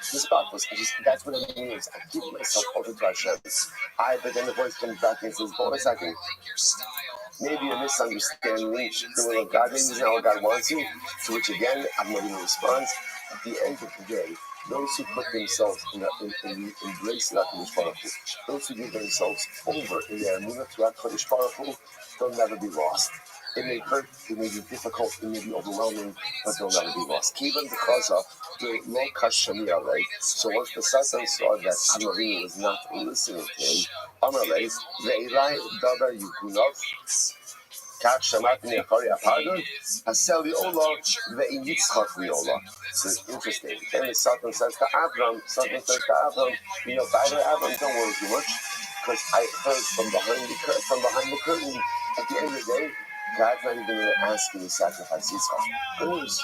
spotless. That's what it means. I give myself over to Hashem. But then the voice comes back and says, hold a second. Maybe you're misunderstanding the will of God. Maybe it's not what God wants you. To which again, I'm not even response. At the end of the day, those who put themselves in the embrace of HaKadosh Baruch Hu, those who give themselves over in their emunah to HaKadosh Baruch Hu, they'll never be lost. It may hurt, it may be difficult, it may be overwhelming, but they'll never be lost. Even because of the lo kashamia, right? So once the Satan saw that Amalek was not listening to him, Amalek, Ve'ilai Dabar Yukunov, Kach Shamatni Akari Apagod, Haseli Ola, Ve'in Yitzchak Viola. So it's interesting. Then the Satan says to Avram, by the way, Avram, don't worry too much, because I heard from behind the curtain, at the end of the day, God's not even going to ask you to sacrifice Yitzchak. Good news.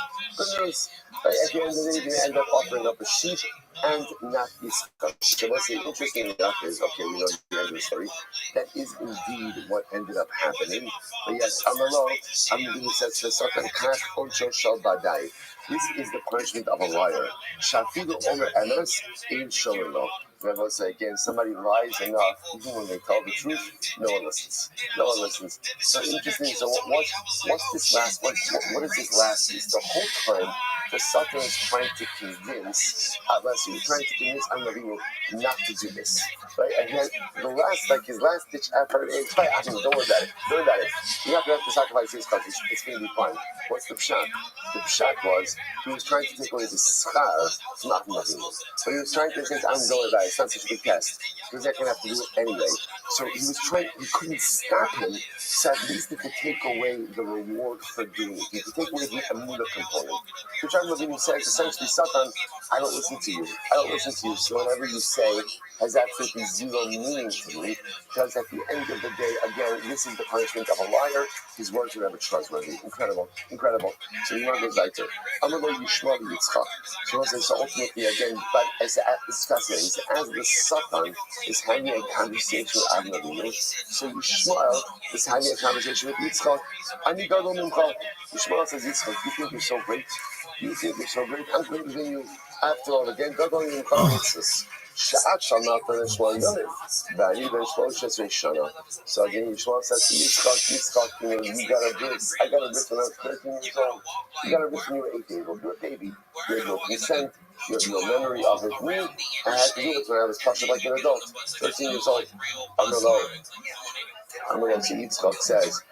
But at the end of the day, you're going to end up offering up a sheep and not Yitzchak. So what's interesting enough is, okay, we know the end of the story. That is indeed what ended up happening. But yes, Amalek says to Satan, Kach Ocho Shal Badai. This is the punishment of a liar. Shafidu Omer Emes in Sholino. Rabbi say again, somebody lies enough, even when they tell the truth, no one listens. So interesting. So what's this last? What is this last piece? The whole time, the Satan is trying to convince Amalek not to do this. Right? And then his last ditch effort is, don't worry about it. You're not going to have to sacrifice his country. It's going to be fine. What's the pshat? The pshat was he was trying to take away the schar from Amalek. But he was trying to say, I'm going about it. It's not such a big test. Because they're going to have to do it anyway. So he couldn't stop him. So at least he could take away the reward for doing it. He could take away the emunah component. Which Amalek says, essentially, Satan, I don't listen to you. So whatever you say has absolutely zero meaning to me. Because at the end of the day, again, this is the punishment of a liar. His words are never trustworthy. Incredible. So you want to go back to Amalek Yishmael Yitzchak. So ultimately, again, but it's fascinating. So as the Satan is having a conversation with Amalek, so Yishmael is having a conversation with Yitzchak. Ani Gadol Mimcha. Yishmael says, Yitzchak, you think you're so great? I'm greater than you. After all, again, Gadol Mimcha Mitzvahs. Sha'at Shalmat Shmuel Yonim, Vani Ben Shmuel Shesrei Shana. So again, Yishmael says to Yitzchak, you got a brit. I got a brit when I was 13 years old. You got a brit when you were 8 years old. You're a baby. You have no consent. You have no memory of it. Me, I had to do it when I was touched like an adult. 13 years old. I'm alone. Yitzchak says,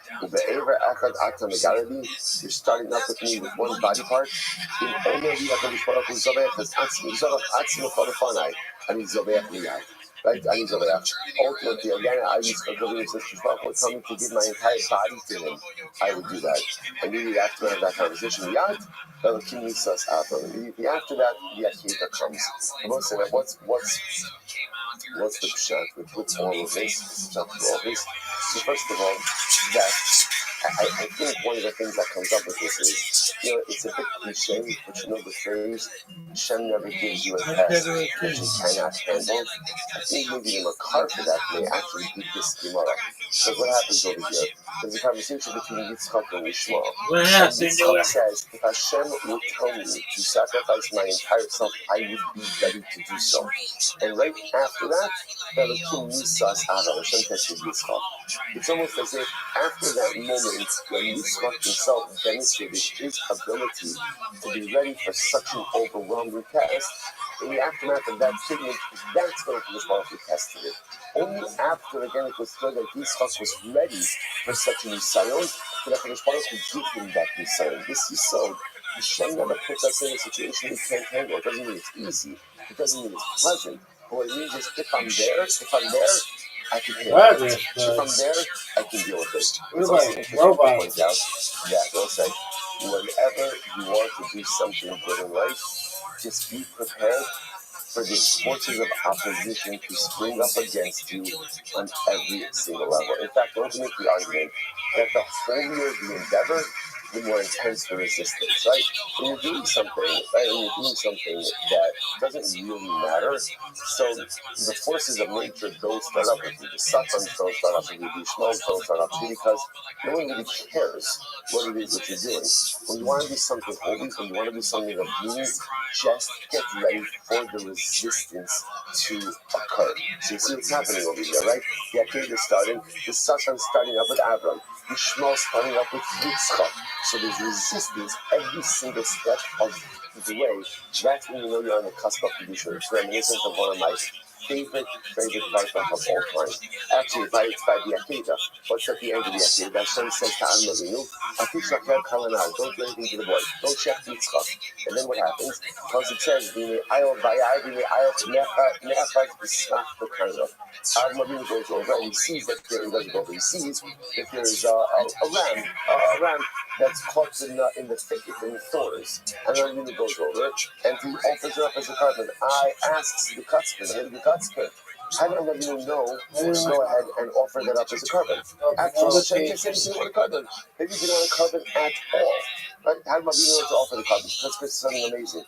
you're starting up with me with one body part. Right? Ultimately, again, I used to go to his sister would tell me to give my entire body to him. I would do that. And immediately after I have that conversation, after that, the Akita comes. What's the pshat with all of this? So first of all, that I think one of the things that comes up with this is, it's a bit cliche, but the phrase, Hashem never gives you a test that you cannot handle. I think maybe the makar for that may actually be this Gemara. So what happens over here? There's a conversation between Yitzchak and Yishmael. And Yitzchak says, if Hashem would tell me to sacrifice my entire self, I would be ready to do so. And right after that, Hashem tested Yitzchak. It's almost as if after that moment when Yitzchak himself demonstrated his ability to be ready for such an overwhelming test, in the aftermath of that statement, that's when the response was tested. Only after, again, it was clear that Yitzchak was ready for such a nisayon, that the response would give him that nisayon. This nisayon, Hashem never puts us in a situation we can't handle. It doesn't mean it's easy. It doesn't mean it's pleasant. But what it means is if I'm there, I can handle it. If I'm there, I can deal with it. It's also interesting to point out that we'll say, whenever you want to do something good in life, just be prepared for the forces of opposition to spring up against you on every single level. In fact, don't make the argument that the holier the endeavor, the more intense the resistance, right? When you're doing something, right, when you're doing something that doesn't really matter, so the forces of nature don't start up with you. The Satans don't start up with you. The Ishmaels don't start up with you because no one really cares what it is that you're doing. When you want to do something holy, when you want to do something of meaning, just get ready for the resistance to occur. So you see what's happening over here, right? The Akedah is starting, the Satan starting up with Avram, the Shmuel starting up with Yitzchak. So there's resistance every single step of the way. That's when you know you're on the cusp of Kedusha. It's reminiscent of one of my favorite Vartam of all time. Actually, it's by the Akedah. What's at the end of the Akedah? Hashem says to Adam Avinu, don't do anything to the boy. Don't check Yitzchak. And then what happens? Because it says, Adam Avinu goes over and he sees that he doesn't go over. He sees that there is a ram that's caught in the thicket, in the thorns. And Adam Avinu goes over and he offers it up as a carbon. I asks the Kutzker, how do Avinu know to go ahead and offer that up as a carbon? Actually, Hashem just said he didn't want a carbon. Maybe he didn't want a carbon at all. Right? How do Avinu know to offer the carbon? Because it's something amazing.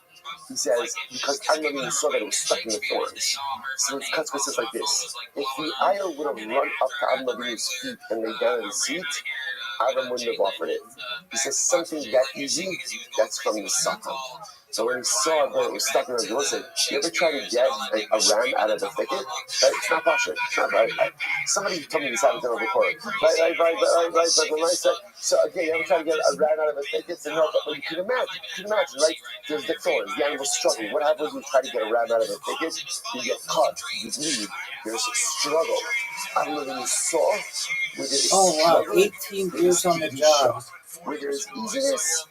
He says, because Adam Avinu saw that it was stuck in the thorns. So it's Kutzker says like this: if the ayah would have run up to Adam Avinu's feet and lay down in the seat, Adam wouldn't have offered it. He says something that easy, that's from the Satan. So when he saw that it was stuck in the listen, you ever try to get a ram out of the thicket? Right? It's not possible. It's not right. Somebody told me this happened on the record. Right. But when I said, so again, you ever try to get a ram out of a thicket? So no, but you can imagine, right? There's the thorns, the animal's struggling. What happens when you try to get a ram out of a thicket? You get cut, you bleed, there's a struggle. I don't know when you saw where there's struggle, 18 years on the job. Where there's easiness,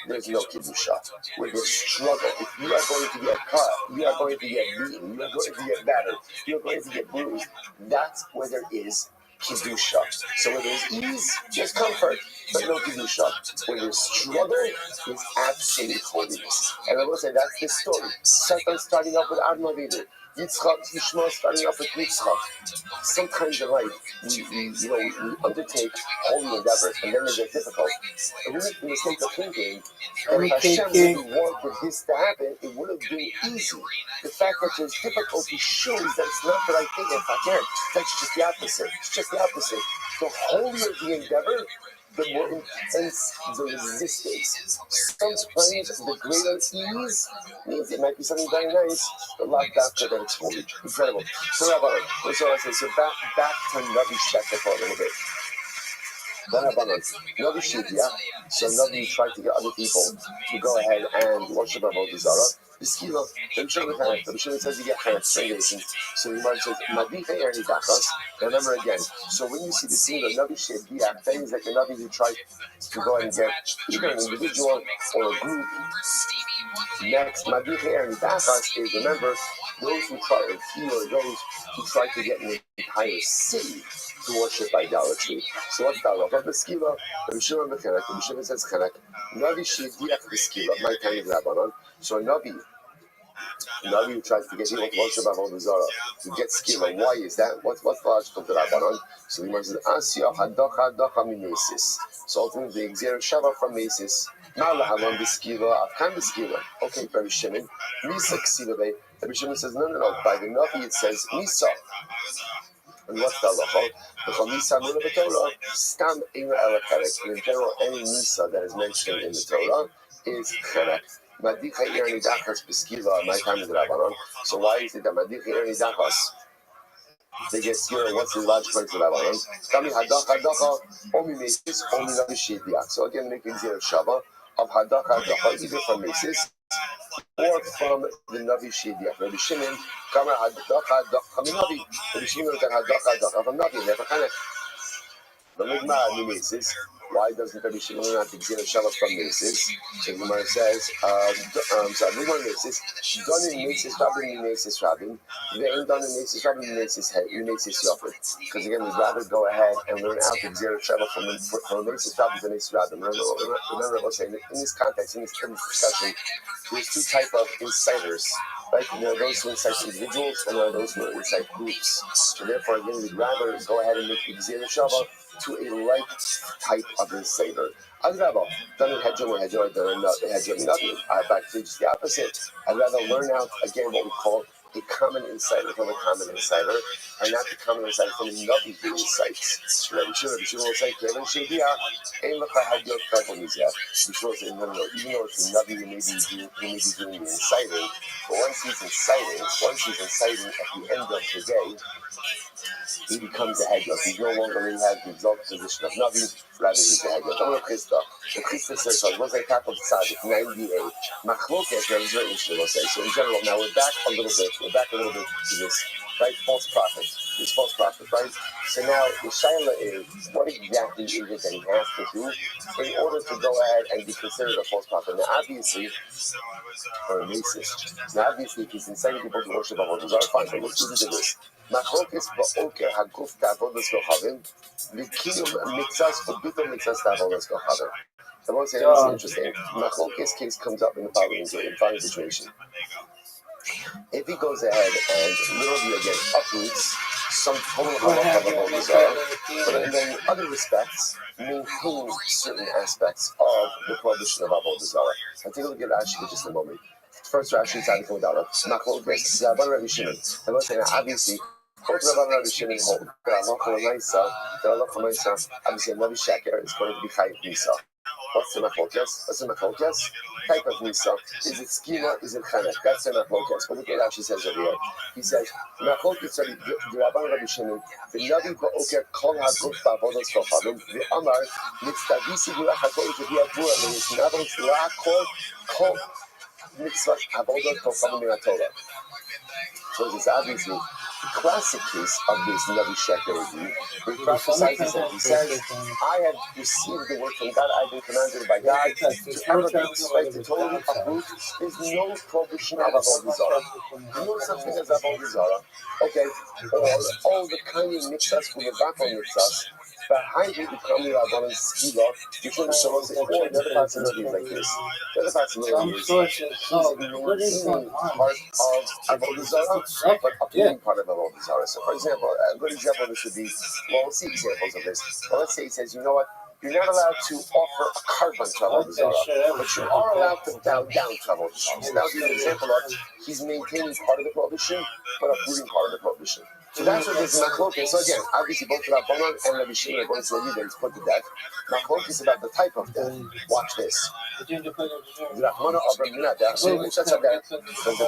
there's no Kedusha. Where there's struggle, if you are going to get cut, you are going to get beaten, you are going to get battered, you are going to get bruised, that's where there is Kedusha. So where there's ease, there's comfort, but no Kedusha. Where there's struggle, is absolute holiness. And I will say that's the story. Satan starting up with Adam Avinu. Yitzchak, Ishmael starting up with Yitzchak. Sometimes in life, we undertake holy endeavors, and then they get difficult. And we make the mistake of thinking that if Hashem really wanted this to happen, it would have been easy. The fact that there's difficulty shows that it's not the right thing. If I can, that's just the opposite. It's just the opposite. The holier the endeavor, the more intense the resistance. Sometimes the greater ease means it might be something very nice, but like that it's holy. Incredible. So Rabbi, so back to Navi Shekha for a little bit. Navi Shivya, so Navi tried to get other people to go ahead and worship Avodah Zarah. The Skila, the Mishnah says you get strangulation. So the Gemara says, Madicha Erni Dachas. Remember again, so when you see the scene of Navi Shivya, that means like a Navi who tried to go ahead and get either an individual or a group. Next, Madicha Erni Dachas is, remember, those who try, or he or those who try to get an entire city to worship idolatry. So what's that? Of the Skila, the Mishnah says Chenek, Navi Shivya the Skila, my time is Rabbanon. So a Navi who tries to get people to worship Avodah Zarah, to get Skila. Why is that? What's the logic of the Rabbanon? So the Gemara says, Asya Hadacha Dacha Mimesis. So ultimately, the Exer Shava from Mesis. Ma'ala Halon B'Skila, Avkan B'Skila. Okay, Rabbi Shimon. Misa Ksiva. Rabbi Shimon says, no. By the Navi it says Misa. And what's the halacha? The Chamisa Mula B'Torah, Stam Eina Ela Cherek. In general, any Misa that is mentioned in the Torah is Cherek. Madicha Erni Dachas B'Skila, my time is Rabbanon. So why is it that Madicha Erni Dachas, they get scared? What's the logic for Rabbanon? Kami Hadacha, Omi Mesis, Omi Navi Shivya. So again, making zero Shava of Hadacha, either from Mesis or from the Navi Shivya. Rabbi Shimon, Kama Hadacha, Navi. Rabbi Shimon got Hadacha from Navi, never Chenek. The Ligma Mesis. Why doesn't Rabbi Shimon not exert a Shabbat from Mesis? So the Gemara says, Ligma Mesis, done in Mesis Rabbin, Mesis Rabbin. They ain't done in Mesis Rabbin, Mesis Yofet. Because again, we'd rather go ahead and learn out to exert a Shabbat from Mesis Rabbin to Mesis Rabbin. Remember, I was saying, in this context, in this discussion, there's two types of insiders. Right? There are those who incite individuals, and there are those who incite groups. So therefore, again, we'd rather go ahead and make the Exer Shabbat to a like type of insider. I'd rather done in Hedger or Hedger, done in Hedger, nothing. Back to just the opposite. I'd rather learn out again what we call a common insider from a common insider, and not the common insider from another insights. Rabbi Shimon will say, Kevin Shedia, Ein Lecha Hadyot Kavon Mizeh. Bishul will say, no, even though it's a Navi who may be doing the inciting, but once he's inciting at the end of the day, he becomes a Hadyot. He no longer really has the exalted position of Navi, rather he's a Hadyot. I'm going to the Chisda says, so was I tackle the Tzaddik, 98. Machloket, that was very interesting, I'll say. So in general, now we're back a little bit to this, right, false prophet, right? So now the Shaila is, what exactly is it that he has to do in order to go ahead and be considered a false prophet? Now obviously, or a racist, now obviously if he's inciting people to worship Avodah Zarah, fine, but let's listen to this. Machloket ba'oker haguf ta'avodas kochavim, v'kiyum mitzas u'bitom mitzas ta'avodas kochavim. I want to say this is interesting. Machlokes case comes up in the following situation. If he goes ahead and literally again uproots some total halacha of Avodah Zarah, but then in other respects maintains certain aspects of the prohibition of Avodah Zarah. I'll take a look at Rashi for just a moment. First Rashi is Tzaddik Modala. Machlokes, Rabbi Shimon. I want to say now, obviously, both Rabbi Shimon hold that Allah obviously Navi Sheker is going to be Chayiv Nisa. What's the Machlokes? Type of Nisa. Is it schema? Is it Chanek? That's the Machlokes. But look at Rashi says over here. He says, Machlokes, the Rabbi Shimon, the Navi Ba'oker Kol HaGuf Ba'avodas Kochavim, the Amar, Mitzvahisi Gula HaKol Jehia Bura, and it's Navon La Kol Mitzvah Avodah Kochavim in Torah. So it's obviously the classic case of this Navi Sheker review. He prophesies and he says, I have received the word from God, I've been commanded by God to ever be expressed to totally uproot. There's no prohibition of Avodah Zarah. No such thing as Avodah Zarah. Okay, all the kind of mitzvahs will be back on mitzvahs. Behind it, become your Rabbanan Skila, you shouldn't show us, or the other possibility is like this. The other possibility is he's maintaining part of Avodah Zarah, but uprooting part of Avodah Zarah. So, for example, a good example of this would be, well, we'll see examples of this. But let's say he says, you know what? You're not allowed to offer a carbon to Avodah Zarah, but you are allowed to bow down to Avodah Zarah. So that would be an example of he's maintaining part of the prohibition, but uprooting part of the prohibition. So that's what this Machlokes. So again, obviously both Rabbanan and Rabbi Shimon are going to argue that it's put to death. Machlokes is about the type of death. Watch this. The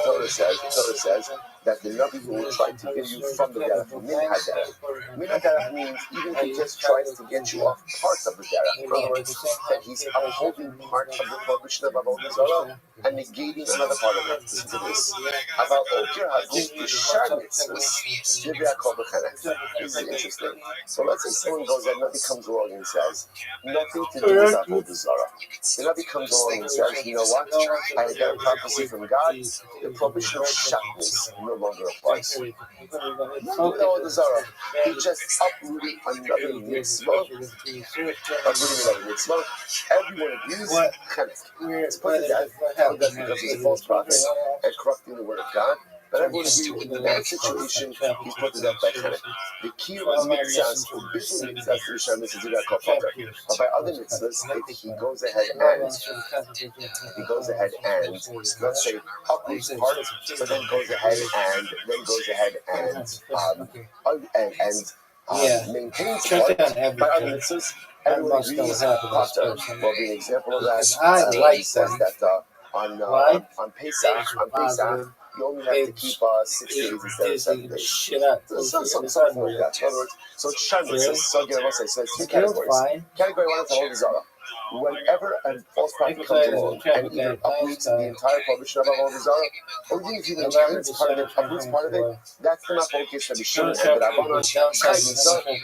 Torah says that the Navi who will try to get you from the derech, min haderech. Min haderech means even if he just tries to get you off parts of the derech. In other words, that he's upholding part of the prohibition of Avodah Zarah and negating another part of it. Listen to this. About Oker Haguf B'Shar Mitzvahs. This is interesting. So let's say someone goes and Navi comes along and says, nothing to do with Avodah Zarah. The Navi comes along and says, you know what? I got a prophecy from God. The prohibition of shatnez no longer applies. Nothing with Avodah Zarah. He just uprooted another mitzvah. Everyone agrees. It's put to death. Because he's a false prophet and corrupting the word of God. But everyone agrees in that situation, he's put to death by Chenek. The key was mitzvahs, ubitul mitzvahs, Rishon mitzvahs, but by other mitzvahs, if he goes ahead and let's say uproots part, but then goes ahead and maintains part by other mitzvahs, everyone agrees. Potter will be an example of that. He says that on Pesach, you only have to keep 6 days instead of 7 days. Something like that. In other words, so it's Shabbos. So again, I will say, so it's 2 categories. Category 1 is Avodah Zarah. Whenever a false prophet comes along and either uproots the entire prohibition of Avodah Zarah, or even if he maintains part of it, uproots part of it, that's the Machlokes Rabbi Shimon and the Rabbanan.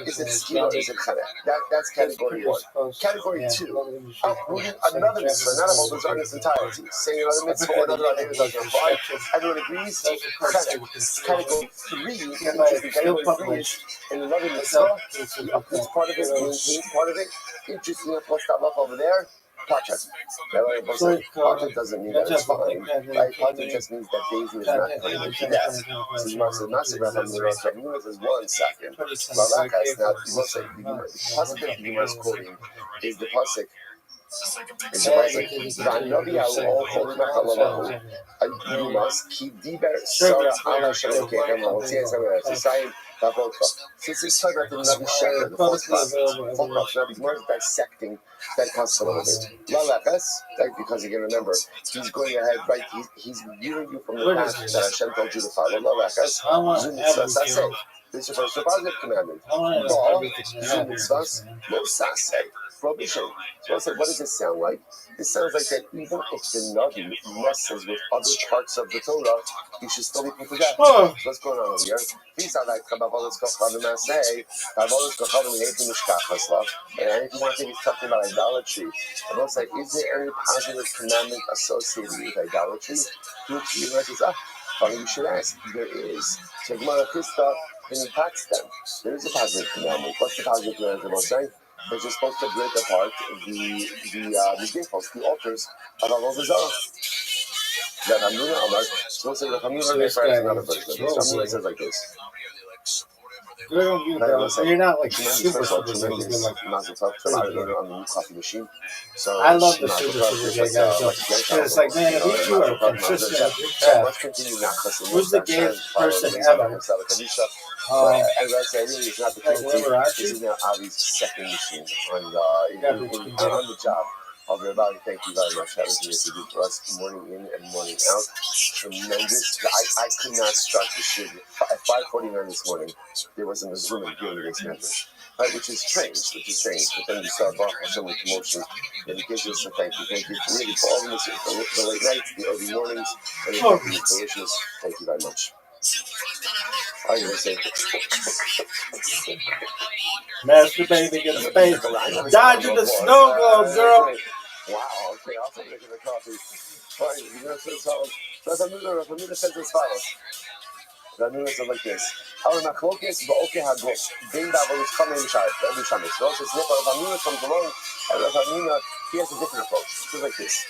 Is it skila or is it chanek? That's category 1. Category 2, uprooting another mitzvah, not Avodah Zarah in its entirety, saying another mitzvah or another idea doesn't apply. Everyone agrees. Chanek. Category 3, interesting. Category 3 is in another mitzvah, he uproots part of it, maintains part of it. Interesting, what's that up over there? Pacha. Pacha doesn't mean that it's fine. Right? Pacha just means that Daisy is not going to death. So the Master Master Rabbi says 1 second. Lalakas. Now you will say the pasuk that the Gemara is quoting is the pasuk. You must keep diber Sarah Allah Shalom Kekem. Since it's talking about the Navi Shara, the false prophet, now the Gemara is dissecting that concept a little bit. Lalakas, because you can remember, he's going ahead, right? He's viewing you from the path that Hashem told you to follow. Lalakas, Zun this is the first positive commandment. Prohibition. So I said, what does this sound like? This sounds like that even if the Navi messes with other parts of the Torah, you should still be put to death. So what's going on over here? These are like, and if you want to think he's talking about idolatry, I will say, is there any positive commandment associated with idolatry? Which you says, funny you should ask. There is. So Gemara Krista, then he packs them. There is a positive commandment. What's the positive commandment I will say? That you're supposed to break apart the gateposts, the altars of Avodah Zarah. That Hamnuna Amar, supposed to say the Hamnuna refers another version. Hamnuna says like this. Good on you, bro. So you're not like super tremendous Mazel Tov on the new coffee machine. So I love the super guy. It's like, man, if you are consistent with your craft, who's the gayest person ever? And I say, really, it's not the case. This is now Avi's second machine on the job. Rabbi, thank you very much. Everything that you do for us, morning in and morning out, tremendous. I could not start the shit at 5:49 this morning. There wasn't a Zoom giving this message, right? Which is strange. But then you saw Baruch Hashem with commotion, and it gives us a thank you really for all of this, the late nights, the early mornings, and it's delicious. Thank you very much. I was going to say, masturbating in space, dodging the snow globe, girl. Wow, okay, I'll take the coffee. Fine, you're going to say so. Ramina says as follows. Ramina says like this. Our machlokes ba'okeh hagos. Bein ba'avodos kamei every shabbos. So it's not Ramina comes along, and Ramina, he has a different approach. It's like this.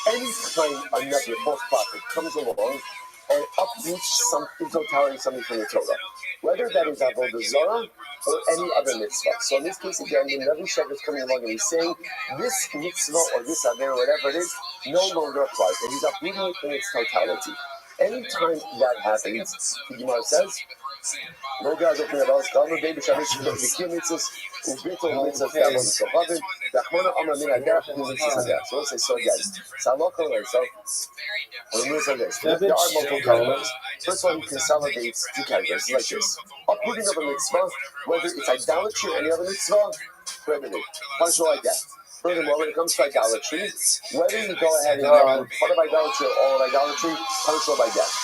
Any time a Navi, a false prophet, comes along and uproots in totality something from the Torah, whether that is Avodah Zarah or any other mitzvah. So in this case, again, the Navi Shek is coming along and he's saying this mitzvah or this aver or whatever it is no longer applies, and he's uprooting it in its totality. Anytime that happens, the Gemara says, no guys open about Kama baby Shabbos the mitzvahs ubitul mitzvahs that one so having the Achmana Amar Min Agar mitzvahs again. So let's say so again. So there are multiple categories. First one consolidates two categories like this: uprooting of a mitzvah, whether it's idolatry or any other mitzvah, prohibited, punishable like that. Furthermore, when it comes to idolatry, whether you go ahead and do part of idolatry or all of idolatry, punishable by death.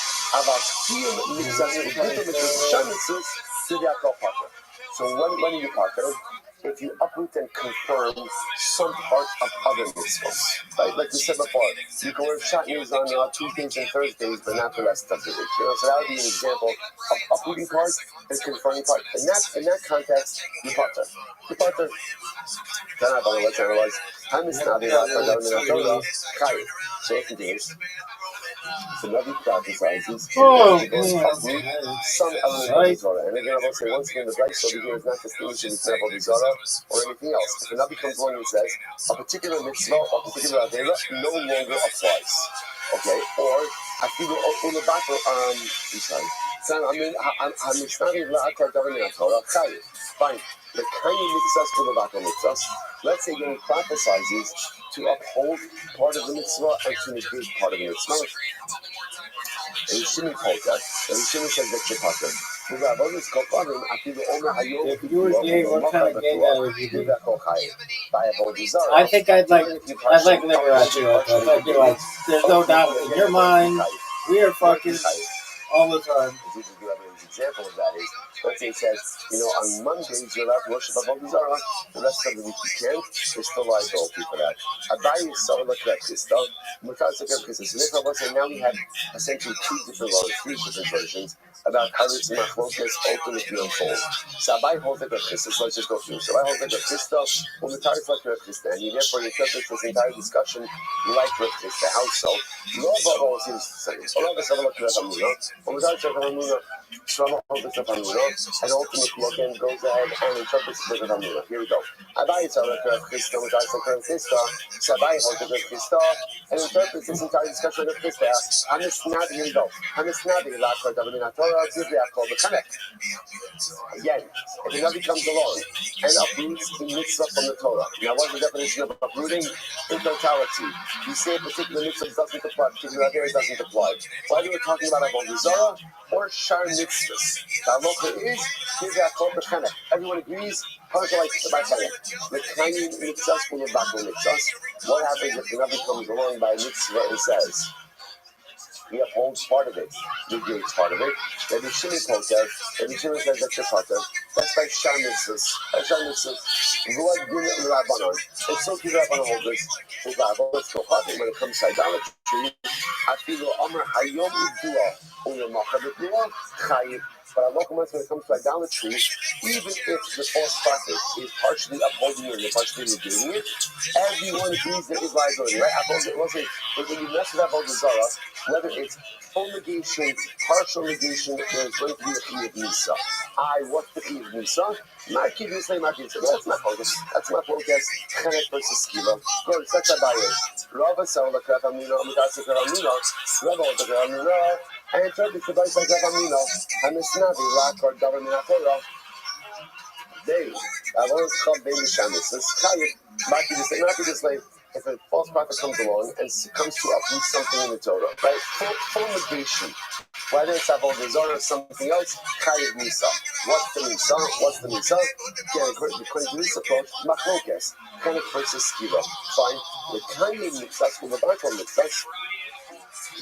So when you partner, if you uproot and confirm some part of other mitzvahs, right? Like we said before, you can wear shatnez on Tuesdays and Thursdays, but not the rest of the week. So that would be an example of uprooting part and confirming part. In that context, you partner. Then I don't know what channel was. So it continues. The Navi prophesizes some element of the Torah. And again, I will say once again, the bright over here is not distinguishing between Avodah Zarah or anything else. If a Navi comes along and says a particular mitzvah or a particular avera no longer applies, okay? Or I feel I'm sorry. Fine. The kind of mitzvahs for the vato mitzvahs. Let's say he prophesizes to uphold part of the mitzvah and to negate part of the mitzvah. And Shimon calls that. And Shimon says that you're potter. If you were gay, what kind of gay guy would you be? I think I'd like Liberace. I'd be like, there's no doubt in your mind, we are fucking all the time. Rabbi's example of that is, let's say it says, on Mondays you're allowed to worship Avodah Zarah, the rest of the week you can't, there's still liability for that. Abaye is so like Christo, so now we have essentially three different versions about how this machlokes ultimately unfolds. So Abaye holds like Christo, so let's just go through. So I hold like Christo, well, the Tarif like Christo, and therefore you interpret this entire discussion like Christo. How so? Rava all seems to say, Rava is like Hamuna, and ultimately again goes ahead and interprets the Hamuna. Here we go. Abaye is like Christo, which I say Christo, so Abaye holds like Christo, and interprets this entire discussion of Christo. Hanisnadi, here we go. Hanisnadi, Lakar, Davinah Torah, Zivya, called the Kanek. Again, if a Navi comes along and uproots the mitzvah from the Torah. Now, what's the definition of uprooting? In totality. You say a particular mitzvah doesn't apply, a particular area doesn't apply. Whether we're talking about Avodah Zarah or Shar mitzvahs. The halacha is, Zivya, called the Kanek. Everyone agrees, partial like by Kanek. The Kanek mitzvahs will not mitzvahs. What happens if the Navi comes along by mitzvah and says, he upholds part of it, negates part of it. Rabbi Shimon points out, Rabbi Shimon says that's your partner. That's by Shar mitzvahs. Shar mitzvahs. Ruad Guinnes Rabbanon. It's so cute Rabbanon hold this. Let's go. When it comes to idolatry, I feel Amr Hayom Idua Uya Machabitua Chayiv. But Allah comments when it comes to idolatry, even if the false prophet is partially upholding it and partially negating it, everyone agrees there is liability, right? When you mess with Avodah Zarah, whether it's full negation, partial negation, there's going to be a Chi of Nisa. What's the Chi of Nisa? Not Chi of Nisa, not Chi of Nisa. That's not focus. That's not focus. Chenek versus Skila. Good, that's a bias. Rava Sala Kravamina, Mudasa Kravamina, Rava Kravamina, and interprets the Baisa Kravamina, and the Snavi, Lakar, Davinah Torah. They, I want to come baby shamus. It's Chayiv, not this way. If a false prophet comes along and comes to uproot something in the Torah, right? Full negation. Whether it's Avodah Zarah or something else, Chayiv Nisa. What's the Nisa? Again, according to this approach, Machlokes. Chenek versus Skila. Fine. The Chayiv Mitzvahs, the Bible Mitzvahs,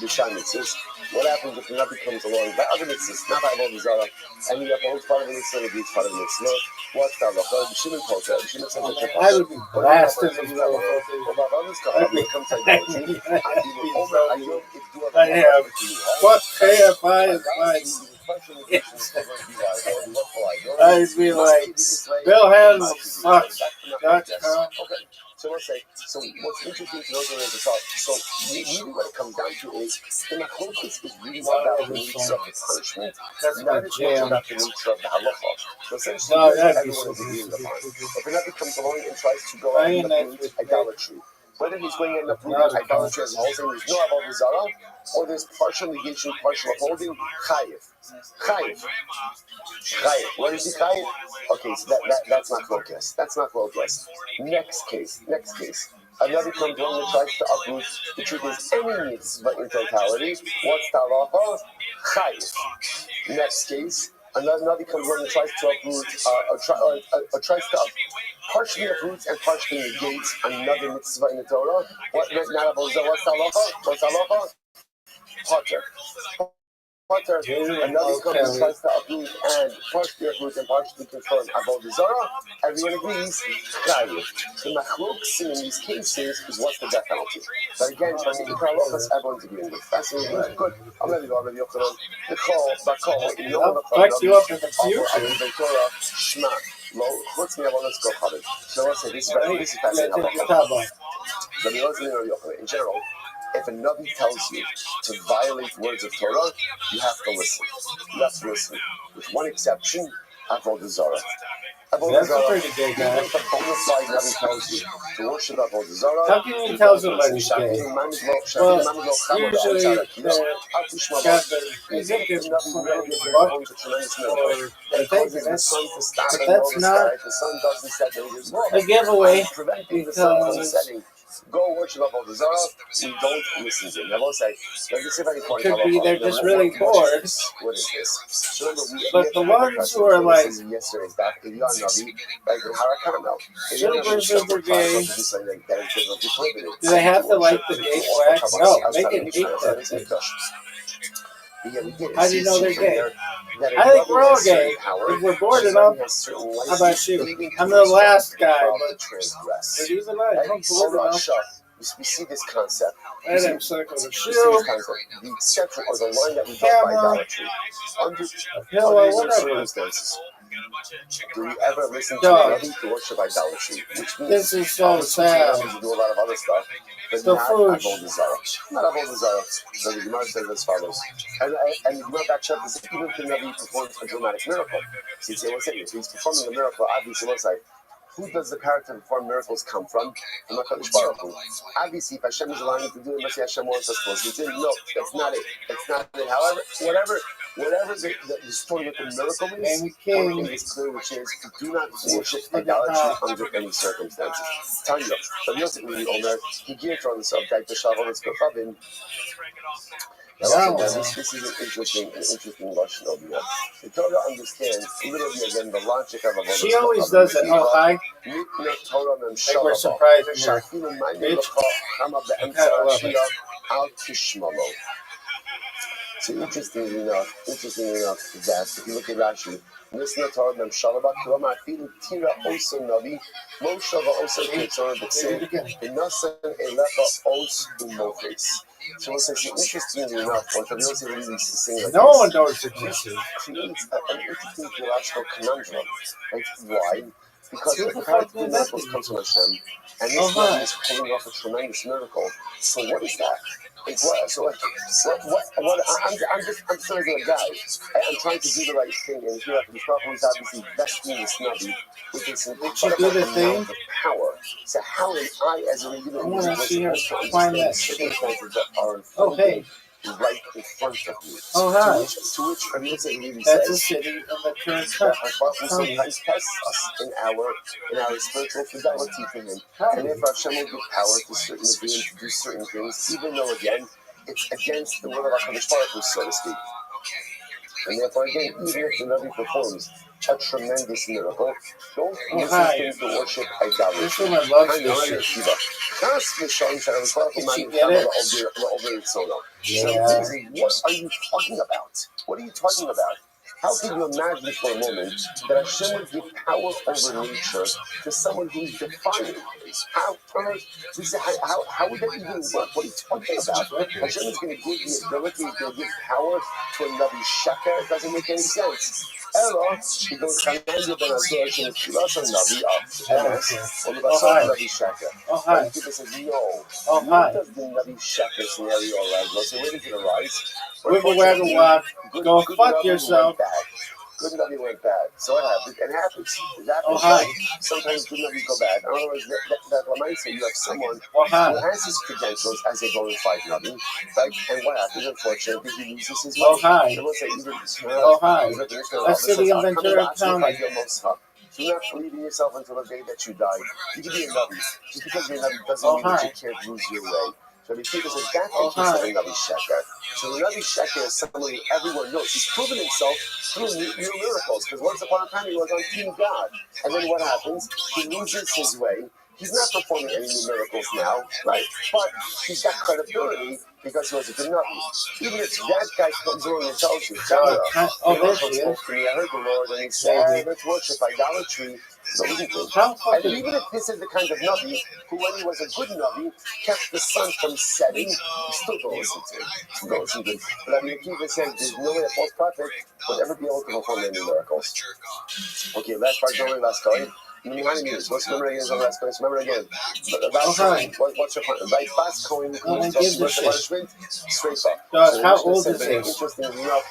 the Shah Mitzvahs. What happens if the Nabi comes along by other mitzvahs, not by Avodah Zarah, and you uphold part of the mitzvah and agrees part of the mitzvah? What's the halacha? The Shimon calls that. The Shimon says that I would be blasted if you when it comes to idolatry, I have. What KFI is mine? I'd be like, Bill has fuck.com. So let's say, so what's interesting to note is the thought. So really what it comes down to is the machlokes is really about the nature of the punishment, not as much about the nature of the halacha. So essentially, everyone is agreeing upon. If another comes along and tries to go out and uproot idolatry, whether he's going in and uprooting idolatry as a whole, saying there's no Avodah Zarah, or there's partial negation, partial upholding, Chayiv. What is he Chayiv? Okay, so that's not focus. That's not focus. Next case. Another comes along and tries to uproot. The truth is, any mitzvah in totality. What's the halacha? Chayiv. Next case. Another comes along and tries to uproot, tries to partially uproots and partially negates another mitzvah in the Torah. What's the halacha? Potter. Another comes and tries to uproot and partially uproot and partially confirm Avodah Zarah. Everyone agrees, Chayiv. The machlokes in these cases is what's the death penalty. But again, for the halachas, everyone's agreeing with. Fascinating. Good. I'm ready to go. Rabbi Yochanan. The call, back you up in the future. Torah, Shema. Let's go, Chavit. So let's say this is fascinating. Rabbi Yochanan, in general, if a Navi tells you to violate words of Torah, you have to listen. With one exception, Avodah Zarah. That's a pretty gay guy. If a bona fide Navi tells you to worship Avodah Zarah, how can you tell somebody he's gay? Well, usually he's looking for somebody to fuck, or I think that's not a giveaway because go worship Avodah Zarah, you don't listen to it. I will say, could be they're just really bored. What is this? So remember, but the ones who are like yesterday's back, like Harakana, super gay, do they have to like the gay wax? No, they can hate that. Yeah, we did. How do you know they're gay? that a I think Rabbi we're all has certain gay. power, If we're bored a enough, Rabbi has certain how license, about you? even I'm to the instruct last the guy, Prophet but to transgress. but he's alive. Right? I'm bored enough. We see this concept. And I'm sick of the We see shoe, this concept. The exception or the line that we draw by camera, idolatry. Under pillow, these whatever. circumstances, do we ever listen to Dog. Rabbi to worship idolatry? Which means This is so I'll listen to sad. Rabbi to do a lot of other stuff, but The not food. Avodah Zarah. Not Avodah Zarah. So the Gemara says as follows. And the Gemara backs up and says, even if the Rabbi performs a dramatic miracle, so you say, what's it? If he's performing a miracle, obviously, what's like, who does the power to perform miracles come from? From HaKadosh Baruch Hu. Obviously, if Hashem is allowing you to do it, unless Hashem wants us to do it. No, that's not it. That's not it. However, whatever the story with the miracle is, one thing is clear, which is do not worship idolatry under any circumstances. Tanya, Rabbi Yosef Levi Omer, he geared on this subject, the Shavon is Kochavim. This is an interesting lesson over here. The Torah understands literally again the logic of Avodah. She always does it. Oh, hi. Like we're surprising her. Bitch. So interestingly enough, that if you look at Rashi, Nisna Torah Mem Shalaba Kiloma Afilu Tira Oso Navi Moshe Va'oso Ketzor B'Tzeh V'Nasan Elecha Os U'Mofes. So it's interestingly enough, what Rabbi Yosef really is saying like no this, one knows the Jesus. Creates an interesting theological conundrum. Like, why? Because the power to do miracles comes from Hashem, and this man is pulling off a tremendous miracle. So what is that? Like, what? So what? I'm just a regular guy. I'm trying to do the right thing, and here after the Prophet is obviously vesting this Navi with this incredible amount of power. So how am I, as a regular individual, supposed to understand the circumstances that are unfolding right in front of me? Oh, hi. To which Rabbi Yosef really That's a says city of the current that Hashem sometimes tests us in our spiritual fidelity to Him, and therefore Hashem will give power to certain beings to do certain things, even though again it's against the will of HaKadosh Baruch Hu, so to speak. And therefore, again, even if the Rabbi performs a tremendous miracle, don't listen to him to worship idolatry. This woman loves this shit. What are you talking about? What are you talking about? How can you imagine for a moment that Hashem would give power over nature to someone who's defying? How would that even work? What are you talking about? Hashem is going to give the ability, he's going to give power to a Navi Sheker? It doesn't make any sense. Ella, he goes, Chananya ben Azor, she was Kilas and Navi MS, or the Basar Navi Sheker. And people says, no. What does the Navi Sheker scenario arise? Well, so where does it arise? Wiggle, waggle, walk. Go fuck yourself. Good Navi went bad. So what happened? It happens. It happens. Sometimes good Navi go bad. In other words, that reminds you have someone who has his credentials as a bona fide Navi, right? And what happens? Unfortunately, he loses his money. A city of Ventura County. Do not believe in yourself until the day that you die. You can be a Navi. Just because you're a Navi doesn't mean that you can't lose your way. So the people says that's the case of the Navi Sheker. So the Navi Sheker is someone who everyone knows. He's proven himself through miracles. Because once upon a time he was on Team God. And then what happens? He loses his way. He's not performing any new miracles now, right? But he's got credibility because he was a good Navi. Even if that guy comes along and tells you, I heard the Lord, and he said, let's worship idolatry. And even if this is the kind of Navi who, when he was a good Navi, kept the sun from setting, you still don't listen to him. But I mean, Akiva says there's no way a false prophet would ever be able to perform any miracles. Okay, last part, don't worry, last story. What's remember again? Remember again. What's your point? By fast coin, punishment, straight up. How old is this? Interestingly enough,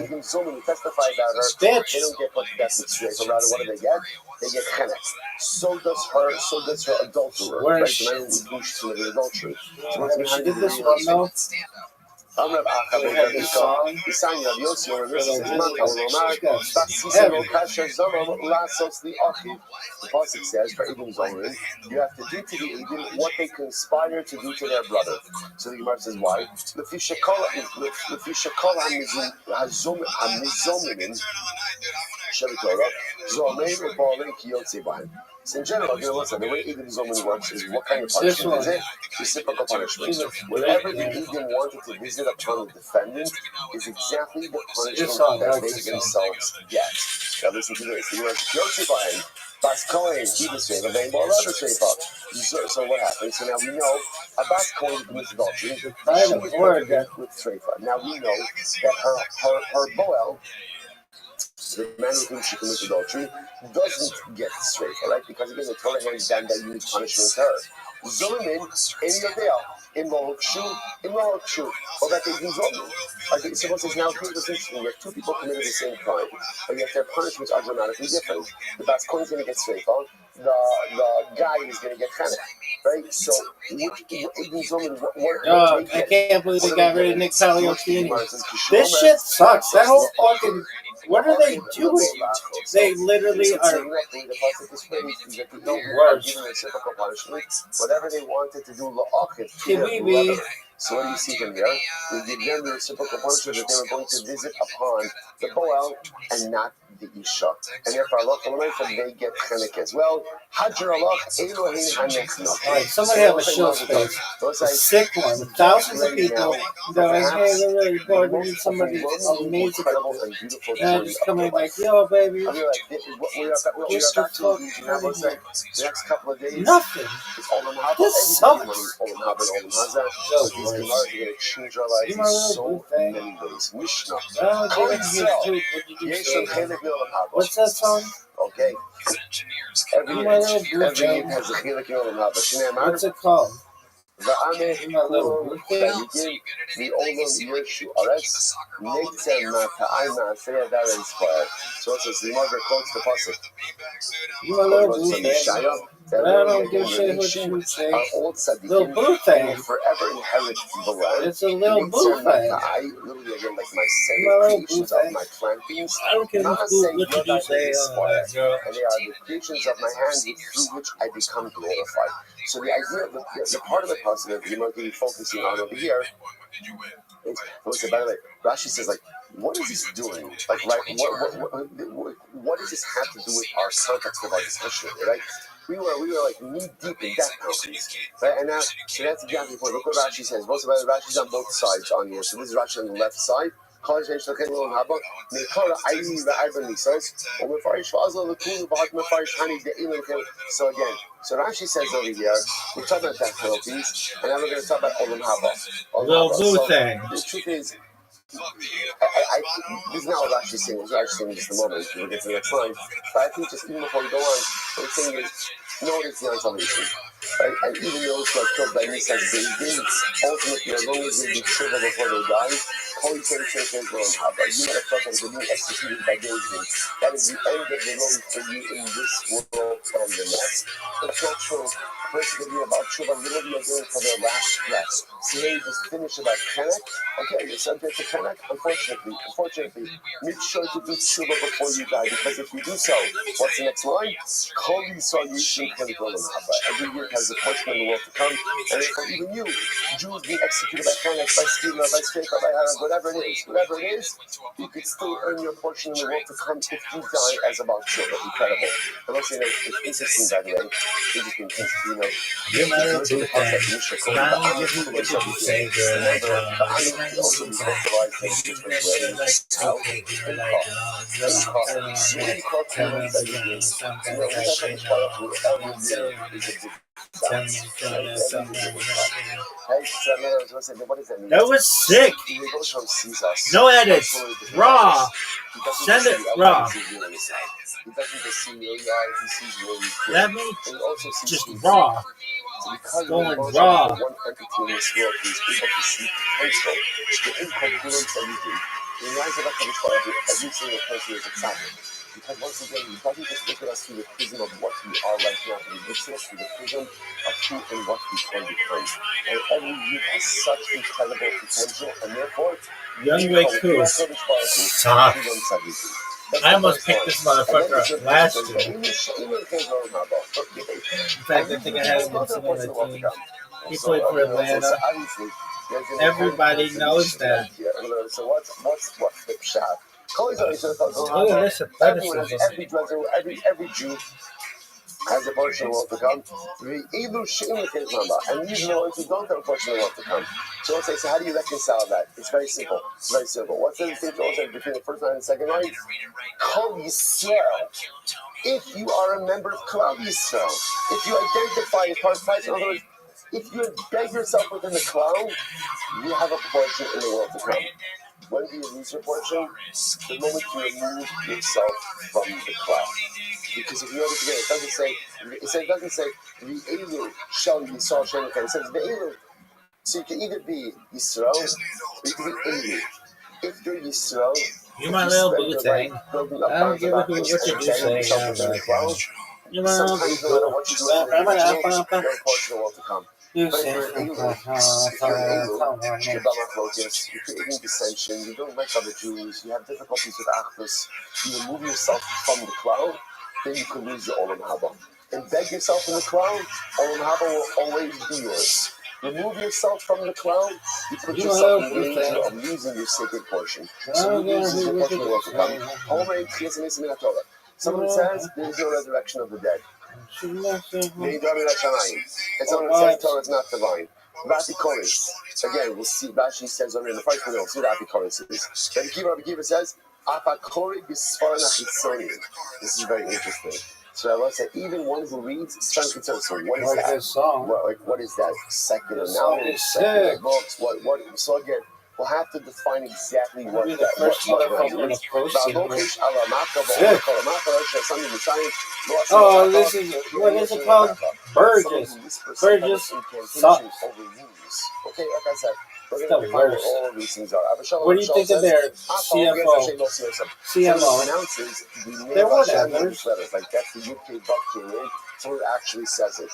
even so many testify about her. They don't get put to death straight. So rather, what do they get? They get chenek. So does her adulterer. Where is right? she? The man who committed adultery. She did this one though. I'm Rabbi We had this song. The sign of Yossi or this is the Pasuk says for Edom Zorin, you have to do to the Edom what they conspire to do to their brother. So the Gemara says why? The Fishakol Hamizominim Shem Torah So in general, listen, the way Eden Zoman works is what kind of punishment is it? Reciprocal punishment. Whatever the Eden wanted to visit upon the defendant is exactly the punishment that they themselves get. Now listen to this. Bas Cohen, he was saying, so what happened? So now we know a Bas Cohen commits adultery. She was put to death with Treifa. Now we know that her Boel, the man with whom she commits adultery, doesn't get straight, all right? Because again, the Torah hands down that you need punishment to her. Zolmin, in Yodea, in Mohokshu, or that they do Zolmin. Okay, suppose it's now, here's what's interesting, you have two people committed the same crime, but yet their punishments are dramatically different. The Bas Kohen is going to get straight on, the guy is going to get Chanech, right? So, what I can't believe they got rid of Nick Taliotini. This shit sucks. That whole fucking... What are they doing? They literally are the worst. Whatever they wanted to do, so what do you see from here? We give them the reciprocal punishment that they were going to visit upon the Boel and not the Isha. And therefore, Allah they get Chenek as well. Alright, somebody have a show space. A sick one. Thousands of people. They're like, hey, we're really bored. We need somebody amazing. And I just come in like, yo, baby. We're back to the next couple of days. Nothing. This sucks. These Gemaras are going to change our lives in so many ways. Mishnah. What's that song? Okay. Every Yid has a chilek in Olam Haba. What's it called? The Olam Yeshu Aretz Neitzem Mata'ai Ma'aseh Adar Inspired. So it says the mother quotes the pasuk. You a little blue thing. I don't give a shit what you say. Little blue thing. Forever inherit the land. It's a little blue thing. Literally again, like my creations of my plantings. I don't care what you say. And they are the creations of my hand through which I become glorified. So the idea of the part of the pasuk that you're really focusing on over here is, by the way, Rashi says, like, what is this doing? Like, right? What does this have to do with our context of our discussion, right? We were like knee deep in death penalties, right? And now, so that's exactly the point. Look what Rashi says. Rashi's on both sides on here. So this is Rashi on the left side. So again, so Rashi says over here, we're talking about death penalties, and now we're going to talk about Olam Haba. Little blue thing. The truth is, this is not what Rashi's saying. What Rashi's saying in just a moment. We'll get to the next line. But I think just even before we go on, what he's saying is, no one is beyond salvation. Right? And even those who are killed by Nissan Bezdin, ultimately, as long as they be triggered before they die, Holy Spirit says, you might have felt like they're being executed by Bezdin. That is the end of the road for you in this world and the next. It's not true. A person can be about Tshuva literally again for their last breath. So here you just finish about Chenek. Okay, you're subject to Chenek. Unfortunately, make sure to do Tshuva before you die, because if you do so, what's the next line? Kol Yisrael Yishim Chenek Olam Haba. Every year has a punishment in the world to come, and therefore even you, Jews being executed by Chenek, by Stila, by Strefa, by Harag, whatever it is, you could still earn your portion in the world to come if you die as about Tshuva. Incredible. And also, it's interesting, by the way, You're my little blue thing. Smile and give me what you say, girl. Like, you're my little blue thing. You're like, okay, you're like, tell me again, something that I should know. That was sick. No edits. Raw. Send it raw. That means just raw. Going raw. Because once again, he doesn't just look at us through the prism of what we are right now, but he looks at us through the prism of who and what we can become. And every youth has such incredible potential, and therefore, Young Way Cool. Stop. I almost picked this motherfucker up last year. In fact, I think I had him in some of the team. He played for Atlanta. Everybody knows that. So what's the shot? Look at this Everyone has, athleticism. every Jew has a portion of what to come. And these are the ones who don't have a portion of what to come. So let's say, so how do you reconcile that? It's very simple. It's very simple. What's the distinction between the first line and the second line? Kol Yisrael. If you are a member of Klal Yisrael, if you identify as part of Christ, in other words, if you embed yourself within the Klal, you have a portion in the world to come. When do you lose your portion? The moment you remove yourself from the Klal. Because if you notice again, it doesn't say Ve'elu shall Yisrael Shem. It says Ve'elu. So you can either be Yisrael or you can be Elu. If you're Yisrael, you my little boo thing. I don't give a hoot what you do say. sometimes no matter what you do, you're a portion of the world to come. You But say, if you're creating dissension, you don't like other Jews, you have difficulties with Achdus, you remove yourself from the cloud, then you can lose your Olam Haba. Embed yourself in the cloud, Olam Haba will always be yours. Remove yourself from the cloud, you put yourself in danger of losing your sacred portion. So you lose your portion of the world to come. Someone says there is no resurrection of the dead. And someone says Torah is not divine. Rabbi Koris. Again, we'll see. Rashi says already in the first one, we'll see Rabbi Koris is. Rabbi Kiva says, this is very interesting. So I want to say, even one who reads Sfar Kitzur. So what is that? What is that? Secular knowledge, secular books. What? So again, we'll have to define exactly what that is. Oh, this is, what is it called? Burgess. Sucks. Okay, like I said, we're The going to define worst. what all of these things are. What do you think of their CMO? Pronounces They're whatever. like that's the UK Buck King. Someone actually says it.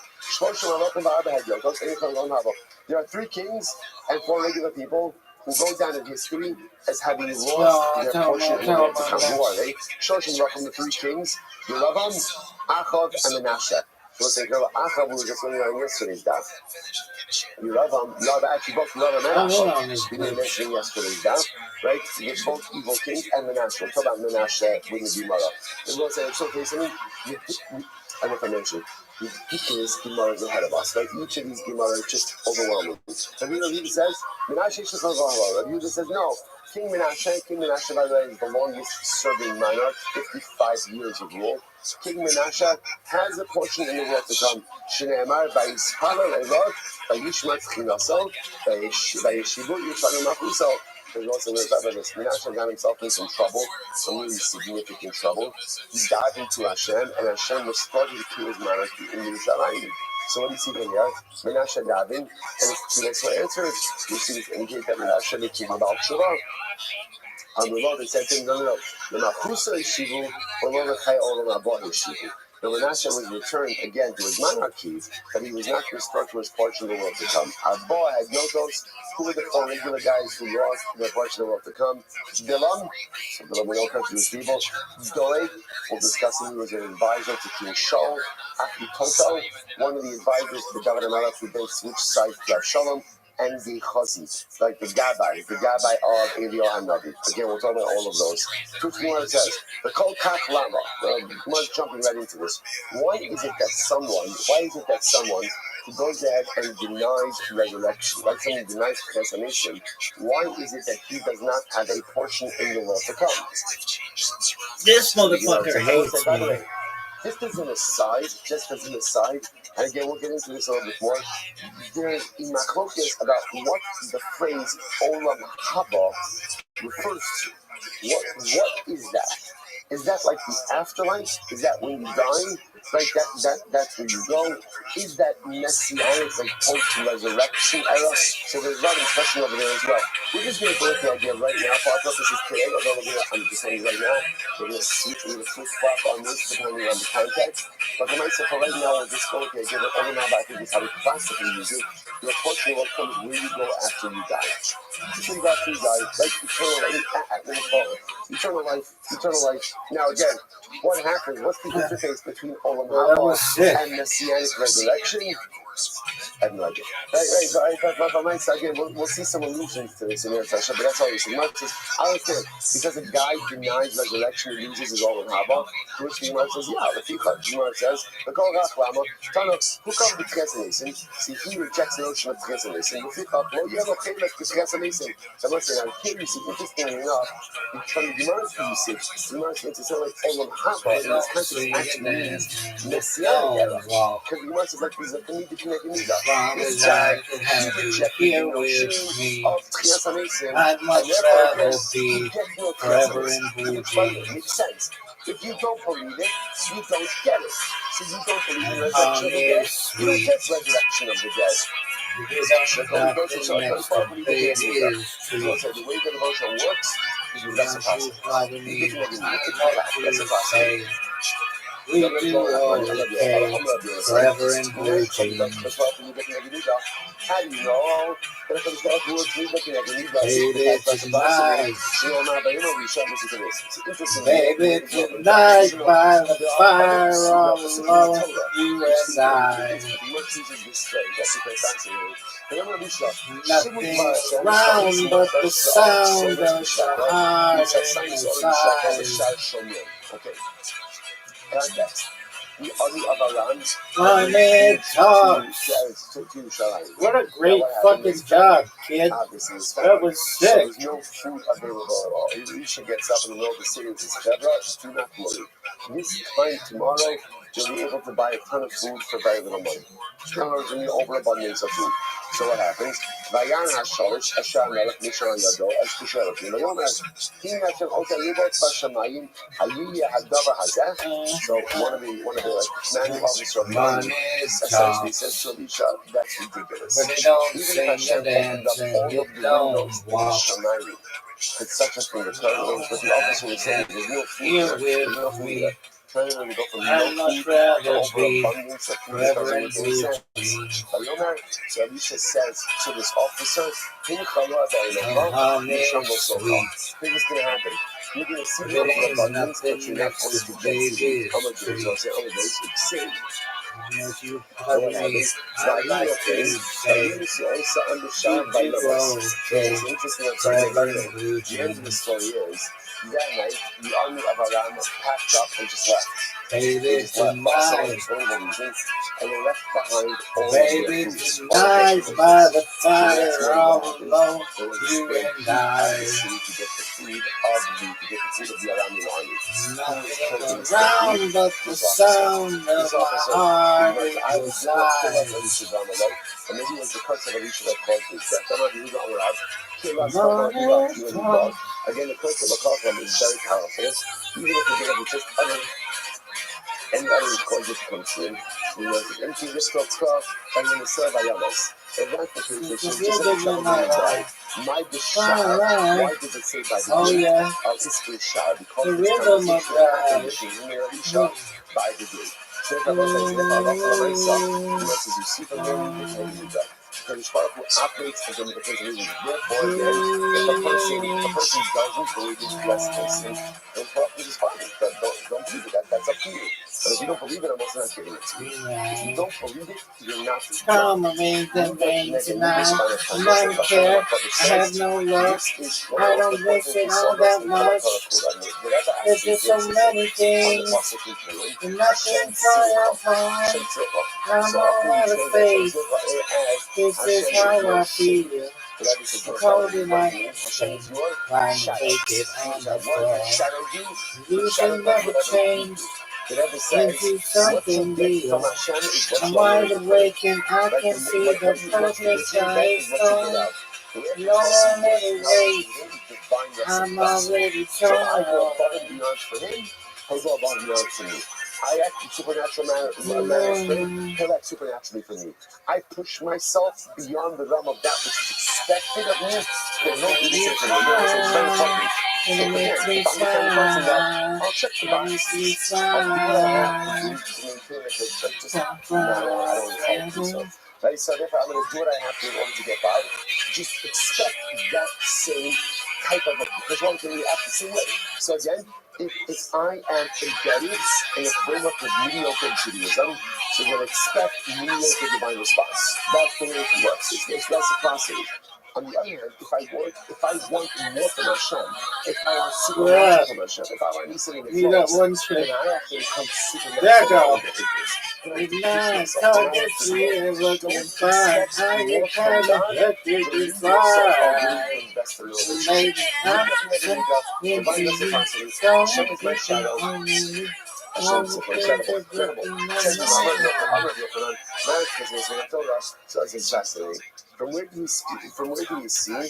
There are 3 kings and 4 regular people who go down in history as having lost their portion in the world to come. Who are they? Shoshim Racham, the 3 kings, Yeravam, Achab, and Menashe. So let's say Achab, we were just learning on yesterday's daf. Yeravam, actually both Yeravam and Achab, we didn't mention yesterday's daf, right? They're both evil kings, and Menashe. We'll talk about Menashe with the Gemara. And we'll say, it's okay, something, I don't know if I mentioned, the ridiculous Gemaras ahead of us. Like each of these Gemaras is just overwhelming. Rabbi Yehuda says, Menashe is just overwhelming. Rabbi Yehuda says, no. King Menashe, by the way, is the longest serving monarch, 55 years of rule. King Menashe has a portion in the world to come. Shneimar, Vayishalel Elot, Vayishmat Chinaso, Vayishivu Yishanu Machuso. There's also going to talk about this. Menashe got himself in some trouble, some really significant trouble. He dived into Hashem, and Hashem restored to his monarchy in Yerushalayim. So what do you see from here? Menashe diving, and it's 2 days for answers. You see this indicate that Menashe became about Shuvah. On the Lord, they said to him, no. The Machusa Yeshivu, or Lord of Chai Olam Haba Yeshivu. The Menashe was returned again to his monarchy, but he was not restored to his portion of the world to come. Abba had Notos, who were the 4 regular guys who lost their portion of the world to come. Bilam, so Bilam we don't come to his people. Doeg, we'll discuss him, he was an advisor to King Shaul. Achitophel, one of the advisors to the David Melech who built switch sides to Absalom. And the Chazi, like the Gabbai of Eliyahu Hanavi. Again, we'll talk about all of those. Truth Gemara says, the Kol Kach Lama. Gemara's jumping right into this. Why is it that someone who goes ahead and denies resurrection, like someone denies transformation, why is it that he does not have a portion in the world to come? This motherfucker hates me. Just as an aside, and again, we'll get into this a little bit more, there's a machlokes about what the phrase Olam Haba refers to. What is that? Is that like the afterlife? Is that when you die? Like that's where you go? Is that messianic, like post-resurrection era? So there's a lot of discussion over there as well. We're just going to go with the idea right now for our purposes today, although I'm just saying right now, we're going to switch flip-flop on this depending on the context. But the mindset for right now, we'll just go with the idea that Olam Haba, I think is how we classically use it. Your portion of what comes where you go after you die. Between God and God, like eternal life. Now again, what happens? What's the interface between Olam Haba and Messianic resurrection? I have no idea. But again, we'll see some allusions to this in Eretz Hashem, but that's all you see. Mark says, I understand, because a guy denies resurrection, he loses his Olam Haba, to which the Gemara says, yeah, the Gemara says, the Kol Rach Lama, Tana, who comes with Tchias HaMesim? See, he rejects the notion of Tchias HaMesim. The Fikach, well, you have a Chelek with Tchias HaMesim. So I'm going to say, now, here you see, interestingly enough, from the Gemara's usage, the Gemara makes it sound like Olam Haba in this context actually means Messianic era. Because the Gemara says, like, there's a Kamida Kinegimida. This guy, he rejected the notion of Tchias HaMesim, and therefore, he gets no Tchias HaMesim. Which, by the way, makes sense. If you don't believe it, you don't get it. So you don't believe in resurrection of the dead, you don't get resurrection of the dead. The way the devotion works is with reciprocity. We do all we can, forever and blue jeans. How do you know? Baby, tonight by the fire all alone, you and I. Nothing's around but the sound of the heart inside. Okay. Context. The Avaran. My talks. What a great fucking job, kid. That was sick. So there's no food available at all. Elisha gets up in the middle of the city and says, Chevra, do not worry. This time tomorrow, you'll be able to buy a ton of food for very little money. In other words, an overabundance of food. So what happens? Vayan HaShalish Asher Melech Mishra Yado as Kusherafim. Vayomer Kim Hashem Ota Yibot Bashamayim Hayiyah Hadavar Hazeh. So one of the commanding officers of mine essentially says to Elisha, that's ridiculous. But they don't Even sing if Hashem the dance opened up all and of the get down windows in Shamayim, could such a thing occur? But the officer was saying there's no food here there. with me. Trying to go from I'd no much food to rather be overabundance of food forever doesn't in make any blue sense. jeans. So Elisha says to this officer, Here's what's going to happen. You're going to see the overabundance, but you're not going to get seed. I'm going to do it. So I say, oh, there's seed. You So what happens? It's interesting what's the end of the story is, that night, the army of Aram packed up and just left. They just left for some reasons, and they left behind all of their food. By the fire all alone, you and I. To get the food of the Aramean army. Nothing around but the sound of my heart inside. And maybe it was the curse of Elisha that caused this death. Again, the curse of a Chacham is very powerful. Even if the devil just uttered any utterance caused it to come true. We know the empty risk of trust and then the serve Ayamas. If that's the case, it's just a die. My Bishar, why does it say by the day of history Shah? Because this conversation is by the day. So if I was like, you see from him, Because operates as a reason. Therefore, again, if a person doesn't believe in blessing, then this is fine. Don't believe it. That's up to you. But if you don't believe it, I'm also not giving it to you. If you don't believe it, you're not. Come amazing things tonight. I don't care. I have no love. I don't miss it all that much. There's just so many things. And nothing triumphant. I'm all out of faith. This is how I feel. Holding my hand, trying to take it on the floor. You should never change into something real. I'm wide awake and I can see the perfect sky is gone. No one ever wait. I'm already trying. I act in supernatural manners for him. He'll act supernaturally for me. I push myself beyond the realm of that which is expected of me. There's no decision for me. It's very important. And it makes me smile. I'll check the box. Makes me I'll do what I have to smile. do to maintain it. But just, no, I don't call it so. Right? So therefore, I'm going to do what I have to in order to get by. Just expect that same type of because one can react the same way. So again, if I am embedded in a framework of mediocre Judaism, so then expect mediocre divine response. That's the way it works. It's reciprocity. On the other hand, if I want more from Hashem, if I want supernatural from Hashem, if I want to be sitting in the flows, then I have to become supernatural behaviors. Not targetly looking fine. I get kind of hectic inside. Maybe I'm into you. Don't get me. Hashem's incredible. So it's fascinating. From where do you see a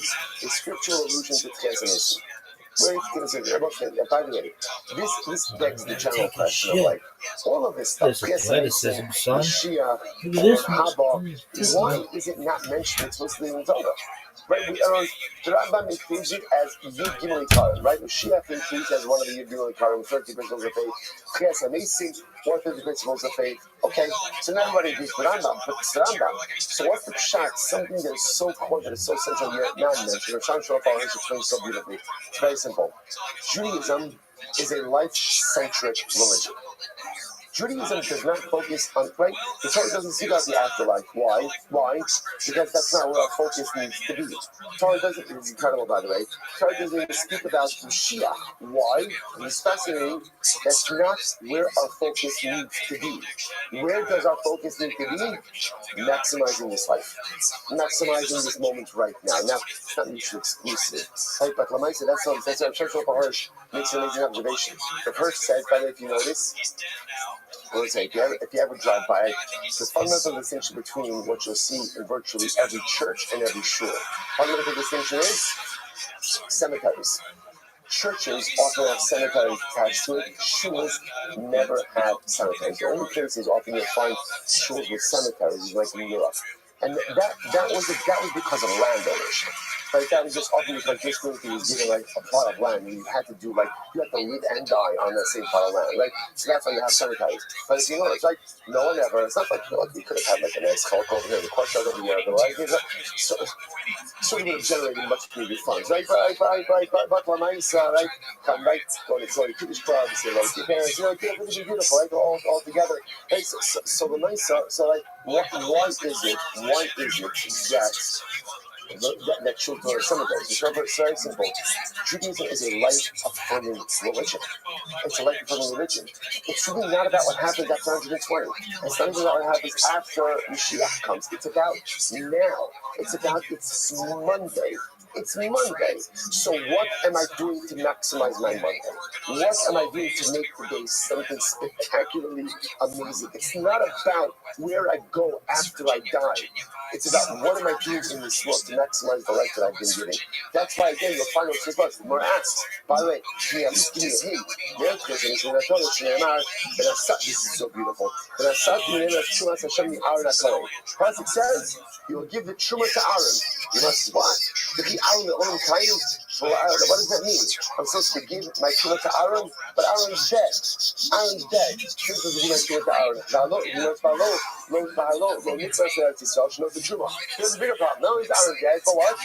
scriptural allusion to Tchesanesi? Where you consider, by the way, this begs the general question of like all of this stuff. Athleticism, son. Mashiach, Haba, why is it not mentioned explicitly in the Torah? Right, the Rambam includes it as Yud Gimel Ikarim, right? Mashiach includes as one of the Yud Gimel Ikarim, 30 principles of faith. Tchias HaMesim, what are the principles of faith? Okay, so not everybody agrees with Rambam, but it's the Rambam. So what's the pshat? Something that is so core, that is so central, yet not mentioned. Rav Shlomo Arush explains so beautifully. It's very simple. Judaism is a life-centric religion. Judaism does not focus on, right? The Torah doesn't speak about the afterlife. Why? Because that's not where our focus needs to be. Torah doesn't, it's incredible by the way, Torah doesn't even speak about Mashiach. Why? It's fascinating. That's not where our focus needs to be. Where does our focus need to be? Maximizing this life. Maximizing this moment right now. Now, it's not mutually exclusive. Right? But Lamaisa, that's our Church of Hirsch makes an amazing observation. The Hirsch says, by the way, if you notice, if you ever drive by, the fundamental distinction between what you'll see in virtually every church and every shul. Fundamental distinction is cemeteries. Churches often have cemeteries attached to it. Shuls never have cemeteries. The only places often you'll find shuls with cemeteries is like in Europe. And that was because of land ownership. Right? That was just often because this community was given like a plot of land, and you had to live and die on that same plot of land, right? So that's why you have cemeteries. But if you know, it's like no one ever. It's not like we could have had like a nice hulk over here, the courtyard over here, but like so we would have generated much bigger funds, right? But Lamaisa, right? Come right, go to Kiddush Club, say hello to your parents, everything's beautiful, right? All together. Hey, so Lamaisa, so like, why is it that children are cemeteries? It's very simple. Judaism is a life-affirming religion. It's a life-affirming religion. It's really not about what happens after 120. It's not even about what happens after Mashiach comes. It's about now. It's Monday. It's Monday. So what am I doing to maximize my Monday? What am I doing to make the day something spectacularly amazing? It's not about where I go after I die. It's about what am I doing in this world to maximize the life that I've been given. That's why, again, you'll find those responses. The more asks, by the way, can you at least give me a hint? This is so beautiful. Pasuk says, you will give the truma to Aaron. You must what? To be Aaron the own kind? Well, what does that mean? I'm supposed to give my truma to Aaron, but Aaron's dead. Aaron's dead. This is give my truma to Aaron. Here's the bigger problem. Not only is Aaron dead, but what?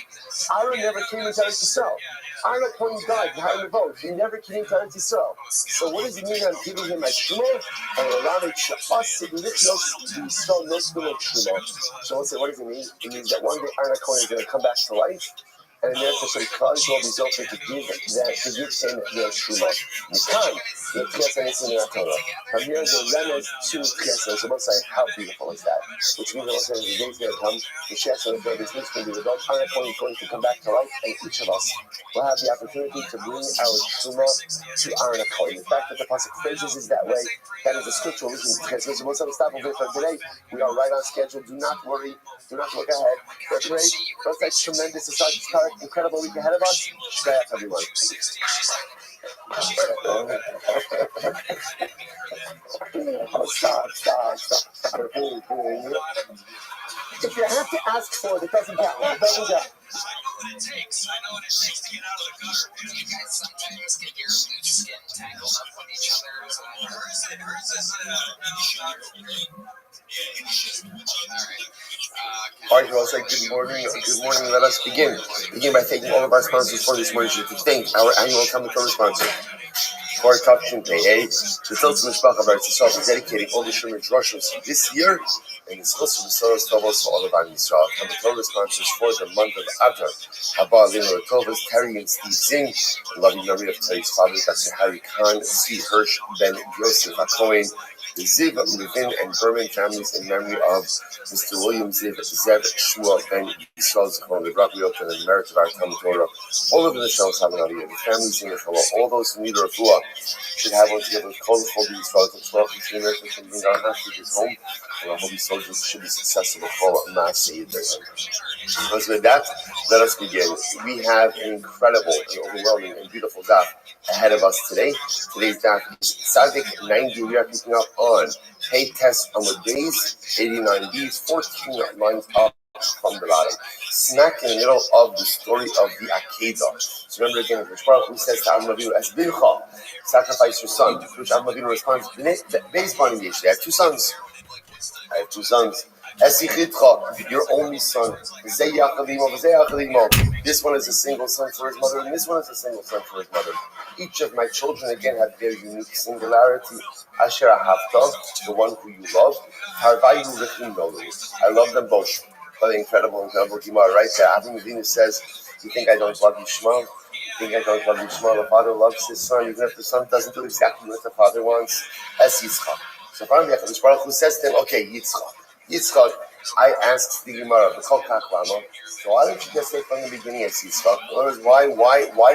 Aaron never came into Eretz Yisrael. Aaron, when he died, he had a vote. He never came to Eretz Yisrael. So what does it mean I'm giving him my truma? So let's say, what does it mean? It means that one day Aaron Cohen is going to come back to life, and then there's some clouds will be open to give him their truma. You can't. From here, the remnant to Tchias. So let's say, how beautiful is that? Which means that the day's going to come, the Tchias and the this going to be the dog. Aaron Cohen is going to come back to life, and each of us will have the opportunity to bring our truma to Aaron Cohen. The fact that the pasuk phrases is that way, that is a scriptural reason. Because we'll stop over for today. We are right on schedule. Do not worry. Do not look ahead. We're great. What's that tremendous, incredible week ahead of us? Shkayach, everyone. Stop. If you have to ask for it, it doesn't count. I know what it takes to get out of the gutter. You guys sometimes get your skin tangled up with each other. Hers is All right, well, say good morning. Good morning. Let us begin. Begin by thanking all of our sponsors for this morning. To thank our annual Talmud Torah sponsor, for Tavshin Pei, the Tilts Mishpach of ROTHSCHILD, for dedicating all the Shemir Drushes this year, and it's also the Soros Tovos for all of Am Yisrael. Talmud Torah sponsors for the month of Adar, Haba Alinu Tovos, Terry and Steve Zing, loving memory of Terry's father, Dr. Harry Khan, C. Hirsch, Ben Yosef Acoin, the Ziv, Levin, and Berman families in memory of Mr. William Ziv, Zev, Shmuel, Ben Yisrael Zechon, the Rabbi and the merit of our Talmud Torah, all over the Shalom Savanaviyah, the families in the Chala, all those who need a refuah should have one together with Kol Chol Yisrael, the 12 between America and bring our hostages home, and our holy soldiers should be successful with Kol Maaseh Yidayim. So with that, let us begin. We have an incredible and overwhelming and beautiful daf ahead of us today. Today's daf is Tzadik 90. We are picking up on Pei Tes Amud Beis 89b, 14 lines up from the bottom, smack in the middle of the story of the Akedah. So remember again, who says to Avram Avinu, "As Bilcha, sacrifice your son," to which Avram Avinu responds, "Beis banim yesh li, I have two sons. I have two sons. Esichitcha, your only son. Zeh yachad imo, v'zeh yachad imo. This one is a single son for his mother, and this one is a single son for his mother. Each of my children again have their unique singularity. Asher ahavta, the one who you love. Harvayu rechim nolu. I love them both." But incredible Gemara right there. Avram Avinu says, "You think I don't love Yishmael? You think I don't love Yishmael? The father loves his son, even if the son doesn't do exactly what the father wants." As Yitzchak. So finally, the Baruch Hu says to him, "Okay, Yitzchak, I asked the Gemara, the Kol Kach Lama, so why don't you just say from the beginning as Yitzchak? In other words, why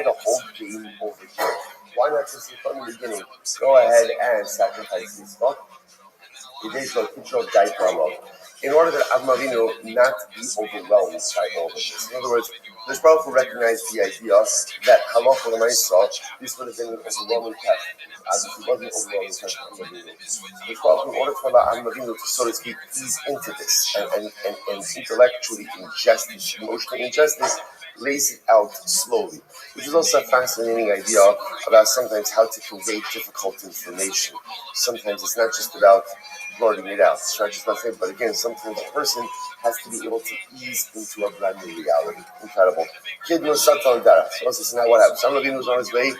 the whole game over here? Why not just say from the beginning? Go ahead and sacrifice Yitzchak. In order that Avram Avinu not be overwhelmed by all of this. In other words, this Baruch Hu recognized the idea that halacha l'maisa, this would have been an overwhelming test. Obviously, it wasn't an overwhelming test for Avram Avinu. This Baruch Hu, in order for Avram Avinu to, so to speak, ease into this and intellectually ingest this, emotionally ingest this, lays it out slowly, which is also a fascinating idea about sometimes how to convey difficult information. Sometimes it's not just about blurting it out. It's not just about saying, but again, sometimes a person has to be able to ease into a brand new reality. Incredible. Kid knows Satan Dara. So this is not what happens. Some of you was on his way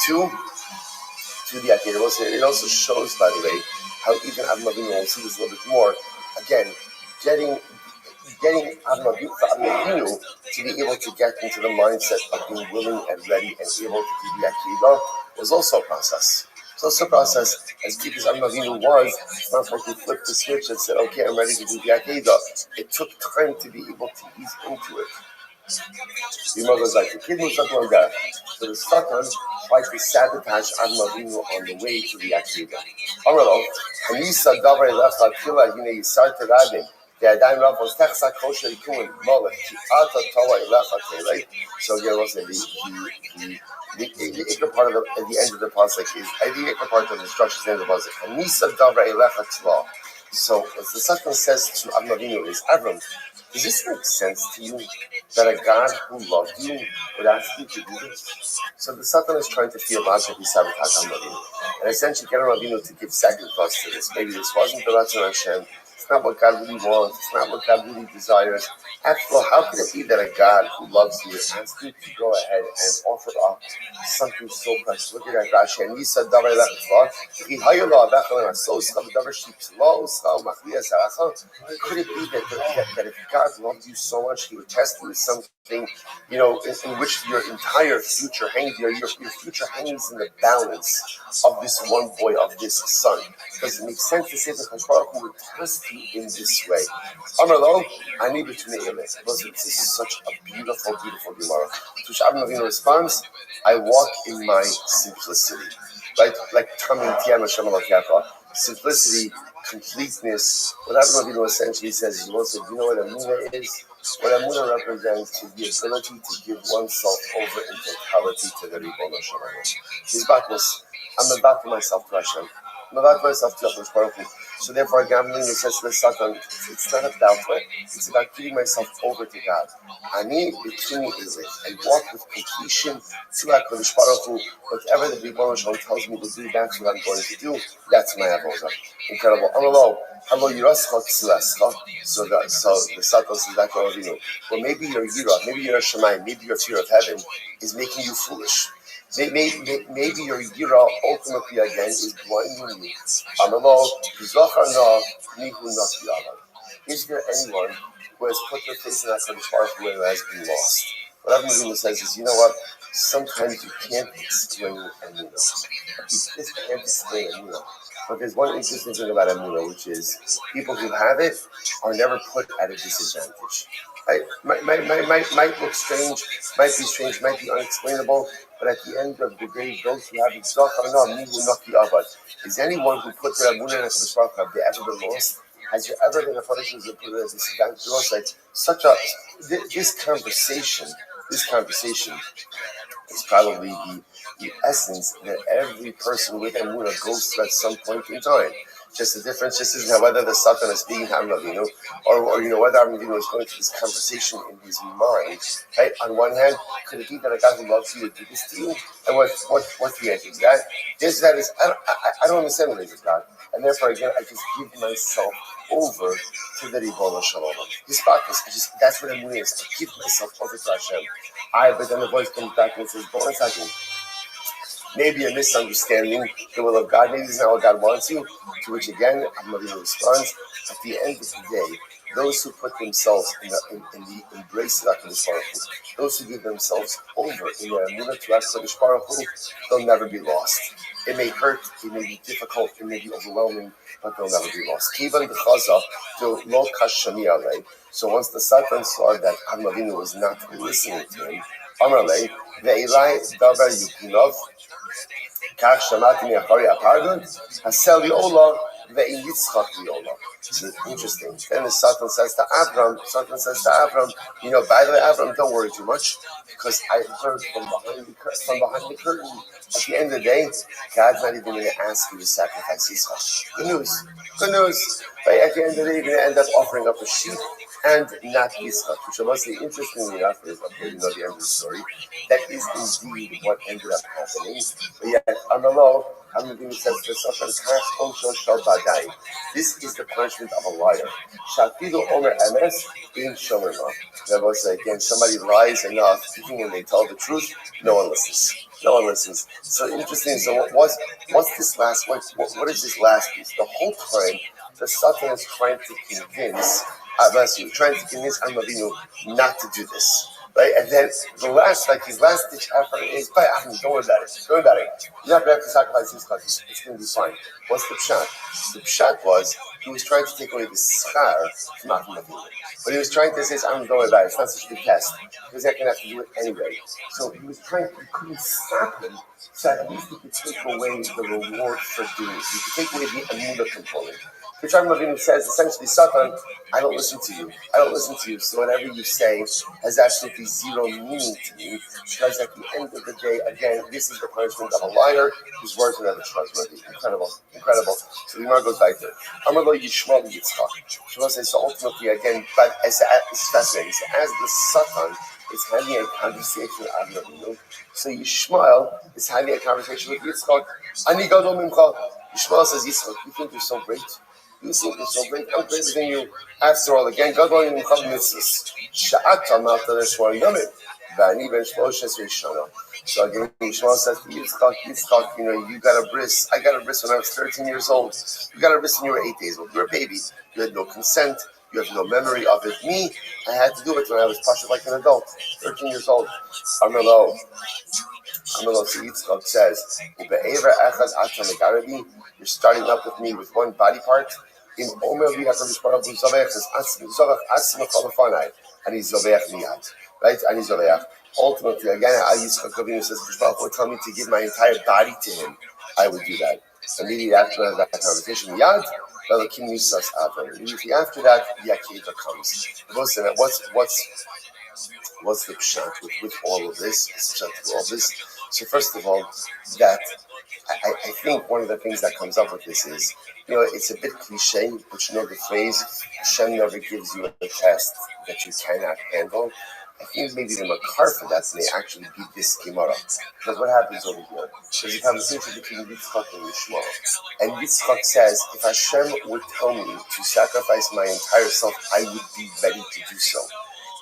to the Akedah. It also shows, by the way, how even Avram Avinu, we'll see this a little bit more, again, getting Avram Avinu to be able to get into the mindset of being willing and ready and able to do the Akedah was also a process. So it's a process, as deep as Avram Avinu was, it's not like he flipped the switch and said, "Okay, I'm ready to do the Akedah." It took time to be able to ease into it. The mother was like, the kid was something like that. So the Satan tries to sabotage Avram Avinu on the way to the Akedah. Amrlo, Hanisa Davar Elecha Kila Hine Yisar Teradim. So here was the ikar part of at the end of the pasuk is the ikar part of the instructions at the end of the pasuk. So what the Satan says to Avram Avinu is, Avram, does this make sense to you that a God who loved you would ask you to do this? So the Satan is trying to feel logically sabotage Avram Avinu, and essentially get Avram Avinu to give second thoughts to this. Maybe this wasn't the Ratzon Hashem. It's not what God really wants. It's not what God really desires. After all, how can it be that a God who loves you asks you to go ahead and offer up something so precious? Look at that, Rashi. And he said, could it be that if God loved you so much, he would test you with something, in which your entire future hangs, your future hangs in the balance of this one boy, of this son? Does it make sense to say that Baruch Hu would test you in this way? Amrlo, I need it to make it. Listen, this is such a beautiful, beautiful Gemara. To which Avram Avinu responds, I walk in my simplicity. Right? Like simplicity, completeness. What Avram Avinu essentially says, he wants to, you know what Amunah is? What Amunah represents is the ability to give oneself over in totality to the Ribono Shel Olam. I'm about myself to Hashem. I'm about myself to Baruch Hu. So therefore, gambling is says to the Satan, it's not about what, it's about giving myself over to God. Ani between and walk with completion to HaKadosh Baruch Hu. Whatever the Rebbe Shalom tells me to do, that's what I'm going to do. That's my avodah. Incredible. Hello, Yirascha Tzilascha. So the Satan says that to you. Well, maybe your Yirah, maybe your Shemayim, maybe your fear of heaven is making you foolish. Maybe your Yira ultimately again is blinding you. Is there anyone who has put their faith in that HaKadosh Baruch Hu and has been lost? What Rabbi says is, you know what? Sometimes you can't explain Emunah. You just can't explain Emunah. But there's one interesting thing about Emunah, which is people who have it are never put at a disadvantage. Right? Might look strange, might be strange, might be unexplainable, but at the end of the day, those who have it, is anyone who put their Emunah in the Baruch have they ever been lost? Has there ever been a person who's put at a disadvantage? Like this conversation is probably the essence that every person with Emunah goes through at some point in time. Just the difference is whether the Satan is speaking to Avinu, or whether Avinu is going through this conversation in his mind. Right? On one hand, could it be that a God who loves you would do this to you? And what's the answer to that? The answer to that is I don't understand what it is, God, and therefore again I just give myself over to the Ribono Shalom. His practice, that's what Emunah is. I give myself over to Hashem. But then the voice comes back and says, "Hold on a second. Maybe a misunderstanding the will of God. Maybe this is not what God wants you." To which again, Avinu responds, at the end of the day, those who put themselves in the embrace of HaKadosh Baruch Hu, those who give themselves over in their Emunah to HaKadosh Baruch Hu, they'll never be lost. It may hurt, it may be difficult, it may be overwhelming, but they'll never be lost. Kivan b'chaza do lo kashani alei. So once the Satan saw that Avinu was not listening to him, Amar lei ve'ilai davar yukinov כך שמעתי מאחורי הפרגוד, הסל לי עולה ואין יצחק לי עולה. This is interesting. Then the Satan says to Abram, by the way, Abram, don't worry too much, because I heard from behind the curtain. At the end of the day, God's not even going to ask you to sacrifice Yitzchak. Good news. But at the end of the day, you're going to end up offering up a sheep and not Yitzchak, which mostly interestingly enough is, okay, you know the end of the story. That is indeed what ended up happening. But yet, on the low, Avinu says to Satan, this is the punishment of a liar. Shafidu Omer Emes in Shomer Ma. Rabbi said again, somebody lies enough, even when they tell the truth, no one listens. So interesting. So what's this last? What is this last piece? The whole time, the Satan is trying to convince Avinu not to do this. Right? And then his last ditch effort is, don't worry about it. You're not going to have to sacrifice this country. It's going to be fine. What's the pshat? The pshat was, he was trying to take away the schar from Avinu. But he was trying to say, don't worry about it. It's not such a big test. Because they're going to have to do it anyway. So he couldn't stop him. So at least he could take away the reward for doing it. He could take away the Emunah component. Which Avinu says, essentially, Satan, I don't listen to you. So whatever you say has absolutely zero meaning to me. Because at the end of the day, again, this is the punishment of a liar whose words are never trustworthy. Incredible. So the Gemara goes back there. Amar lo Yishmael Yitzchak. Shmuel says, so ultimately, again, but it's fascinating. So as the Satan is having a conversation with Avinu, so Yishmael is having a conversation with Yitzchak. Ani gadol mimcha. Yishmael says, Yitzchak, you think you're so great? You think you're so great. I'm greater than you. After all, again, gadol mimcha mitzvahs. Sha'at amalta l'shmar yomim. V'ani ben shlosh esrei shana. So again, Yishmael says to Yitzchak, you got a bris. I got a bris when I was 13 years old. You got a bris when you were 8 days old. You're a baby. You had no consent. You have no memory of it. Me, I had to do it when I was pasha like an adult, 13 years old. Amelo, so Yitzchak says, you're starting up with me with one body part. In Omer li HaKadosh Baruch Hu Zoveach and he's Zoveach miyad, right? And he's Zoveach. Ultimately, again, Yitzchak Avinu says, Baruch Hu tell me to give my entire body to him. I would do that. Immediately after that conversation, miyad. Immediately after that, the Akeva comes. Listen, what's the pshat with all of this? So first of all, that I think one of the things that comes up with this is, it's a bit cliche, but the phrase, Hashem never gives you a test that you cannot handle. I think maybe the makar for that may actually be this Gemara. Because what happens over here? There's a conversation between Yitzchak and Yishmael. And Yitzchak says, if Hashem would tell me to sacrifice my entire self, I would be ready to do so.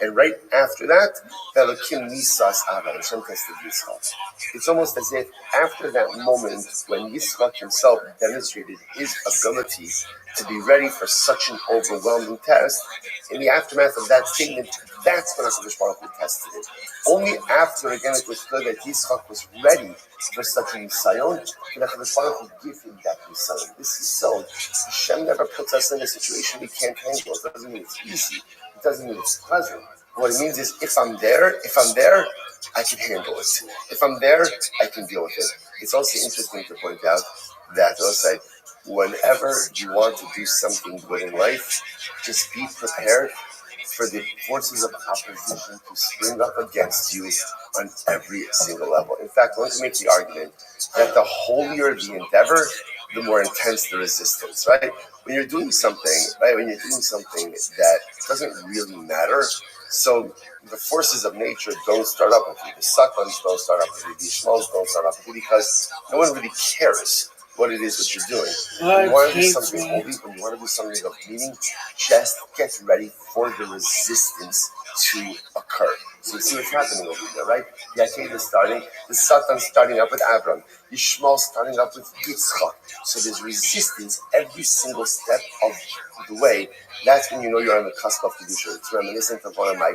And right after that, Elokim Nisas Ava, Hashem tested Yitzchak. It's almost as if after that moment when Yitzchak himself demonstrated his ability to be ready for such an overwhelming test, in the aftermath of that statement, that's when HaKadosh Baruch Hu tested it. Only after, again, it was clear that Yitzchak was ready for such a nisayon, and HaKadosh Baruch Hu give him that nisayon. This is so. Hashem never puts us in a situation we can't handle. It doesn't mean it's easy. It doesn't mean it's pleasant. What it means is, if I'm there, I can handle it. If I'm there, I can deal with it. It's also interesting to point out that also, whenever you want to do something good in life, just be prepared for the forces of opposition to spring up against you on every single level. In fact, I want to make the argument that the holier the endeavor, the more intense the resistance, right? When you're doing something that doesn't really matter, so the forces of nature don't start up with you. The Satans don't start up with you. The Ishmaels don't start up with you because no one really cares what it is that you're doing. When you want to do something holy, when you want to do something of meaning, just get ready for the resistance to occur. So you see what's happening over here, right? Yaakov is starting, the Satan starting up with Abram, Yishmael starting up with Yitzchak. So there's resistance every single step of the way. That's when you know you're on the cusp of Kedusha. It's reminiscent of one of my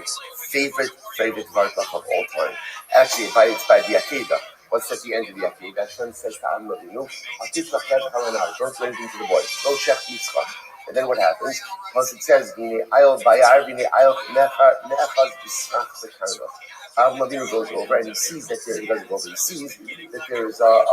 favorite Vartach of all time. Actually, it's by the Akedah. What's at the end of the Akedah? Hashem says to Avram Avinu, don't do anything to the boy. Don't check Yitzchak. And then what happens? Because it says, Avram Avinu goes over and he sees that he doesn't go over. He sees that there is a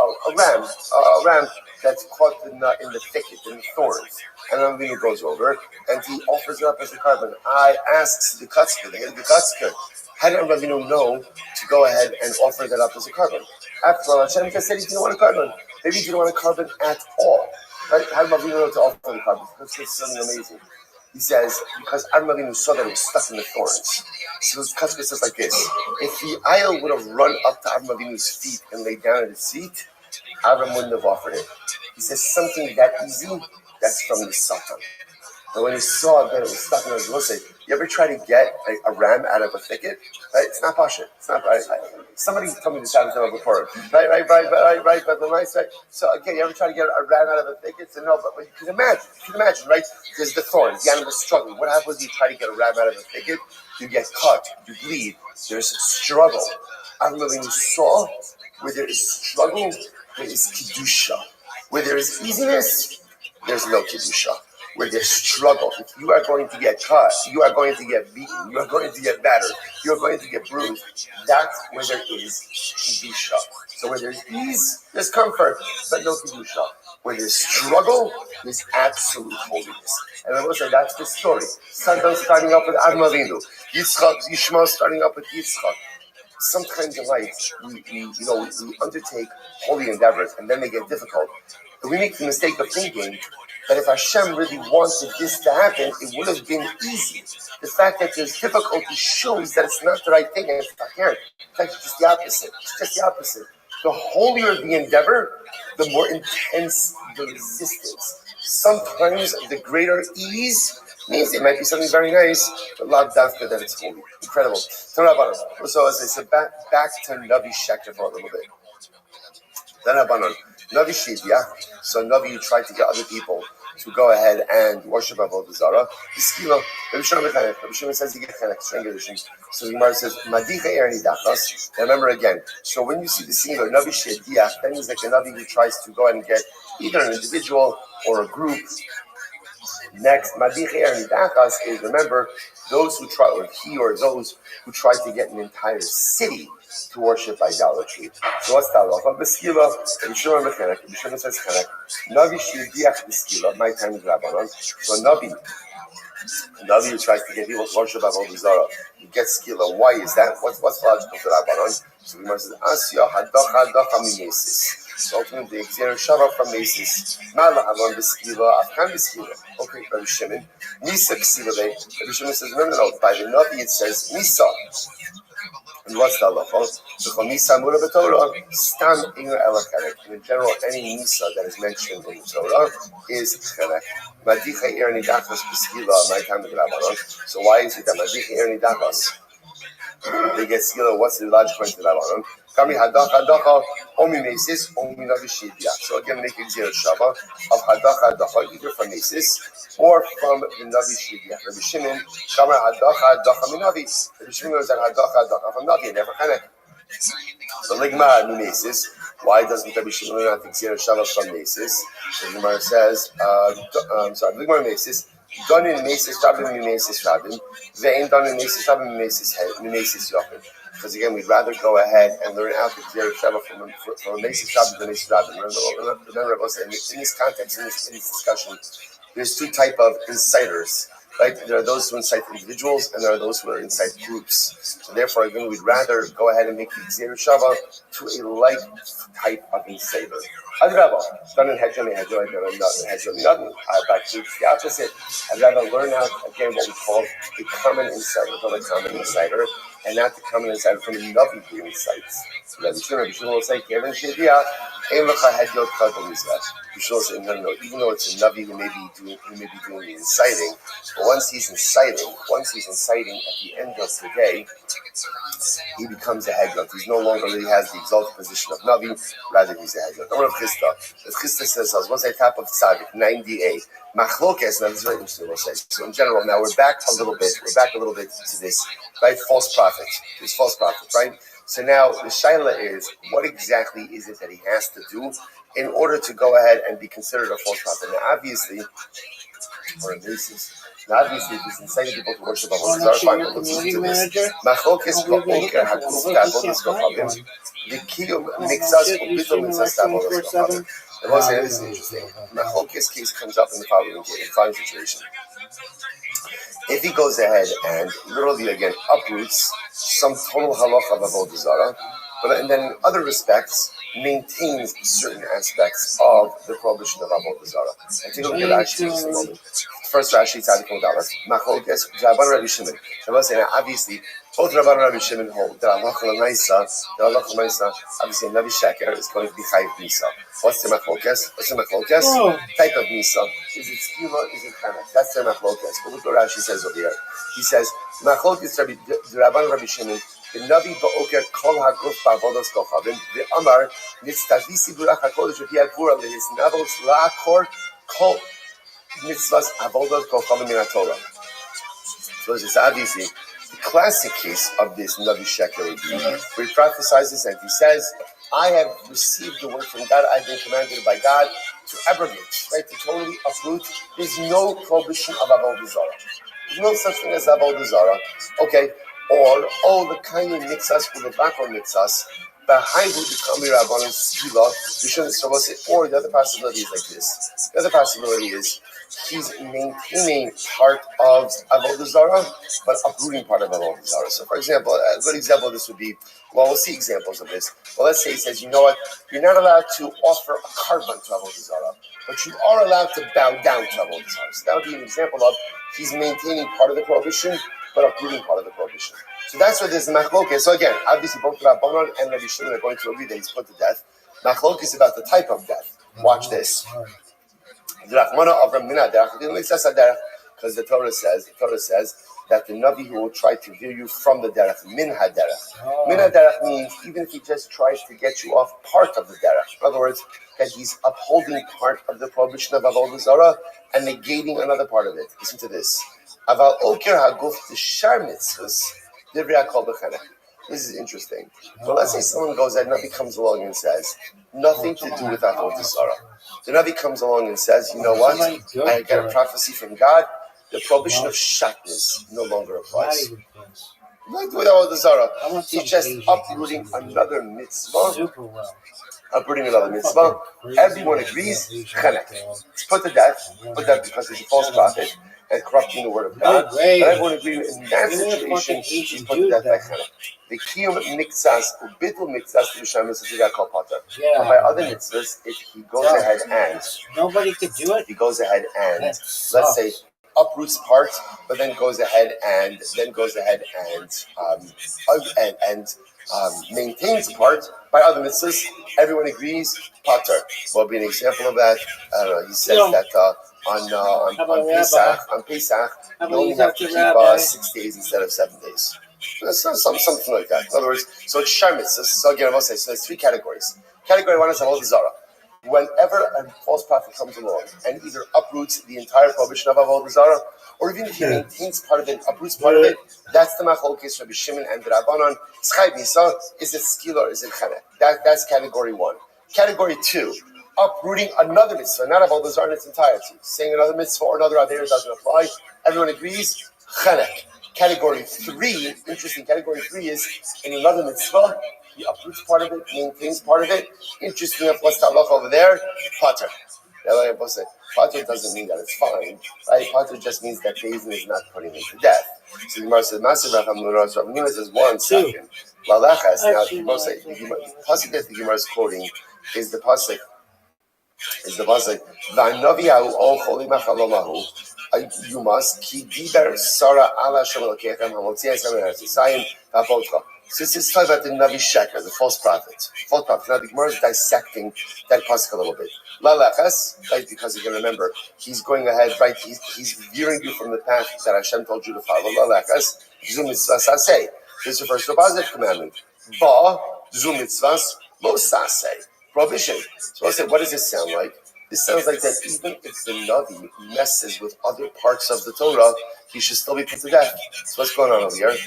ram that's caught in the thicket, in the thorns. And Avram Avinu goes over and he offers it up as a carbon. I asked the Kutzker, the head of the Kutzker, how did Avram Avinu know to go ahead and offer that up as a carbon? After all, Hashem just said he didn't want a carbon. Maybe he didn't want a carbon at all. Right? How did Avram Avinu know to offer the carbon? Because it's something amazing. He says, because Avram Avinu saw that it was stuck in the thorns. So the Kutzker says like this, if the ayil would have run up to Avram Avinu's feet and laid down at his feet, Avram wouldn't have offered it. He says, something that easy, that's from the Satan. And when he saw that it was stuck in his roasted, you ever try to get a ram out of a thicket? Right? It's not pasha. It's not. Somebody told me this happened to me before. Right. But the nice right. So again, you ever try to get a ram out of a thicket? So no, but you can imagine, right? There's the thorns. The animal's struggling. What happens when you try to get a ram out of a thicket? You get cut. You bleed. There's struggle. I remember when you saw where there is struggle, there is kedusha. Where there is easiness, there's no kedusha. Where there's struggle, if you are going to get cut, you are going to get beaten, you are going to get battered, you are going to get bruised, that's where there is kedusha. So where there's ease, there's comfort, but no kedusha. Where there's struggle, there's absolute holiness. And I will say that's the story. Satan starting up with Avram Avinu, Yishmael starting up with Yitzchak. Sometimes in life, we undertake holy endeavors, and then they get difficult. And we make the mistake of thinking that if Hashem really wanted this to happen, it would have been easy. The fact that there's difficulty shows that it's not the right thing, and it's not here. In fact, it's just the opposite. It's just the opposite. The holier the endeavor, the more intense the resistance. Sometimes the greater ease means it might be something very nice, but lav dafka that it's holy. Incredible. So as I said, back to Navi Sheker for a little bit. Navi Shivya, so Navi tried to get other people to go ahead and worship Avodah Zarah. Rabbi Shimon says he gets connected, strange edition. So the Gemara says, Madicha Erni Dachas. Remember again, so when you see the singular Navi Shivya, that means like a Navi who tries to go ahead and get either an individual or a group. Next, Madicha Erni Dachas is, remember, those who try, or he or those who try to get an entire city to worship idolatry. So what's that off? Beskila, Rabbi Shimon says Chenek. Navi Shirdiach Beskila, my time is Rabbanon. So Navi who tries to get people to worship Avodah Zarah, he gets skila. Why is that? What's logical to Rabbanon? So the Gemara says, Asya Hadacha Mimesis. So ultimately, Xer Shava from Macy's. Mala Amon Biskiva, Afkan Biskiva. Okay, Rabbi Shimon. Misa Ksiva. Rabbi Shimon says, no. By the Navi it says Misa. And what's the halacha? The Misa Mura B'Torah, Stam Inga Elachelek. In general, any Misa that is mentioned in the Torah is Chelek. Madicha Ir Nidachos Biskiva, my time of Rabbanon. So why is it that Madicha Ir Nidachos? They get skilled. What's the logical point to that? Kami hadacha omi mesis omi navishidia. So again, make exer shava of hadacha either from mesis or from the navishidia. Rabbi Shimon kami hadacha minavi. Rabbi Shimon knows that hadacha from navi never connect. So ligma mesis. Why doesn't Rabbi Shimon not exer shava from mesis? The Gemara says, ligma mesis. Done in Mesis Rabin, Mesis Rabin. They ain't done in Mesis Rabin, Mesis Yopin. Because again, we'd rather go ahead and learn out the Gzer Sheva from Mesis Rabin to Mesis Rabin. Remember, I said, in this context, in this discussion, there's two types of inciters. Right? There are those who incite individuals, and there are those who incite groups. So therefore, again, we'd rather go ahead and make the Gzer Sheva to a like type of inciter. Adrabah, done in Hedron, back to the opposite. I'd rather learn out again what we call a common insider, a common insider, and not the common insider from another who incites. So that Rabbi Shimon will say, Kevin Shedia, Yeshua said, no, even though it's a Navi who may be doing the inciting, but once he's inciting at the end of the day, he becomes a Hegel. He's no longer really has the exalted position of Navi, rather he's a Hegel. Don't Chisda. As Chisda says, what's the top of Tzadik? 98. Machlokes, now this is very interesting, we'll say. So in general, now we're back a little bit to this, right? False prophet. This false prophet, right? So now the shaila is, what exactly is it that he has to do in order to go ahead and be considered a false prophet? Now obviously, or a basis, now obviously this inciting people to worship Avodah Zarah, fine, but let's listen to this. Machlokes ba'oker hakuf ta'avodas kochavim, v'kiyum mixas u'pitom mixas ta'avodas kochavim. And once again, this is interesting. Machlokes case comes up in the following situation. If he goes ahead and literally again uproots some total halacha of Avodah Zarah, but then in other respects maintains certain aspects of the prohibition of Avodah Zarah. And take a look at Rashi in just a moment. First Rashi, Tzadik Modalas. Machlokes, Rabban Rabbi Shimon. Obviously, both Rabban and Rabbi Shimon hold that halacha l'maisa, obviously Navi Sheker is going to be chayiv misa. What's the machlokes? Type of misa. Is it skiva? Is it chanak? That's the machlokes. But look what Rashi says over here. He says, machlokes Rabban Rabbi Shimon. The Navi ba'oker kol haguf ba'avodos kochavim. The Amar nitztavisi burach hakodesh v'hi agvura lehis navos la'akor kol mitzvahs avodos kochavim min Torah. So this is obviously the classic case of this Navi Sheker where he prophesies and he says, I have received the word from God, I've been commanded by God to abrogate, right, to totally uproot. There's no prohibition of Avodah Zarah. There's no such thing as Avodah Zarah. Okay, or the kind of mixas with the background mixas, behind who become Rabbanon Skila, we shouldn't suppose it. Or the other possibility is like this. The other possibility is he's maintaining part of Avodah Zarah, but uprooting part of Avodah Zarah. So, for example, a good example of this would be, well, we'll see examples of this. Well, let's say he says, you know what, you're not allowed to offer a carbon to Avodah Zarah, but you are allowed to bow down to Avodah Zarah. So that would be an example of he's maintaining part of the prohibition, but uprooting part of the prohibition. So that's what this machlokes. So again, obviously both Rabbanon and Rabbi Shimon are going to agree that he's put to death. Machlokes is about the type of death. Watch this. Because the Torah says that the Navi who will try to veer you from the derech, min haderech. Min haderech means even if he just tries to get you off part of the derech. In other words, that he's upholding part of the prohibition of Avodah Zarah and negating another part of it. Listen to this. Aval oker haguf t'shar mitzvos. This is interesting. So let's say someone goes and Navi comes along and says, nothing to do with Avodah Zarah. The Navi comes along and says, you know what? I get a prophecy from God. The prohibition of shatnez no longer applies. Not with Avodah Zarah. He's just uprooting another mitzvah. Uprooting another mitzvah. Everyone agrees. Chenek. It's put to death. Put that because he's a false prophet and corrupting the word of God. But everyone agrees in that situation, he's put to death by Chenek. The kiyum mitzvahs ubitul mitzvahs to b'shem mitzvahs called pater. Yeah. But by other mitzvahs, if he goes ahead and nobody could do it. he goes ahead and let's say uproots part, but then goes ahead and maintains part by other mitzvahs. Everyone agrees, pater. What would be an example of that? I don't know. He says that on Pesach, you only have to keep 6 days instead of 7 days. Something like that. In other words, so it's shar mitzvahs. So again, I will say, so there's 3 categories. Category 1 is avodah zarah. Whenever a false prophet comes along and either uproots the entire prohibition of avodah zarah, or even if he maintains part of it, uproots part of it, that's the machlokes Rabbi Shimon and the Rabbanon. Schai Bisa, is it skila or is it chenek? That's category 1. Category 2, uprooting another mitzvah, not avodah zarah in its entirety. Saying another mitzvah or another aver doesn't apply. Everyone agrees, chenek. Category 3, interesting, category 3 is in another mitzvah, he uproots part of it, maintains part of it. Interesting enough, what's the halacha over there? Pater. Pater doesn't mean that it's fine, right? Pater just means that Bezin is not putting him to death. So the Gemara says, Maser Rav Hamnuna says, 1 second. Lalachas, now the pasuk that the Gemara is quoting is the pasuk, V'anovi ha'u ol choli machalomahu, you must keep diber Sarah Allah Shem Elokechem Hamotzi Esem Eretz Yisrael V'Avotcha. So this is talking about the Navi Sheker, the false prophet. False prophet. Now the Gemara is dissecting that pasuk a little bit. Lalachas, right? Because you can remember, he's going ahead, right? He's veering you from the path that Hashem told you to follow. Lalachas, zu mitzvahs aseh. This refers to a positive commandment. Ba zu mitzvahs lo saseh. Prohibition. So I said, what does this sound like? This sounds like that even if the Navi messes with other parts of the Torah, he should still be put to death. So what's going on over here? And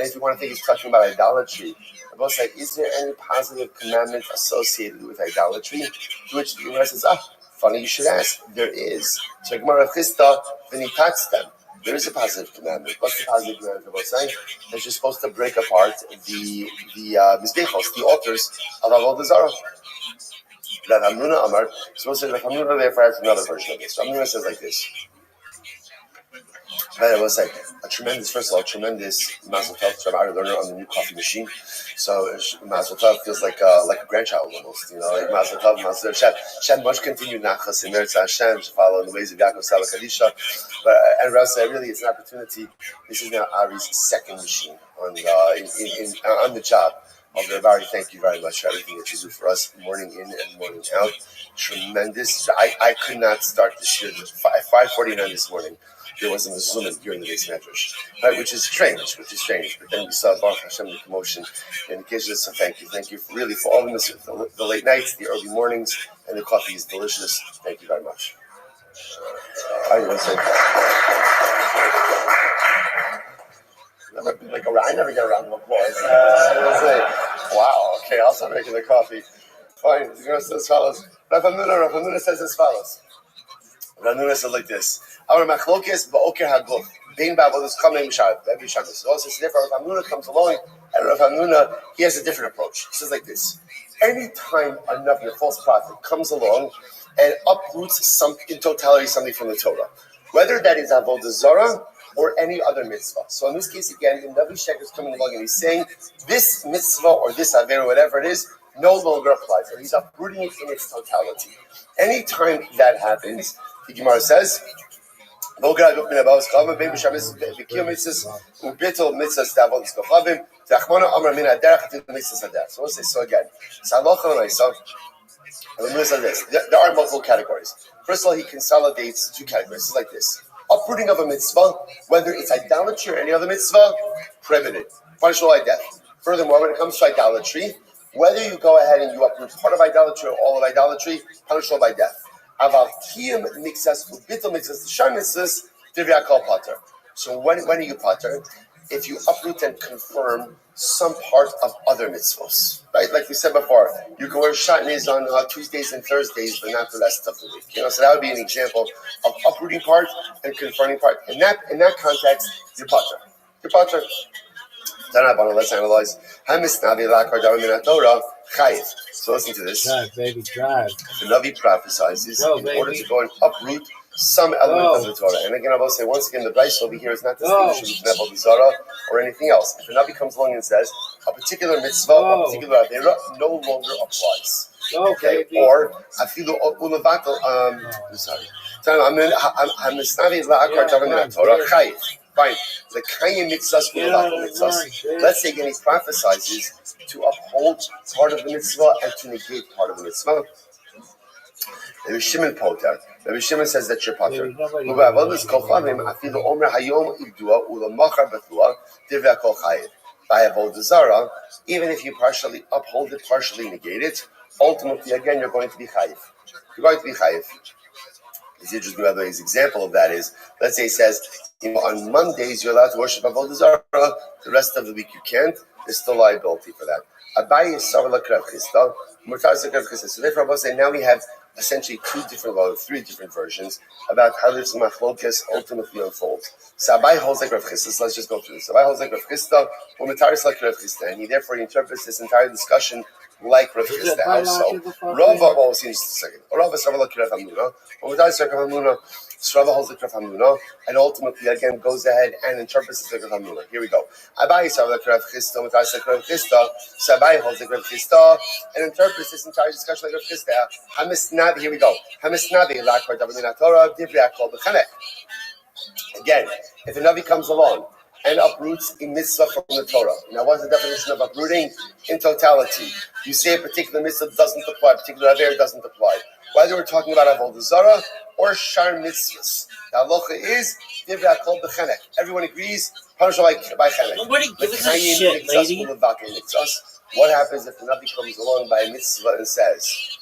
if you want to think he's talking about idolatry, I will say, is there any positive commandment associated with idolatry? To which the Gemara says, funny you should ask. There is. So Gemara Chista, v'nitatztem. There is a positive commandment. What's the positive commandment about saying? That you're supposed to break apart the mizbechos, the altars of avodah zarah. Rav Hamnuna Amar, supposed to Rav Hamnuna therefore has another version of this. Rav Hamnuna says like this. I will say first of all, a tremendous mazel tov to our learner on the new coffee machine. So mazel tov feels like a grandchild almost, like mazel tov, mazel tov. Shem much continued nachas in Eretz Hashem to follow in the ways of Yaakov Sala Kadisha. But and Rav said, really, it's an opportunity. This is now Ari's second machine on the job. Rabbi, thank you very much for everything that you do for us, morning in and morning out. Tremendous. I could not start this year at 5:49 this morning. There wasn't a Zoom during the base medrash, right? Which is strange. But then we saw Baruch Hashem the commotion. In the case of this, so thank you really for all of this, the late nights, the early mornings, and the coffee is delicious. Thank you very much. I want to say, I never get a round of applause. I will say, wow. Okay, I'll start making the coffee. Fine. The Gemara says as follows. Rav Hamnuna says as follows. Rav Hamnuna said like this. Our machlokes ba'oker haguf bein ba'avodas kamei mishar every Shabbos. So also, therefore, Rav Hamnuna comes along, and Rav Hamnuna he has a different approach. He says like this: anytime a Navi, a false prophet, comes along and uproots in totality something from the Torah, whether that is avodah zarah or any other mitzvah. So in this case, again, the Navi Sheker is coming along and he's saying this mitzvah or this aver or whatever it is no longer applies, or he's uprooting it in its totality. Anytime that happens, the Gemara says. So again, there are multiple categories. First of all, he consolidates 2 categories. It's like this. Uprooting of a mitzvah, whether it's idolatry or any other mitzvah, prohibited, punishable by death. Furthermore, when it comes to idolatry, whether you go ahead and you uproot part of idolatry or all of idolatry, punishable by death. So when are you pater? If you uproot and confirm some part of other mitzvos, right? Like we said before, you can wear shatnez on Tuesdays and Thursdays, but not the rest of the week. So that would be an example of uprooting part and confirming part. In that context, you're pater. You're pater. Let's analyze. So listen to this. Drive, baby, drive. The Navi prophesizes in order to go and uproot some element of the Torah. And again, I will say once again, the Bryce over here is not distinguishing between Avodah Zarah or anything else. If a Navi comes along and says a particular mitzvah or a particular avera no longer applies. Okay, or afilu ulavatal. Sorry. I'm misnavi la'akar davar min Torah chayiv. Fine. The kayim mitzvahs ulavatal mitzvahs. Let's say again he prophesizes to uphold part of the mitzvah and to negate part of the mitzvah. Rabbi Shimon poter. Rabbi Shimon says that you're poter. By avodah zarah, even if you partially uphold it, partially negate it, ultimately again you're going to be chayiv. You're going to be chayiv. It's interesting, by the way, his example of that is, let's say he says, on Mondays you're allowed to worship avodah zarah, the rest of the week you can't. There's still liability for that. Abaye is sarla krav chista, murtar krav chista. So therefore, I say now we have essentially three different versions about how this machlokes ultimately unfolds. So Abaye holds like Rav Chisda. So let's just go through this. Abaye holds like Rav Chisda, or murtar like Rav Chisda, and he therefore interprets this entire discussion like Rav Chisda. How so? Rava always seems to say, or Rava sarla like Rav Hamnuna, or murtar like Rav Hamnuna. Rava holds like Rav Hamnuna, and ultimately again goes ahead and interprets it like Rav Hamnuna. Here we go. Abaye sarla like Rav Chisda, murtar like Rav Chisda. So Abaye holds like Rav Chisda and interprets this entire discussion like Rav Chisda. Hamisnavi, here we go. Hamisnavi la'akar davar min Torah divrei hakol b'chanek. Again, if a Navi comes along and uproots a mitzvah from the Torah. Now, what's the definition of uprooting? In totality. You say a particular mitzvah doesn't apply, a particular aver doesn't apply. Whether we're talking about avodah zarah or shar mitzvahs. The halacha is divrei hakol b'chanek. Everyone agrees, punish by chanek. Nobody gives a shit, lady. What happens if the Navi comes along by a mitzvah and says,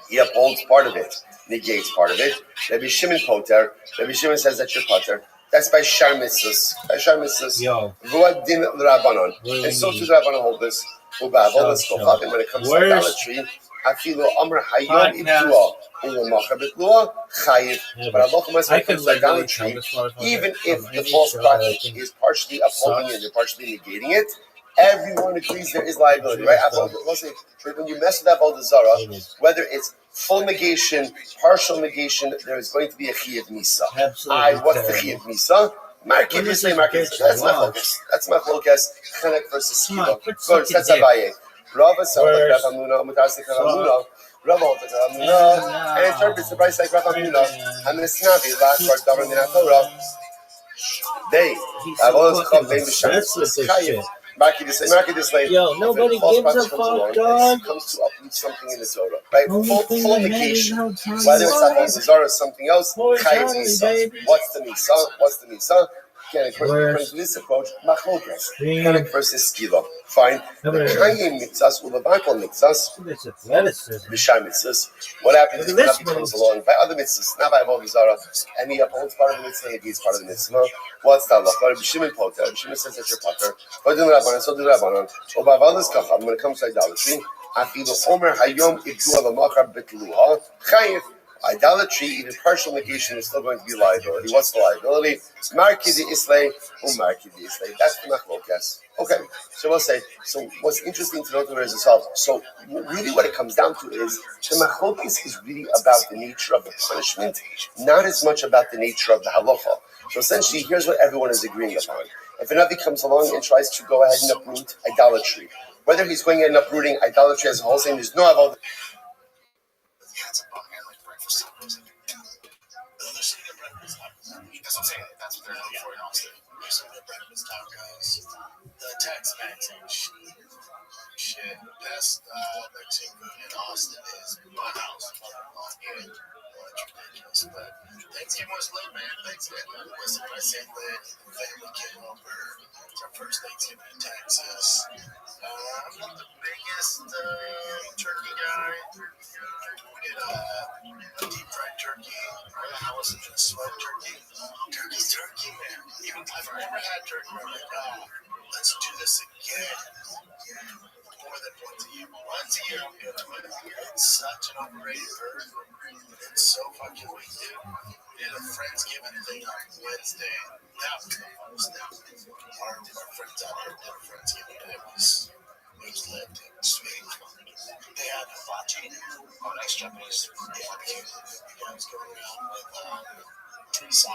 he upholds part of it, negates part of it. Rabbi Shimon poter. Rabbi Shimon says that you're poter. That's by shar mitzvahs. By shar mitzvahs. V'ad din l'Rabbanon. And so too the Rabbanon hold this. And when it comes to idolatry, afilu amr hayom ibdua u'lamacha betlua chayiv. But Allah when it comes to idolatry, even if the false prophet is partially upholding it and partially negating it, everyone agrees there is liability, right? When you mess with avodah zarah, whether it's full negation, partial negation, there is going to be a chiyuv misa. What's the chiyuv misa? Market this way, market. That's my focus. That's my focus. Chenek versus skiba. Good. That's Abaye. Rava sarla Rav Hamnuna, mutas like Rav Hamnuna. Rava holds like Rav Hamnuna, and interprets the price like Rav Hamnuna. And the snavi last part davar min Torah. They have all this chav vein b'shamis. Market this way. Yo, nobody gives a fuck, dog. Comes to uproot something in the Torah, right? Full negation. Whether it's avodah zarah or something else, chayiv misa. What's the misa? Again, according to this approach, machlokes. Chenek versus skila. Fine. The kayim mitzvahs ulavatal mitzvahs. B'shar mitzvahs. What happens if the Navi comes along by other mitzvahs, not by avodah zarah, and he upholds part of the mitzvah, he gives part of the mitzvah? What's the halacha? Rabbi Shimon poter. Rabbi Shimon says that you're poter. But then Rabbanan, so do Rabbanan. Obavadas kacham. When it comes to idolatry, afilu omer hayom ibdu alamachar betluha chayiv. Idolatry, even partial negation, is still going to be liability. What's the liability? Marki the islay, marki the islay. That's the machlokas. Okay, so we'll say. So what's interesting to note there is as well. So really, what it comes down to is the machlokas is really about the nature of the punishment, not as much about the nature of the halacha. So essentially, here's what everyone is agreeing upon. If a Navi comes along and tries to go ahead and uproot idolatry, whether he's going ahead and uprooting idolatry as a whole, saying there's no about. That's what I'm saying. That's what they're known for in Austin. So the breakfast tacos, the Tex-Mex and shit. Best Mexican food in Austin is my house. And ridiculous. But Thanksgiving was lit, man. Thanksgiving. Listen, I said lit. Family came over. It's our first Thanksgiving in Texas. I'm not the biggest turkey guy. We did a deep fried turkey. I wasn't just smoked turkey. Turkey's turkey, man. Even if I've never had turkey, I'm like, oh, let's do this again. More than once a year. Once a year, I'm good. It's such an overrated bird. It's so fucking weak, dude. We did a Friendsgiving thing on Wednesday. That was the funnest thing. Our friends out here did a Friendsgiving. It was lit. It was sweet. They had hibachi Oh, nice Japanese barbecue. I was going around with sake,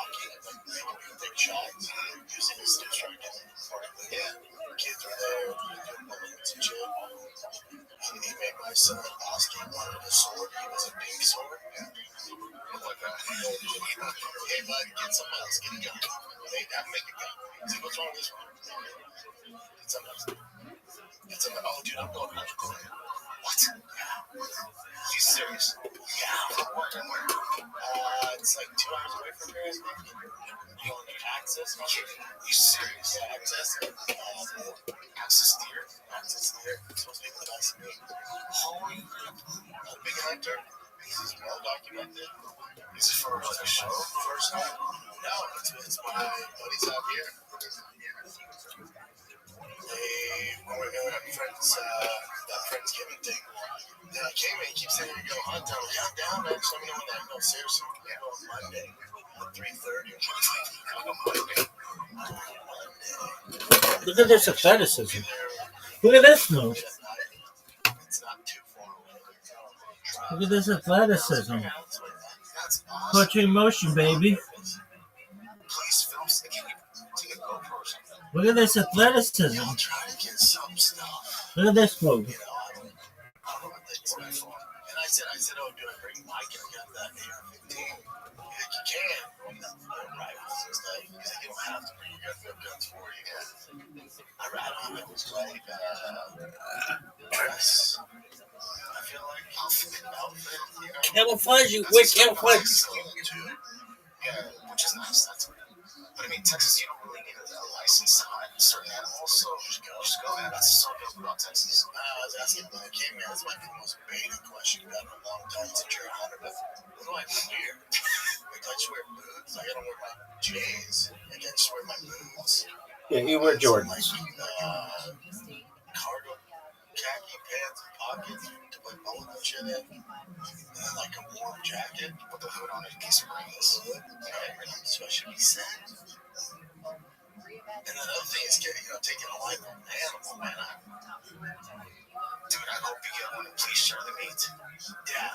making big shots, using his stick striking. Yeah, kids were there, doing balloons and shit. He made my son ask him wanted a sword. He was a pink sword. Like that. Hey, bud, get something else. Get a gun. Hey, Dad, make a gun. He's like, what's wrong with this one? Get something else. Get something. Oh, dude, I'm going home. What? Yeah. You serious? Yeah. It's like 2 hours away from here, I think. You don't need access? You serious? Yeah, access. Access deer? Access deer. It's supposed to be the best meat. Holy crap. A big hunter. This is well documented. This is for a show. First time? No, it's my buddies out here. When we're going to that Friendsgiving thing, then I came and he keeps saying, go hunt. I'm like, I'm down, man. Just let me know when that. No, seriously. Yeah, on Monday at 3:30. Look at this athleticism. Look at this move. It's not too far away. Look at this athleticism. Put you in motion, baby. Please film. Can you take a GoPro or something? Look at this athleticism. I'll try to get some stuff. Look at this move. You know, I don't know what it's my phone. And I said, oh, do I bring Mike and I got that AR-15? Like, you can. Rifles and stuff. He's like, you don't have to bring your guns for you. I don't know. It was like, dress. I feel like outfit, you know? Camouflage, you wear camouflage. Yeah, which is nice. That's but I mean, Texas, you don't really need a license to hunt certain animals, so just go ahead. That's so dope about Texas. I was asking the game, man, this might be the most basic question you've had in a long time since you're a hunter, but what do I wear? Like, I just wear boots. Like, I don't wear my J's. Like, I just wear my boots. Yeah, you wear Jordans. Cargo khaki pants and pockets to put bullets and shit in. And then like a warm jacket with the hood on it in case it rains. Right? So it should be set. And the other thing is taking a life on an animal, man. Dude, I hope you get one and please share the meat. Yeah.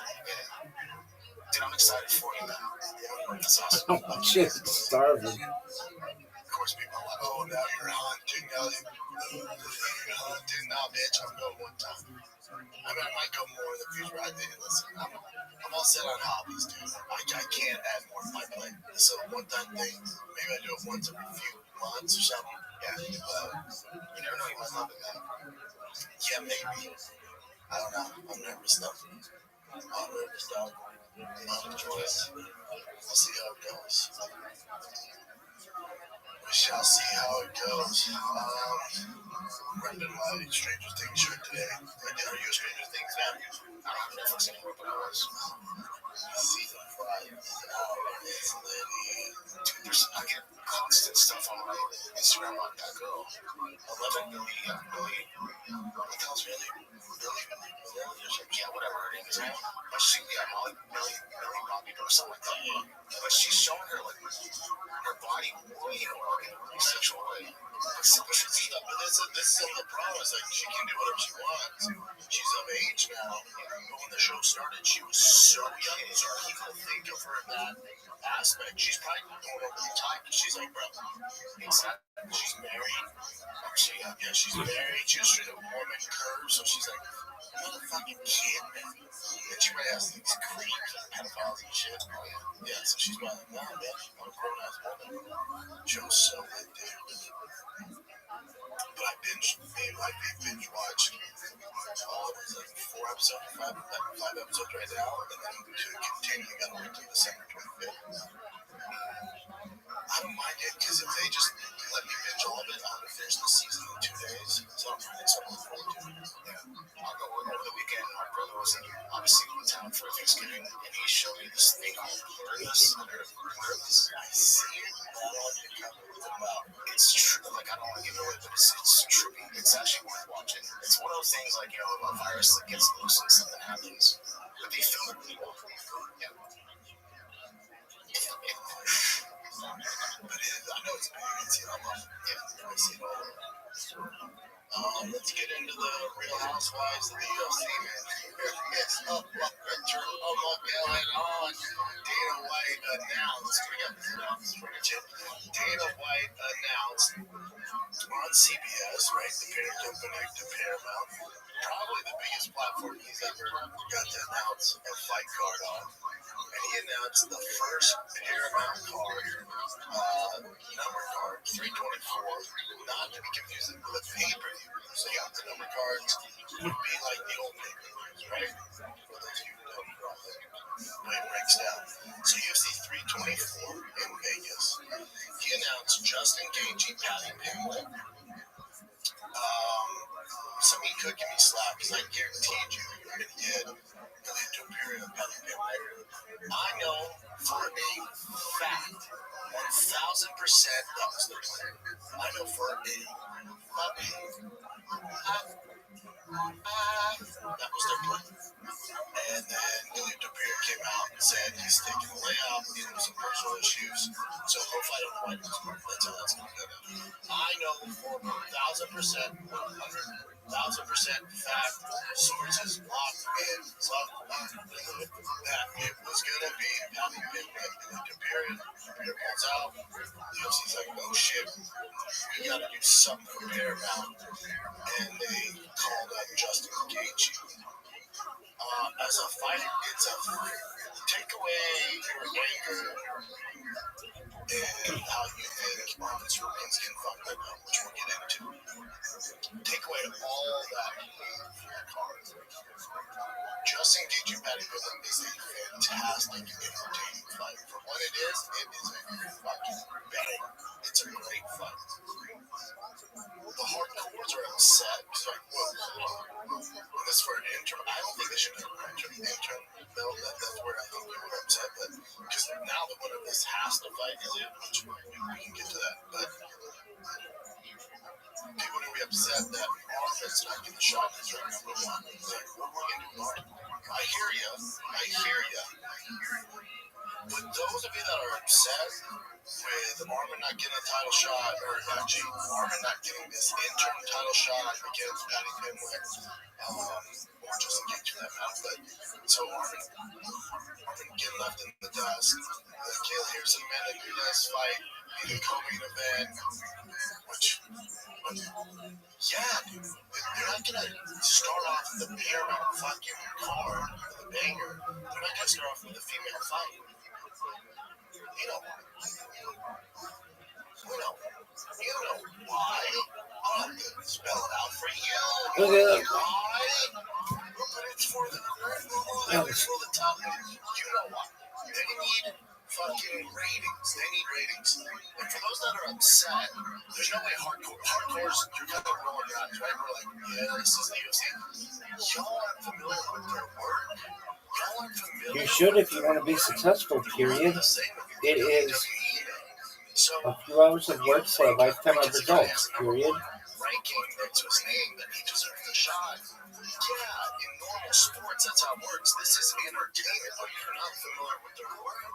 Dude, I'm excited for you, man. Yeah, that's awesome. Oh, shit, starving. Of course, people are like, oh, now you're hunting. Now you're hunting. Nah, bitch, I'm going one time. I mean, I might go more in the future. Listen, I'm all set on hobbies, dude. I can't add more to my plate. It's a one-time thing. Maybe I do it once every few months or something. Yeah, you never know. You might love it, man. Yeah, maybe. I don't know. I'm nervous, though. I'm nervous, dog. I'm enjoying it. We'll see how it goes. We shall see how it goes. Rented my Stranger Things shirt today. Are you a Stranger Things fan? I don't have Netflix anymore, but I was. Season 5 is out. It's litty. Dude, I get constant stuff on my Instagram on that girl. 11 Billy. What the hell's Billy? Yeah, whatever her name is. But she, Billy Rabbi or something like that. But she's showing her, like, her body, in a sexual way. But this is the problem. Is like, she can do whatever she wants. She's of age now. But when the show started, she was so young. So people think of her in that aspect. She's probably going over the top. She's like, bro, she's married. She's married. She was straight up Mormon curve. So she's like, I'm not a fucking kid, man. And she might have these creeps and pedophiles and shit. Yeah, so she's like, nah, man, I'm a grown ass woman. She was so good, dude. But I binge watched all of these, like 4 episodes, 5 episodes right now, and then to continue, you gotta wait till December 25th. I don't mind it, because if they just let me binge all of it, I'm gonna finish the season in 2 days. So I'm trying to look forward to it. Yeah. I'll go over the weekend. My brother was obviously in town for Thanksgiving, and he showed me this thing called Clueless. I see it. It's true. Like, I don't want to give it away, but it's trippy. It's actually worth watching. It's one of those things like, a virus that gets loose and something happens. But they film it really well. Yeah. But I know it's big. It's, I see it all. Let's get into the Real Housewives of the UFC, man. It's a fucking drama going on. Dana White announced. Dana White announced on CBS, right? The parent company to Paramount. Probably the biggest platform he's ever got to announce a fight card on. And he announced the first Paramount card, number card, 324, not to be confused with a pay-per-view. So you got the number cards would be like the old pay-per-views, right? For those of you who don't know the way it breaks down. So UFC 324 in Vegas. He announced Justin Gaethje, Patty Pimblett. Some of you could give me slack because I guaranteed you you're going to get into a period of Patty Pimblett. I know for a fact, 1,000% that was the plan. I know for a that was their plan. And then Ilya Dupere came out and said he's taking a layoff, dealing with some personal issues. So hopefully I don't know why this part. That's how that's going to go down. I know for 1,000%, 100,000% fact, sources locked in, that it was going to be Patty Pimblett and Dupere. Dupere pulls out. The UFC's like, oh shit, we got to do something for Paramount. And they called up Justin Gaethje. As a fighter, it's a take away your anger and how you think Marcus Rubin's getting fucked up, which we'll get into. Take away all that card. Justin Gaethje, Patty Pimblett is a fantastic, entertaining fight. For what it is a fucking bang. It's a great fight. The hardcores are upset. It's like, whoa, this for an interim. I don't think they should have an interim. No, that's where I think people are upset. But because now the winner of this has to fight Ilya, which we can get to that. But people are going to be upset that Armin's not getting the shot. He's right number one. It's like, what are we going to do, Martin? I hear you. But those of you that are upset with Armin not getting a title shot, or actually Armin not getting this interim title shot against Patty Pimblett, or just to get to that match, but so Armin getting left in the dust. Kale Harrison, Amanda Nunes fight in the co-main event, which, yeah, dude, they're not gonna start off the Paramount fucking card with a banger. They're not gonna start off with a female fight. You know why? I'll have to spell it out for you. Look at that. Why? But it's for the top. You know why? They need fucking ratings. They need ratings. And for those that are upset, there's no way hardcores, you're kind of rolling your eyes, right? We're like, yeah, this is the UFC. Y'all aren't familiar with their work. Y'all aren't familiar. You should if you want to be successful, period. It is a few hours of work for a lifetime of results, period. Ranking next to his name that he deserves a shot. Yeah, in normal sports, that's how it works. This is entertainment, but you're not familiar with their work.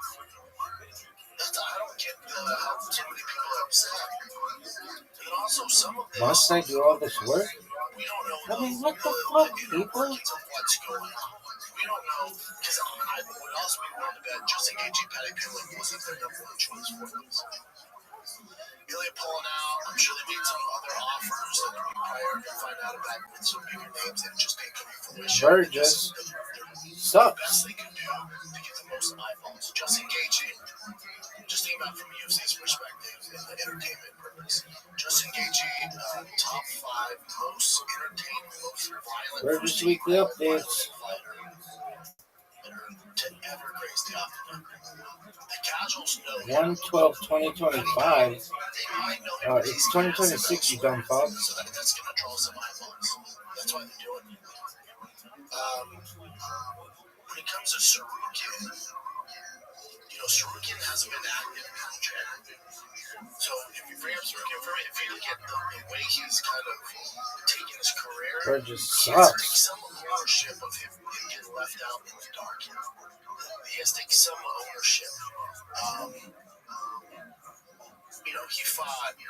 I don't get how so many people are upset. And also, some of this. Must I do all this work? We don't know. I mean, what the fuck, people? What's going on? We don't know, because I would also be willing to bet Justin Gaethje, Patty Pimblett wasn't their number one choice for this. Ilya pulling out. I'm sure they made some other offers that we prior to find out about with some bigger names that just didn't come to fruition. Burgess sucks. The best they could do to get the most eyeballs. Justin Gaethje, just think about it from a UFC's perspective and the entertainment purpose. Justin Gaethje, top 5 most entertaining, most violent. Burgess weekly updates. To ever grace the octagon. The casuals know 1/12/2025. It's 2026, you dumb fuck. So that's going to draw some eyeballs. That's why they're doing it. When it comes to Sarukian, Sarukian hasn't been active in January. So if you bring up Sarukian for me, if you look at the way he's kind of taking his career, Burgess he has to sucks. take some ownership of him getting left out in the dark. He has to take some ownership. He fought, he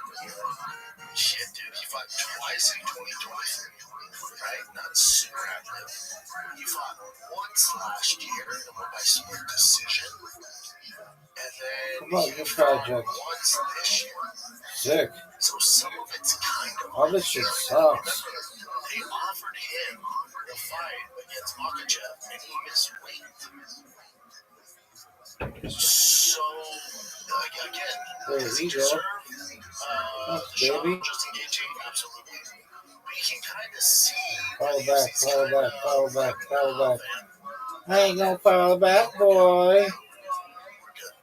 fought twice in 2023, right? Not super active. He fought once last year and won by split decision. And then he fought once this year. Sick. So some of it's kind of All this shit sucks. they offered him the fight against Makhachev and he missed weight. So again, does he deserve the shot on just engaging? Absolutely. But you can kind of see Fall back. I ain't gonna fall back, boy.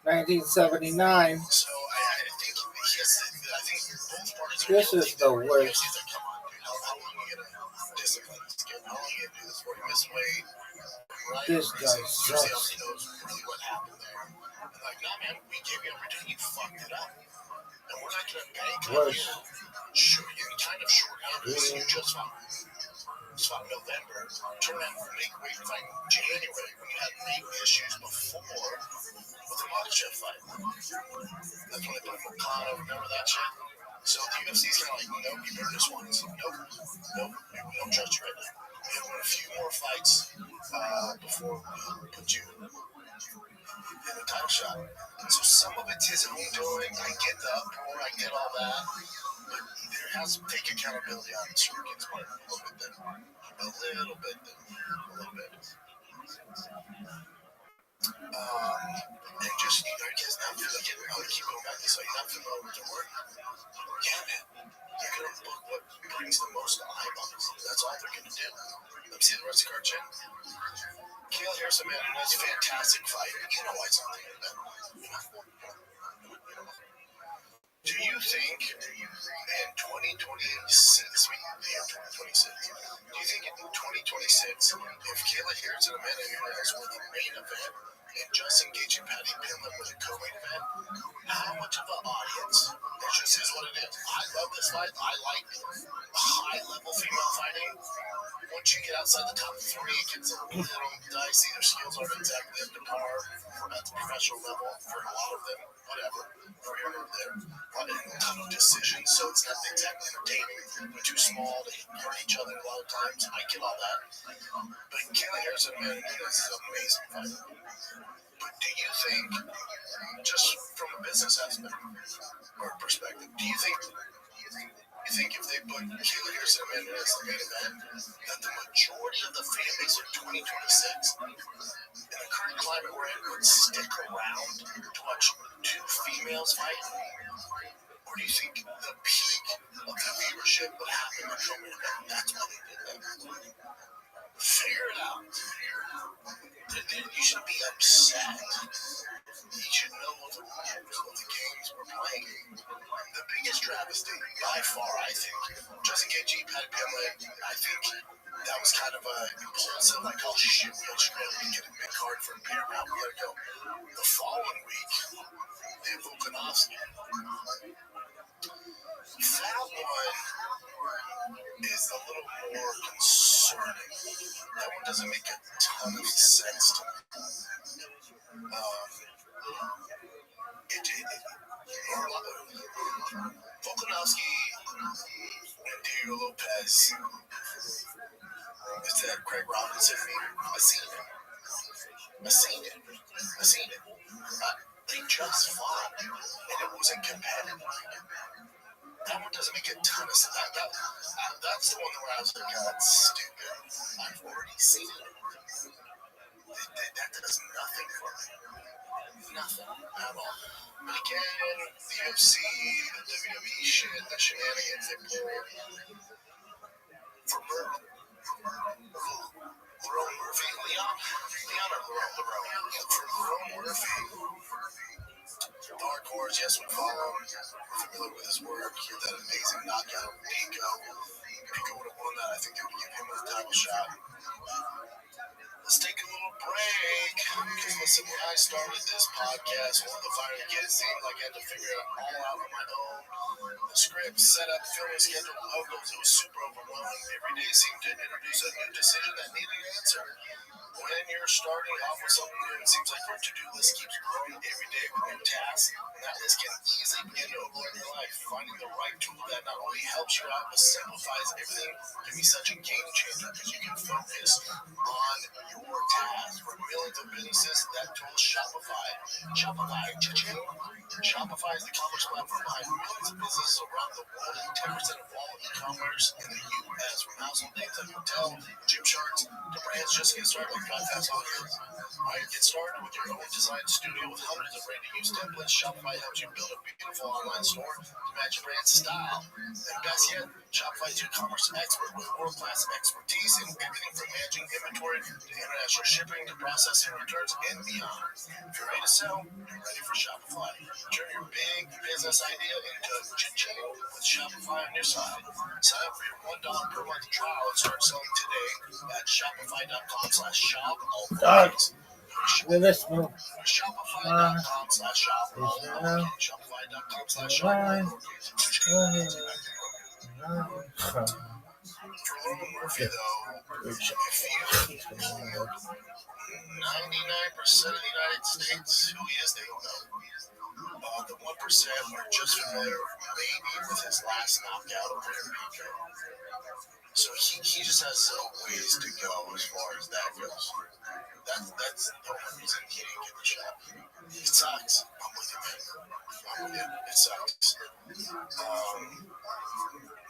1979. So I think both parties are This is the worst. come on, dude. How long are you gonna discipline this kid? How long are you gonna do this for? You miss weight, right? This guy Usually sucks. he knows really what happened there. And like, nah, man, we gave you opportunity, you fucked it up. And we're not gonna bank on you. Sure, you're kind of short-handed. You just fought November, turn around and make weight fight in January when you had knee issues before with the Makhachev fight. That's when they put Mokano, remember that shit? So the UFC's kind of like, nope, you better just once. Nope, we don't trust you right now. We have won a few more fights before we put you in the title shot. So some of it's his own doing. I get the uproar, I get all that. But there has to take accountability on Sorokin's part a little bit there. A little bit. And just, I guess not feel like it. I would keep going back to this, so you're not familiar with the word. Yeah, man. They're going to book what brings the most eyeballs. That's all they're going to do. Let me see the rest of the card, Jen. Kale Harrison, man, that's a fantastic fight. You know why it's not the event. Do you think in 2026, the year 2026, do you think in 2026, if Kayla Harrison and Amanda Nunes were the main event and just engaging Patty Pinland with a co-main event, how much of an audience? It just is what it is. I love this fight. I like high-level female fighting. Once you get outside the top three, it gets a little dicey. Their skills aren't exactly up to par at the professional level for a lot of them. Whatever. Over here or there. A ton of decisions, so it's not exactly entertaining. They're too small to hurt each other a lot of times. I get all that. But Kayla Harrison, man, this is an amazing fight. But do you think, just from a business aspect or perspective, do you think if they put Kayla Harrison and Amanda as the main event, that the majority of the fan base in 2026, in the current climate we're in, would stick around to watch two females fight? Or do you think the peak of the viewership would happen in the co-main event? That's why they did that. Figure it out. You should be upset. You should know the rules of the games we're playing. The biggest travesty, by far, I think, Justin KG, Patty Pinland, I think that was kind of a impulsive, like, oh shit, we gotta scramble and get a mid-card for a Paramount, we gotta go. The following week, they have Volkanovski. That one is a little more concerning. That one doesn't make a ton of sense to me. Volkanovski and Diego Lopez. Is that Craig Robinson meme? I've seen it. They just fought, and it wasn't competitive. That one doesn't make a ton of sense. That's the one where I was like, oh, that's stupid. I've already seen it. That does nothing for me. Nothing at all. But again, the UFC, the WWE shit, the shenanigans they pull for Lerone Murphy, Leon or Lerone? For Lerone Murphy, Dark Horse, yes, we follow him. We're familiar with his work. He had that amazing knockout of Pico. If Pico would have won that, I think they would give him a title shot. Let's take a little break. Because listen, when I started this podcast, one of the fire to get, it seemed like I had to figure it all out on my own. The script, setup, filming schedule, logos, it was super overwhelming. Every day seemed to introduce a new decision that needed an answer. When you're starting off with something new, it seems like your to-do list keeps growing every day with new tasks, and that list can easily begin to overwhelm your life. Finding the right tool that not only helps you out, but simplifies everything can be such a game changer because you can focus on your task. For millions of businesses, that tool is Shopify. Shopify is the commerce platform behind millions of businesses around the world, and 10% of all e-commerce in the U.S. From household names like hotel, gym charts, to brands just get started like Five Fast Holidays. Alright, get started with your own design studio with hundreds of ready-to-use templates. Shopify helps you build a beautiful online store to match your brand's style. And best yet, Shopify is your commerce expert with world-class expertise in everything from managing inventory to international shipping to processing returns and beyond. If you're ready to sell, you're ready for Shopify. Turn your big business idea into cha-ching with Shopify on your side. Sign up for your $1 per month trial and start selling today at shopify.com/shop. Let's move. Shopify.com/shop. Shopify.com/shop. For Lauren Murphy, though, if you 99% of the United States, who he is, they don't know. The 1% are just familiar, maybe, with his last knockout over in Pico. So he just has some ways to go as far as that goes. That's the only reason he didn't get the shot. It sucks. I'm with you, man. I'm with you. It sucks.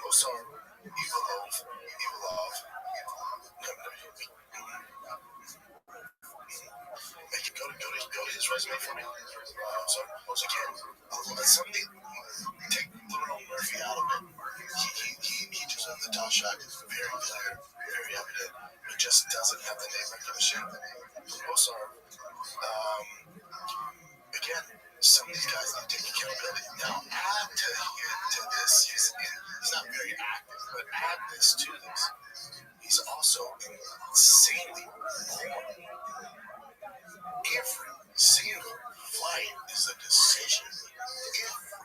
Most are evil love. Make it go to his resume for me. So once again, somebody take little Murphy out of it. He just has the top shot. It's very clear, very evident. He just doesn't have the name recognition. Most are. Again, some of these guys need to take accountability. Now add to this. He's not very active, but add this to this. He's also insanely boring. Every single fight is a decision.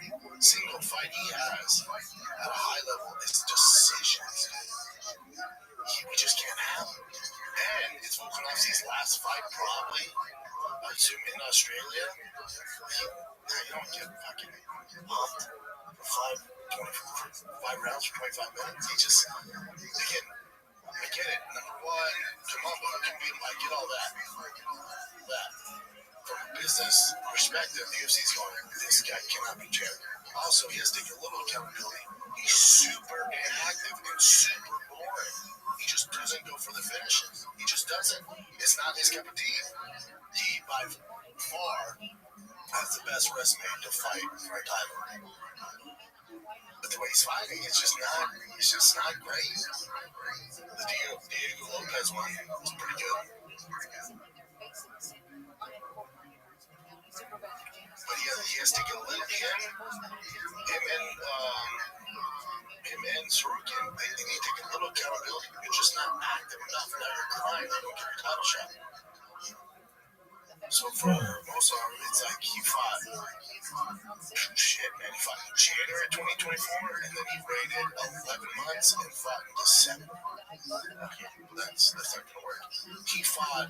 Every single fight he has at a high level is decisions. We just can't have it. And it's Volkanovski's last fight, probably, I assume, in Australia. You don't get fucking pumped for five rounds for 25 minutes. He just, again, I get it. Number one, come on, bro, can beat him. I get all that. From a business perspective, the UFC's going, this guy cannot be champion. Also, he has to take a little accountability. He's super inactive and super boring. He just doesn't go for the finishes. He just doesn't. It's not his cup of tea. He, by far, has the best resume to fight for a title. But the way he's fighting, it's just not great. The Diego Lopez one was pretty good. But he has to get a little him and Sorokin, they need to take a little accountability. You're just not active enough. Now you're crying, they don't get your title shot. So for Mozart, it's like he fought he fought in January 2024, and then he waited 11 months and fought in December. Okay, that's not gonna work. He fought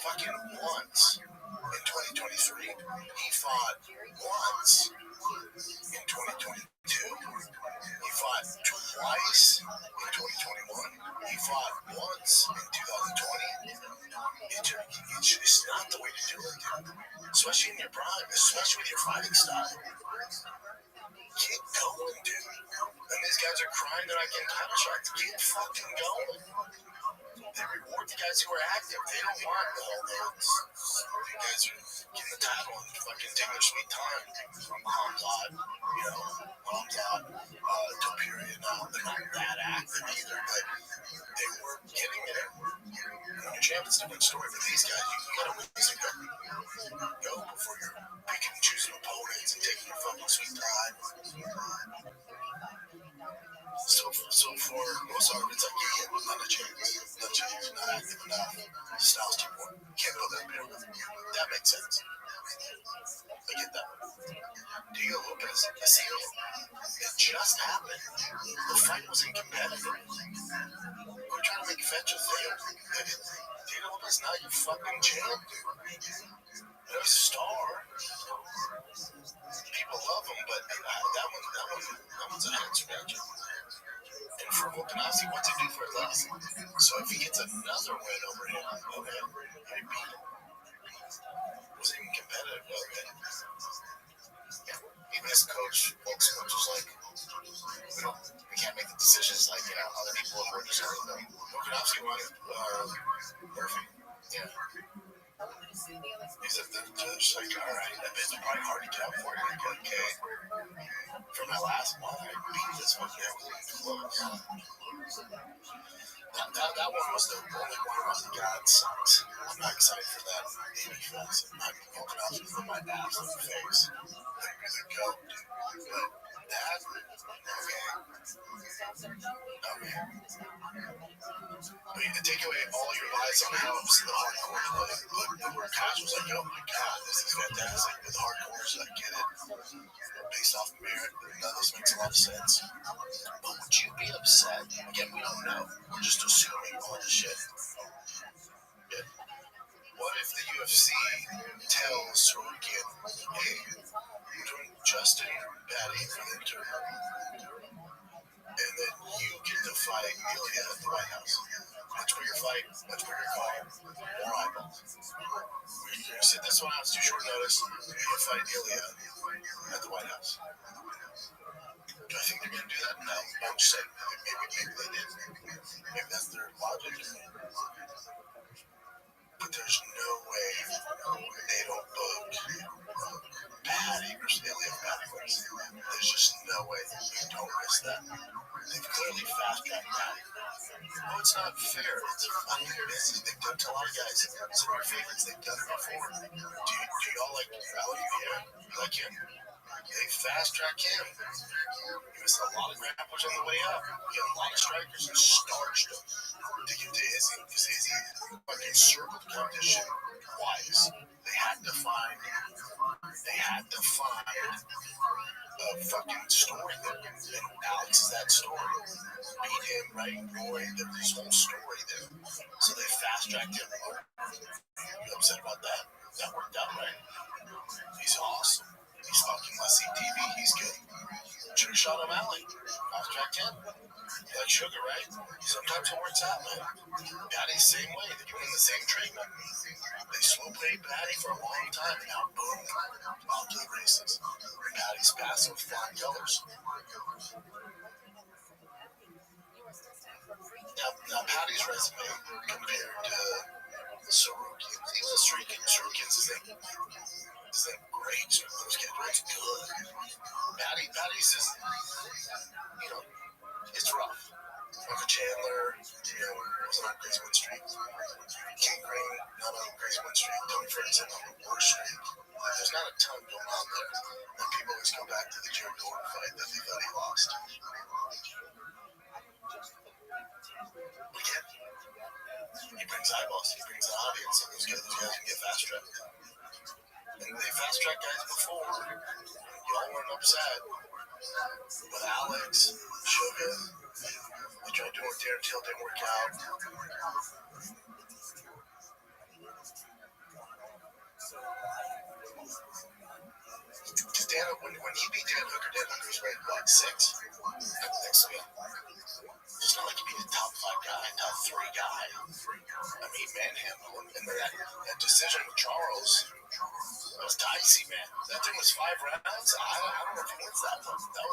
fucking once in 2023. He fought once in 2022. He fought twice in 2021. He fought once in 2020. It's not the way to do it, especially in your prime, especially with your fighting style. Keep going, dude. And these guys are crying they're not getting title shots. Keep fucking going. They reward the guys who are active. They don't want the whole dance. You guys are getting the title and fucking taking their sweet time. Hamzat, Topuria now. They're not that active either, but they were getting it. When you're champ, it's a different story. For these guys, you gotta win this and go before you're picking and choosing opponents and taking your fucking sweet time. So for Mozart, it's like, not a chance. Not active enough. Styles too poor. Can't go that big. That makes sense. I get that. Diego Lopez, you see it just happened. The fight wasn't competitive. We're trying to make fetch a thing. Diego Lopez not your fucking champ, dude. He's a star. People love him, but that one's a head scratcher. And for Volkanovski, what's it do for his legacy? So if he gets another win over him, okay, I beat him. Was even competitive, okay. Even as a coach, Volk's coach was like, we can't make the decisions like, other people have worked hard with them. Volkanovski won it. Perfect. Yeah. He's like, the judge, like, all right, that bit's probably hard to get out for you. Like, okay. For my last one, I beat this fucking guy with close. That one was the only one where I was like, God, it sucks. I'm not excited for that baby fest. I'm walking out with my absolute face. Like, he's like, go, dude. But that, okay. I mean, to take away all your lies on how it's the hardcore play, but where Cash was like, oh my God, this is fantastic. With hardcores, I get it. Based off merit, none of this makes a lot of sense. But would you be upset? Again, we don't know. We're just assuming all this shit. Yeah. What if the UFC tells Sorokin, hey, we're doing Justin Patty for the tournament, and then you get to fight Ilya at the White House? Much bigger fight, much bigger call, more eyeballs. We're going to sit this one out, it's too short notice. You're going to fight Ilya at the White House. Do I think they're going to do that? No. I'm just saying, maybe they did. Maybe that's their logic. But there's no way they don't book Patty versus Ilya Patty versus Ilya. There's just no way you don't risk that. They've clearly fast-tracked Patty. Oh, it's not fair. It's fucking business. They've done it to a lot of guys. Some of our favorites, they've done it before. Do y'all like Rally? Yeah, you like him? They fast-track him. He missed a lot of grapplers on the way up. He had a lot of strikers and starched them to get to his fucking circled competition twice. They had to find a fucking story there. And Alex is that story. Beat him, right? Roy, there's this whole story there. So they fast-tracked him. You upset about that? That worked out, right? He's awesome. He's fucking less TV. He's good. Should have shot him alley. Fast-tracked him. You like sugar, right? Sometimes it works out, man. Patty's the same way. They're doing the same treatment. They slow-played Patty for a long time, and now boom, off to the races. Patty's passing with flying colors. Now Patty's resume compared to Sorokin, even Sorokin's isn't great. Those kids are good. Patty's is, it's rough. Uncle Chandler, wasn't on Grace Win Street. King Green, not on Grace Win Street. Tony Ferguson on the worst street. There's not a ton going on there. And people always go back to the Jared Gordon fight that they thought he lost. But again, he brings eyeballs, he brings an audience, and those guys can get fast-tracked. And they fast-tracked guys before. Y'all weren't upset. But Alex, Sugar, they tried doing it there until it didn't work out. Because when he beat Dan Hooker was ranked, what, 6? I think so, yeah. It's not like he beat a top 5 guy, top 3 guy. I mean, manhandled him. And that decision with Charles, that was dicey, man. That thing was 5 rounds. I don't know if he wins that one. That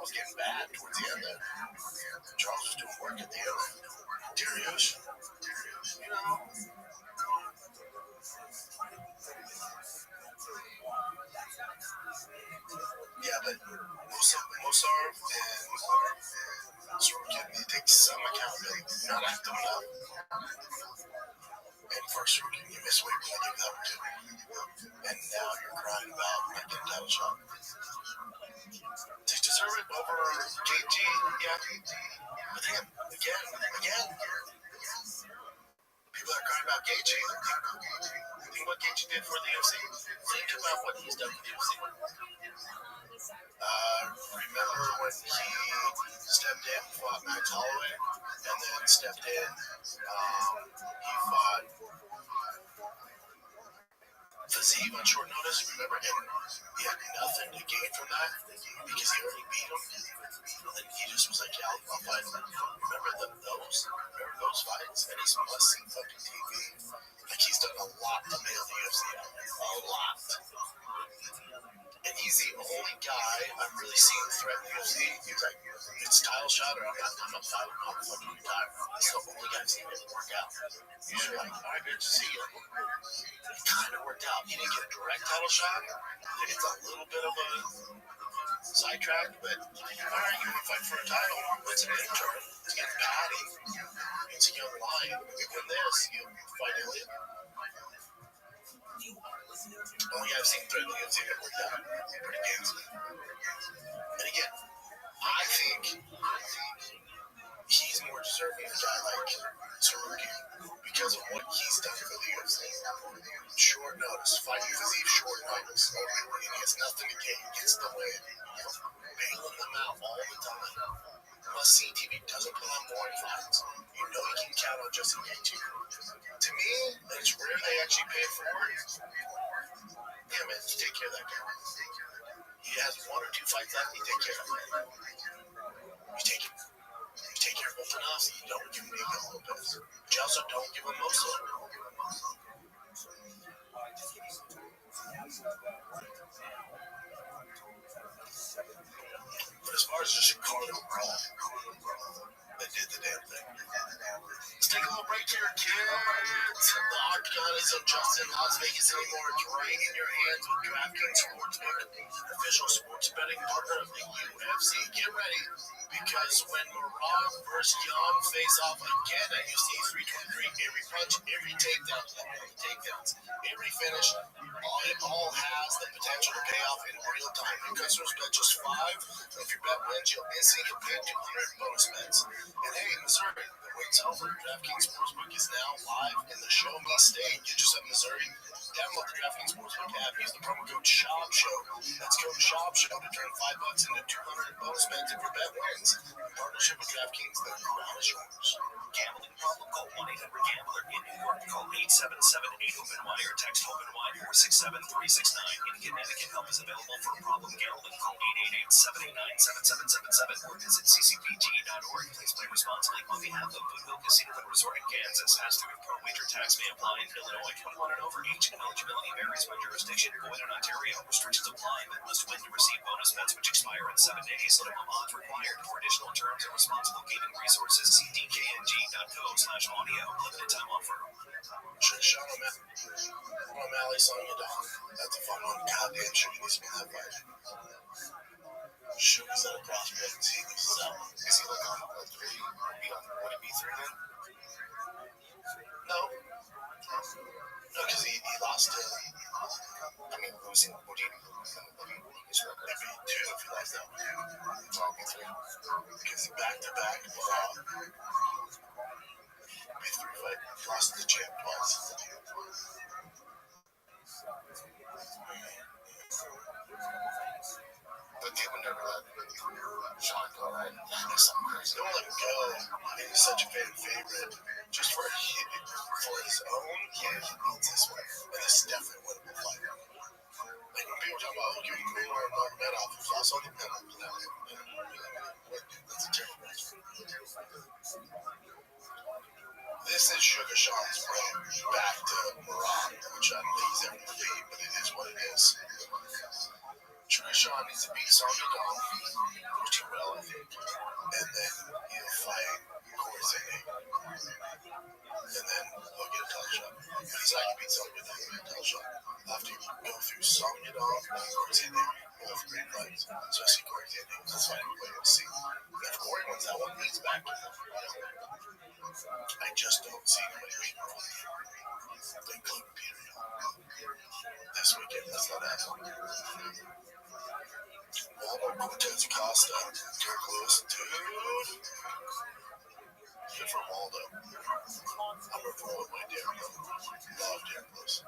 was getting bad towards the end there. Charles was doing work at the end. Darius, Yeah, but Mosar and Sorokin, they take some accountability. Not acting enough. And for Sorokin, you miss weight when they give the opportunity. And now you're crying about not getting a title shot. They deserve it over KG, yeah. But then, again, people are crying about KG. Think what KG did for the UFC. Think about what he's done for the UFC. Remember when he stepped in, fought Max Holloway, and then stepped in, he fought the Fiziev on short notice, remember? And he had nothing to gain from that because he already beat him. And then he just was like, yeah, I'll fight him. Remember those fights? And he's must-see fucking TV. Like, he's done a lot to bail the UFC out. A lot. And he's the only guy I've really seen threaten the UFC. He's like, it's title shot or I'm not fighting. I'm fucking retired. That's the only guy I've seen it work out. Usually like, all right, good to see you. It kind of worked out. He didn't get a direct title shot. It's a little bit of a sidetrack, but all right, you want to fight for a title? It's an intern. It's getting patty. It's a young lion. You win this, you fight Elliott. Only I've seen thread the UFC that worked out pretty gangster. And again, I think he's more deserving of a guy like Saruki because of what he's done for the UFC. Short notice, fighting Fiziev short notice. He has nothing to gain, gets the win. Bailing them out all the time. Must-see TV doesn't put on boring fights. You know you can count on Justin Gaethje. To me, it's rare they actually pay for it. Yeah, man, you take care of that guy. He has 1 or 2 fights left, you take care of him. You take care of Volkanovski, you don't give him Miguel Lopez. But you also don't give him most of them. But as far as just a card overall, they did the damn thing. Let's take a little break here, kids. The Octagon isn't just in Las Vegas anymore. It's right in your hands with DraftKings Sportsbook, official sports betting partner of the UFC. Get ready, because when Marab versus Young face off again at UFC 323, every punch, every takedowns, every finish, it all has the potential to pay off in real time. New customers bet just $5. If your bet wins, you'll instantly get paid 200 bonus bets. And hey, Missouri, the wait's over. DraftKings Sportsbook is now live in the Show Me State. Get yourself Missouri. Download the DraftKings Sportsbook app. Use the promo code SHOPSHOW. That's code SHOPSHOW to turn $5 into 200 bonus bets if your bet wins. In partnership with DraftKings, the crown is yours. Gambling problem? Call 1-800-GAMBLER. In New York, call 877-8-OPEN-Y or text OPEN-Y 467-369. In Connecticut, help is available for problem gambling. Call 888-789-7777 or visit ccpg.org. Please play responsibly on behalf of Goodwill Casino and Resort in Kansas. Pass-through and pro-wager tax may apply in Illinois. 21 and over. Age and eligibility varies by jurisdiction. Void in Ontario. Restrictions apply. Bet must win to receive bonus bets which expire in 7 days. Minimum odds required. For additional terms and responsible gaming resources, see dkng.co/audio. Limited time offer. Sean O'Malley, Sonya Dawn. That's a fun one. Goddamn, Sugar needs to be in that fight. Sugar's at a prospect. He loses that one. Is he like on 3? Would it be 3 then? No. No, because he lost to. I mean, losing. What do you mean? His record. It'd be 2 if he lost that one. It's all be 3. Because back-to-back. It'd be 3 fight. He lost to the champ twice. But they would never let Sean go, right? That's something crazy. Don't let him go. He's such a fan favorite. Just for his own, yeah, he needs this one. And this is definitely a winnable fight. Like when people talk about, give him Miller and Nurmagomedov, who's also the penalty for that. That's a terrible match. This is Sugar Sean's run back to Marab, which I don't think he's ever going to be, but it is what it is. Sugar Sean needs to beat Sonya Dawn, which he will, I think. And then he'll fight Corey Sandhagen. And then he'll get a title shot. But he's not going to beat Sonya Dawn with a title shot. He'll have to go through Sonya Dawn and Corey Sandhagen. We'll have great fights. So I see Corey Sandhagen. That's why I'm waiting to see. And if Corey wins that one, he's back to him. I just don't see anybody beating him. Including Peter Young. This weekend, that's not happening. Waldo, Cortez Acosta, Derek Lewis, dude. Good for Waldo. I'm a pro with my Derek Lewis. Love Derek Lewis.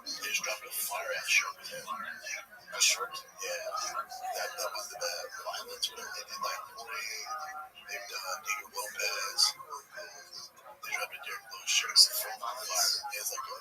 They just dropped a fire-ass shirt with him. A shirt? Yeah. That was the bad violence, whatever they did, like Ray. They've done Diego Lopez. They dropped a Derek Lewis shirt. It's full on fire. He has like a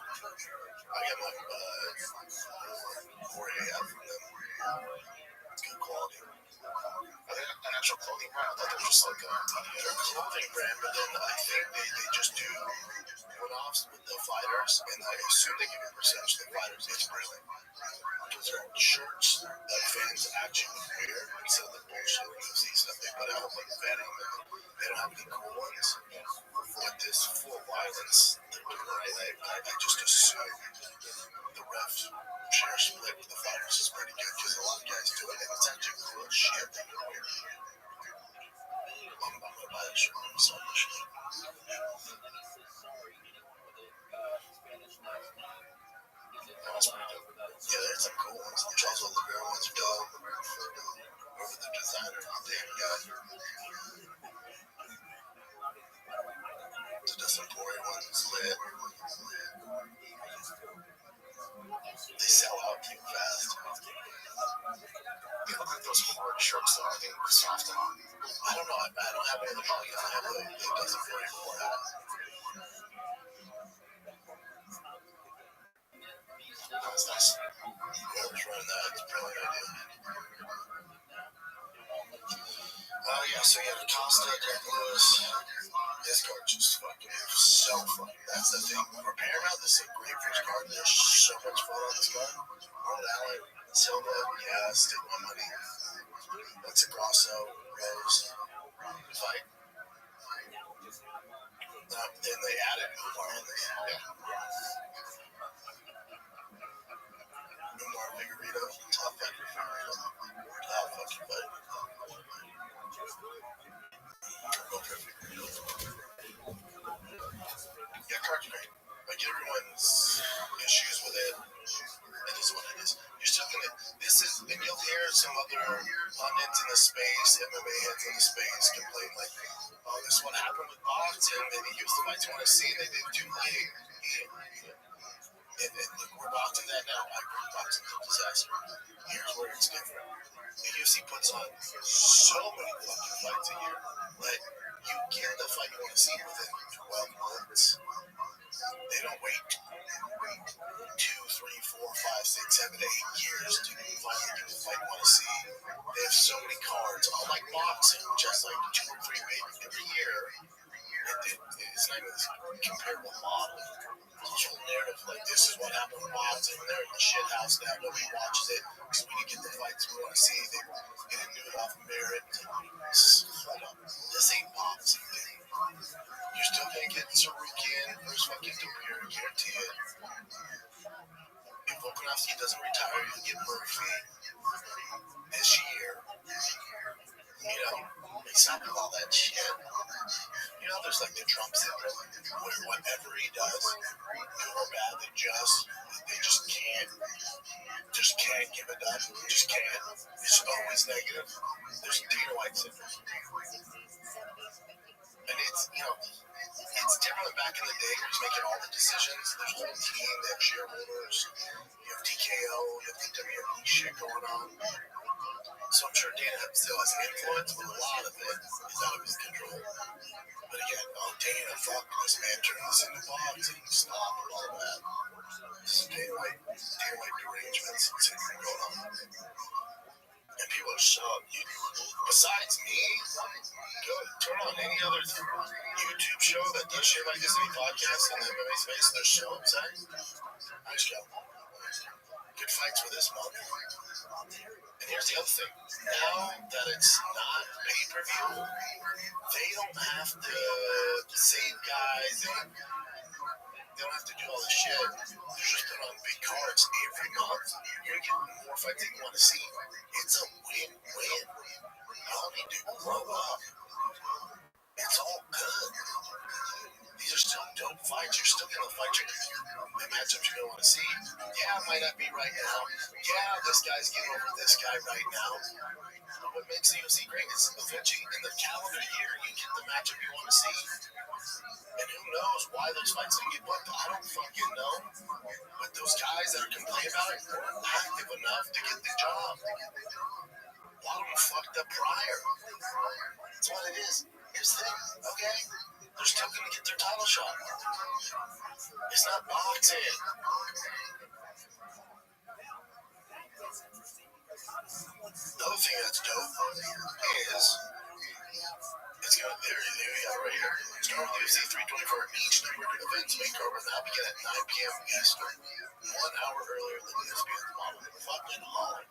I get my Jorge from them. It's good quality. Are they an actual clothing brand? I thought they were just like they're a clothing brand, but then I think they just do one-offs with the fighters, and I assume they give a percentage to the fighters. It's brilliant. Those are shirts that fans actually wear instead of the bullshit UFC stuff they put out, like Venom. They don't have any cool ones. But this full violence they're doing right, I just assume the ref share split with the fighters is pretty good because a lot of guys do it, and it's actually cool shit they can wear. I'm gonna buy that shirt. I'm selling that shit. That's pretty dope. Yeah, there's some cool ones. The Charles Oliveira ones are dope. Whoever the designer, damn guy. The Dustin-Poirier one's lit. They sell out too fast. They look like those hard shirts though. I think soft on. I don't know. I don't have any of the volume. I have the Dustin-Poirier 4 hat. That's nice. Whoever's running that, it's a brilliant idea. Yeah, so you had Acosta, Derek Lewis. This card just fucking so fun. That's the thing. For Paramount, this is a great first card. There's so much fun on this card. Rhode Allen, Silva, yeah, stick my money. That's a Grasso, Rose, fight. Then they added Umar on this. Yeah. Umar Figueiredo, top fight for Figueiredo. Top fucking fight. Go for Figueiredo. Yeah, card's great. I get everyone's issues with it. It is what it is. You're still gonna. This is, and you'll hear some other pundits in the space, MMA heads in the space, complain like, "Oh, this is what happened with boxing. They didn't use the fights you want to see. They did too late." And look, we're boxing that now. I agree, boxing's a disaster. Here's where it's different. The UFC puts on so many fucking fights a year. Like, you get the fight you want to see within 12 months. They don't wait 2, 3, 4, 5, 6, 7, 8 years to finally get the fight you want to see. They have so many cards, unlike boxing, which has like 2 or 3 maybe every year. It's not even this comparable model. This whole narrative, like, this is what happened with boxing. They're in the shit house now. Nobody watches it because we didn't get the fights we want to see. They didn't do it off merit. Hold up. This ain't boxing, dude. You're still going to get Sarukian versus fucking Demir, I guarantee it. If Volkanovski doesn't retire, you'll get Murphy this year. You know, it's not all that shit. You know, there's like the Trump syndrome, where whatever he does, good or bad, they just can't give it up. Just can't. It's always negative. There's Dana White syndrome. And it's, you know, it's different than back in the day where he's making all the decisions. There's a whole team, they have shareholders, you have TKO, you have the WWE shit going on. So I'm sure Dana still has influence, but a lot of it is out of his control. But again, Dana, fuck this man, turn this into boxing, stop and all that. This is Dana White derangements, syndrome going on. And people are shocked. Besides me, go turn on any other YouTube show that does shit like this, any podcast in the MMA space, their show, nice show. Good fights for this month. And here's the other thing. Now that it's not pay-per-view, they don't have to save guys. They don't have to do all this shit. They're just put on big cards every month. You're going to get more fights than you want to see. It's a win-win. Y'all need to grow up. It's all good. These are still dope fights. You're still going to fight the matchups you're going to want to see. Yeah, it might not be right now. Yeah, this guy's getting over this guy right now. But what makes the UFC great is eventually in the calendar year, you get the matchup you want to see. And who knows why those fights didn't get booked? I don't fucking know. But those guys that are complaining about it weren't active enough to get the job. A lot of them fucked up prior. That's what it is. Here's the thing, okay? They're still going to get their title shot. It's not boxing. The other thing that's dope is it's got there right here. Start with UFC 324 each numbered events makeover now begin at 9 p.m. Eastern, 1 hour earlier than ESPN's model. Fucking Holland.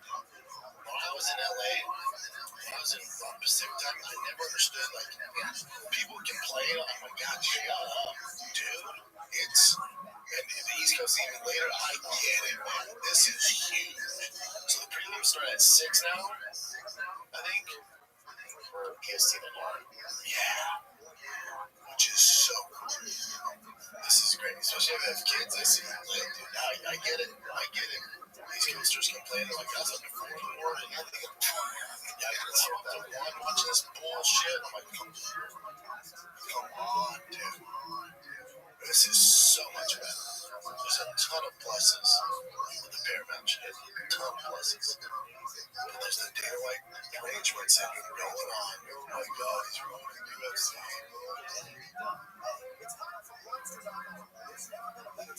When I was in LA, when I was in Pacific time, I never understood like people complain. I'm like, God, shut up, dude. It's and the East Coast even later. I get it, man. This is huge. So the prelims start at 6 now, I think. For EST and yeah, which is so cool. This is great, especially if I have kids. I see, like, dude, I get it. I get it. These coasters complaining like that's up to 4 in the morning. Yeah, I'm up to 1 watching this bullshit. I'm like, come on, dude. This is so much better. There's a ton of pluses with the Paramount shit. A ton of pluses. But there's the Dana White arrangement syndrome going on. Oh my God, he's ruining the UFC.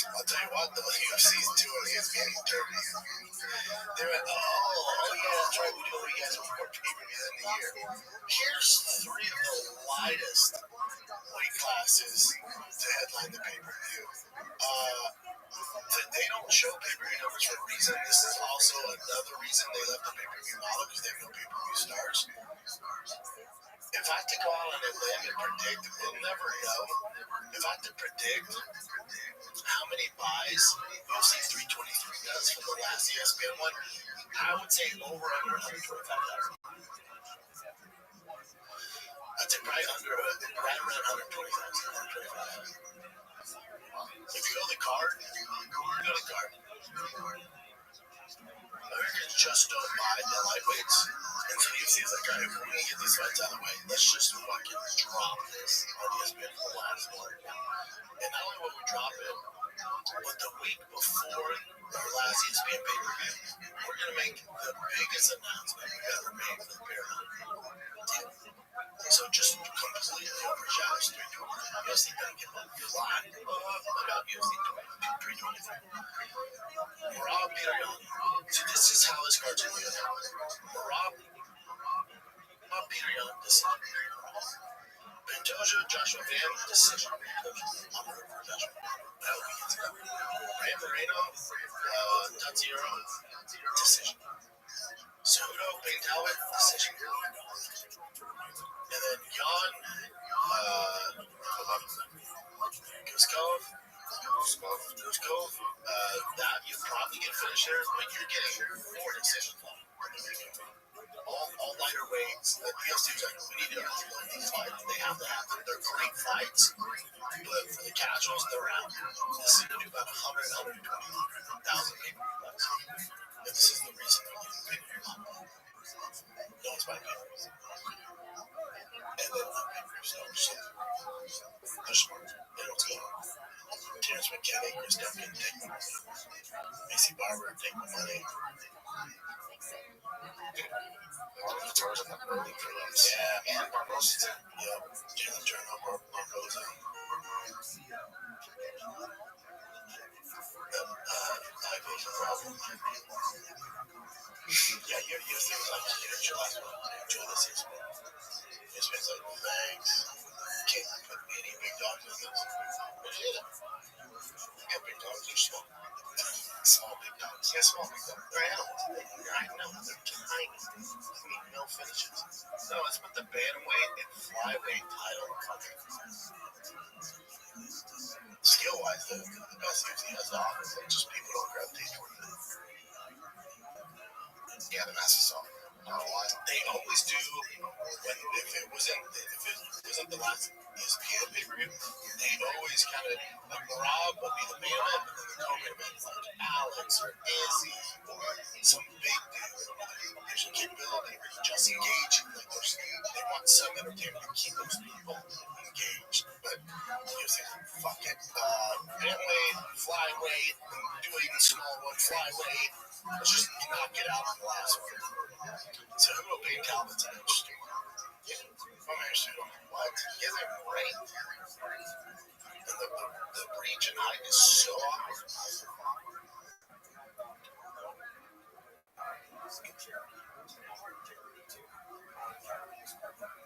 I'll tell you what, the UFC's doing is getting dirty. They're like, oh yeah, that's right. We do what you guys want more pay-per-view than the year. Here's 3 of the lightest weight classes to headline the pay-per-view. They don't show pay-per-view numbers for a reason. This is also another reason they left the pay-per-view model because they have no pay-per-view stars. If I had to go out on a limb and predict, we'll never know. If I had to predict how many buys UFC 323 does from the last ESPN one, I would say over under 125,000. I'd say probably right around 120,000, 125,000. If you go to the card, go to the card. Americans just don't buy the lightweights. And so UFC is like, all right, we're going to get these fights out of the way. Let's just fucking drop this on ESPN for the last one. And not only will we drop it, but the week before our last ESPN pay-per-view, we're going to make the biggest announcement we've ever made for the Paramount deal. So just completely overshadows 320. UFC doesn't give a flying about UFC 323. Rob Peter Young. See, this is how this card's going to go. Rob Peter Young, decision. Pantoja, Joshua Van, decision. I'm going for Joshua. I hope he gets it. Ray Moreno, Tatsuro, decision. Cejudo, Payne Talbot, decision. And then Jan, Kuskov, that you probably get finished there, but you're getting 4 decisions. All lighter weights. The PLC was like, we need to upload these fights. They have to have them. They're great fights, but for the casuals, they're out. This is going to do about 120,000 people. And this is the reason they're leaving pay-per-view. No one's buying pay-per-views. And then the pay-per-views don't sell. They're smart. They know what's going on. Terrence McKinney, Chris Duncan, take my money. Macy Barber, take my money. Yeah, and Barbosa. Yep. Jalen Turner, Barbosa. Ivo's a problem. Yeah, you think like your last one. Enjoy this season. It's been like, thanks. Can't put any big dogs in this. But yeah. Yeah, big dogs are small. Small big dogs. Yeah, small big dogs. They're animals. I know. They're tiny. I mean, no finishes. No, it's with the bantamweight and flyweight title. Skill-wise, the best UFC has to offer. Just people don't gravitate toward it. Yeah, the massive song. They always do if it wasn't the last ESPN pay-per-view, they always kind of like Rob would be the main event, but then the co-main event like Alex or Izzy or some big dude. There's capability or just engaging. Like they want some entertainment to keep those people engaged. But UFC, fuck it. Bantamweight, flyweight, do an even small one, flyweight. Let's just knock it out on the last one. So who will pay Calvin's interesting? Yeah. From Main Street. What? Yeah, they're great. And the reach and height is so off.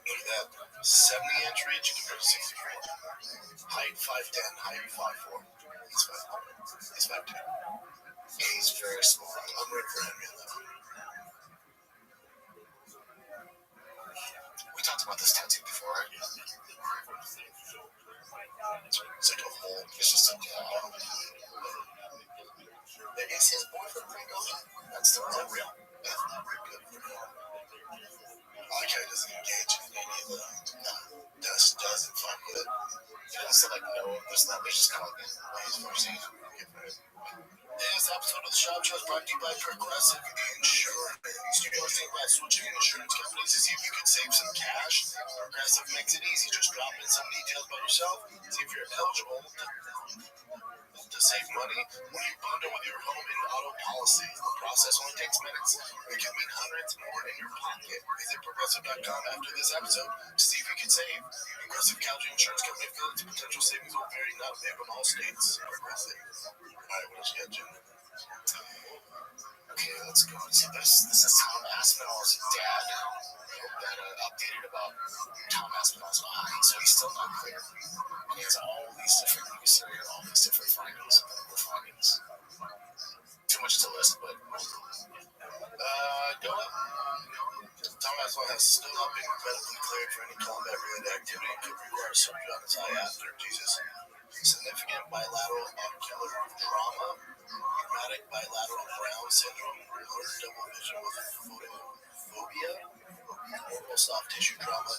Look at that. 70-inch reach compared to 64. Height 5'10", height 5'4". He's 5'10". He's very small. I'm ready for Henry on that one. We talked about this tattoo before, right? It's like a hole. It's just like is his boyfriend real? That's still not real. That's not real good. I like how he doesn't engage in any of the doesn't fuck with it. He doesn't like no, there's not. There's just kind of like he's forcing it. This episode of the Shop Show is brought to you by Progressive Insurance. Do you want to think about switching insurance companies to see if you can save some cash? Progressive makes it easy. Just drop in some details about yourself, see if you're eligible to save money when you bundle with your home and auto policy. The process only takes minutes. It can mean hundreds more in your pocket. Visit Progressive.com after this episode to see if you can save. Progressive Casualty Insurance Company affiliates potential savings will vary, not available in all states. Progressive. Alright, what else you got, Jim? Okay, let's go. So this is Tom Aspinall's dad that updated about Tom Aspinall's eye. So he's still not clear. And he has all these different things, all these different findings. Too much to list, but go up. Tom Aspinall has still not been medically cleared for any combat-related activity and could require surgery on his eye after Jesus. Significant bilateral ocular trauma, traumatic bilateral Brown syndrome, blurred double vision with photophobia, orbital soft tissue trauma,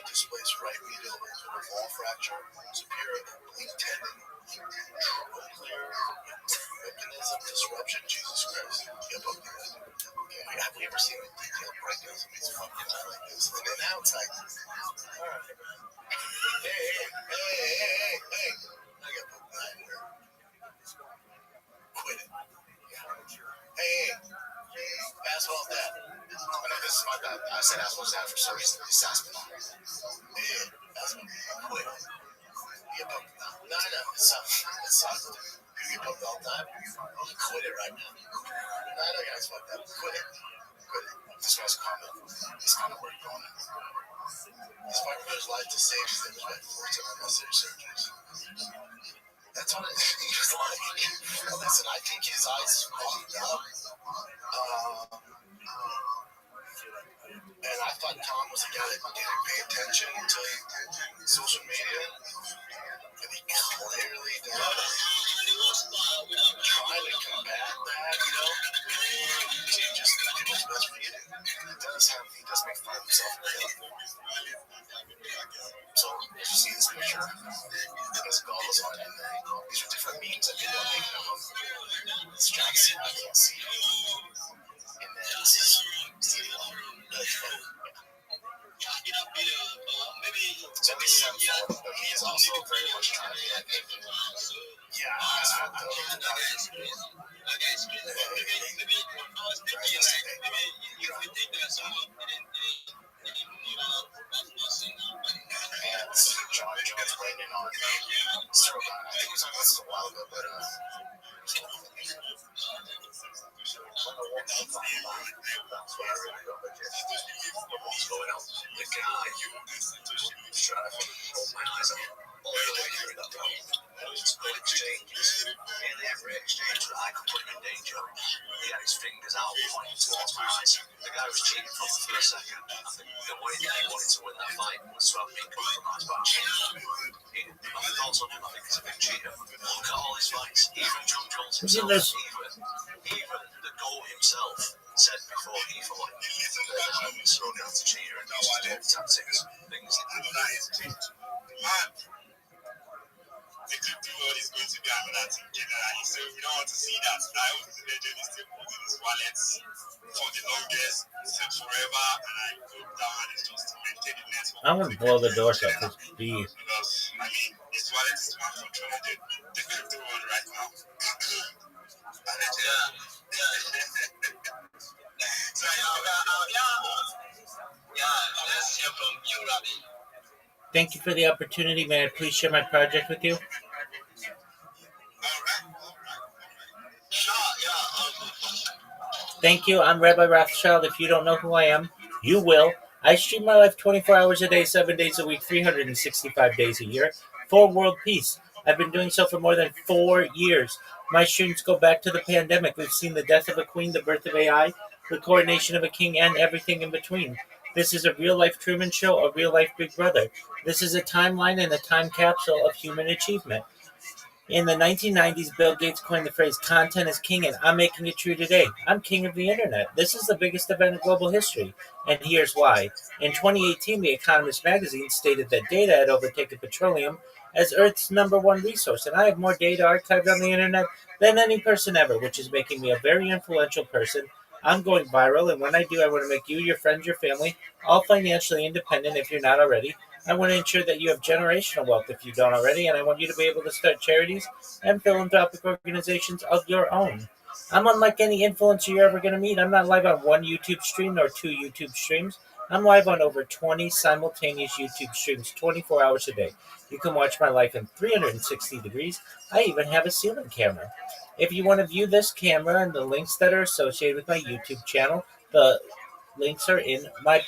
displaced right medial wall fracture, superior oblique tendon, trochlear mechanism disruption. Jesus Christ. Yep, okay. Have we ever seen a detailed breakdown of these fucking eye like this? And then now it's like, alright. Hey. I got poked in the eye here. Quit it. Hey. Aspinall's dad. I know this is my dad. I said Aspinall's dad for some reason. It's Aspinall. Hey, Aspinall. Quit it. You get poked. No. It sucks. You get poked all the time. Quit it right now. I know you guys fucked up. Quit it. This guy's comment. He's kind of where you're going. He's fighting for his life to save his image by forcing unnecessary surgeries. That's what he was like. Listen, I think his eyes fucked up. And I thought Tom was a guy that didn't pay attention to social media. And he clearly does. Trying to combat that, He just did his best for you. He does make fun of himself. So, as you see this picture, his goggles on, and these are different memes that people are making of him. It's Jackson, I can't see him. And then this is Stevie Wonder. So this is him falling, but he is also very much trying to get it. Yeah, John's waiting on Strogan. I think he was on this a while ago, but what's going on? The guy who's trying to hold my eyes up all the way here in the dome. It's good exchanges. Nearly every exchange that I could put him in danger. He had his fingers out pointing towards my eyes. The guy was cheating from me for a second. The way that he wanted to win that fight was to have me compromised by cheating. My thoughts on him, I think he's a big cheater. Look at all his fights. Even John Jones himself, even the GOAT himself said before he fought that Strogan's a cheater and uses dirty tactics. Things the world is going to be another thing generally, so we don't want to see that. I hope the legend is still putting his wallets for the longest, since forever, and I hope that one is just to maintain the network. I'm gonna blow the doors up this beast. Because, his wallet is one for 200, the crypto one right now. So, let's hear from you. Thank you for the opportunity. May I please share my project with you? Sure, yeah. Thank you. I'm Rabbi Rothschild. If you don't know who I am, you will. I stream my life 24 hours a day, 7 days a week, 365 days a year for world peace. I've been doing so for more than 4 years. My streams go back to the pandemic. We've seen the death of a queen, the birth of AI, the coronation of a king, and everything in between. This is a real life Truman Show, a real life Big Brother. This is a timeline and a time capsule of human achievement. In the 1990s, Bill Gates coined the phrase content is king, and I'm making it true today. I'm king of the internet. This is the biggest event in global history, and here's why. In 2018, The Economist magazine stated that data had overtaken petroleum as Earth's number one resource, and I have more data archived on the internet than any person ever, which is making me a very influential person. I'm going viral, and when I do, I want to make you, your friends, your family all financially independent if you're not already. I want to ensure that you have generational wealth if you don't already, and I want you to be able to start charities and philanthropic organizations of your own. I'm unlike any influencer you're ever going to meet. I'm not live on one YouTube stream or two YouTube streams. I'm live on over 20 simultaneous YouTube streams 24 hours a day. You can watch my life in 360 degrees. I even have a ceiling camera. If you want to view this camera and the links that are associated with my YouTube channel, the links are in my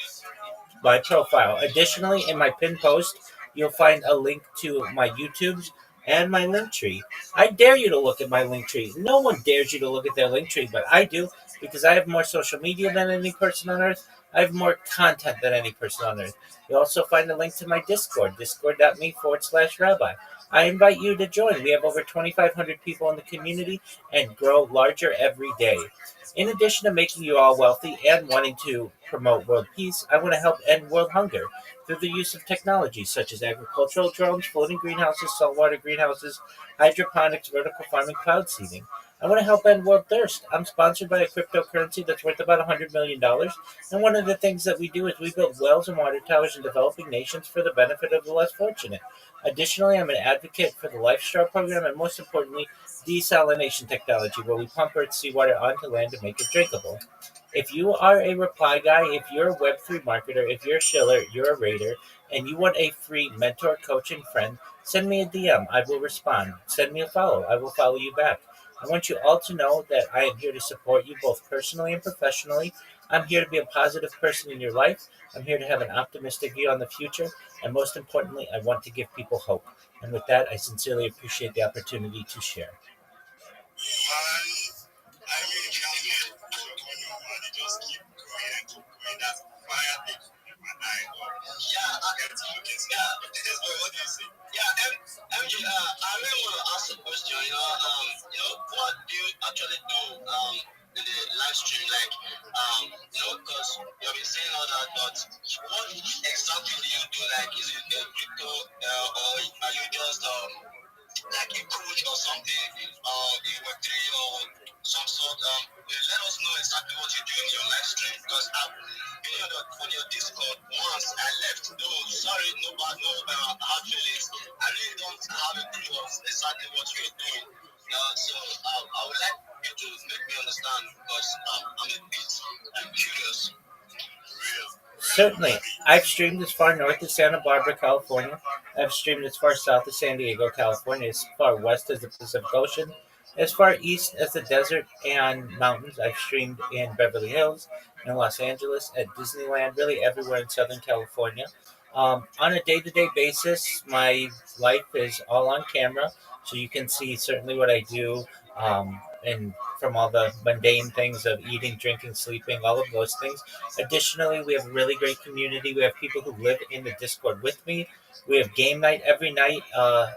profile. Additionally, in my pinned post, you'll find a link to my YouTubes and my link tree. I dare you to look at my link tree. No one dares you to look at their link tree, but I do because I have more social media than any person on earth. I have more content than any person on earth. You'll also find a link to my Discord, discord.me/rabbi. I invite you to join. We have over 2,500 people in the community and grow larger every day. In addition to making you all wealthy and wanting to promote world peace, I want to help end world hunger through the use of technology such as agricultural drones, floating greenhouses, saltwater greenhouses, hydroponics, vertical farming, cloud seeding. I want to help end world thirst. I'm sponsored by a cryptocurrency that's worth about $100 million. And one of the things that we do is we build wells and water towers in developing nations for the benefit of the less fortunate. Additionally, I'm an advocate for the Life Straw program and most importantly, desalination technology, where we pump Earth's seawater onto land to make it drinkable. If you are a reply guy, if you're a Web3 marketer, if you're a shiller, you're a raider, and you want a free mentor, coach, and friend, send me a DM. I will respond. Send me a follow. I will follow you back. I want you all to know that I am here to support you both personally and professionally. I'm here to be a positive person in your life. I'm here to have an optimistic view on the future. And most importantly, I want to give people hope. And with that, I sincerely appreciate the opportunity to share. I really can't get and they just keep going and keep going. That's fire thing. And yeah, I get to look at yeah. What do you say? Yeah, MJ, I really want to ask a question. What do you actually do in the live stream? Like, because you've been saying all that, but what exactly do you do? Like, is it a crypto, or are you just like a coach or something, a Web3 or some sort? Let us know exactly what you do in your live stream, because I've been on your Discord once. I left, though. Sorry, no bad, no hard feelings. I really don't have a clue of exactly what you're doing. So I would like you to make me understand, because I'm a bit curious. Certainly. I've streamed as far north as Santa Barbara, California. I've streamed as far south as San Diego, California, as far west as the Pacific Ocean, as far east as the desert and mountains. I've streamed in Beverly Hills, in Los Angeles, at Disneyland, really everywhere in Southern California. On a day to day basis, my life is all on camera, so you can see certainly what I do. And from all the mundane things of eating, drinking, sleeping, all of those things. Additionally, we have a really great community. We have people who live in the Discord with me. We have game night every night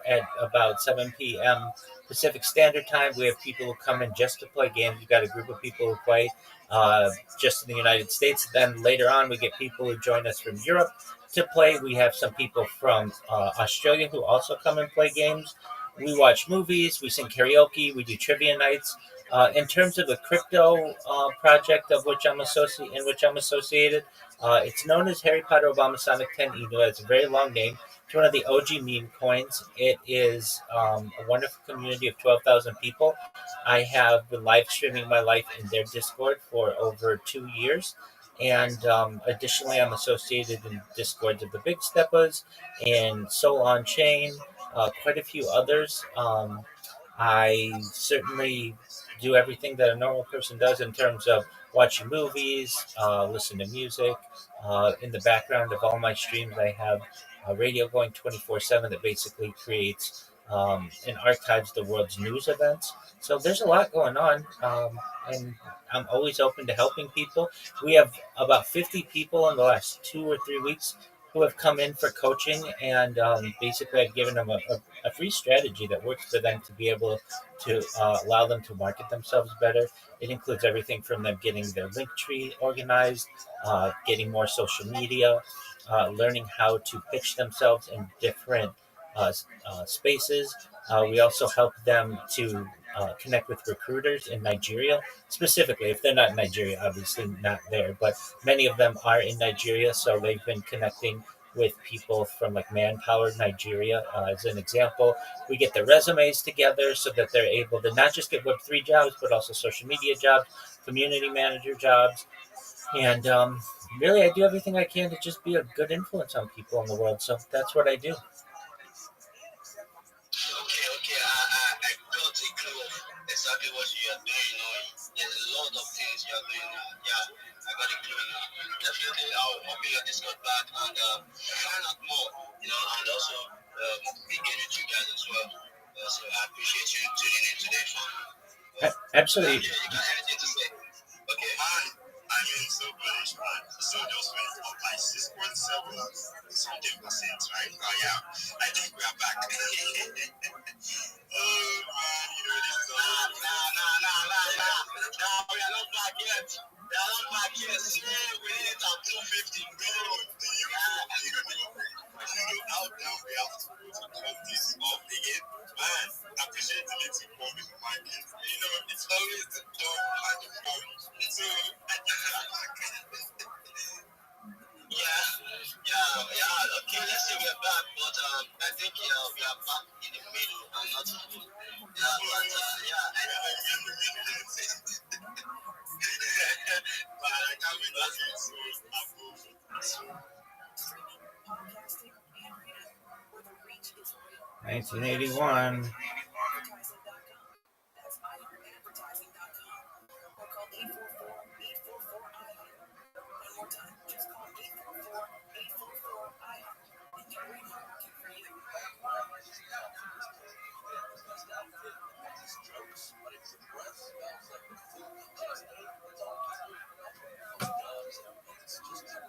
at about 7 p.m. Pacific Standard Time. We have people who come in just to play games. We've got a group of people who play just in the United States. Then later on, we get people who join us from Europe to play. We have some people from Australia who also come and play games. We watch movies. We sing karaoke. We do trivia nights. In terms of the crypto project of which I'm associated, it's known as Harry Potter Obama Sonic 10 Inu. It's a very long name. It's one of the OG meme coins. It is a wonderful community of 12,000 people. I have been live streaming my life in their Discord for over 2 years. And additionally, I'm associated in Discords of the Big Steppas and Soul on Chain, quite a few others. I certainly do everything that a normal person does in terms of watching movies, listen to music. In the background of all my streams, I have a radio going 24/7 that basically creates and archives the world's news events. So there's a lot going on, and I'm always open to helping people. We have about 50 people in the last 2 or 3 weeks who have come in for coaching, and basically I've given them a free strategy that works for them to be able to allow them to market themselves better. It includes everything from them getting their link tree organized, getting more social media, learning how to pitch themselves in different spaces. We also help them to connect with recruiters in Nigeria, specifically. If they're not in Nigeria, obviously not there, but many of them are in Nigeria, so they've been connecting with people from like Manpower Nigeria. As an example, we get their resumes together so that they're able to not just get Web3 jobs, but also social media jobs, community manager jobs. And really, I do everything I can to just be a good influence on people in the world. So that's what I do. Okay, I got a clue of exactly what you are doing. There's a lot of things you are doing now. Yeah, I got a clue now. Definitely, I'll open your Discord back and find out more, and also engage with you guys as well. So I appreciate you tuning in today, fam. Absolutely. You got anything to say? Okay. I mean, so bullish, man. So just went up by 6.7 something%, right? Oh, yeah. I think we are back. Oh, man, this is all. Nah. We are not back yet. See, we need it at 250, bro. How down we have to go to cut this off again? Man, I appreciate the little bomb in my kids. It's always the dog and the bomb. So, yeah. Okay, let's say we're back, but I think we are back in the middle and not full. Yeah, but I know we're in the middle. But I can't wait to see it so above. 1981.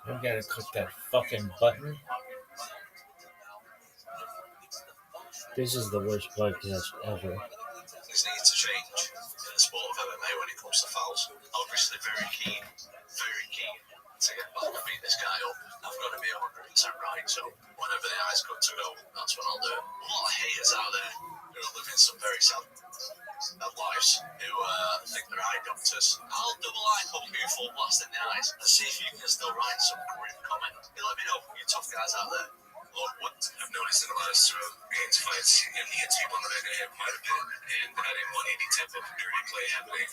I gotta click that fucking button. This is the worst podcast ever. Things need to change in the sport of MMA when it comes to fouls. Obviously, very keen to get back and beat this guy up. I've got to be 100% right. So whenever the eye's got to go, that's what I'll do. A lot of haters out there who are living some very sad lives who think they're eye doctors. I'll double eye poke you full blast in the eyes and see if you can still write some grim comment. You let me know, you tough guys out there. Look, what I've noticed in the last games fights, he had two on the head quite a bit, and I didn't want any type of replay happening.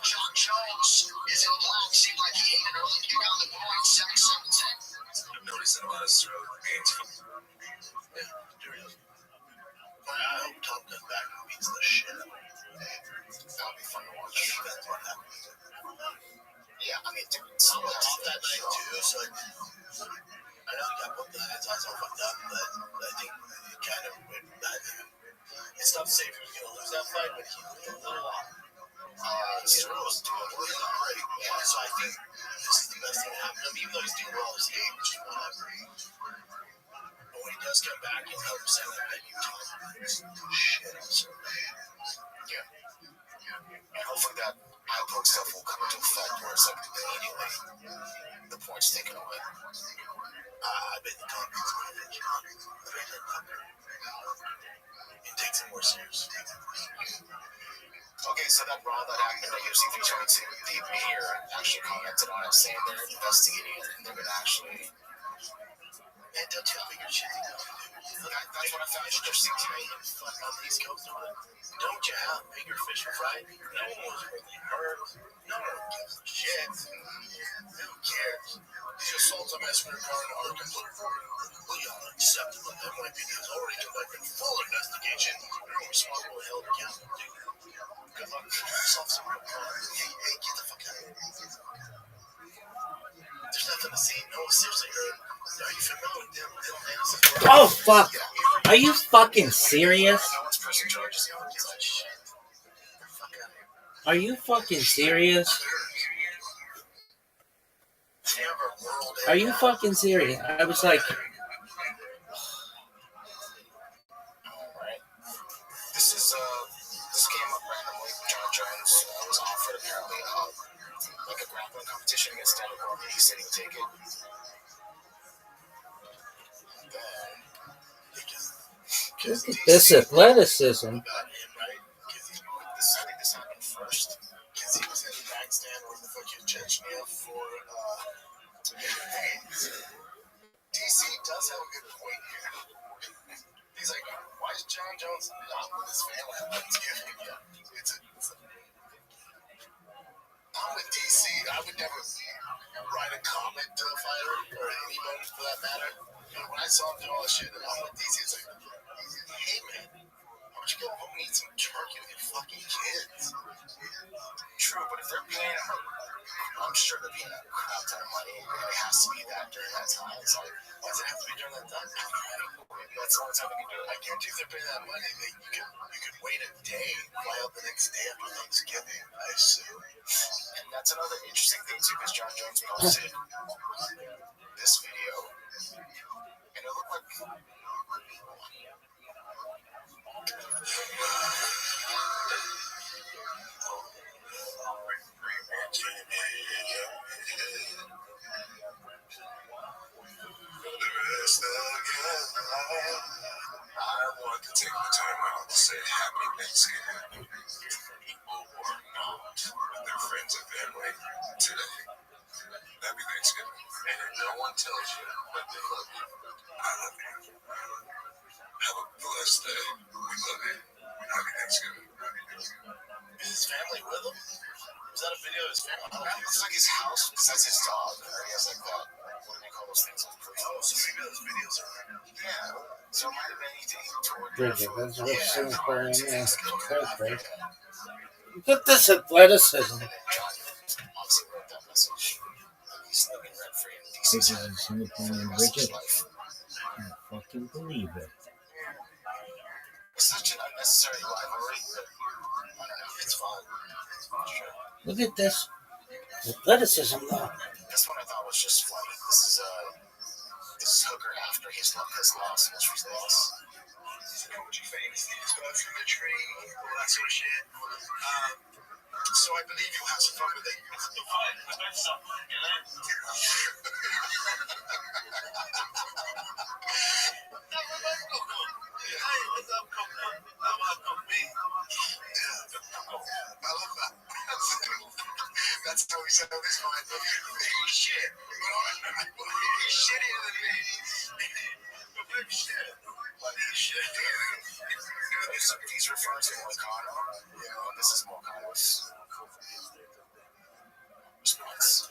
John Jones is in black. Seemed like he hit an early kick on the board. 7-7-10. I've noticed in the last games. Yeah, there he is. I hope Tom comes back and beats the shit out of him. That'll be fun to watch. That's what happened. Yeah, I mean, some of that night too, so I know he got both the heads eyes all fucked up, but I think it kind of it's tough to say if he was going to lose that fight, but he looked a little off. Cyril was doing really great. Yeah, so I think this is the best thing to happen to him, even though he's doing well as age, whatever. But when he does come back, he'll help us out that you talk. Shit, so yeah. And hopefully that outlook stuff will come into effect where it's like immediately the points taken away. I bet the confidence will be and takes it more serious. Okay, so that brawl that happened at UFC 322, the mayor actually commented on it, saying they're investigating it and they're going to actually. Man, don't you have bigger shit to do? That's what I found interesting today. On the East Coast, don't you have bigger fish to fry? No one was really hurt. No one gives a shit. Who cares? These assaults on Master Card are completely unacceptable. That might be because already conducted full investigation. You're responsible held accountable. Good luck. Solve some real problems. Hey, get the fuck out of here. There's nothing to see. No one seriously hurt. Are you familiar with them? Oh, fuck. Are you fucking serious? Are you fucking serious? Are you fucking serious? I was like... This came up randomly. John Jones was offered apparently like a grappling competition against Daniel Cormier. He said he would take it. Look at this athleticism. About him, right? Because I think this happened first. Because he was in Pakistan or the fucking Chechnya for DC does have a good point here. He's like, why is John Jones not with his family at Thanksgiving? Yeah, I'm with DC. I would never write a comment to a fighter or anybody for that matter. And when I saw him do all this shit, I'm with DC. It's like, hey man, why don't you go home and eat some turkey with your fucking kids? True, but if they're paying him, I'm sure they're paying a crap ton of money, and it has to be that during that time. It's like, why does it have to be during that time? Maybe that's the only time they can do it. I guarantee if they're paying that money, you could wait a day, fly out the next day after Thanksgiving, I assume. And that's another interesting thing too, because John Jones posted this video, and it looked like I want to take the time out to say Happy Thanksgiving. People who are not with their friends and family today. Happy Thanksgiving. And if no one tells you that they love you, I love you. Have a blessed day. We love you. Happy Thanksgiving. Is his family with him? Is that a video of his family? I don't know. It's like his house, because that's his dog. He has like that. What do they call those things? Oh, so maybe those videos are. Yeah. So it might have been Look at this athleticism. Obviously wrote that message. He's living rent free in DC. This is Singapore and Bridget. I fucking believe it. It's such an unnecessary rivalry, but I don't know. It's fun. Sure. Look at this athleticism, though. This one I thought was just funny. This is Hooker after his loss, Mystery's loss. Coach famous things going through the tree, all that sort of shit. So I believe you'll have some fun with it. I love that. That's how we set up this fight. He's shit. He's shittier than me. But maybe shit. But he's shit. He's referring to Moicano. Yeah, this is Moicano's response.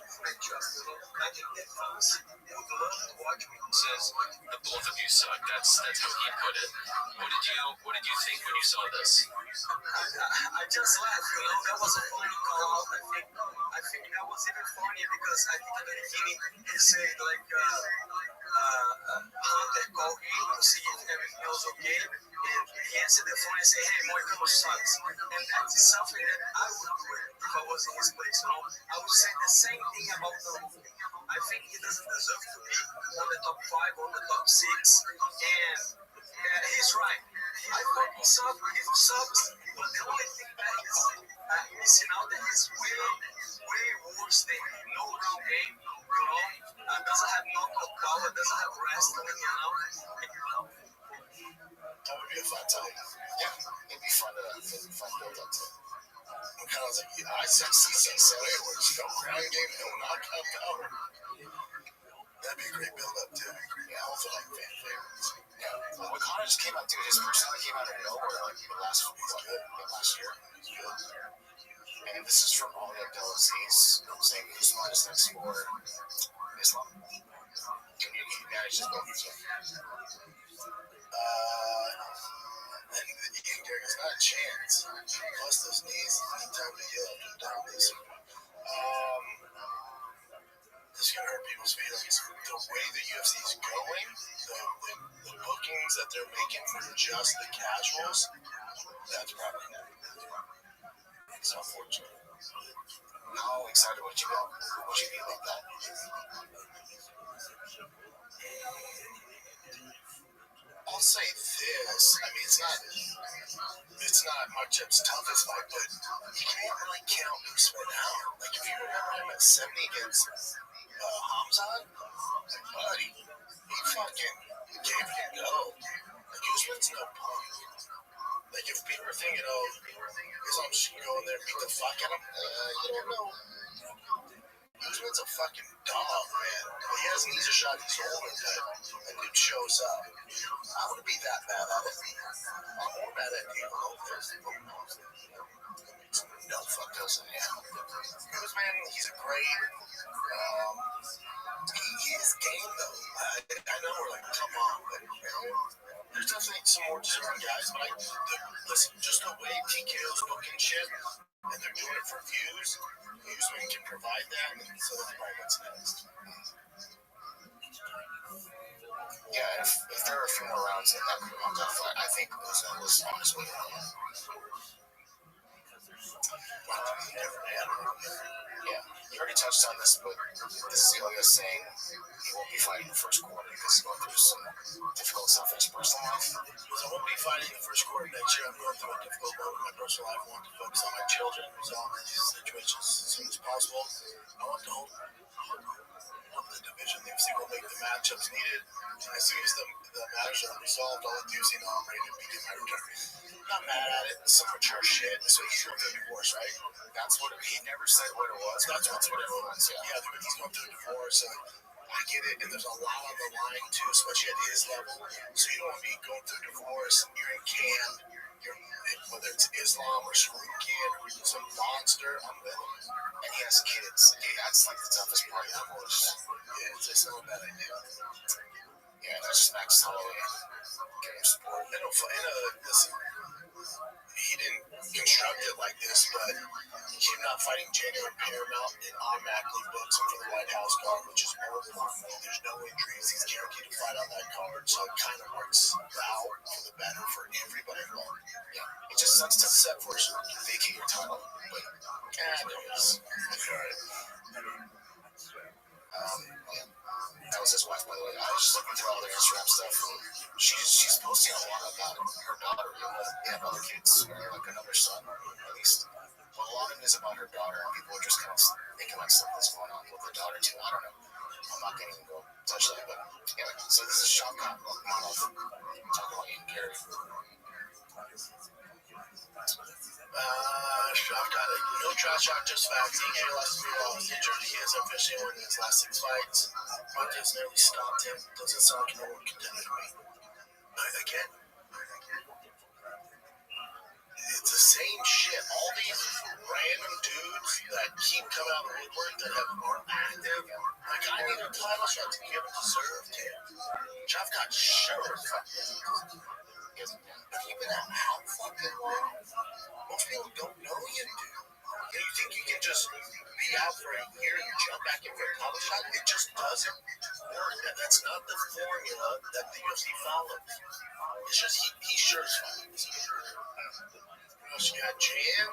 Says the both of you suck. That's how he put it. What did you think when you saw this? I just laughed, that was a funny call out. I think that was even funny because I think at the beginning he said like Hunter called him to see if everything was okay. And he answered the phone and said, hey, Moicano sucks. And that's something that I would do if I was in his place. I would say the same thing about the movie. I think he doesn't deserve to be on the top 5, on the top 6. And he's right. I thought he sucked. He sucks. But the only thing that is missing out that is way worse than no real game. Doesn't have knockout power. Doesn't have wrestling. That would be a fun time. Yeah, it'd be fun to build up to. I'm kind of like, I said CCSLA was no ground game, no knockout power. That'd be a great build up too. Yeah, hopefully like fan favorites. Yeah. Well, Connor just came out, dude. His personality came out of nowhere like last year. And this is from all the Abdelaziz saying Usman is next for Islam. Can you manage this both? And Ian Garrett's not a chance. Plus those knees, anytime they yell down this. This is gonna hurt people's feelings. The way the UFC is going, the bookings that they're making for just the casuals, that's probably not. It's unfortunate. How excited would you be about that? I'll say this. I mean, it's not much as tough as fight, but you can't really count Usman out. Like if you remember him at 70 against Hamzat, buddy, he fucking gave it a go. Like Usman's no punk. Like if people are thinking, oh, Islam's just gonna go in there and beat the fuck out of him, you don't know. Usman's a fucking dog, man. He has an easier shot. He's older, but that dude shows up. I wouldn't be that bad at it. I'm more mad at Diego Lopez. No, fuck doesn't. Yeah. Usman, he's a great. He is game though. I know we're like, come on, but there's definitely some more deserving guys. But listen, just the way TKO's booking shit, and they're doing it for views. Usman can provide that, and so that's probably what's next. Yeah, if there are a few more rounds in that fight, I think Usman was on his way home. Well, you never know. Yeah, you already touched on this, but this is Ilya saying he won't be fighting the first quarter because he's going through some difficult stuff in his personal life. Because I won't be fighting the first quarter next year. I'm going through a difficult moment in my personal life. I want to focus on my children, resolve these situations as soon as possible. I want to hold the division. The UFC will make the matchups needed. As soon as the matters are resolved, I'll let the UFC know I'm ready to begin my return. Not mad at it. It's some mature shit. So he's going through a divorce, right? That's what he never said what it was. That's what it was. Yeah, but he's going through a divorce. And I get it, and there's a lot on the line too, especially at his level. So you don't want to be going through a divorce. You're in camp. Whether it's Islam or Sarukian or some monster, I'm with him. And he has kids. Okay, that's like the toughest part of the divorce. Yeah, it's not a bad idea. Yeah, that's just Max Holloway. Give him support. Listen, he didn't construct it like this, but him not fighting January Paramount, it automatically books him for the White House card, which is miracle. There's no injuries. He's guaranteed to fight on that card, so it kind of works out for the better for everybody involved. Yeah, it just sucks to vacate your title, but that was his wife, by the way. I was just looking through all their Instagram stuff. She's posting a lot about her daughter. They have other kids, like another son, at least. But a lot of it is about her daughter, and people are just kind of thinking like something's going on with the daughter too. I don't know. I'm not going to go touch that, but anyway. So this is Shavkat Rakhmonov talking about Ian Garrett. Shavkat, no trash talk, just facts. EK last 3 rounds. Injured, he has officially won his last 6 fights. Montez nearly stopped him. Doesn't sound like no one contended to me. Again, it's the same shit. All these random dudes that keep coming out of the woodwork that aren't active. Like, I need a title shot to give him deserved him. Shavkat sure. But even how fucking long? Most people don't know him, dude. And you think you can just be out for a year and jump back in for a title shot? It just doesn't work. That's not the formula that the UFC follows. It's just he sure is fine. You got Jam?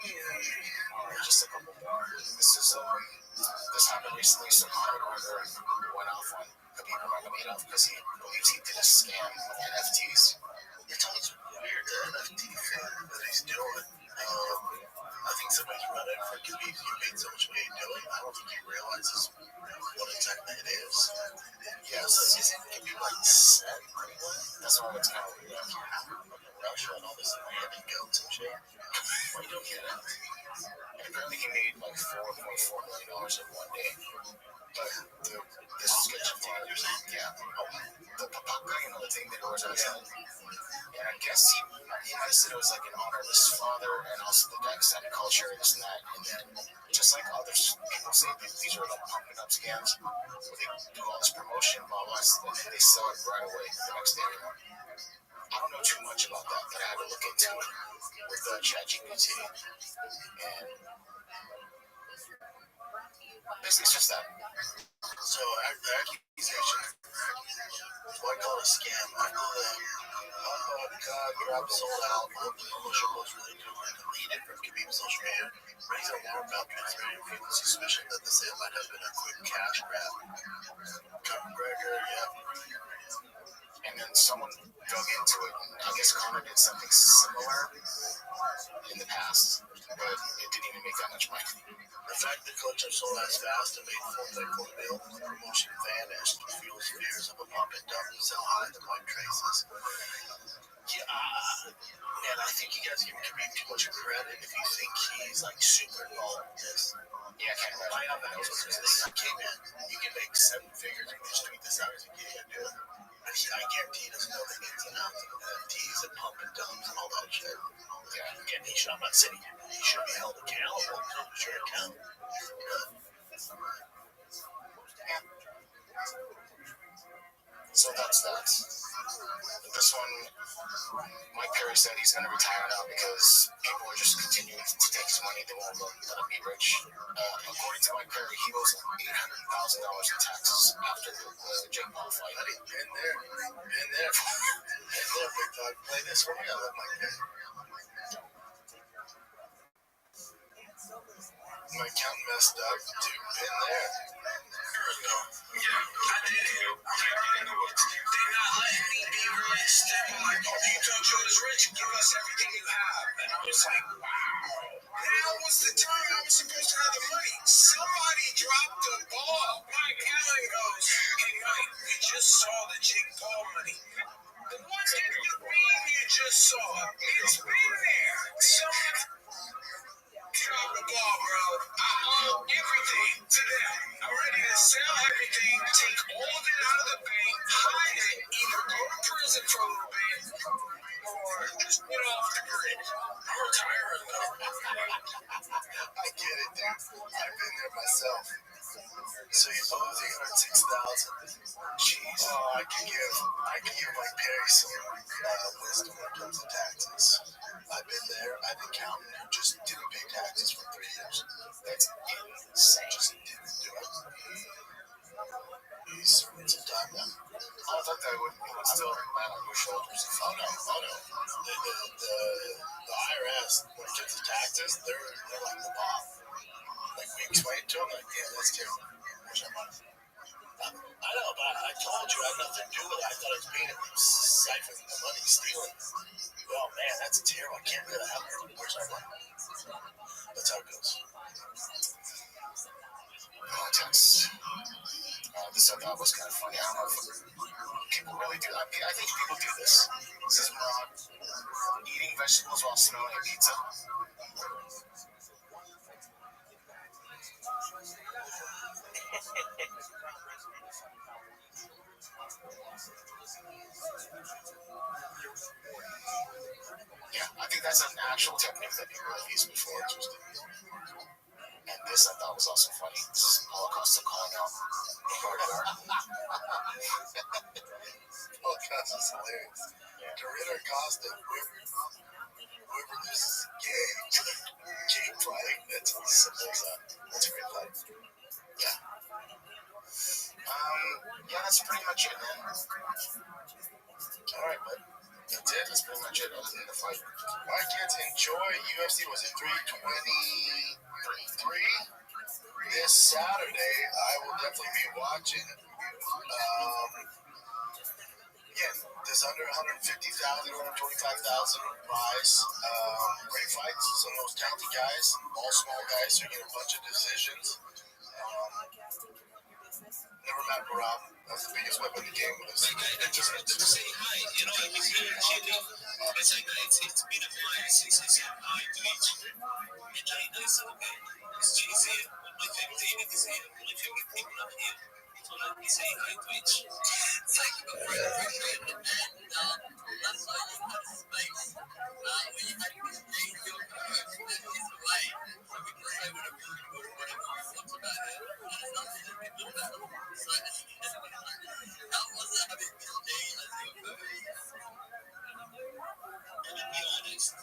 Just a couple more. This happened recently. So Conor McGregor went off on Khabib Nurmagomedov because he believes he did a scam with NFTs. It's always weird, the NFT thing that he's doing. I think somebody's running for Khabib. He made so much money doing it. I don't think he realizes what exactly it is. Yeah, so isn't Khabib like set? That's why it's kind of weird. Russia and all this Miami goats and shit. Why you don't get it? And apparently he made like $4.4 million in one day. But this is sketchy part. Yeah. The papaka, the thing that goes on his head. And I guess he might have said it was like in honor of his father and also the Pakistani culture, this and that. And then, just like others, people say that these are like pumping up scams, where they do all this promotion, blah, blah, and then they sell it right away the next day. I don't know too much about that, but I had to look into it with ChatGPT. And basically, it's just that. So, the accusation, what I call a scam, I know that Grab sold out, all the promotion was really good and deleted from Khabib's social media, raising alarm about transparent and feeling suspicion that the sale might have been a quick cash grab. Conor McGregor, And then someone dug into it, and I guess Conor did something similar in the past, but it didn't even make that much money. The fact that collection sold as fast and made full bill, the promotion vanished, fuels fears of a pump and dump and sell high, the Mike traces. Yeah, man, I think you guys give Khabib too much credit if you think he's like super involved in this. Yeah, I can't imagine. I know that knows what's this. Okay, man, you can make 7 figures and just tweet this out as a kid, dude. But I guarantee he doesn't know the ins and outs of NFTs and pump and dumps and all that shit. Yeah, again, I'm not saying he should be held accountable to your account. So that's that. This one, Mike Perry said he's going to retire now because people are just continuing to take his money. They won't let him be rich. According to Mike Perry, he owes $800,000 in taxes after the Jake Paul fight. Buddy, been there. Big dog. Play this for me. I love Mike Perry. My account messed up, dude. Been there. Yeah, I did it. They're not letting me be really stable. Like, oh, you thought you was rich, give us everything you have. And I was like, wow. Now was the time I was supposed to have the money. Somebody dropped the ball. Mike Allen goes, hey, Mike, we just saw the Jake Paul money. What did you mean you just saw it? It's been there. Someone drop the ball, bro. I owe everything to them. I'm ready to sell everything, take all of it out of the bank, hide it, either go to prison for a little bit, or just get off the grid. I'm retiring, though. I get it, dude. I've been there myself. So you owe $806,000. Jeez. Oh, I can give Mike Perry some wisdom when it comes to taxes. I've been there. I've been counting who just didn't pay taxes for 3 years. That's insane. Just didn't do it. He's serving some time now. I thought that would still land on your shoulders. Oh no. The IRS, when it comes to taxes, they're like the bomb. Like we explained to them, like, yeah, that's terrible. Where's our money? I know, but I told you I had nothing to do with it. I thought I was paying it, siphoning the money, stealing. Well, man, that's terrible. I can't believe that happened. Where's our money? That's how it goes. Oh, tax. This I thought was kind of funny. I don't know if people really do. I think people do this. This is wrong. Eating vegetables while smelling a pizza. Yeah, I think that's an actual technique that people have used before. And this I thought was also funny. This is Holocaust calling out. Holocaust is hilarious. Yeah. Ritter Costa, whoever this is gay. Gay fighting. That's simple as that. That's a great fight. Yeah. Yeah, that's pretty much it, man. Alright, bud. That's it. That's pretty much it other than the fight. Alright, kids, enjoy UFC. Was it 323? This Saturday, I will definitely be watching. Again, there's under 150,000, 125,000 buys. Great fights. Some of those talented guys, all small guys, who get a bunch of decisions. Never met Rob. That was the biggest weapon he came with us. I just wanted to say hi. You know, I was here in Chile. It's been a while since I said hi to each other. And I said, okay, Jay is here. My favorite David is here. My favorite people are here. So let me say hi to each. Thank you, my friend. Appreciate it. And last night you had a space where you had this change your approach that is away. So we can say whatever we want about it. And it's nothing that we do about it. So how was it having this day as your approach? To be honest,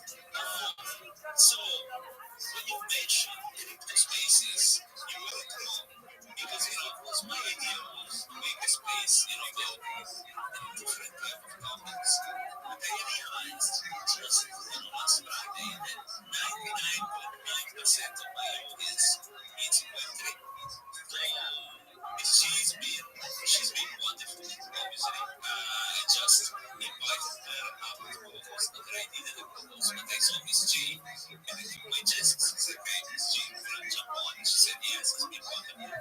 so when you mention crypto spaces, you will come because it was my idea was to make a space, build different type of topics. But I realized just last Friday that 99.9% of my audience is in Web3. So she's been wonderful, obviously. I just invited her up to co-host, not that I needed a co-host, but I saw Miss G, and I think my Jessica said, okay, Miss G, you want to jump on? And she said, yes, it's been wonderful.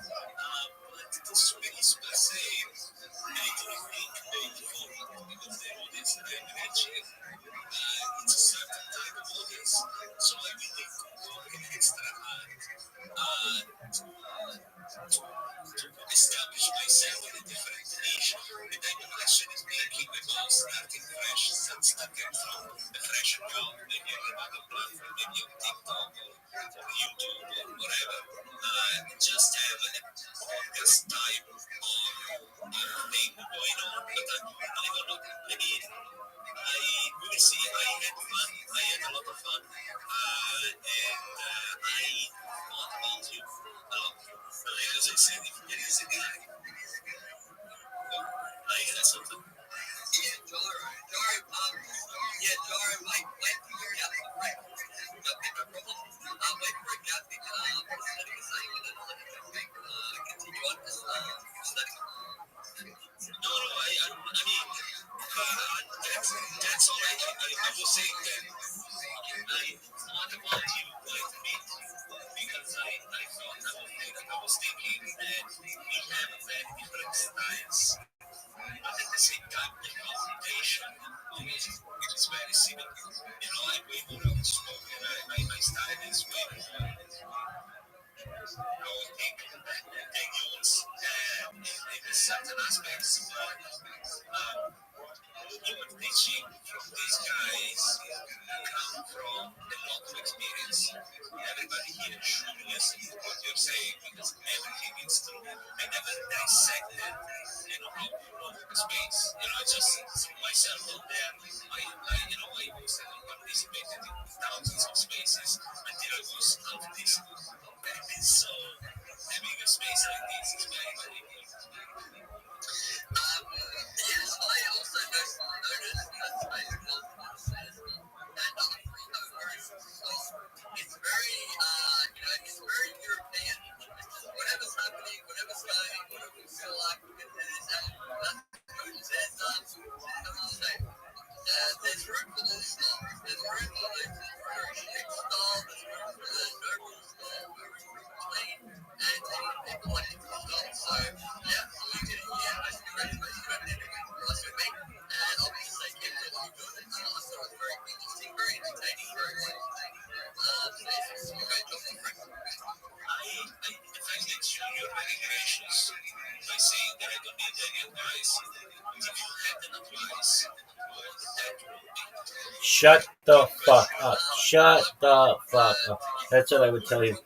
But the space per se, I don't think they default because the audience that I'm reaching, it's a certain type of audience. So I will need to work an extra hard to establish myself in a different niche. And I'm actually thinking about starting fresh, starting from a fresh account, maybe on another platform, maybe on TikTok or YouTube or whatever. Just have a podcast type of thing going on. But I don't know. I mean, we will see. I had fun. I had a lot of fun. And I thought about you a lot. As I said, if there is a guy, I had something. Yeah, Jaro, wait for your gap. Right. No problem. Wait for a gap. Studying the same and then I'll let you jump back. Continue on just studying. No, I mean, that's all right. I was saying that I thought about you quite a bit because I was thinking that we have very different styles, but at the same time, the communication is very similar. I'm way more outspoken. My style is way more chaotic than yours, and in certain aspects, your teaching from these guys come from a lot of experience. Everybody here should listen to what you're saying because everything is true. I never dissected, how to work the space. I just threw myself out there. I hosted and participated in thousands of spaces until I was out of this. And so having a space like this is very, very important. Yes, I also noticed that space multiple says and it's very it's very European. It's just whatever's happening, whatever's going, whatever we feel like it is, and that's good. There's room for all styles. There's room for the very strict style, there's room for the noble style, there's room in between, and people like different styles. So yeah, I see congratulations on everything. Nice to meet, and I'll just say keep doing what you're doing. I thought it was very interesting, very entertaining, very it's a great job, my friend. The fact that you're very gracious by saying that I don't need any advice, if you had an advice, what that would be? Shut the fuck up. Shut the fuck up. That's what I would tell you.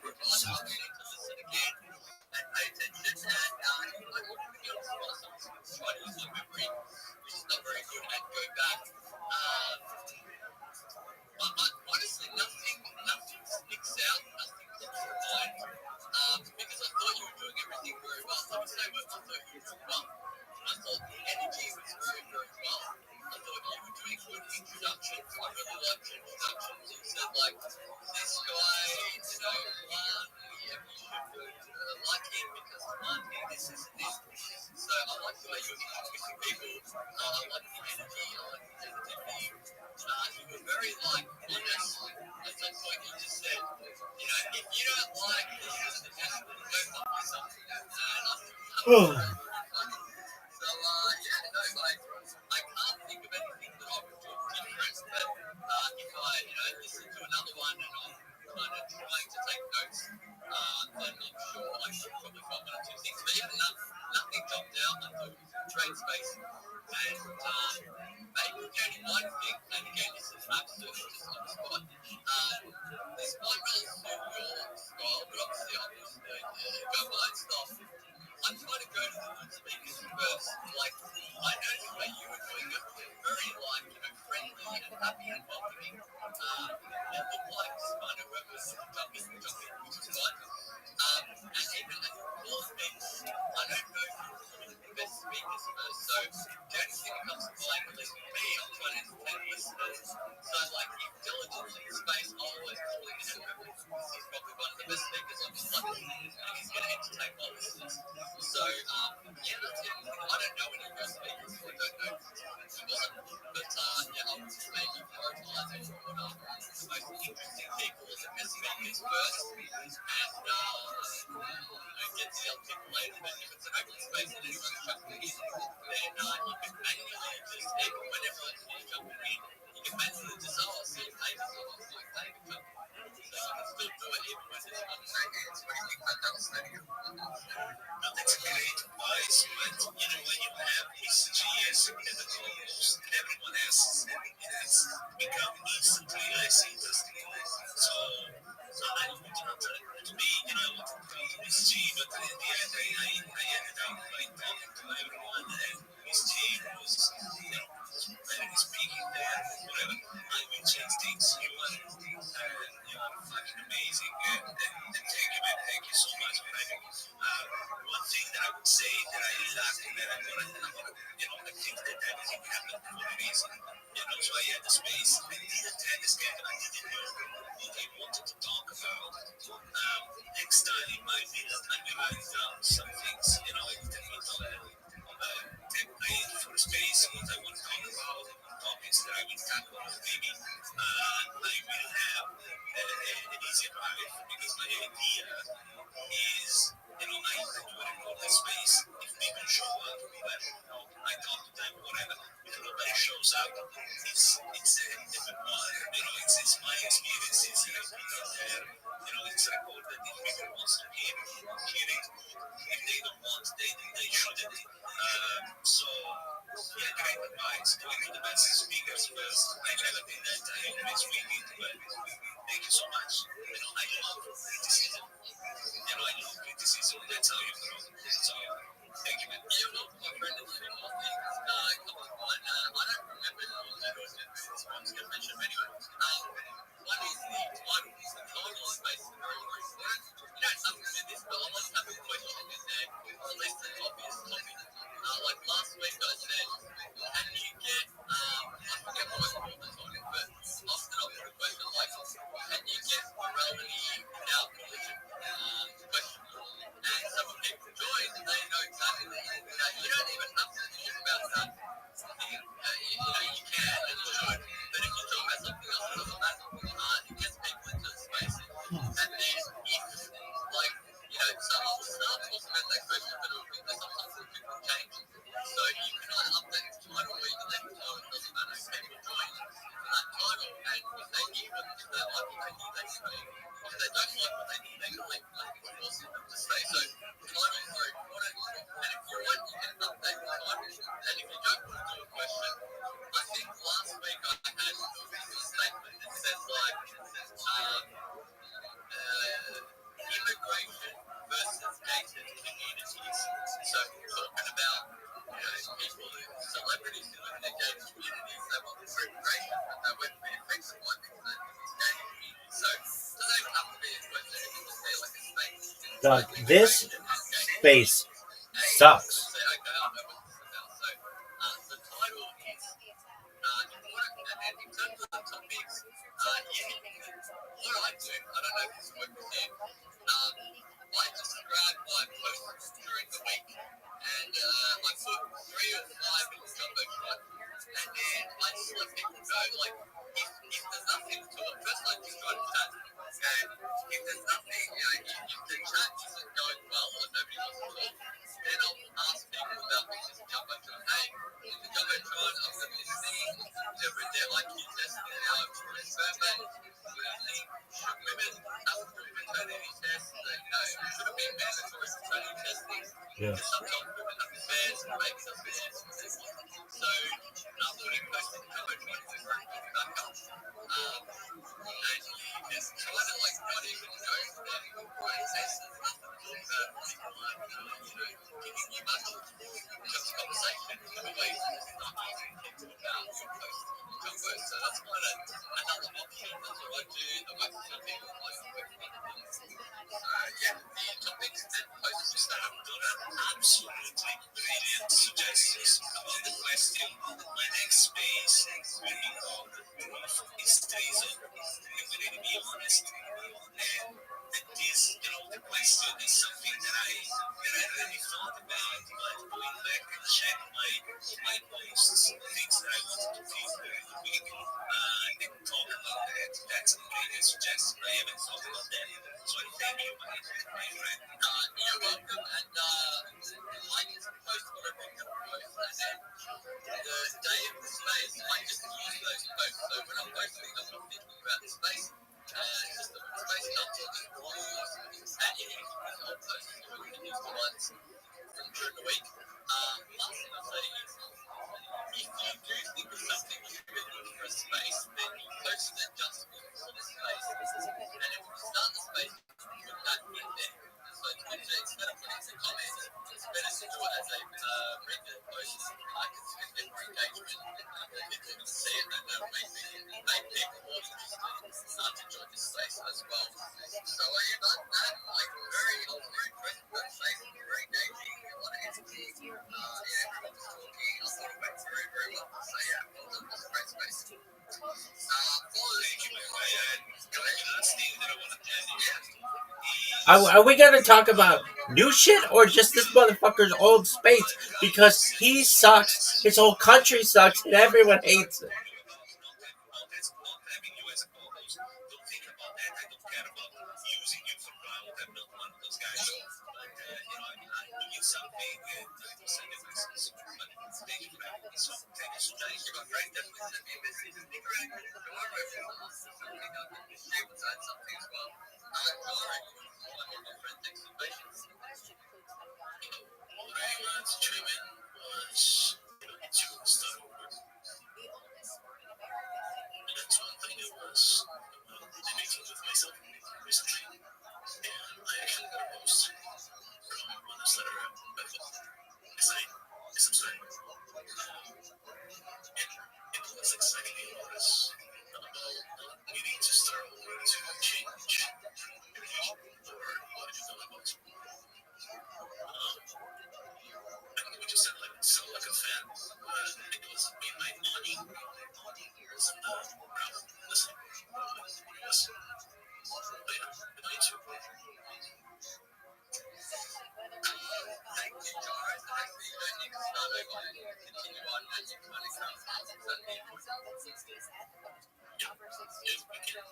Honestly, nothing sticks out, nothing comes to mind. Because I thought you were doing everything very well. I would say I thought you were doing well. I thought the energy was very, very well. I thought you were doing good introductions. I really liked your introductions. You said this guy, you should like him because one thing, this. So I like the way you're introducing people. I like the energy. I like the positivity. You were very honest. At some point you just said, if you don't like this, don't fuck yourself. And I think first, and get the articulated. But if it's an open space and anyone's jumping in, then you can manually just, even when everyone's just jumping in, you can manually just, oh, I'll see your neighbours or I'll see your neighbours. So you can still do it even when there's one hands. What do you think about that stadium? No, that's a great advice, but when you have SGS at the co-host and everyone else is having it, it's become instantly less interesting. So I don't know, to me, I wanted to be SG, but in the end, I ended up by talking to everyone, and SG was, very speaking there, whatever. I will change things. You are fucking amazing, and thank you, man. Thank you so much for having me. One thing that I would say that I lacked and that I I think that everything happened for a reason. So I had the space. I didn't understand, and I didn't know what I wanted to talk about. Next time, it might be that I will write down some things, a little template for a space, what I want to talk about, topics that I will tackle. Maybe I will have an easier life because my idea is, I do it in all the space. If people show up, well, I talk to them, whatever. If nobody shows up, it's a different one. It's my experiences and I put out there. It's recorded. If people want to hear it. If they don't want, they shouldn't. So, yeah, great advice. Going to the best speakers first. I never did that. I always read it, but thank you so much. I love criticism. I love criticism. That's how you grow. So, thank you, man. You're welcome, my friend. And two more things. Come on, one. I don't remember who was that was going to mention, but anyway. One is the title. The title is basically very, very important. You don't have to do this, but I want to have a question in there. At least the obvious topic. Like last week I said, can you get, I forget what I called the topic, but often I'll put a question like, can you get morality without religion? Question. And some people join and they know exactly that you don't even have to talk about that. You can and you should, but if you talk about something else, it doesn't matter. It gets people into the space. And then if, so I'll start talking about that question, but sometimes it will change. So you can either update the title or you can let the title, it doesn't matter. People join for that title, and if they need what they like what they need, they stay. If they don't like what they need, they can leave. It's awesome to stay. So titles are important, and if you want, you can update the title. And if you don't want to do a question, I think last week I had a statement that says immigration versus gated communities. So talking about people, celebrities who live in the gated communities, they want free immigration, but they wouldn't be affected by the gated communities. So it doesn't even have to be a question, it can just be like a statement. Doug, this space sucks. Say, okay, I know what this is about. So the title is important, and in terms of the topics, what I do, I don't know if this works with you, I just grab my posts during the week, and I put 3 or 5 in the jumbotron, and then I just let people go, if there's nothing to it, first I just try to chat, and if there's nothing, if the chat isn't going well or nobody wants to talk, then I'll ask people about what's in the jumbotron. Hey, in the jumbotron, I've got this thing, they're like you testing it out for a survey, should women have to do maternity tests? Should it be mandatory maternity testing? Yeah. Sometimes women have affairs and babies have affairs. So, putting posts in the jumbotron is a great way to back up. And you just try to not even go to the tests and stuff and talk about people giving you money. Just conversation in a way that's not easy to talk about your post jumbo. So that's another option. That's what I do. I work with some people I work with other ones. The topics and posts you start doing Absolutely brilliant suggestions about the question. My next space will be called Proof is Treason. And we need to be honest. And this, the question it's something that I really thought about, but going back and check my posts, things that I wanted to do during the week, I didn't talk about that. That's a great suggestion. I haven't thought about that. So thank you, my friend. You're welcome. And I just post what I picked up post, and then the day of the space, I just use those posts. So when I'm posting, I'm not thinking about the space. Just the space not talking rules, and you can use old posts, or you can use the ones from during the week. Last thing I'll say is, if you do think of something you're looking for a space, then you post it just for the space. And if you start the space, put that in there. So it's good to, instead of putting some comments, it's better to do it as a regular post. I can get more engagement, and people can see it, and that will make people more interested to join this space as well. So yeah, that like very impressed with that space, very engaging, a lot of energy. Everyone was talking. I thought it went very, very well. So yeah, well done, it was a great space. Thank you, my friend. Last thing that I want to tell you. Are we gonna talk about new shit or just this motherfucker's old space? Because he sucks, his whole country sucks, and everyone hates it. That's one thing it was. The meeting with myself recently, and I actually got a post from one newsletter by phone. I subscribed. It was exactly what it was about needing to start over to change your vision or what you thought about. And we just said like sound like a fan. It was in my money. Was listen. It was later. Good night too. Thank you, Jarvis. I see that you can start over and continue on and you can only start something. Yeah, we can.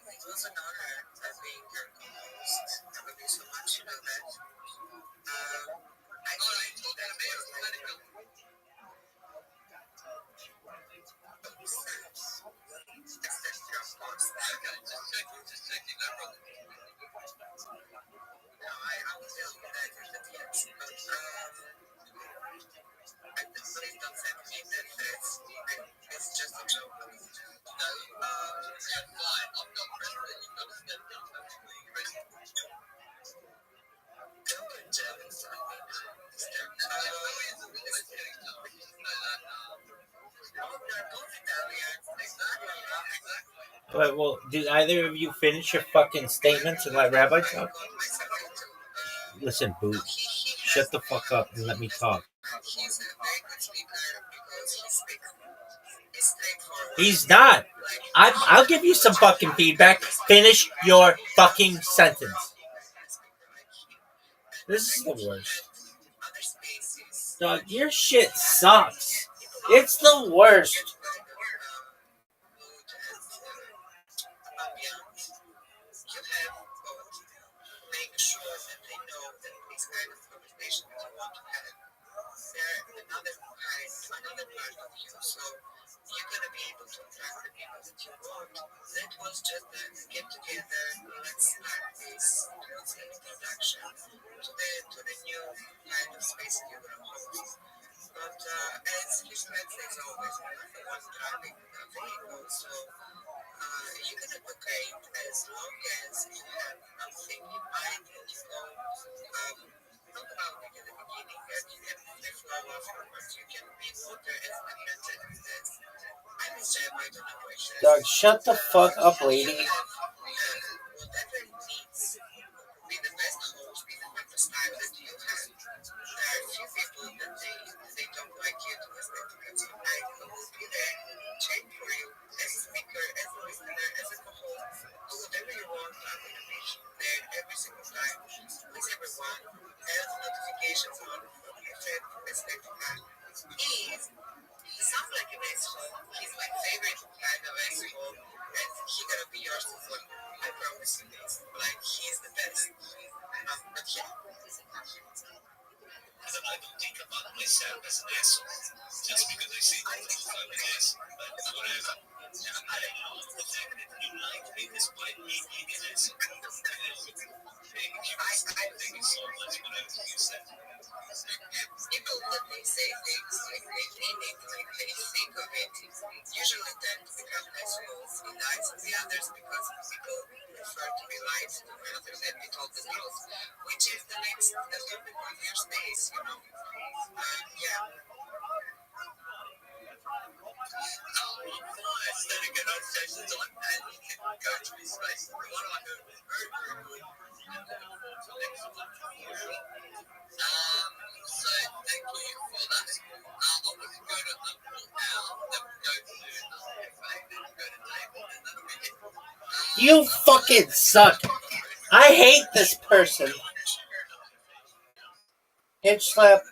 It was an honor being your co-host. Thank you so much, you know that. I think that just checking that wrong. No, I will tell you that you're the yes, but please don't send me that it's just a joke. No, yeah, fine. I'm not president. You've got to spend your time being president. Good job, But well, did either of you finish your fucking statements and let Rabbi talk? Listen, Boo, shut the fuck up and let me talk. He's a very good speaker because he's straightforward. He's not. I'll give you some fucking feedback. Finish your fucking sentence. This is the worst. Dog, your shit sucks. It's the worst. Make sure that they know that these kind of conversations you want to have, they're another part of you. So you're gonna be able to attract the people that you want. That was just a get together. Let's start this. Let's an introduction to the new kind of space you're gonna host. But as his friend says always, the one driving the vehicle. So you can advocate as long as you have something in mind and you go talk about Doug, shut the fuck up, lady. Whatever it needs, be the best host, be the best style that you have. There are a few people that they don't like you to respect you. So I will be there, check for you as a speaker, as a listener, as a co-host. Do whatever you want. I'm going to be there every single time. Please everyone, have notifications on for the chat for respect to God. He sounds like an asshole. He's my favorite kind of asshole. And he gonna be yours as well. I promise you this. Like, he's the best. But yeah. I don't think about myself as an asshole just because I say that I'm an asshole, but whatever. I don't know the fact that you like me despite me being an asshole. Thank you so much for everything you said. People that they say things like they mean it, like they think of it, usually tend to become assholes in the eyes of the others because people prefer to be lied to rather than be told the truth, which is the next topic of your space, you know. Yeah. Instead of get our sessions on that, you can go to his place. The one I heard was very, very good. So thank you for that. I'm going to go to Uncle now, then we'll go to Faye, then we'll go to David, and then we'll get You fucking suck. I hate this person. Hitch slap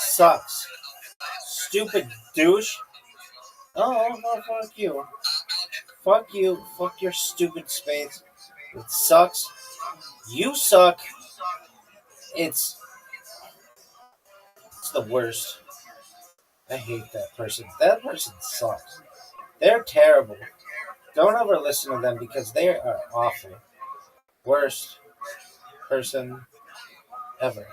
sucks. Stupid douche. Oh, fuck you. Fuck you. Fuck your stupid space. It sucks. You suck. It's the worst. I hate that person. That person sucks. They're terrible. Don't ever listen to them because they are awful. Worst person ever.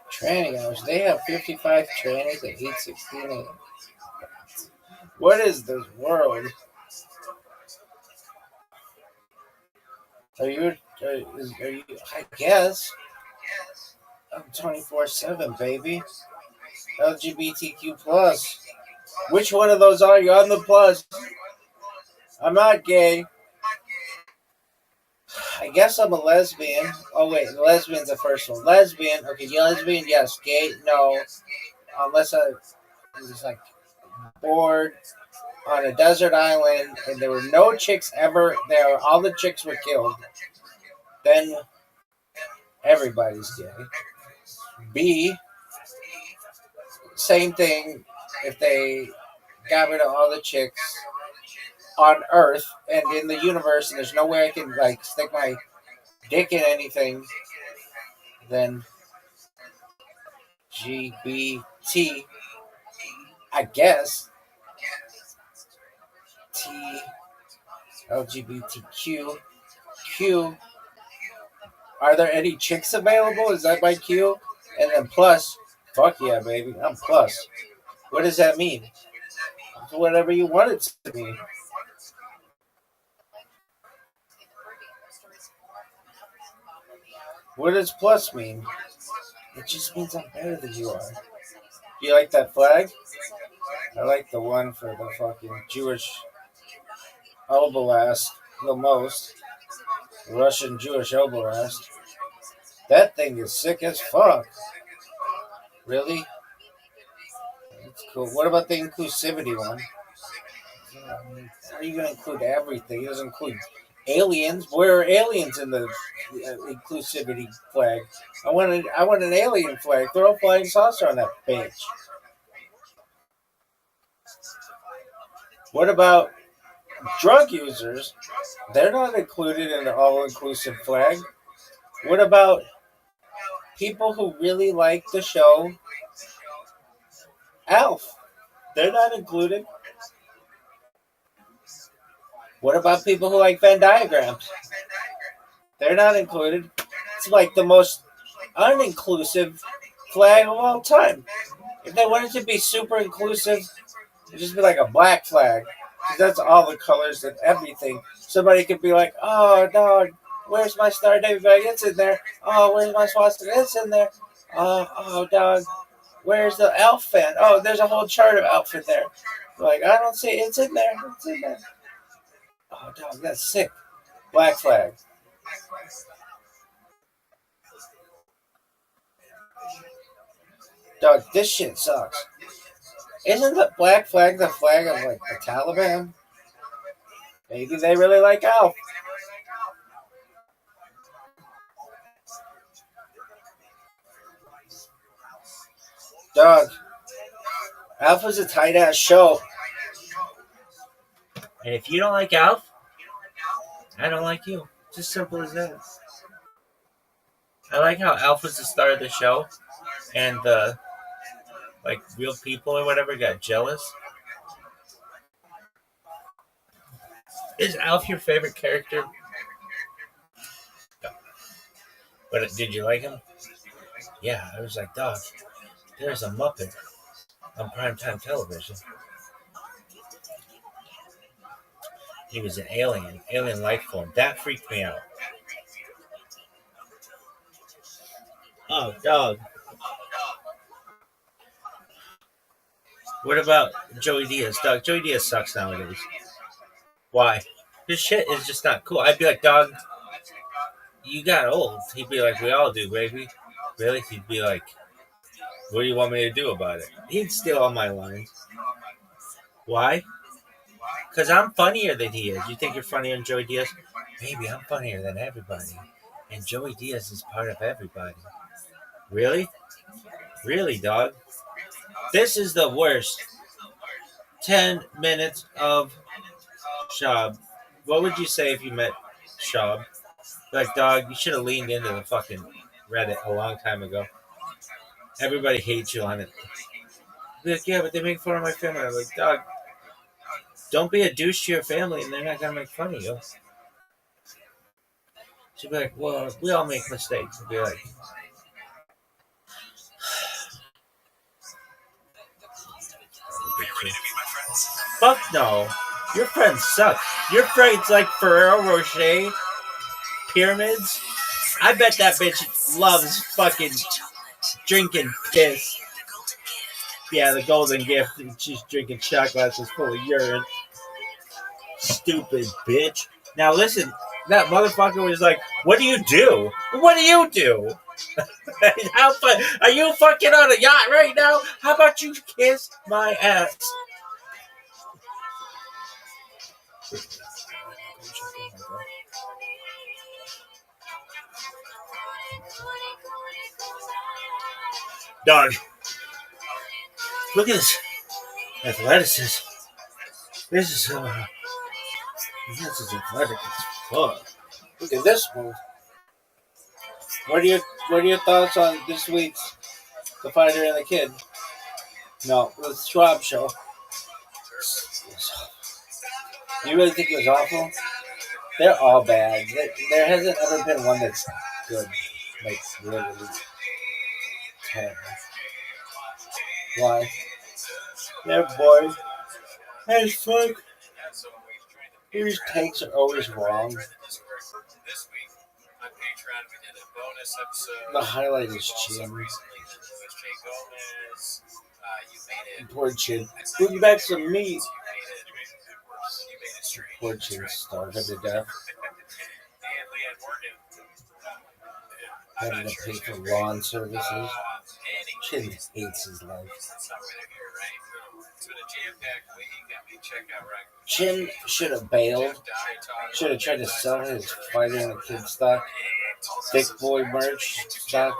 Training hours. They have 55 trainings at 8:16 a.m. What is this world? Are you? I guess. I'm 24/7, baby. LGBTQ plus. Which one of those are you? On the plus. I'm not gay. I guess I'm a lesbian. Oh wait, lesbian's the first one. Lesbian. Okay, lesbian. Yes. Gay. No. Unless I'm just like bored on a desert island and there were no chicks ever there. All the chicks were killed. Then everybody's gay. B. Same thing. If they got rid of all the chicks on Earth and in the universe, and there's no way I can like stick my dick in anything, then GBT, I guess. T, LGBTQ, Q. Are there any chicks available? Is that my Q? And then plus, fuck yeah, baby, I'm plus. What does that mean? Whatever you want it to mean. What does plus mean? It just means I'm better than you are. Do you like that flag? I like the one for the fucking Jewish Oblast the most. Russian Jewish Oblast. That thing is sick as fuck. Really? That's cool. What about the inclusivity one? How are you going to include everything? It doesn't include aliens. Where are aliens in the inclusivity flag? I want an alien flag. Throw a flying saucer on that bitch. What about drug users? They're not included in the all-inclusive flag. What about people who really like the show Alf? They're not included. What about people who like Venn diagrams? They're not included. It's like the most uninclusive flag of all time. If they wanted to be super inclusive, it'd just be like a black flag. Because that's all the colors and everything. Somebody could be like, oh, dog, where's my Star David bag? It's in there. Oh, where's my swastika? It's in there. Oh, dog, where's the Elf fan? Oh, there's a whole chart of Elf in there. Like, I don't see it. It's in there. It's in there. Oh, dog, that's sick. Black flag. Dog, this shit sucks. Isn't the black flag the flag of, like, the Taliban? Maybe they really like Alf. Dog, Alf was a tight-ass show. And if you don't like Alf, I don't like you. It's as simple as that. I like how Alf was the star of the show, and the like real people or whatever got jealous. Is Alf your favorite character? But did you like him? Yeah, I was like, dog, there's a Muppet on primetime television. He was an alien life form. That freaked me out. Oh, dog. What about Joey Diaz? Dog, Joey Diaz sucks nowadays. Why? His shit is just not cool. I'd be like, dog, you got old. He'd be like, we all do, baby. Really? He'd be like, what do you want me to do about it? He'd steal all my lines. Why? Because I'm funnier than he is. You think you're funnier than Joey Diaz? Baby, I'm funnier than everybody. And Joey Diaz is part of everybody. Really? Really, dog? This is the worst 10 minutes of Shab. What would you say if you met Shab? Like, dog, you should have leaned into the fucking Reddit a long time ago. Everybody hates you on it. Be like, yeah, but they make fun of my family. I'm like, dog, don't be a douche to your family and they're not going to make fun of you. She'd be like, well, we all make mistakes. I'd be like, Are you ready to meet my friends? fuck no. Your friends suck. Your friends like Ferrero Rocher, pyramids. I bet that bitch loves fucking drinking piss. Yeah, the golden gift. She's drinking shot glasses full of urine. Stupid bitch. Now listen, that motherfucker was like, what do you do? What do you do? How fun? Are you fucking on a yacht right now? How about you kiss my ass? Dog, look at this athleticism. This is athletic as fuck. Look at this one. What are your thoughts on this week's The Fighter and the Kid? No, the Schwab show. You really think it was awful? They're all bad. There hasn't ever been one that's good. Like, literally terrible. Why? They're boring as fuck. These takes are always wrong. This week on Patreon, we did a bonus episode. The highlight is Chin. Poor Chin. Bring back some meat. Poor Chin starving to death. Having to pay for lawn services. Chin hates his life. Chin should have bailed. Should have tried to sell his Fighter and the Kid stock, Thick Boy merch stock,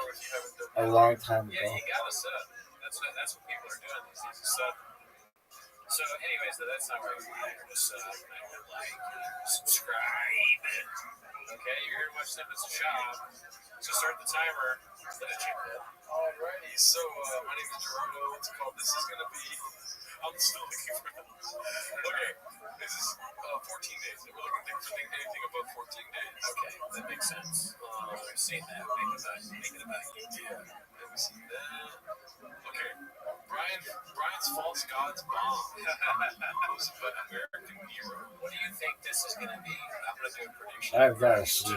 a long time ago. That's what people are doing these days. So anyways, that's not where we're at. Just like, subscribe. Okay, you're here to watch snippets of Shop. So start the timer. Alrighty, so my name is Gerardo. What's it called? This is going to be... I'm still looking for them. Okay, this is 14 days. We're looking for anything above 14 days. Okay, that makes sense. I've seen that. Make it about you. Yeah, I've seen that. Okay, Brian's False Gods Bomb. Who's an American hero? What do you think this is going to be? I'm going to do a prediction. I've got to see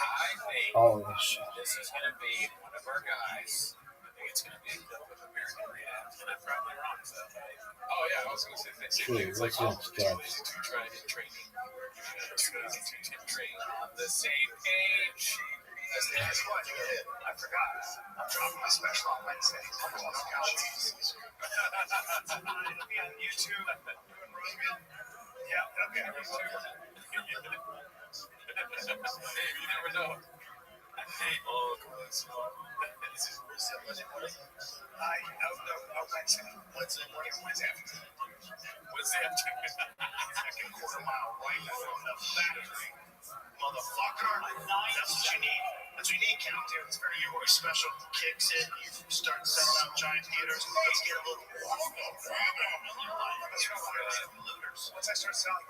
I think all this shit. this is going to be one of our guys. I think it's going to be a clip of American Rehab. And I'm probably wrong. So, oh, yeah, I was going to say the same thing. It's like, oh, too lazy to try to training. Too lazy to train on the same page. Guess what? I forgot. I'm dropping my special on Wednesday. It'll be on YouTube. Yeah, it'll be on YouTube. You never know. Oh, this is Wednesday morning. No, Wednesday morning or Wednesday afternoon. Wednesday afternoon. Second quarter mile right from the factory. Motherfucker. That's what you need. That's what you need, Count. It's very your special kicks in. You start selling out giant theaters. Let's get a little more in your life. That's what looters. Once I start selling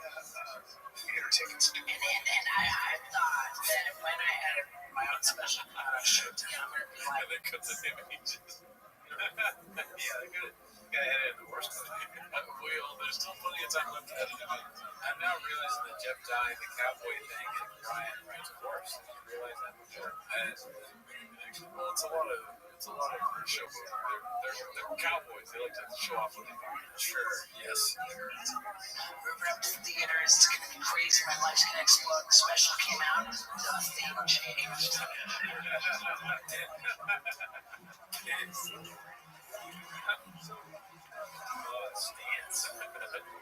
theater tickets. And I thought that when I had my own special Showtime, and they cut the images. Yeah, they got it. Gotta edit it the worst way. There's still plenty of time left to edit it. I'm now realizing that Jeff Dye, the cowboy thing, Ryan's a horse. Did you realize that before? Well, it's a lot of showboat. They're cowboys. They like to show off what they do. Sure. Yes. We're up to theaters. It's gonna be crazy. My life's gonna explode. The special came out. Nothing changed. Stance.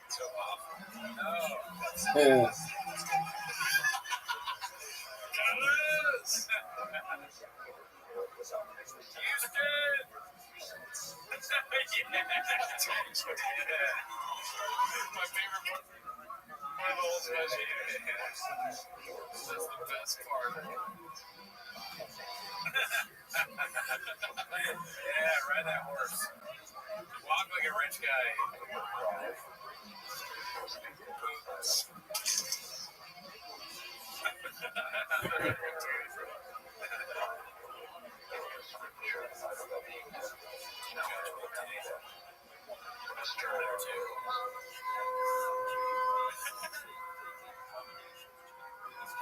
So awful. No. Yeah. Dallas! Houston! My favorite part. One of the whole special. That's the best part. Yeah, ride that horse. Walk like a rich guy.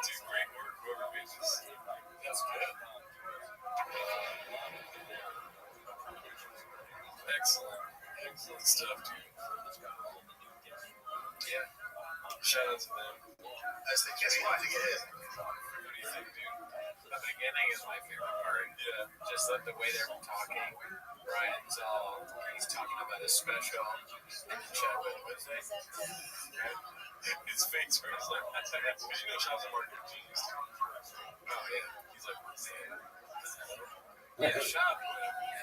Dude, great work, whoever made this. That's good. Excellent stuff, dude. Yeah. Shout out to them. As they continue to get hit. What do you think, dude? The beginning is my favorite part. Yeah. Just like the way they're talking. He's talking about his special. And Chadwick, what is that? His face where he's like, because you know Chad's a marketing genius. Oh, yeah. He's like, yeah, Chad,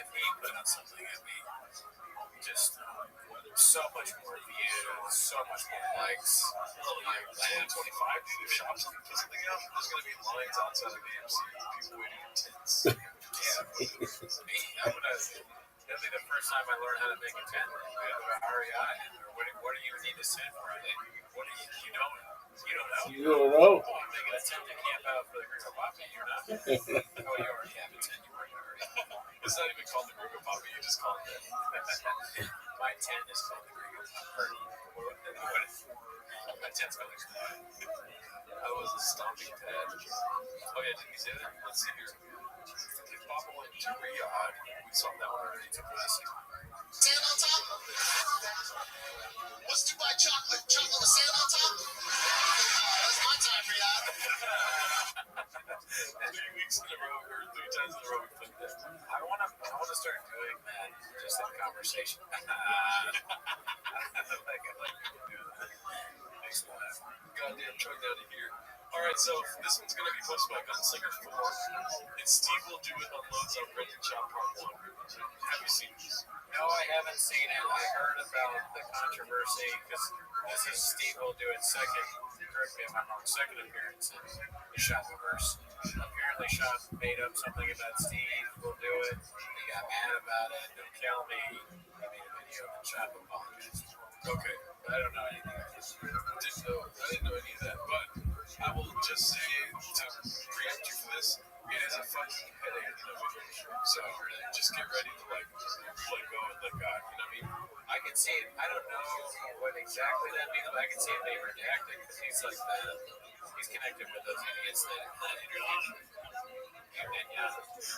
if he put out something, it'd be just so much more views, so much more likes. Like 25, dude, if Shop put something out, there's going to be lines outside of the AMC, people waiting in tents. Yeah, that'll be the first time I learned how to make a tent. REI. What do you need to send for it? What do you don't know? You don't know. Oh, I'm making a tent to camp out for the Gringo Poppy. You're not. Oh, you already have a tent. You already. It's not even called the Gringo Poppy. You just call it that. My tent is called the Gringo Poppy. My tent's called the Gringo Poppy. I was a stomping pad. Oh, yeah, didn't you say that? Let's see here. If Papa went to Riyadh, we saw that one already took place. Sand on top? What's Dubai chocolate? Chocolate with sand on top? That's my time, Riyadh. 3 weeks in a row, or 3 times in a row, we played that. I want to start doing that just in conversation. I like people do that. Makes me laugh. Goddamn truck out of here. Alright, so this one's going to be posted by Gunslinger 4. And Steve Will Do It unloads on Red and Chop Part 1. Have you seen this? No, I haven't seen it. I heard about the controversy because this is Steve Will Do It second, correct me if I'm wrong, second appearance in the Shopverse. Apparently Shop made up something about Steve Will Do It. He got mad about it. Don't kill me. He made a video and Shop apologized. Okay. But I don't know anything about this. I didn't know any of that, but I will just say to preempt you for this, it is a fucking headache in a video show. So just get ready to let go and let God. You know what I mean? I can see it. I don't know what exactly that means, but I can see it being redacted because he's like he's connected with those idiots that interview. And yeah,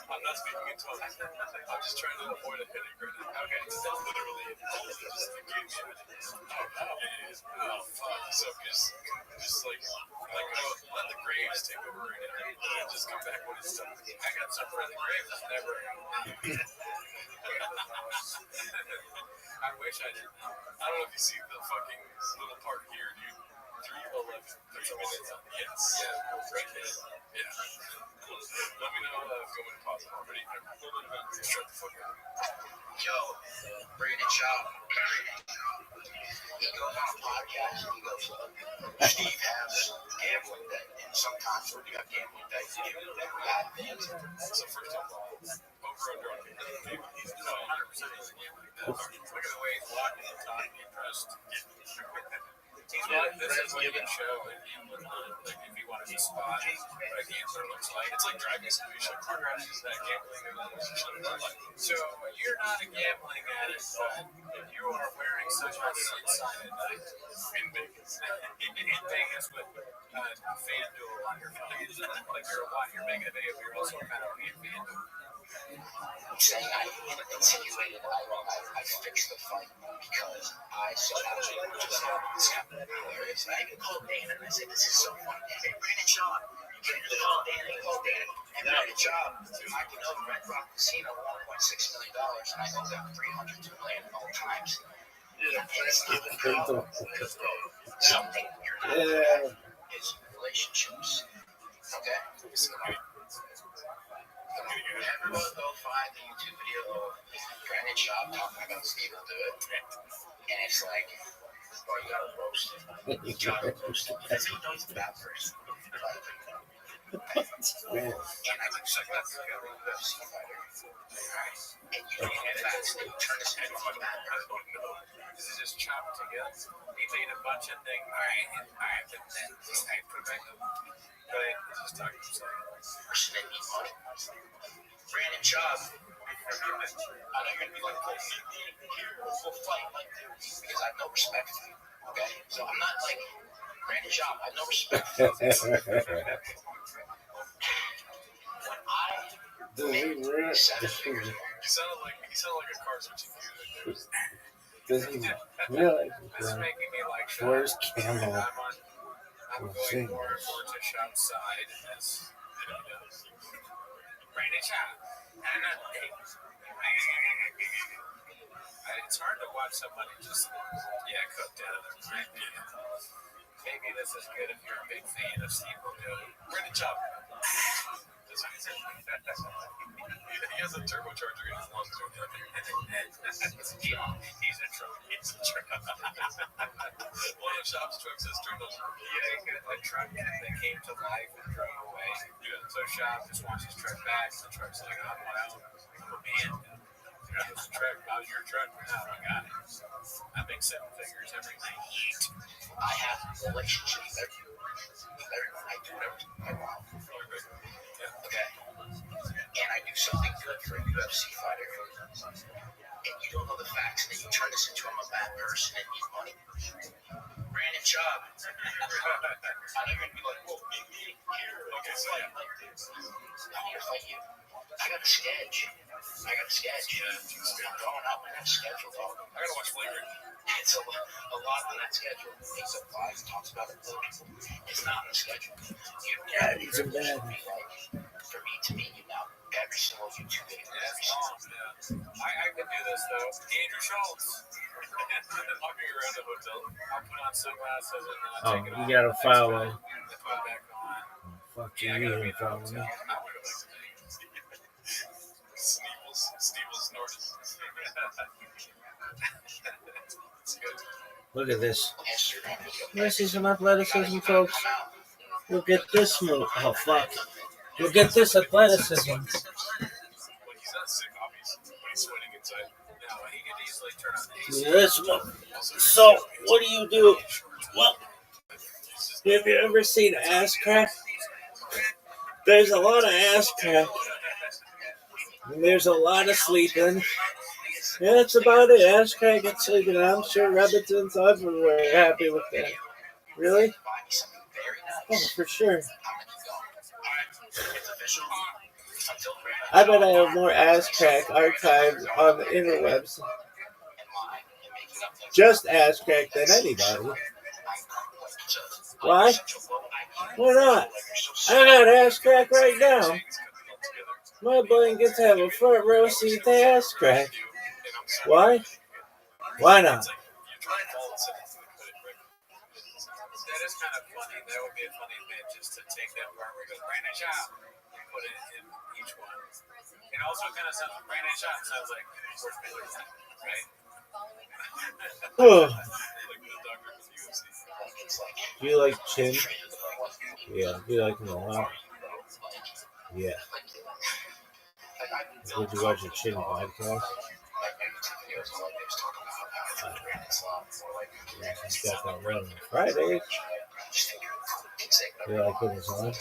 I'm not speaking in tongues. I'm just trying to avoid a headache right now. okay. That's literally it. Just to give me a headache. Oh, fuck. So just like let the graves take over right now. And just come back when it's done. I got some for the grave that's never. I wish I did. I don't know if you see the fucking little part here, dude. 3:11. 3 minutes. Yes. Yeah. Right there. Yeah. Let me know if you want to pause it already. Shut the fuck up. Yo, Brandon Shaw. He goes on a podcast and he goes, Steve has gambling debt. And sometimes when you got gambling debt, you give that bad answer. So first of all, over under on him. No, 100% is a gambling debt. Look at the way he's walking and talking and dressed. This is what you show a gambler on. Like if you want to be spot what a gambler looks like. It's like driving simulation. Car driving is that gambling like. So you're not a gambling addict, but you are wearing such a suit sign at night In Vegas. in Vegas with FanDuel on your phone. Like you're making a video, but you're also kind of looking at FanDuel. I'm saying I insinuated I fixed the fight because I saw that this happened hilarious. I even called Dana and I said, this is so funny. Hey, Brandon Shaw, you can't really call Dana. You call Dana. And Brandon Shaw, I can know Red Rock Casino $1.6 million and I owe them $302 million all times. Something you're not good at is relationships. Okay? Everyone go find the YouTube video of Brandon Shaw talking about Steve will do it. And it's like, oh, you gotta roast him. John will roast him. That's how you know he's a bad person. And I can check that video of the UFC fighter. And you don't have facts that you turn this into a bad person. This is just chopped together. He made a bunch of things. All right, but then I put back up. But just talking to himself. Person that needs money. Brandon Shaw. I know you're gonna be like, we'll fight like this because I have no respect for you. Okay? So I'm not like Brandon Shaw. I have no respect for you. When I made 7 figures, He sounded like a car switching music. Does he realize This is making me like Shop. where's Camel? I'm going more and more to Shop's side in this. Brandon Shop. It's hard to watch somebody just cooked out of their mind. Maybe this is good if you're a big fan of Steve O'Doe. Brandon Shop. He has a turbocharger in his lungs. He's in trouble. One of Shop's trucks has turned on. Yeah, a truck that came to life and drove away. Yeah. So Shop just wants his truck back. The truck's like, oh, wow, man. This truck, how's your truck? Oh, I got it. I make 7 figures every night. I have relationships with everyone. I do everything I want. Okay? And I do something good for a UFC fighter. And you don't know the facts, and then you turn this into I'm a bad person and need money. Brandon Shaw. I know you're gonna be like, whoa, me here. Okay, so yeah. I want to fight you. I got a sketch. I'm going out on that schedule, dog. I gotta watch Flavor. It's a lot on that schedule. Takes up 5, talks about it. It's not on the schedule. Yeah, these are bad. For me to meet you now, every single YouTube video. I could do this though. Andrew Schultz. Walking around the hotel. I'll put on sunglasses and take it off. You gotta follow. Put it back on. Fuck you, you didn't follow me. Steeple snorted. Look at this. Let's see some athleticism, folks. Look at this move. Oh, fuck. Look at this athleticism. When he's not sick, obviously, when he's sweating inside. Now, he can easily turn on the AC. This move. So, what do you do? Well, have you ever seen ass crack? There's a lot of ass crack. And there's a lot of sleeping. Yeah, that's about it. Ass crack and sleeping. I'm sure Robinson's everywhere happy with that. Really? Oh, for sure. I bet I have more ass crack archived on the interwebs. Just ass crack than anybody. Why? Why not? I got ass crack right now. My blankets have a front row seat to ass crack. Why? Why not? That is kind of funny. That would be a funny bit just to take that part where it goes Brandon Shop and put it in each one. It also kind of sounds like Brandon Shop sounds like Sports Miller, right? Oh. Like the doctor from the UFC. Do you like Chin? Yeah, you like him a lot. Yeah. Would you watch a Chin podcast? He's got that run on Friday. You like when it's on?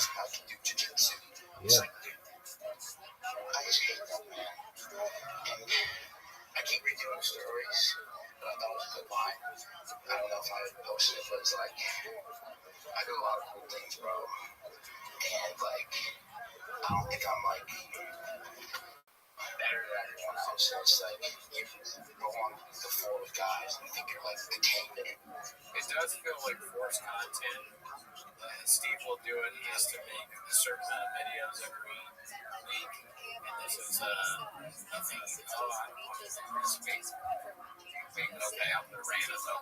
Yeah. I keep redoing stories, but I thought it was a good line. I don't know if I posted it, but it's like, I do a lot of cool things, bro. And like, I don't think I'm like better than everyone else. So it's like you go on the floor with guys and think you're like the king. It does feel like forced content. Steve will do it. He has to make a certain amount of videos every week. And this is I don't want to speak. Okay, I'm going to rant about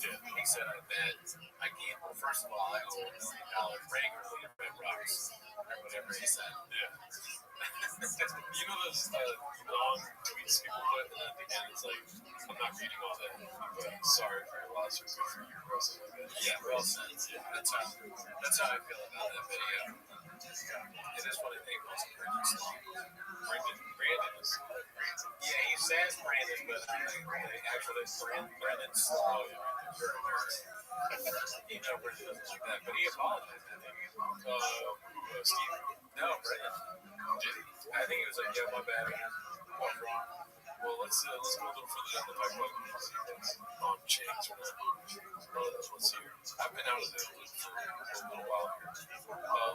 He said, I bet I gamble. First of all, I owe $1 million regularly at Red Rocks. Or whatever he said. Yeah. You know those long tweets people put at the end? It's like, I'm not reading all that, but sorry for your loss or good for you or something like that. Yeah, well said. Yeah, that's how I feel about that video. It is what I think most of Brandon is. Yeah, he says Brandon, but actually it's Brandon Slow. He never does like that, but he apologized. Steve? No, Brandon. Did he? I think he was like, yeah, my bad. What's wrong? Well, let's go a little further down the pipeline and see what's on chains or not. Let's see here. I've been out of the loop for a little while here.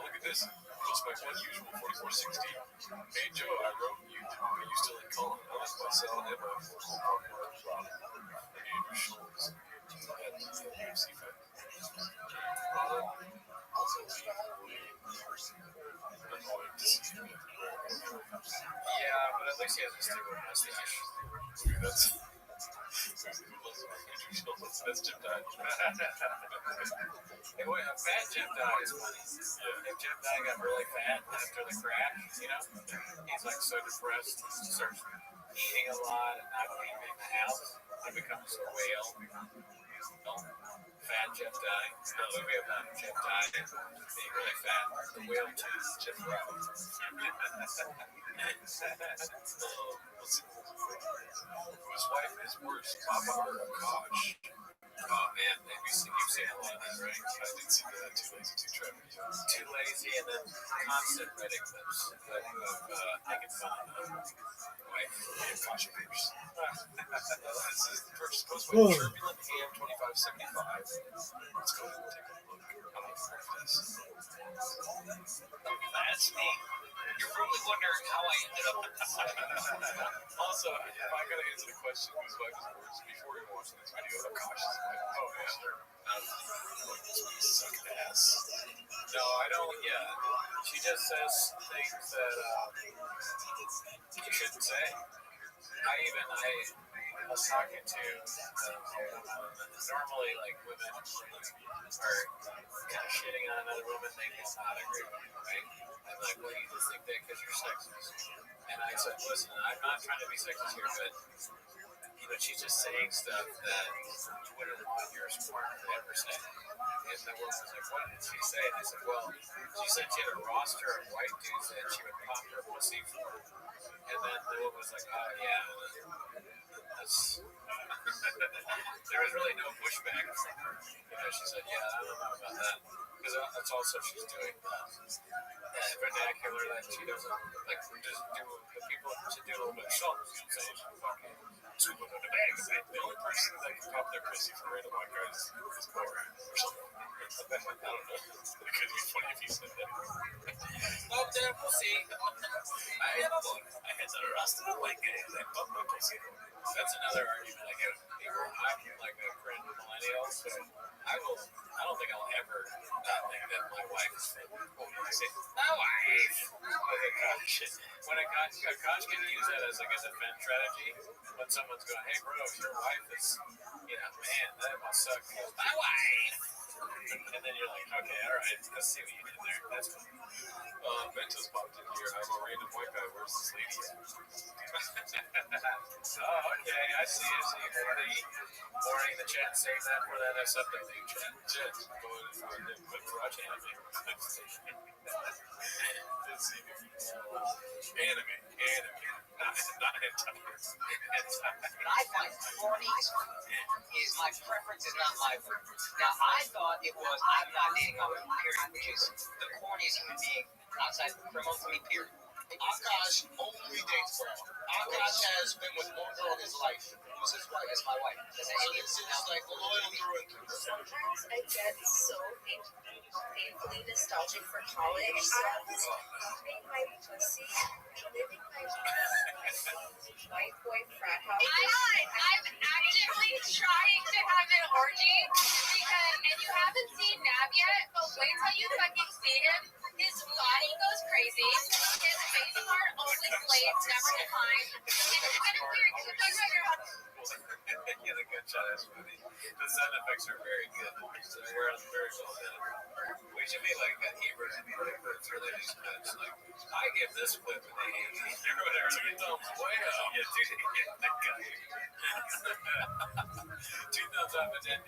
Look at this. Just my unusual 4460. Hey, Joe, I wrote you. Are you still in Cullen? I was myself and my local partner, Robin, and Andrew Schultz at the UFC fight. Robin, also annoying to see him everywhere. Yeah, but at least he has a sticker mustache. Okay, that's Jim Dye. Hey, wait, fat Jim Dye is funny. Yeah. If Jim Dye got really fat after the crash, he's like so depressed, he starts eating a lot and not leaving the house. He becomes a whale. Fat Jim Dye. The movie about Jim Dye being really fat. The whale too, Jim Dye. His wife is worse. Papa or Kosh. Oh man, you've seen a lot of that, right? I did see that. Too lazy, too traffic. Too lazy, and then constant Reddit clips of making fun of the wife. Yeah, Kosh first. This is the first post by Turbulent AM 2575. Let's go ahead and take a look. How many this? That's me. You're probably wondering how I ended up with this. Also, if I gotta answer the question whose wife is worse before you watch this video, Kosh is wife. Oh, yeah. Suck ass. No, I don't. Yeah. She just says things that you shouldn't say. I was talking to normally like women are kind of shitting on another woman, they get not agree with me, right? I'm like, well, you just think that because you're sexist. And I said, listen, I'm not trying to be sexist here, but she's just saying stuff that you wouldn't want your partner to ever say. And the woman was like, what did she say? And I said, well, she said she had a roster of white dudes that she would pop her pussy for. And then the woman was like, oh, yeah. There was really no pushback from her. She said, yeah, I don't know about that. Because that's also she's doing vernacular that she doesn't like just do the people to do a little bit of songs, you know what I'm saying? Fucking two women in the bag. The only person that can pop their pussy for random white guys is Cora or something. I don't know. It could be funny if he said that. Oh, damn, we'll see. I had a roster of white guys that pop my pussy. That's another argument I get with people. I'm like a cringe millennial, so I don't think I'll ever not think that my wife is fit. When I say, my wife! When a coach can use that as like a defense strategy, when someone's going, hey bro, your wife is, man, that must suck. My wife! And then you're like, okay, alright, let's see what you did there. That's cool. Ventus popped in here. I'm a random white guy. Where's this lady at? Oh, okay. I see. Morning in the chat saying that for that something thing. Chat. Going for the garage anime. Let's see here. Anime. Not hentai. What I find corny is my preference is not my preference. Now, I thought it was I'm not dating my woman, period, which is the corniest human being outside of criminal to me, period. Akash only dates women. Akash has been with one girl in his life. It was his wife. is my wife. It's like loyal through and through. Sometimes I get so painfully nostalgic for college. So I was having my pussy, living my white boy frat house. I'm actively trying to have an orgy because, and you haven't seen Nav yet, but wait till you fucking see him. His body goes crazy. His face part always lays, never declines. It's kind of weird because it's like Yeah, the gunshot is funny. The sound effects are very good. So we're very well done. We should be like that Hebrew for ladies' clips. Like, I give this clip an 80 or whatever. 2 thumbs way up. Yeah, two thumbs up and then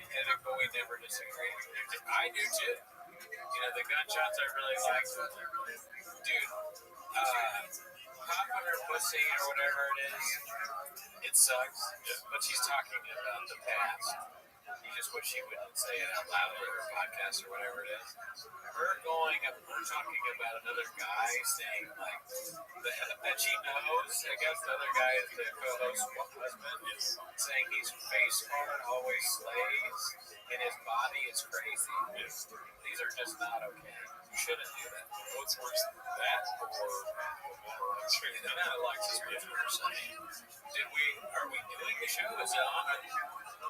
but we never disagree. I do too. You know, the gunshots I really like. Dude, popping her pussy or whatever it is, it sucks. But she's talking about the past. You just wish she wouldn't say it out loud on her podcast or whatever it is. Her talking about another guy saying, like, that she knows, I guess the other guy is the co-host's husband, saying he's face hard, always slays, and his body is crazy. These are just not okay. You shouldn't do that. What's worse than that or The amount of likes is worse. I mean, are we doing the show? Is it on?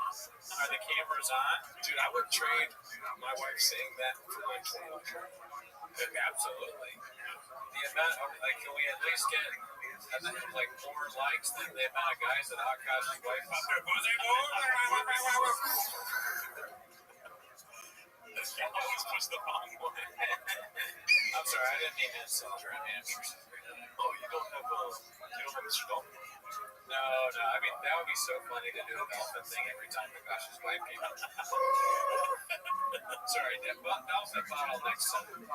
Are the cameras on? Dude, I would trade my wife saying that for like 20 bucks. Absolutely. The amount of, like, can we at least get like more likes than the amount of guys that Akash's wife on their pussy? Always push the wrong way. I'm sorry, I didn't mean to insult her. Oh, you don't have Mr. Dolphin? No, I mean, that would be so funny to do a dolphin thing every time Akash's wife came out. Sorry, dolphin bottle next time.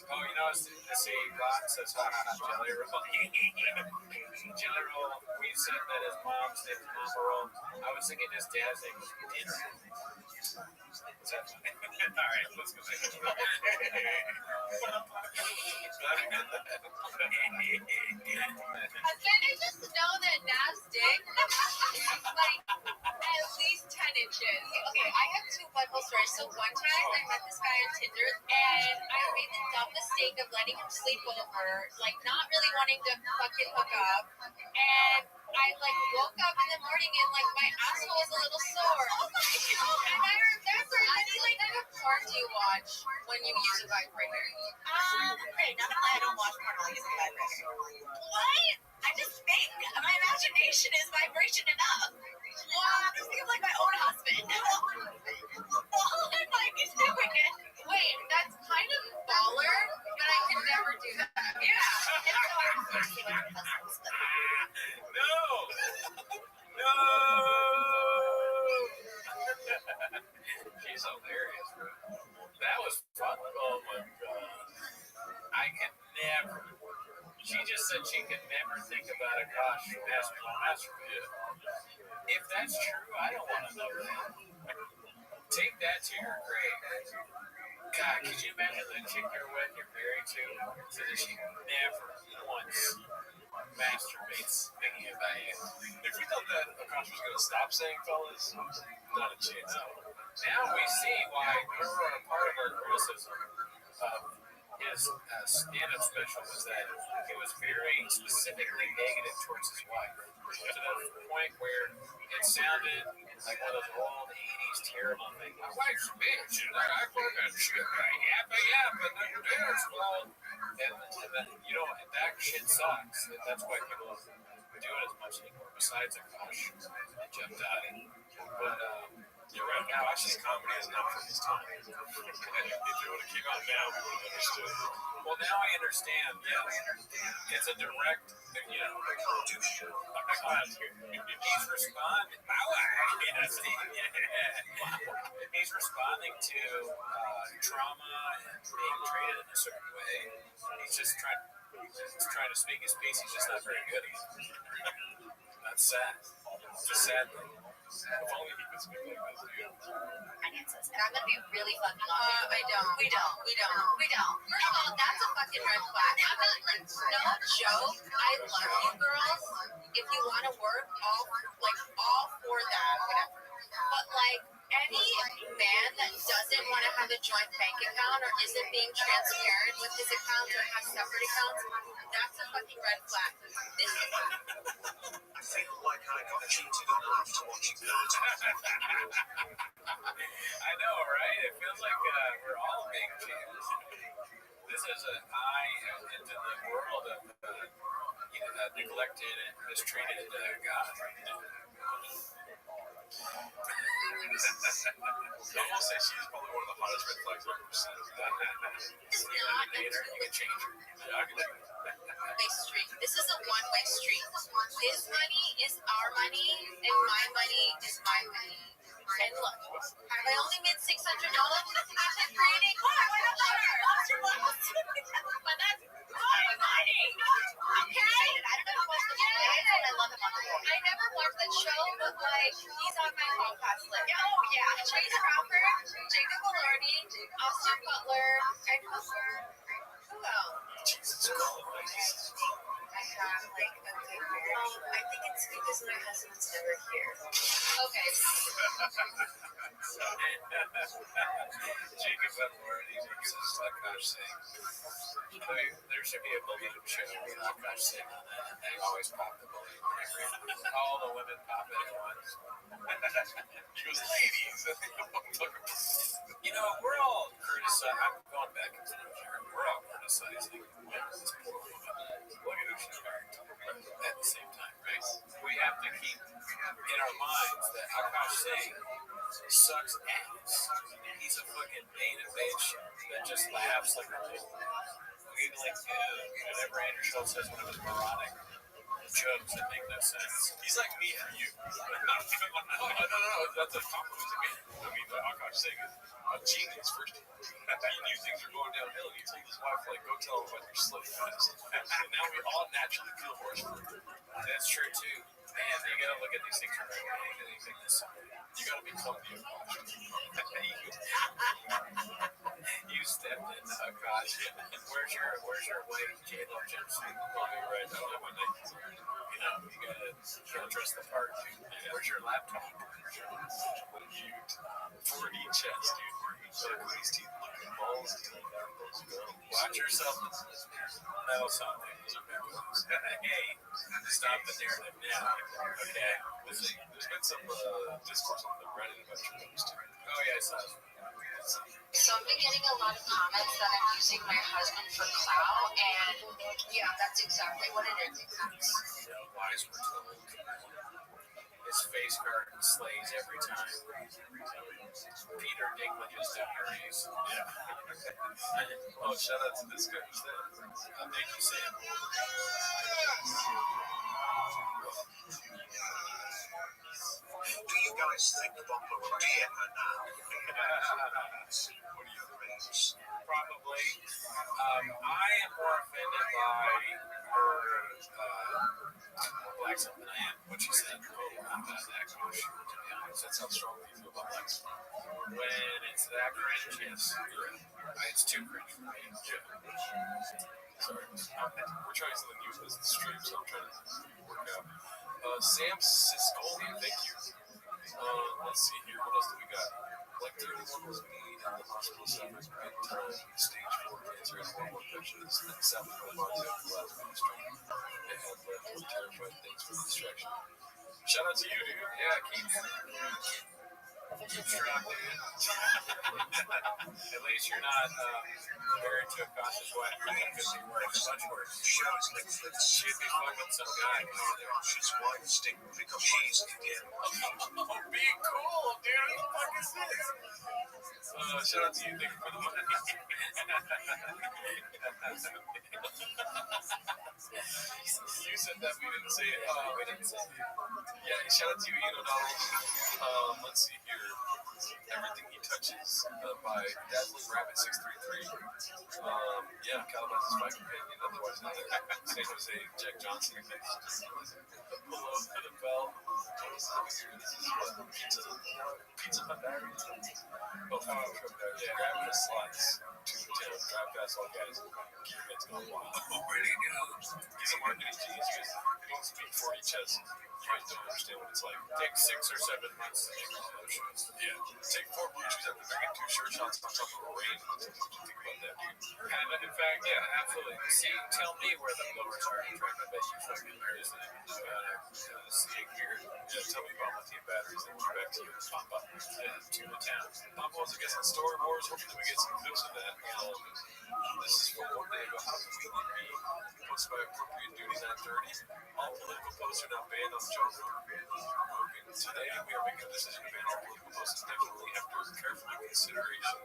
Oh, you know, see, Bob says, Jelly Roll. Jelly Roll, we said that his mom's name is Mama Roll. I was thinking his dad's name was Dinner. Is that funny? All right, let's go back. Can I just know that Nav's dick is like at least 10 inches? Okay, I have 2 buckle stories. So one time I met this guy on Tinder and I made the dumb mistake of letting him sleep over, like not really wanting to fucking hook up. And I like woke up in the morning and like my asshole was a little sore. And I remember, like, what porn do you watch when you use a vibrator? Okay, not gonna lie, I don't watch porn while using a vibrator. What? I just think my imagination is vibration enough. Wow, I just think of like my own husband. While I'm like doing it. Wait, that's kind of baller, but I could never do that. Yeah. It's so hard for me to like my husband's stuff. No! She's hilarious, bro. That was fun. Oh my god. I can never. She just said she could never think about a gosh masturbate. If that's true, I don't want to know that. Take that to your grave. God, could you imagine the chick you're with, you're married to, so that she never once masturbates thinking about you? If we thought that Akash was going to stop saying fellas, not a chance. Now we see why part of our criticism of his stand-up special was that he was very specifically negative towards his wife, to the point where it sounded like one of those old 80s terrible things. My wife's a bitch, and I fucking shit. Yeah, but then your dad's well. And then, you know, that shit sucks. That's why people do it as much anymore, besides Akash and Jeff Dottie. But, you're right. Akash's comedy is not from his time. If it would have came out now, we would have understood. well, now I understand. Yeah, it's a direct, you know, he's responding. He's responding to trauma and being treated in a certain way. He's just trying to speak his piece. He's just not very good at it. That's sad. It's a sad thing. If only he could speak like this, dude. Finances. And I'm gonna be really fucking honest. I don't. We don't. First of all, that's a fucking red flag. I'm not like, no joke. I love you girls. If you want to work, all for that. joint bank account or isn't being transparent with his accounts or has separate accounts, that's a fucking red flag. This is I feel like I got cheated on after watching that. I know, right? It feels like we're all being cheated. This is an eye into the world of neglected and mistreated God. I will say she's probably one of the hottest red flags I've ever seen. It's not a You can change her. Yeah, I can do it. two-way street. This is a one-way street. His money is our money, and my money is my money. And look, have I only made $600 content creating? But that's my money. Okay? I don't know how much the and I love him on the board. I never watched that show, but like he's on my hall pass list. Oh yeah. Chase Crawford, Jacob Elordi, Austin Butler, and who else? Jesus Christ. I have like a good marriage. I think it's because my husband's never here. Okay. Jacob Elordi versus Akash Singh. There should be a balloon show with Akash Singh on that, and they always pop the balloon. All the women pop it at once. He goes, ladies. You know, we're all criticizing. I'm going back into the genre. We're all criticizing women's poor women. Look at who she's married to at the same time, right? We have to keep in our minds that Akash Singh sucks ass. He's a fucking beta bitch that just laughs like a fool. Like whenever Andrew Schultz says one of his moronic jokes that make no sense. He's like me for you. No. That's a compliment to me. I mean, Akash Singh is a genius, first of all. He knew things were going downhill, and he told his wife, like, go tell him about your slave guys. And now we all naturally feel horse for him. That's true too. Man, you gotta look at these things from anything this You gotta be comfy and cautious. You stepped in, gosh. Where's your white J-Lo jumpsuit? Right, I don't have my Nikes. You know, you gotta dress the part. Where's your laptop? Cute. 4D chest, dude. Look at these teeth looking balls. Watch yourself. Metal something. Hey, stop the narrative now. Okay. There's been some discourse on the Reddit about your nose, too. Oh, yeah, I saw it. So I've been getting a lot of comments that I'm using my husband for clout, and yeah, that's exactly what it is. Lies were told. His face card slays every time. Peter Dinklage's deputies. Yeah. Oh, shout out to this guy. Who's that? Thank you, Sam. Do you guys think Bumper will DM her now? What do you think? Probably. I am more offended by her black something I am, what she said. That coach, to be honest. That's how strongly you feel about blacks. When it's that cringe, yes. It's too cringe for me. Sorry. We're trying something new for this stream, so I'm trying to work out. Sam Siscoli, thank you. Let's see here. What else do we got? Like 31 was me at the hospital suffering big-time stage 4 cancer and hormone infections in the South Carolina after the last ministry. They had left with terrified things for the distraction. Shout out to you, dude. Yeah, keep Strong, dude. At least you're not married to a cautious wife. That could be worse. Much worse. Shows Netflix. She'd be fucking some guy. His wife stink because she's Indian. Be cool, dude. What the fuck is this? shout out to you. Thank you for the money. You said that we didn't say it. We didn't say it. Yeah, shout out to you, Ian O'Donnell. Let's see here. Everything He Touches by Dazzling Rabbit 633. Yeah, Calabasas my companion, otherwise known as San Jose Jack Johnson. Below the bell. This is what? Pizza Hut Diary? Oh, yeah, grab a slice. 2 for $10. Drive past all guys. Gearheads going wild. Oh, really? He's a marketing genius. You don't speak 40 chess. You guys don't understand what it's like. Take 6 or 7 months to make all those shows. Yeah. Take 4 blue cheese excuse that, but they're getting 2 shirt shots on top of a rain. What do you think about that, dude? And in fact, yeah, absolutely. See, tell me where the blowers are in track. I bet you fucking there isn't any. See here. Yeah, tell me about lithium batteries. Then we'll get back to you. Pop up to the town. Pop was against the Story Wars. Hopefully we get some clips of that. This is from one day ago. How convenient be posted by appropriate duty 930. All political posts are now banned on Joe Rogan. Today we are making a decision to ban all political posts indefinitely after careful consideration.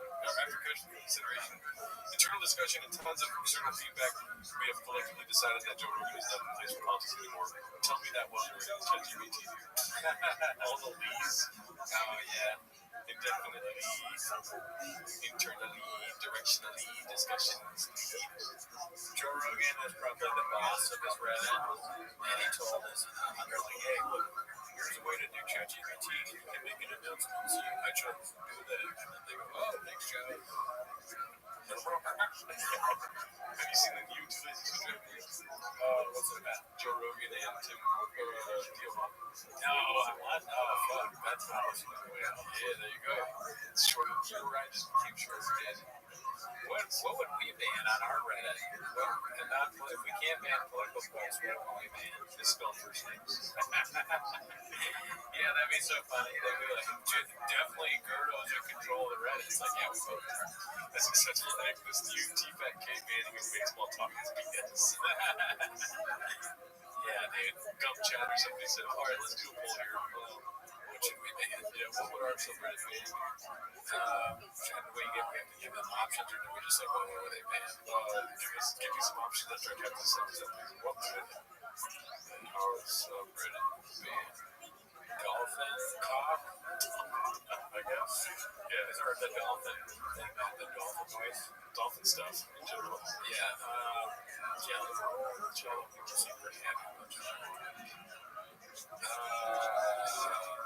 Internal discussion and tons of external feedback, we have collectively decided that Joe Rogan is not the place for politics anymore. Tell me that wasn't already ChatGPT. All the leads. Oh, yeah. Indefinitely, internally, directionally, discussions. Joe Rogan was probably the boss of his Reddit, and he told his underling, hey, look, here's a way to do ChatGPT. You can make an announcement. So I chose to do that. And then they go, oh, thanks, Joe. Have you seen the new 2 days ago? What's it about? Joe Rogan and Tim Diamond. No, I want. Oh, fuck. That's not what's going on. Yeah, there you go. It's short. You're right. Just keep short and dead. What would we ban on our Reddit? And not, if we can't ban political posts, what would we ban? Misspelled first names. Yeah, that'd be so funny. They'd be like, definitely Gerdo's in control of the Reddit. It's like, yeah, we both are. That's successful thing. This new T-Fat K banning of baseball talk is BS. Yeah, dude. Gum chat or somebody said, all right, let's do a poll here. What should we ban? Yeah, what would our subreddit ban? We have to give them options, or do we just say, what would they ban? Give me some options after I have to send something. What would our subreddit ban? Dolphin cock, I guess. Yeah, Or the dolphin thing, not the dolphin voice. dolphin stuff in general. Yeah, jelly. You seem pretty happy about jelly.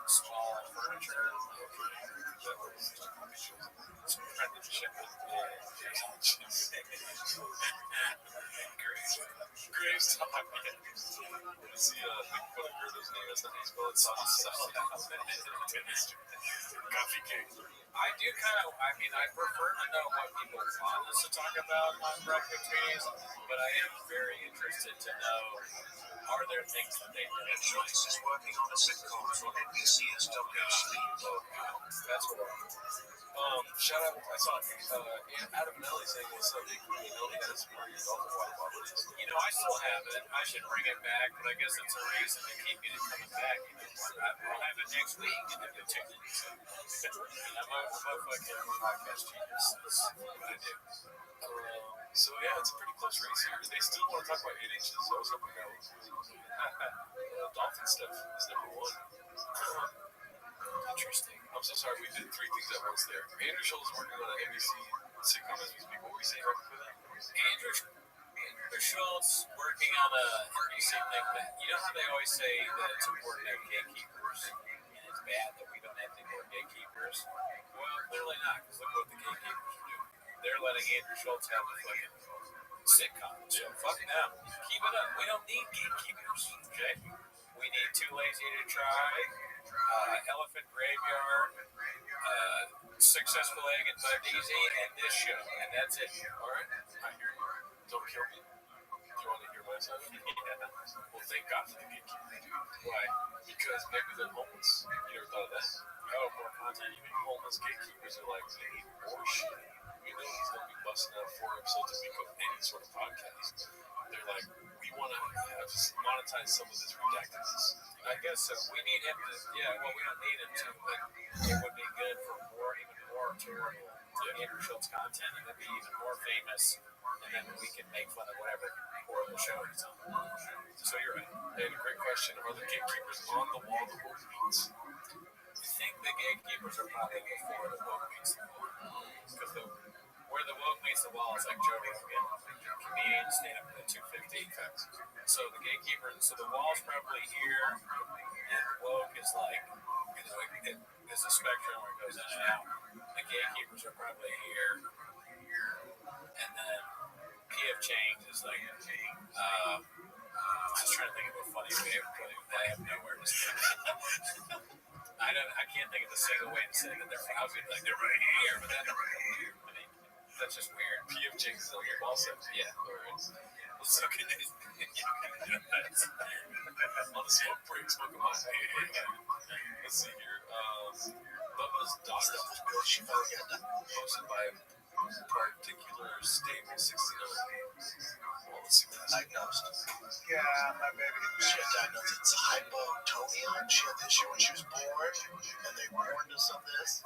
Small furniture. That was Some friendly chicken. Graves talk. Let's see, make fun of Gerdo's name. That's not how you spell it. Coffee cake. I do kind of, I mean, I prefer to know what people want us to talk about on breakfast meetings, but I am very interested to know, are there things that they do? Joyce is working on a sitcom for NBC's WHC. That's what Shout out, I saw Adam Nelly saying what's up. You know, he has some pretty awful water bottles. you know, I still have it. I should bring it back, but I guess it's a reason to keep it coming back. I'll have it next week and then continue. I'm a fucking podcast genius. That's what I do. So yeah, it's a pretty close race here. They still want to talk about 8 inches. I was hoping that was dolphin stuff is number 1. Interesting. I'm so sorry. We did 3 things at once there. Andrew Schultz is working on an NBC sitcom as we speak. What were we saying right before that? Andrew Schultz working on a NBC thing. But you know how they always say that it's important to have gatekeepers, and it's bad that we don't have any more gatekeepers? Well, clearly not, because look what the gatekeepers are doing. They're letting Andrew Schultz have a fucking sitcom. So fuck them. Keep it up. We don't need gatekeepers, okay? We need Too Lazy to Try, Elephant Graveyard, Successful Egg and Easy, and this show, and that's it. All right. I hear you. Don't kill me. Do you want to hear myself? Yeah. Well, thank God for the gatekeeper, dude. Why? Because maybe they're homeless. You never thought of that? Oh, more content. Even homeless gatekeepers are like, they need more shit. We know he's going to be busting out 4 episodes a week of any sort of podcast. They're like, we want to monetize some of this redactedness. I guess so. We need him to, well, we don't need him to, but it would be good for even more terrible Andrew Schultz content. He would be even more famous, and then we can make fun of whatever horrible show he's on. So you're right. And a great question. Are the gatekeepers on the wall the woke meets? I think the gatekeepers are probably before the woke meets the wall. Because where the woke meets the wall is like Joe Rogan, comedian, stand up at 250 facts. So the gatekeeper, so the wall's probably here, and woke is like, there's a spectrum where it goes in and out. The gatekeepers are probably here, and then PF Chang's is like, I was trying to think of a funny way of putting that. I have nowhere to say. I can't think of a single way to say that they're. I was gonna be like they're right here, but that's just weird. PF Chang's on your ball set. Yeah. Well, so can you on the smoke break, smoke them out. Let's see here. Bubba's daughter She finally got that. posted by particular stable 69. Well, let's see what that's Diagnosed. Yeah, my baby. She got diagnosed with hypotonia. She had this issue when she was born, and they warned us of this.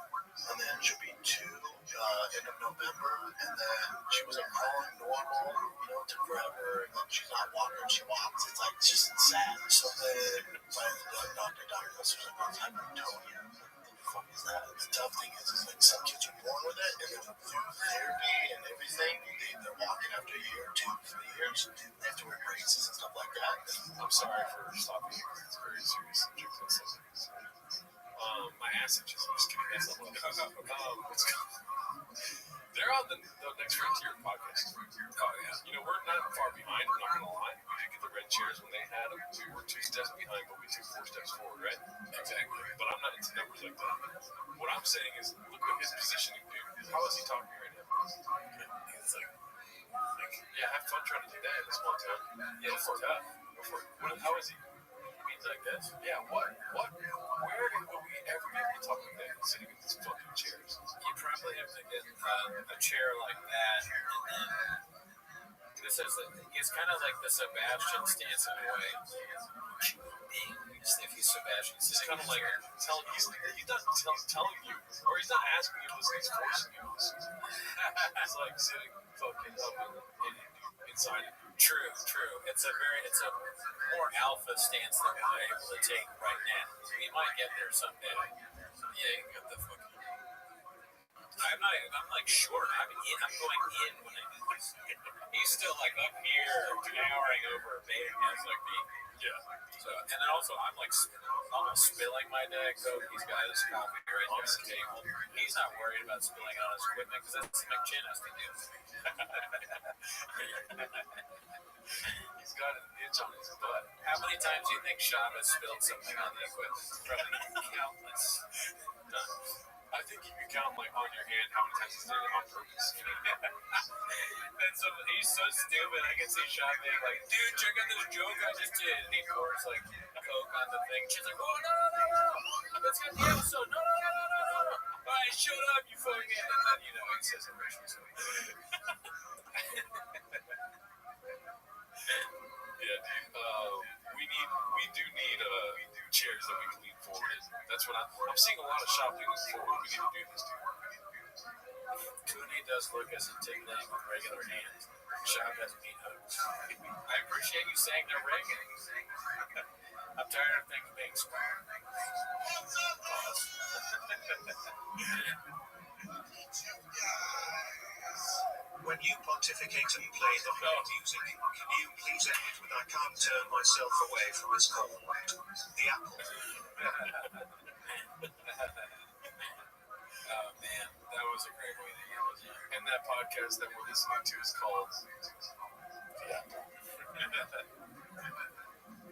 And then she'll be 2 end of November, and then she wasn't crawling normal. It took forever, and then she's not walking. She walks. It's like just sad. So then finally the doctor diagnosed her with hypotonia. What the fuck is that? The tough thing is like some kids are born with it, and then through therapy and everything, they're walking after a year, 2, 3 years. They have to wear braces and stuff like that. I'm sorry for stopping you. It's very serious subject. My ass itches. I'm just kidding. That's not what's they're on the next Frontier podcast. Oh, yeah. We're not far behind. I'm not going to lie. We did get the red chairs when they had them. We were 2 steps behind, but we took 4 steps forward, right? Exactly. But I'm not into numbers like that. What I'm saying is, look at his positioning, dude. How is he talking right now? He's like, yeah, have fun trying to do that in a small town. Yeah, it's tough. Go for it. How is he? Means like this. Yeah, what? Where will we ever get to talk like that sitting in these fucking chairs? You probably have to get a chair like that, and then this is it's kind of like the Sebastian stance in a way. If you Sebastian, It's kind of like telling he's not telling you, or he's not asking you to listen. He's forcing you to listen. It's like sitting fucking up inside of you. True. It's a more alpha stance than we're able to take right now. We might get there someday. Yeah, you got the fucking. I'm like short. I'm going in when I do this. He's still like up here, towering over beta guys like me. Yeah. So, and then also I'm like almost spilling my deck. So he's got his coffee right there on the table. He's not worried about spilling on his equipment because that's what McChin has to do. He's got an itch on his butt. How many times do you think Shava spilled something on the equipment? Probably countless. I think you can count like on your hand how many times he's done it on purpose. That's so, he's so stupid. I can see Shava being like, dude, check out this joke I just did. And he pours like Coke on the thing. She's like, oh, no. Let's get the episode. No. All right, shut up, you fucking. And then, it says it racial. Yeah, dude. We do need chairs that we can lean forward in. That's what I'm seeing a lot of shop leaning forward. We need to do this, dude. Cooney does look as intimidating with regular hands. Shop has meat hooks. I appreciate you saying they're regular. I'm tired of things being square. When you pontificate and play the hard music, can you please end it with I can't turn myself away from this cold, the apple? Oh man, that was a great way to end it. And that podcast that we're listening to is called The Apple.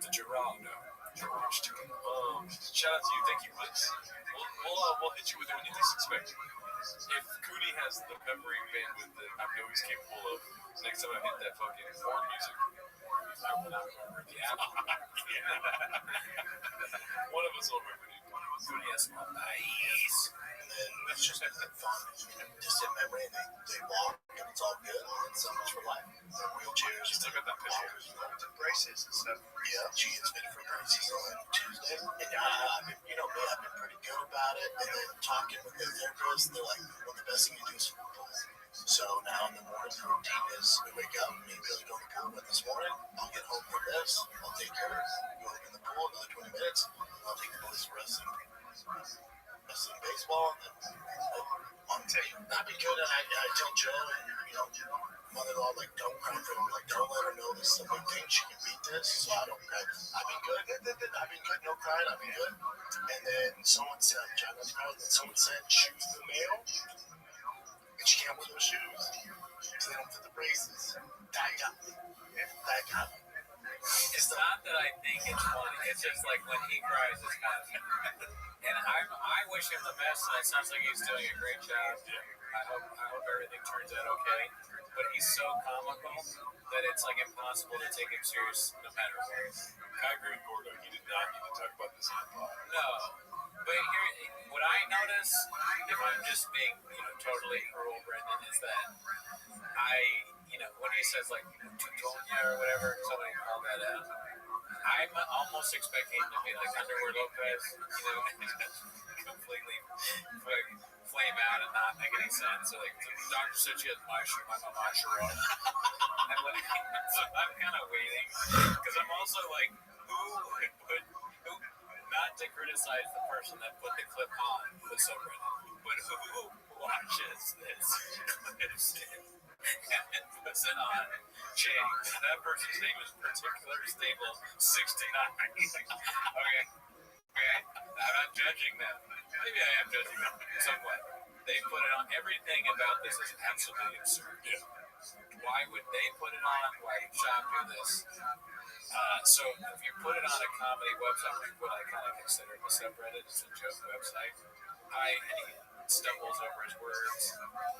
The Geraldo. George Chicken. Shout out to you. Thank you, Liz. We'll hit you with it when you least expect it. If Cooney has the memory bandwidth that I know he's capable of, next time I hit that fucking horn music, I will not remember the Apple. One of us will remember it. Cooney has some nice. And then it's just fun. Distant memory, and they walk, and it's all good. And so much for life. Wheelchairs. You still got that picture. The braces and stuff. Yeah, she has been for braces on Tuesday. And I've been, I've been pretty good about it. And then talking with the therapist, they're like, well, the best thing you do is pool. So now in the morning, the routine is we wake up, me and Billy go to the pool with this morning. I'll get home from this. I'll take her, go in the pool another 20 minutes. I'll take the boys wrestling baseball. And I've been good. And I tell Joe and, mother-in-law, like, don't cry for him. Like, don't let her know this is a big thing. She can beat this. So I don't cry. I've been good. No crying. I've been good. And then someone said, shoes in the mail. And she can't wear those shoes. So they don't fit the braces. That got me. It's not that I think it's funny. It's just like when he cries, it's kind of funny. And And I wish him the best, and it sounds like he's doing a great job. I hope everything turns out okay. But he's so comical that it's like impossible to take him serious no matter what. I agree with Gordo. He did not need to talk about this on the pod. No. But here, what I notice, if I'm just being, totally cruel, Brendan, is that when he says like Tutonia or whatever, somebody called that out. I'm almost expecting him to be like Underwear Lopez, completely flame out and not make any sense. So like, the doctor said she has my mama Sharon. So I'm kind of waiting because I'm also like, who, not to criticize the person that put the clip on the subreddit, but who watches this clips and then puts it on change. That person's name is Particular Stable 69. Okay. I'm not judging them. Maybe I am judging them somewhat. They put it on. Everything about this is absolutely absurd. Yeah. Why would they put it on? Why would Shop do this? So if you put it on a comedy website, like what I kind of consider the subreddit, it's a joke website. And he stumbles over his words.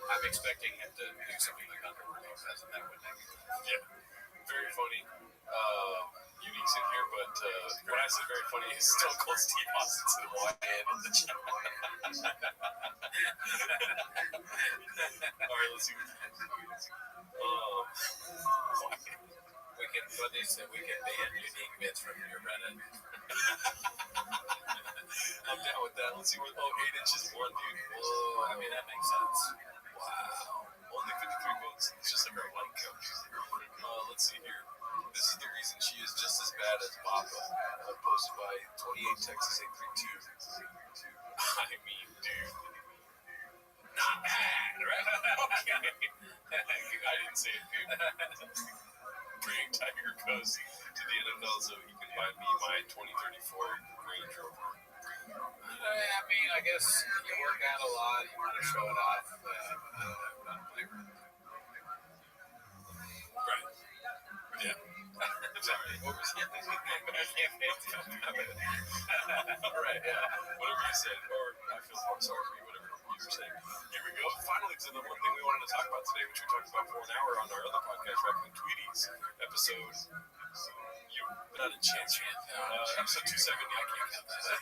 I'm expecting him to do something like Underwear Lopez, and that would make me laugh. Yeah. Very funny. Unique's in here, but when I say very funny, he's Stone Cold Steve Austin to the one hand in the chat. All right, let's see what we can put these. We can ban unique bits from your Reddit. I'm down with that. Let's see what. 8 inches one, dude. Whoa, I mean that makes sense. Wow. Only 53 votes. It's just like our white coach. Let's see here. This is the reason she is just as bad as Papa. Posted by 28 Texas 832. I mean, dude. Not bad, right? Okay. I didn't say it, dude. Bring Tiger Coast to the NFL so he can buy me my 2034 Range Rover. I mean, I guess you work out a lot. You want to show it off. Right. Yeah. Exactly. What was it? All right. Yeah. Whatever you said, or I feel sorry for you, whatever you were saying. Here we go. Finally, to the one thing we wanted to talk about today, which we talked about for an hour on our other podcast, Rapping Tweeties episode. But not a chance. Episode 270. I can't count that.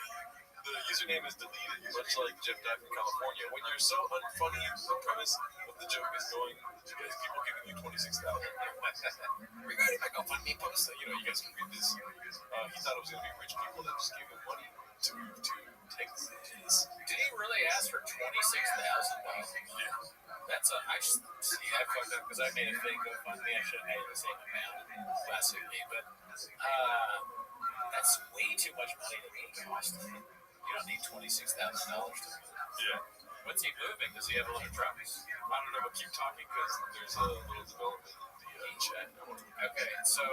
The username is deleted, much like Jeff Dye from California. When you're so unfunny, the premise of the joke is going to get people giving you $26,000. Regarding my GoFundMe post, you guys can read this. He thought it was going to be rich people that just gave him money to Texas. Did he really ask for $26,000? Yeah. That's I fucked up because I made a fake GoFundMe. I should have made the same amount. Classic me, but that's way too much money to me. You don't need $26,000 to move. Yeah. What's he moving? Does he have a lot of trucks? I don't know, but keep talking because there's a little development in the chat. Okay, so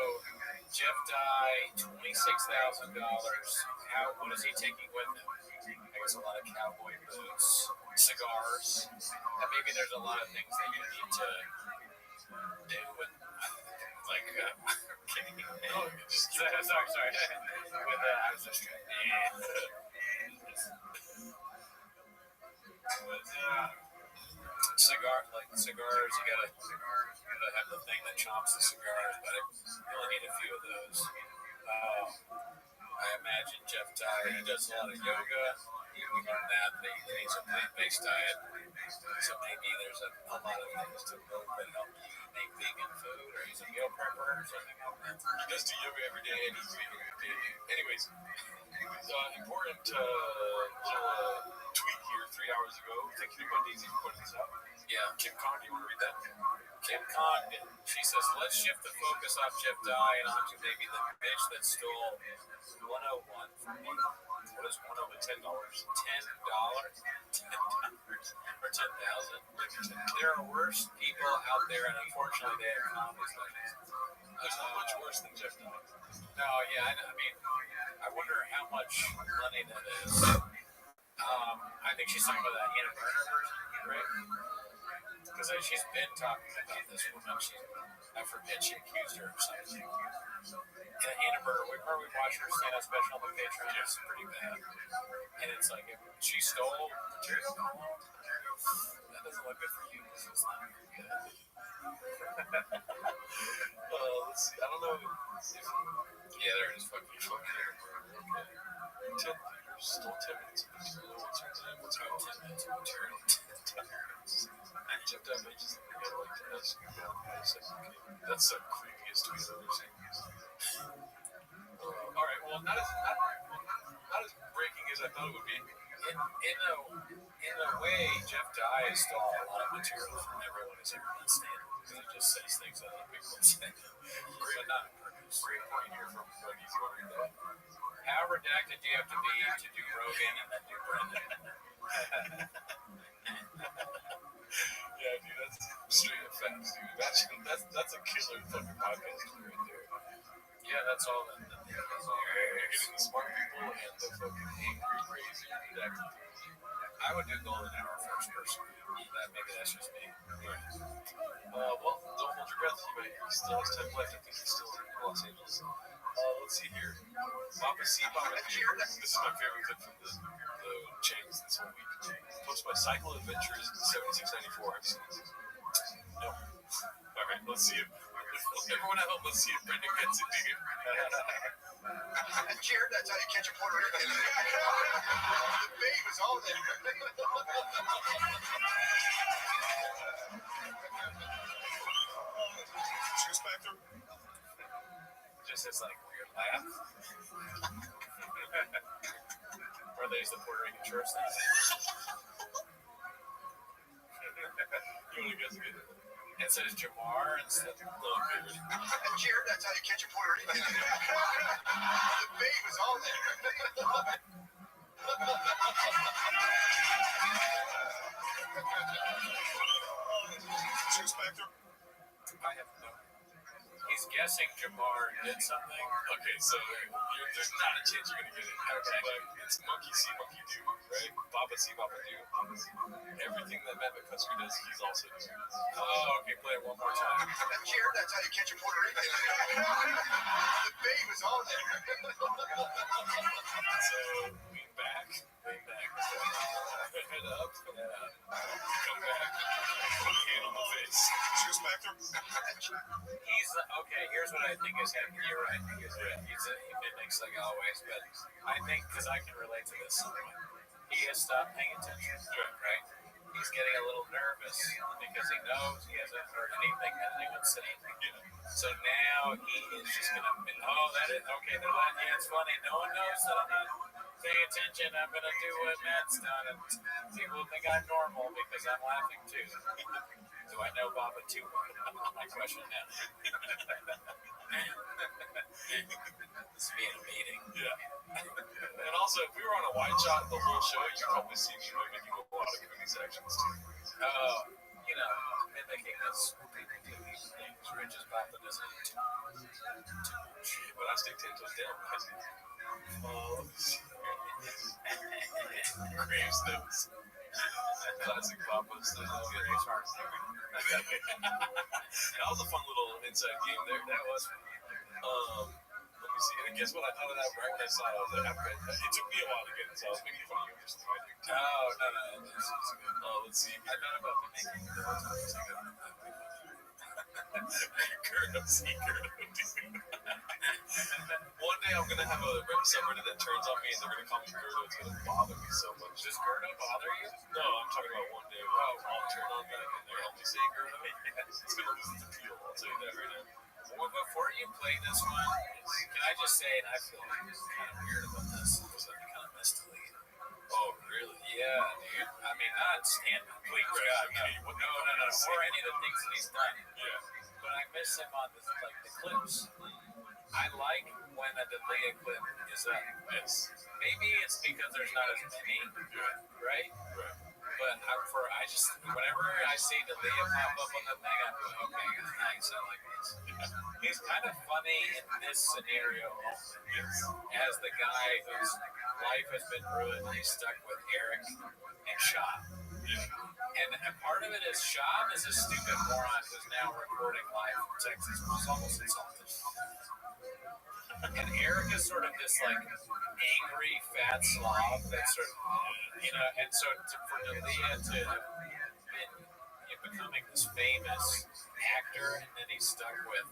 Jeff Dye, $26,000. What is he taking with him? I guess a lot of cowboy boots, cigars, and maybe there's a lot of things that you need to do with, like, sorry. With I was just trying. Cigars, you gotta have the thing that chops the cigars, but I really need a few of those. I imagine Jeff Dye, he does a lot of yoga. We learned that he eats a plant-based diet, so maybe there's a lot of things to build that help you make vegan food, or he's a meal prepper or something like that. He does do yoga every day and he's vegan every day. Anyways, important little tweet here 3 hours ago. Thank you to Daisy for putting this up. Yeah. Kim Kong, do you want to read that? Kim Kong, she says, let's shift the focus off Jeff Dye and onto maybe the bitch that stole 101 from me. What is 101? $10? $10? Or 10,000? There are worse people out there, and unfortunately, they have comments like this. There's not much worse than Jeff Dye. No, yeah, I mean, I wonder how much money that is. I think she's talking about that Hannah Burner version, right? Because she's been talking about this woman. I I forget she accused her of something. In a murder, we watched her stand-up special on the Patreon. It's pretty bad. And it's like, if she stole material, that doesn't look good for you. This is not very good. Let's see. I don't know if Yeah, there it is. Fucking okay. 10 liters, still 10 minutes of material. What's her name? What's her 10 minutes of material. I checked out pages that I like to ask you about. I said, okay, that's the creepiest tweet I've ever seen. All right, well, not as breaking as I thought it would be. In a way, Jeff Dye stole a lot of material from everyone who's ever been stand-up because he just says things that other people say. But not on purpose. Great point here from Dougie's wondering that. How redacted do you have to be to do Rogan and then do Brendan? Yeah, dude, that's straight up facts, dude. That's a killer fucking podcast right there. Yeah, that's all that. Getting the smart people and the fucking angry, crazy, redacted people. I would do Golden Hour first personally. Maybe that's just me. Well, don't hold your breath. He still has time left. I think he's still in Los Angeles. Let's see here. Papa C. Papa D. This is my favorite clip from the chains this whole week. Posted by Cycle Adventures 7694. Have you seen this? No. All right, let's see if everyone at home, let's see if Brendan gets it. Dig it. Jared, that's how you catch a Puerto Rican. The bait was all there. Juice factor? Just this like weird laugh. Or there's the Puerto Rican church thing. You want to guess again? It says Jamar instead of Okay, ready? Jared, that's how you catch a Puerto Rican. The bait was all there. Juice factor? I have no. He's guessing Jamar did something. Okay, so there's not a chance you're going to get it. Okay. But it's monkey see, monkey do, right? Papa see, papa do. Everything that Matt McCusker does, he's also doing. Oh, okay, play it one more time. Jared, that's how you catch a Puerto Rican. The bait was all there. So, lean back, head up, come back, hand on the face. Juice factor? He's okay. Here's what I think is happening. You're right. He mimics like always, but I think because I can relate to this somewhat, he has stopped paying attention. Right? He's getting a little nervous because he knows he hasn't heard anything that anyone's saying. So now he is just gonna. Oh, that is okay. Yeah, it's funny. No one knows that I'm not paying attention. I'm gonna do what Matt's done, and people think I'm normal because I'm laughing too. Do I know Baba too well? My question now. This being a meeting. Yeah. And also, if we were on a wide shot the whole show, you'd probably see me mimicking a lot of Goonies actions too. Mimicking this people do these things. Rich as Papa doesn't too much. But I stay 10 toes down because let me see. Graves nose. Classic Papa stuff. That was a fun little inside game there. That was. Let me see. And guess what? I thought of that right when I saw it. It took me a while to get it, so I was making fun of you just the way I do. No. Let's see. I thought about mimicking the whole time. One day I'm gonna have a subreddit that turns on me and they're gonna call me Gerdo. It's gonna bother me so much. Does Gerdo bother you? No, I'm talking about one day where I'll turn on that and they'll only say Gerdo. It's gonna lose its appeal. I'll tell you that right now. Well, before you play this one, can I just say, and I feel like kind of weird about this, because I kind of missed the lead. Oh, really? Yeah, dude. I mean, not stand-up. Please, No. Or any of the things that he's done. Yeah. But I miss him on the clips. I like when a Delia clip is up. Yes. Maybe it's because there's not as many, right? But whenever I see Delia pop up on the thing, I'm like, okay, it's nice. I like this. He's kind of funny in this scenario as the guy whose life has been ruined. He's stuck with Eric and Shot. And part of it is Shab is a stupid moron who's now recording live from Texas, which is almost insulting. And Eric is sort of this like angry fat slob that's sort of, and so for Dalia to have been becoming this famous actor, and then he's stuck with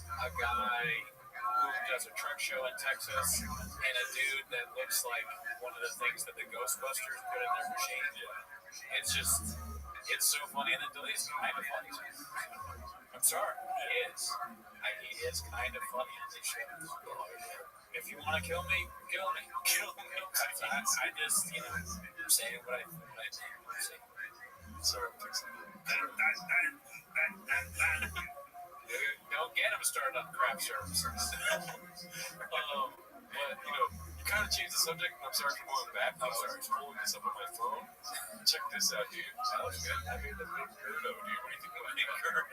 a guy who does a truck show in Texas and a dude that looks like one of the things that the Ghostbusters put in their machine. It's just, it's so funny. And then Dalia's kind of funny. I'm sorry, he is. He is kind of funny on these shows. If you want to kill me, kill me. Kill me. I just, I'm saying what I think. Sorry, don't get him started on craft services. But, you kind of changed the subject, and I'm sorry for going back. I'm sorry, just pulling this up on my phone. Check this out, dude. That looks good. I made the big Gerdo, dude. What do you think about big Gerdo?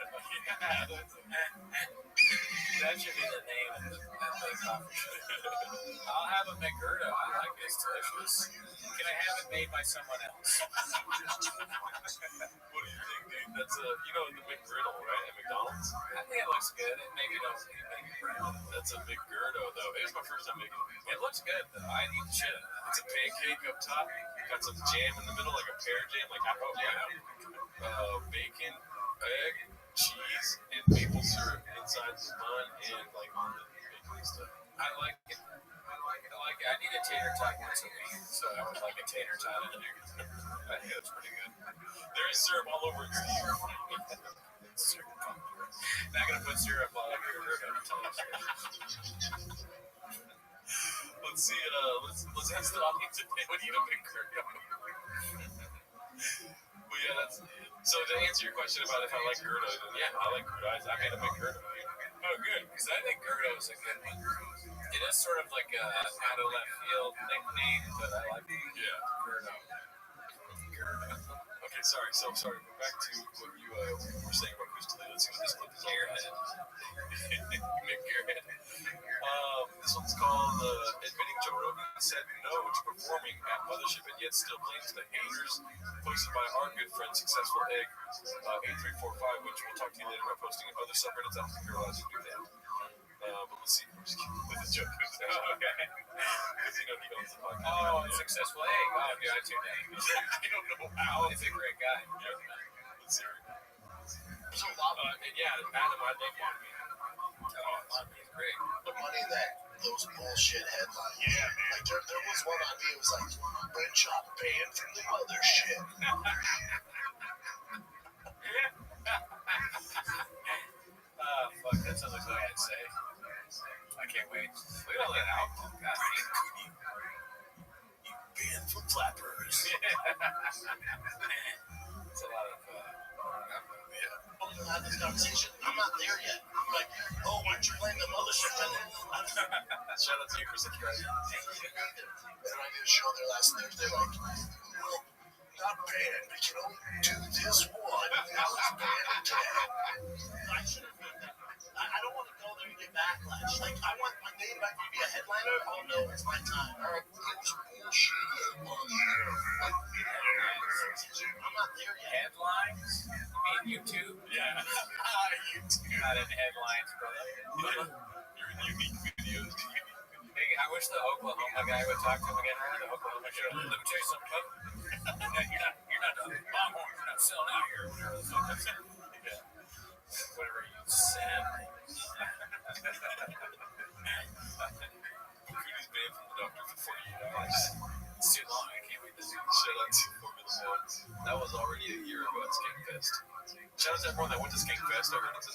That should be the name of the coffee shop. I'll have a McGurdo. I like it. It's delicious. Can I have it made by someone else? What do you think, dude? That's the McGriddle, right? At McDonald's? I think it looks good. Maybe don't make it bread. That's a McGurdo, though. It was my first time making it. It looks good, though. I eat shit. It's a pancake up top. Got some jam in the middle, like a pear jam, like apple jam. Bacon, egg, cheese, and maple syrup inside the bun, and like all the bacon stuff. I like it. I need a tater tot once a week, so I would like a tater tot in there. I think that's pretty good. There is syrup all over it, Steve. Not gonna put syrup all over your burger. Let's see. Let's ask the audience if they would eat a big burger. But yeah, that's. So to answer your question about if I like Gerdo, then yeah, I like Gerdo. I made a big Gerdo. Oh, good, because I think Gerdo is a good one. It is sort of like a out of left field nickname, but I like Gerdo. Okay, sorry. So sorry. We're back to what you were saying about Chris D'Elia. Let's see what this clip is all about. Mick Garrett. This one's called Admitting Joe Rogan Said No to Performing at Mothership and Yet Still Blames the Haters, posted by our good friend Successful Egg 8345, which we'll talk to you later about posting in other subreddits. I don't think you're allowed to do that. But let's see. I'm just kidding with the joke. Okay. Because he owns the podcast. Oh, Successful Egg. Oh, dude, I tuned in. I don't know how. He's a great guy. Yeah. Let's hear it. So, Adam, I love Monty. Monty's great. the money that those bullshit headlines. Yeah, man. Like there was one on me. It was like Red Chop banned from the mothership. Fuck, that sounds like something I'd say. I can't wait. Look at all that alcohol. God, You banned from flappers. It's a lot of. Have this conversation. I'm not there yet. I'm like, oh, why don't you blame the mothership? And then Shout out to you for subscribing. and I did a show there last Thursday. Like, well, not banned. We can only do this one. Now it's banned again. I should have done that. I don't want to go there and get backlash. Like, I want my name back to be a headliner. Oh no, it's my time. All right, it's bullshit. I'm not there yet. Headlines? You mean YouTube? Yeah. YouTube. Not in headlines, brother. You're in unique videos. Hey, I wish the Oklahoma guy would talk to him again. Remember the Oklahoma show? Let me tell you something. You're not the Longhorn. You're not selling out here. Whatever the fuck that's yeah. Whatever you said. Cootie's banned from the doctor for 48 hours. It's too long. I can't wait to see. Shout out to Formula One. That was already a year ago at Skankfest. Shout out to everyone that went to Skankfest. I heard that was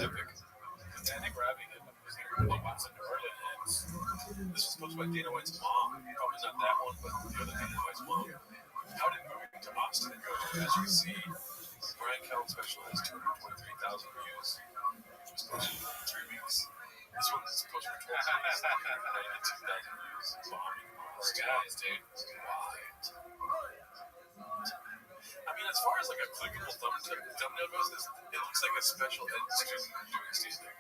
epic. I think Rabbi did one. Once in New Orleans. This was posted by Dana White's mom. Probably not that one, but the other Dana White's mom. How did moving to Austin go? As you see, Brian Callen's special has 223,000 views. It was posted for 3 weeks. This one is posted for 12 days. 92,000 views. Bombing. Poor guys, dude. Wild. I mean, as far as like a clickable thumbnail goes, it looks like a special ed student doing stand-up.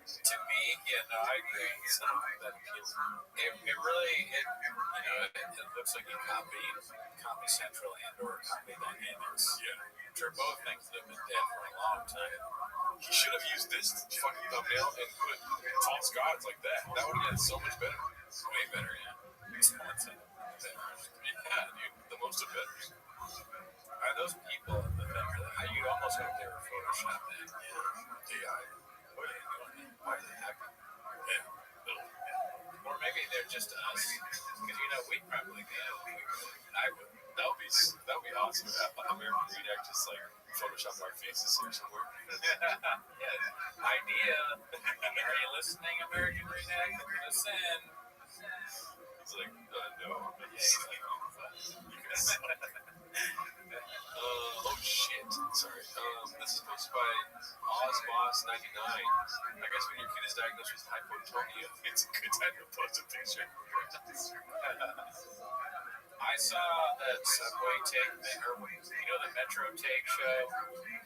To me, Yeah, no, I agree. It's not that appealing. It really, it looks like you Comedy Central and/or Comedy Dynamics. Yeah. Which are both things that have been dead for a long time. He should have used this fucking thumbnail and put false gods like that. That would have been so much better. Way better, yeah. What's it? Yeah, dude. The most of betters. Are those people in the thing? You almost hope they were photoshopped in. Yeah. AI. What are they doing? Why are they hacking? Yeah. Or maybe they're just us. Because, we'd probably be able to. I would. That would be awesome. American Greed Act just like Photoshop our faces here somewhere. Yeah. Idea. Are you listening, American Greed Act? Listen. It's like, no. Yeah, he's like, oh shit. Sorry. This is posted by OzBoss99. I guess when your kid is diagnosed with hypotonia, it's a good time to post a picture. I saw that Subway take thing, or the Metro take show.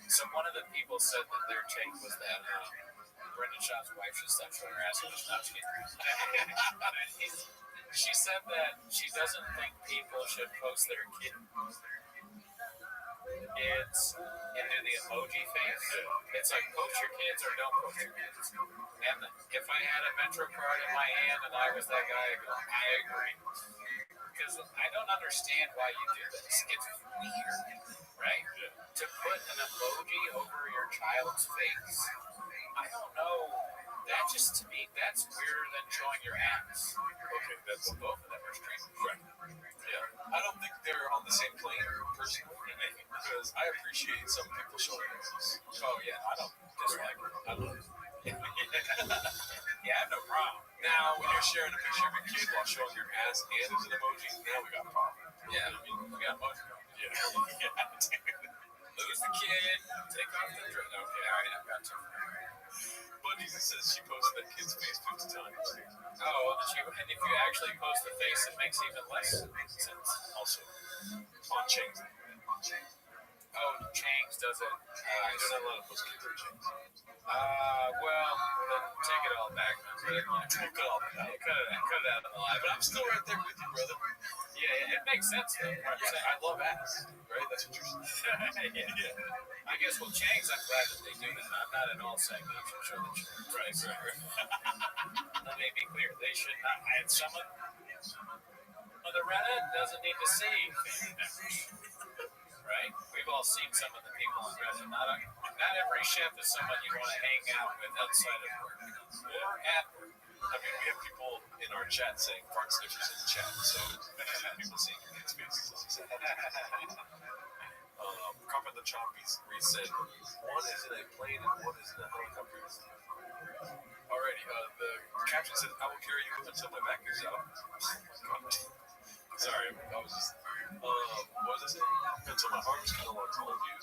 So one of the people said that their take was that Brendan Schaub's wife should stop showing her ass. She said that she doesn't think people should post their kids into the emoji face. It's like post your kids or don't post your kids. And if I had a Metro card in my hand and I was that guy, I'd go, I agree. Because I don't understand why you do this. It's weird, right? To put an emoji over your child's face. I don't know. That just, to me, that's weirder than showing your ass. Okay, that's Both of them are strange. right. Yeah, I don't think they're on the same plane, personally, because I appreciate some people showing their ass. Oh, yeah, I don't dislike it. I love it. Yeah, I have no problem. Now, when you're sharing a picture of your kid while showing your ass and there's an emoji, now we got a problem. Yeah, we got emoji. Yeah, yeah, dude. Lose the kid, take off the dress. Okay, all right, I've got to. But Jesus says she posted that kid's face 50 times. Oh, and if you actually post the face, it makes even less sense. Also, on Chang's. Oh, Chang's does it. They're not allowed to post kids on Chang's. Well, then take it all back. Cut it all back. Cut it out of the live. But I'm still right there with you, brother. Yeah, it makes sense, though. Yeah, I love ass, right? That's what you're saying. Yeah. I guess with Chang's, I'm glad that they do that. I'm not at all saying they should show the children. Right. Let me be clear. They should not. And someone on the Reddit doesn't need to see family members. Right? We've all seen some of the people on Reddit. Not every chef is someone you want to hang out with outside of work or at work. I mean, we have people in our chat saying fart sniffers in the chat, so people seeing your kids' faces. Carpet the Chompies reset. One is in a plane and one is in a helicopter. Alrighty, the caption says, I will carry you until my back gives out. Sorry, I was just, what does it say? Until my arms can no longer hold you,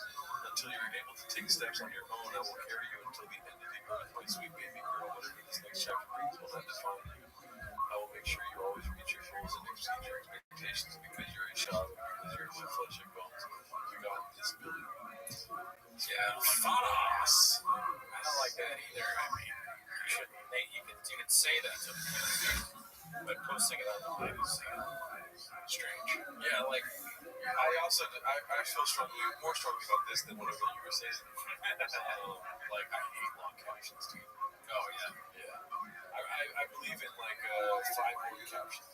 until you're able to take steps on your own, I will carry you until the end of the earth, my sweet baby girl, whatever this next chapter brings will not define you. I will make sure you always reach your goals and exceed your expectations because you're a child, because you're my flesh and bones. You got this ability. Yeah, Fadas! I don't like that either. I mean, you can say that to them, but posting it on the live is strange. Yeah, like, I feel more strongly about this than whatever you were saying. Like, I hate long captions, dude. Oh, yeah. I believe in, like, 5-word captions.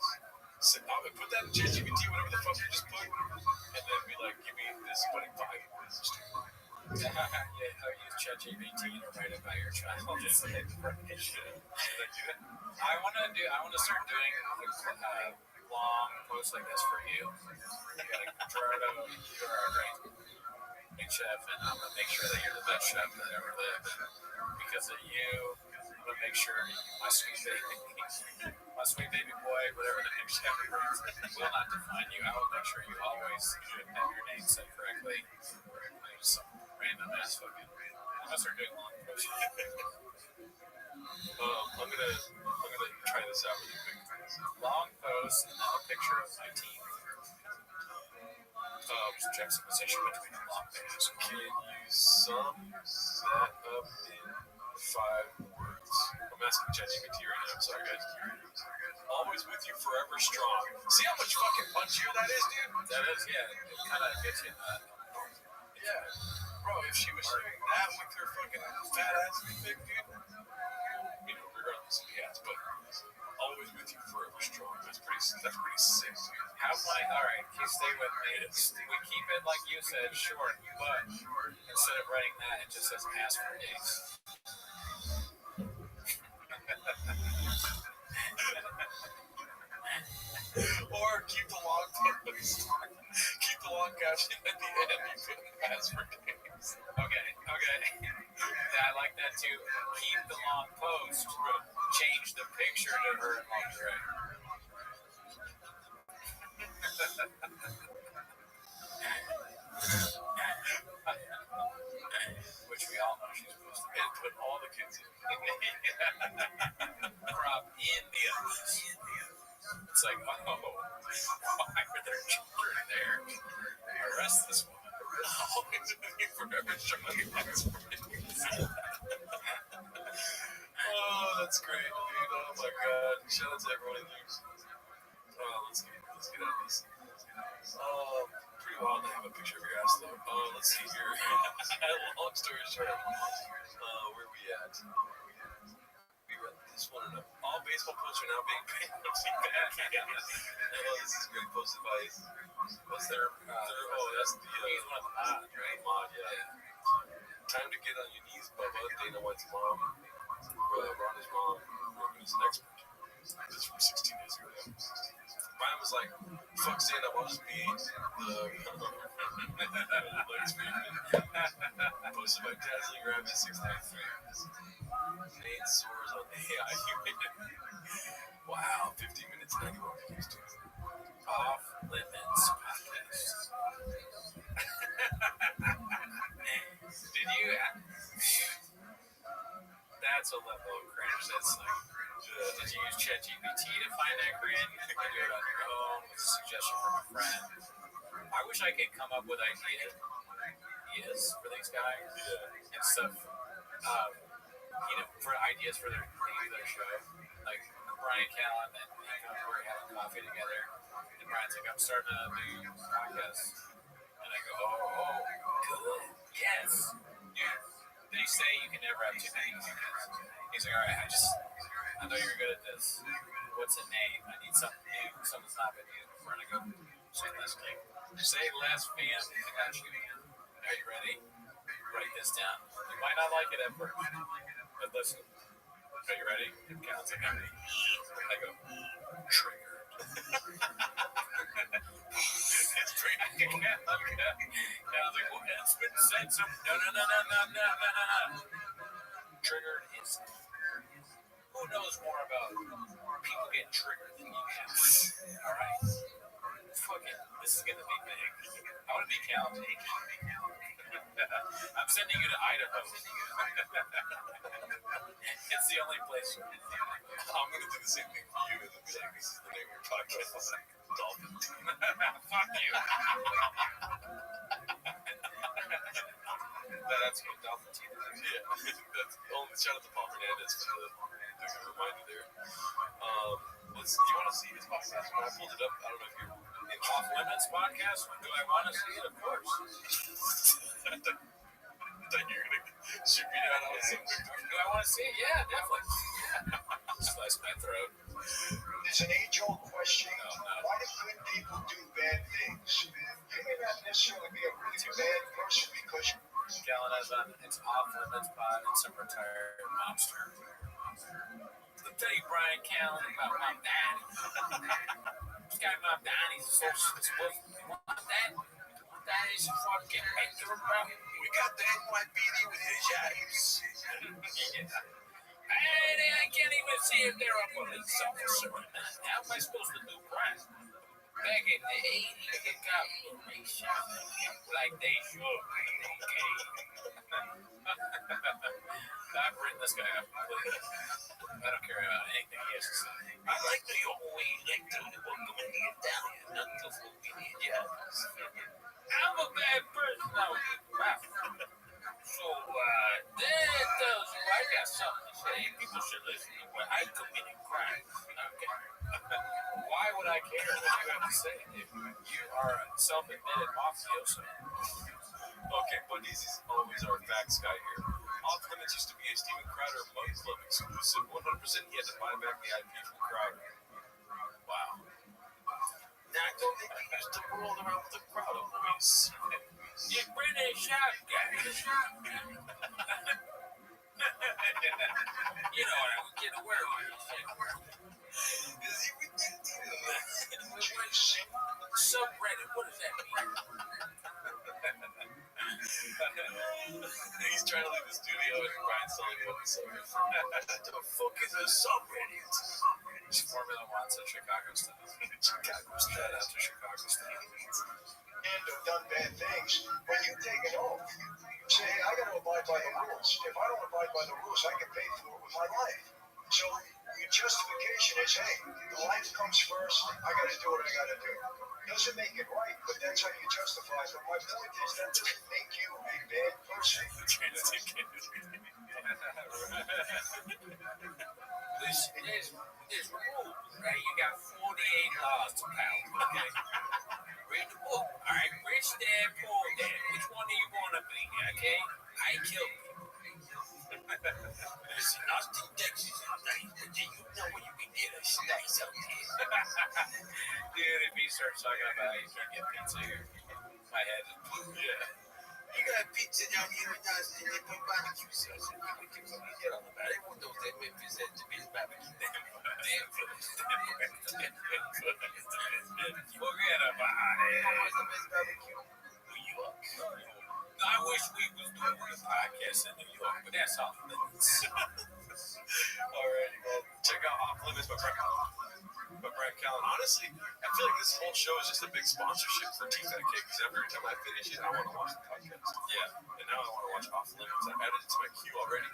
So, put that in ChatGPT, whatever the fuck you just put, and then be like, give me this, but in 5 words. Yeah, use ChatGPT to write about your child. Should I do that? I want to start doing long posts like this for you. You gotta Gerardo, you're our great chef, and I'm gonna make sure that you're the best chef that ever lived. And because of you, I'm gonna make sure my sweet baby boy, whatever the next chef brings, will not define you. I will make sure you always have your name said correctly. Just some random ass fucking. I'm gonna start doing long posts. I'm gonna try this out really quick. Long posts and then a picture of my team. Juxtaposition between the long pages. Can you sum that up in 5 words? I'm asking ChatGPT right now. Sorry, guys. Always with you, forever strong. See how much fucking punchier that is, dude? That is, yeah. It kind of gets you. Yeah. Bro, if she was sharing that with her fucking fat ass big dude, regardless of the ass, but always with you, forever strong. That's pretty sick, dude. How funny. All right, you stay with me. We keep it, like you said, short, but instead of writing that, it just says ask for dates. Or keep the long post. Keep the long caption at the end. You put ask for dates. Okay. Yeah, I like that too. Keep the long post. Change the picture to her in lingerie. Which we all know she's supposed to. And put all the kids in. Crop in the others. It's like, oh, why are there children there? Arrest this woman. Always with you, forever strong. Oh, that's great, dude. Oh my god. Shout out to everyone in there. Let's get out of this. Pretty wild to have a picture of your ass though. Let's see here. Long story short, where we at? We read this one enough. All baseball posts are now being paid. This is great. Posted by what's their that's the He's one of the mods, right? mod, yeah. Time to get on your knees, Bubba. Dana White's mom. Ronnie's mom. Who's an expert. This is from 16 days ago. Brian was like, fuck stand up, I'll just be posted by Dazzling Rabbit 693. Nate soars on AI. Wow, 50 minutes, 91 views, dude. Off limits podcast. Did you? That's a level of cringe. That's like, did you use ChatGPT to find that cringe? Did you do it on your own with a suggestion from a friend? I wish I could come up with ideas for these guys and stuff. For ideas for their show. Like Brian Callen and we're having coffee together. And Brian's like, I'm starting a new podcast. And I go, oh, good. Yes. Did he say you can never have too many podcasts? He's like, all right, I know you're good at this. What's a name? I need something new, something's not been used before. And I go, say less name. Say less fan. I got you. Are you ready? Write this down. You might not like it at first, but listen. Are you ready? It counts like I'm ready. I go, triggered. It's pretty And I was like, well, it's been said so. No. Triggered is. Who knows more about people getting triggered than you can? All right. Fuck it. This is gonna be big. I want to be counted. I'm sending you to Idaho. It's the only place. I'm gonna do the same thing for you and then be like, this is the name of your podcast. Dolphin Team. Fuck you. That's what Dolphin Team is. Yeah. That's shout out to Paul Hernandez for the reminder there. Do you want to see this podcast? When I pulled it up, I don't know if you're in Off Limits podcast? Do I want to see it? Of course. I thought you were gonna shoot me down on something. Do I want to see it? Yeah, definitely. Slice my throat. There's an age-old question. Why do good people do bad things? You may not necessarily be a really bad person because Callen has on its Off Limits pod and some retired mobster. I'll tell you Brian Callen about my daddy. This guy, my daddy's a social explosive. You want that? That is fucking Hector, bro. We got the NYPD with his eyes. I can't even see if they're a police officer. How am I supposed to do crime? Back in the 80s, the cops were racist. Like they should be, okay? I've written this guy up completely. I don't care about anything he has to say. I like the old way like to welcome in the Italian, not the full idiots. I'm a bad person, though. So, that tells you I got something to say. People should listen to Well, I committed crime. Okay. Why would I care what you have to say if you are a self-admitted mafioso? Okay, but Easy's always our facts guy here. Off Limits used to be a Steven Crowder Mug Club exclusive. 100% he had to buy back the IP from Crowder. Wow. Now, I don't think he used to roll around with the Crowder boys. Get British shop guy. You know what I would get aware with. Is he ridiculous? Subreddit, what does that mean? He's trying to leave the studio and Brian's telling him what the fuck is a subreddit? It's Formula One to Chicago style. Chicago Shout style. out to Chicago style. And have done bad things. When you take an oath, you say, hey, I got to abide by the rules. If I don't abide by the rules, I can pay for it with my life. So your justification is, hey, the life comes first. I got to do what I got to do. Doesn't make it right, but that's how you justify it. But my point is that doesn't make you a bad person. There's rules, right? You got 48 laws to pound, okay? Read the book, all right? Rich dad, poor dad. Which one do you want to be, okay? I kill people. Listen, Austin, Texas is nice, but do you know where you can get a slice out there? Dude, if he starts talking about you can't get pizza here, my head is blue. Yeah. You got pizza down here in Austin, they put barbecue sauce in it. We can forget all about it. Everyone knows that Memphis has the best barbecue. Forget about it. What's the best barbecue? New York. I wish we was doing a podcast in New York, but that's off limits. Alrighty, man. Check out Off Limits by Brad Callen. Honestly, I feel like this whole show is just a big sponsorship for T-Fat Cake, because every time I finish it, I want to watch the podcast. Yeah. And now I want to watch Off Limits. I've added it to my queue already.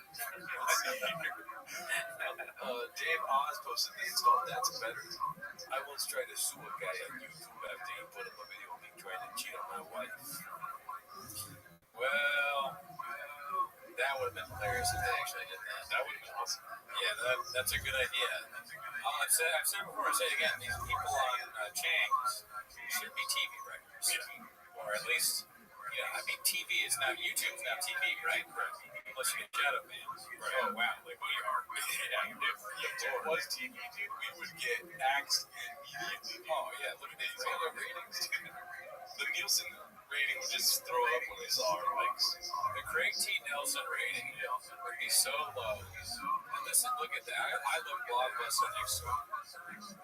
Dave Oz posted the installed That's Better. I once tried to sue a guy on YouTube after he put up a video of me trying to cheat on my wife. Well, that would have been hilarious if they actually did that. That would have been awesome. Yeah, that's a good idea. I've said before, I say it again, these people on Chang's should be TV writers. Yeah. Or at least, I mean, TV is now, YouTube's now TV, right? Unless you get shadow bans. Right. Oh, wow, like we are. Yeah, If it was TV, dude, we would get axed immediately. Oh, yeah, look at these other ratings, dude. The Nielsen rating would just throw up when they saw our likes. The Craig T. Nelson rating would be so low. And listen, look at that. I look blockbuster next to it.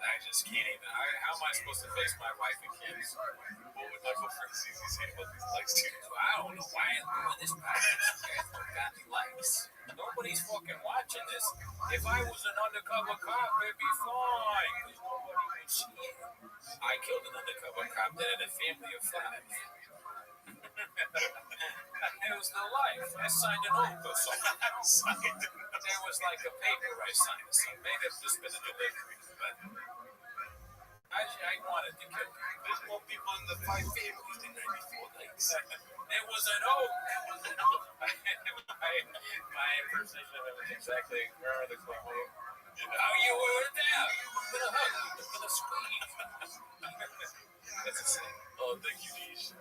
I just can't even. How am I supposed to face my wife and kids? What would Michael Francis say about these likes, dude? I don't know why I'm doing this podcast. You guys don't got any likes. Nobody's fucking watching this. If I was an undercover cop, it'd be fine. Nobody would see it. I killed an undercover cop that had a family of 5. It was the life. I signed an oath or something. There was like a paper I signed. So maybe it's just been a delivery. But I wanted to kill him. There's more people in the 5 families than 94 likes. It was an oath. My impersonation of it was exactly where the quote was. How you were there? I'm gonna hug you. I'm gonna squeeze. That's insane. Oh, thank you, Deej.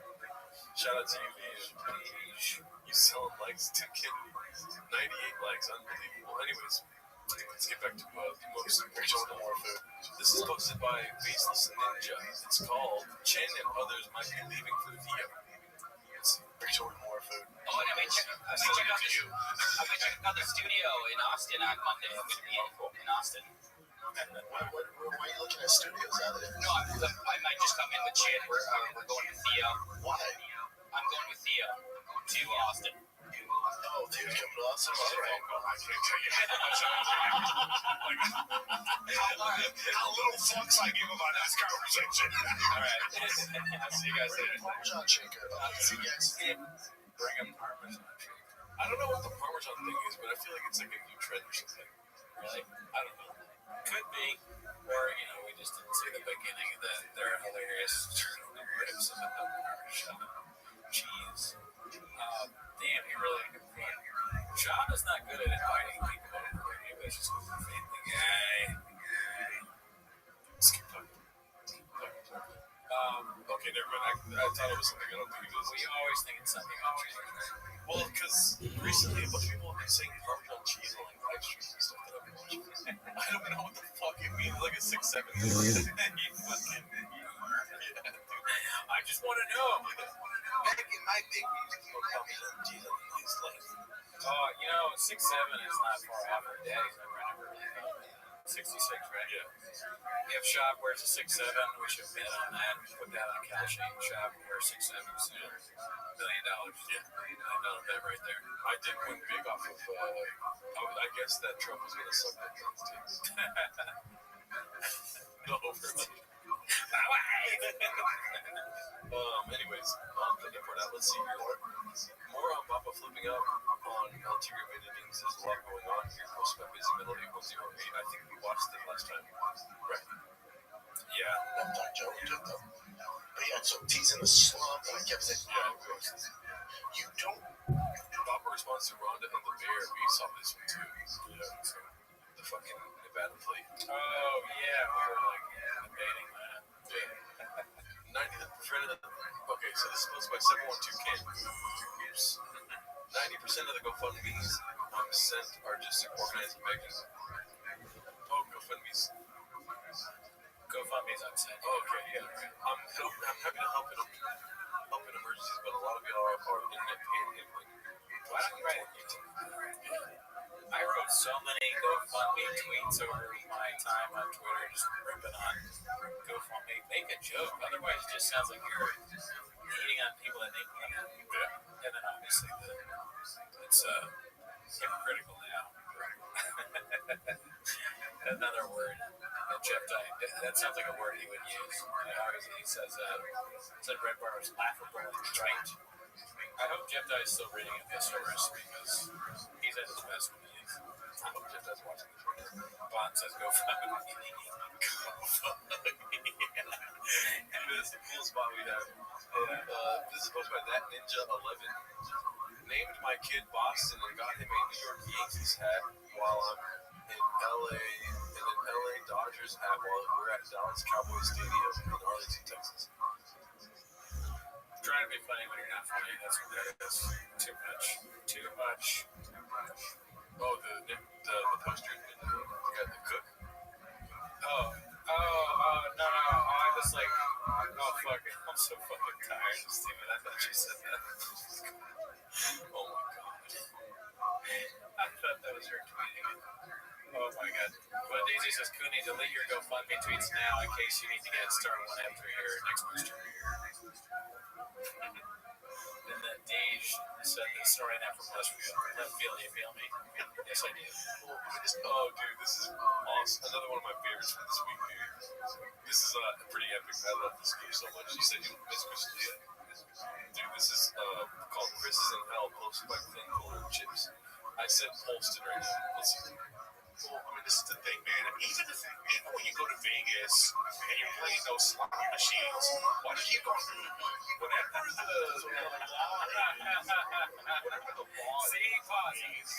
Shout out to you, Deej. You selling likes to get 98 likes. Unbelievable. Anyways, let's get back to the most more food. This is posted by Faceless Ninja. It's called Chen and Others Might Be Leaving for Via. Let's see. More food. Oh, and I may check out the studio in Austin on Monday. I'm going to be in Austin. Why are you looking at studios out there? No, I might just come in with Chin. We're going with Theo. Why? I'm going with Theo to Austin. Oh, dude, coming to Austin? All right. I can't tell you how little fucks I give about this conversation. All right. I'll see you guys later. Parmesan shaker. See you guys. Bring a Parmesan shaker. I don't know what the Parmesan thing is, but I feel like it's like a new trend or something. Really? I don't know. Could be. Or, we just didn't see the beginning of that. They're hilarious rips of the Parmesan cheese. Damn, he really can. Sean is not good at inviting people over. Maybe that's just what the family I thought it was something. I don't think it was. We always think it's something else. Well, because recently a bunch of people have been saying Parmesan cheese on like live streams and stuff that I've been watching. I don't know what the fuck it means. Like a 6-7. I just want to know. Back in my day, we used to put Parmesan cheese on a nice slice. 6-7 is not far off our days. I never really thought of that. 66, right? Yeah. If Shop wears a 6-7, we should bet on that. Put that on a couch sheet. Shop wears 6-7. $1 million. Yeah. I know that right there. I did win big off of, I guess that Trump was going to suck that Trump's tits. No, anyways, I'll put that part out. Let's see here. More on Papa flipping up on ulterior meanings. There's a lot going on here. Post by busy middle 8108. I think we watched it last time. Right. Yeah. I'm not joking, though. But yeah, so teasing the slump, and I kept saying, Yeah, we watched this. you don't. Papa responds to Rhonda and the bear. We saw this one too. Yeah. So the fucking Nevada plate. Oh, yeah. We were like debating that. Yeah. 90% of the. Okay, so this is posted by 712 Ken. Oops. 90% of the GoFundMe's I'm sent are just organized and begging. Oh, GoFundMe's. GoFundMe's upset. Oh, okay, yeah. I'm happy to help in emergencies, but a lot of y'all are internet panhandling. Why don't you write it? I wrote so many GoFundMe tweets over my time on Twitter, just ripping on GoFundMe. Make a joke. Otherwise, it just sounds like you're hating on people that make money. Yeah. And then obviously it's hypocritical now. Another word that Jeff Dye, that sounds like a word he would use. He says Red Bar was laughable and trite. I hope Jeff Dye is still reading a thesaurus because he's at his best when he is. I hope Jeff Dye's watching this right now. Bond says go fuck. This is the cool spot we have. This is posted by That Ninja 11. Named my kid Boston and got him a New York Yankees hat while I'm in LA, and an LA Dodgers hat while we're at Dallas Cowboys Stadium in Arlington, Texas. Trying to be funny when you're not funny. That's what that is. Too much. Oh, the poster, the guy, the cook. Oh, no. I was like, oh, fuck. I'm so fucking tired of Steven. I thought you said that. Oh, my God. I thought that was her tweeting it. Oh, my God. But Daisy says, Cooney, delete your GoFundMe tweets now in case you need to get started one after your next booster. And then Dej said this story now from left field. You feel me? Yes, I do. Oh, dude, this is awesome. Another one of my favorites for this week, dude. This is pretty epic. I love this game so much. You said you miss Chris Leah? Dude, this is called Chris is in Hell, posted by Clint Cole Chips. I said posted right now. Let's see. Well, I mean, this is the thing, man. Even when you go to Vegas and you're playing those slot machines, why do you go? Whenever the See, pauses.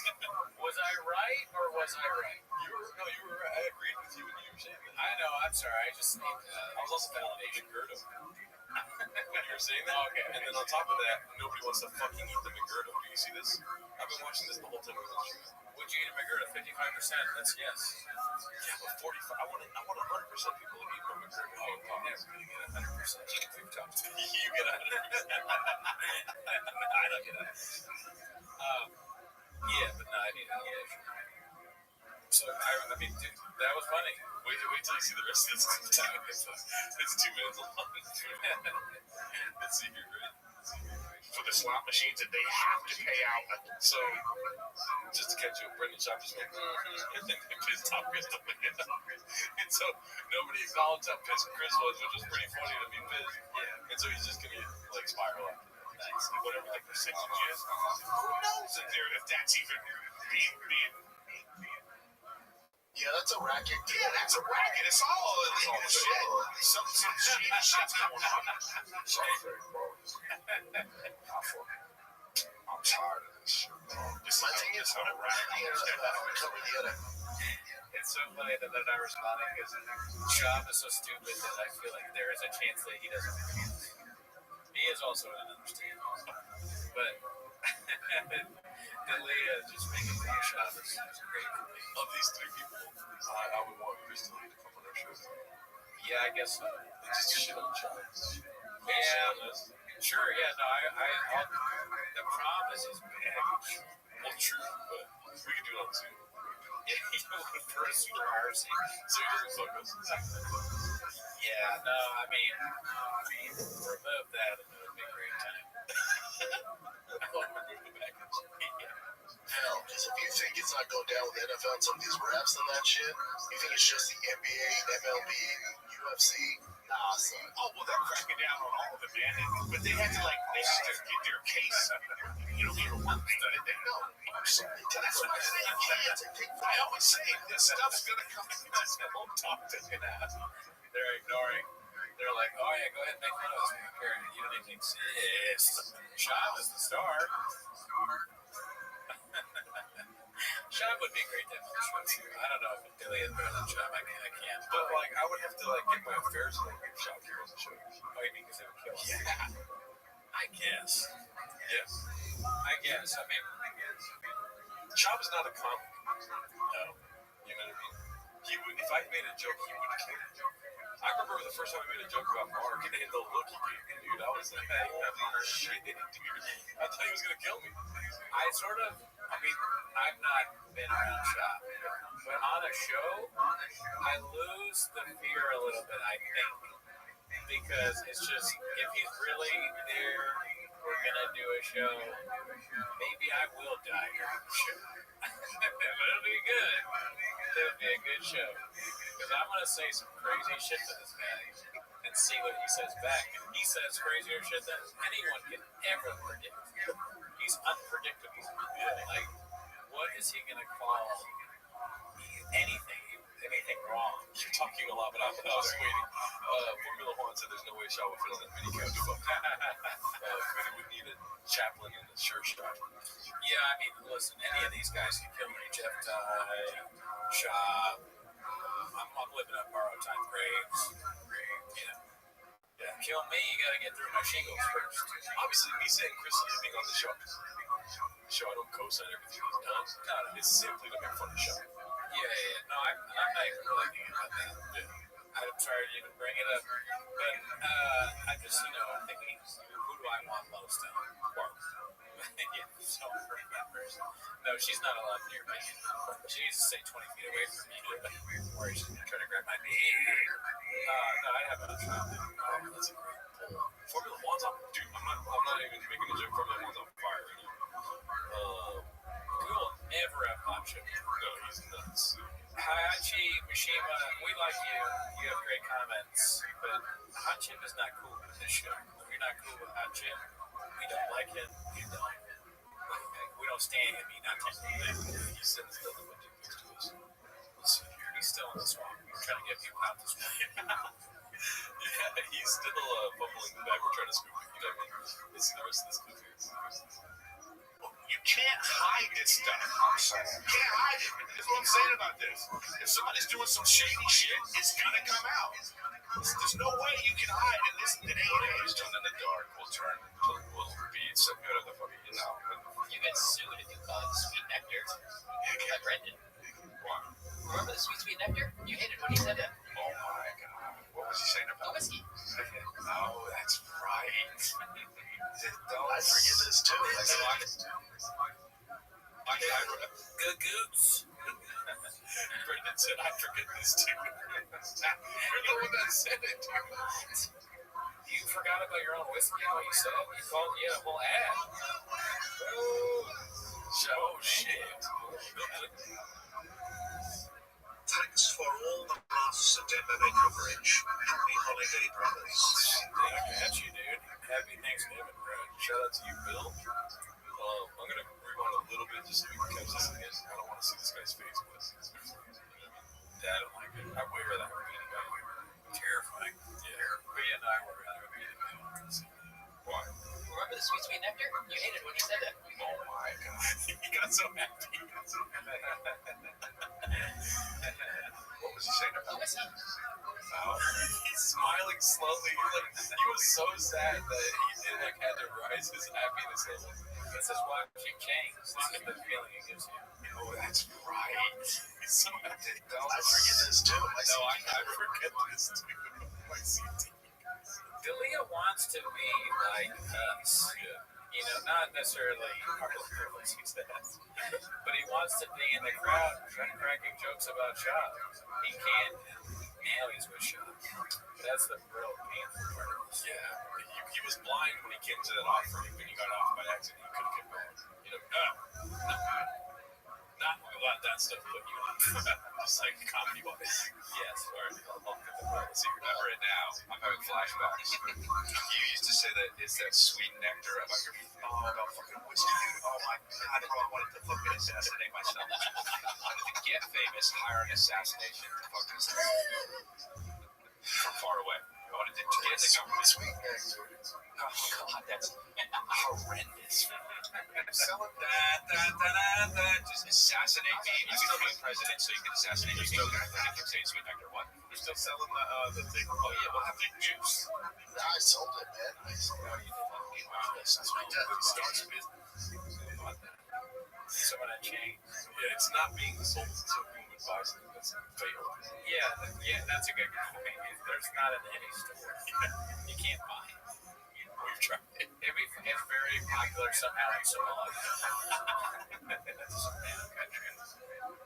Was I right or was I right? You were right. I agreed with you when you were saying that. I know. I'm sorry. I just need. I was also validation Gerdo. When you were saying that. Okay. And then on top of that, nobody wants to fucking eat the McGurdo. Do you see this? I've been watching this the whole time. Would you eat a McGurdo? 55%. That's yes. Yeah, but 45. I want 100% people to eat my McGurdo. Oh, I'm never going to get 100%. We've talked to you. You get 100%. I don't get 100%. Yeah, but no, I need it. So, I mean, dude, that was funny. Wait till you see the rest of this time. It's 2 minutes long. Let's see here, right? for the slot machines that they have to pay out. So, just to catch you up, Brendan Schaub just went, and then pissed off Chris. And so, nobody acknowledged how pissed Chris was, which was pretty funny to be pissed. Yeah. And so, he's just going to like spiral after that. Nice. Whatever the percentage is. Who knows if that's even being. Yeah, that's a racket. Yeah, that's a racket. It's all illegal shit. Some shady shit's going on. I'm tired of this shit, bro. It's like it's on a racket. Cover the other. It's so funny that they're not responding because Schaub is so stupid that I feel like there is a chance that he doesn't. He is also in another state. But Delia just making fun of Shabbos is great for me. Of these three people, I would want Chris D'Elia to come on our show. Yeah, I guess so. And just to shit on Shabbos. Yeah, sure. Yeah, no, I'll, the prom is his baggage. Well, true, but we could do it on Zoom. Yeah, he would pursue RC. So he doesn't fuck us. Yeah, no, I mean, remove that and it would be a great time. I'll remove the baggage. Hell, because if you think it's not going down with the NFL and some of these refs and that shit, you think it's just the NBA, MLB, UFC? Nah, son. Oh, well, they're cracking down on all of it, man. But they had to, like, they had to get their case, little one thing. They know. I'm sorry. That's what I'm saying. I always say, this stuff's going to come. Don't talk to me now. They're ignoring. They're like, oh, yeah, go ahead and make fun of us. You don't even exist. Shab is the star. Shab would be great to have on the show, too. I don't know if Billy is better than Shab. I can't. But, like, I would have to, like, get my affairs in order if Shab came on the show. Oh, you mean because they would kill us? Yeah. I guess. Yes. I guess. I mean, Shab is not a comic. no. You know what I mean? He would, if I made a joke, he would kill me. I remember the first time I made a joke about Mark, and the look he gave me, dude. I was like, holy shit, dude. I thought he was going to kill me. I mean, I've not been around Shab, but on a show, I lose the fear a little bit, I think, because it's just, if he's really there, we're going to do a show, maybe I will die during the show. But it'll be good. It'll be a good show. Because I'm going to say some crazy shit to this guy and see what he says back. And he says crazier shit than anyone can ever predict. He's unpredictable. Like, what is he going to call anything wrong? You're talking a lot, but I was waiting. Formula One said there's no way Shaw would fit on that mini couch. Quinn would need a chaplain and a shirt strap. Yeah, I mean, listen, any of these guys can kill me. Jeff Dye, Shaw. I'm living at borrowed time graves. Yeah. Kill me, you got to get through my shingles first. Obviously, me saying Chris is being on the show. I don't co-sign everything he's done. No. It's simply to make fun of Shaw. Yeah. No, I'm not even really thinking about that. Yeah. I'm sorry to even bring it up. But I just, I'm thinking, who do I want most of? Barb. Yeah, so members. No, she's not allowed near me. She needs to stay 20 feet away from me. Where she's going to try to grab my knee. No, I have a child. Oh, that's a great pull. Formula One's on. Dude, I'm not even making a joke. Formula One's on fire right now. We will never have Hot Chip. No, he's nuts. Hayachi, Mishima, we like you. You have great comments. But Hot Chip is not cool with this show. If you're not cool with Hot Chip, we don't like him. We don't stand him. He's not taking He sends nothing but dick pics to us. Let's see here. He's still in the swamp. We're trying to get people out this way. Yeah, he's still bumbling the bag. We're trying to scoop it. You know what I mean? Let's see the rest of this clip here. You can't hide this stuff. You can't hide it. That's what I'm saying about this. If somebody's doing some shady shit, it's gonna come out. There's no way you can hide in this day and age. Turn in the dark. We'll be some good of the fucking, You get sued if you call it sweet nectar. By Brendan. What? Remember the sweet nectar? You hated when he said that. Oh my god. What was he saying The about whiskey. Oh, that's right. I forget this too. Good-goots. Brendan said, I forget this too. You're the one that said it, dude. You forgot about your own whiskey? What you said? You called a whole ad. Oh, shit. Thanks for all the blasts and MMA coverage. Happy holiday, brothers. I got you, dude. Happy Thanksgiving, bro. Shout out to you, Bill. I'm going to rewind a little bit just so we can catch this again. I don't want to see this guy's face, but I don't like it. I way rather have a meeting guy. Terrifying. Yeah. But yeah, no, I would rather have a meeting guy. why? Remember the sweet nectar? You hated when he said that. Oh my god. He got so happy. What was he saying The about whiskey. mouth. He's smiling slowly. He was so sad that he had to rise his happiness level. This is watching change. This is the feeling it gives you. Oh, that's right. So I forget this too. I forget this too. My CT. Dalia wants to be like us. Yeah. You know, not necessarily Carlos he says, but he wants to be in the crowd cracking jokes about Shaw. He can't. Now he's with Shaw. That's the real painful part of this. Yeah. He was blind when he came to that offer. When he got off by accident, he couldn't get back. You know, not let that stuff put you on. Just like comedy wise. Yes. See, remember it now. I'm having flashbacks. You used to say that it's that sweet nectar about your about fucking whiskey. Oh my god, I wanted to fucking assassinate myself. I wanted to get famous, hire an assassination to fucking from far away. I wanted to get the government. Sweet nectar. Oh god, that's horrendous. Just assassinate me. You can be president so you can assassinate me. You keep saying sweet nectar. What? You're still selling the thing? Oh yeah, we'll have the juice. I sold it, man. That's what he does. He starts a business. Someone at change. Yeah, it's not being sold to someone who buys it. That's fatal. Yeah, that's a good point. There's not in any store. You can't buy it. We've tried it. It's very popular somehow in Somalia.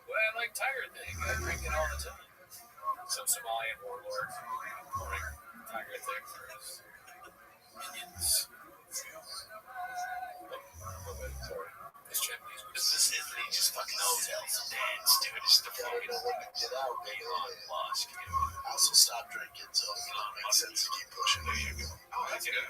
Well, I like Tiger Thing. I drink it all the time. Some Somalian warlord pouring Tiger Thing for his minions. Sorry. This Japanese. This isn't he just fucking knows how to dance, dude. It's the fucking get out, Elon Musk, dude. I also stopped drinking, so it makes sense to keep pushing. There you go. Oh, that's good.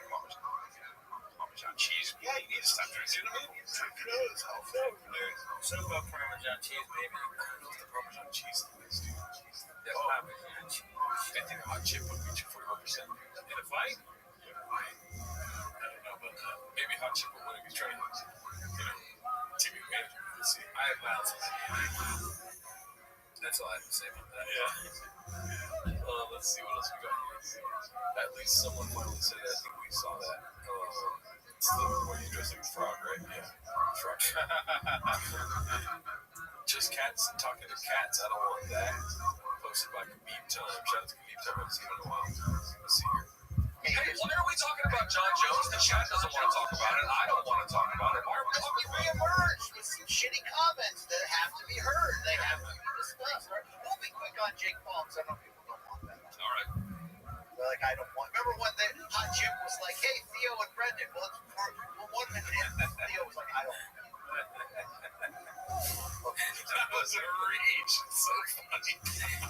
Parmesan cheese. Yeah, you need to stop drinking. Something about Parmesan cheese, baby. The Parmesan cheese thing is, dude. That's Parmesan cheese. I think hot chip would beat you 41% in a fight. Yeah, I don't know about that. Maybe hot chip would win if he's trying to, TV manager. Let's see. I have mild That's all I have to say about that. Yeah. Let's see what else we got here. At least someone finally said that. I think we saw that. It's the where you dress like a frog, right? Yeah. Frog. Just cats talking to cats. I don't want that. Posted by Khabib Time. Shout out to Khabib Time. I haven't seen him in a while. Let's see here. Hey, why are we talking about John Jones? The chat doesn't want to talk about it. I don't want to talk about it. Why are we talking about it? Reemerge with some shitty comments that have to be heard. They have to be discussed. Right? We'll be quick on Jake Paul, because I know people don't want that. All right. They're like, I don't want. Remember when Hot Chip was like, "Hey, Theo and Brendan." Well, it's 1 minute in. Theo was like, "I don't." That was a reach. It's so funny.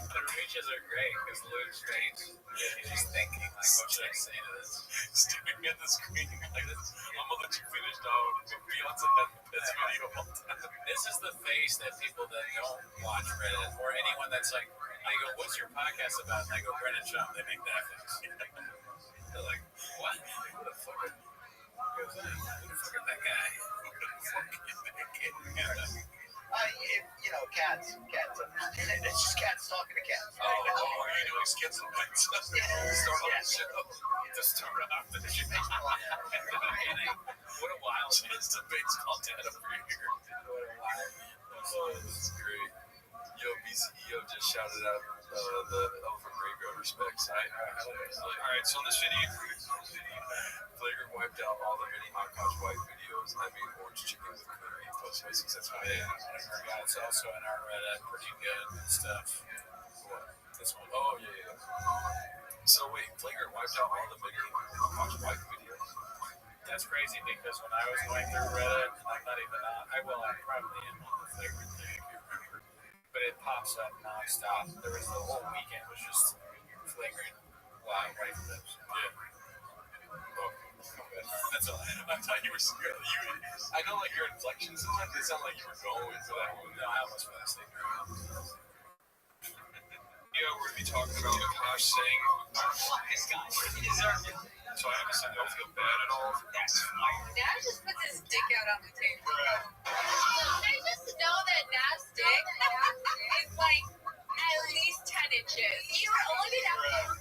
The reaches are great because Luke's great. He's just thinking, like, what should I say to this? Staring at the screen like this. I'm gonna let you finish, dog. Beyonce had the best video of all time. This is the face that people that don't watch Reddit or anyone that's like, they go, "What's your podcast about?" And they go, "Brendan Shaw." They make that face. They're like, "What? Who the fuck is that guy?" Cats understand. It's just cats talking to cats. Oh, are you doing skits and bits? Start off the show. Just start off the show. What a wild Just a baseball dad over here. What a wild Oh, this is great. Yo, BCEO just shouted out the Elephant Graveyard respects. Alright, so in this video, Flagrant wiped out all the mini hot gosh white videos. I mean, orange chicken with curry. Post my successful day. It's also in our Reddit, pretty good stuff. What? This one. Oh, yeah. So wait, Flagrant wiped out all the mini hot gosh white videos. That's crazy because when I was going through Reddit, I'm not even on. I probably am on the Flagrant thing, if you remember. But it pops up nonstop. There was the whole weekend was just Flagrant wild white clips. Yeah. That's all I thought you were. I know, like, your inflection sometimes they sound like you were going for that one. No, I almost fell asleep. Yeah, we're gonna be talking about Akash saying, This guy is our. so I honestly don't feel bad at all. That's fire. Naz just puts his dick out on the table. I just know that Naz's dick is like at least 10 inches. inches. You would only be down for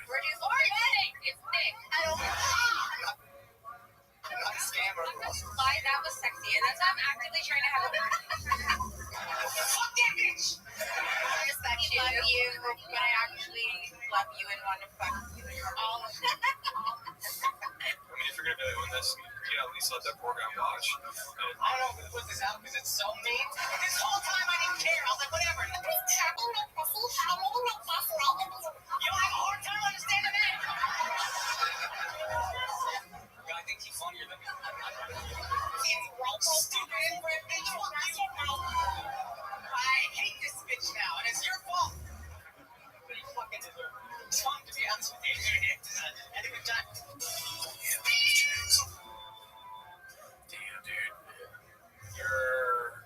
reduce organic. It's thick. I don't. I'm not a scammer. Why that was sexy, and that's why I'm actively trying to have a Fuck that bitch! I respect you. Love you, but I actually love you and want to fuck you all of them. I mean, if you're gonna be doing this, at least let that program watch. I don't know if we put this out because it's so mean. This whole time I didn't care. I was like, whatever. You don't have a hard time understanding that? I think he's funnier than me. Stupid inbred bitch. Fuck you. I hate this bitch now, and it's your fault. But you fucking deserve it. It's fun to be honest with you. Had a good time. Damn, dude. Your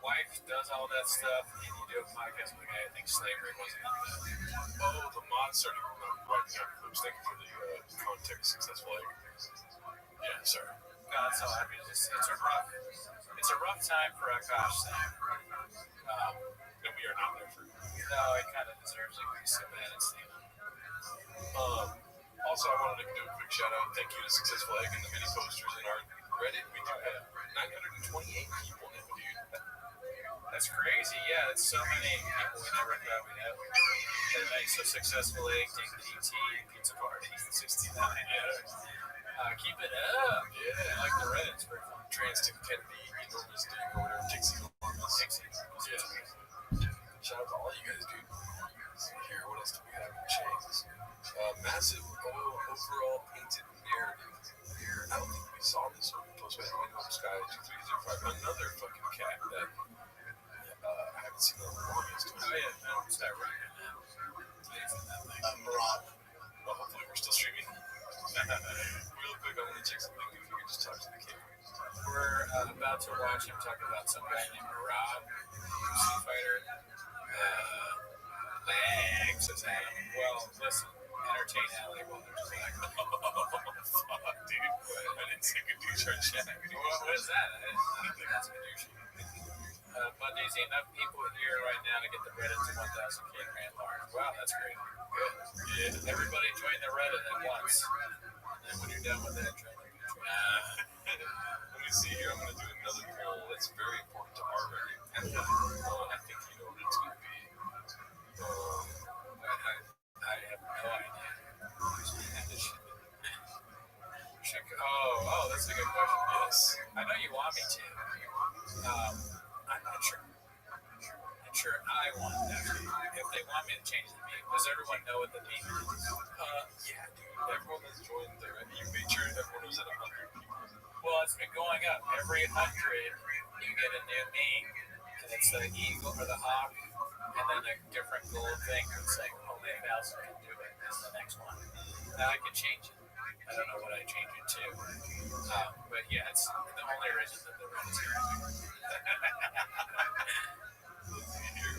wife does all that stuff, and you do a podcast with a guy who thinks slavery wasn't that. Oh, the mod started writing up clips. Thank you for the context successful egg. Yeah, sorry. No, it's all happy. It's a rough time for Akash. And we are not there for you. No, it kind of deserves it. He's so bad at Steve. Also, I wanted to do a quick shout out. Thank you to Successful Egg and the mini posters in our Reddit. We do have 928 people now, dude. That's crazy. Yeah, it's so many people we never thought we'd have. That night, so Successful Egg, DT, Pizza Party, 69. Yeah. Keep it up. Yeah. I like the Reddit. It's pretty fun. Trans Tip Kennedy, Enormous Dick, or whatever, Dixie Enormous. Dixie. Yeah. Shout out to all you guys, dude. Here, what else do we have in chains? Massive overall painted narrative. I don't think we saw this on the post by the Sky 2305. Another fucking cat that I haven't seen in a long time. Oh, yeah. No, it's not right now. Marad. Well, hopefully we're still streaming. Real quick, I want to check something. If you could just talk to the camera. We're about to watch him talk about some guy named Rabbi, UFC fighter. Legs is Adam. Well, listen, entertain Allie while there's black. Fuck, dude. I didn't see Gadoosh or chat. What is that? I don't think that's Gadoosh. But there's enough people here right now to get the Reddit to 1,000 grand large. Wow, that's great. Good. Yeah. Everybody join the Reddit at once. And then when you're done with that, join the Patreon. Let me see here. I'm going to do another poll that's very important to our Reddit. And I think you know what it's going to be. I have no idea. Oh, that's a good question. Yes. I know you want me to. I'm not sure. I'm sure I want them. If they want me to change the meme, does everyone know what the meme is? Yeah, dude. Everyone has joined the Reddit. You made sure everyone was at 100 people. Well, it's been going up. Every 100, you get a new meme. And it's the eagle or the hawk, and then a different gold thing. It's like only 1,000 can do it. That's the next one. Now I can change it. I don't know what I change it to. But yeah, it's the only reason that the Reddit's here.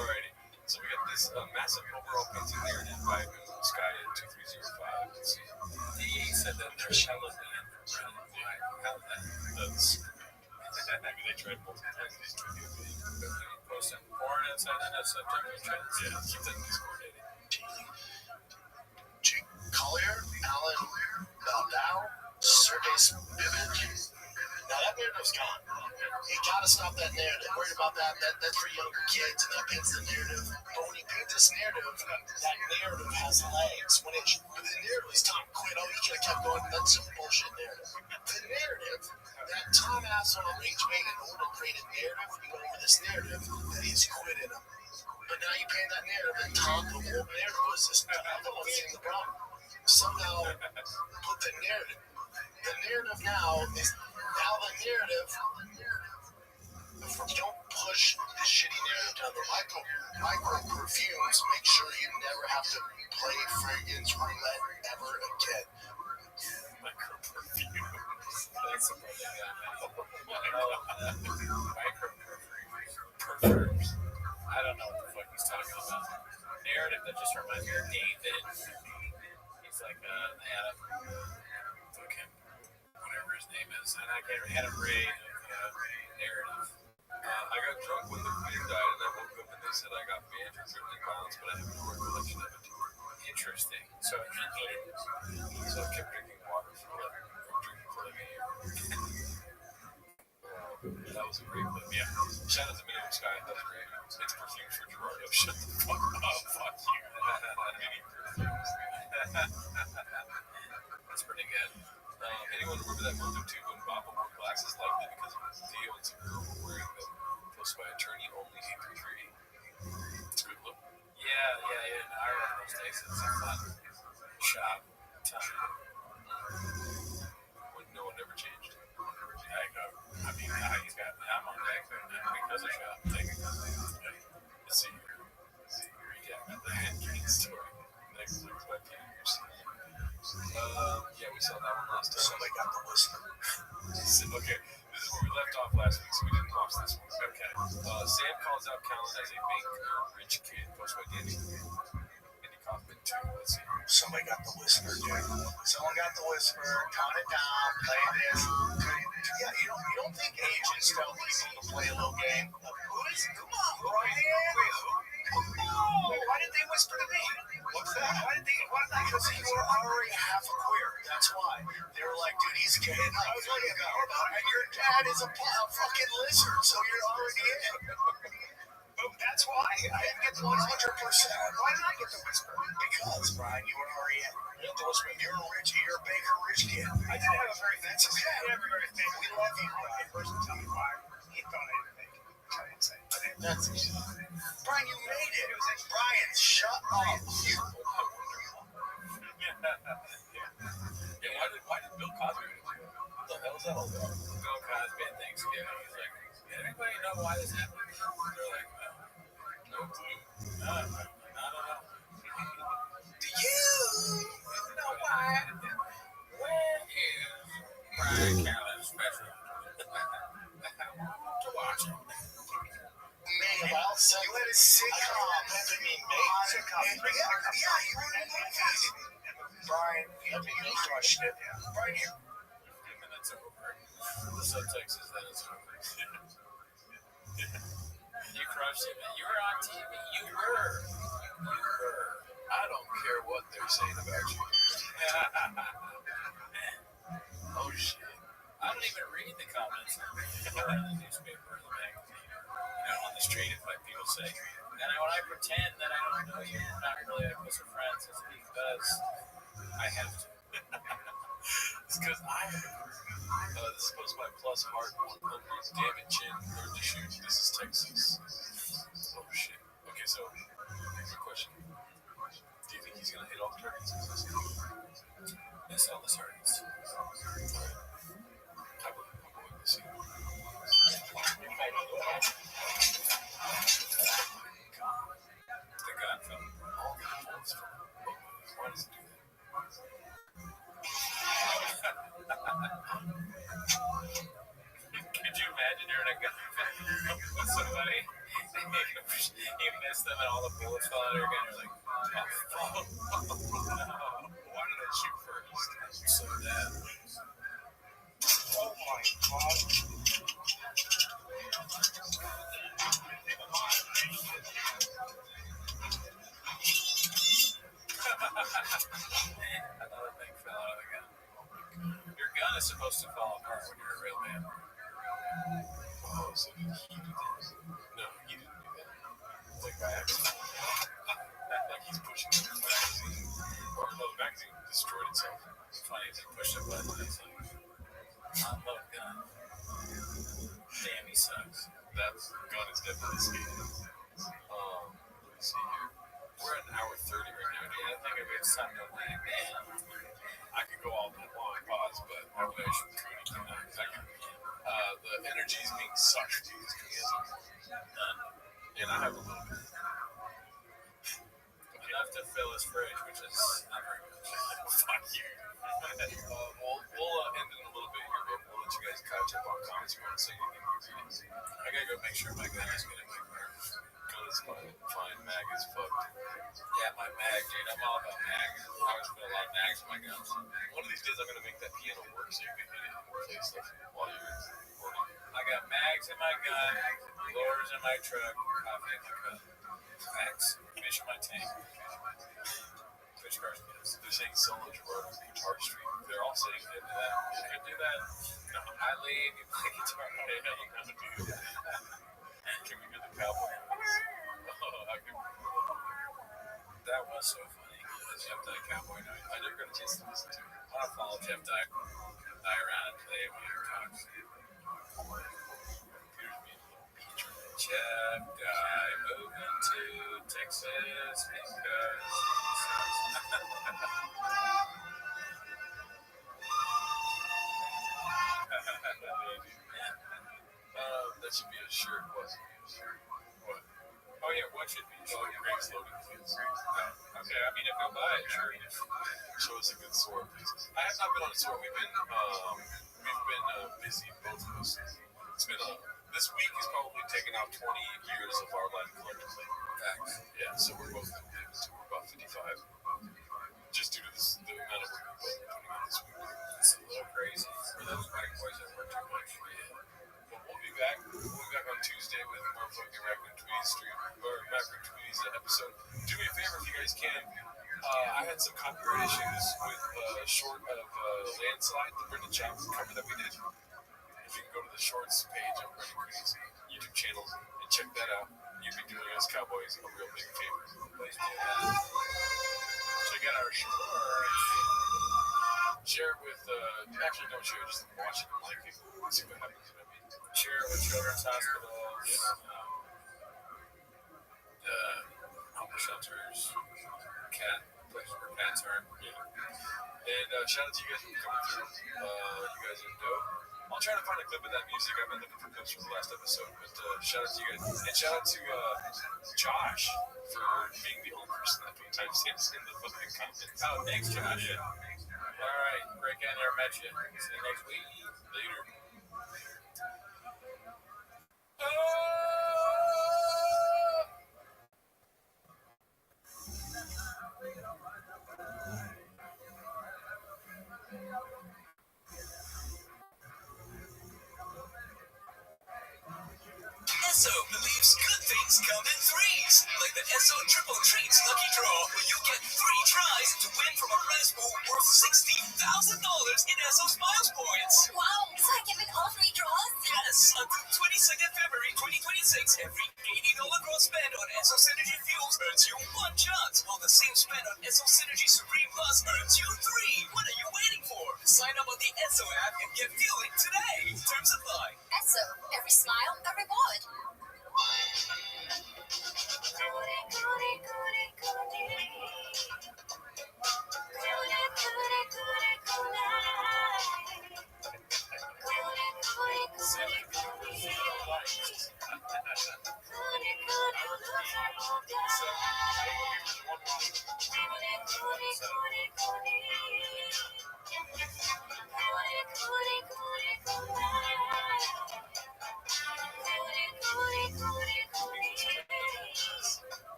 Alrighty. So we got this massive overall painting narrative by Sky at 2305. Let's see. He said that there's hella banned from Reddit. How that? That's maybe they tried multiple times. They just tried to get big. Posting porn inside the September trends. Yeah, keep that in Discord, Eddie. Jake Collier, Alan Baldau, Sergey Spivak. Now that narrative's gone. You gotta stop that narrative. Worried about that's for younger kids, and that paints the narrative. But when you paint this narrative, that narrative has legs. When the narrative is Tom quit, oh, you could have kept going. That's some bullshit narrative. The narrative that Tom asshole on Rage made in order to create a narrative, you go over this narrative that he's quit in him. But now you paint that narrative, and Tom, the whole narrative was this. I'm the one seeing the problem. Somehow put the narrative. The narrative now is the narrative. You don't push the shitty narrative down the micro perfumes. Make sure you never have to play fragrance roulette ever again. Micro perfume. That's a micro perfumes. I don't know what the fuck he's talking about. Narrative that just reminds me of David. He's like Adam. Fucking whatever his name is. And I can't remember. Adam Ray narrative. I got drunk when the queen died, and I woke up and they said I got banned for criminal violence thirsty. So he hated it. So I kept drinking water for like a year. That was a great clip. Yeah. Shout out to Minimum Sky. That was great. It's perfumes for Gerardo. Shut the fuck up. Fuck you. Mini perfumes. That's pretty good. Anyone remember that month or two when Baba wore glasses likely because of Theo and some girl were wearing them? Posted by attorney only 833. It's a good look. Yeah. I remember those days. It's a fun shop time. When no one ever changed. I mean, he's got I'm on deck because of shop. Let's see here. Recap the hand cane story. Next week's about 10 years. Yeah, we saw that one last time. Somebody got the listener. Okay, this is where we left off last week, so we didn't watch this one. Okay. Sam calls out Callan as a banker, rich kid, posted by Danny Kaufman too. Let's see. Somebody got the listener, dude. Someone got the whisper. Count it down. Play this. Yeah, you don't think agents tell people to play a little game? Who is it? Come on, Brian. Wait, who? Wait, why did they whisper to me? What's that? Why did they? Because you were already half a queer. That's why. They were like, dude, he's gay. And I was like, and your dad is a fucking lizard, so you're already in. But that's why I didn't get the 100%. Why did I get the whisper? Because, Brian, you were already in. You're a baker rich kid. I didn't have a very fancy dad. We love you, Brian. Person tell me why. He thought I didn't make it. I didn't say it. That's it. Brian, you made it. Brian, shut up. You. Why did Bill Cosby do it? What the hell is that all about? Bill Cosby at Thanksgiving. He's like, did anybody know why this happened? They're like, no clue. No. Do you know why? Where is Brian Callen's special? To watch it. Made it. You had a sitcom. Yeah, you were in movies. Brian, you crushed it. Brian, you. And then it's over. The subtext is that it's over. You crushed it, man. You were on TV. You were. I don't care what they're saying about you. Oh, shit. I don't even read the comments or in the newspaper or the magazine. On the street, if like people say. And when I pretend that I don't know you, we're not really like close friends, it's because I have to. It's because I have to. This is posted by Plus Heart 100. Damn it, Chin. Learn to shoot. This is Texas. Oh, shit. Okay, so, good question. Do you think he's going to hit all the targets? Miss all the targets. I'm going to see. The gun from All the bullets from why does it do that? Could you imagine you're in a gunfight with somebody and you miss them and all the bullets fall out of your gun? You're like, oh, no. Why did I shoot first? I'm so dead. Oh my God. Another thing fell out of the gun. Your gun is supposed to fall apart when you're a real man. Oh, so did he do that? No, he didn't do that. Like by accident. Like he's pushing the magazine. Or no, the magazine destroyed itself. It's funny if they push a button and it's like, unload gun. Damn, he sucks. That gun is definitely skating. Let me see here. We're at an hour 30 right now. Yeah, I think it's time to land. I could go all that long, pause, but I wish we could. The energy is being sucked to these commands. And I have a little bit. Enough to fill his fridge, which is not very much. Fuck you. We'll end in a little bit here, but we'll let you guys catch up on comments. You want to say anything? I gotta go make sure my gun is good. Gun is fine. Mag is fucked. Yeah, my mag, dude. I'm all about mags. I always put a lot of mags in my guns. One of these days, I'm going to make that piano work so you can hit it and play stuff while you're recording. I got mags in my gun, blowers in my truck, coffee in my cup, facts, fish in my tank. Which cars? Yes. They're saying solo Gerardo guitar stream. They're all saying that. You could do that. No, I leave. You play guitar. Can we do the cowboy? That was so funny. The Jeff Dye Cowboy Night. I never got a chance to listen to it. I want to follow Jeff Dye around and play when he talks. Jeff Dye moving to Texas because. That should be a shirt, wasn't it? What? Oh, yeah, what should be? Oh, Greg's loading kids. Okay, I mean, if you'll buy it, sure. Show us a good sword, please. I have not been on a sword. We've been busy, both of us. It's been this week is probably taken out 20 years of our life collectively. Facts. Yeah, so we're both we're about 55. Just due to the amount of work we've been putting on this week. It's a little crazy for those white boys that work too much. Yeah. But we'll be back. We'll be back on Tuesday with more fucking Raccoon Tweeties stream or Raccoon Tweeties episode. Do me a favor if you guys can. I had some copyright issues with short of Landslide, the Brendan Chapman cover that we did. If you can go to the shorts page of Raccoon Tweeties YouTube channel and check that out, you'd be doing us cowboys a real big favor. Please do that. Check out our shorts. Share it with, actually don't share it, just watch it and like it. See what happens. You know what I mean? Share it with children's hospitals, homeless shelters, places where cats are. Yeah. And shout out to you guys for coming through. You guys are dope. I'll try to find a clip of that music. I've been looking for clips from the last episode, but shout out to you guys. And shout out to Josh for being the only person that put timestamps in the fucking comments. Oh, thanks, Josh. Yeah. All right, great guy, never met you. See you next week. Later. Esso believes good things come in threes, like the Esso Triple Treats Lucky Draw, where you get 3 tries to win from a prize pool worth $60,000 in Esso Smiles points. Wow, so I can win all 3 draws? Yes, until 22nd February 2026, every $80 gross spend on Esso Synergy Fuels earns you 1 chance, while the same spend on Esso Synergy Supreme Plus earns you 3. What are you waiting for? Sign up on the Esso app and get fueling today. Terms apply. Esso, every smile, a reward.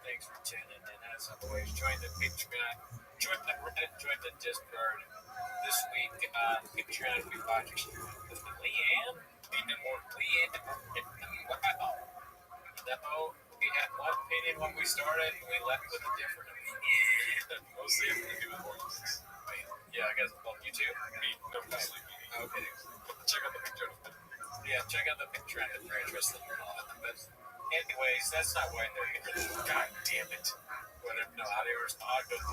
Thanks for tuning in. As always, join the Patreon, join the Reddit, join the Discord. This week on Patreon, we watched Leanne. Wow. No. opinion when we started, we left with a different opinion. Mostly having to do with hormones. Yeah, I guess. Well, you too? Me? No, mostly me. Okay. Check out the picture. Yeah, check out the picture if you're interested. But anyways, that's not why they're here. God damn it. Whether no audio or audio. Is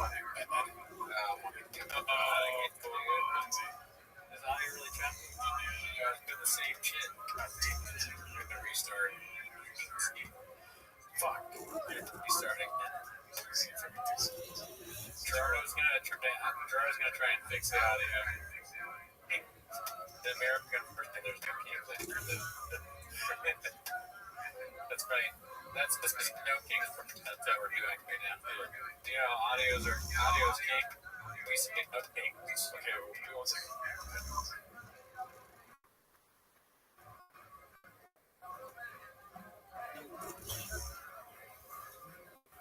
audio really choppy? You guys do the same shit. God damn it. We're gonna restart. Fuck. Restarting. Gerardo's gonna try and fix the audio. The American person, there's no kings later. That's right. That's the no kings. That's what we're doing right now. You know, audio's king. We say no kings. Okay, well, give me 1 second.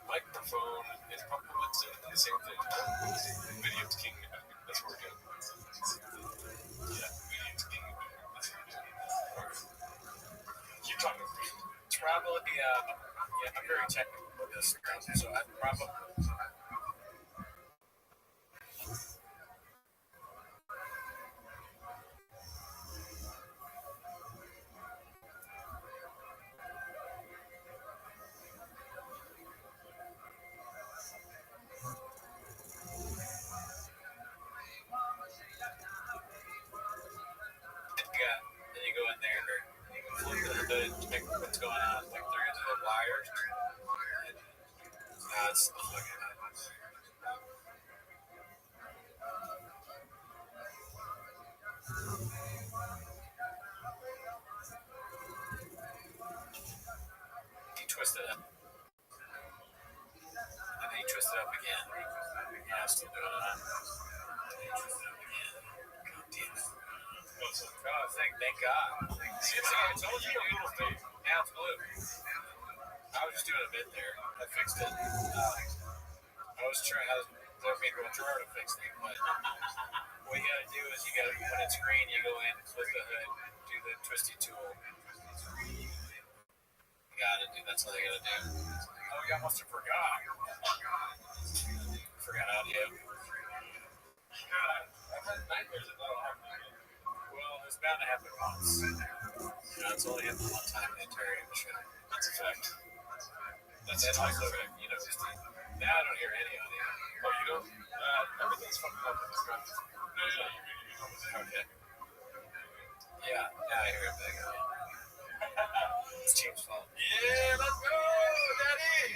Microphone is probably the same thing. Video's king. That's what we're doing. Yeah, video's king. That's what we're doing. Alright. Keep talking. It's probably, yeah, I'm very technical with this, so I'd probably. Then you go in there, flip the hood, check what's going on, look through into the wires. It's fucking. He twisted it. And then he twisted up again. Yeah, still doing it. He twisted up again. God damn it. Oh, thank God. See, I told you a little thing. Now it's blue. I was just doing a bit there. I fixed it. I was Gerardo fixed it, but what you gotta do is when it's green, you go in, flip the hood, do the twisty tool. You gotta do, that's all you gotta do. Oh, yeah, I must have forgot. Forgot audio. God, I've had nightmares that that'll happen. Well, it's bound to happen once. It's only happened one time in the entirety of the show. That's a fact. That's a fact. You know, now I don't hear any audio. Oh, you don't? Everything's fucking up in this guy. No, you know. Okay. Yeah, I hear it back. It's Team's fault. Yeah, let's go, Daddy!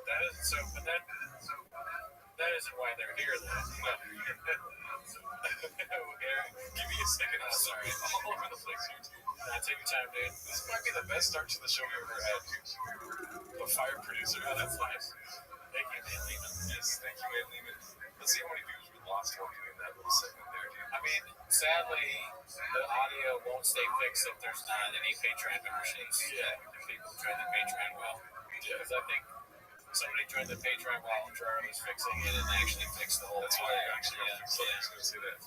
That is so, but that isn't why they're here, though. No. Give me a second. I'm sorry. I'm all over the place here, too. Take your time, dude. This might be the best start to the show we've ever had. The fire producer. Oh, that's nice. Thank you, man, Lehman. Yes, thank you, man, Lehman. Let's see how many views we lost while doing that little segment there, dude. I mean, sadly, the audio won't stay fixed if there's not any Patreon memberships. Yeah, if people join the Patreon well. Yeah. Because I think somebody joined the Patreon while Gerard was fixing it and actually fixed the whole That's thing. why I actually got somebody's going to say that.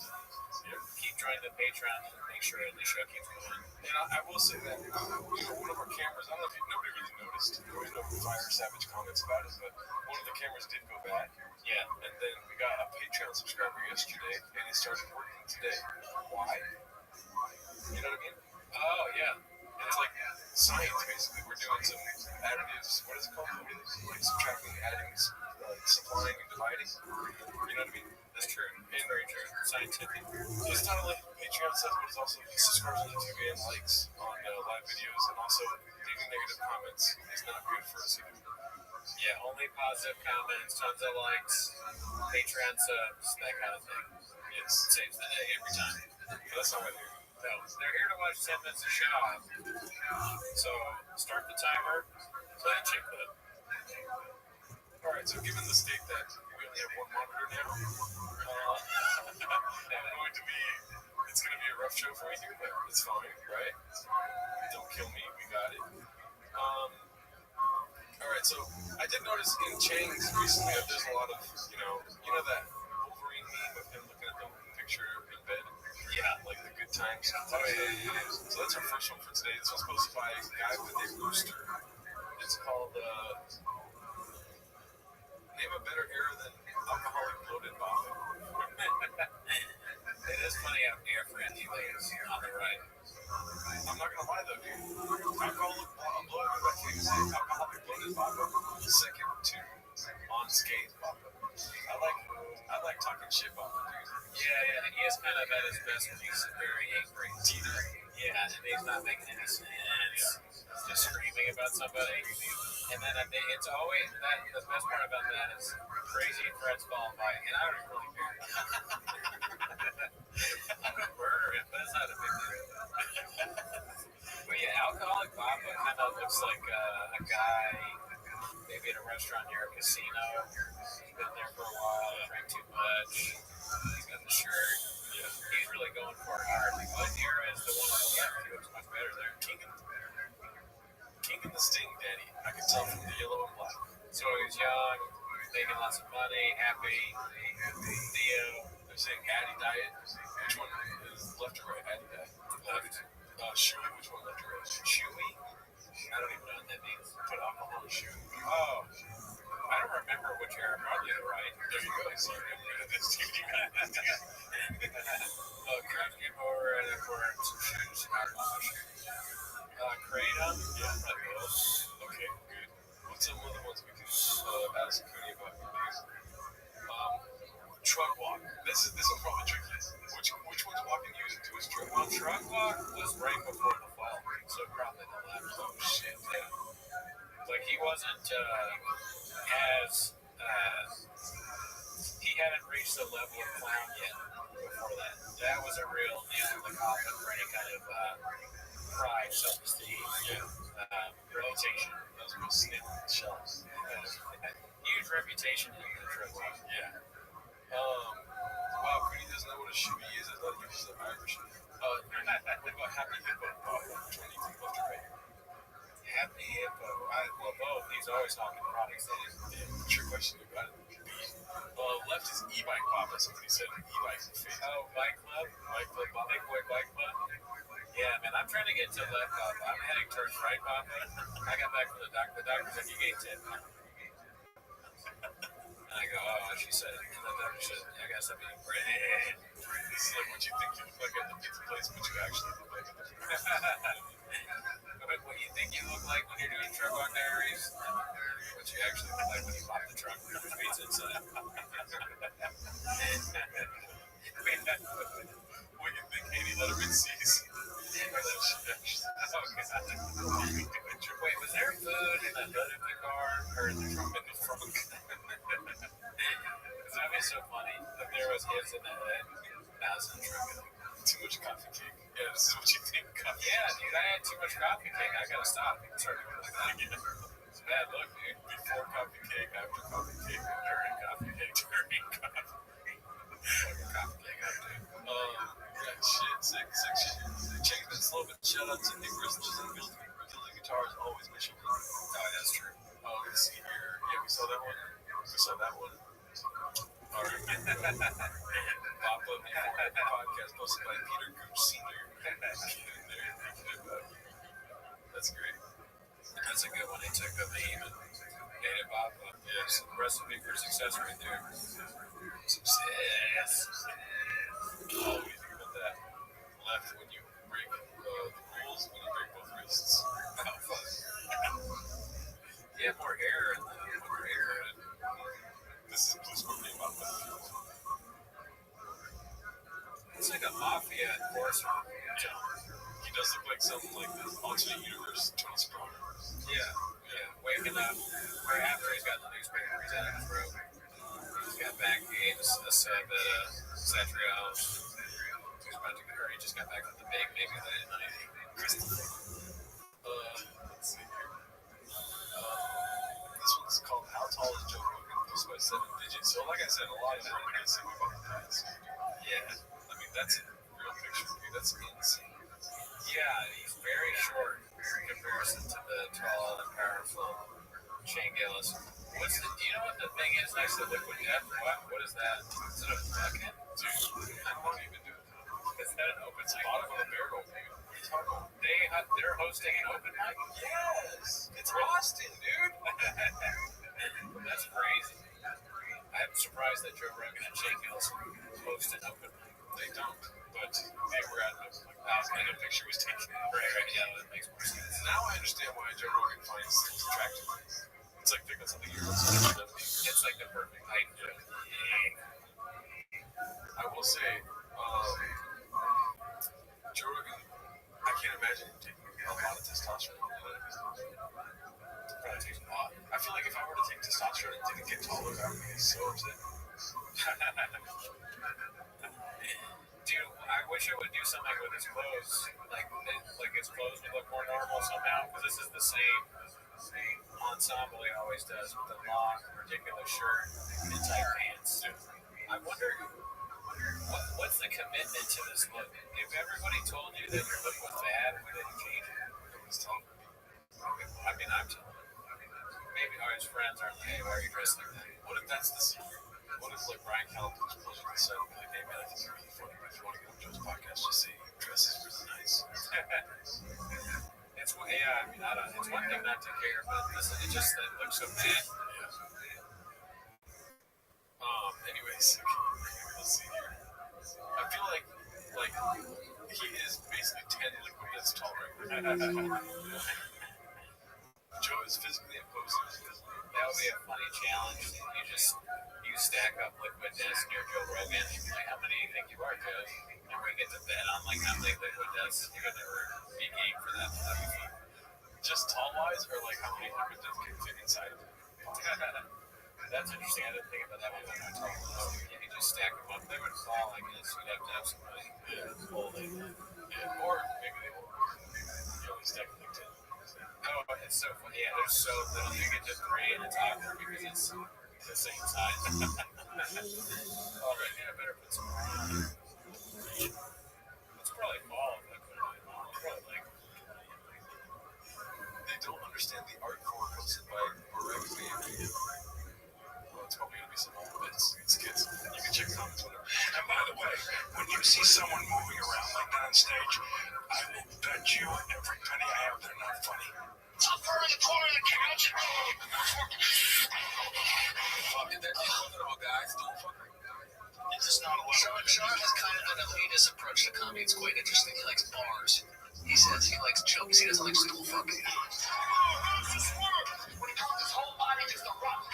Yeah. Keep joining the Patreon and make sure the show keeps going. And I will say that one of our cameras, I don't know if nobody really noticed. There was no fire savage comments about it, but one of the cameras did go bad. Yeah. And then we got a Patreon subscriber yesterday, and it started working today. Why? You know what I mean? Oh, yeah. It's like science, basically. We're doing some additives. What is it called? Like subtracting, adding, supplying, and dividing. You know what I mean? That's true. It's very true. Scientific. It's not only Patreon says, but it's also subscribers on YouTube and likes on live videos, and also leaving negative comments is not good for us either. Yeah, only positive comments, tons of likes, Patreon subs, that kind of thing. It saves the day every time. But that's not what I do. No, they're here to watch 10 minutes of show. So start the timer, play a chick clip. Alright, so given the state that we only have one monitor now, it's going to be a rough show for me here, but it's fine, right? Don't kill me, we got it. Alright, so I did notice in Chang's recently that there's a lot of, you know that Wolverine meme of him looking at the picture in bed? Yeah, like the good times. Oh, yeah. So that's our first one for today. This one's posted by a guy with a rooster. It's called, about somebody, and then it's always that. The best part about that is crazy threats followed by, and I don't really care. I'm gonna murder him, but it's not a big deal. But yeah, alcoholic papa kind of looks like a guy, maybe at a restaurant near a casino. He's been there for a while, drank too much. He's got the shirt. Yeah. He's really going for it hard. What era is the one on the left? He looks much better there. King and the Sting, Daddy. I can tell from the yellow and black. So he's young, making lots of money, happy. Theo. They're saying Addy diet. Which one is left or right? Addy diet. Left. Chewy. Which one left or right? Chewy? I don't even know what that means. Put alcohol in chewy. Oh. I don't remember which era. Probably right. There you go. Sorry, I'm good at this. Crabs came over and then we're some shoes. Kratom? Yeah, like those. Okay, good. What's some other ones we can ask Cody about? Truck walk. This is probably tricky. Which one's walking you into his truck? Well, truck walk was right before the fall, so probably the left. Oh shit! Yeah. Like he wasn't as he hadn't reached the level of clown yet before that. That was a real nail in the coffin for any kind of pride, self-esteem, reputation. That was real snip shells. Huge reputation in the truck walk. Yeah. Wow, Cody doesn't know what a shoey is. I thought he was Irish. What about Happy Hippo? Which one do you think left or right? Happy Hippo. I love both. He's always talking products. Trick question, you got it. Left is e-bike papa. Somebody said e-bike. Oh, bike club? Bike club, big boy bike club? Yeah, man, I'm trying to get to left papa. I'm heading towards right papa. I got back from the doctor. The doctor said, you gained 10 pounds. And I go, oh, she said, and the doctor said, I got something to bread. This is like what you think you look like at the pizza place, but you actually look like at the pizza place. But what you think you look like when you're doing truck walk diaries, what you actually look like when you pop the trunk and there's pizza inside. What you think Katie Letterman sees. Wait, was there food in the hood of the car or in the trunk? That'd be so funny if there was his in the hood. Now it's in the trunk. Too much coffee cake. Yeah, this is what you think. Yeah, dude, I had too much coffee cake. I gotta stop. It's a bad look, dude. Before coffee cake, after coffee cake, During coffee cake. during coffee. Coffee cake, after. Yeah, shit, sick shit. Check's been slow, but shout out to Nick Bristol and building guitars always mission. Oh, that's true. Let's see here. Yeah, we saw that one. All right. Pop up before the podcast posted by Peter Gooch Sr. That's great. That's a good one. He took a meme and made it pop up. Yeah, some recipe for success right there. Success. What do you think about that? Left when you break the rules, when you break both wrists. Oh, fuck. You have more hair in the hair. This is Blue Scorpion Mafia. It's like a mafia enforcer. He does look like something like this alternate universe Tony Soprano. Yeah. Waking up right after he's got the newspaper he's out of his robe. He's got back games, a set that Centrio. He's about to get hurt. He just got back from the big maybe late at night. Let's see here. This one's called How Tall is Joe Rogan? Just by 7 digits. So like I said, a lot of it are going to see about the past. Yeah. I mean, that's a real picture of you. That's insane. Yeah, he's very short in comparison to the tall and powerful Shane Gillis. Do you know what the thing is next to Liquid Death? What is that? Is it a bucket? Dude, I won't even do it. Is that an open mic? Bottom of the barrel, dude. They're hosting an open mic? Yes! It's Austin, dude! That's crazy. I'm surprised that Joe Rogan and Shane Gillis host an open mic. They don't, but they were at the last night a picture was taken. Right, yeah, that makes more sense. Now I understand why Joe Rogan finds things attractive. It's like picking something you're listening to. It's like the perfect height. I will say, Joe Rogan, I can't imagine him taking a lot of testosterone. get taller without me. He's so upset. Dude, I wish I would do something with his clothes. Like his clothes would look more normal somehow, because this is the same ensemble he always does with the long, ridiculous shirt and tight pants. I wonder what's the commitment to this look? If everybody told you that your look was bad, we didn't change it. I mean, I'm telling you. Maybe his friends aren't like, hey, why are you dressed like that? What if that's the secret? What if like Brian Callender's closer to the set and be like, hey man, I think you're really funny, but if you want to get on Joe's podcast, just say your dress is really nice. It's I mean, I don't. It's one thing not to care, but it just that looks so bad. Anyways, let's see here. I feel like he is basically 10 liquid deaths tall right now. Joe is physically imposing. That would be a funny challenge. You stack up liquid deaths near Joe Rogan. Like, how many do you think you are, Joe? And we get to bet on like how many liquid deaths you're gonna be game for that. That'd be fun. Just tall wise, or like how many liquid deaths can fit inside of it? That's interesting. I didn't think about that one. You could just stack them up. They would fall, I guess. You'd have to have somebody holding. Yeah, or maybe they will. You only stack like 10. Oh, it's so funny. Yeah, there's so little. You get to 3 and it's awkward because it's the same size. All right, yeah, I better put some more on. It's probably fall. Probably like. They don't understand the art form hosted by Rabbi. It's probably going to be some old bits. It's kids. You can check comments whenever. And by the way, when you see someone moving around like that on stage, I will bet you every penny I have they're not funny. Tough her in the corner of the couch. Fuck it, they're comfortable, guys. Don't fuck her. It's just not a lot. Sean has kind of an elitist approach to comedy. It's quite interesting. He likes bars. He says he likes jokes. He doesn't like stool fucking. When he comes his whole body just a rock.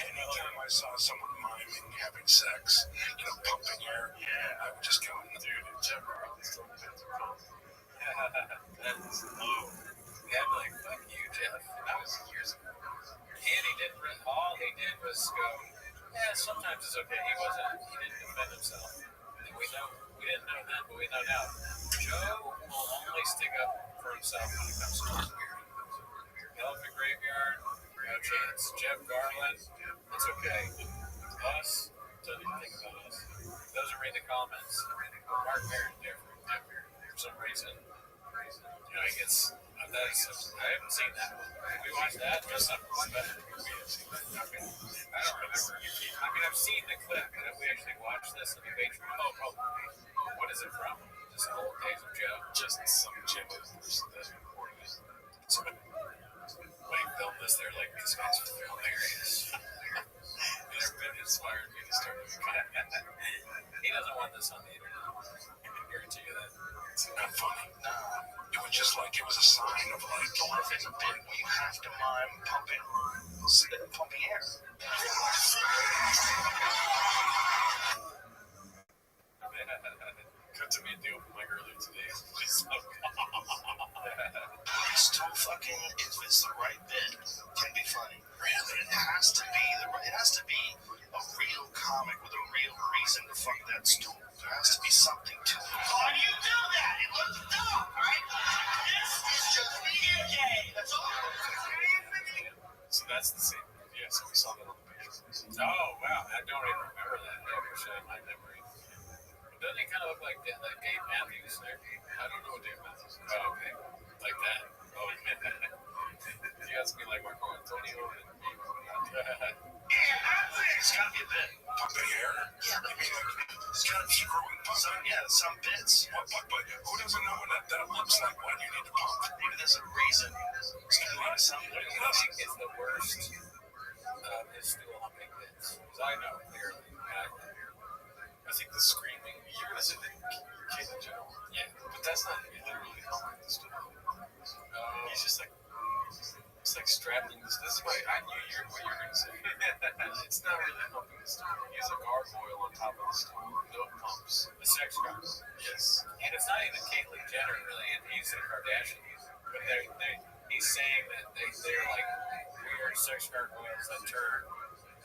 Anytime I saw someone miming having sex, pumping air, I would just go, dude, Jeff Garland's still been through. That's low. Yeah, like, fuck you, Jeff. That was years ago. And all he did was go, sometimes it's okay. He didn't defend himself. And we didn't know then, but we know now. Joe will only stick up for himself when it comes to his weird. Elephant Graveyard, no chance. Jeff Garland, it's okay. Us, doesn't even think about us. Doesn't read the comments. Mark Maron's different. For some reason. He gets. I haven't seen that one. We watched that. Just not special. Okay. I don't remember. I mean, I've seen the clip, but if we actually watched this on the Patreon, probably. What is it from? Just the old days of Joe? Just some chick that recorded it. So when he filmed this, they're like, this guy's hilarious. It's been inspired me to start doing content. He doesn't want this on the internet. I can guarantee you that. It's not funny. No. It was just like, it was a sign of like, What if it's a bit where you have to mime pumping air? Cut to me a deal from like earlier today. Stool fucking, if it's the right bit, can be funny. Really, it has to be a real comic with a real reason to fuck that stool. There has to be something to it. Why do you do that? It looks dumb, right? This is just video game. That's all. So that's the same. Yeah, so we saw that on the page. Oh, wow. I don't even remember that. I wish I had my memory. Doesn't he kind of look like Dave Matthews there? I don't know what Dave Matthews is. Oh, okay. Like that. Oh, you guys be like Marco Antonio and It's gotta be a bit. pumping air? Yeah, but I mean, like, it's kind of screwing pumping. some bits. But who doesn't know what that looks like when you need to pump? Maybe there's a reason. It's gonna be something. What do you think is the worst his stool humping bits? Because I know clearly. I think the screaming, you're going to say the kid in general. Yeah. But that's not literally humping the stool. He's just like, it's like straddling this. This is why I knew what you're going to say. It's not really humping the stool. He's a gargoyle on top of the stool. No pumps. The sex gargoyle. Yes. And it's not even Caitlyn Jenner, really. And he's the Kardashians. But he's saying that they're like weird sex gargoyles that turned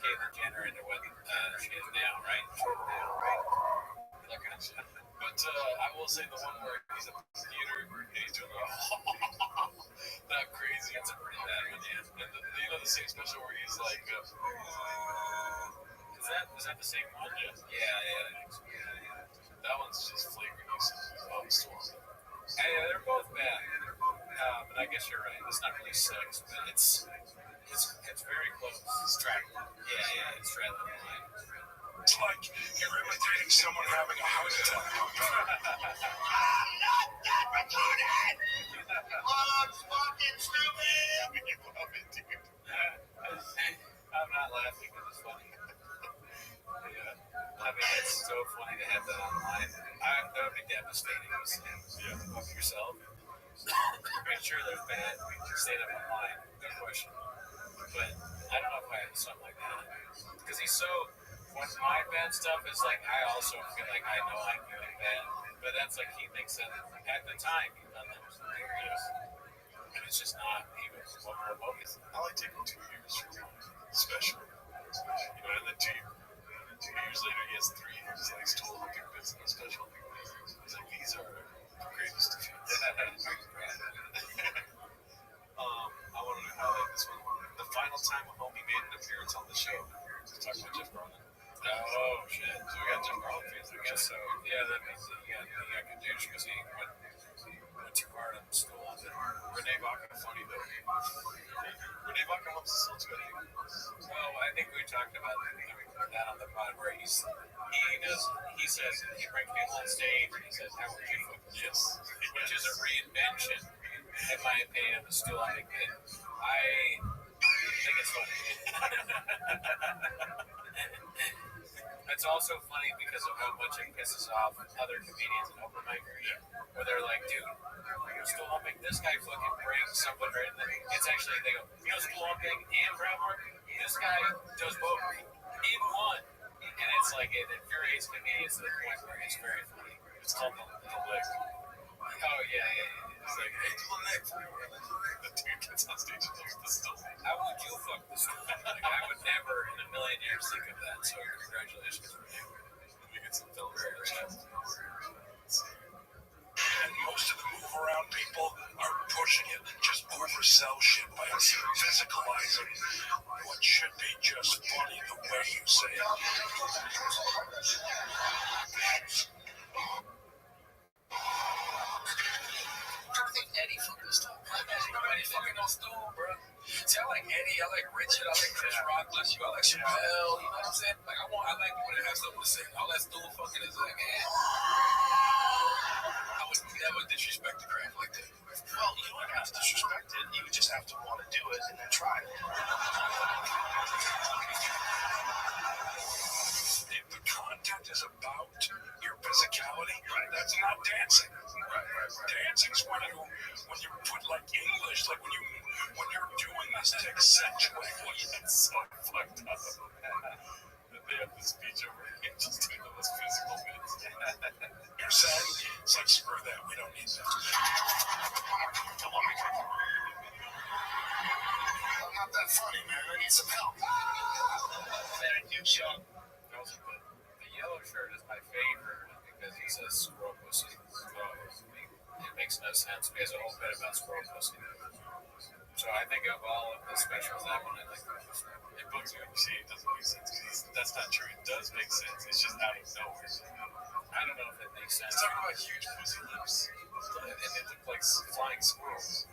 Caitlyn Jenner into what she is now, right? That kind of shit. But I will say the one where he's at the theater and he's doing that crazy. That's a pretty bad one, yeah. And the same special where he's like, is that the same one? Yeah. That one's just flagrant use of storm. Yeah, they're both bad. But I guess you're right. It's not really sex, but it's very close. It's straddling. Yeah, it's straddling the line. It's like you're imitating someone having a heart attack. I'm not that retarded! I'm fucking stupid! You love it, dude. I'm not laughing because it's funny. Yeah. I mean, it's so funny to have that online. That would be devastating to see of yourself. I'm pretty sure there's bad stand-up online, no question. But I don't know if I have something like that. Because he's so... When my bad stuff is like, I also feel like I know I'm doing bad. But that's like, he thinks that at the time he's done that. And it's just not even focused. I like taking 2 years for one special. And then 2 years later, he has 3 years. He's like, still looking at business special. He's like, these are the greatest defeats. I want to highlight this one. The final time a homie made an appearance on the show. We're talking about Jeff Garland. Oh, shit. So we got Jeff Garland fans. I guess so. Yeah, that means he got Kadoosh because he went too hard on the stool. Renee Baca, funny though. Renee Baca helps us still too, I think. Well, I think we talked about that on the pod where he says he brings people on stage and he says, how would you fuck this? Yes. Which is a reinvention, in my opinion, of the stool. I think it's funny. It's also funny because of how much it pisses off other comedians and open micers, where they're like, dude, you're stool humping. This guy fucking brings someone right. It's actually, they go, stool humping and crowd work. This guy does both in one. And it's like, it infuriates comedians to the point where it's very funny. It's called the leg. Oh, yeah. It's like, hey, do the leg. The dude gets on stage and does the stool. How would you fuck this stool? Like, I would never in a million years think of that. So, congratulations. We get some films in the chat. And most of the move around people are pushing it, just oversell shit by physicalizing what should be just funny the way you say it. I think Eddie fucked this stool. Nobody fucking no stool, bro. See, I like Eddie, I like Richard, I like Chris Rock, bless you, I like Chappelle, you know what I'm saying? Like, I like people that have something to say. All that stool fucking is like, I would never disrespect the craft like that. Well, you don't have to disrespect it. You just have to want to do it and then try it. If the content is about your physicality, that's not dancing. Dancing's when you put like English, like when you're doing this to accentuate what It's so fucked up. They have the speech over here, just doing the most physical bits. you're saying. It's like, screw that, we don't need that. Come on, I'm not that funny, man. I need some help. Thank you, Sean. The yellow shirt is my favorite because he says squirrel pussy. It makes no sense. He has a whole bit about squirrel pussy. So I think of all of the specials, that one I like the most. It bugs me when you say it doesn't make sense because that's not true. It does make sense. It's just out of nowhere. I don't know if it makes sense. He's talking about huge pussy lips and it looked like flying squirrels.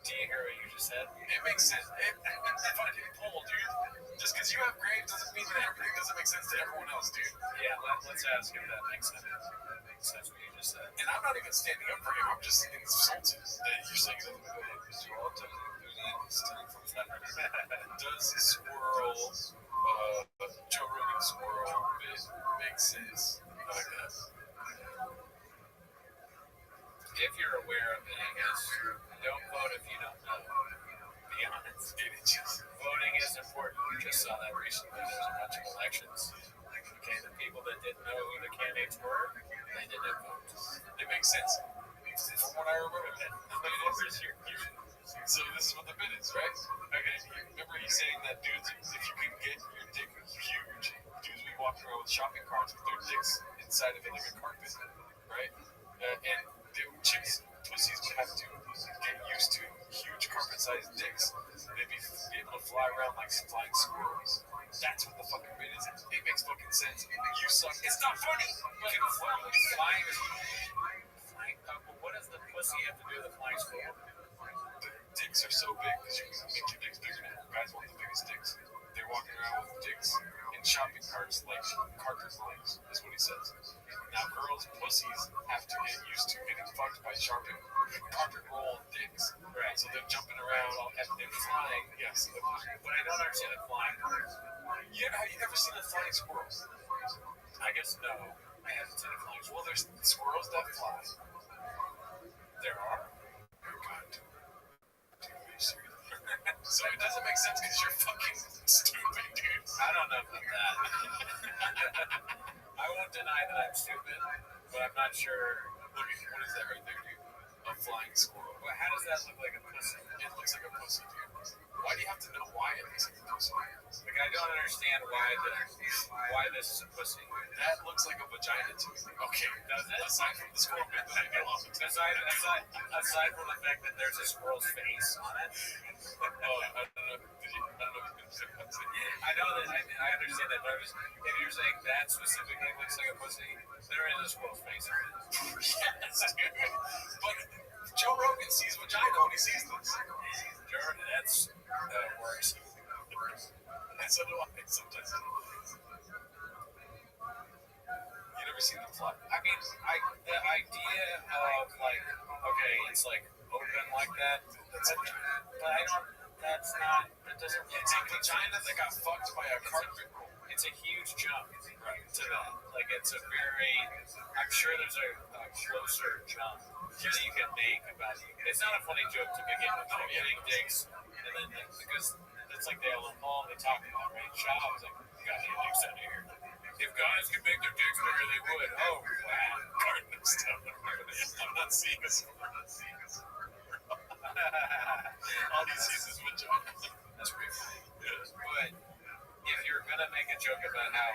Do you hear what you just said? It makes sense. It's fucking pull, dude. Just because you have grades doesn't mean that everything doesn't make sense to everyone else, dude. Yeah, let's ask if that makes sense. That's what you just said. And I'm not even standing up for him. I'm just insulted that you're saying that. Does squirrel, Joe Rogan squirrel bit make sense? I like that. If you're aware of it, I guess, don't vote if you don't know. Be honest. Voting is important. We just saw that recently. There's a bunch of elections. Okay, the people that didn't know who the candidates were, they didn't vote. It makes sense. From what I remember, So this is what the bit is, right? Okay, remember he's saying that dudes, if you can get your dick huge, dudes be walking around with shopping carts with their dicks inside of it like a carpet, right? And chicks, pussies would have to get used to huge carpet-sized dicks. They'd be able to fly around like flying squirrels. That's what the fucking bit is. It makes fucking sense. You suck. It's not funny. But flying is flying. What does the pussy have to do with the flying squirrel? The dicks are so big because you can make your dicks bigger now. Guys want the biggest dicks. They're walking around with dicks in shopping carts like carpet rolls, is what he says. Now girls, pussies, have to get used to getting fucked by carpet roll dicks. Right. So they're jumping around and they're flying. Yes. But I don't understand the flying. Yeah, have you ever seen a flying squirrel? I guess no. I haven't seen a flying squirrel. Well, there's squirrels that fly. There are. Oh, God. So it doesn't make sense because you're fucking stupid, dude. I don't know about that. I won't deny that I'm stupid, but I'm not sure. Look, what is that right there, dude? A flying squirrel. Well, how does that look like a pussy? It looks like a pussy, dude. Why do you have to know why it looks like a pussy? Like, I don't understand why this is a pussy. That looks like a vagina to me. Okay, Does it? aside from the squirrel bit that I get off. Aside from the fact that there's a squirrel's face on it. I don't know. I know that I understand that, but if you're saying that specifically looks like a pussy, there is a squirrel's face on it. Yes, dude. But Joe Rogan sees vagina when he sees this. Sure, that's worse. And so do I sometimes. You never seen them fly? I mean, the idea of like, okay, it's like open like that, but I don't. That's not. That doesn't. It's a vagina that got fucked by a carpet roll. It's a huge jump to that. Like it's a very. I'm sure there's a closer jump that you can make about it. It's not a funny joke to begin with. Like getting dicks, and then because it's like they all they talk about, right? Shaw was like, "You got any dicks out here? If guys could make their dicks bigger, they would." Oh wow, Garden stuff. I'm not seeing this. All he sees is vagina. that's pretty funny. But if you're gonna make a joke about how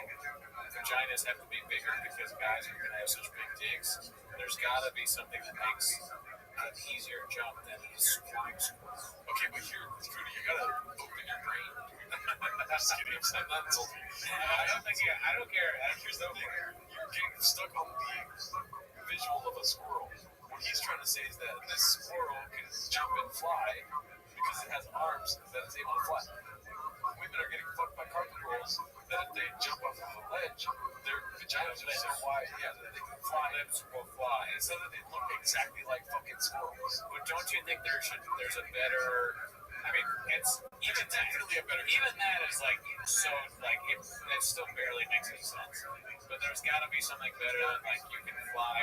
vaginas have to be bigger because guys are gonna have such big dicks, there's gotta be something that makes an easier jump than a flying squirrel. Okay, but here, Cootie, you gotta open your brain. I'm just kidding. I'm not insulting you. I don't care. Here's the thing. You're getting stuck on the visual of a squirrel. What he's trying to say is that this squirrel can jump and fly because it has arms that it's able to fly. Women are getting fucked by carpet rolls that if they jump off of a ledge, their vaginas are so wide, yeah, that they can fly. Lips will fly. And so that they look exactly like fucking squirrels. But don't you think there's a better? I mean, it's even Definitely a better. even that is like so like it still barely makes any sense. But there's got to be something better than like you can fly.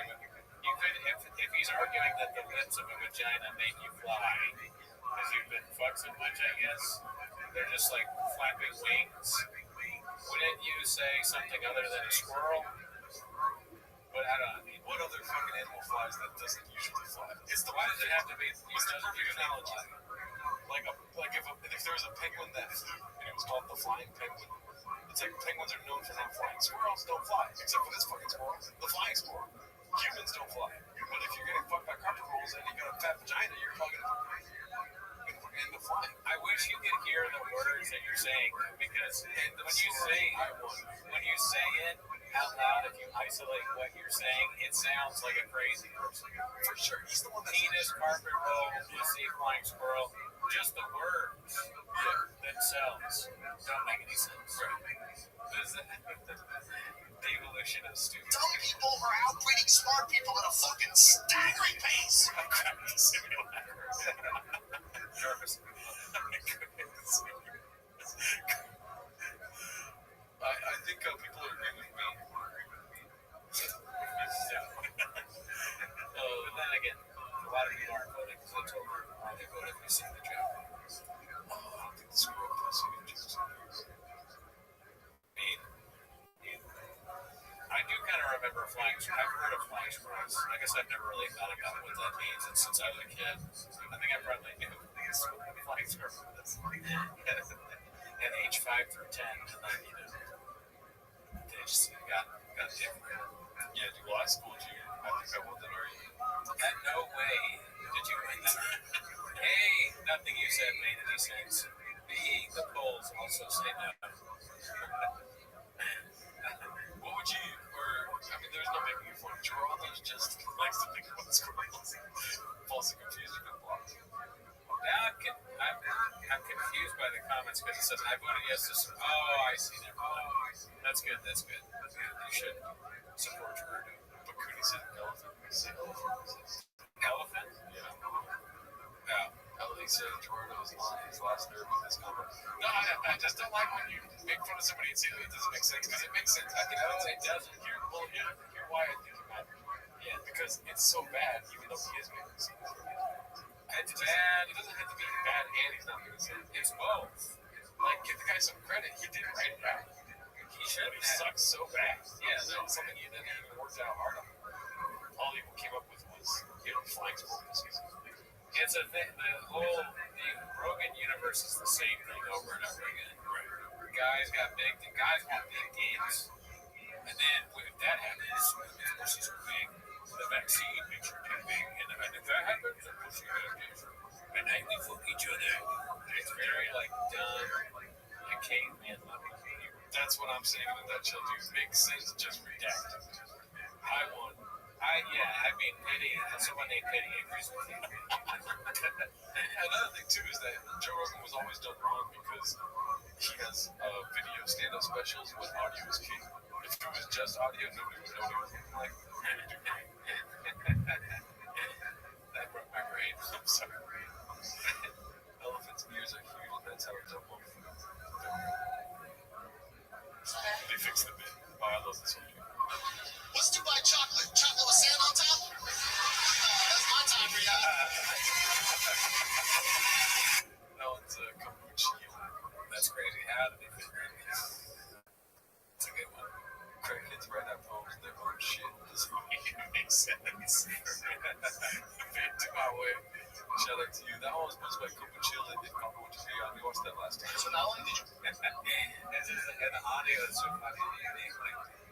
You could if he's arguing that the lips of a vagina make you fly because you've been fucked so much, I guess they're just like flapping wings. Wouldn't you say something other than a squirrel? But I don't know. I mean, What other fucking animal flies that doesn't usually fly? It's the why does it have to be? It's the perfect analogy. Like if there was a penguin that flew and it was called the flying penguin, it's like penguins are known for not flying. Squirrels don't fly, except for this fucking squirrel, the flying squirrel. Humans don't fly. But if you're getting fucked by carpet rolls and you got a fat vagina, you're probably gonna end up flying. I wish you could hear the words that you're saying because when you say it out loud, if you isolate what you're saying, it sounds like a crazy person. For sure, he's the one that's Penis, carpet roll, pussy, flying squirrel. Just the words themselves don't make any sense. The evolution of stupid. Dumb people are outbreeding smart people at a fucking staggering pace. Jarvis. I think people are agreeing with me. But then again, a lot of people aren't voting because it's over. They vote if they see the joke. I don't think the squirrel pussy jokes. I do kind of remember flying. I've heard of flying squirrels. I guess I've never really thought about what that means since I was a kid. I think I probably knew. It's At age 5 through 10, they just got different. Yeah, well, I schooled you. I think I won that argument. No way did you win that. A, nothing you said made any sense. B, the polls also say no. What would you, there's no making it fun. Geraldo's just likes to think about squirrels. Falsely confused, you've been blocked. Now I'm confused by the comments because it says I voted yes to. Oh, I see. Never mind. That's good. You should support Gerardo. But Cooney said elephant. He said elephant. Elephant? Yeah. Yeah. He said Gerardo is his last nerve with his comment. No, I just don't like when you make fun of somebody and say that it doesn't make sense, because it makes sense. I think it doesn't. Hear why I think it might. Yeah, because it's so bad, even though he is making sense. It's bad. It doesn't have to be bad and he's not making sense. It's both. Like, give the guy some credit. He did write it out. He should have. He sucks so bad. Yeah, so something he didn't even work out hard on. All he came up with was, flying squirrel this season. It's a thing. The Rogan universe is the same thing over and over again. Right. Guys want big games, and then if that happens, this is big. The vaccine makes you too big, and if that happens, then we'll see how it is. And then we fuck each other. It's very dumb, like caveman level. That's what I'm saying in a nutshell, dude. Makes sense, just redact. I won. Pity. Someone named Pity agrees with you. Another thing too is that Joe Rogan was always done wrong because he has video stand-up specials when audio is king. If it was just audio, nobody would know what he was looking like. That broke my brain. I'm sorry. Elephants' ears are huge, and that's how it's up. They fixed the bit. Oh, I love this one. What's Dubai chocolate? Chocolate with sand on top? That's my time, Riyadh. That one's a kombucha. That's crazy. How did they fit that? That's a good one. Crackheads write out poems in their own shit. Doesn't make sense. Fit to my way. Shout out to you. That one was posted by Kombucha and Kombucha. We watched that last time. So not only did you... And the audio is so funny.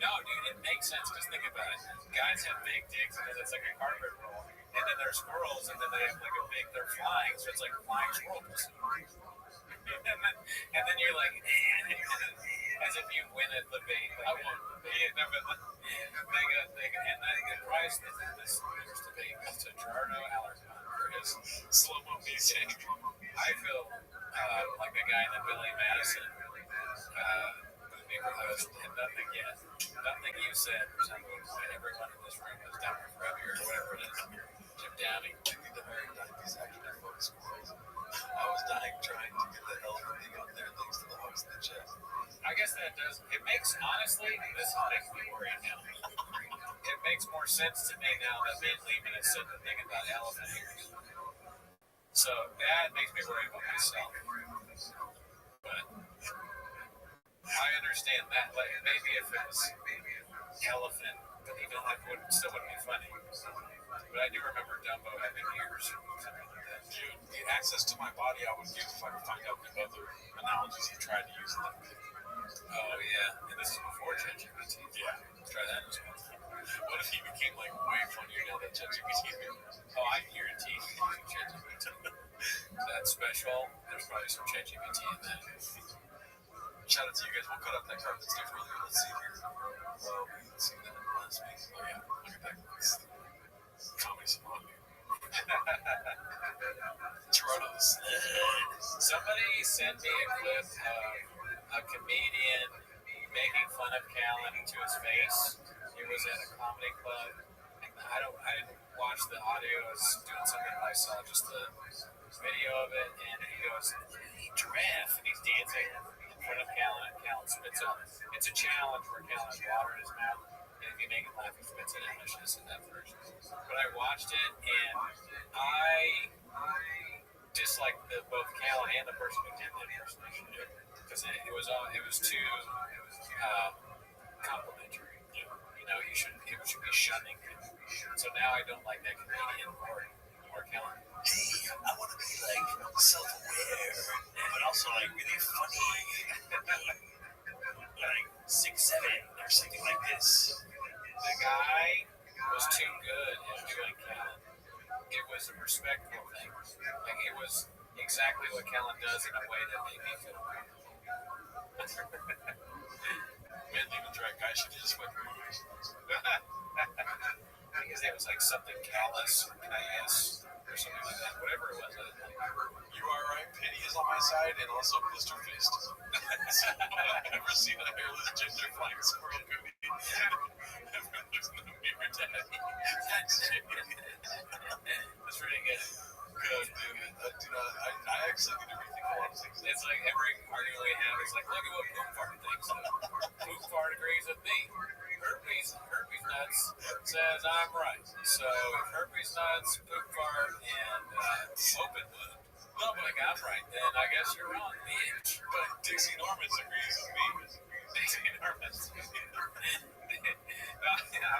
No, dude, it makes sense. Because think about it. Guys have big dicks, and then it's like a carpet roll. And then there's squirrels, and then they have they're flying. So it's like flying squirrel pussy. And then you're like, as if you win at the debate. I won. They got, and the prize this year's debate goes to Gerardo Alarcon for his slow-mo music. I feel like the guy in the Billy Madison movie where there was nothing yet. Nothing you said resembles everyone in this room is down with Rabbi or whatever it is. Jim Downey. I need to hire 90s actor to fuck squirrels. I was dying trying to get the hell of thing out there thanks to the host in the chat. I guess that does. It makes, honestly, this makes me worried now. It makes more sense to me now that Van Lehman has said the thing about elephant ears. So that makes me worry about myself. But I understand that. Like, maybe if it was elephant, but even that still wouldn't be funny. But I do remember Dumbo having ears. Dude, the access to my body I would give if I could find out the other analogies he tried to use in that video. Oh, yeah. And this is before ChatGPT. Yeah. Try that as well. What if he became way funnier now that ChatGPT? Oh, I guarantee he's using ChatGPT. That's special. There's probably some ChatGPT in that. Shout out to you guys. We'll cut up that card that's different. Let's see here. Let's see that last week. Oh, yeah. Look at that. Comedy Salon. Toronto. Somebody sent me a clip of a comedian making fun of Callan to his face. He was at a comedy club. I didn't watch the audio. I was doing something. I saw just the video of it, and he goes, "Hey, giraffe," and he's dancing in front of Callan, and Callan spits out. It's a challenge where Callan has water in his mouth, and if you make him laugh, he spits it out. I should have seen that first. But I watched it, and I disliked both Callan and the person who did the impersonation because it was too complimentary. You know, it should be shunning him. So now I don't like that comedian or Callan. Hey, I want to be like self-aware exactly what Kellen does in a way that made me feel weird. Man, leaving dry guy should just went. I think his name was like something callous or K-S or something like that. Whatever it was. You are right. Penny is on my side, and also Blister Fist. I've never seen a hairless ginger flying squirrel cookie. I've never looked in the mirror, Daddy. That's really good. Good, dude. I actually need to rethink a lot of things. It's like every argument we have is like, look at what Poop Fart thinks. Poop Fart agrees with me. Herpes Nuts says I'm right. So if Herpes Nuts, Poop Fart, and Open Wound look like I'm right, then I guess you're wrong, bitch. But Dixie Normans agrees with me. Dixie Normans. I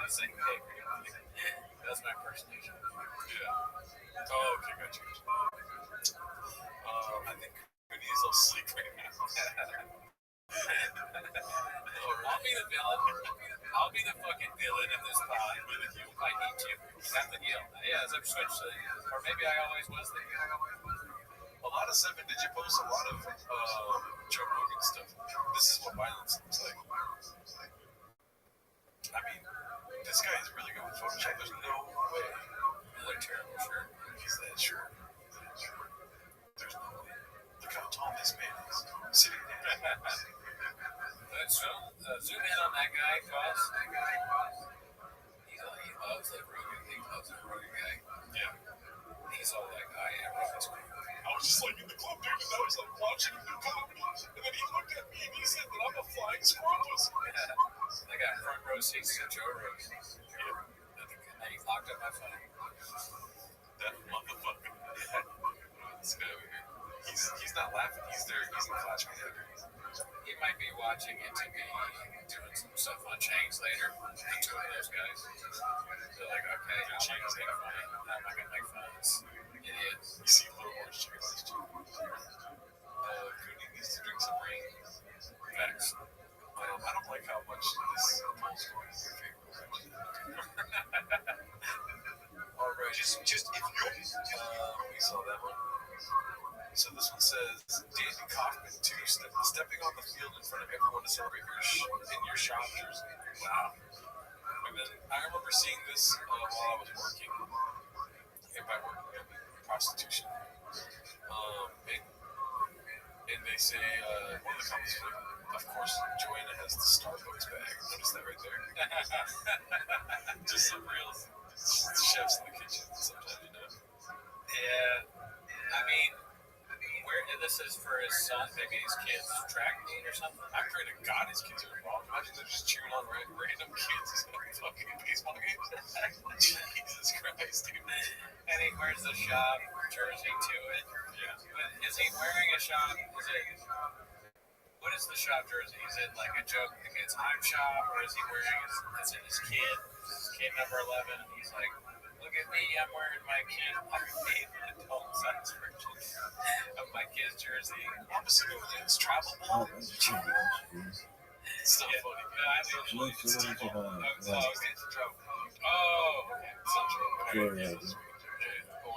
was saying, that's my impersonation. Yeah. Oh, okay, got you. I think Goody is all sleep right now. I'll be the villain. I'll be the fucking villain in this pod. I need to. I'm the guild. Yeah, as I've switched to, or maybe I always was the guild. A lot of 7-digit posts, a lot of Joe Rogan stuff. This is what violence looks like. I mean, this guy is really good with Photoshop. There's no way. Another terrible shirt. He's that shirt. There's no way. Look how tall this man is. Sitting there. Zoom in on that guy, cause he loves that Rogan. He loves that Rogan guy. Yeah. He's all like, I am Rogan's cool. I was just like in the club, dude, and I was like watching him do comedy, and then he looked at me and he said that I'm a flying squirrel. I got front row seats to Joe Rogan. And he locked up my phone. That motherfucker. This guy over here. He's not laughing. He's there. He's in flash behavior. He might be watching it to be doing some stuff on Chains later. The two of those guys. They're like, okay, I'm not gonna make fun. I'm not gonna make fun of this idiot. You see little orange chicken last year. Cooney needs to drink some rain. Facts. I don't like how much this poll's going in your favor. Alright, just if you we saw that one. So this one says, Danny Kaufman, too, stepping on the field in front of everyone to celebrate in your shop jersey. Wow. And then I remember seeing this while I was working. If I work in prostitution. And they say, one of the comments was like, of course, Joanna has the Starbucks bag. Notice that right there? Just some real chefs in the kitchen sometimes, you know? Yeah. I mean, this is for his son, maybe his kid's track meet or something. I pray to God his kids are involved. Imagine they're just cheering on random kids at fucking baseball games. Jesus Christ, dude. And he wears the shop jersey to it. Yeah. But is he wearing a shop? What is the shop jersey? Is it like a joke against I'm shop, or is he wearing his kid number 11? And he's like, look at me, I'm wearing my kid. I made an adult size version of my kid's jersey. I'm assuming it's travel ball. It's so funny. I think It's travel. Jordan.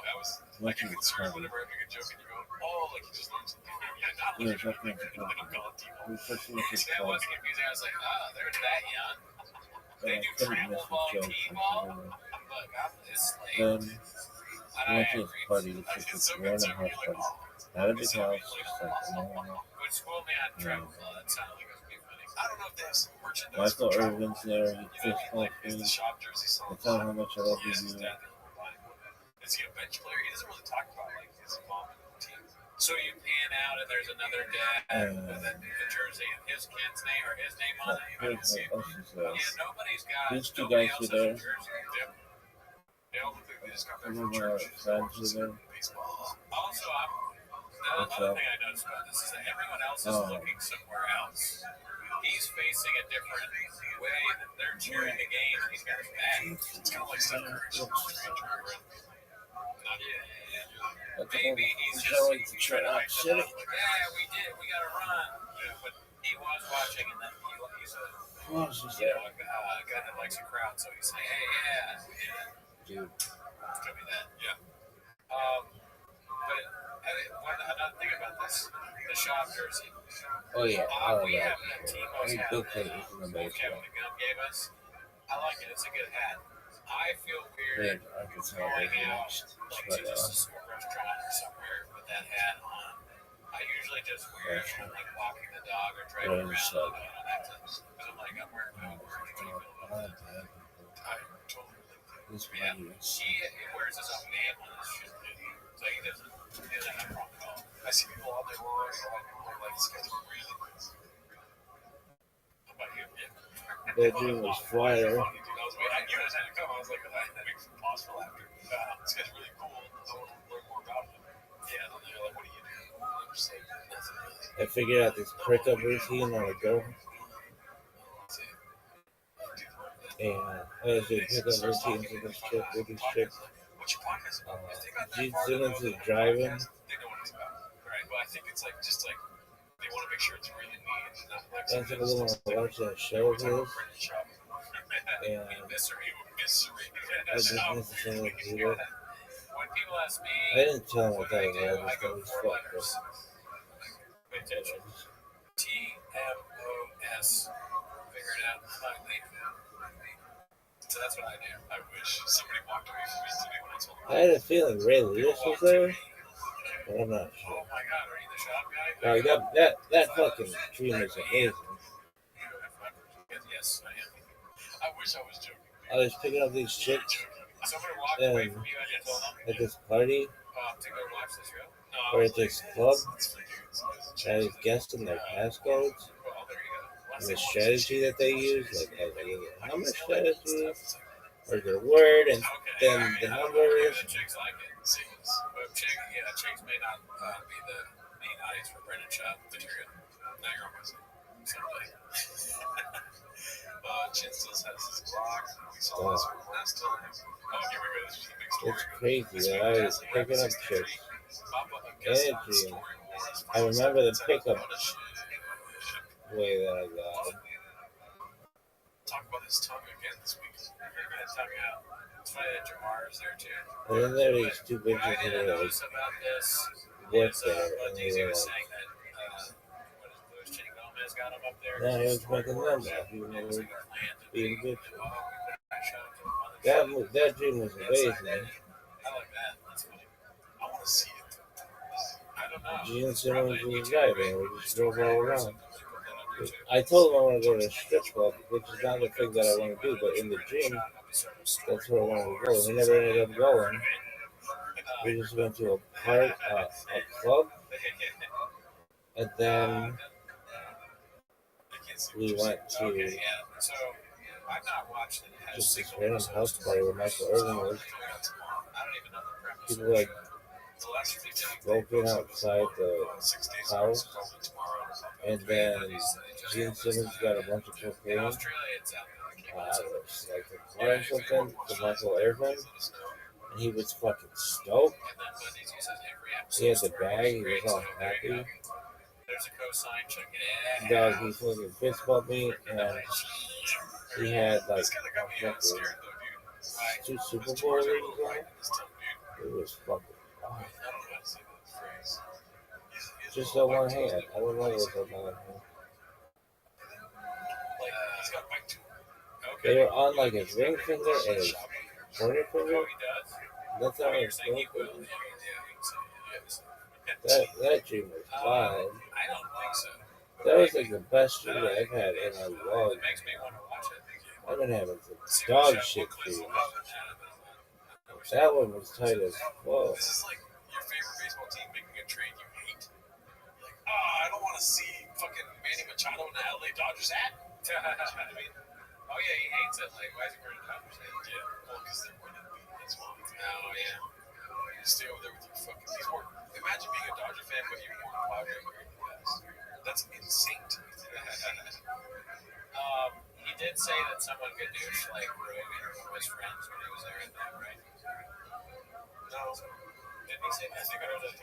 I was concerned whenever I make a joke and you go, oh, like you just learned something. Yeah, definitely. We first look at That was confusing. I was like, there's that young. They do travel ball, t-ball. Look, I'm this slave. Then we went to his party, which was a random house party. Not a big house, just like a normal. Would school me on travel ball. That sounded like it was pretty funny. I don't know if they have some merchandise. Michael Irvin's there, he fish like, for is me. the shop jersey I tell him how much I love you. Is he a bench player? He doesn't really talk about like his mom and the team. So you pan out and there's another dad with the jersey and his kid's name or his name on it. Here's what else is there. Yeah, nobody's got. These two nobody guys else were has a there. jersey. They all look like they just got back Some from of our church. friends were there. Baseball. Also, another thing I noticed about this is that everyone else is looking somewhere else. He's facing a different way that they're cheering the game. He's got his back. It's kind of like Steph Curry. Maybe he's just trying to hype it up. Like, yeah, we did. We got to run. Yeah, but he was watching, and then he's a guy that likes a crowd, so he's saying, hey, yeah. Dude. Could be that. Yeah. But one the shop jersey. Oh yeah, I love We that. have that Timo's I think hat Big that Cat is in the Kevin baseball. the Gum gave us. I like it. It's a good hat. I feel Yeah, weird I can tell going very out much. like to just a small restaurant or somewhere with that hat on. I usually just wear it when I'm like walking the dog or driving around. I don't have to, but I'm like, I'm wearing my own words. What do you feel about that? I totally relate to that. Yeah, he wears his own name on his shit, so he doesn't have a problem at all. I see people all day long, a lot of people are like, this guy's really nice. How about you? That dream was fire. I knew it was had to come. I was like, that makes me pause for laughter. This guy's really cool. I want to learn more about him. Yeah, and they're like, what do you do? I'm just like, nothing really. I figured out this prick up routine on a girl. And I was doing pickup routines with this chick, What's your podcast about? If they got that Gene far to know Simmons that is driving. they know what it's about. Right, but I think it's like, just like, they want to make sure it's really neat and not like I took a little one watch that show of his. And I I just necessarily do that. When people ask me, I didn't tell him I thought it was I go always four fucked letters. Pay attention. TMOS. Figure it out. Finally. So that's what I do. I wish somebody walked away from me today when I told them. I had a feeling Ray Lewis was there, but I'm not sure. Oh my god, are you the shop guy? Like that fucking dream is amazing. Yes, I am. I wish I was joking. I was picking up these chicks Somebody walked away from you and you told them at this party to go watch the show? or at this club. I was guessing their passcodes Well, there you go. and the strategy that they use, like how much strategy or their word and then the numbers. Chicks like it. But chicks may not be the main audience for Brendan Shop material. Now you're on my side. Someday. Chin still has his block. We saw this one last time. Oh, here we go. This is a big story. It's crazy that I was picking up chicks. Energy. I remember the pickup way that I got. Talk about his tongue again this week. You're going to tug out. It's funny that Jamar is there too. And then there are these two bitches I that didn't are like notice about this. work there, and they He were was like, saying that Louis Cheney Gomez got him up there. no, he was making them laugh, even though they were being bitches. That dream was amazing. I like that. That's funny. I want to see it. I don't know. Gene Simmons was driving, we just drove all around. I told him I want to go to a strip club, which is not the thing that I want to do, but in the dream, that's where I wanted to go. We never ended up going. We just went to a club, and then we went to just this random house party where Michael Irvin was. People like smoking outside the house, and then Gene Simmons got a bunch of cocaine. I don't know, like a car or something to Michael Irvin, and he was fucking stoked. He had the bag, he was all happy. Dog, he fucking fist bumped me, and he had like fucking 2 Super Bowl rings on. It was fucking awesome. Just on one hand. I don't know what was on the other hand. They were on like his ring finger and his pointer finger. That's how I was going. That dream was wild. That was like the best dream that I've had in a long time. I've been having some dog shit dreams. That one was tight as fuck. This is like your favorite baseball team making a trade you hate. Like, I don't want to see fucking Manny Machado in the LA Dodgers hat. I mean, oh yeah, he hates it. Like, why is he wearing a Dodgers hat? Yeah, well, because they're winning. That's why. Oh yeah. You stay over there with your fucking. Imagine being a Dodger fan, but you're more Padre wearing hats. That's insane to me. He did say that someone could douche like Rogan was friends when he was there at that, right? No. Didn't he say that? I think I heard that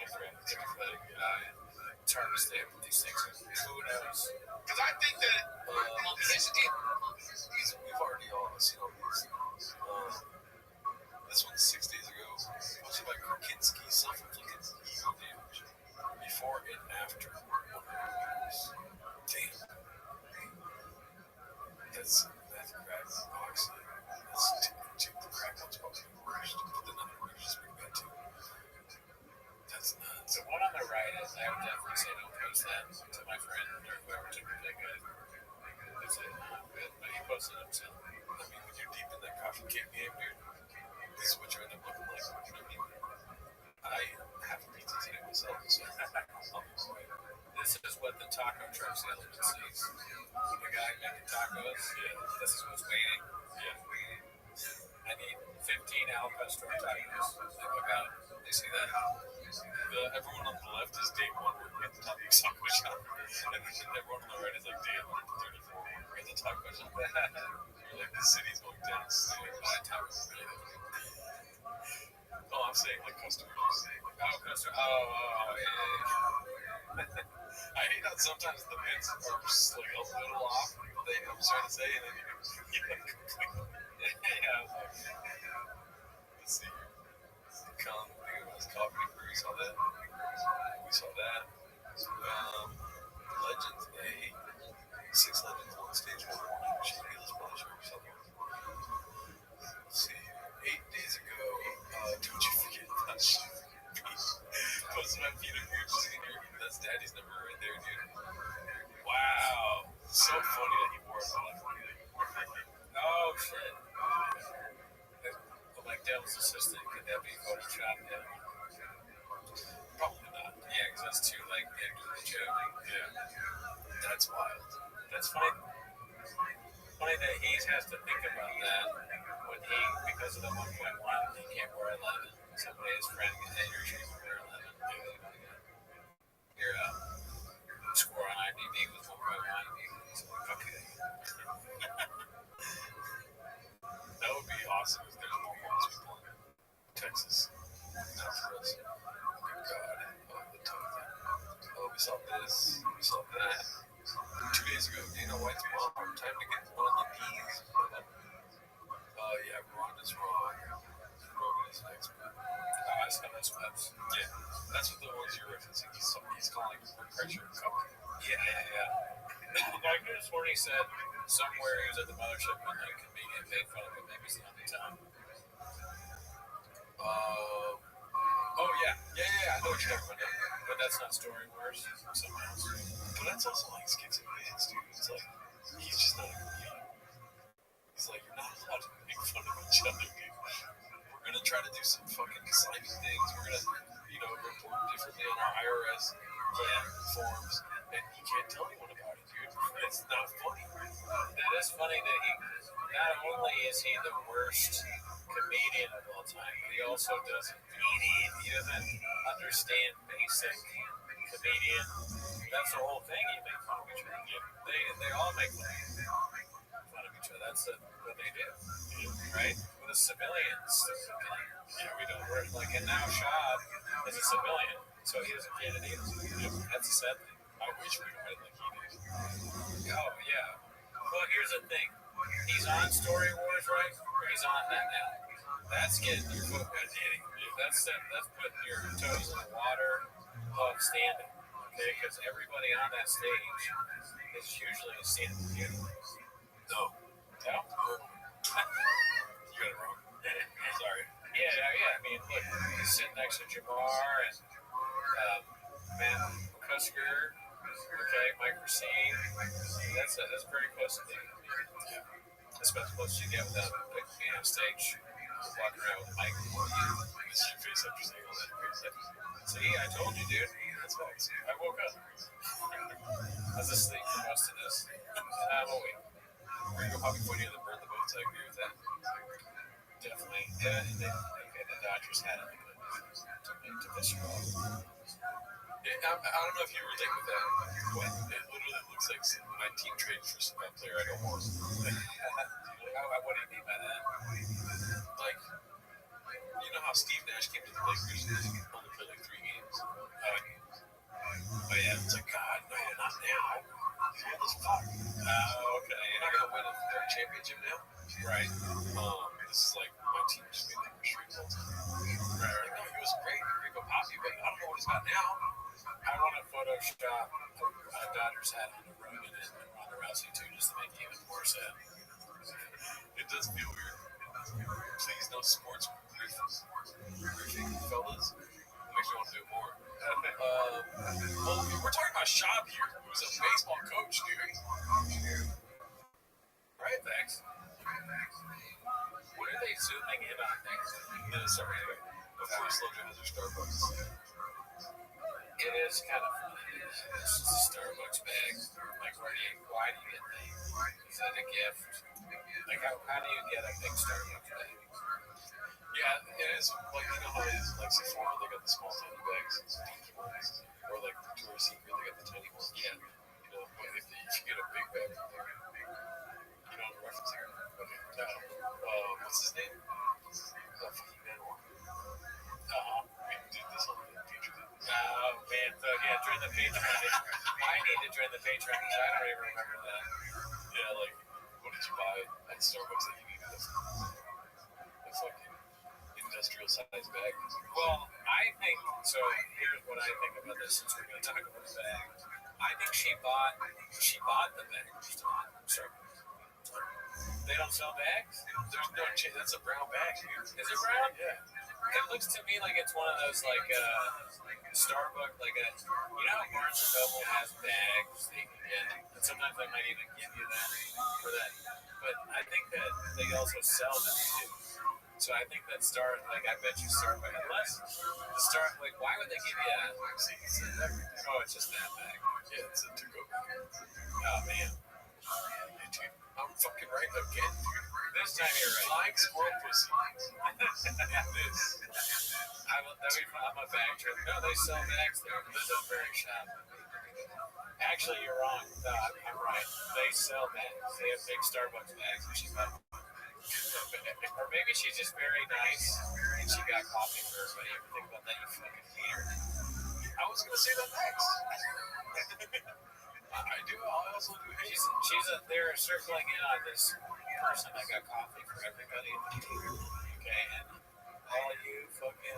terms they have these things. Who knows? Because I think that we've already all seen all these. This one's 6 days ago. It was like Krasinski, self-inflicted ego damage. Before and That's nuts. The one on the right is, I would definitely say don't post that to my friend or whoever took the big guy. It's but he posted it himself. I mean, when you're deep in that coffee can game, dude, this is what you end up looking like. You know what I mean? I have a pizza today myself, so I'll be quiet. This is what the taco truck salesman sees. The guy making tacos, this is what's waiting. I need 15 Al Pastor tacos. They look out. They see that. Everyone on the left is day 1 working at the taco shop, and then everyone on the right is like day 134 working at the taco shop. Like the city's going down. Oh, I'm saying like customers. Oh, yeah. I hate how sometimes the bits are just like a little off. I'm trying to say, and then Yeah. Let's see. Come, I think it was Coffee Crew. We saw that. Legends A. 6 Legends on stage 1. Shameless pleasure or something. Let's see. 8 days ago, don't you forget that shit. Posted on Peter Hughes. That's Daddy's number right there, dude. Wow. So funny that he wore it on. Oh, shit. Like Devil's Assistant, could that be Photoshopped? Yeah. Probably not. Yeah, because that's too, like, into the joke. Yeah. That's wild. That's funny. Funny that he has to think about that when he, because of the 1.1, he can't wear 11. Somebody, his friend, hey, you're sure you can wear 11. Your score on IMDb was 1.1. He's like, okay. That would be awesome if there's more homeless people in Texas. Not for us. Oh my God. Oh, the toilet. Oh, we saw this. We saw that. 2 days ago, Dana White's mom. Time to get one of the P's. Yeah, Rhonda's wrong. Rogan is an expert. I saw those clips. Yeah, that's what the ones you're referencing. He's calling for pressure and cover. Yeah. I could have sworn he said somewhere he was at the mothership and like comedian made fun of him. Maybe it's not the time. Oh, yeah. I know what you're talking about now. But that's not Story Wars. Someone else. But that's also like skits and bits, dude. It's like, he's just not a comedian. He's like, you're not allowed to make fun of each other, dude. We're going to try to do some fucking slimy things. We're going to, report differently on our IRS forms. And you can't tell anyone about it, dude. It's not funny. That is funny that he, not only is he the worst comedian of all time, but he also doesn't understand basic comedian. That's the whole thing. You make fun of each other. Yeah. They all make fun of each other. That's what they do, right? With the civilians, we don't work like. And now Shad is a civilian, so he doesn't get it either. That's a sad thing. I wish we had like he did. Oh yeah. Well, here's the thing. He's on Story Wars, right? He's on that now. That's getting your foot wet, hitting. That's putting your toes in the water of standing. Okay, because everybody on that stage is usually a standing view. No. You got it wrong. Sorry. Yeah. I mean, look, he's sitting next to Jamar and Matt Kusker. Okay, Mike Racine. That's very close to me. Yeah. That's about as close as you get without being on stage, walking around with a mic. This is your face after saying all that. See, I told you, dude. That's why I woke up. I was asleep for most of this. And I'm awake. You're probably pointing at the bird the boats. I agree with that. Definitely. Yeah, the Dodgers had it to piss you off. I don't know if you relate with that. It literally looks like my team traded for some player I don't want. What do you mean by that? Like, you know how Steve Nash came to the Lakers and only played like 3 games? Oh yeah, it's like, God, no, not now. He's old as fuck. Okay. You're not going to win a third championship now? Right. This is like, my team just made that straight all the time. Right. No, he was great. Rico Poppy, but I don't know what he's got now. I want to Photoshop a Dodgers hat on the Rogan and Ronda Rousey too, just to make it even more sad. It does feel weird. Please, no sports riffing, fellas. makes me want to do more. Well, we're talking about Shab here, who's a baseball coach, dude. Right, thanks. What are they zooming in on next? No, sorry, anyway. Before Sloja has her Starbucks. It is kind of funny. It's just a Starbucks bag. Like, why do you get that? Is that a gift? Like, how do you get a big Starbucks bag? Yeah, it is. Like, you know how it is. Like Sephora, they got the small, tiny bags. Or like Victoria's Secret, they got the tiny ones. Yeah. You know, but if you get a big bag from there, you know what I'm referencing? Okay. What's his name? Fucking Manuel. We did this on the Patreon. Oh, man. So, yeah, join the Patreon. I need to join the Patreon because I don't even remember that. Yeah, like, what did you buy at Starbucks that you needed? A fucking industrial size bag. Well, I think, so here's what I think about this since we're going to talk about the bag. I think she bought the bag. Sorry. They don't sell bags? There's no chance. That's a brown bag, dude. Is it brown? Yeah. It looks to me like it's one of those, like, Starbucks, like a, you know how Barnes & Noble has bags that you can get, and sometimes they might even give you that for that, but I think that they also sell them too. So I think that like, I bet you Starbucks, unless the Starbucks, like, why would they give you that? Oh, it's just that bag. Yeah, it's a to-go bag. Oh, man. Hey, dude, I'm fucking right again, dude. This time you're right. Flying squirrel pussy. This. I'm a bag trip. No, they sell bags there. This is a very shop. Actually, you're wrong. No, I'm right. They sell bags. They have big Starbucks bags, and she's got. Or maybe she's just very nice, and she got coffee for everybody. Ever think about that? You fucking hater. I was gonna say that next. I do. I also do hate. They're circling in on this person that got coffee for everybody. Okay, and all you fucking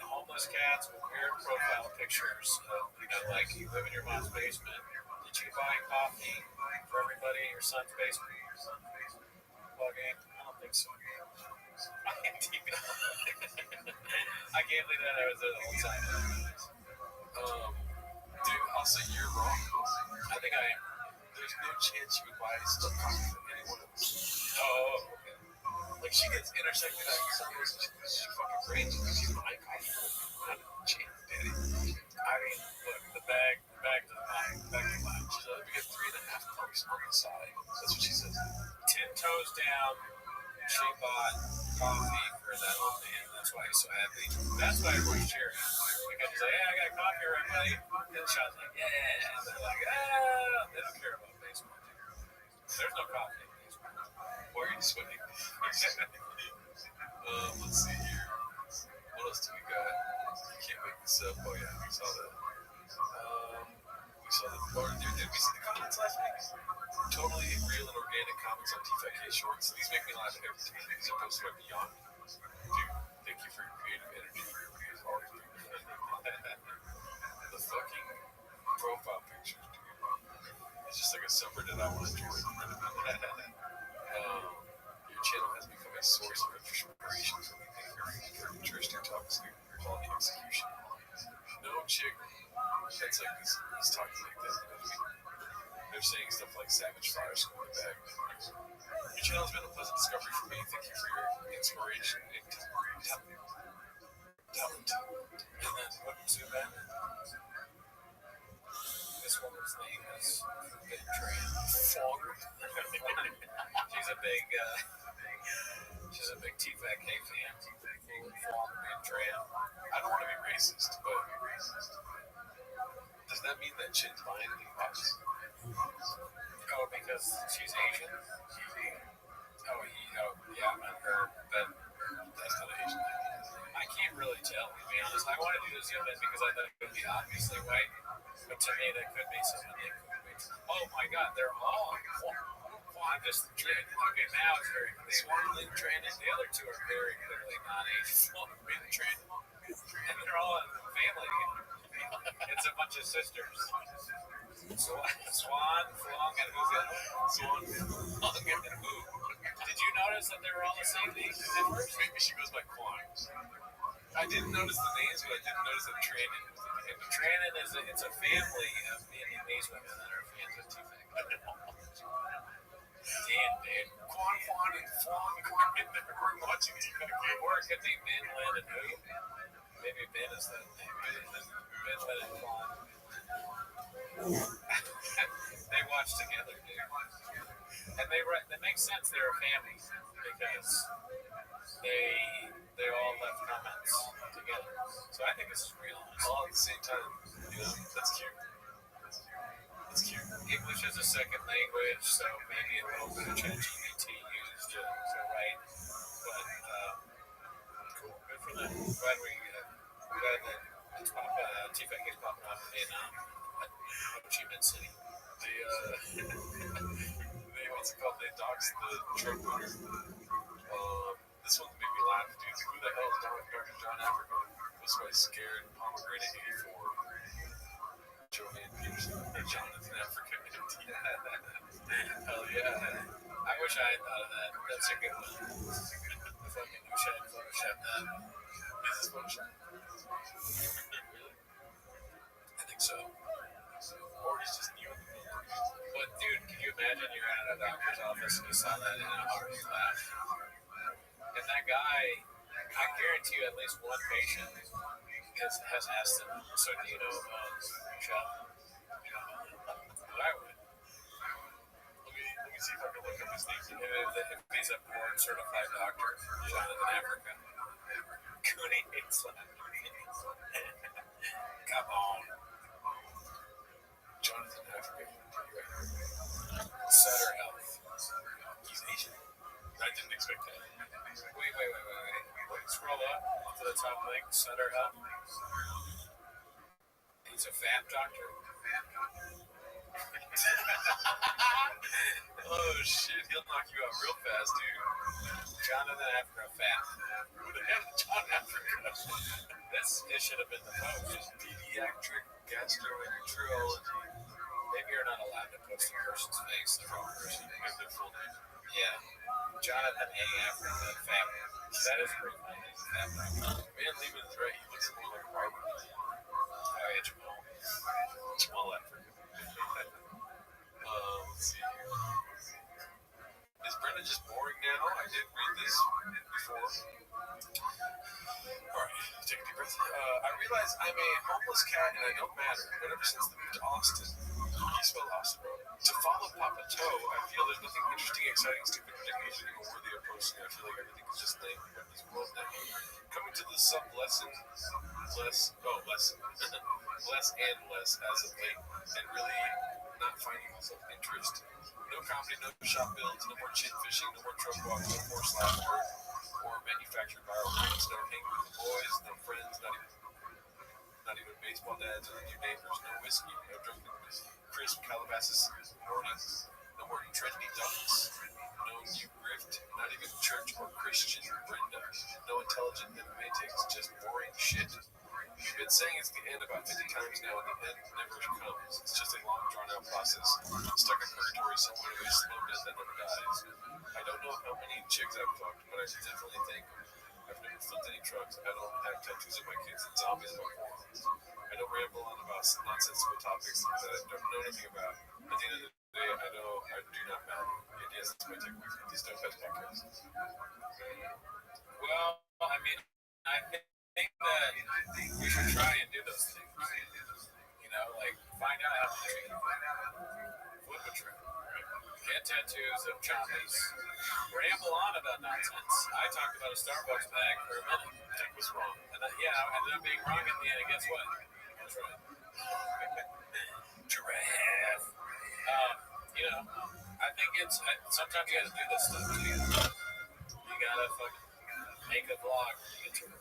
homeless cats with weird profile pictures of, like you live in your mom's basement. Did you buy coffee for everybody in your son's basement? Fucking, I don't think so. I can't believe that I was there the whole time. Dude, I'll say you're wrong. I think I am. There's no chance you would buy stuff coffee from anyone else. Oh, okay. Like, she gets intersected at somewhere, she fucking crazy because she's buying coffee. Not a chance, daddy. I mean, look, the bag to the line. She's like, we get 3.5 cups on the side. That's what she says. 10 toes down, she bought coffee for that old man. That's why he's so happy. That's why everyone's cheering. Because he's like, yeah, I got coffee, everybody. And Sean's like, yeah. And they're like, ah. They don't care about baseball. There's no coffee in baseball. Why are you sweating? Let's see here. What else do we got? You can't make this up. Oh, yeah, we saw that. Did we see the comments last week? Totally real and organic comments on TFK shorts. These make me laugh every time. These are posted right beyond me. Dude, thank you for your creative energy. It's always been the fucking profile pictures, dude. It's just like a subreddit I want to join. Your channel has become a source of inspiration for me for interesting topics like quality execution. No chick that's like this talking like that. They're saying stuff like Savage Fire School in the back. Your channel has been a pleasant discovery for me. Thank you for your inspiration and talent. And then what to Ben? This woman's name is Big Tran. She's a big TFK fan. Fong Big Tran. I don't want to be racist, but does that mean that Chin's buying the box? Oh, because she's Asian? Yeah, I heard that. That's not an Asian thing. I can't really tell, to be honest. I wanted to do zoom in because I thought it would be obviously white, but to me that could be someone that could be. Oh my God, they're all. I'm just trying. Okay, now it's very clear. Swan Lin Tran. The other two are very clearly not Asian. Swan Lin Tran. And they're all in family. It's a bunch of sisters. Swan, Flong, and who's the other one? Swan, Flong, and who? Did you notice that they were all the same name at first? Maybe she goes by Kwon. I didn't notice the names, but I didn't notice that Trannon was the name. Trannon is it's a family of Vietnamese women that are fans of T-Fag. Damn, dude. Quan Quan and Fong are in the room watching T-Fag. Or it could be Min, Lin, and who? Maybe Ben is the name. Ben, Lin, and Quan. They watch together, dude. And that makes sense. They're a family because they all left comments together. So I think this is real. All at the same time. You know, that's cute. That's cute. English as a second language, so maybe a little bit of ChatGPT used to write. But cool. Good for them. Glad that T-Fag is popping up in Ho Chi Minh City. What's it called? They doxed the Trump voter. This one made me laugh, dude. Who the hell is Dr. John Africa? Was my scared pomegranate 84. Joanne Peterson. Or Jonathan Africa. Hell yeah. I wish I had thought of that. That's a good one. I fucking wish I had photoshopped that. Is this Photoshop? Really? I think so. Or he's just new. But dude, can you imagine you're at a doctor's office and you saw that in a heart laugh? And that guy, I guarantee you at least one patient has asked him, so do you know Shop? But I would. Let me see if I can look up his name. If he's a board certified doctor, Jonathan Africa. Cooney hates that. Come on. Jonathan Africa. Sutter Health. He's Asian. I didn't expect that. Wait. Scroll up to the top link. Sutter Health. He's a fat doctor. Oh shit, he'll knock you out real fast, dude. Jonathan Africa fat. Who the hell is John Africa? It should have been the post. Pediatric gastroenterology. Maybe you're not allowed to post a person's face, the wrong person. Give their full name. Yeah. Jonathan A. Africa fat. That is pretty funny. Man, Lehman is right. He looks more like Rabbi. Oh yeah, Jamal Africa. Let's see here. Is Brenda just boring now? I did read this before. Alright, take a deep breath. I realize I'm a homeless cat and I don't matter, but ever since the move to Austin, you spell Austin wrong, to follow Papa Toe, I feel there's nothing interesting, exciting, stupid, ridiculous, or worthy of posting. I feel like everything is just lame in this world now. Coming to the less and less as of late, and really not finding myself interest. No comedy, no shop builds, no more chin fishing, no more truck walks, no more slap work, or manufactured viral things, no hanging with the boys, no friends, not even baseball dads or new neighbors, no whiskey, no drinking crisp Calabasas mornings, no more trendy ducks, no new grift, not even church or Christian Brenda, no intelligent MMA takes, just boring shit. We've been saying it's the end about 50 times now, and the end never comes. It's just a long, drawn-out process. Stuck in purgatory somewhere with a slow death that never dies. I don't know how many chicks I've fucked, but I definitely think I've never flipped any trucks. I don't have tattoos of my kids and zombies in my forearms. I don't ramble on about nonsensical topics that I don't know anything about. At the end of the day, I know I do not matter. And yes, that's my takeaway from these Dope Fest podcasts. Well, I mean, I think that we should try and do those things. You know, like find out how to flip a trip, get tattoos of chompies, ramble on about nonsense. I talked about a Starbucks bag for a minute. It was wrong. And I ended up being wrong at the end. And guess what? I was right. Giraffe. You know, I think sometimes you gotta do this stuff. You gotta fucking make a vlog when you get to it.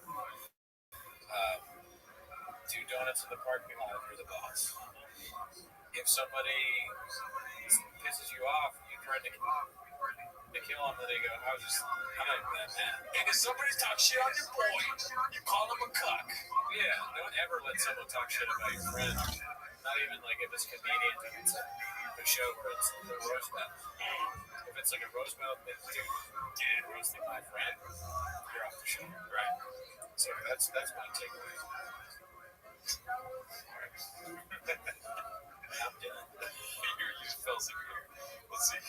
Do donuts in the parking lot if you're the boss. If somebody pisses you off, you try to kill them, then they go, I'm not that mad. And if somebody talks shit on your boy, you call them a cuck. Yeah, don't ever let someone talk shit about your friend Not even like if it's comedian, if it's a show where it's the roast battle. If it's like a roast battle, dude, roasting my friend, you're off the show, right? So that's my takeaway. I'm done. You fell secure. Let's see.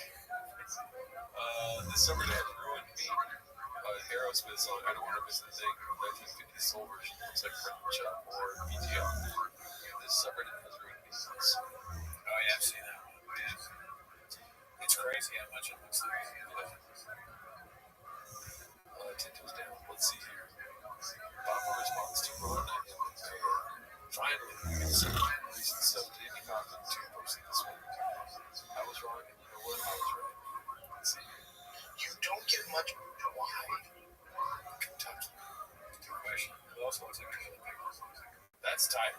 This summer that ruined me. Aerosmith song, I Don't Want to Miss a Thing. 1950 soul version. Looks like French or BTO. This summer that has ruined me. Oh yeah, I've seen that one. Yeah. It's crazy how much it looks like. Tinto's down. Let's see here. Papa responds to Ron and finally, it's recent stuff. Jamie Cochran to posting this one. I was wrong, and you know what? I was right. Let's see here. You don't get much. Why? Kentucky. Good question. It also looks like toilet paper. That's tight.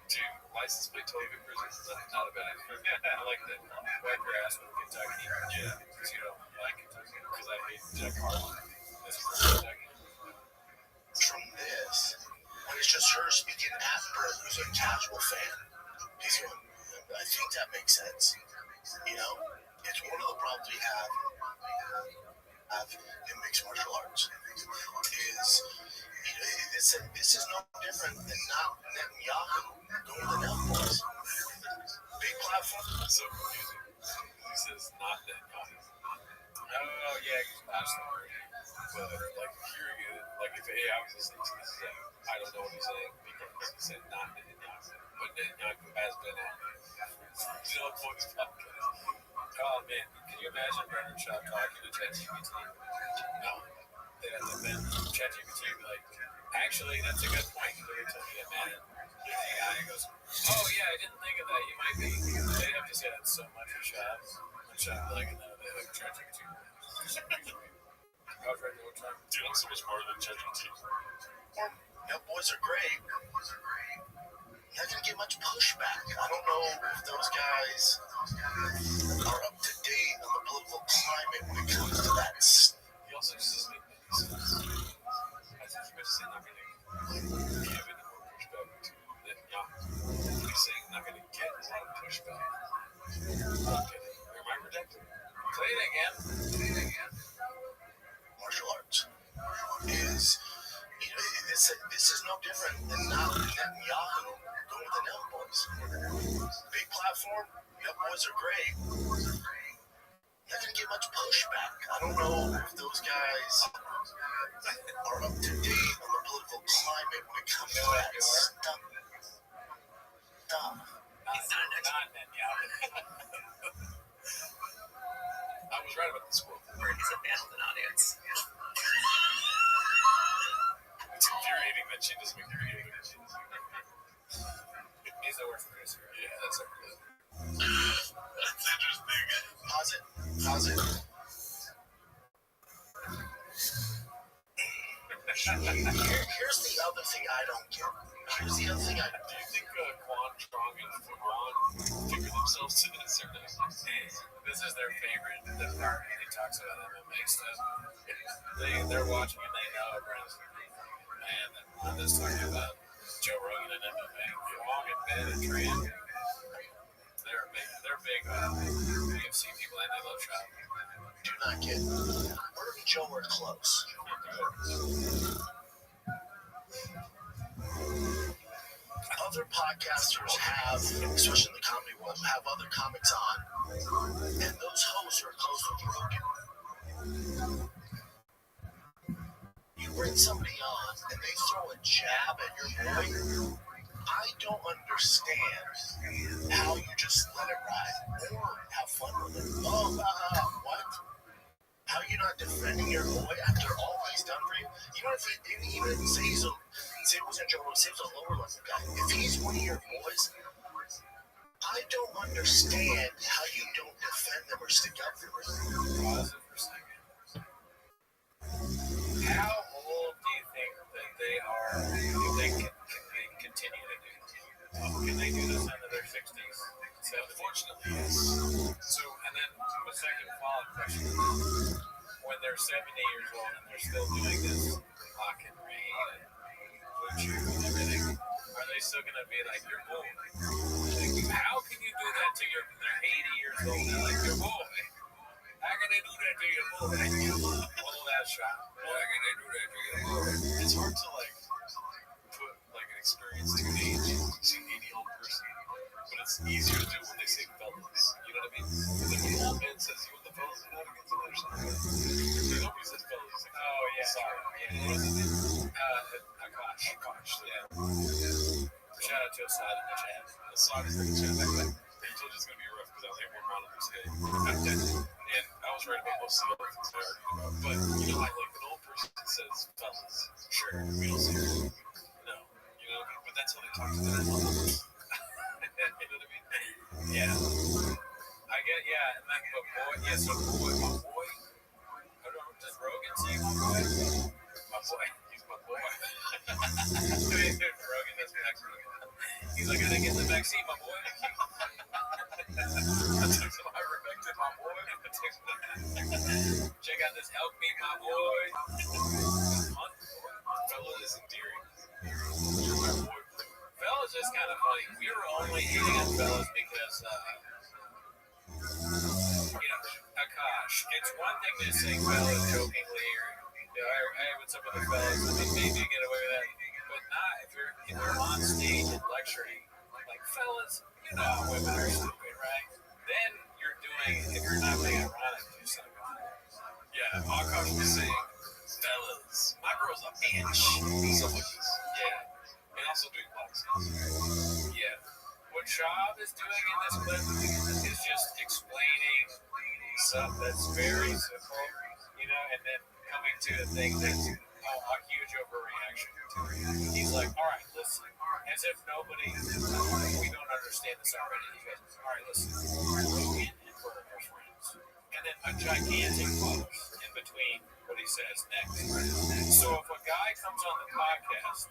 Dude, license plate toilet paper is not a bad idea. I like that. Wipe your ass with Kentucky. Yeah. Because you don't like Kentucky. Because I hate Jack Harlow. This is Kentucky. From this, when it's just her speaking at Bert, who's a casual fan, he's going, I think that makes sense. You know, it's one of the problems we have in mixed martial arts. Is this is no different than not Netanyahu going to the Now Boys. Big platform. So confusing. He says not Netanyahu. Oh yeah, absolutely. But like hearing it, like if I was listening to this, I don't know what he's saying because he said not Netanyahu, but Netanyahu has been on Jill Boy's podcast. Oh man, can you imagine Brendan Shaw talking to ChatGPT? No. They have to bend ChatGPT would be like, actually, that's a good point. They told me that man. The AI goes, oh yeah, I didn't think of that. You might be. They have to say that so much for Shaw. And Shaw would be like, no, they like ChatGPT. I was ready to time. Dude, I'm so much smarter than ChatGPT. Now boys are great. Not gonna get much pushback. I don't know if those guys are up to date on the political climate when it comes to that. He also uses nicknames. I think he was saying not gonna give any more pushback to Netanyahu. He's saying not gonna get a lot of pushback. Okay, am I redacted? Play it again. Martial arts is, this is no different than not Netanyahu going with the Now Boys. Big platform, Now Boys are great. Not gonna get much pushback. I don't know if those guys are up to date on the political climate when it comes to that stuff. He's not Netanyahu. I was right about this quote. He's a fan of an audience. It's infuriating that she doesn't make the video. He's the worst producer. Yeah, that's everything. That's interesting. Pause it. Here's the other thing I don't get. Do you think Quan Strong and Fuguan figured themselves to this or not? This is their favorite part. He talks about MMA stuff. They're watching and they know everyone's man. I'm just talking about Joe Rogan and MMA. Long and Ben and Tran. They're big UFC people and they love shop. Do not get. Bert and Joe are close. Other podcasters have, especially in the comedy world, have other comics on, and those hosts are close with Rogan. You bring somebody on, and they throw a jab at your boy. I don't understand how you just let it ride or have fun with it. Oh, what? How are you not defending your boy after all he's done for you? Even if he say say it wasn't Joe Rogan, say it was a lower level guy. If he's one of your boys, I don't understand how you don't defend them or stick up for them. Pause it for a second. How old do you think that they are? They can continue to do? Can they do this into their 60s? Unfortunately, yes. So, and then the second follow-up question is, when they're 70 years old and they're still doing this lock and read and blue chew and everything, are they still gonna be like your boy? Like, how can you do that to your? They're 80 years old. They're like your boy. How can they do that to your boy? Old ass shot. How can they do that to your boy? It's hard to like put like an experience to an age to an 80-year-old person, but it's easier to do when they say fellas. You know what I mean? Like when an old man says, "You want the fellas to know to get to know something?" Nobody says fellas. Like, Oh yeah, sorry. yeah. What is his name? Akash. Yeah. Shout out to Assad in the chat. The song is like chat. I told you it's gonna be rough because I only have one monitor today. And I was right about most of the other things I argued about. But you know, like an old person says fellas. Sure, we don't say that. No. You know, but that's how they talk to their moms. You know what I mean? Yeah. I get, yeah, and then, but boy, yeah, so boy, my boy. I don't know, does Rogan say my boy? My boy. He's my boy. Rogan does vaccine. He's like, I didn't get the vaccine, my boy. I took some ivermectin, my boy. Check out this elk meat, my boy. Fella is endearing. You're my boy. Fella's just kind of funny. We were only eating at Fella's because, you know, Akash, it's one thing to say Fella's jokingly or, you know, hey, what's up with the Fellas? I mean, maybe you get away with that. But not if you're on stage and lecturing, like, fellas, you know how women are stupid, right? Then you're doing, if you're not being ironic, you're just like, yeah, Akash was saying, fellas, my girl's a bitch. Stuff like this. yeah. And also doing boxing. Yeah. What Shab is doing in this clip is just explaining stuff that's very simple, you know, and then coming to a thing that's a huge overreaction. He's like, all right, listen, as if nobody, we don't understand this already. He goes, all right, listen, Rogan and Bert are friends. And then a gigantic pause in between what he says next. So if a guy comes on the podcast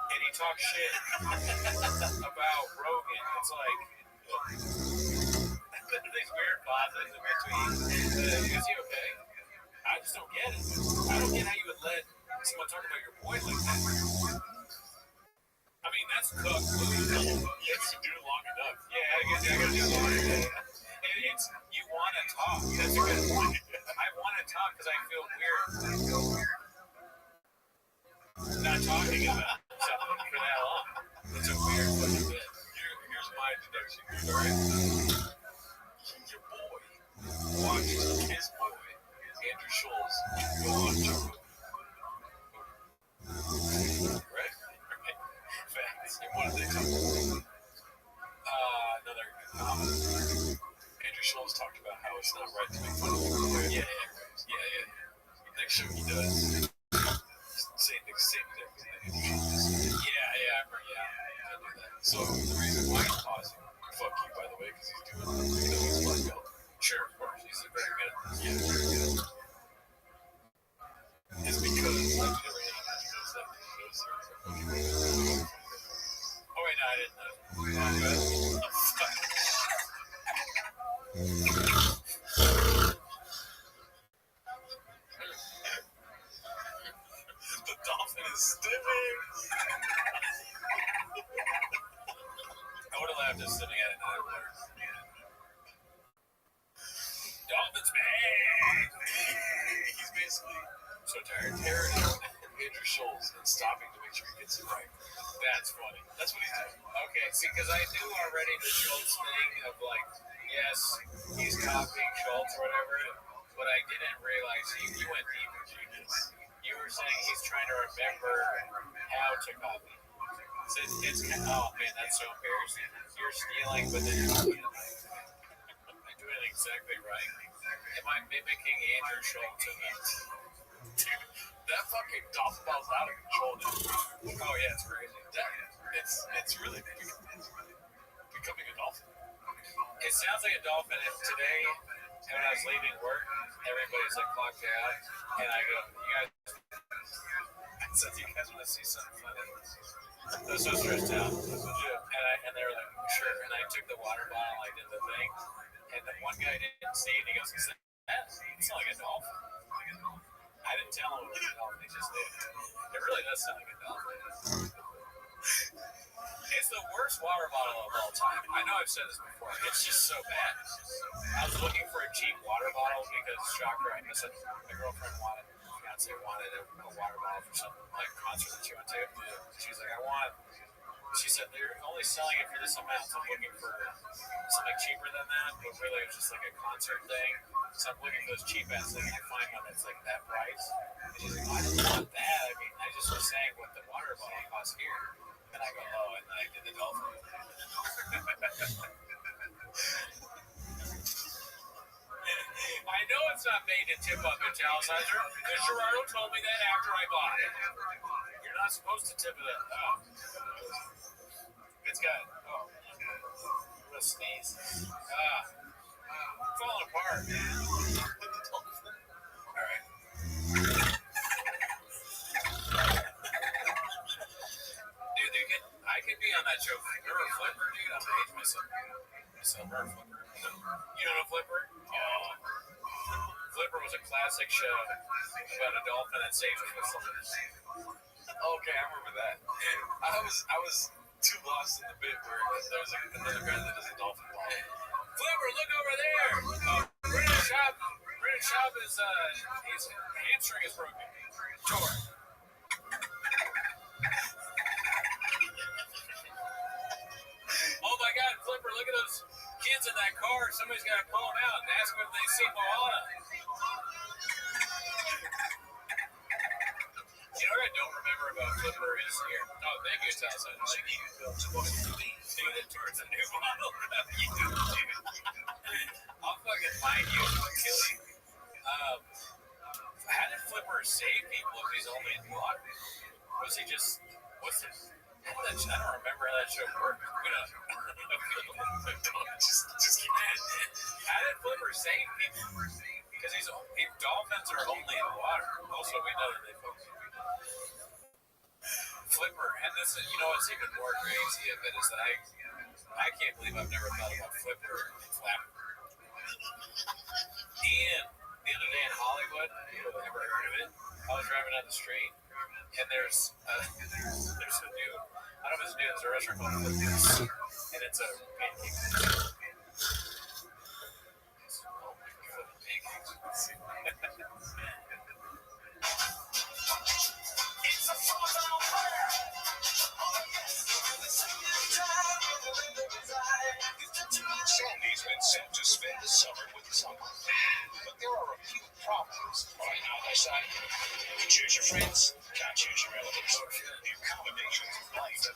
and he talks shit about Rogan, it's like these weird pauses in between. Is he okay? I just don't get it. I don't get how you would let someone talk about your boy like that. I mean, that's cooked. Yes, you do it long enough. Yeah, I gotta do it long enough. It's, you want to talk. That's a good point. I want to talk because I feel weird not talking about something for that long. It's a weird fucking bit. Here's my deduction. All right? Your boy watches his boy, Andrew Schultz, go on Joe. Right? Facts. And what did they talk about? Another Andrew Schultz talked about how it's not right to make fun of people. Yeah. Next show he does. Same thing. Yeah. I do that. So the reason why he's pausing, fuck you by the way, because he's doing he's black belt. Sure, of course. He's very good. Yeah, very good. It's because legendary does that. Oh wait, no, I didn't know. The dolphin is stimming. I would have laughed just sitting at it now. Dolphins, man! He's basically So tired. parroting Andrew Schultz and stopping to make sure he gets it right. That's funny. That's what he's doing. Okay, see, because I knew already the Schultz thing of like, yes, he's copying Schultz or whatever, but I didn't realize you went deeper, Genius. You were saying he's trying to remember how to copy. So it's kind of, oh man, that's so embarrassing. You're stealing, but then you're copying. I'm doing it exactly right. Am I mimicking Andrew Schultz in that? Dude, that fucking dolphin ball's out of control now. Oh yeah, it's crazy. It's really becoming a dolphin. It sounds like a dolphin. And today, when I was leaving work, everybody's like clocked out, and I go, "You guys," I said, "You guys want to see something funny?" I was so stressed out, and they were like, "Sure." And I took the water bottle, I did the thing, and the one guy didn't see it. He goes, "Is that? It sounds like a dolphin." I didn't tell him it was a dolphin. He just did. It really does sound like a dolphin. worst water bottle of all time. I know I've said this before. It's just so bad. I was looking for a cheap water bottle because, shocker, I miss it. My girlfriend wanted, fiance wanted a water bottle for some like concert that she went to. She was like, she said they're only selling it for this amount. So I'm looking for something cheaper than that, but really it's just like a concert thing. So I'm looking for those cheap ass things. I find one that's like that price. And she's like, I don't want that. I mean, I just was saying what the water bottle costs here. And I go, oh, and then I did the dolphin. I know it's not made to tip up Italicizer because Gerardo told me that after I bought it. You're not supposed to tip it up. Oh. It's got, I'm gonna sneeze. Falling apart, man. All right. Dude, I could be on that show. Remember Flipper, dude? I'm gonna age myself. Remember Flipper? You know Flipper? Oh. Flipper was a classic show about a dolphin that saves people. Okay, I remember that. I was too lost in the bit where there's another guy that does a dolphin ball. Flipper, look over there! British Shop is his hamstring is broken. Torn. Oh my God, Flipper, look at those kids in that car. Somebody's got to pull them out and ask them if they see Moana. You know what I don't remember about Flipper is here. Oh, thank you, Southside. Like you do it towards a new model. You do it. I'll fucking find you and kill you. How did Flipper save people if he's only in water? Was he just, what's it? I don't remember how that show worked. Just keep it. How did Flipper save people? Because dolphins are only in water. Also, we know that they focus. Flipper, and this is, what's even more crazy of it is that I can't believe I've never thought about Flipper and Flapper. And the other day in Hollywood, ever heard of it? I was driving down the street, and there's a new, I don't know if it's new, there's a restaurant called Flipper's, and it's a pancake. Oh my God, pancakes. It's a summertime affair. Oh yes, the second time Sandy's been sent to spend the summer with someone, but there are a few problems. Right now, they say you can choose your friends, can't choose your relatives. The accommodations of life.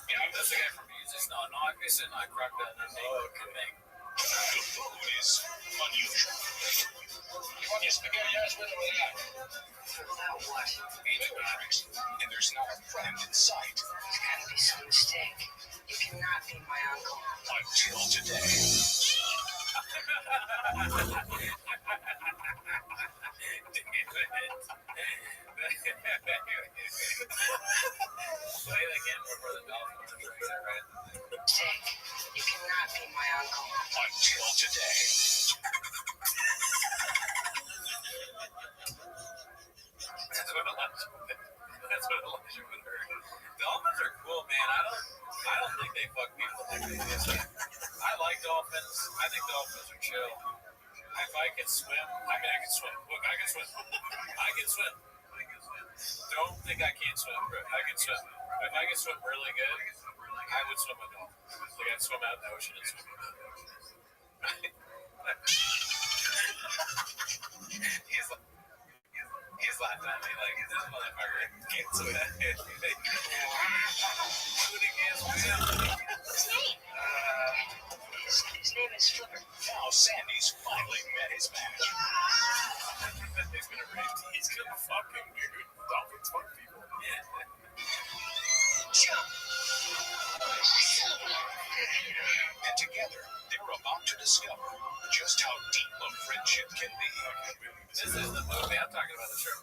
Yeah, that's the guy from Music. No, I guess it's not crocodile. The food is unusual. You want your spaghetti ass with or without? Without what? And there's not a friend in sight. There's gotta be some mistake. You cannot be my uncle. Until today. Play it again before the dolphin. Right? Dick, you cannot be my uncle. Until today. That's what Elijah would heard. Dolphins are cool, man. I don't think they fuck people like they do. I like dolphins. I think dolphins are chill. If I can swim, I can swim. Look, I can swim. I can swim. Don't think I can't swim, bro. I can swim. If I can swim really good, I would swim a dolphin. Like I'd swim out in the ocean and swim. He's laughing at me like, this motherfucker can't swim. What's his name? His name is Flipper. Now Sandy's finally met his match. He's gonna fucking weird. Dolphins fuck people. Yeah. Jump! And together, they're about to discover just how deep a friendship can be. This is the movie I'm talking about, the show.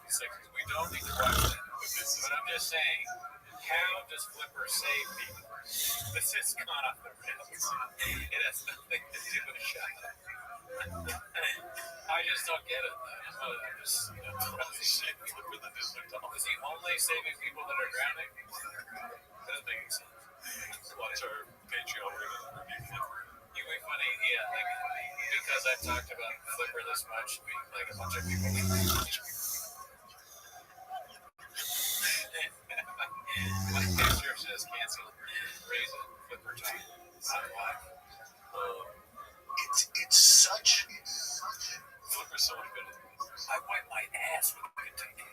We don't need to watch that. But I'm just saying, how does Flipper save people? This has gone off the rails. It has nothing to do with a shot. I just don't get it. I just, is he only saving people that are drowning? Doesn't make any sense. Watch our Patreon. We're going to review Flipper. You be funny, yeah, like, because I've talked about Flipper this much, like a bunch of people. My picture says cancel reason Flipper time. It's such. Flipper's so good. I wipe my ass with a container.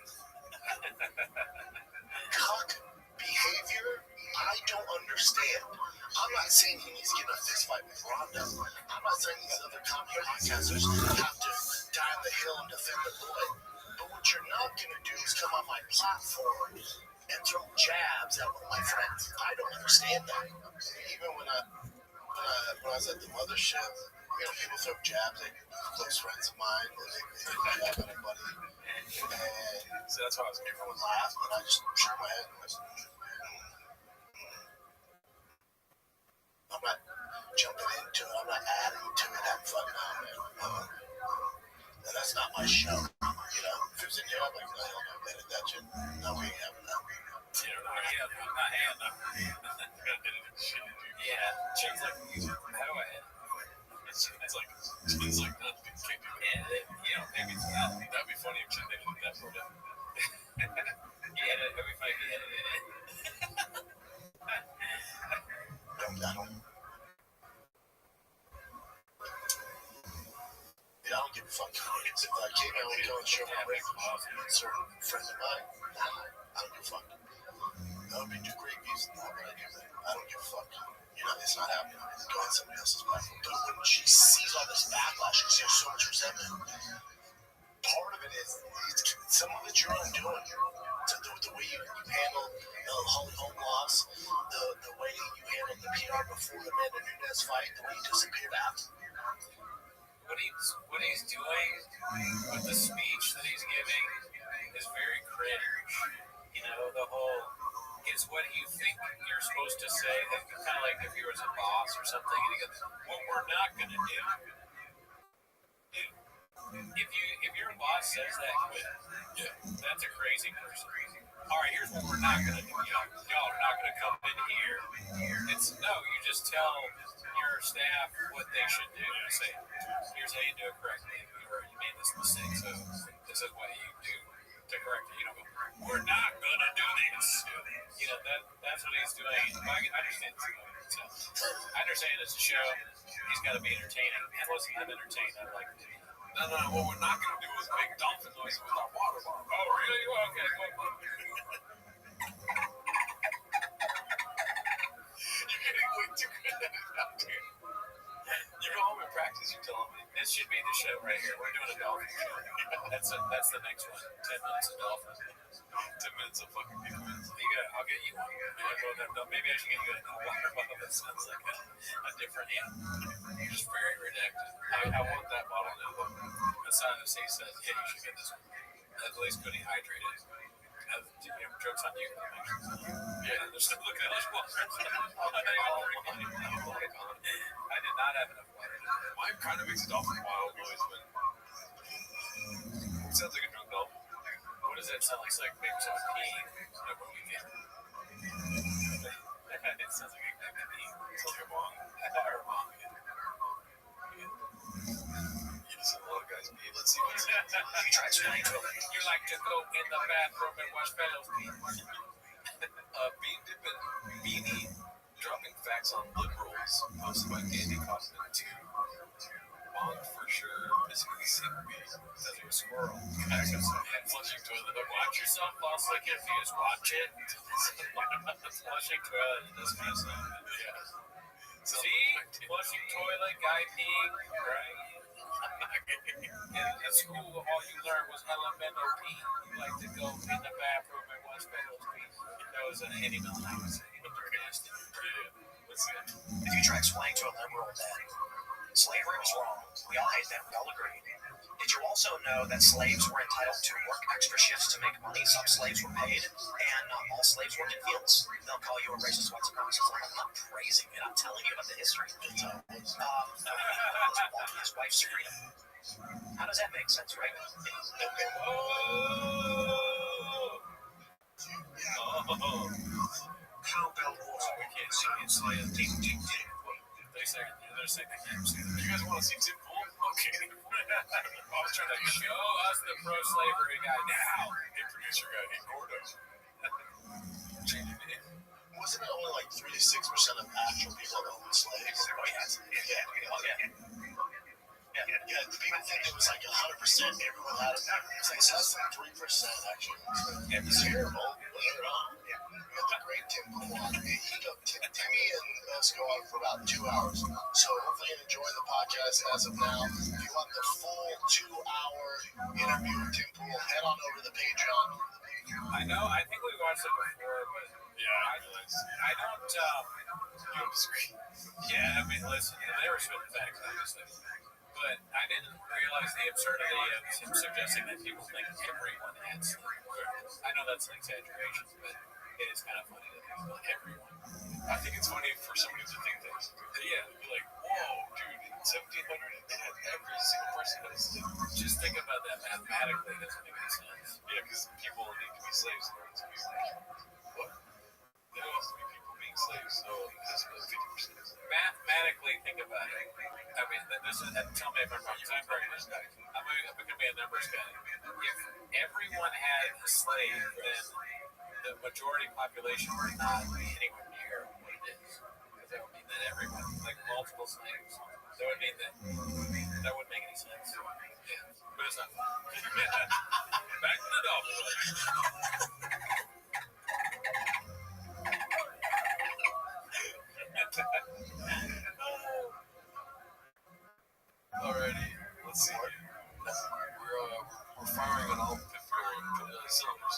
Cock behavior, I don't understand. I'm not saying he needs to get in a fist fight with Rhonda. I'm not saying these other comedy podcasters have to die on the hill and defend the boy. But what you're not going to do is come on my platform and throw jabs at one of my friends. I don't understand that. Even when I was at the mothership, people throw jabs at close friends of mine, and they jab at anybody. And So that's why I was everyone laughed, and I just shook my head. I'm not jumping into it. I'm not adding to it. Having fun now, man. And that's not my show. If it was in here, I'm like, hell no, man, that shit. No, we ain't having that. Yeah, Jim's like, how do I edit? It's like nothing can't do it. Yeah, maybe it's not. That'd be funny if Jim did that for them. Yeah, it'd be funny if you edited it. I don't give a fuck. If I came out and go and show my rape with a certain friend of mine, I don't give a fuck. That would be two great views. Not what I do. I don't give a fuck. It's not happening. Go on somebody else's platform. But when she sees all this backlash, she sees so much resentment. Part of it is some of it's your own doing. The way you handle the Holly Holm loss, the way you handled the PR before the Amanda Nunes fight, the way you disappeared after. What he's doing with the speech that he's giving is very cringe. The whole is what you think you're supposed to say. That's kind of like if you was a boss or something, and he goes, "What we're not going to do." If your boss says that, quit. That's a crazy person. All right, here's what we're not going to do. Y'all are not going to come in here. You just tell your staff what they should do. Say, here's how you do it correctly. You made this mistake, so this is what you do to correct it. You don't go, we're not going to do this. That's what he's doing. I understand. I understand it's a show. He's got to be entertaining. I'm entertained. I like it. No, what we're not going to do is make dolphin noises with our water bottle. Oh, really? Well, okay. You're getting way too good at it out there. You go home and practice, you tell them. This should be the show right here. We're doing a dolphin show. That's the next one. 10 minutes of dolphin. 10 minutes of fucking minutes. I'll get you one. Maybe I should get you a water bottle that sounds like a different You're just very redacted. I want that bottle now. The sign that says, yeah, you should get this one. At least good hydrated. Jokes on you. Yeah, just look at this water. I did not have enough water. Mine kind of makes a dolphin wild noise, but it sounds like a drunk dolphin. What does that sound like? It's like maybe someone peeing. Like what we did. It sounds like a pee. It's like a bong. Or a bong. You just have a lot of guys pee. Let's see what's You try explaining to them. You like to go in the bathroom and watch fellows pee. Bean dipping beanie dropping facts on liberals posted by Andy Kaufman 2. Bond for sure missing the secret says he was squirrel. Flushing toilet. Watch yourself fall asleep if you just watch it. Flushing toilet and this kind of stuff. Yeah. See? Flushing toilet, guy peeing, right? In school, all you learned was elemental pee. You like to go in the bathroom and watch fellows pee. That was an Eddie Millen I was saying. If you try explaining to a liberal that slavery was wrong, we all hate that, we all agree. Did you also know that slaves were entitled to work extra shifts to make money? Some slaves were paid, and not all slaves worked in fields. They'll call you a racist white supremacist. I'm not praising it, I'm telling you about the history. His wife, Sabrina Cowbell water. We can't see it. Ding, ding, ding. They're saying they can't see it. You guys want to see Tim Pool? Okay. I was trying to Show us the pro-slavery guy now. Hey, producer guy, hey, Gordo. Wasn't it only like 3 to 6% of actual people that own slaves? Oh, yeah. Yeah, the people think it was like 100%. Everyone had it. It's like less than 3% actually. Yeah, it's terrible. Later on, we got the great Tim Pool on. Timmy and us go on for about 2 hours. So hopefully you enjoy the podcast as of now. If you want the full 2-hour interview with Tim Pool, head on over to the Patreon. I know. I think we watched it before, but I don't. You don't disagree? Yeah, I mean, listen, they were spitting facts, obviously. But I didn't realize the absurdity of him suggesting that people think everyone had slaves. I know that's an exaggeration, but it is kind of funny that people think everyone. I think it's funny for somebody to think that. Yeah, be like, whoa, dude, in 1700, every single person had a slave. Just think about that mathematically. It doesn't make any sense. Yeah, because people need to be slaves in order to be like, what? There has to be people being slaves, so it has to be 50%. Mathematically, think about it. I mean, this is, tell me if I'm wrong. I'm going to be a numbers guy. If everyone had a slave, then the majority population would not be anywhere near what it is. Because that would mean that everyone, like multiple slaves, that would mean that wouldn't make any sense. Yeah, but it's not fun. Back to the double. Alrighty, let's see. We're firing on all 50 cylinders.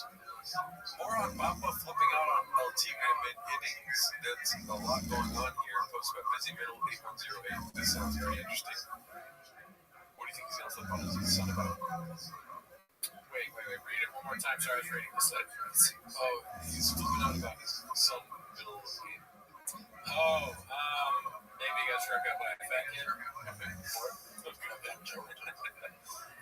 More on Bamba flipping out on LT mid innings. That's a lot going on here. Post by Busy Middle 8108. This sounds pretty interesting. What do you think he's gonna flip on his son about? Wait. Read it one more time. Sorry, I was reading this. Oh, he's flipping out about his son middle of the game. Oh, maybe he got struck out by a fat kid.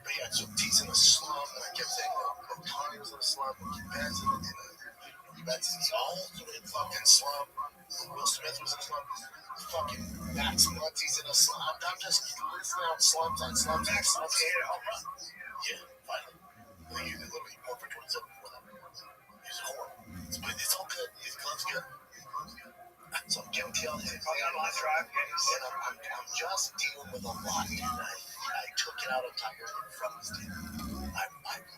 But yeah, so he's in a slump, and I kept saying, Otani was in a slump, Ben's he's all in a fucking slump. Will Smith was in a slump. Fucking Max Muncy's in a slump. I'm just listing out slumps on slumps on slumps. Yeah, finally. He's literally 1 for 27 with him. He's horrible. But it's all good. His glove's good. So I'm guilty on it. And I'm just dealing with a lot, dude. I took it out of Tiger from this team. I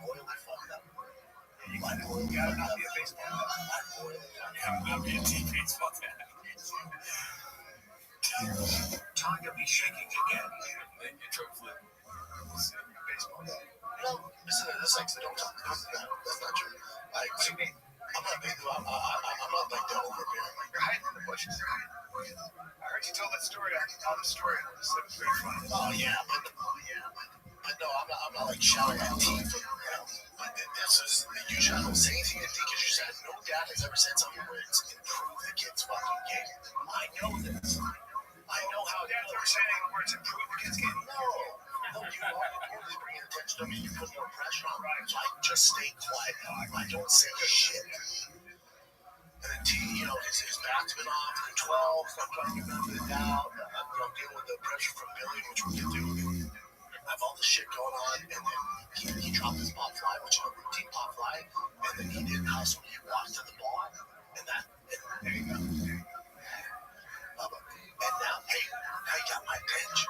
royally fucked up. I royally fucked up. I royally fucked up. I'm being team baseball fan. Tiger be shaking again. Intro flip. Baseball. No, listen to this. Like, don't talk. That's not true. Like, what do you mean? I'm not like the overbearing. You're hiding in the bushes. I heard you tell that story on the story. This was very funny. Oh yeah, but no, I'm not like shouting at T for But this is usually I don't say anything to T because you said no dad has ever said something where it's improved the kid's fucking game. I know this. I know how dads are saying where it's improved the kid's game. No, you are totally bringing attention to me. You put more pressure on me. So I just stay quiet. I don't say shit. And then T, his back's been off in 12, so I'm trying to get him it down. I'm dealing with the pressure from Billy, which we'll get to. I have all this shit going on, and then he dropped his pop fly, which is a routine pop fly, and then he didn't hustle. He walked to the ball, and there you go. And now, hey, I got my pitch.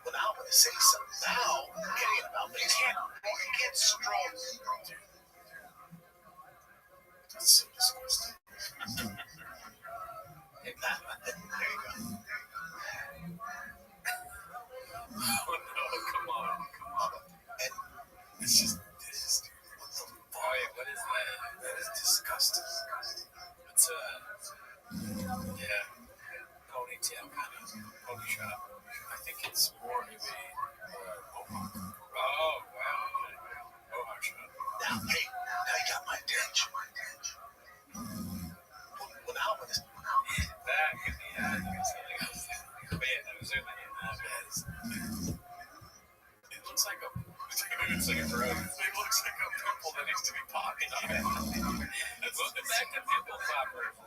Well, now I'm going to say something. Now, it ain't about me. He can't stroke. That's so disgusting. There you go. Oh no, come on. And it's just this, dude. What the fuck? What is that? That is disgusting. It's yeah, ponytail kind of pony shop. I think it's more of a mohawk. Oh, wow. Mohawk shop. Now,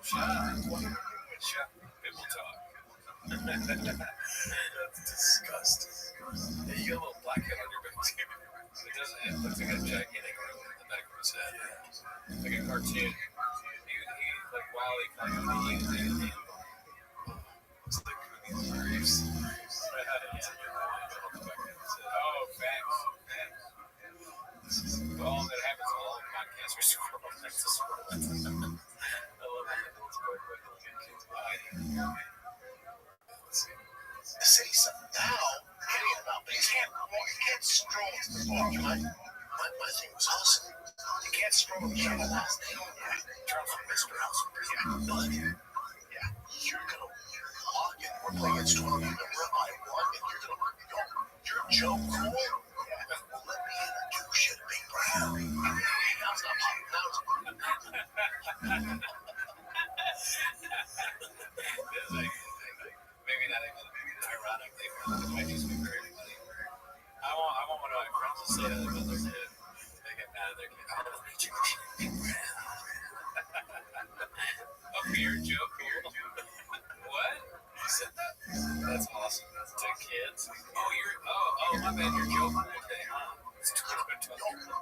Shut. People talk. That's disgusting. Yeah, you got a little blackhead on your back too. It doesn't. It looks like a gigantic room in the back of his head. Like a cartoon. He like Wile E. Coyote. Looks like Goonies. Oh, facts. All that happens in all the podcasts are squirrel. That's a squirrel. I love that. It's quite kids behind. The city said, now, getting about, but you can't stroll into the bar. My thing was hustle. You can't stroll into the last name. Charles Mr. House. But, you're going to walk in. We're playing against 12 and Rabbi 1, and you're going to, you're Joe Cool. Well, let me introduce you to Big Brown. Now it's not popping out. Maybe not even ironically, but it might just be very funny. I want one of my friends to say that about their kid. They get mad at their kid. Oh, let me introduce you to Big Brown. Up here, Joe Cool. What? You said that? That's awesome. To kids? Oh, my bad, you're Joe Cool today, huh? It's too good to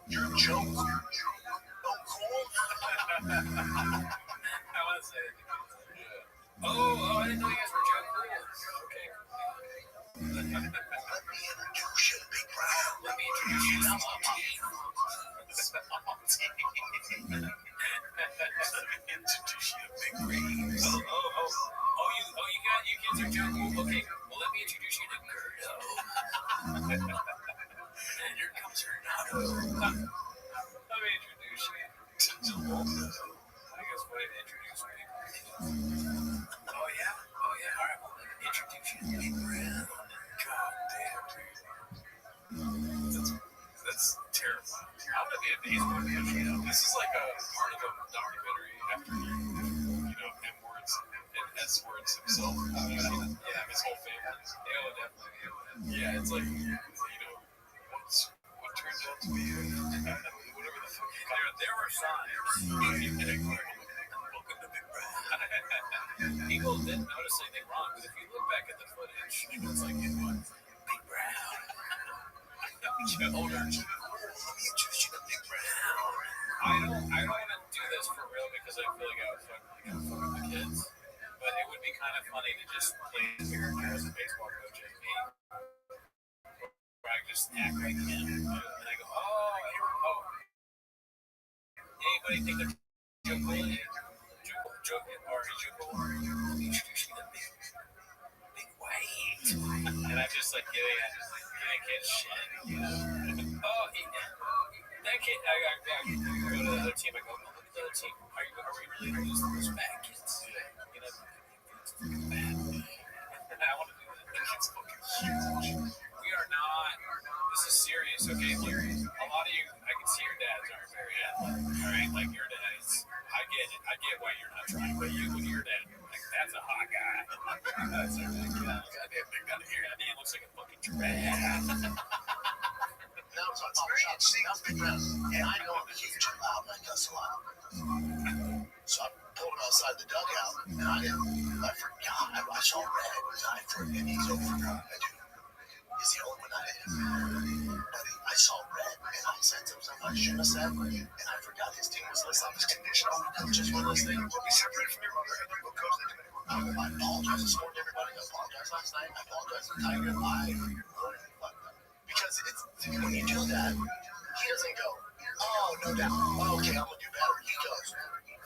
You're Joe Cool. No cool? I want to say it. Oh, I didn't know you guys were Joe Cool. Okay. Let me introduce you to Big Brown. Let me introduce you to Big Brains. You kids are Joe Cool. Okay, well, let me introduce you to Gerdo. And here comes Renato. Let me introduce you to Delano. I guess way to introduce me. Oh, yeah? All right, well, let me introduce you to Big Brown. God damn, dude. That's terrifying. I'm going to be a baseball coach, you know. This is like a part of a documentary after M-words and S-words himself. Yeah, his whole family. Definitely. Yeah, it's like, what turned out to be whatever the fuck. There were signs. Welcome to Big Brown. People didn't notice anything wrong, but if you look back at the footage, it's like, Big Brown. Let me introduce you to Big Brown. I don't want to do this for real because I feel like I would fuck with the kids. But it would be kind of funny to just play a character as a baseball coach as me. Where I just act like him. And I go, anybody think they're Joe Cool? Joe Cool? Let me introduce you to Big White. And I'm just like giving kids shit, you know. That kid, I go to the other team, I go, look at the other team. Are we really introducing those fat kids? You know, it's fucking bad. I want to do that. That kid's fucking huge. We are not, this is serious, okay? Look, a lot of you, I can see your dads aren't very athletic, alright? Like your dads, I get it. I get why you're not trying, but you and your dad, like, that's a hot guy. That's a big guy. Goddamn big guy here. That man looks like a fucking giraffe. Now it's on top shot. See, I'm Big Brown. And I know I'm huge and loud and I cuss a lot. So I pulled him outside the dugout and I forgot. I saw red and he's over. He's the only one I did. But I saw red and I said to him something I shouldn't have said. And I forgot his team was listening. His condition. Coaches were listening. We'll be separated from your mother. And you go coach the team. I apologize this morning, everybody. I apologize last night. I apologize to Tiger Live. Because when you do that, he doesn't go, oh, no doubt. Oh, okay, I'm going to do better. He goes,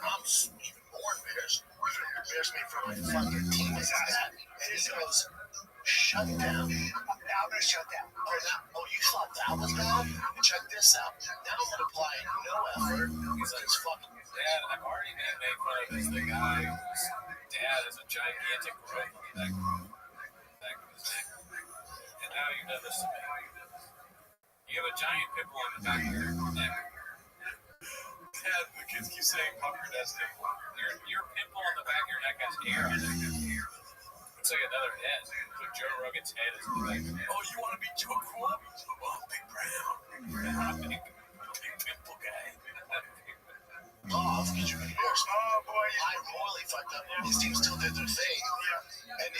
I'm even more embarrassed. Even embarrassed me for my fucking team as that. And he goes, shut down. Now I'm going to shut down. Oh, you thought that was bad? Check this out. Now I'm applying no effort. He's like, fucking Dad, I've already been made fun of as the guy whose dad is a gigantic growth on the back of his neck. And now you've done this to me. You have a giant pimple on the back of your neck. Dad, the kids keep saying pop your dad's nipple. Your pimple on the back of your neck has hair on it. It's like another head. So Joe Rogan's head is like, Oh, you want to be Joe Cool? Oh, Big Brown. big pimple guy. off because you're embarrassed. Oh boy, I royally fight his team still did their thing. And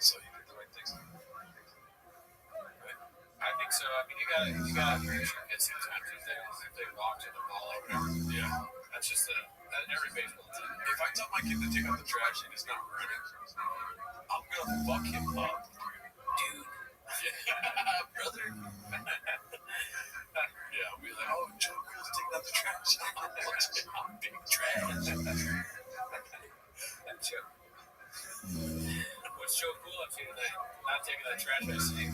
so he did the right thing. I think so. I mean, you gotta appreciate it sometimes if they walk to the ball or whatever. Yeah. That's just every baseball team. If I tell my kid to take out the trash and he's not running, I'm gonna fuck him up, dude. Yeah, brother. Yeah, we're like, oh, Joe Cool's taking out the trash. I'm big trash. That's Joe. What's Joe Cool up to today? Not taking that trash, I see.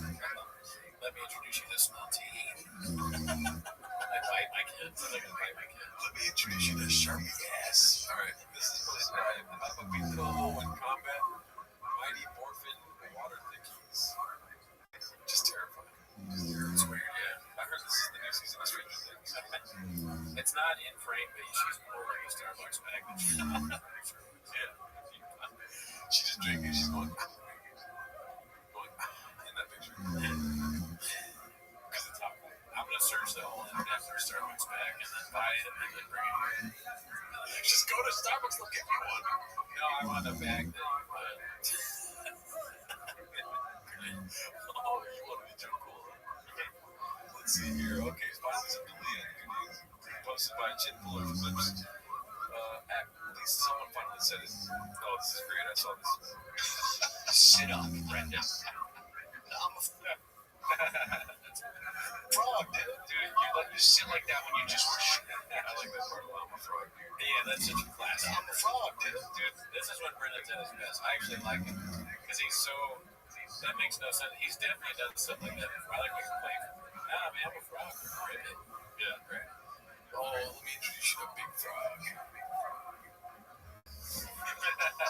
Let me introduce you to small team. I bite my kids. I'm gonna bite my kids. Let me introduce you to Sharpie Ass. All right, this is what I'm a big fellow in combat. Mighty Morphin Water Thickies. Just terrifying. It's weird, yeah. I heard this is the new season of Stranger Things. It's not in frame, but she's more like a Starbucks bag than she's Yeah. She just drinking. She's going in that picture. Because it's hot. I'm gonna search the whole internet for Starbucks bag and then buy it and then bring it in. Just go to Starbucks. They'll give you one. No, I want a bag that you put. Oh, you want to be Joe Cool? Let's see here. Okay, finally some deleted. Posted by Chin Full of Clips. At least someone finally said it. Oh, this is great. I saw this. Sit up, Brenda. I'm a frog, dude. You sit like that when you just were shit. I like that part a lot. I'm a frog. Yeah, that's such a classic. I'm a frog, dude. Dude, this is when Brendan's at his best. I actually like him because he's so. That makes no sense. He's definitely done stuff like that before. I like when he's playing. Nah, man, I'm a frog. Yeah, right. Oh, let me introduce you to Big Frog.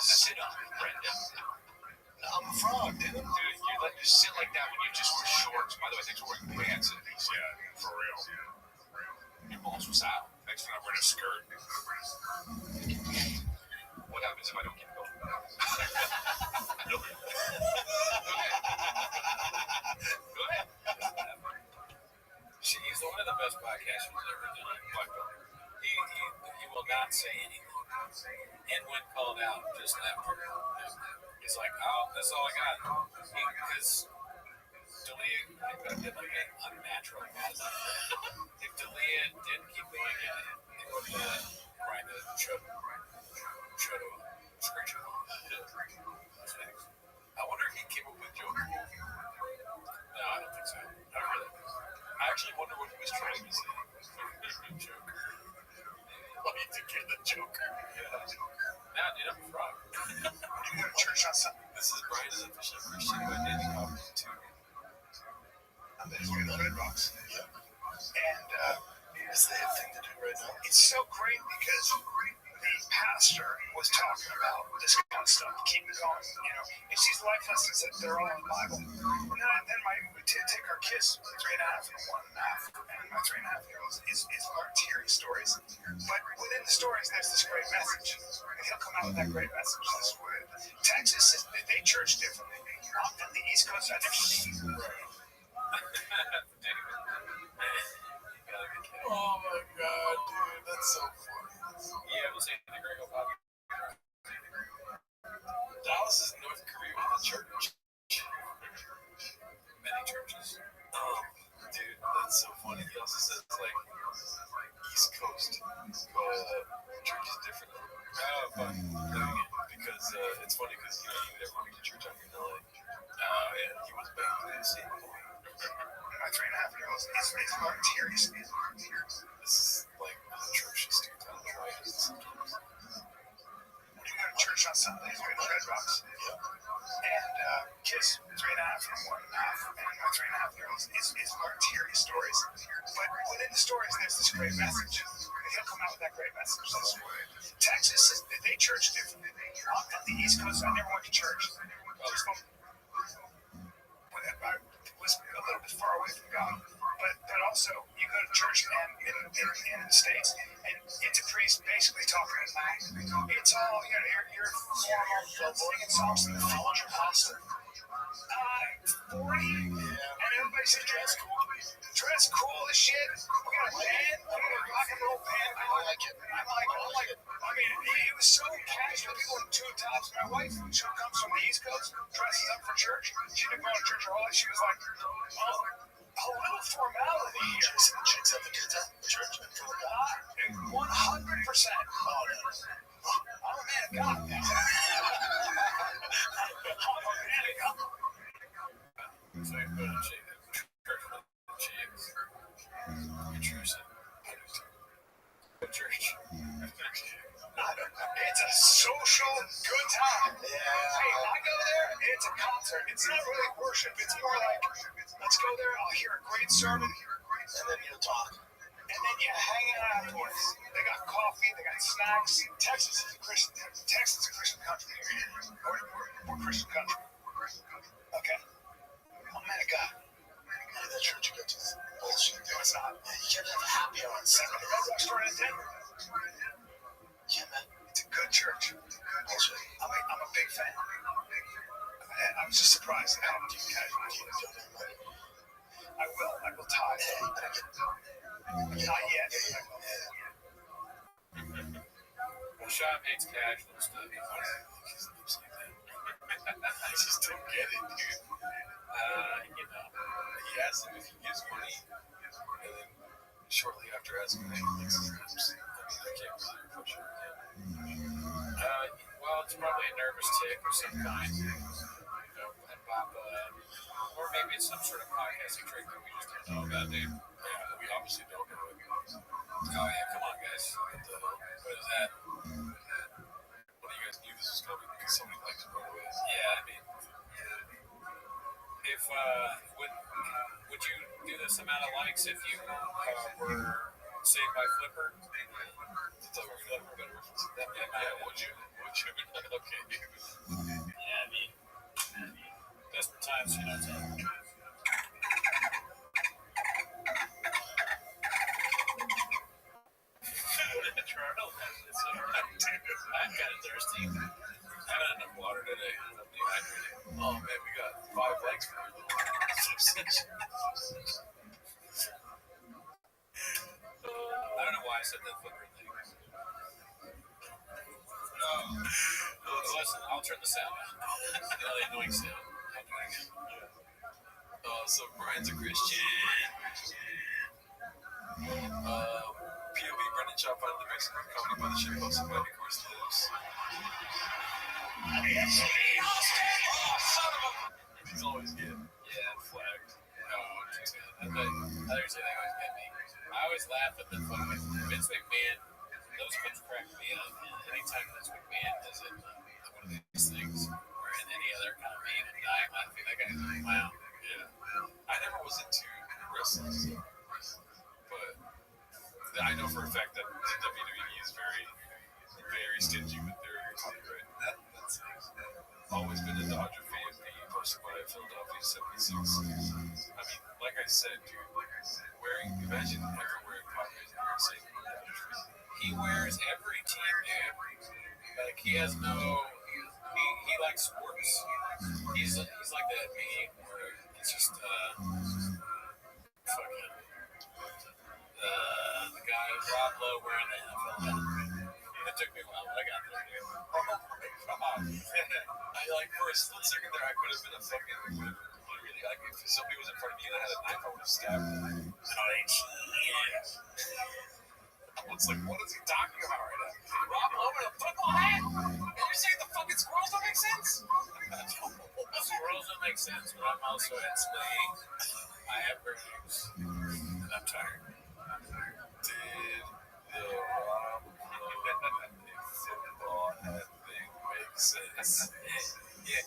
Sit up, Brenda. I'm a frog, dude. You sit like that when you just wear shorts. By the way, thanks for wearing pants at least. Yeah, for real. Your balls was out. Next time I'm wearing a skirt. What happens if I don't keep going? No. Go ahead. He's one of the best podcasters ever done. He will not say anything. And when called out, just after, he's like, oh, that's all I got. Because D'Elia did like an unnatural pause. If D'Elia didn't keep going at it, it would grind the show to a screech. I wonder if he came up with Joker. No, I don't think so. Not really. I actually wonder what he was trying to say. Joker. Oh, you think you're the Joker? Yeah. Nah, dude, I'm a frog. You go to church on Sunday. This is Brian's official Christian by Danny Hopkins too. I'm going to Red Rocks. Yeah. And it's the hip thing to do right now. It's so great because the pastor was talking about this kind of stuff to keep it going. You know, it's these life lessons that they're all in the Bible. And then we take our kids, 3.5 and 1.5, and my 3.5-year-old is learned hearing stories. But within the stories, there's this great message, and he'll come out with that great message. Texas, they church differently. On the East Coast, I never seen. Oh my god, dude, that's so funny. Yeah, we'll say the Gregor Bobby. Dallas is North Korea with a church. Many churches. Dude, that's so funny. He also says like East Coast church is different. Because it's funny because you never went to church out here in LA. And he was back in the same point. My 3.5-year-old is learned hearing. This is like atrocious, dude. I don't know why it is sometimes. When you go to church on Sundays, we go to Red Rocks. And kids, 3.5 and 1.5, and my 3.5-year-old is learned hearing stories. But within the stories, there's this great message. And he'll come out with that great message. Texas, they church differently. On the East Coast, I never went to church. I was a little bit far away from God. But also, you go to church in the States, and it's a priest basically talking in Latin. It's all, you're formal, singing songs to the future pastor. 40, and everybody says dress cool. Dress cool as shit. We got a band, we got a rock and roll band. I like it. I like it. I mean, it was so casual. People in tube tops. My wife, who comes from the East Coast, dresses up for church. She didn't go to church at all. She was like, a little formality here. Chicks have the kids at the church and for the God. 100%. Oh, no. I'm a man of God. I'm a man of God. So you put a church with chicks. Intrusive. Church. It's a social good time. Yeah. Hey, I go there, it's a concert. It's not really worship. It's more like, let's go there, I'll hear a great sermon, And then you talk. and then you hang out afterwards. They got coffee, they got snacks. Texas is a Christian country. More Christian country. Okay. Oh, man of God. Hey, that church you go to is bullshit. No, it's not. Yeah, you can't have a happy hour on Sunday. The best restaurant in Denver. Yeah, man. It's a good church. Bullshit. I'm a big fan. I was just surprised at how much you guys were. I will tie. Not yet. Well, Shop hates casual stuff. I just don't get it, dude. You know. He asks him if he gives money, and then shortly after asking him, he leaves. I can't really push it again. Well, it's probably a nervous tick of some kind. You know, and Bob, or maybe it's some sort of podcasting trick that we just don't know about, dude. Yeah, we obviously don't know it. Oh, yeah, come on, guys. What is that? What do you guys knew this was coming? Because somebody liked it right away. Yeah, I mean, if, would you do this amount of likes if you were saved by Flipper? Thought we were going to have a better reference. Yeah, would you? Okay. Yeah, I mean, desperate times, you know, I'm kind of thirsty. I haven't had enough water today. I'm dehydrated. Oh, man, we got 5 likes for you. I don't know why I said that Flipper thing. Listen, I'll turn the sound on. The annoying sound. I'll do it again. So Brian's a Christian. POV Brendan Chop out of the Mexican comedy by the ship hosted by Nicholas Lives. He's always good. Yeah, flagged. Others they always get me. I always laugh at the fucking Vince McMahon. Those clips crack me up. Anytime Vince McMahon is in one of these things or in any other kind of meme and dying laughing, that guy's a clown. Yeah. I never was into wrestling, but I know for a fact that the WWE is very, very stingy with their copyright. That's always been a Dodger fan, being posted by Philadelphia 76. I mean, like I said, dude, imagine ever wearing copyright and saying He wears every team, dude. Like, he has no... He likes sports. He's like that meme where it's just, fucking... the guy, Rob Lowe, wearing the NFL hat. It took me a while, but I got there, dude. I like for a split second there, I could have been a fucking... Literally, like, if somebody was in front of me and I had a knife, I would have stabbed them. It's like, what is he talking about right now? Rob Lowe in a football hat? And you're saying the fucking squirrels don't make sense? Squirrels don't make sense, but I'm also explaining I have reviews, and I'm tired. Did the Rob Lowe football hat thing make sense? Yeah,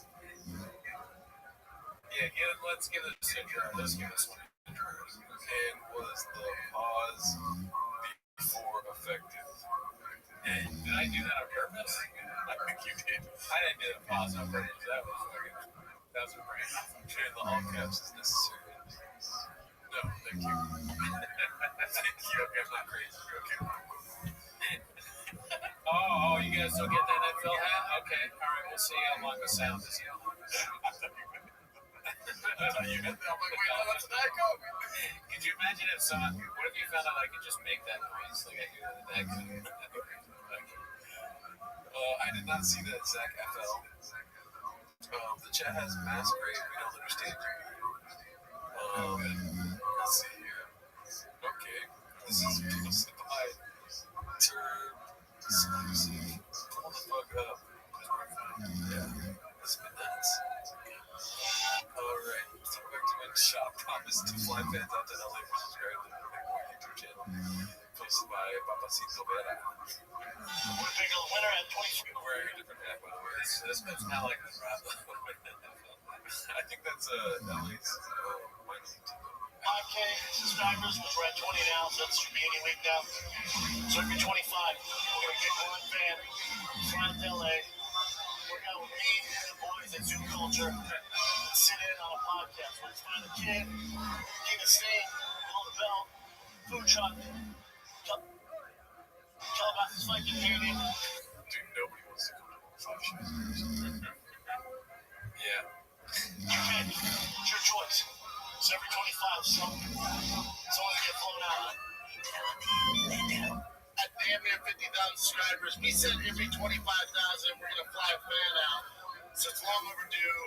let's give this a try. Let's give this one a try. And was the pause before effective? Hey, did I do that on purpose? I think you did. I didn't do the pause on purpose. That was a brain. And the all caps is necessary. No, thank you. Thank you. Okay, I'm not crazy. Okay. Oh, you guys don't get that NFL hat? Okay, all right, we'll see how long the sound is. You did that. I'm like, wait, no, that's tobacco. Could you imagine if someone, what if you found out I could just make that noise? Like I hear the tobacco. I did not see that, Zach FL. The chat has mass grade. We don't understand you. Let's see here. Okay. This is posted by Term Exclusive. Pull the fuck up. Yeah. That's been nuts. Alright. So back to my shop. Promise to fly fans out to LA for subscribe to the Big Boy YouTube channel. Posted by Papacito Vera. Winner at 20. I'm wearing a different hat, by the way. This one's kind of like this rap. I think that's Ellie's minor league team. 5K subscribers, which we're at 20 now, so that should be any week now. So every 25, we're gonna get one fan, fly out to LA, work out with me and the boys at Zoo Culture, and sit in on a podcast. Let's find a kid, King of State, below the belt, food truck, tell about this fight community. Dude, nobody wants to come to all 5 shows. Yeah. You pick, it's your choice. So every 25, someone get flown out. At damn near 50,000 subscribers, we said every 25,000 we're gonna fly a fan out. So it's long overdue.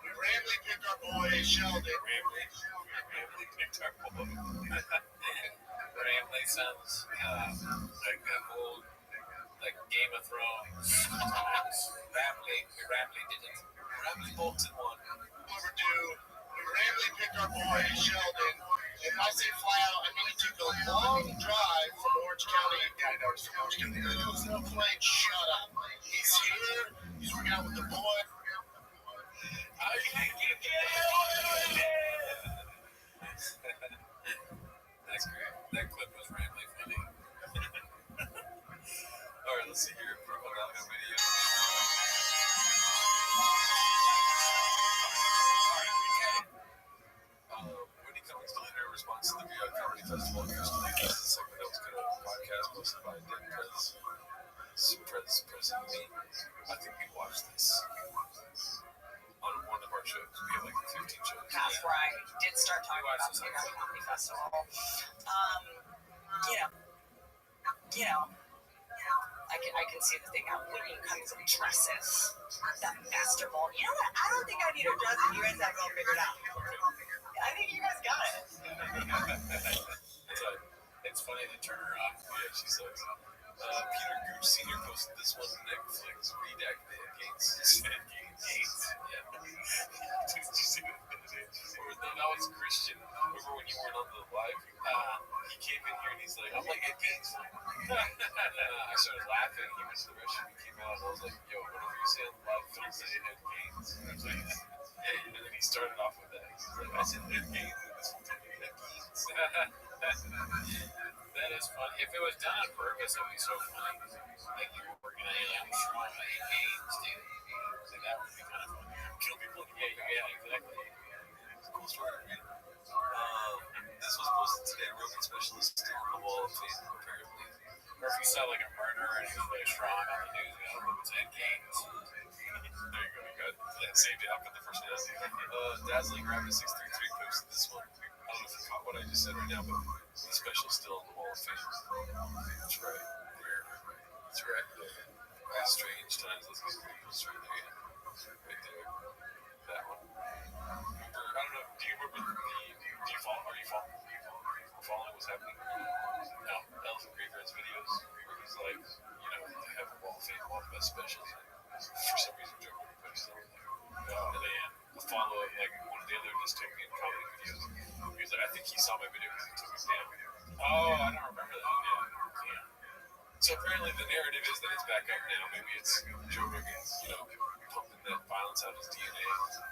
We randomly picked our boy Sheldon. Ramley picked our boy. Ramley sounds like that old, like Game of Thrones times. Ramley did it. Ramley bolted one. Overdue. We randomly picked our boy Sheldon. And I say fly out, I mean he took a long drive from Orange County. Yeah, I know it's from Orange County. There's no plane. Shut up. He's here. He's working out with the boy. I can't get it. That's great. That clip was Ramley funny. All right, let's see here. Another video. Whitney Cummings deleted her response to the VI Comedy Festival in Houston. This is a segment that was cut out of a podcast posted by Dan President Me. I think we watched this on one of our shows. We have like 15 shows. That's where I did start talking about the VI Comedy Festival. I can see the thing out Whitney Cummings of dresses. That masterful. You know what? I don't think I need a dress and you guys have it all figured out. I think you guys got it. It's funny to turn her on. Yeah, she sucks. Peter Gooch Sr. posted this one on Netflix. Redacted Gates. Yeah. Did you see that? Or that was Christian. Remember when you weren't on the live? He came in here and he's like, I'm like, Ed Gates. I started laughing. He went to the restroom. He came out and I was like, yo, whatever you say on the live, don't say Ed Gates. And then he started off with that. He's like, I said Ed Gates. And this one told me Ed Gates. That is funny. If it was done on purpose, it would be so funny. Like you were working at I'm strong at Ed Gates, dude. Like that would be kind of funny. Kill people? Yeah, exactly. It's a cool story, right? This was posted today. Rogan specialist still on the wall of fame, apparently. Or if you saw like a murderer and he was really strong on the news, you know, it was Ed Gates. There you go, you got that saved it. I'll put the first one down. Dazzling Rabbit 633 posted this one. I don't know if you caught what I just said right now, but the special still on the wall of fame. That's right. Weird. That's right. Strange times. Let's get the videos right there. Right there. That one. Remember, I don't know. Do you remember do you follow? Are you following what's happening? No. Elephant Graveyard's videos where he's like, you know, they have a wall of fame, all the best specials. For some reason, Joe Rogan puts them there. And then a follow up, like one of the other dystopian comedy videos. He was like, I think he saw my video because he took it down. Oh, I don't remember that. Yeah. So apparently the narrative is that it's back up now. Maybe it's Joe Rogan's, you know, pumping that violence out of his DNA,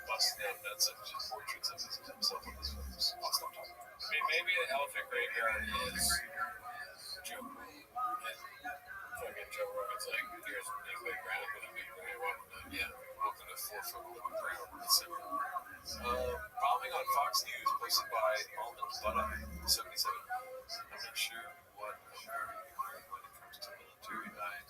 busting out nuts of just portraits of himself on his films. I'll stop talking. I mean, maybe the Elephant Graveyard is Joe Rogan. Fucking Joe Rogan's like, there's anybody grounded with me. Yeah, welcome to 4 foot below ground. Bombing on Fox News posted by Almond Butter 77. I'm not sure what when it comes to military diet.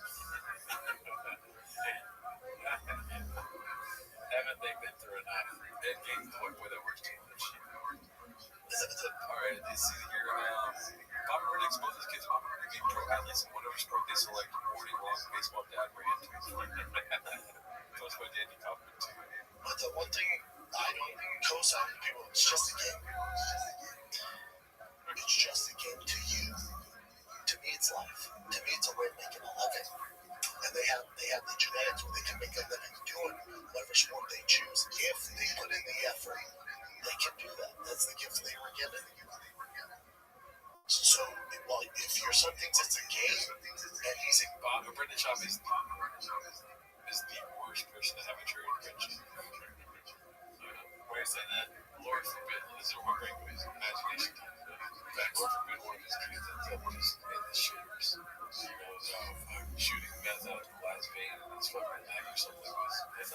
Haven't they been through enough? And game, boy, that works too much. All right, this is here. Papa Bird exposes kids about being pro athletes and whatever sport they select. Warning, long baseball dad rant. Toast by Danny Kaufman too. But the one thing I don't co-sign to people, it's just a game. It's just a game to you. To me, it's life. To me, it's a way of making a living. And they have the genetics where they can make a living doing whatever sport they choose. If they put in the effort, they can do that. That's the gift they were given. So, well, if your son thinks it's a game, and he's a Bob, Brendan Schaub is the worst person to have a true intervention. Why are you saying that? Lord forbid. This is where my brain goes. Imagination time. In fact, Lord forbid one of his kids ends up just in the shitters. He goes, oh, fuck, shooting meth out of the last vein and it's fucking neck or something like this.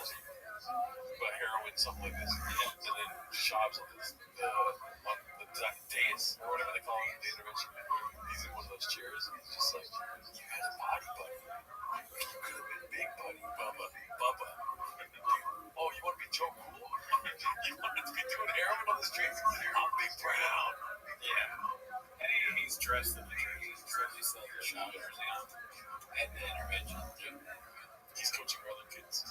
But heroin, something like this. Yeah. And then Schaub's on the dais, or whatever they call it, the intervention. He's in one of those chairs and he's just like, you had a body, buddy. You could have been big, buddy. Bubba. Oh, you want to be Joe Cool? You want to be doing heroin on the streets? I'm Big Brown. Yeah. And he's dressed in the jersey. He's still the Schaub jersey on. And the intervention. He's coaching other kids.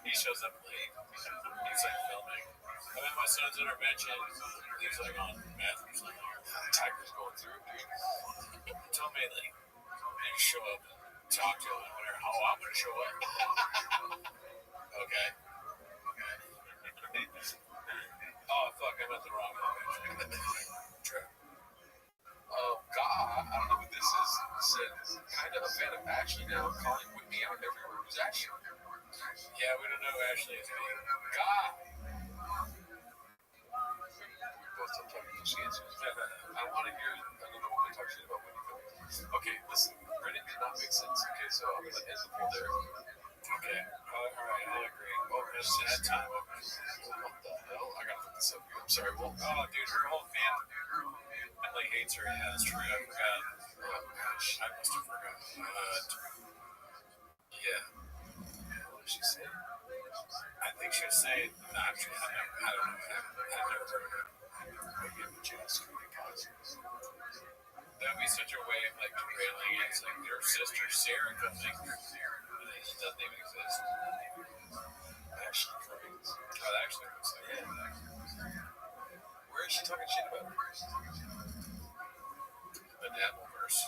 He shows up late. He's like filming. And then my son's intervention. He's like on meth. He's like, the tiger's going through, dude. He told me, like, you show up and talk to him and wonder how I'm going to show up. Okay. Oh, fuck, I'm at the wrong intervention. True. God, I don't know what this is. Said, kind of a fan of Ashley now, calling Whitney out everywhere. Who's Ashley? Yeah, we don't know who Ashley is. God! We both don't talk to she answers. I want to hear another woman talk shit about Whitney Cummings. Okay, listen, Reddit did not make sense. Okay, so I'm going to end the poll there. Okay, alright, I agree. Oh, it's sad time. What the hell? I gotta look this up here. I'm sorry, well, oh, dude, her whole family hates her. Yeah, that's true. I forgot. Oh, gosh, I must have forgot. Yeah. What did she say? I think she was saying, no, actually, I don't know. I've never heard of her. Maybe I'm just that would be such a way of, like, derailing it. It's like your sister, Sarah, could think she doesn't even exist. Ashley Cummings. Oh, that actually looks like it. Where is she talking shit about? The Dabbleverse.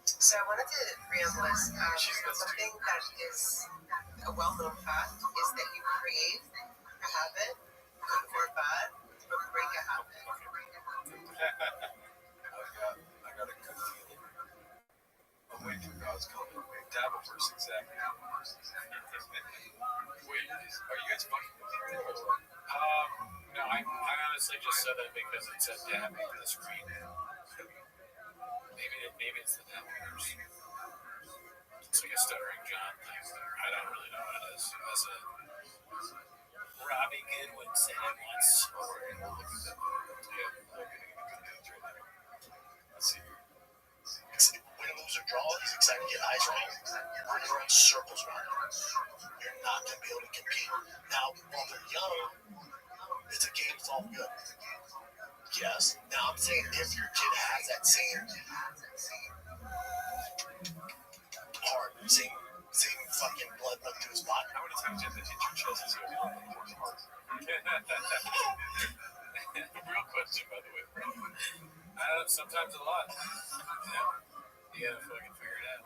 So I wanted to reemphasize something that is a well-known fact is that you create a habit, good or bad, but break a habit. I got a good feeling. Away from God's coming. Dabbleverse, exactly. Wait, are you guys fucking with me? No, I honestly just said that because it said dabbing on the screen. Maybe it's the Dabbleverse. It's like a stuttering John thing. I don't really know what it is. That's a Robbie Goodwin said it once. We'll look at that. Yeah, we're getting into good news right now. Let's see here. win, lose, or draw, he's excited to get eyes right. We're going to run circles around him. You're not going to be able to compete. Now, while they're young, it's a game, it's all good. Yes. Now I'm saying if your kid has that same heart, same fucking blood running through his body. How many times did they hit your chest and say, oh, heart? Real question, by the way. Sometimes a lot. Yeah. You gotta fucking figure it out.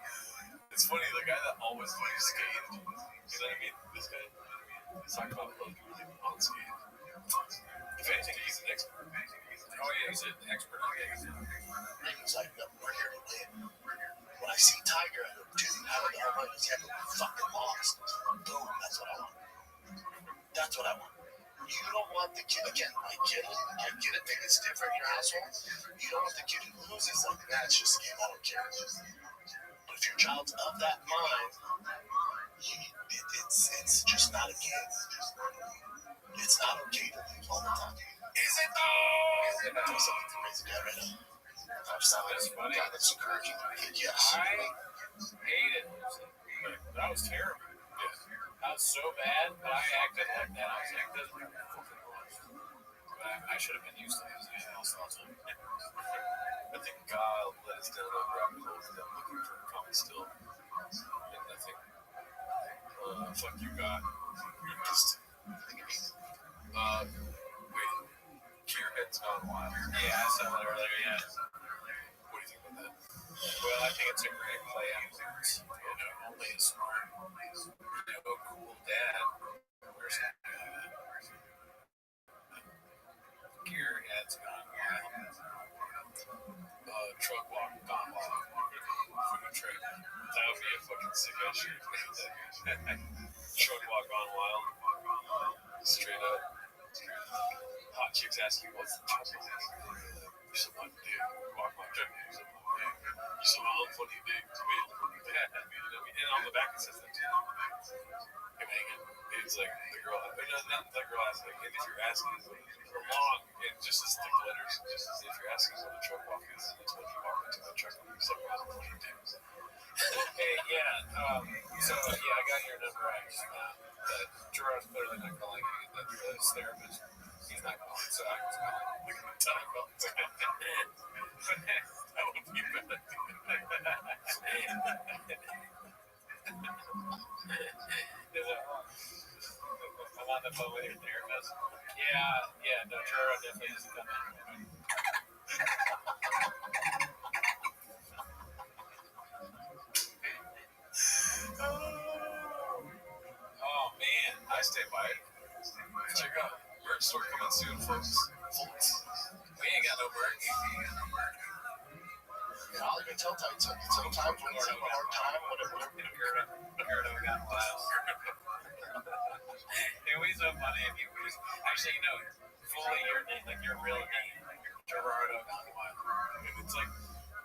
It's funny, the guy that always plays skate, you know what I mean? This guy, he's talking about people on skate. If anything, he's an expert. Oh yeah, he's an expert on skating. And he's like, no, we're here to win. When I see Tiger, I go, dude, how the hell is he fucking lost? Boom, that's what I want. That's what I want. You don't want the kid, again, I get it, maybe it's different in your household. You don't want the kid who loses, like, that's just a game, I don't care. But if your child's of that mind, it's just not a game. It's not okay to lose all the time. Is it though? Do something to raise a guy right now. That's funny. God, that's encouraging. Yes. I hated losing. That was terrible. Yeah. Not so bad, but I acted like that. I was like, this is really fucking rough. But I should have been used to using it else all the time. I think God let us down on rabbit holes and I'm looking for common still. And I think, fuck you, God. You're just, wait, Gearhead's gone wild. Yeah, I saw that earlier, yeah. What do you think about that? Well, I think it's a great play on words. You know, only a smart, cool dad. Where's that? Gearhead's gone wild. Truck walk gone wild. Food trade. That would be a fucking sick ass shit. Truck walk gone wild. Straight up. Hot chicks ask you what's the truck walk? You're so funny, dude. Walk my truck. You're so funny, dude. You're so funny, dude. And on the back it says that too. It's like the girl, not the girl asks, like, if you're asking for long, and just as thick letters, just as if you're asking what a truck walk is, it's what you walk into the truck and you're somewhere else what you do. Hey, yeah, so, yeah, I got your number actually now. Gerard's clearly not calling you, his therapist, he's not calling, so I was calling. Look at the time, that would be better. I'm on the phone with your therapist. Yeah, no, Gerard definitely doesn't come in. Oh man, I stay by it. Check out merch store coming soon, folks. We ain't got no merch. Yeah, I'll even tell tight sometimes when it's a hard time, whatever. Gerardo got wild. It was so funny if you was actually, fully your name, like your real name, Gerardo got wild. And it's like,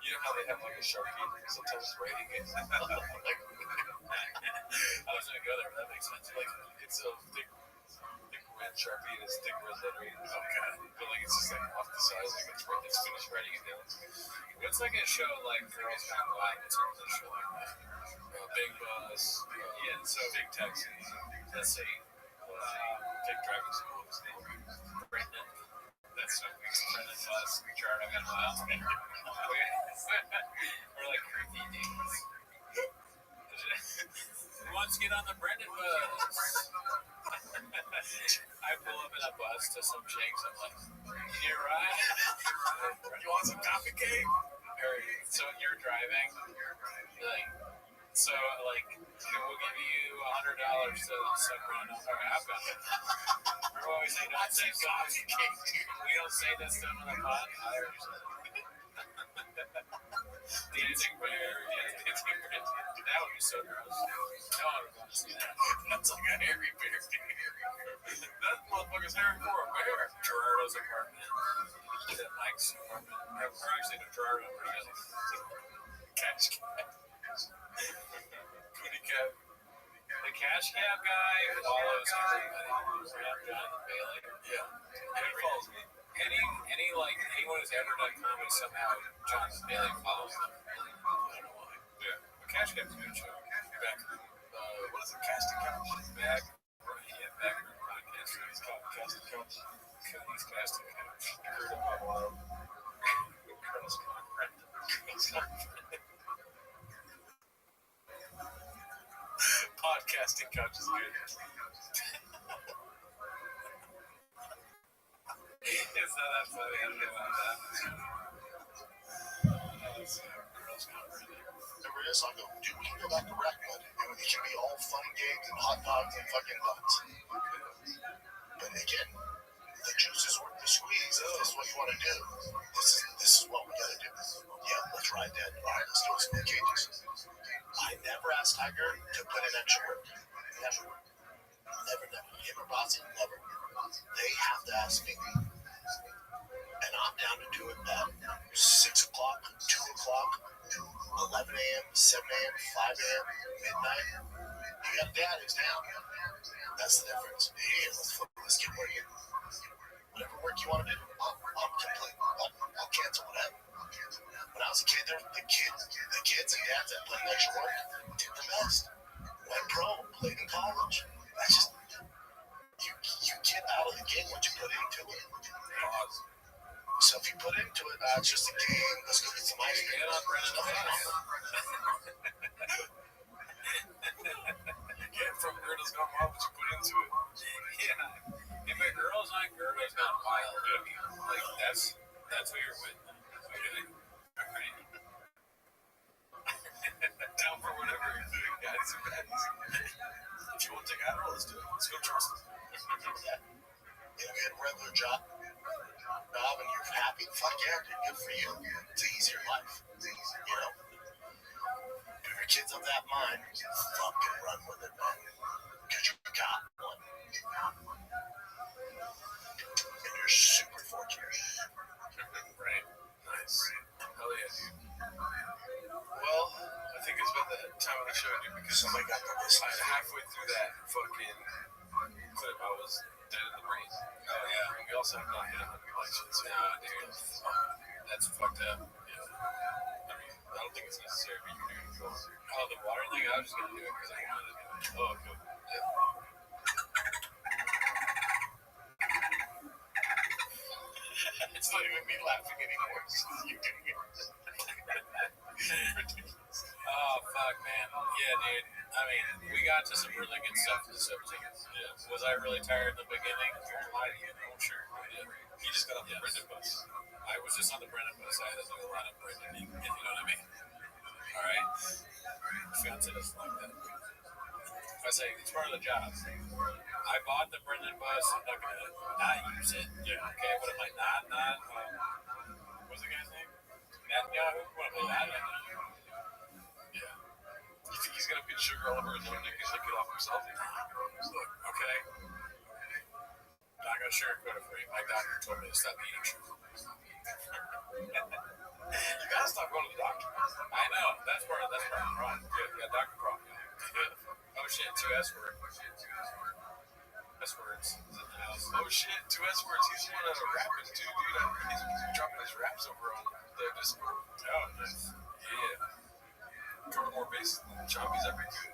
you know how they have like a Sharpie sometimes writing it? I was gonna go there, but that makes sense. Like, it's a thick red Sharpie and it's thick red lettering. Okay. But like, it's just like off the side, like it's finished writing it down. What's like a show like Girls Gone Wild? What's a show like that? Big Bus. Yeah, so Big Taxi. let's see. Big Driving School. Brendan. That's so weird. Brendan Bus. Gerardo Gone Wild. We're like creepy dudes. Who wants to get on the Brendan Bus? I pull up in a bus to some chicks. I'm like, you need a ride? You want some coffee cake? So you're driving, we'll give you $100 to separate. Okay, I've got it. We're always saying, don't say coffee cake. We don't say this stuff on the pod. I heard you say Dancing bear. That would be so gross. No one would want to see that. That's like a hairy bear. That motherfucker's hairy for a bear. Gerardo's apartment. That Mike's apartment. Or actually, no, Gerardo in Brazil. Cash cab. Cootie cab. The cash cab guy follows everybody. Jonathan Bailey. Yeah. He follows me. Anyone who's ever done comedy somehow, Jonathan Bailey follows them. I don't know why. Yeah. But Cash Cab's a good show. Back. What is it? Casting Couch? Backroom podcast. Cody's Casting Couch. Cody's Casting Couch. Heard about Wild. Girls Gone Wild. Podcasting Couch is good. It's not that funny. I don't know about that. Girls Gone Wild. Every day, so I go, dude, we can go back to Rackwood, and it should be all fun and games and hot dogs and fucking butts. But again, the juice is worth the squeeze. If this is what you want to do, this is what we got to do. Yeah, let's ride that. All right, let's do it. Split cages. I never asked Tiger to put in extra work. Never. Him or Bossy, never. They have to ask me. And I'm down to do it at 6 o'clock, 2 o'clock, 11 a.m., 7 a.m., 5 a.m., midnight. You got a dad who's down. That's the difference. Hey, let's get working. Whatever work you want to do, I'm complete. I'll cancel whatever. When I was a kid, the kids and dads that put in extra work did the best. Went pro, played in college. yeah, dude, good for you. It's an easier life. You know? If your kid's of that mind, fucking run with it, man. Because you got one. And you're super fortunate. Right. Nice. Hell yeah, dude. Well, I think it's about the time of the show, dude, because Somebody got the list. halfway through that fucking clip, I was dead in the brain. Oh, yeah. And we also have not hit 100 likes yet. So, nah, dude. That's fucked up. Yeah. I mean, I don't think it's necessary, but you can do it if you want. Oh, the water thing? I was just going to do it because I wanted to do it. Oh, cool. Yeah. It's not even me laughing anymore. It's just you doing it. Ridiculous. Oh, fuck, man. Yeah, dude. I mean, we got to some really good stuff this episode. Yeah. Was I really tired in the beginning? I won't lie to you. I'm sure. Yeah. He just got on the Brendan bus. I was just on the Brendan bus. I had to do a lot of Brendan, if you know what I mean. All right? Fiance doesn't like that. I say, it's part of the job. I bought the Brendan bus. I'm not going to not use it. Yeah. Okay, what am I not? What's the guy's name? Netanyahu? What am I not? Yeah. You think he's going to put sugar all over his own dick and lick it off himself? Look, okay. I'm not going to sugarcoat it for you. My doctor told me to stop eating sugar. You got to stop going to the doctor. I know. That's part of the problem. Yeah, doctor problem. Oh, shit. 2 S words. S words. Oh, shit. 2 S words. He's the one that's rapping, too, dude. He's dropping his raps over on the Discord. Oh, nice. Yeah. Cover more bases than Choppy's ever could.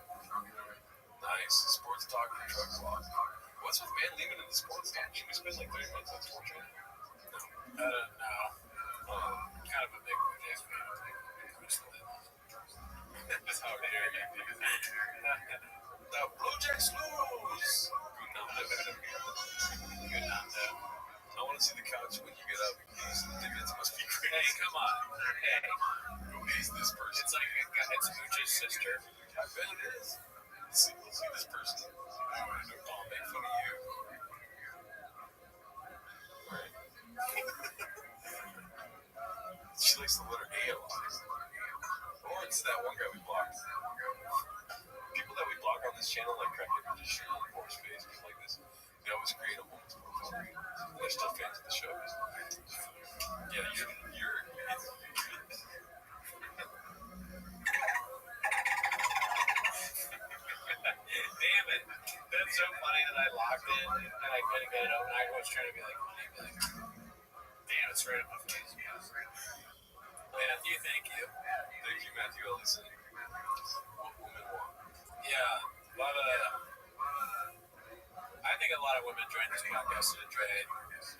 Nice. Sports talk and truck walk. What's with man leaving in the sports talk? Should we spend like 30 minutes on sports channel? No. No. Kind of a big Blue Jays fan. That's how dare you. The Blue Jays lose. Good night. I want to see the couch when you get up because the dividends must be crazy. Hey, come on. Hey. Who is this person? It's like it's Mooch's sister. I bet it is. See this person. I'll make fun of you. Right. She likes the letter A a lot. Or it's that one guy we blocked. People that we block on this channel, like Crack It Magician, Force Face, people like this, they always create a woman's profile. They're still fans of the show. Yeah, you're damn it. That's so funny that I logged in and I couldn't get it open. I was trying to be like, damn, it's right up my face. Matthew, thank you. Thank you, Matthew Ellison. What women want. Yeah, a lot of. I think a lot of women join this podcast to enjoy it.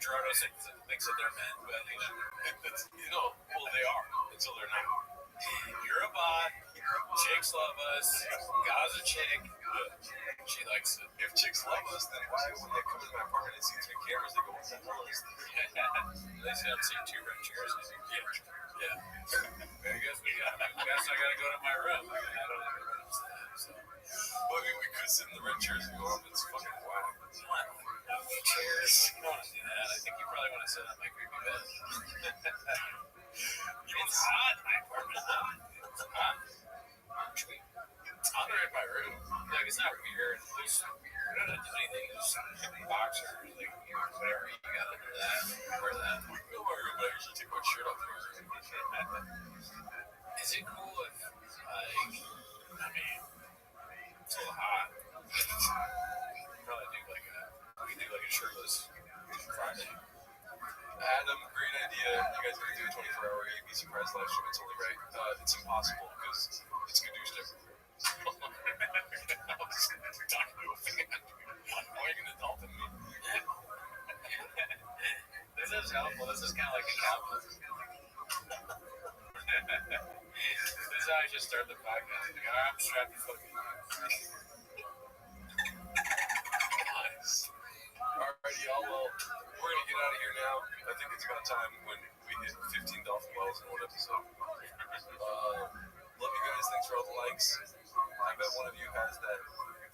Gerardo thinks that they're men, but well, they are until they're not. You're a bot. Chicks love us. Gaza chick. She likes it. If chicks love us, then why when they come in my apartment and see 3 cameras, they go, what's that noise? They say I'm seeing 2 red chairs. Yeah. I guess I gotta go to my room. I don't have a room. So. Well, I mean, we could sit in the red chairs and go up. It's fucking wild. Chairs. You don't want to do that. I think you probably want to sit on my creepy bed. It's hot in my apartment. It's hot. It's hotter in my room. Like, it's not weird. We don't have to do anything. Just boxers, like, whatever you got under that. Wear that. We can go to my room, but I usually take my shirt off. Is it cool if, I mean, it's a little hot. Probably we do like a shirtless Friday. Adam, great idea. You guys gotta do a 24-hour ABC Prize live stream. It's only right. It's impossible because it's Caduced everywhere. I was talking to a fan. Why are you gonna dolphin me? This is helpful. This is kind of like a cowboy. This is how I just start the podcast. Like, I'm strapped to fucking. Nice. Alrighty, y'all. Well, we're gonna get out of here now. I think it's about time when we hit 15 dolphin wells in one episode. Love you guys. Thanks for all the likes. I bet one of you has that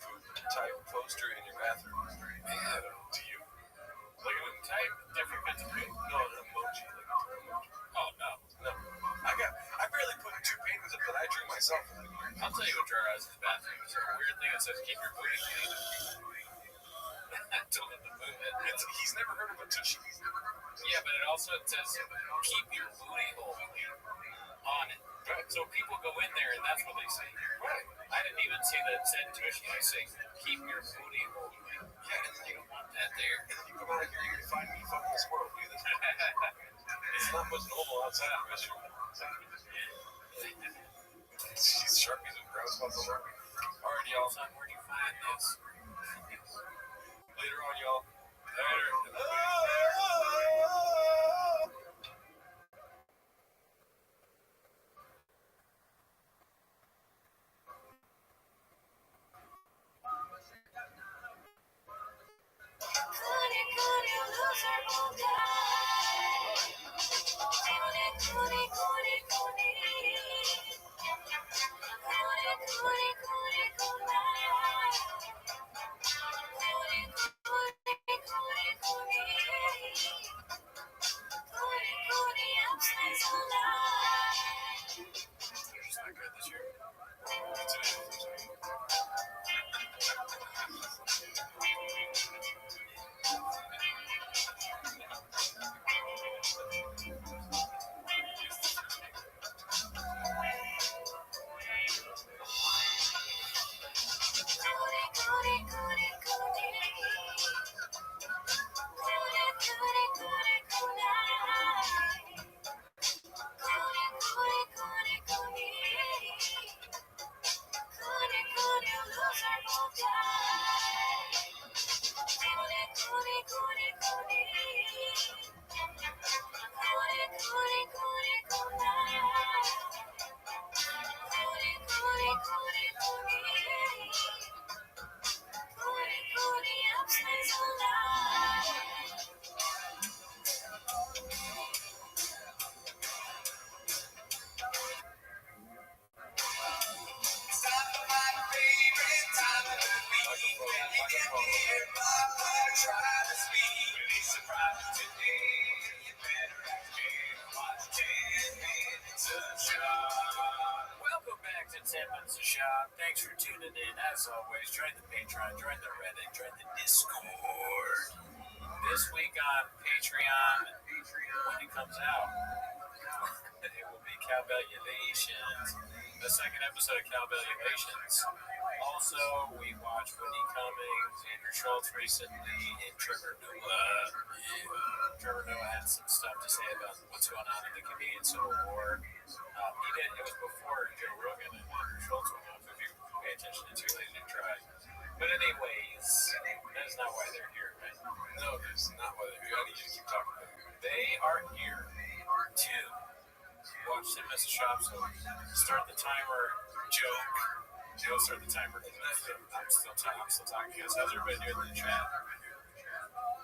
food type poster in your bathroom. Yeah, do you? Like an type different bits of food? No, an emoji. Like an emoji. say, right. I didn't even see that intuition. I say, keep your booty hole. Yeah, and you don't want that there. And you come out here, you're gonna find me fucking a squirrel, dude. It's not much normal outside, unless you're. She's Sharpies and ground spots on Sharpie. Alright, y'all, son, where'd you find this? Later on, y'all. Later. Welcome back to 10 Minutes of Shop. Thanks for tuning in. As always, join the Patreon, join the Reddit, join the Discord. This week on Patreon, when it comes out, it will be Cowbellulations, the second episode of Cowbellulations. Also, we watched Whitney Cummings, Andrew Schultz recently, and Trevor Noah. Trevor Noah had some stuff to say about what's going on in the Canadian Civil War. It was before Joe Rogan and Andrew Schultz went off, if you pay attention to Too Lazy to Try. But anyways, that's not why they're here, right? No, that's not why they're here. I need you to keep talking about it. They are here to watch 10 Minutes of Shop, so start the timer, joke. Joe, start the timer. I'm still talking. Guys, how's everybody doing in the chat?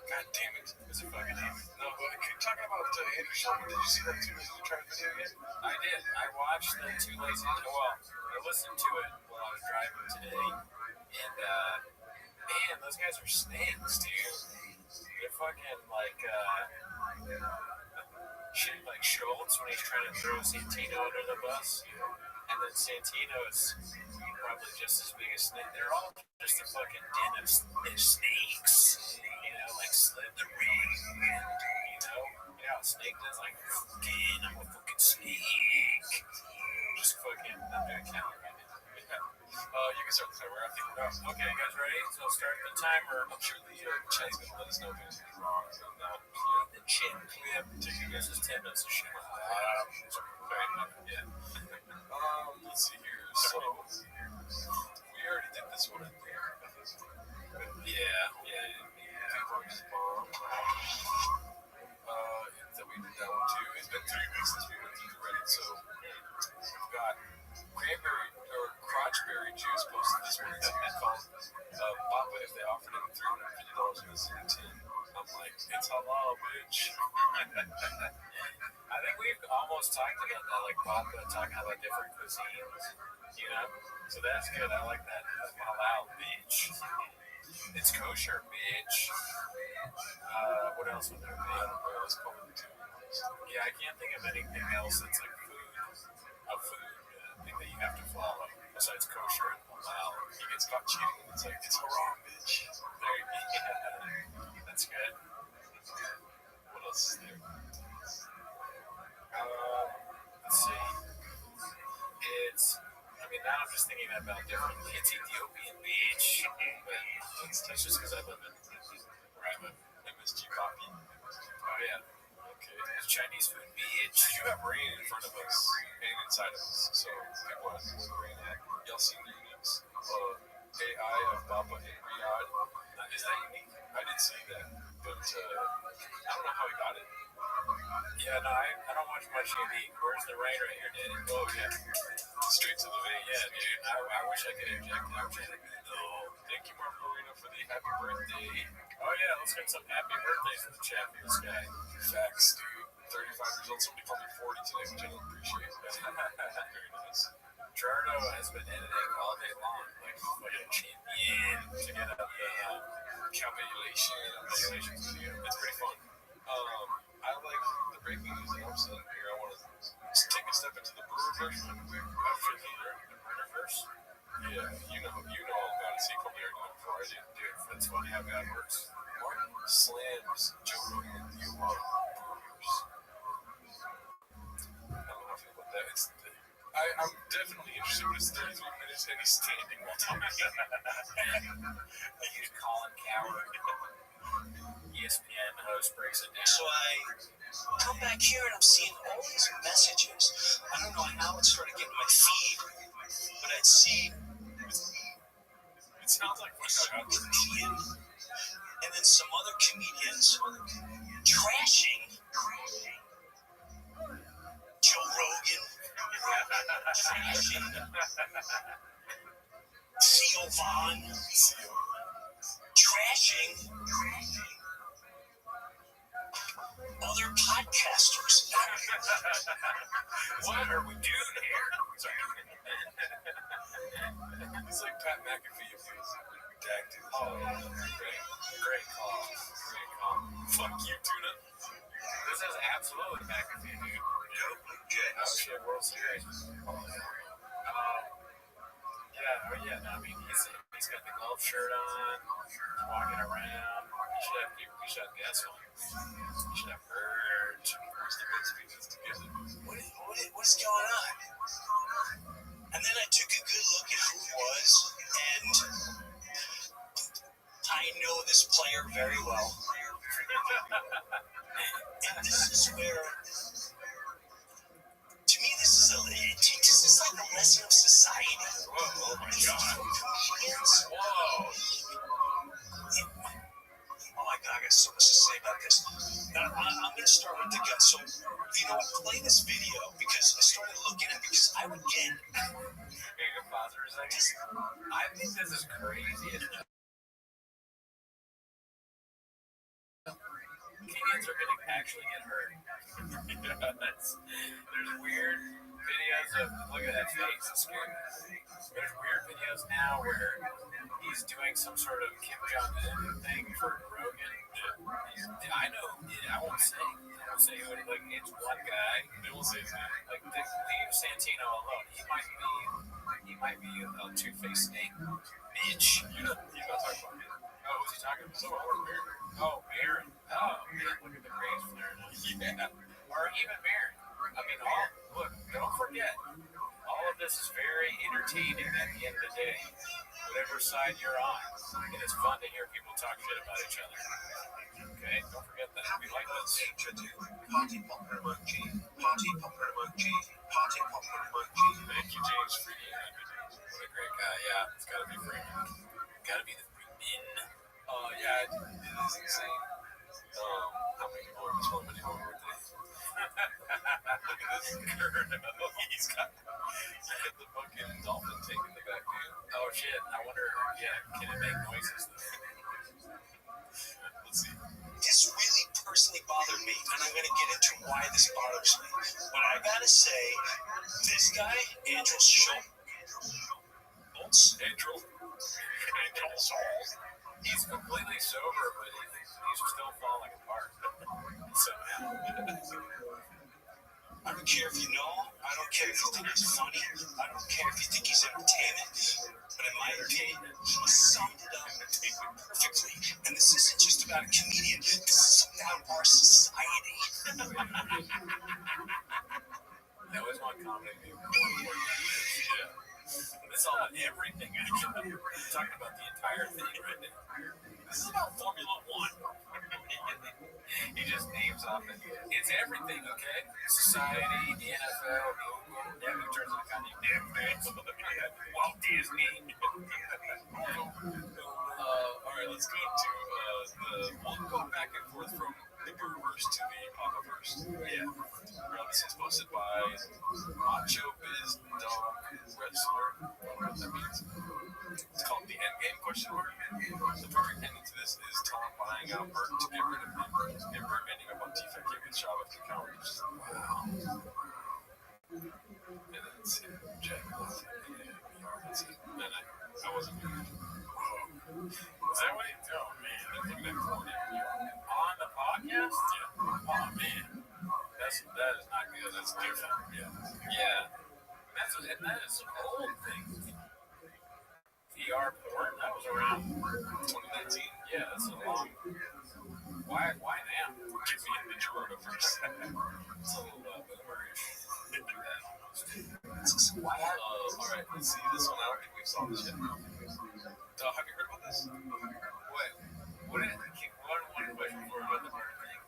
God damn it. Is it fucking name? No, but talking about Andrew Schultz, did you see that Too Lazy to Try video yet? I did. I watched the Too Lazy to Try. Well, I listened to it while I was driving today. And, man, those guys are snakes, dude. They're fucking like Schultz when he's trying to throw Santino under the bus. And then Santino's probably just as big as Snake. They're all just a fucking den of snakes. You know, like Slithering. You know how Snake does, like, fucking, I'm a fucking snake. Just fucking, I'm doing counting right now. You can start the timer. I think we're out. Okay, you guys ready? So I'll start the timer. I'm sure the chat's going to let us know if anything's wrong. So now, the chat clip. This is 10 Minutes of Shit. Sorry, yeah. Let's see here. So, we already did this one, I think. Yeah. That we did that one too. It's been 3 weeks since we went through the Reddit, so we've got cranberry or crotchberry juice posted this morning. It's called Papa if they offered him $350 in this tin. I'm like, it's halal, bitch. I think we've almost talked about that, like Papa talking about different cuisines, you know? So that's good. I like that. Halal, bitch. It's kosher, bitch. What else would there be? Yeah, I can't think of anything else that's like a food thing that you have to follow besides kosher and halal. He gets caught cheating and it's like, it's haram, bitch. There you go. That's good. What else is there? Let's see. It's, not a just thinking about different. It's Ethiopian beach. But that's just because I live in where I live. MSG coffee. Oh yeah. Okay. It's Chinese food beach. You have rain in front of us and inside of us, so people ask where the rain at. Y'all seen the uniques? AI of Baba and Riyadh. Is that unique? I didn't see that, but I don't know how he got it. Yeah, no, I don't watch much unique. Where's the rain right here, Daddy? Oh yeah, straight to the vein. Yeah, dude. I wish I could inject it. No. Thank you, Mark Marino, for the happy birthday. Oh yeah, let's get some happy birthdays to the chat for this guy. Facts, dude. 35 years old. Somebody called me 40 today, which I don't appreciate. Very nice. Gerardo has been editing all day long, like a champion to get up the Calculations video. It's pretty fun. I like the breaking news that I'm seeing here. I want to take a step into the brewer version. the verse. Yeah, you know all about it. So you probably already know before I did. Dude, that's funny how God works. Mark slams Joe Rogan. You are brewers. I don't know how I feel about that. I'm definitely interested, but it's 33 minutes and he's standing while talking. You call him coward. ESPN host breaks it down. So I come back here and I'm seeing all these messages. I don't know how it started getting my feed, but I'd see It sounds like some comedian and then some other comedians trashing Joe Rogan, trashing Theo Vaughn, trashing other podcasters. What are we doing here? It's like Pat McAfee if he was redacted. Oh, great call. Fuck you, Tuna. This is absolutely McAfee, dude. Yep. Oh shit, World Series. Yeah, no, I mean, he's got the golf shirt on, walking around. He should have gas on. He should have merch. Where's the big speeches together? What's going on? And then I took a good look at who it was, and I know this player very well. And this is where, to me, this is like a lesson of society. Whoa, oh my god. Comedians. Whoa. Oh my god, I got so much to say about this. I'm going to start with the gun. So, I play this video because I started looking at it because I would get. I think this is crazy. Comedians are going to actually get hurt. There's weird videos of, look at that face, it's scary. There's weird videos now where he's doing some sort of Kim Jong-un thing for Rogan. I know, I won't say who it is. Like, it's one guy. They will say that. Like, leave Santino alone. He might be a two-faced snake. Bitch. You're not talking about him. Oh, who's he talking about? Oh, Marin. Oh, man, look at the grades from there. Yeah. Or even Marin. I mean, look, don't forget, all of this is very entertaining at the end of the day. Whatever side you're on. And it's fun to hear people talk shit about each other. Okay? Don't forget that. We like this. Party popper emoji. Party popper emoji. Party popper emoji. Thank you, James Freaky. What a great guy. Yeah, it's gotta be Freeman. Gotta be the Freeman. Yeah, it is insane. How many people are this one many over with this? Look at this. He's got the fucking dolphin tank in the back, dude. Oh shit, I wonder, can it make noises? Let's see. This really personally bothered me, and I'm going to get into why this bothers me. But I got to say, this guy, Andrew Schultz, He's completely sober, but he's still falling apart somehow. I don't care if you know him. I don't care if you think he's funny. I don't care if you think he's entertaining. But in my opinion, he summed it up perfectly. And this isn't just about a comedian. This is about our society. That was one comedy. Yeah. It's all about everything, actually. We're talking about the entire thing right now. This is about Formula One. He just names off it. It's everything, okay? Society, the NFL, who turns into kind of Walt Disney. All right, let's go to we'll go back and forth from the Guru-verse to the Papa-verse. Yeah. This is posted by Macho Biz Dog Wrestler. I don't know what that means. It's called the Endgame question mark. The perfect ending to this is Tom buying out Bert to get rid of him, and Bert ending up on defect giving his job to Coward. Wow. And then it's Jack. And I wasn't good. Is that what he's doing, man? I think that's what on the podcast? Yeah. Oh, man. That is not good. That's different. Yeah. That is an old thing. VR porn, that was around 2019. Yeah, that's a long. Why now? Give me the Gerardo first. It's a little boomerish. All right, let's see this one out. We saw this yet. Have you heard about this? What? One question before we go to the murder thing.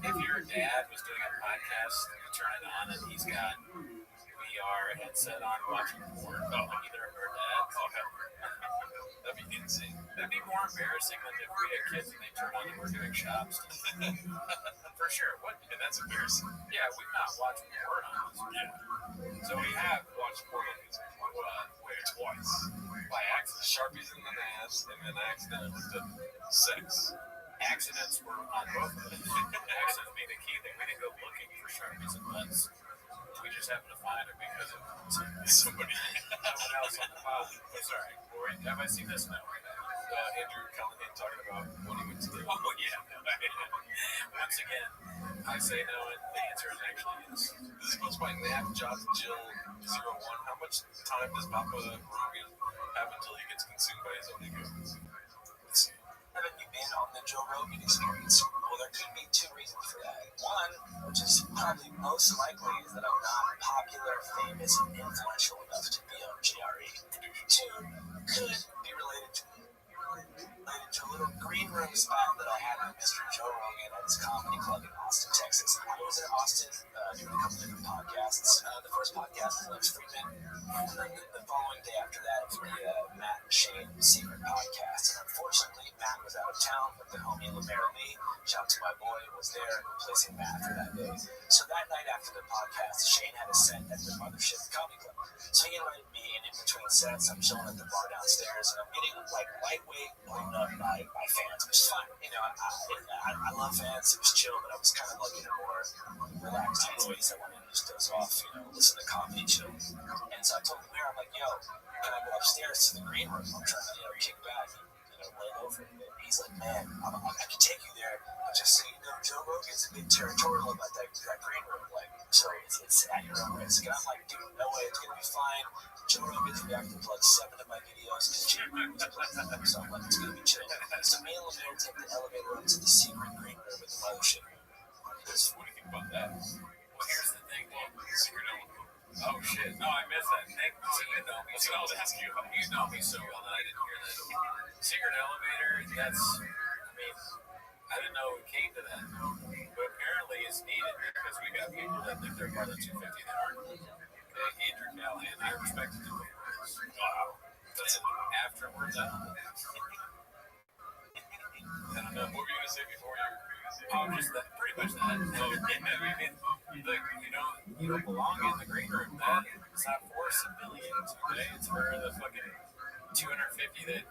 If your dad was doing a podcast, you turn it on and he's got VR headset on watching porn. Oh, have you ever heard that? Oh, hell. That'd be insane. That'd be more embarrassing than if we had kids and they turn on and we're doing shops. For sure. What? And that's embarrassing. Yeah, we've not watched porn on this. Yeah. So we have watched porn on this. Twice. By accident. Sharpies in the ass, and then accidentally did sex. Accidents were on both of them. Accidents being the key thing. We didn't go looking for Sharpies and butts. We just happened to find it because of someone else on the file. Oh, sorry, Corey, have I seen this now? Andrew Callahan talking about when he went to the. Oh, yeah. Once again, I say no, and the answer is actually yes. This goes by Nap Job Jill 01. How much time does Papa Rogan have until he gets consumed by his own ego? Let's see. Haven't you been on the Joe Rogan experience? Well, there could be two reasons for that. One, which is probably most likely, is that I'm not popular, famous, and influential enough to be on GRE. Two, could be related to a little green room spot that I had with Mr. Joe Rogan at his comedy club in Austin, Texas. I was in Austin doing a couple different podcasts. The first podcast was Lex Friedman, and then the following day after that was the Matt and Shane Secret podcast. And unfortunately, Matt was out of town, but the homie LeMaire Lee, shout out to my boy, was there replacing Matt for that day. So that night after the podcast, Shane had a set at the Mothership Comedy Club. So he invited me, and in between sets, I'm chilling at the bar downstairs, and I'm getting like lightweight blown up by fans, which is fine. You know, I love fans. It was chill, but I was kind of like in a more relaxed space. I wanted to just doze off, you know, listen to comedy, chill. And so I told him there, I'm like, yo, can I go upstairs to the green room? I'm trying to, kick back and, lay low for a bit. He's like, man, I can take you there, but just so you know, Joe Rogan's a bit territorial about that green room. Like, sorry, it's at your own risk. And I'm like, dude, no way, it's gonna be fine. Joe Rogan's reacted to like 7 of my videos because Jimmy was playing them, so I'm like, it's gonna be chill. So me and LeMaire take the elevator up to the secret green room at the Mothership. What do you think about that? Well, here's the thing, man. Secret elevator. Oh shit! No, I missed that. Thank you. You know me. So I was asking you about. You know me so well that I didn't hear that. Secret elevator. That's. I mean, I didn't know it came to that, but apparently it's needed because we got people that think they're part of 250 that aren't. Okay, Andrew Callahan, I respect him. Wow. That's afterwards. I don't know. What were you gonna say before you? Oh, just that. Pretty much that. You don't belong in the green room. It's not for civilians, okay? It's for the fucking 250 that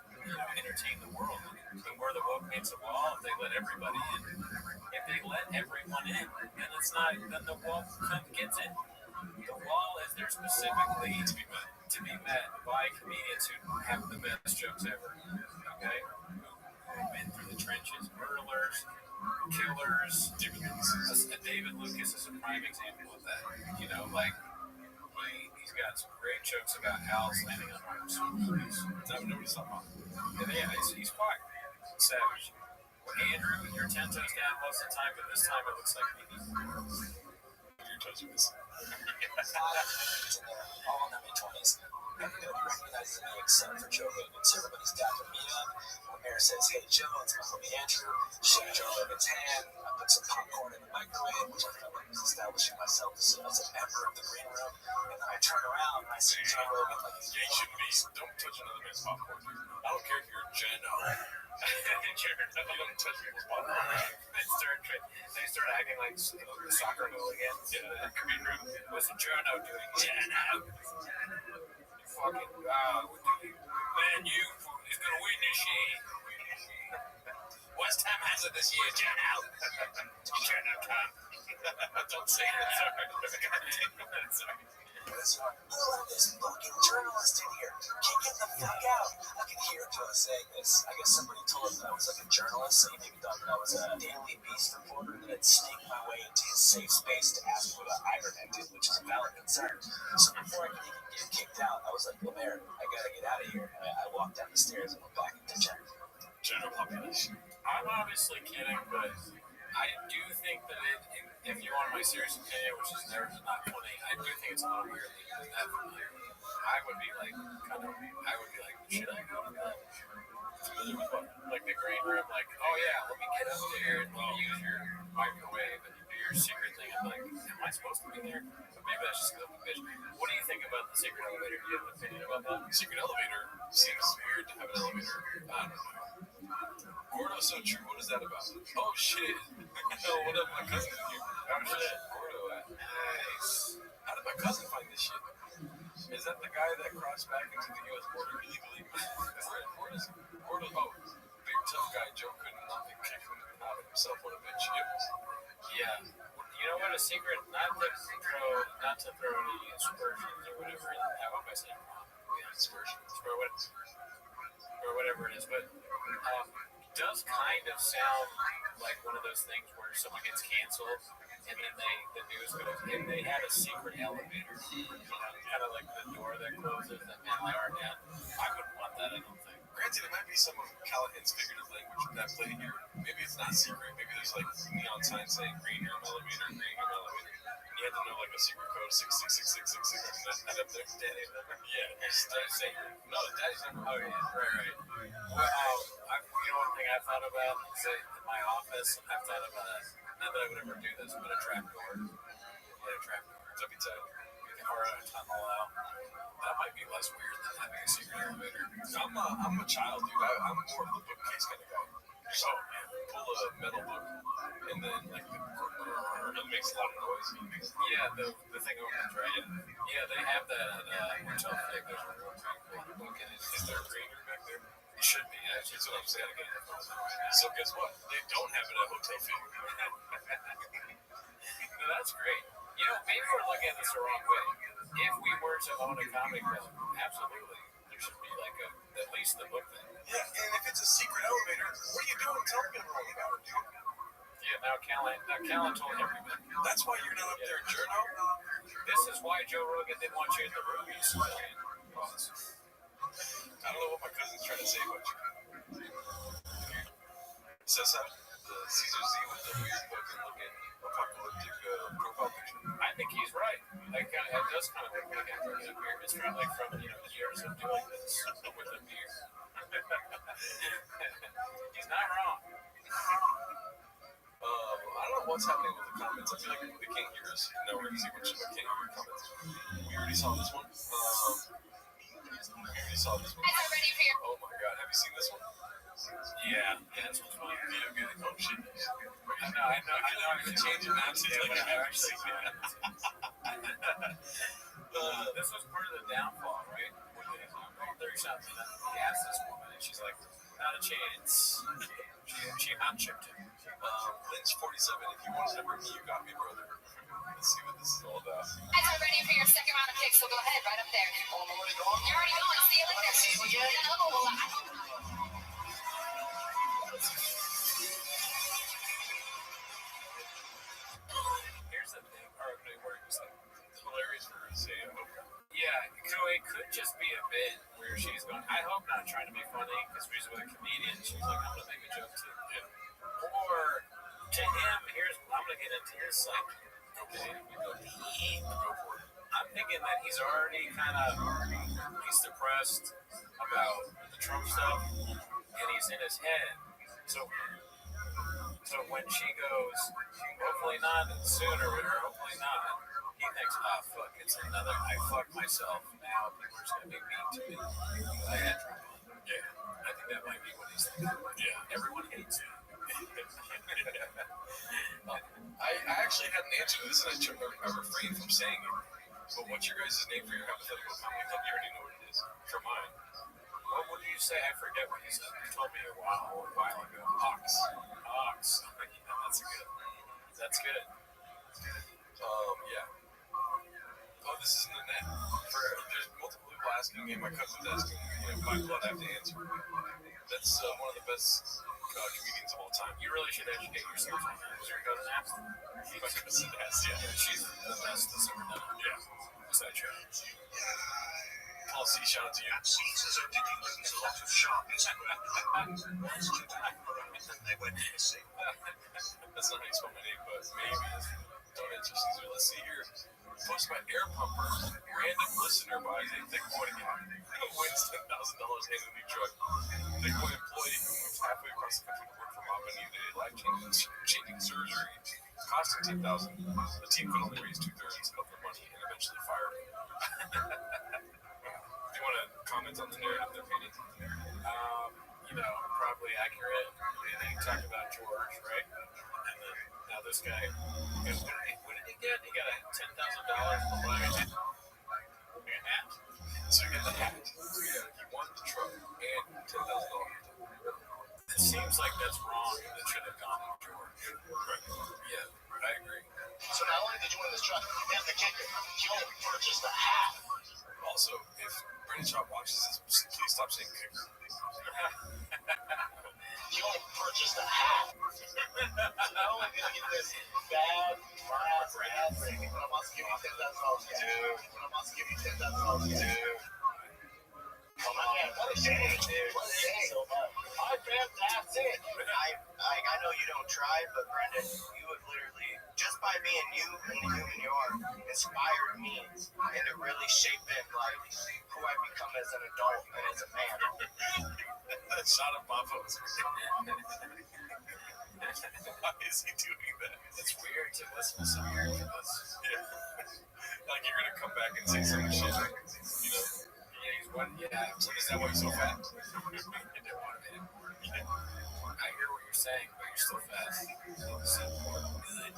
entertain the world. And where the woke meets the wall, if they let everybody in. If they let everyone in, then it's not. Then the woke gets in. The wall is there specifically to be met by comedians who have the best jokes ever. Okay, who've been through the trenches, murderers, killers. David Lucas is a prime example of that. He's got some great jokes about Alice landing on Mars. I've noticed something. And yeah, he's fine. Savage. Well, Andrew, you're 10 toes down most of the time, but this time it looks like maybe your toes are missing. All in their mid-20s. Everybody recognizes me except for Joe Rogan. So everybody's dapping me up. Mayor says, "Hey Joe, it's my homie Andrew." Shake Joe Rogan's hand. I put some popcorn in the microwave, which I felt like was establishing myself as a member of the green room. And then I turn around and I see Joe Rogan like he's Don't touch another man's popcorn. I don't care if you're a Geno. Don't touch people's popcorn. They start acting like soccer hooligans in the green room. What's Jono doing? Geno. You fucking Man, you is gonna win this year. West Ham has it this year, Geno. Geno come. Don't say that. Sorry. who let this fucking journalist in here? Kick the fuck out. I can hear Joe saying this. I guess somebody told him that I was like a journalist, so he maybe thought that I was a Daily Beast reporter that had sneaked my way into his safe space to ask me about ivermectin, which is a valid concern. So before I could even get kicked out, I was like, well, Mayor, I gotta get out of here. And I walked down the stairs and went back into general population. I'm obviously kidding, but I do think that if you want my serious opinion, which is never not funny, I do think it's a little weird that that familiar. I would be like, should I go to that? Familiar with what? Like the green room, like, oh yeah, let me get up there and use your microwave and do your secret thing. I'm like, am I supposed to be there? But maybe that's just because I'm a bitch. What do you think about the secret elevator? Do you have an opinion about that? Secret elevator seems weird to have an elevator. I don't know. Gordo's so true. What is that about? Oh shit. What up, my cousin in here? Oh shit. Gordo at? Nice. How did my cousin find this shit? Is that the guy that crossed back into the U.S. border illegally? Where is Gordo? Oh, big tough guy. Joe couldn't nothing kick him out of himself. What a bitch. Yeah. You know what? A secret, not to throw any aspersions or whatever. I hope I said it wrong. Yeah, aspersions or whatever it is, but does kind of sound like one of those things where someone gets canceled and then the news goes and they had a secret elevator, kind of like the door that closes and they are down. I wouldn't want that, I don't think. Granted, it might be some of Callahan's figurative language that play here. Maybe it's not secret. Maybe there's like neon signs saying green room elevator, green room elevator. You had to know like a secret code 66666 and that up there. Daddy's number? Yeah. Say, no, daddy's number. Oh yeah, right. Well, you know one thing I've thought about is that in my office, I've thought about, not that I would ever do this, but a trap door. That'd be tight. Or a tunnel out. That might be less weird than having a secret elevator. I'm a child, dude. I'm more of the bookcase kind of guy. So, pull a metal book, and then like it makes a lot of noise. Yeah, the thing opens, right? Yeah, they have that at Hotel Fig. There's a real big book in it. Is there a green room back there? It should be, actually. That's what I'm saying. So guess what? They don't have it at Hotel Fig. No, that's great. You know, maybe we're looking at this the wrong way. If we were to own a comic book, absolutely, there should be like at least the book thing. Yeah, and if it's a secret elevator, what are you doing telling everyone about it, dude? Yeah, now Callan told everybody. That's why you're not up there, Journo. This is why Joe Rogan didn't want you in the room, you civilian. I don't know what my cousin's trying to say about you. Says that the Caesar Z with the weird fucking looking apocalyptic profile picture. I think he's right. That does kind of look like a beard. It's from years of doing this with a beard. He's not wrong. I don't know what's happening with the comments. I feel like they can't hear us. No, we're going to see what can't hear your comments. We already saw this one. Oh my god, have you seen this one? Yeah, this one's fine. Yeah, okay. Oh shit. I know. I'm going to change it now. This was part of the downfall, right? There's something. He asked this woman, and she's like, not a chance. She hot-chipped him. Lynch 47, if you want to number me, you got me, brother. Let's see what this is all about. Guys are ready for your second round of picks, so go ahead, right up there. Oh, I'm already going? You're already going. See you later. Here's the thing. It's hilarious for her to say, I hope. Yeah, it could just be a bit where she's going, I hope not trying to be funny, because she's with a comedian. She's like, I'm going to make a joke too. Yeah. Or to him, I'm going to get into his psyche. Okay, we go deep. Go for it. I'm thinking that he's already kind of he's depressed about the Trump stuff, and he's in his head. So when she goes, hopefully not sooner, or hopefully not, he thinks, fuck, it's another, I fucked myself, now people are just going to be mean to me. I had Trump on. Yeah, I think that might be what he's thinking. Yeah, everyone hates him. I actually had an answer to this, and I refrained from saying it. But what's your guys' name for your hypothetical comedy club? You already know what it is. For mine. What would you say? I forget what you said. You told me a while ago. Ox. Yeah, that's good. Yeah. Oh, this isn't a net. There's multiple people asking me, my cousin's asking me, my blood I have to answer. That's one of the best comedians of all time. You really should educate yourself on that. Is your cousin asked? My cousin asked, yeah. She's the best that's ever done. Yeah. What's that show? I'll see, shout out to you. Caesars are digging into a lot of sharpness. They went missing. That's not how you spell my name, but maybe. Don't answer Caesar. Let's see here. Post by Air Pumper. Random listener buys a Bitcoin account. Wins $10,000 in a new truck. Bitcoin employee who moves halfway across the country to work for Mom and needed a life-changing surgery costing $10,000. The team could only raise 2/3 of the money and eventually fire him. Do you want to comment on the narrative they're painting? Probably accurate. They talked about George, right? And then now this guy, what did he get? He got a $10,000 for buying a hat. So you get the hat. He won the truck and $10,000. It seems like that's wrong, and it should have gone to George. Right. Yeah, I agree. So not only did you win this truck, and the kicker, you only purchased a hat. Also, if Brandon Shaw watches this, please stop saying kicker. You only purchased a hat. So not only did you get this bad rating, but I must give you $10,000 too. Oh man, what a shame, dude. What a shame. All right, fam, that's it. I know you don't try, but Brendan, you have literally, just by being you and the human you are, inspired me into really shaping like who I become as an adult and as a man. That shot of Buffalo's. Why is he doing that? It's weird to listen to something like this. Yeah. Like you're gonna come back and say some shit. What is that why you're so fat? I hear what you're saying, but you're still fat. So good.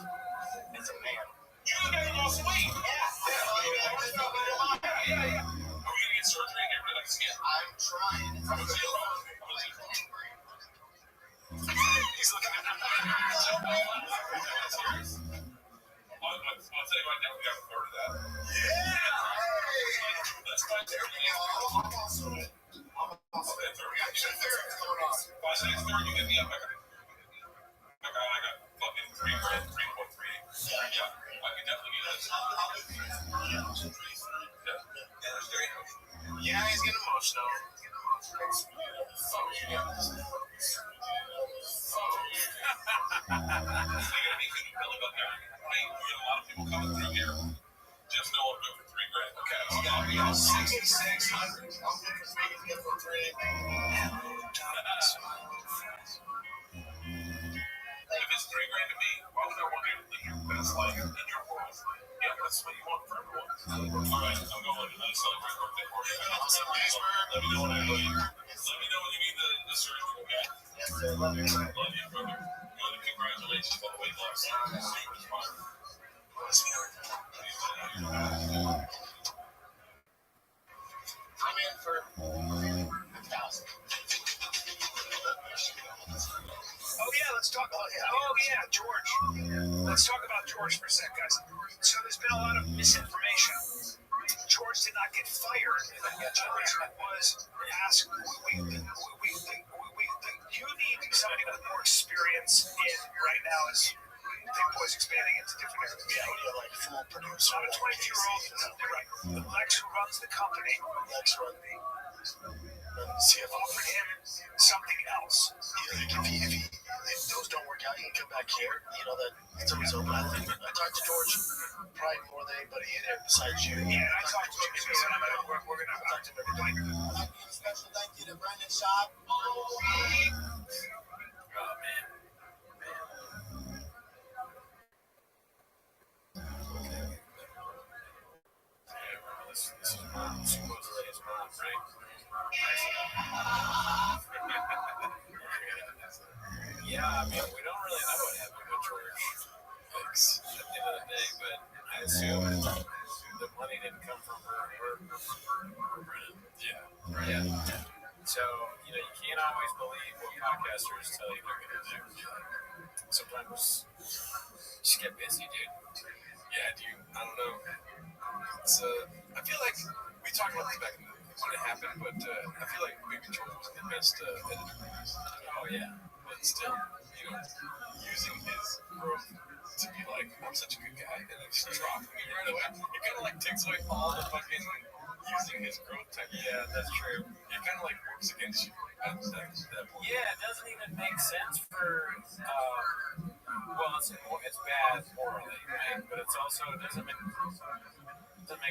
As a man. You gotta lose weight. Yeah. Are we gonna get surgery and get rid of the skin? I'm trying. He's looking at me. I'll tell you right now, we haven't heard of that. Yeah! Let's find there. By the next third, you get me up. I got fucking $3,000, 3.3. Yeah, I can definitely get that. Yeah, he's getting emotional. Just know I'm good for $3,000. Okay, You got me on 6,600. I'm good for making it for $3. If it's $3,000 to me, why would I want you to live your best life in your world? Yeah, that's what you want for everyone. All right, I'm going to celebrate birthday party. Let me know when I know you. Let me know when you need the surgery, okay? Yes, sir. Love you. Love you, brother. Congratulations on the weight loss. Super smart. I'm in for 1,000. Oh yeah, let's talk about George. Let's talk about George for a sec, guys. So there's been a lot of misinformation. George did not get fired. George was asked, you need somebody with more experience in right now as Big Boy's expanding into different areas. Yeah, what do you like? Full producer. So a 22-year-old, right, Lex, who runs the company, See if offered him something else. if he if those don't work out, you can come back here. You know that it's always open. I talked to George probably more than anybody in there besides you. Yeah, I talked to him. We're gonna talk to him every day. Special thank you to Brandon Shop. Oh man. This is supposedly his mom, right? Yeah, I mean, we don't really know what happened with George Hicks at the end of the day, but I assume the money didn't come from her or Brennan. Yeah. So, you know, you can't always believe what podcasters tell you they're going to do. Sometimes just get busy, dude. Yeah, dude. I don't know. It's I feel like we talked about this back when it happened, but I feel like maybe George wasn't the best editor. Oh, yeah. But still, you know, using his growth to be like, I'm such a good guy, and then just drop me right away. It kind of like takes away all the fucking using his growth type. Yeah, that's true. It kind of like works against you. That point. Yeah, it doesn't even make sense for, well, it's bad morally, right? But it's also, it doesn't make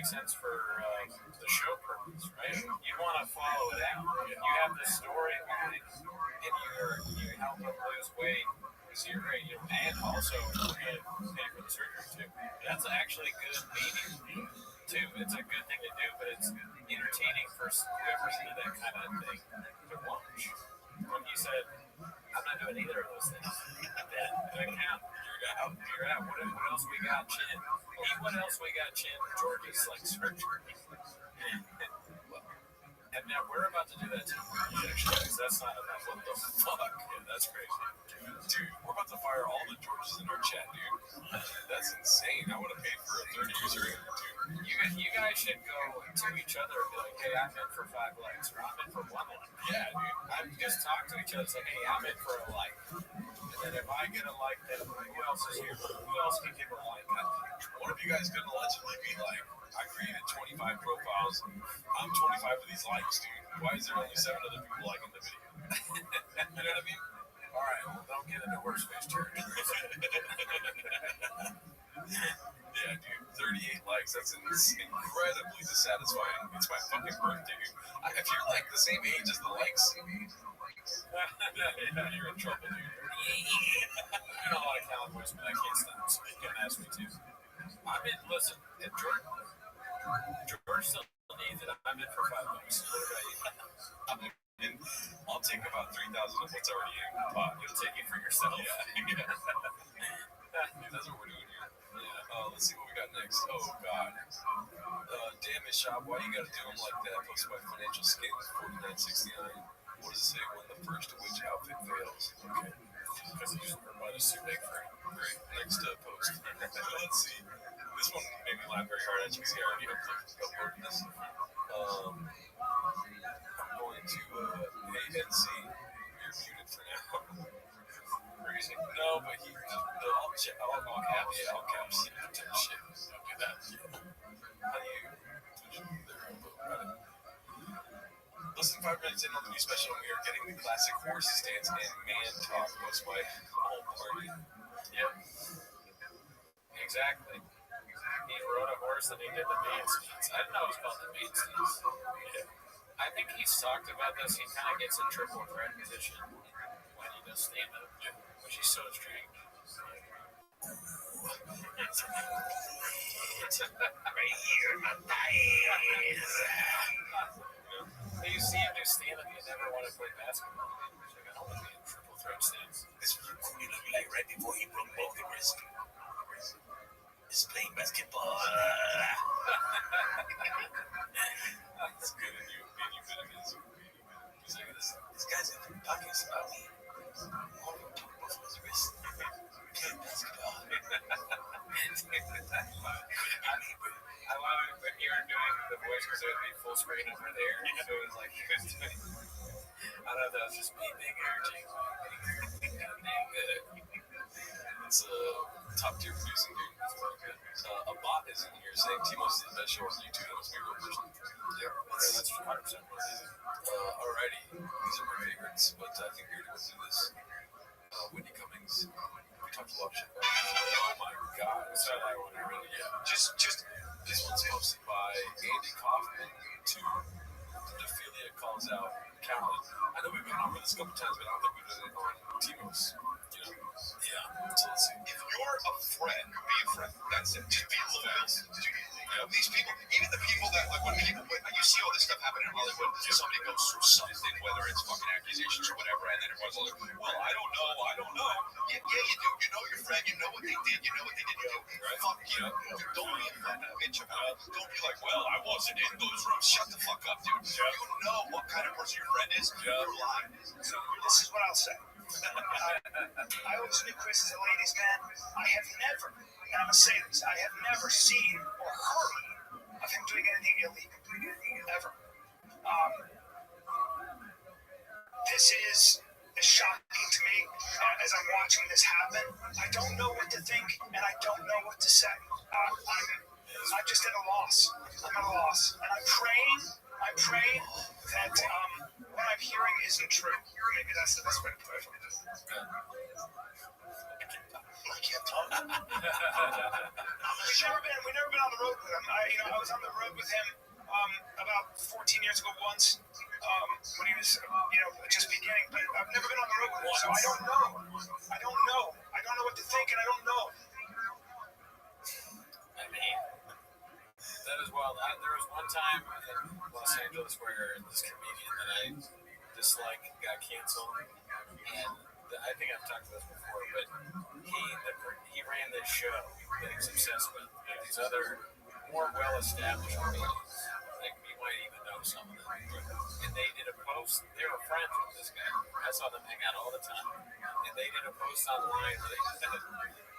sense for the show purpose, right? You want to follow it out. You have the storyline, and you help them lose weight, and also pay for the surgery too. That's actually good media too. It's a good thing to do, but it's entertaining for whoever's into that kind of thing to watch. When you said, I'm not doing either of those things, that count. You're out. What else we got, Chin? What else we got, Chin? George's like scripture. And now we're about to do that too. Actually, that's not enough. What the fuck? Yeah, that's crazy. Dude, we're about to fire all the Georges in our chat, dude. That's insane. I would have paid for a third user, dude. You guys should go to each other and be like, hey, I'm in for 5 likes, or I'm in for 1 like. Yeah, dude. I just talk to each other and say, hey, I'm in for a like. And then if I get a like, then who else is here? Who else can give a like? One of you guys could allegedly be like, I created 25 profiles. I'm 25 of these likes, dude. Why is there only 7 other people liking the video? You know what I mean? All right, well, don't get into workspace church. Yeah, dude. 38 likes. That's incredibly dissatisfying. It's my fucking birthday, dude. If you're like the same age as the likes, yeah, you're in trouble, dude. I know a lot of Cowboys, but I can't stop. So you can ask me too. Listen, if George still needs it, I'm in for 5 bucks. What about you? And I'll take about 3,000 of what's already in the pot. You'll take it for yourself. Yeah. That's what we're doing here. Yeah. Let's see what we got next. Oh, God. Damn it, Shop. Why you gotta do them like that? Posted by Financial Skins, $49.69. What does it say when the first witch outfit fails? Okay. Because you just bought a suit bag for it. Great. Next post. Let's see. This one made me laugh very hard. As you can see, I already uploaded this. I'm going to, hey, NC, you're muted for now. Crazy. No, but all caps. Yeah, all caps. Shit. Don't do that. How do you, got it. Less than 5 minutes in on the new special, we are getting the classic horse stance and man talk post by whole party. Yep. Exactly. He rode a horse and he did the man stance. I didn't know it was called the man stance. Yeah. I think he's talked about this. He kind of gets in triple threat position when he does stand up, which is so strange. Right here in my thighs. You see him do stand up, you never want to play basketball. He's like, I don't want to be in triple threat stance. This was what he looked like right before he broke both the wrists. He's playing basketball. That's good in you, being you good at this. He's like, this guy's in the pockets about me. All of them broke both of his wrists. Playing basketball. I love it when you're doing the voice because it would be full screen over there. So it was like, I don't know if that was just me being energy. It's top tier producing, dude. A bot is in here saying Timo's the best show on YouTube. That must be a real person. Yep, that's 100%. Alrighty, these are my favorites, but I think we already went through this. When to Ophelia calls out Callan. I know we've been over this a couple times, but I don't think we've done it on Timos. You know? Yeah. So let's see. If you're a friend, be a friend. That's it. Just be a little bit. These people, even the people that, like, when you see all this stuff happen in Hollywood, somebody goes through something, whether it's fucking accusations or whatever, and then everyone's like, well, I don't know. Yeah, you do. You know your friend. You know what they did. You know what they didn't do. Right? Fuck you. Don't be a fucking bitch about it. Don't be like, well, I wasn't in those rooms. Shut the fuck up, dude. Yeah. You know what kind of person your friend is. Yeah. You're lying. So this is what I'll say. I always knew Chris as a ladies' man. I have never, and I'm going to say this, I have never seen or heard of him doing anything illegal, ever. This is shocking to me as I'm watching this happen. I don't know what to think, and I don't know what to say. I'm just at a loss. I'm at a loss. And I'm praying that what I'm hearing isn't true. Maybe that's the best way to put it. I can't talk. We've never been on the road with him. I was on the road with him about 14 years ago once, when he was, just beginning. But I've never been on the road with him, so I don't know. I don't know what to think, and I don't know. I mean, that is wild. There was one time in Los Angeles where this comedian that I dislike got canceled, and I think I've talked about this before, but he ran this show that he's obsessed with. These other more well-established comedians, like you might even know some of them, and they did a post. They were friends with this guy. I saw them hang out all the time, and they did a post online where they said,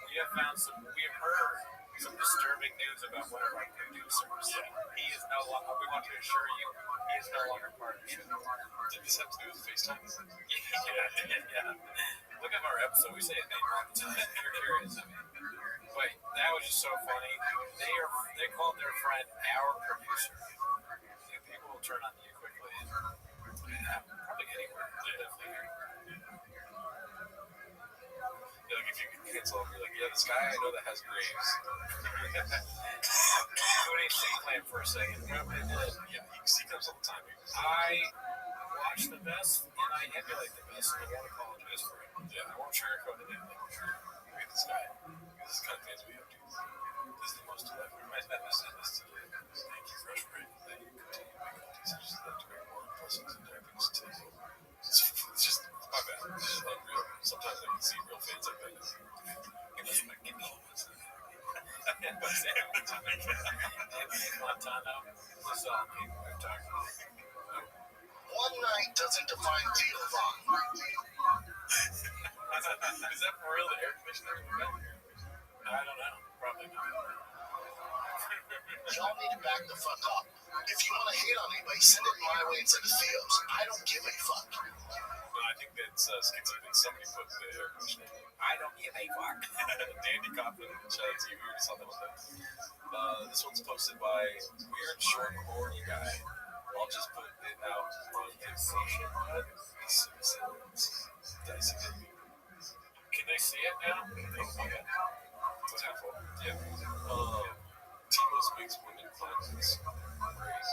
we have heard some disturbing news about one of our producers. He is no longer. We want to assure you, he is no longer part of the show. Did this have to do with FaceTime? Yeah. Look at our episode. We say it name all the time. You're curious. But that was just so funny. They called their friend our producer. People will turn on you quickly. Probably anywhere. Definitely. Like if you can cancel him, you're like, yeah, this guy I know that has graves. Who needs to claim for a second? Probably did. Yeah, he comes all the time. I watch the best and I emulate the best, and I won't apologize for it. Yeah, I won't sugarcoat it anything. Look at this guy. This is the kind of fans we have, dude. This is the most delightful. I never said this to you. Thank you, Fresh Break. That you continue to make all these decisions that bring more blessings and happiness to you. It's just, my bad. It's just unreal. Sometimes I can see real fans like that. It was my kid. Montana. This all people we've talked about. One night doesn't define deal wrong. Is that for real, the air conditioner in the back? I don't know. Probably not. Y'all need to back the fuck up. If you want to hate on anybody, send it my way instead of Theo's. I don't give a fuck. No, I think that's schizophrenia. Somebody put the air conditioner. I don't give a fuck. Dandy Coffin, shout out to you. We already saw that one. This one's posted by Weird Short Horny Guy. I'll just put it out on his social media. Can they see it now? Oh, yeah. Yeah. Timos makes women cleanse. Great.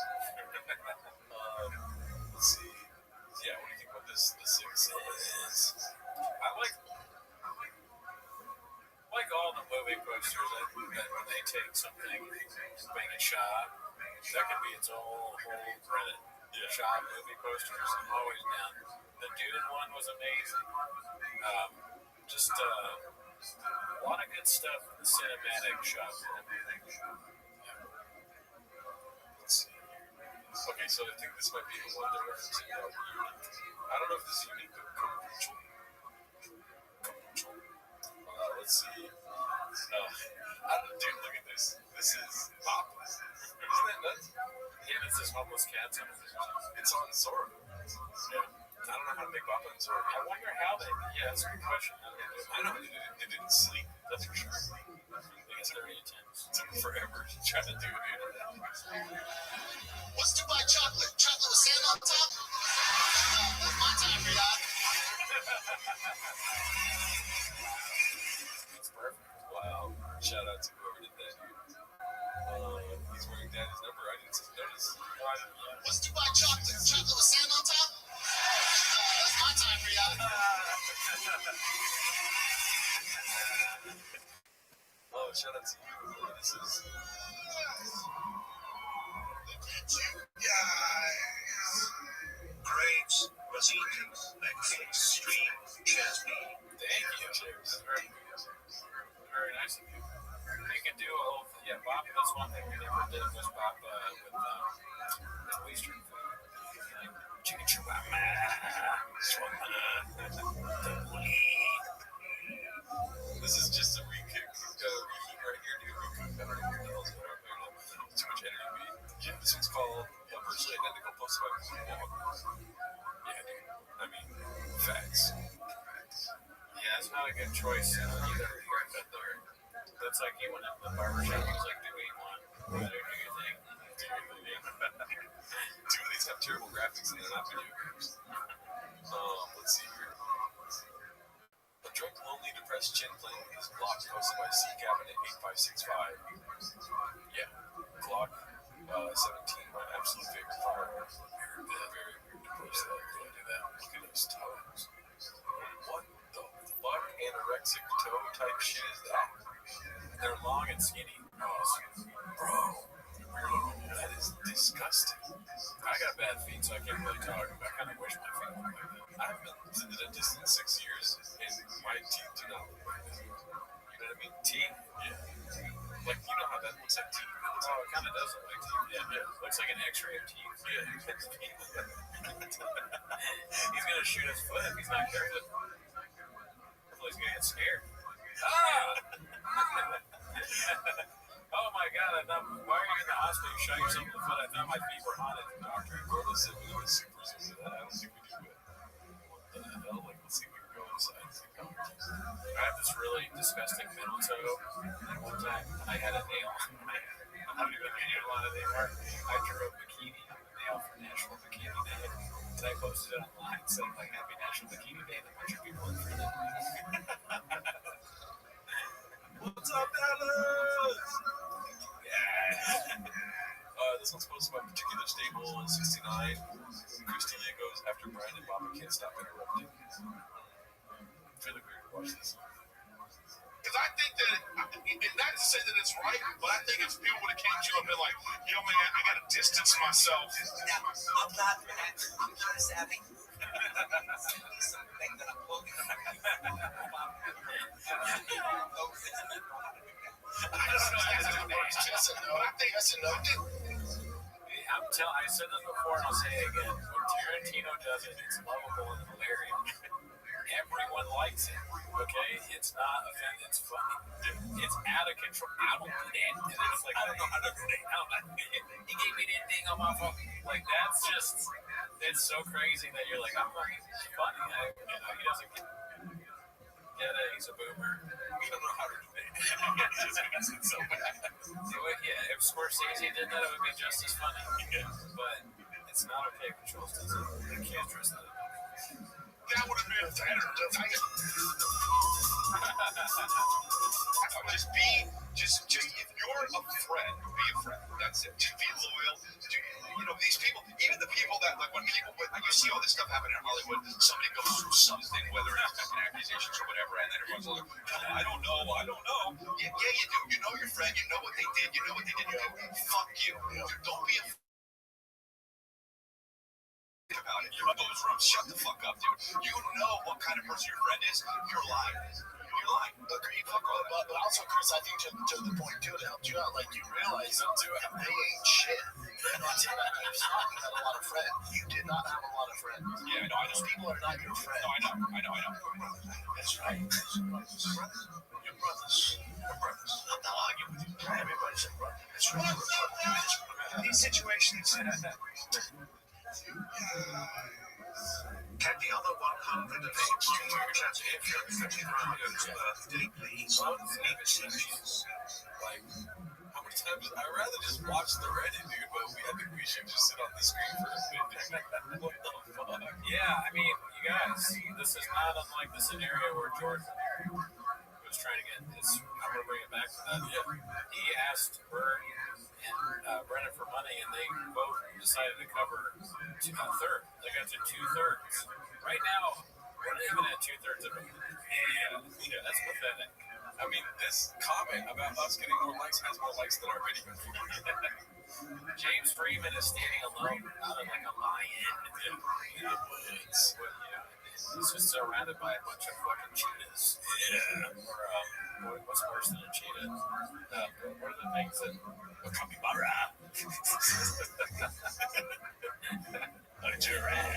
Let's see. Yeah, what do you think about this? The Six is. I like all the movie posters that when they take something, make a shot, that could be its whole credit. Yeah. Shot movie posters, I'm always down. The Dune one was amazing. Just a lot of good stuff in the cinematic shot. Let's see. Okay, so I think this might be the one they're referencing. I don't know if this is unique, but kombucha. Let's see. Dude, look at this. This is Pop. Isn't that nuts? Yeah, it's this homeless cat. It's on Zora. Yeah. I don't know how to make Papa and Zora. I wonder how they. Yeah, that's a good question. I know it didn't sleep. That's for sure. It's very intense. It took forever to try to do it. What's Dubai chocolate? Chocolate with sand on top? That's my time, Riyadh. It's perfect. Wow. Shout out to whoever did that, dude. He's wearing Daddy's number. I didn't notice. No, I didn't What's Dubai chocolate? Chocolate with sand on top? That's my time for y'all. Oh, shout out to you. This is... Look at you guys. Grapes, Rosita, Netflix, stream, Jasmine. Thank you. Cheers. Very nice of you. You can do a whole, Bob. That's one thing we never did was Bob with Middle Eastern food. Like chicken shawarma, This is just a reheat right here, dude. I don't know what the hell's going on there. Too much energy beat. Yeah, this one's called Virtually Identical Post-Fight. Yeah, dude. I mean, facts. yeah, it's not a good choice either. That's like he went into the barbershop. He was like, "Do what you want. Do your thing." Two of these have terrible graphics and they're not video games. Let's see here. A drunk, lonely, depressed chin playing with his Glock posted by C Cabinet 8565. Yeah, Glock 17, my absolute favorite firearm. Very depressed that I do that. Look at those toes. What the fuck anorexic toe type shit is that? They're long and skinny. Bro, that is disgusting. I got bad feet, so I can't really talk. I kind of wish my feet looked like that. I've been to the dentist in 6 years, and my teeth do not look like that. You know what I mean? Teeth? Yeah. Like, you know how that looks like teeth? Oh, it kind of does look like teeth. Yeah. Looks like an X-ray of teeth. Yeah. He's gonna shoot his foot if he's not careful. He's gonna get scared. Ah! Oh my God! I thought, why are you in the hospital? You shot yourself in the foot. I thought my feet were haunted. Doctor Gordo said we go to super zoom to that. I don't think we do it. What the hell? Like, let's see if we can go inside and see how it is. I have this really disgusting middle toe. And one time I had a nail. I don't even nail on it anymore. I drew a bikini on the nail for National Bikini Day. And I posted it online saying like Happy National Bikini Day, and a bunch of people unfriended me. What's up, Dallas? Yeah. This one's posted by Particular Stable 69. Christina goes after Brian and Baba can't stop interrupting. I feel like we would watch this. Because I think that, and not to say that it's right, but I think if people would have came to you and been like, yo, man, I got to distance myself. Now, I'm not for that. I'm not savvy. Something that I'm looking for. I don't know. I think that's a no. I said this before and I'll say it again. When Tarantino does it, it's lovable and hilarious. Everyone likes it, okay? It's not offensive, it's funny. It's out of control. I don't do that. And then it's like, I don't know how to do that. He gave me that thing on my phone. Like, that's just, it's so crazy that you're like, I'm like, it's funny. He doesn't get it. He's a boomer. We don't know how to do that. Just because it's so bad. Yeah, if Scorsese did that, it would be just as funny. But it's not okay if Jules does it. You can't trust that. That would have been better. Just if you're a friend, be a friend. That's it. Just be loyal. You know, these people, even the people that, like, when you see all this stuff happen in Hollywood, somebody goes through something, whether it's accusations or whatever, and then everyone's like, I don't know. Yeah, you do. You know your friend. You know what they did. You know what they didn't do. Fuck you. Don't be a about it. You're in those rooms. Shut the fuck up, dude. You know what kind of person your friend is. You're lying. Agreed. But also, Chris, I think to the point too, to help you out, like you realize they ain't shit. I'm not saying that you had a lot of friends. You did not have a lot of friends. Yeah, no, I know. Those people are not your friends. No, I know. That's right. Your brothers. I'm not arguing with you. Everybody's a brother. That's right. These situations. Can the other 100 of you chat birthday, please? Like, how many times? I'd rather just watch the Reddit, dude, but I think we should just sit on the screen for a bit. What the fuck? Yeah, I mean, you guys, this is not unlike the scenario where Jordan was trying to get his. I'm gonna bring it back to that. Yeah. He asked Bird and Brennan for money, and they both decided to cover a third. They got to 2/3. Right now, we're not even at 2/3 of it. Yeah, that's pathetic. I mean, this comment about us getting more likes has more likes than our video. James Freeman is standing alone out of like a lion in the woods. He's just surrounded by a bunch of fucking cheetahs. Yeah. Or what's worse than a cheetah? What are the things that a capybara? A giraffe.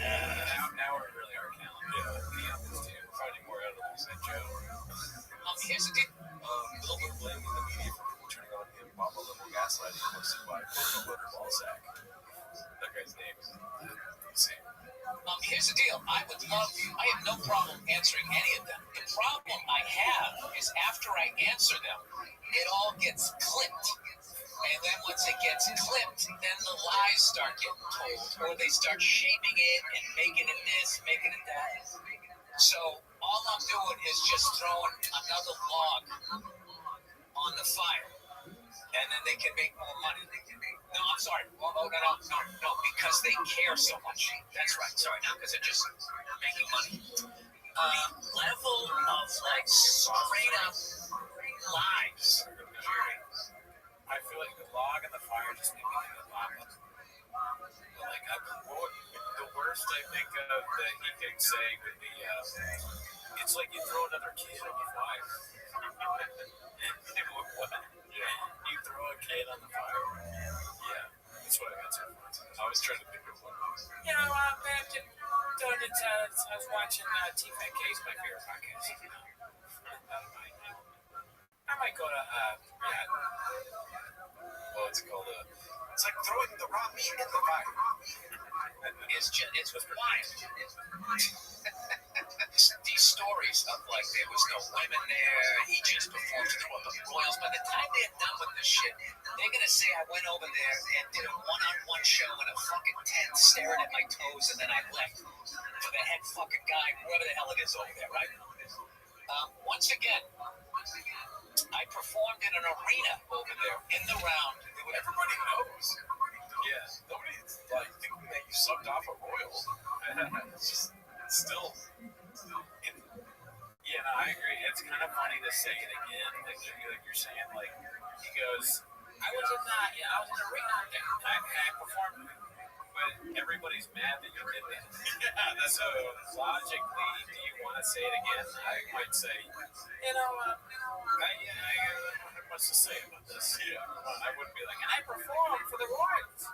Now we really are counting. Yeah. We're finding more animals than Joe. Here's the deal. Bill was blaming the media for people turning on him, Bob level gaslighting hosted by Butter Balzac. That guy's name is insane. Here's the deal. I have no problem answering any of them. The problem I have is after I answer them, it all gets clipped. And then once it gets clipped, then the lies start getting told. Or they start shaping it and making it this, making it that. So all I'm doing is just throwing another log on the fire. And then they can make more money. No, I'm sorry. No, because they care so much. That's right. Sorry, not because they're just making money. Level of like straight up lies. I feel like the log and the fire just made me think of lava. Like, the worst I think of that he could say would be, it's like you throw another kid on the fire. What? Yeah. You throw a kid on the fire. Yeah, that's what I got so far. I was trying to think of one. You know, I was watching T-Fat-K's my favorite podcast. I might go to, What's it called? It's like throwing the raw meat in the fire. It's wild. These stories of like there was no women there, he just performed to throw up the royals. By the time they're done with this shit, they're gonna say I went over there and did a one-on-one show in a fucking tent, staring at my toes, and then I left for the head fucking guy, whoever the hell it is over there, right? Once again, I performed in an arena over there in the round. Everybody knows. Yeah, nobody's like thinking that you sucked off a royal. It's just still. Yeah, no, I agree. It's kind of funny to say it again, like you're saying. Like he goes, I was in an arena thing. I performed, but everybody's mad that you did that. Yeah, that's so logically. Do you want to say it again? I might say, I don't have much to say about this. Yeah, I wouldn't be like, I performed for the Royals,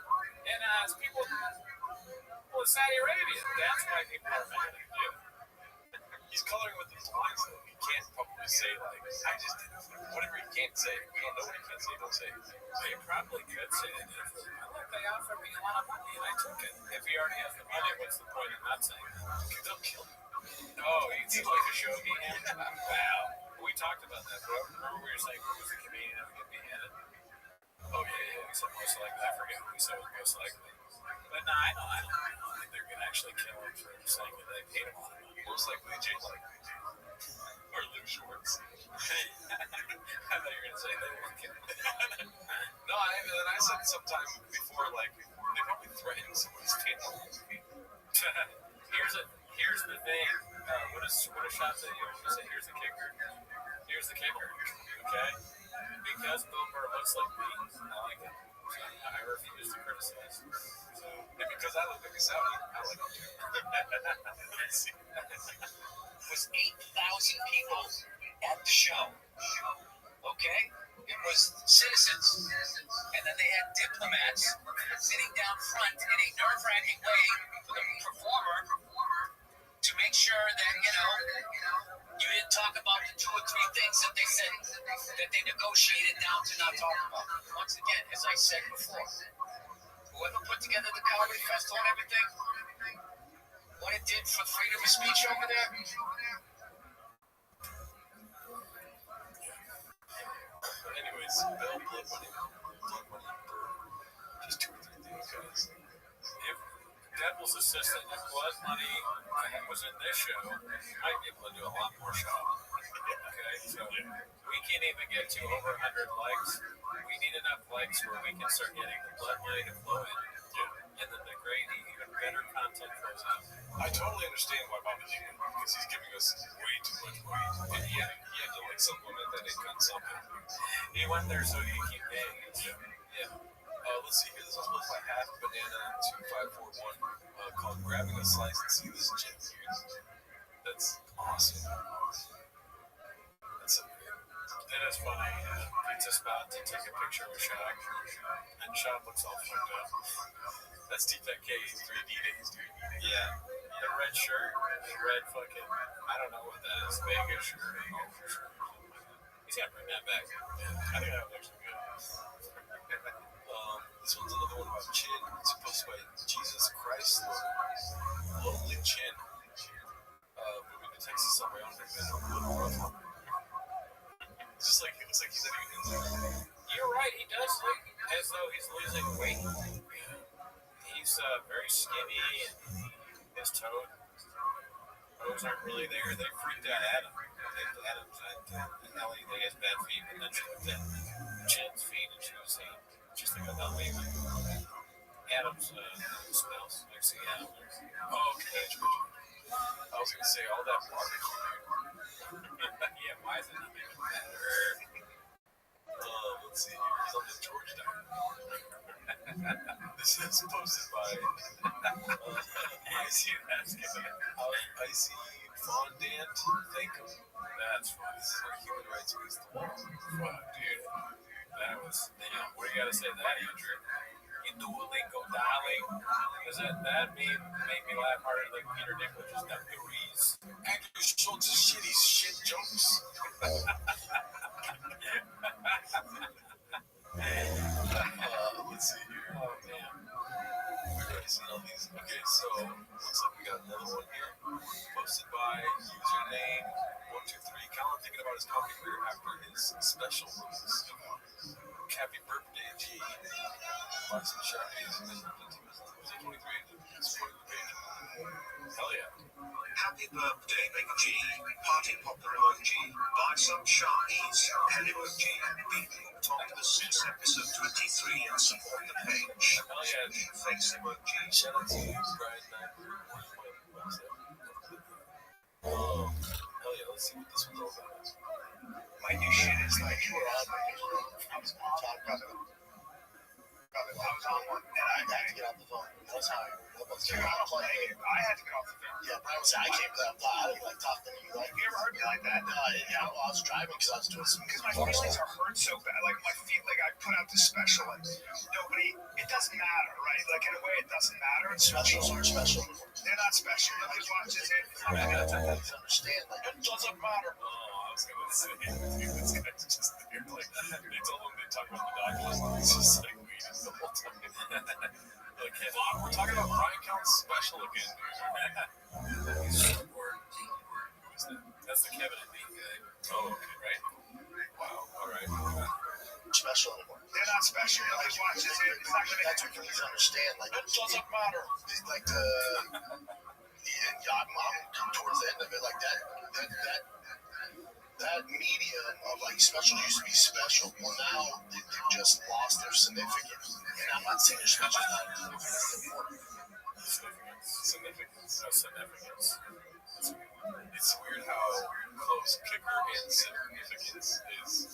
and people in Saudi Arabia. That's why people are mad. Yeah. He's coloring with his lines, though. He can't probably say, like, I just did whatever he can't say. We don't know what he can't say, don't say. So he probably could say it. Look, they offered me a lot of money, and I took it. If he already has the money, what's the point of not saying it? They'll kill him. Oh, he's like a show he had? Wow. We talked about that, bro. Remember we were saying who was the comedian that would get beheaded? Oh, yeah. We said most likely. I forget who we said was most likely. But no, I don't think they're going to actually kill him for saying that they paid him a lot of money. Most likely Jay or Lou Schwartz. Hey. I thought you were going to say they were kill him. No, I said sometime before, like, they probably threatened someone's family. Here's the thing. What a shot that you say. Here's the kicker. Okay? Because Bill Burr looks like me, I like him. So I refuse to criticize. So, and because I look like a Saudi, I like him too. It was 8,000 people at the show. Okay? It was citizens. And then they had diplomats sitting down front in a nerve-wracking way for the performer to make sure that, you didn't talk about the 2 or 3 things that they said that they negotiated down to not talk about. Once again, as I said before, whoever put together the Comedy Festival and everything, what it did for freedom of speech over there. Anyways, Bill, blood money, just 2 or 3 things, guys. Deadpool's assistant, if Blood Money was in this show, might be able to do a lot more show. Okay, so we can't even get to over 100 likes. We need enough likes where we can start getting the Blood Money to flow in. Yeah. And then the great, even better content flows out. I totally understand why Bobby Lee went, because he's giving us way too much money. And he had to like supplement that income somehow. He went there so he could get paid. Yeah. Let's see here. This was posted by Half Banana 2541 called Grabbing a Slice and See This Gym. That's awesome. That's so good. It is funny. Pizza Spot to take a picture of Shop, and Shop looks all fucked up. That's T-Tech K 3D days, dude. Yeah. The red shirt, the red fucking, I don't know what that is, Vegas shirt. Oh, for sure. He's got to bring that back. Yeah. I think that would actually be good. This one's another one about Chin. It's posted by Jesus Christ Lord. Lonely Chin. Moving to Texas on my own. It's just like, it looks like he's not even in there. You're right, he does look as though he's losing weight. He's very skinny, and his toes aren't really there. They freaked out Adam. Adam's and Ellie, they has bad feet, and then she looked at Chin's feet, and she was saying, just like, oh, maybe Adam's smells. I see Adam. Oh, okay. I was going to say, all that barbecue. Yeah, why is it not making better? Let's see here. He's on the George diet. This is posted by Icy Fondant. Thank him. That's funny. This is where human rights meets the law. Fuck, dude. That was, what do you got to say to that, Andrew? You Duolingo, darling. Because that meme made me laugh harder than Peter Dinklage's dungarees. Andrew Schultz's shitty shit jokes. Let's see here. Oh, man. We've already seen all these. Okay, so looks like we got another one here. Posted by username 123. Colin thinking about his comedy career after his special release. Happy birthday, G. Buy some Sharpies and then was it 23? Supporting the page. Hell yeah. Happy birthday, Big G. Party popper emoji. Buy some Sharpies. Pen emoji. Be top of the since episode 23 and support the page. Hell yeah. Face emoji. Shout out to you, Brian Knight. Hell yeah, let's see what this one's all about. My new shit is like, you were on my I was on one, and I had to get off the phone. That's how I had to get off the phone. Yeah, but I came to that thought. I didn't like talking to you. Like, you ever heard me like that? No, yeah, well, I was driving because I was doing some. Because my feelings are hurt so bad. Like, my feet, like, I put out this special, and nobody, it doesn't matter, right? Like, in a way, it doesn't matter. Specials aren't special. They're not special. Nobody watches it. I understand. Like, it doesn't matter. I was going to say, this guy's just there. Like, they told him they talk about the doctors, and he's just like, weed the whole time. Like, hey, look, we're talking about Brian Count's special again, dude. He's so bored. Who is that? That's the Kevin and Bean guy. Oh, okay, right? Wow, all right. Special anymore. They're not special. Nobody watches it. That's what you need to understand. Like, it doesn't matter. Like, I'm towards the end of it. Like, that medium of like special used to be special. Well, now they've just lost their significance. And I'm not saying their special is not important. Significance. No significance. It's weird how close kicker and significance is.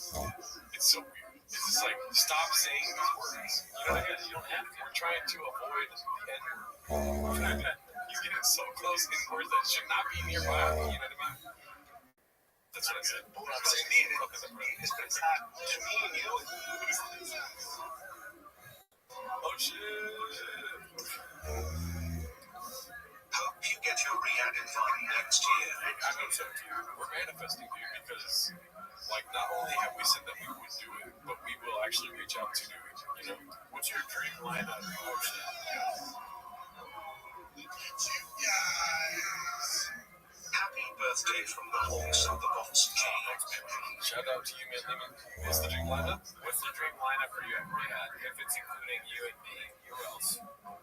It's so weird. It's just like, stop saying these words. You know what I mean? You don't have to. We're trying to avoid the N word. He's getting so close in words that should not be nearby. You know what I mean? That's what I said. But what I'm saying is, but it's not to me and you. Oh shit. Hope you get your re-ad invite next year. I hope so too. We're manifesting, dude, because like not only have we said that we would do it, but we will actually reach out to do it. You know, what's your dream lineup? Oh shit. You guys. Happy birthday from the Hawks of the ROTHSCHILD. Shout out to you, man. What's the dream lineup? What's the dream lineup for you at Riyadh, if it's including you and me, who else?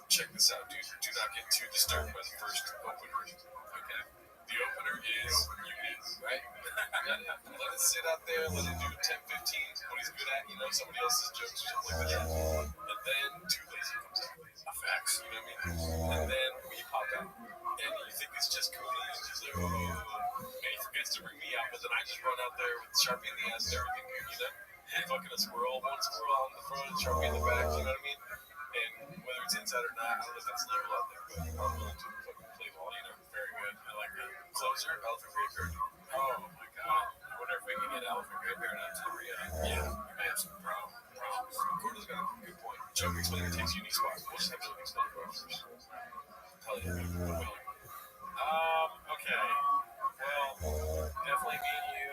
Check this out, dude. Do not get too disturbed by the first opener. Okay. The opener is unique, right? Let it sit out there, let it do 10, 15, what he's good at, somebody else's jokes or something like that. And then Too Lazy comes out. Facts, you know what I mean? And then we pop out. And you think it's just Cooney, and he's like, oh, and he forgets to bring me out, but then I just run out there with Sharpie in the ass and everything, and fucking a squirrel, one squirrel out in the front, Sharpie in the back, you know what I mean? And whether it's inside or not, I don't know if that's legal out there, but I'm willing to fucking play ball, Very good. I like that. Closer, Elephant Graveyard. Oh my god. I wonder if we can get Elephant Graveyard out to Riyadh. Yeah. We may have some problems. Gordo's got a good point. Joke explainer takes unique spot. We'll just have to explain it first. Hell yeah. Okay. Well, definitely me and you.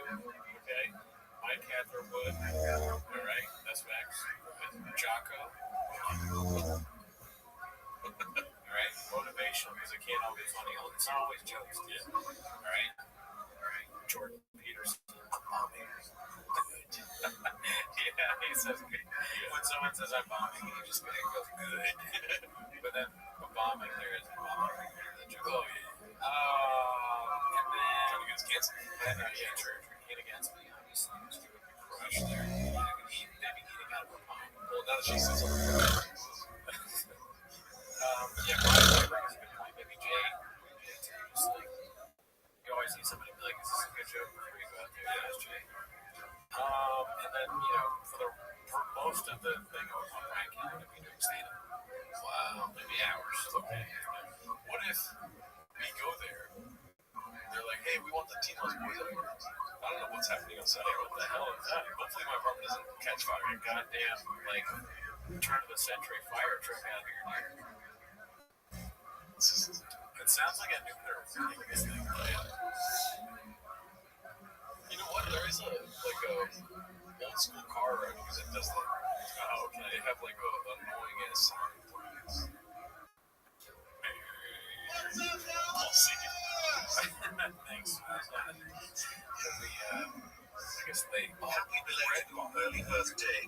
Okay. Mike Catherwood. Alright. That's Max. Jocko. Alright. Motivational, because it can't all be funny. It's not always jokes. Yeah. Alright. Jordan Peterson. Yeah, he says good. When someone says I'm bombing, he just goes good. But then bombing, there is bombing. Oh, yeah. And then Trying to get us canceled. yeah, true. Hit against me, obviously. Just do a big crush there. They'd be eating out of a bomb. Well, now that she sits on the ground. Yeah, Brian brings a good point. Maybe Jay too. Just like, you always need somebody to be like, is this a good joke before you go out there? Yeah, that's Jay. And then, for most of the thing on Brian Kelly, we'll be doing stand-up. Wow. Maybe hours. Okay. What if we go there? They're like, hey, we want the Tino's boys out here. I don't know what's happening outside. What the hell is that? Hopefully my apartment doesn't catch fire. A goddamn, turn of the century fire truck out here. It sounds like a nuclear warning, this thing. You know what? There is a old school car around here that does that. Oh, okay. They have like a annoying ass sound. I'll see you. Thanks. I guess they. Happy belated early birthday,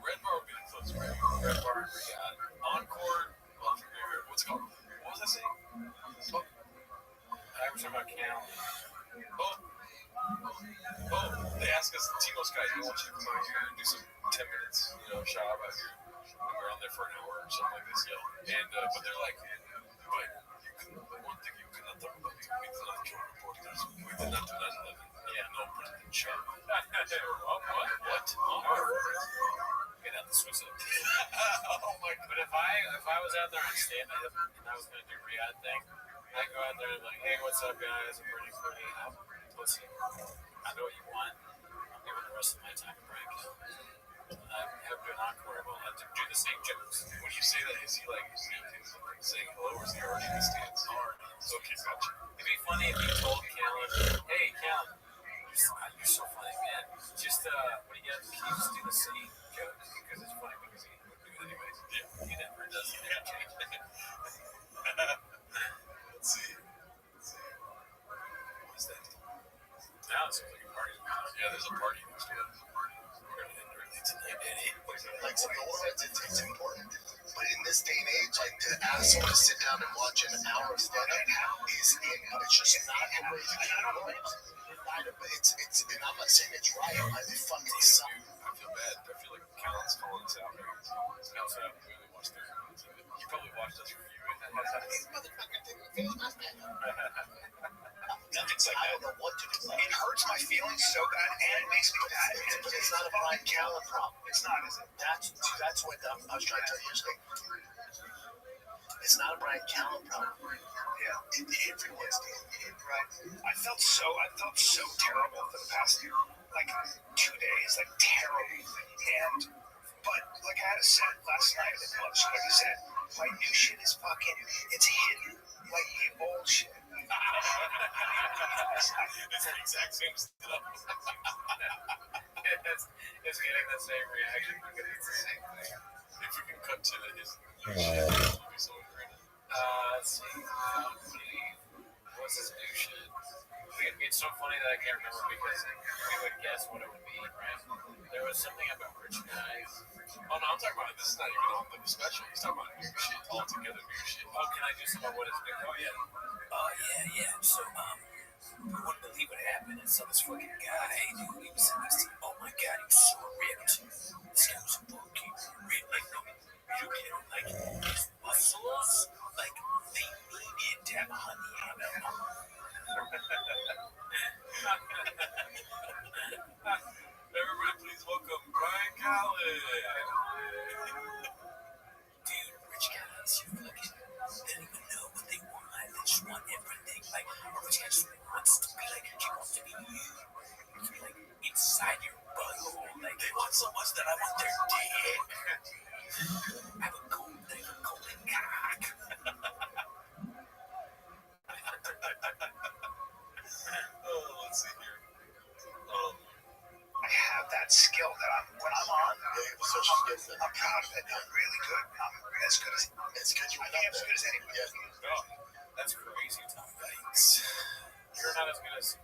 Red Bar would be the closest, right? Red Bar and Riyadh. Encore. What's it called? What was I saying? I was talking about Cal. They asked us, Timo's guys, we want you to come out here and do some 10 minutes, shop out here. And we're on there for an hour or something like this, And, but they're like, but one thing you cannot talk about, we did not kill reporters. We did not do 9/11. Yeah, no President Trump. What? Get out the Swiss up. Oh my God. But if I was out there on stand-up and I was going to do Riyadh thing, I'd go out there and be like, hey, what's up, guys? I'm pretty funny. Listen, I know what you want. I'm giving the rest of my time to break. I have to do an encore. I'll have to do the same jokes. When you say that, is he like saying hello, or is he already in the stands? Okay, gotcha. It'd be funny if you told Callan, hey, Callan, you're so funny, man. Just, when you get up, can you just do the same jokes? Because it's funny because he would do it anyways. Yeah. He never does the change. Let's see. What is that? Now it seems like a party. Yeah, there's a party next door. We're going to end early tonight, Eddie. Like, to know it's important. But in this day and age, like, to ask someone to sit down and watch an hour of stand-up is, it's just not a way to get right. But it's, and I'm not saying it's right. It fucking sucks. I feel bad. I feel like Callan's calling us out here. We only watched 30 minutes of it. You probably watched us review it. These motherfuckers didn't finish my stand-up. Nothing's like I that. don't know what to do. It hurts my feelings so bad, and it makes me mad. But it's not a Brian Callen problem. It's not, is it? That's what I was trying to tell you yesterday. It's not a Brian Callen problem. Yeah. Everyone's dealing with it. Right. I felt so terrible for the past 2 days, terrible. But I had a set last night at the club. So like I said, my new shit is it's hidden like the old shit. It's the exact same stuff. It's getting the same reaction because it's the same thing. If we can cut to his new shit, it'll be so great. Let's see. What's his new shit? It's so funny that I can't remember because we would guess what it would be, right? There was something about rich guys. Oh no, I'm talking about this is not even on the special. He's talking about new shit altogether, new shit. Oh, can I do some of what is new? Oh yeah. Yeah. So, you wouldn't believe what happened. And so this fucking guy, dude, he was sitting next to me. Oh my god, he was so ripped. This guy was fucking ripped. Like, no, you get him. Like, his muscles, like, they needed to have honey on them. Everybody, please welcome Brian Callen. Dude, rich guys, you fucking, they don't even know what they want. They just want everything. Like, a rich guy just wants to be like, she wants to be you. To be like, inside your butthole. Like, they want so much that I want their dick. I have a golden cock. Let's see here. I have that skill that when I'm on, I'm proud of it. I'm really good. I'm as good as you. I think I'm as good as anybody. Yeah. Oh, that's crazy, Tom. Yikes. You're not as good as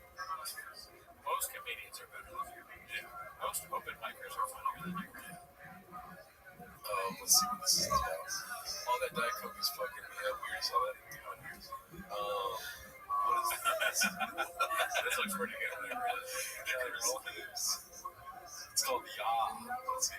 most comedians are better than you. Yeah. Most open micers are funnier than you. Let's see what this is about. All that Diet Coke is fucking me up. We already saw that. What is this? This looks pretty good. It's called Ya. Let's see.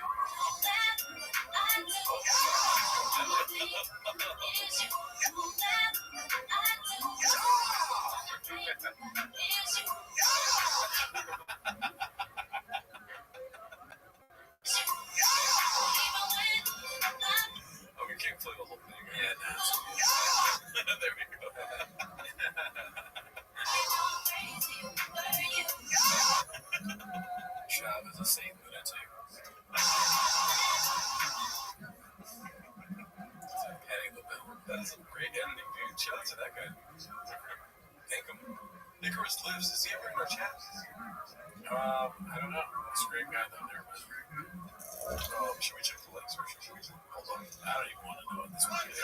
Oh, we can't play the whole thing. Yeah, that's There we go. Shav is a sane lunatic. Heading the bill. That is some great editing, dude. Shout out to that guy. Thank him. Nicholas lives. Is he ever in our chat? I don't know. It's a great guy though. There. Should we check the links or should we? Hold on. I don't even want to know what this one is.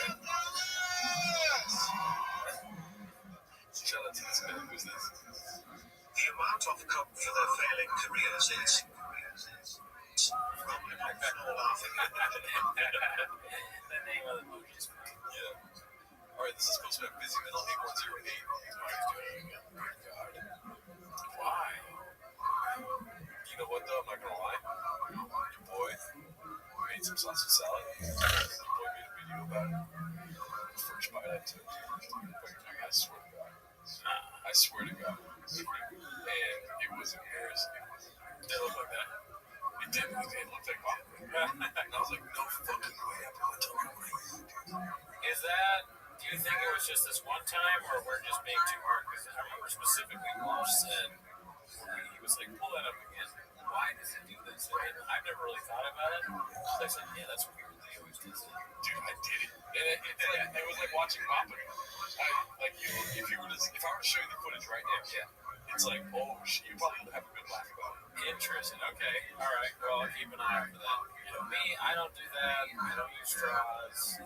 Shout out to this guy. Who's this? The amount of cup for their failing careers is probably not laughing. The name of the movie is great. Yeah. All right. This is supposed to be Busy Middle 8108. He's doing it again. God. Why? You know what though? I'm not gonna lie. Your boy made some sausage salad. Your boy made a video about it. First bite I took. I swear to God. I swear to God. And it was embarrassing. They look like that. It didn't. It looked like popcorn. And I was like, no fucking way. I'm gonna tell you what I eat, dude. Is that? Do you think it was just this one time, or we're just being too hard? Because I remember specifically Marsh said he was like, pull that up again. Why does it do this? And I've never really thought about it. So I said, yeah, that's weird. They always do that. Dude, I did it. And it was like watching Papa. If I were to show you the footage right now, it's like, oh shit, you probably would have a good laugh about it. Interesting. Okay. All right. Well, I'll keep an eye out for that. Me, I don't do that. I don't use straws.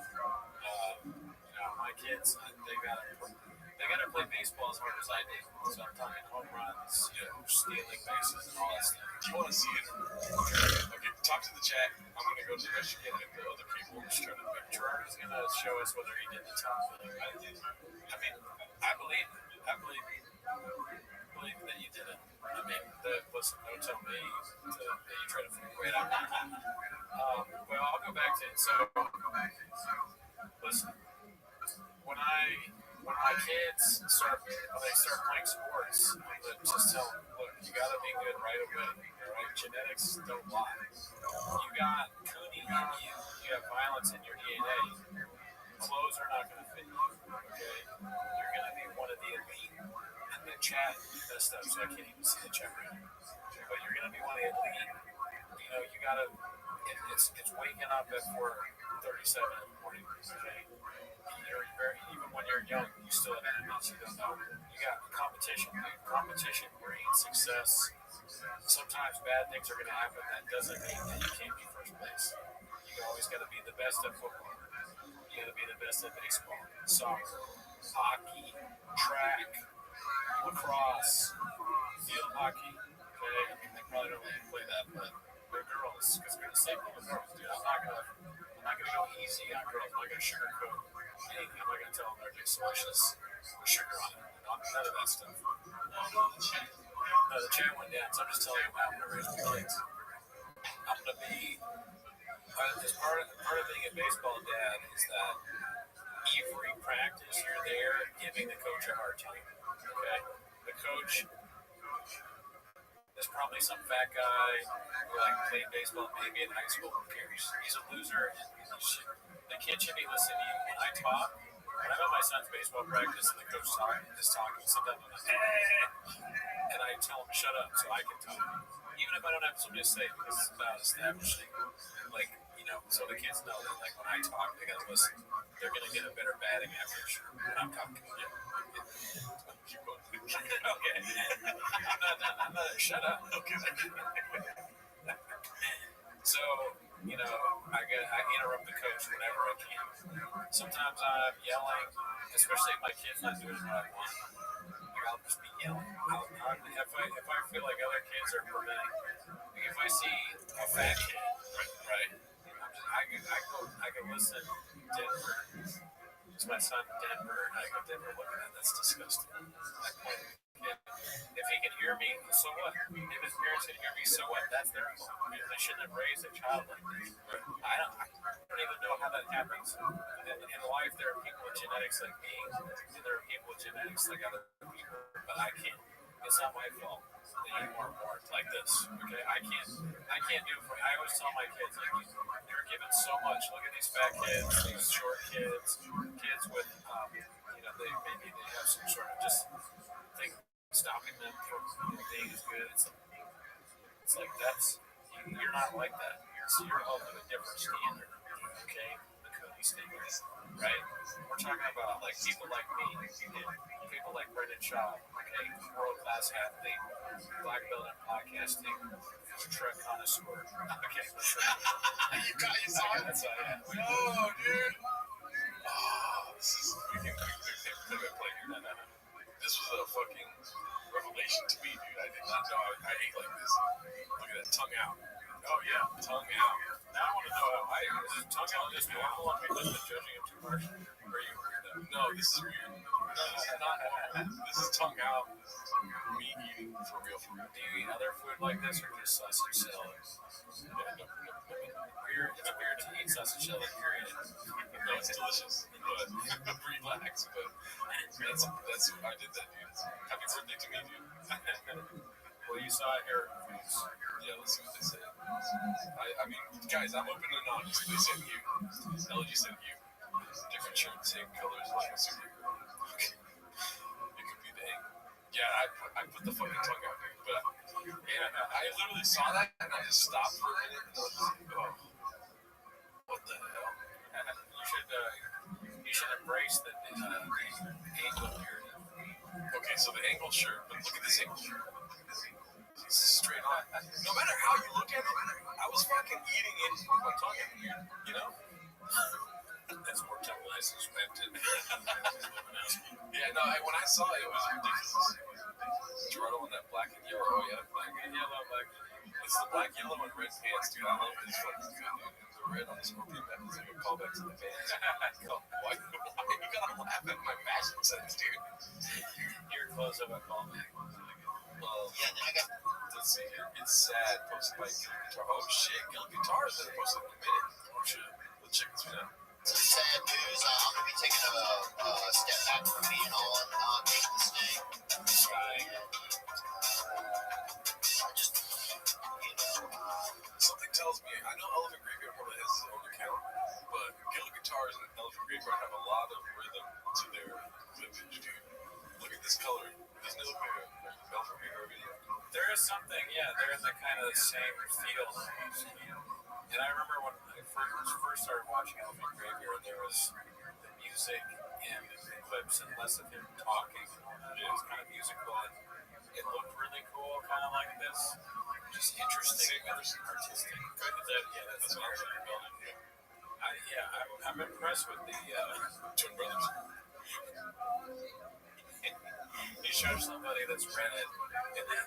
My kids, they gotta play baseball as hard as I do. So I'm talking home runs, stealing bases and all that stuff. Do you want to see it? Okay, talk to the chat. I'm gonna go to the rest again and the other people. Just trying to make sure. Gerardo's gonna show us whether he did the top thing. I believe that you did it. Listen, don't tell me that you tried to figure it out. Well, I'll go back to it. So, listen, when my kids start playing sports, just tell them, look, you gotta be good right away. All right, genetics don't lie. You got cooning in you. You have violence in your DNA. Clothes are not gonna fit you. Okay, you're gonna be one of the elite. And the chat messed up, so I can't even see the chat right now. But you're gonna be one of the elite. You gotta. It's waking up at 4:37 in the morning. Okay. Even when you're young, you still have enemies you don't know. You got competition. Competition breeds success. Sometimes bad things are going to happen. That doesn't mean that you can't be first place. You always got to be the best at football. You got to be the best at baseball, soccer, hockey, track, lacrosse, field hockey. Okay, they probably don't really play that, but Because the same thing with girls, dude. I'm not gonna go easy on girls. I'm not gonna sugarcoat anything. I'm not gonna tell them they're just delicious with sugar on it. None of that stuff. No, the chat went down, so I'm just telling you how I'm gonna raise my kids. I'm gonna be. Just part of being a baseball dad is that every practice you're there giving the coach a hard time. Okay, the coach. There's probably some fat guy who played baseball maybe in high school. Who cares? He's a loser. The kid should be listening to you when I talk. When I'm at my son's baseball practice and the coach is talking, sometimes I'm like, hey, and I tell him to shut up so I can talk. Even if I don't have something to say, because it's about establishing, so the kids know that when I talk, they gotta listen. They're gonna get a better batting average when I'm talking. Yeah. Okay. I'm not. Shut up. Okay. So, I interrupt the coach whenever I can. Sometimes I'm yelling, especially if my kid's not doing what I want. I'll just be yelling. If I feel like other kids are preventing, if I see a fat kid, right, I can listen. Denver. It's my son Denver, and I go, Denver, look at that. That's disgusting. I point at the kid. If he can hear me, so what? If his parents can hear me, so what? That's their fault. They shouldn't have raised a child like this. I don't even know how that happens. In life, there are people with genetics like me, and there are people with genetics like other people, but I can't. It's not my fault that you are born like this. Okay, I can't do it for you. I always tell my kids, you're given so much. Look at these fat kids, these short kids with, maybe they have some sort of just thing stopping them from being as good. It's like you're not like that. You're held to a different standard. Okay, the Cody standard, right? We're talking about people like me, people like Brendan Shaw, okay, world-class athlete, black belt in podcasting, truck connoisseur. Okay, You got your song? That's all I have. No, dude. This was a fucking revelation to me, dude. I did not know I ate like this. Look at that, tongue out. Oh yeah, tongue out. Now I want to know is this tongue out just normal and people have been judging him too much? Or are you weird? No, this is weird. No, this is not normal. This is tongue out. Me eating for real. Do you eat other food like this or just sausage salad? It's weird to eat sausage salad, period. No, it's delicious. But relax. But that's I did that, dude. Happy birthday to me, dude. Well, you saw Eric Foods. Yeah, let's see what they say. I mean, guys, I'm open and honest. They said you. LG said you. Different shirt, same colors, like a superhero. Okay. It could be the angle. Yeah, I put the fucking tongue out, dude. But I literally saw that and I just stopped for a minute and I was just like, oh, what the hell? You should embrace the angle here. Okay, so the angled shirt, but look at this angled shirt. It's straight on. No matter how you look at it, I was fucking eating it with my tongue in here, you know? That's more tough than I suspected. Yeah, no, when I saw it, it was ridiculous. Gerardo on that black and yellow. Oh, yeah, black and yellow. It's the black, yellow, and red pants, dude. I love it. It's fucking good, dude. And the red on the scorpion map is like a callback to the pants. Why you gotta laugh at my fashion sense, dude? Your clothes have a callback. Let's see here. It's sad. Posted by Gil Guitar. Oh shit, Gil Guitars that posted in a minute. Oh shit. Let's check this one out. Sad news. I'm going to be taking a step back from being on Make This Day. Something tells me, I know Elephant Graveyard probably has his own account, but Gil Guitars and Elephant Graveyard have a lot of rhythm to their vintage, dude. Look at this color. Doesn't it look like a Elephant Graveyard video? There is something, yeah, they're in the kind of the same feel. And I remember when I first started watching Elephant Graveyard, there was the music and the clips and less of him talking. It was kind of musical and it looked really cool, kind of like this. Just interesting and artistic. That's what I'm building. I'm impressed with the Twin Brothers. You show somebody that's read it, and then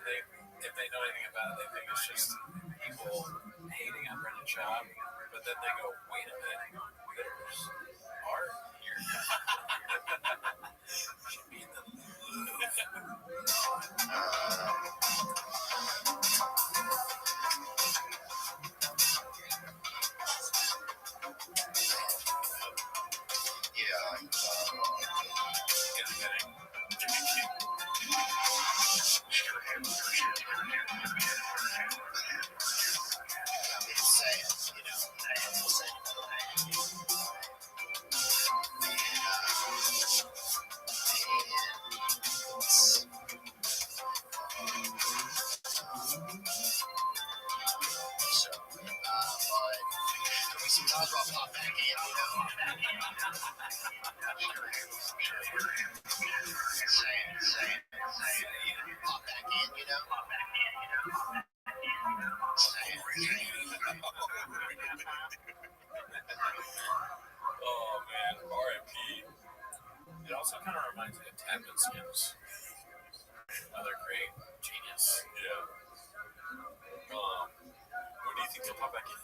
if they know anything about it, they think it's just people hating on then they go, wait a minute, there's art here. Should be in the Sometimes I'll pop back in, you know. Pop back in, you know. Oh man, R.I.P. It also kind of reminds me of Tappan Skims. Another great genius. Yeah. When do you think he'll pop back in?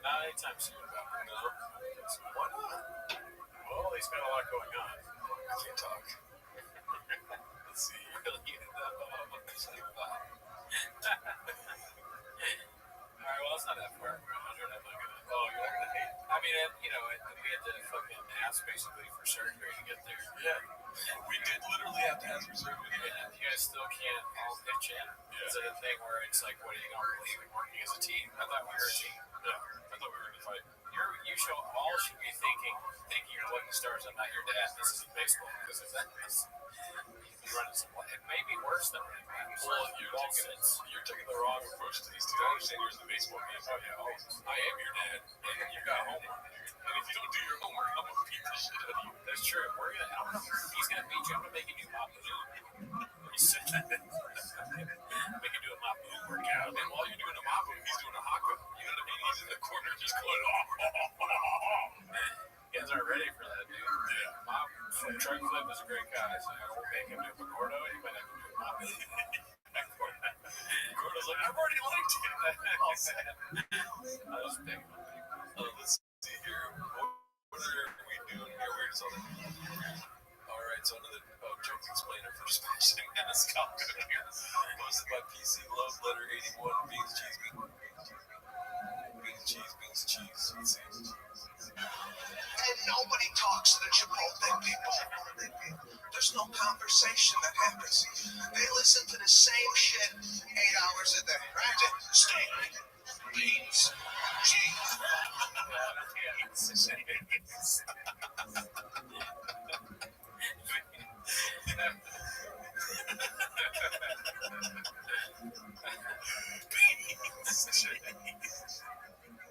Not anytime soon, though. No. Why not? Well, he's got a lot going on. I can't talk. Let's see. Really? Alright, well, it's not that far. Oh, you're not gonna hate. I mean, we had to fucking ask basically for surgery to get there. Yeah. We did literally have to ask for surgery. Yeah. You guys still can't all pitch in. Yeah. Is it a thing where it's like, what, you don't believe in working as a team? I thought we were a team. Yeah. I thought we were in a fight. You should be thinking you're lucky stars. I'm not your dad. This isn't baseball because if that is. It may be worse than running back. Well, you're taking the wrong approach to these two. I understand you're in the baseball game. Oh, yeah, always. I am your dad, and you got homework. And if you don't do your homework, I'm going to beat the shit out of you. That's true. He's going to beat you. I'm going to make you do my move. He said that. Make you do a mop move workout. And while you're doing a mop move, he's doing a haka. You know what I mean? He's in the corner just going, You guys aren't ready for that, dude. Yeah. Mop Truck Flip is a great guy, so I won't make him do a Gordo. He might have to do a mop. Gordo's like, I've already liked it. I was big. Let's see here. What are we doing here? Where does all that? All right, so another joke explainer for Smash and Maniscalco here. Posted by PC Love Letter 81. Beans, cheese, beans, cheese. Let's see. And nobody talks to the Chipotle people. There's no conversation that happens. They listen to the same shit 8 hours a day, right? Steak, beans, cheese.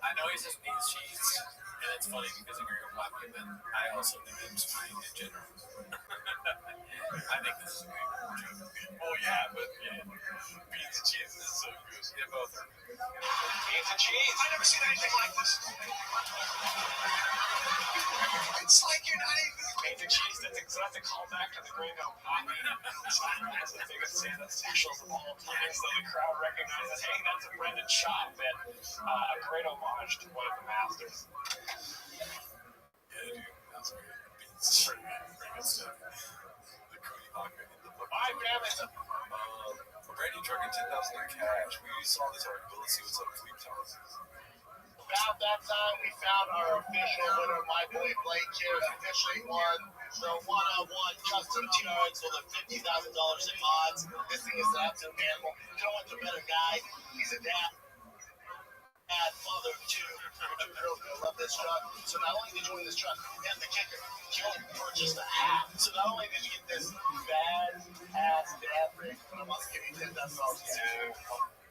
I know he says beans, cheese, and it's funny because if you're going to pop me, then I also think it's fine in general. I think this is a good joke. Oh, yeah, but beans and cheese is so good. Yeah, both are good. Beans and cheese. I've never seen anything like this. It's like you're not even... Beans and cheese, that's a callback to the Green Hill Pop. That's the biggest Santa specials of all time. So the crowd recognizes, hey, that's a Brendan Schaub, and a great homage to one of the masters. Yeah, dude, that's great. Beans and cheese. Pretty good stuff. The Cody Hawker in the book. Bye, Brandon. Brady trucking 10,000 in cash. We saw this article. Let's see what's up with Tweet Town. About that time, we found our official winner. My boy Blake here officially won the one-on-one custom T-Rex with a $50,000 in odds. This thing is an absolute animal. Could have went to a better guy. He's a dad, father of two. The girls gonna love this truck. So not only did you win this truck, and the kicker, you only purchased the app. So not only did you get this bad-ass dad rig, but I'm also giving you $10,000 too.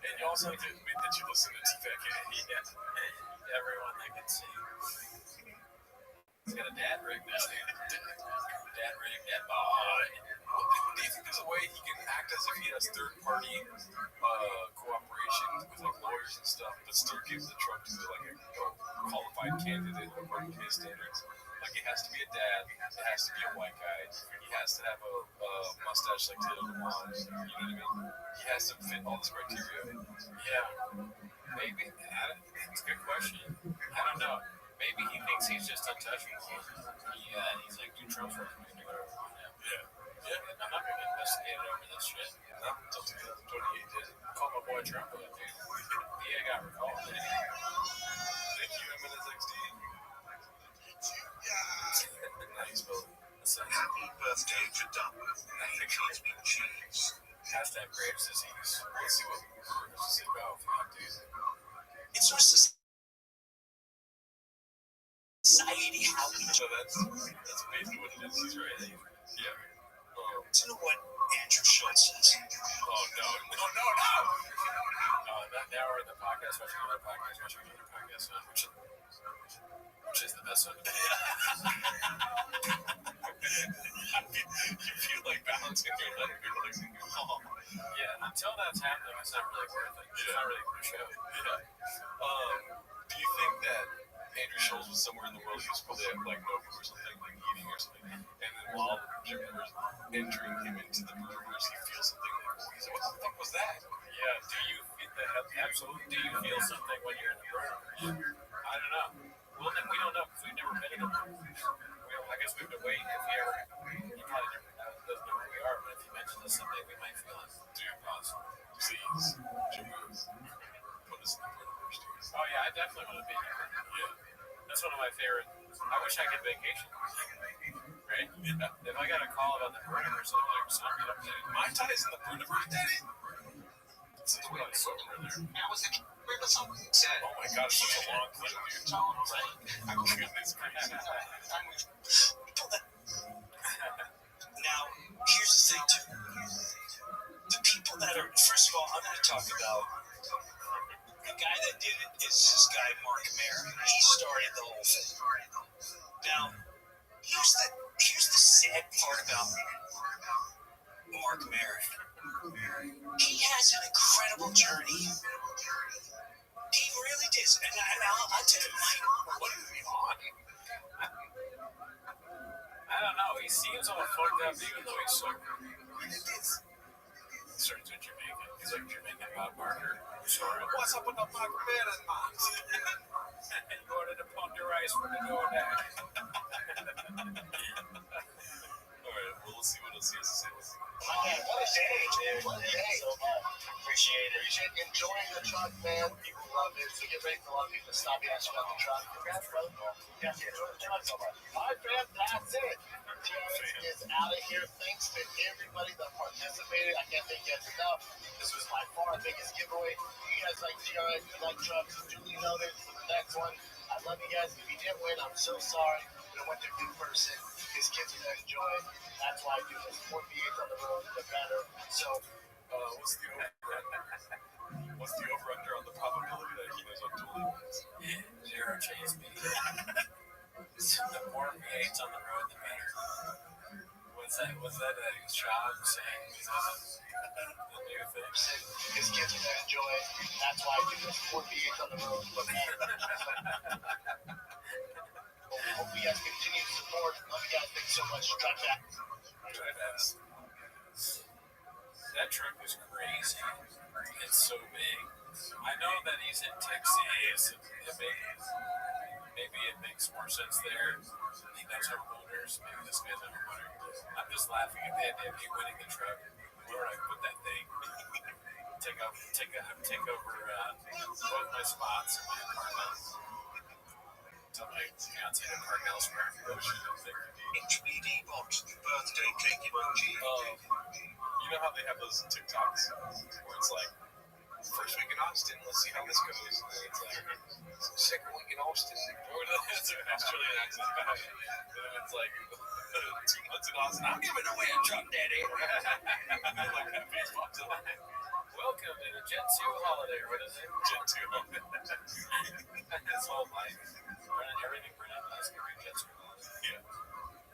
And you also have to admit that you listen to T-Pack. Yeah. Everyone that can see. He's got a dad rig now. Dad rig, dad bod. Do you think there's a way he can act as if he has third-party cooperation with like lawyers and stuff, but still gives the truck to like a qualified candidate according to his standards? Like, it has to be a dad. It has to be a white guy. He has to have a mustache like Taylor Lamont. You know what I mean? He has to fit all this criteria. Yeah. Maybe. That's a good question. I don't know. Maybe he thinks he's just untouchable. Yeah, and he's like, dude, Trump's right. We can do whatever we want now. Yeah. And I'm not going to get investigated over this shit. Not until 2028 did. Call my boy Trump up, dude. Yeah, I got recalled. Thank you, MNSXD. Nice, Bill. Happy birthday to Doug. Because we cheese. Hashtag Graves disease. Let's see what this is about. Dude. It's our society, how we So that's basically what it is. He's right. Yeah. to know what Andrew Schultz says. Oh, no. Now we're in the podcast, watching another podcast, which is the best one. You feel like balancing your life. You're like, oh. Yeah, until that's happening, it's not really worth it. It's not really a good show. Yeah. Do you think that Andrew Schultz was somewhere in the world, he was probably at like Nobu or something, like eating or something, and then while the projector was entering him into the burgers, he feels something like, oh, he's like, what the fuck was that? Yeah, do you feel that? Absolutely. Do you feel something when you're in the burgers? I don't know. Well, we don't know because we've never been in the burgers. I guess we have to wait if he ever, he probably never doesn't know who we are, but if he mentions us someday, we might feel it. Dude, pause. Please, Jimmy, put us in the burgers, dude. Oh, yeah, I definitely want to be here. Yeah. That's one of my favorite. I wish I could vacation. Right? Yeah. If I got a call about the burgers, I'm like, son, get up there. My tie is in the burgers, daddy. This is what I saw over there. That was the something said. Oh my god, it's such a long clip, dude. Now, here's the thing, too. The people that are, first of all, I'm going to talk about the guy that did it is this guy, Mark Maron. He started the whole thing. Now, here's the sad part about Mark Maron. He has an incredible journey. He really did. And I'll tell you, what is he on? I don't know. He seems all fucked up even though he's so good. He starts with Jamaican. He's like Jamaican Bob Barker. Sorry. What's up with the Mark Maron, man? You ordered a pound of rice from the DoorDash. Alright, well, let's see what else he has to say. Man, what a day, dude. What a day. So much. appreciate it. Appreciate enjoying the truck, man. People love it. So get ready for a lot of people to stop asking about the truck. Congrats, brother. Yes, enjoy the truck so much. All right, fam, that's it. TRX is out of here. Thanks to everybody that participated. I can't thank you guys enough. This was by far the biggest giveaway. If you guys like TRX, you like trucks, duly noted for the next one. I love you guys. If you didn't win, I'm so sorry. But I went to a new person. His kids are going to enjoy it. That's why I do this. More V8s on the road, the better. So, what's the over-under on the probability that he knows I'm totally wins? Zero chase me. The more V8s on the road, the better. Was that Sean saying the new thing? His kids are going to enjoy it. That's why I do this. More V8s on the road, the better. Hope you guys continue to support. Love you guys. Thanks so much. Drive back. That truck was crazy. It's so big. I know that he's in Texas. Maybe it makes more sense there. He knows homeowners. Maybe this guy's a homeowner. I'm just laughing at the idea of me winning the truck. Where would I put that thing? Take over both my spots in my apartment. Tell my fiance to park elsewhere. HBD box birthday cake emoji. You know how they have those TikToks where it's like, first week in Austin, let's see how this goes. And then it's like, second week in Austin. Or it's an Australian accent. And then it's like, 2 months in Austin. I'm giving away a truck, daddy. Like that face pops up. Welcome to the Jet 2 holiday. What is it? Jet 2 holiday. His whole life. Running everything for him. That's going to be Jet 2 holiday. Yeah.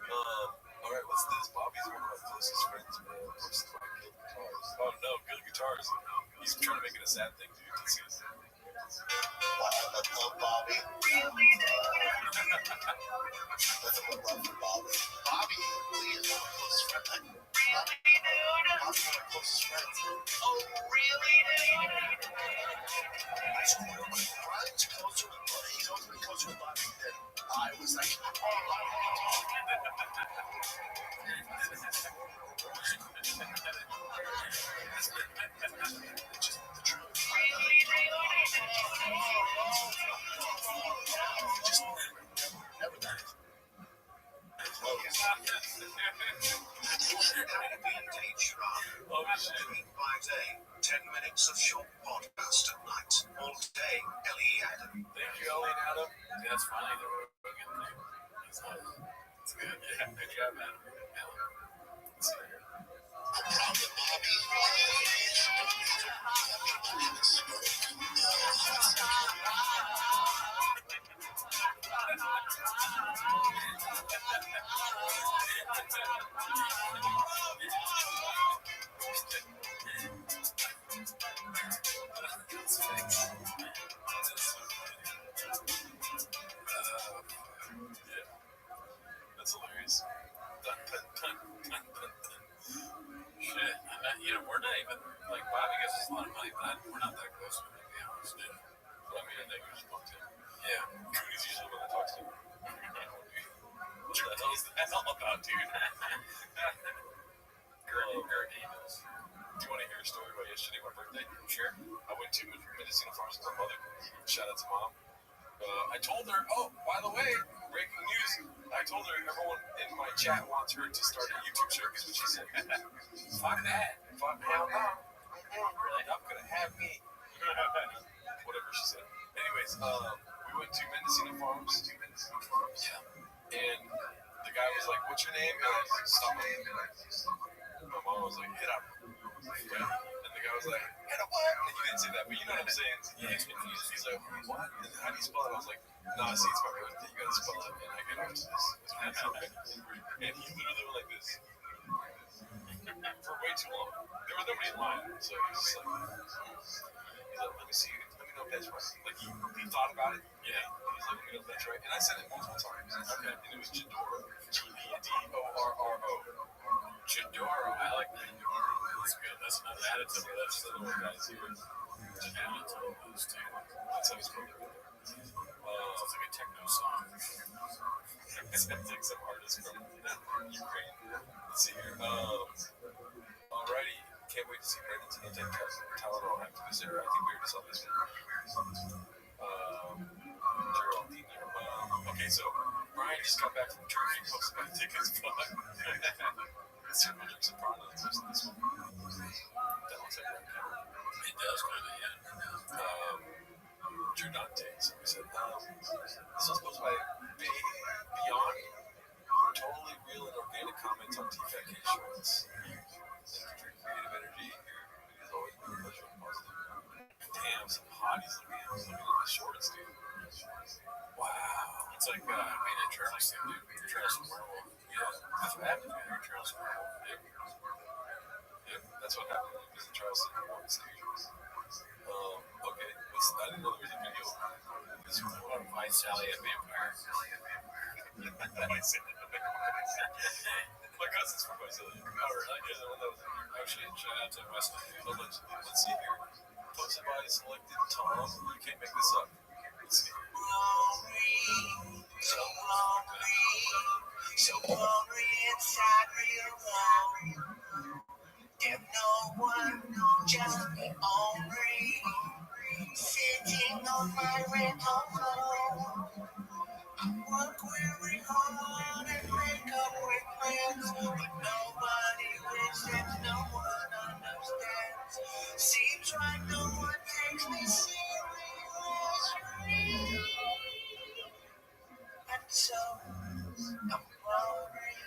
Alright, what's this? Bobby's one of my closest friends, man. Post my Guild Guitars. Oh no, Guild Guitars. He's trying to make it a sad thing, dude. You see this? Wow, I love Bobby. That's a love for Bobby. Bobby Lee is one of my closest friends. Really, dude? Bobby's one of my closest friends. Oh, really, dude? I swear, Brian's closer with Bobby. He's always been closer with Bobby than I was. Like, it's just the truth. Really, Just never done it. Close. Vintage Rob. Oh, shit. By day, 10 minutes of short podcast at night. All day, Ellie Adam. Thank you, Ellie and Adam. Yeah, that's funny. The Rogan thing. That's nice. It's good. Yeah, good job, Adam. Let's see here. That's hilarious. Dun, dun, dun, dun, dun, dun. Shit. We're not even, like, Bobby gets us a lot of money, but we're not that close to him, to be honest, dude. But I mean, I think we should talk to him. Yeah. Goonies usually when I talk to him. What the hell is that all about, dude? Girl emails. Do you want to hear a story about yesterday, my birthday? Sure. I went to Mendocino Farms with my mother. Shout out to Mom. I told her, oh, by the way, breaking news. I told her everyone in my chat wants her to start a YouTube show. Guess what she said? Fuck that. Fuck hell no. Really? Not gonna have me. Whatever she said. Anyways, we went to Mendocino Farms. Yeah. And the guy was like, what's your name? And I stopped him. My mom was like, hit up. Yeah. And the guy was like, hit up what? And he didn't say that, but you know what I'm saying? Yeah, he's confused. He's like, what? And how do you spell it? I was like, nah, see, it's my birthday. You gotta spell it. And I get on to this. And he literally went like this. For way too long. There was nobody in line. So he was just like, he's like, let me see. Let me know if that's right. Like, he thought about it. Yeah. He's like, let me know if that's right. And I said it multiple times. Okay. And it was Jadoro. G-E-D-O-R-R-O. Jadoro. I like that. That's good. That's another additive. That's the little guys here. Additive. Those two. That's how he's called it. Sounds like a techno song. It's going to take some artists from Ukraine. Let's see here. Alrighty. Can't wait to see Brandon tonight. Tylenol activist there. I think we already saw this one. Geraldine. Okay, so Brian just got back from church. He posted my tickets. Let's see if we some products. This one. That looks like right now. It does, kind of, yeah. Giordante. So we said, this was posted by Beyond. Totally real and organic comments on TFAK shorts. Creative energy. It has always been a pleasure and positive. Damn, some hotties looking at the shorts, dude. Wow. It's like being a journalist, dude. Trails from Werewolf. Yeah, that's what happened, man. You're Trails from Werewolf. Yep, that's what happened when we was in Charleston. Okay, I didn't know there was a video. This is what Visalia Vampire. My cousin's from Visalia. Oh, really? Yeah, the one that was actually shout out to Weston. Let's see here. Posted by Selected Tom. You can't make this up. Let's see. So hungry inside real long. There's no one, just me hungry. Sitting on my rental phone. I work very hard and make up with plans, but nobody listens, no one understands. Seems like no one takes me seriously. And so I'm hungry.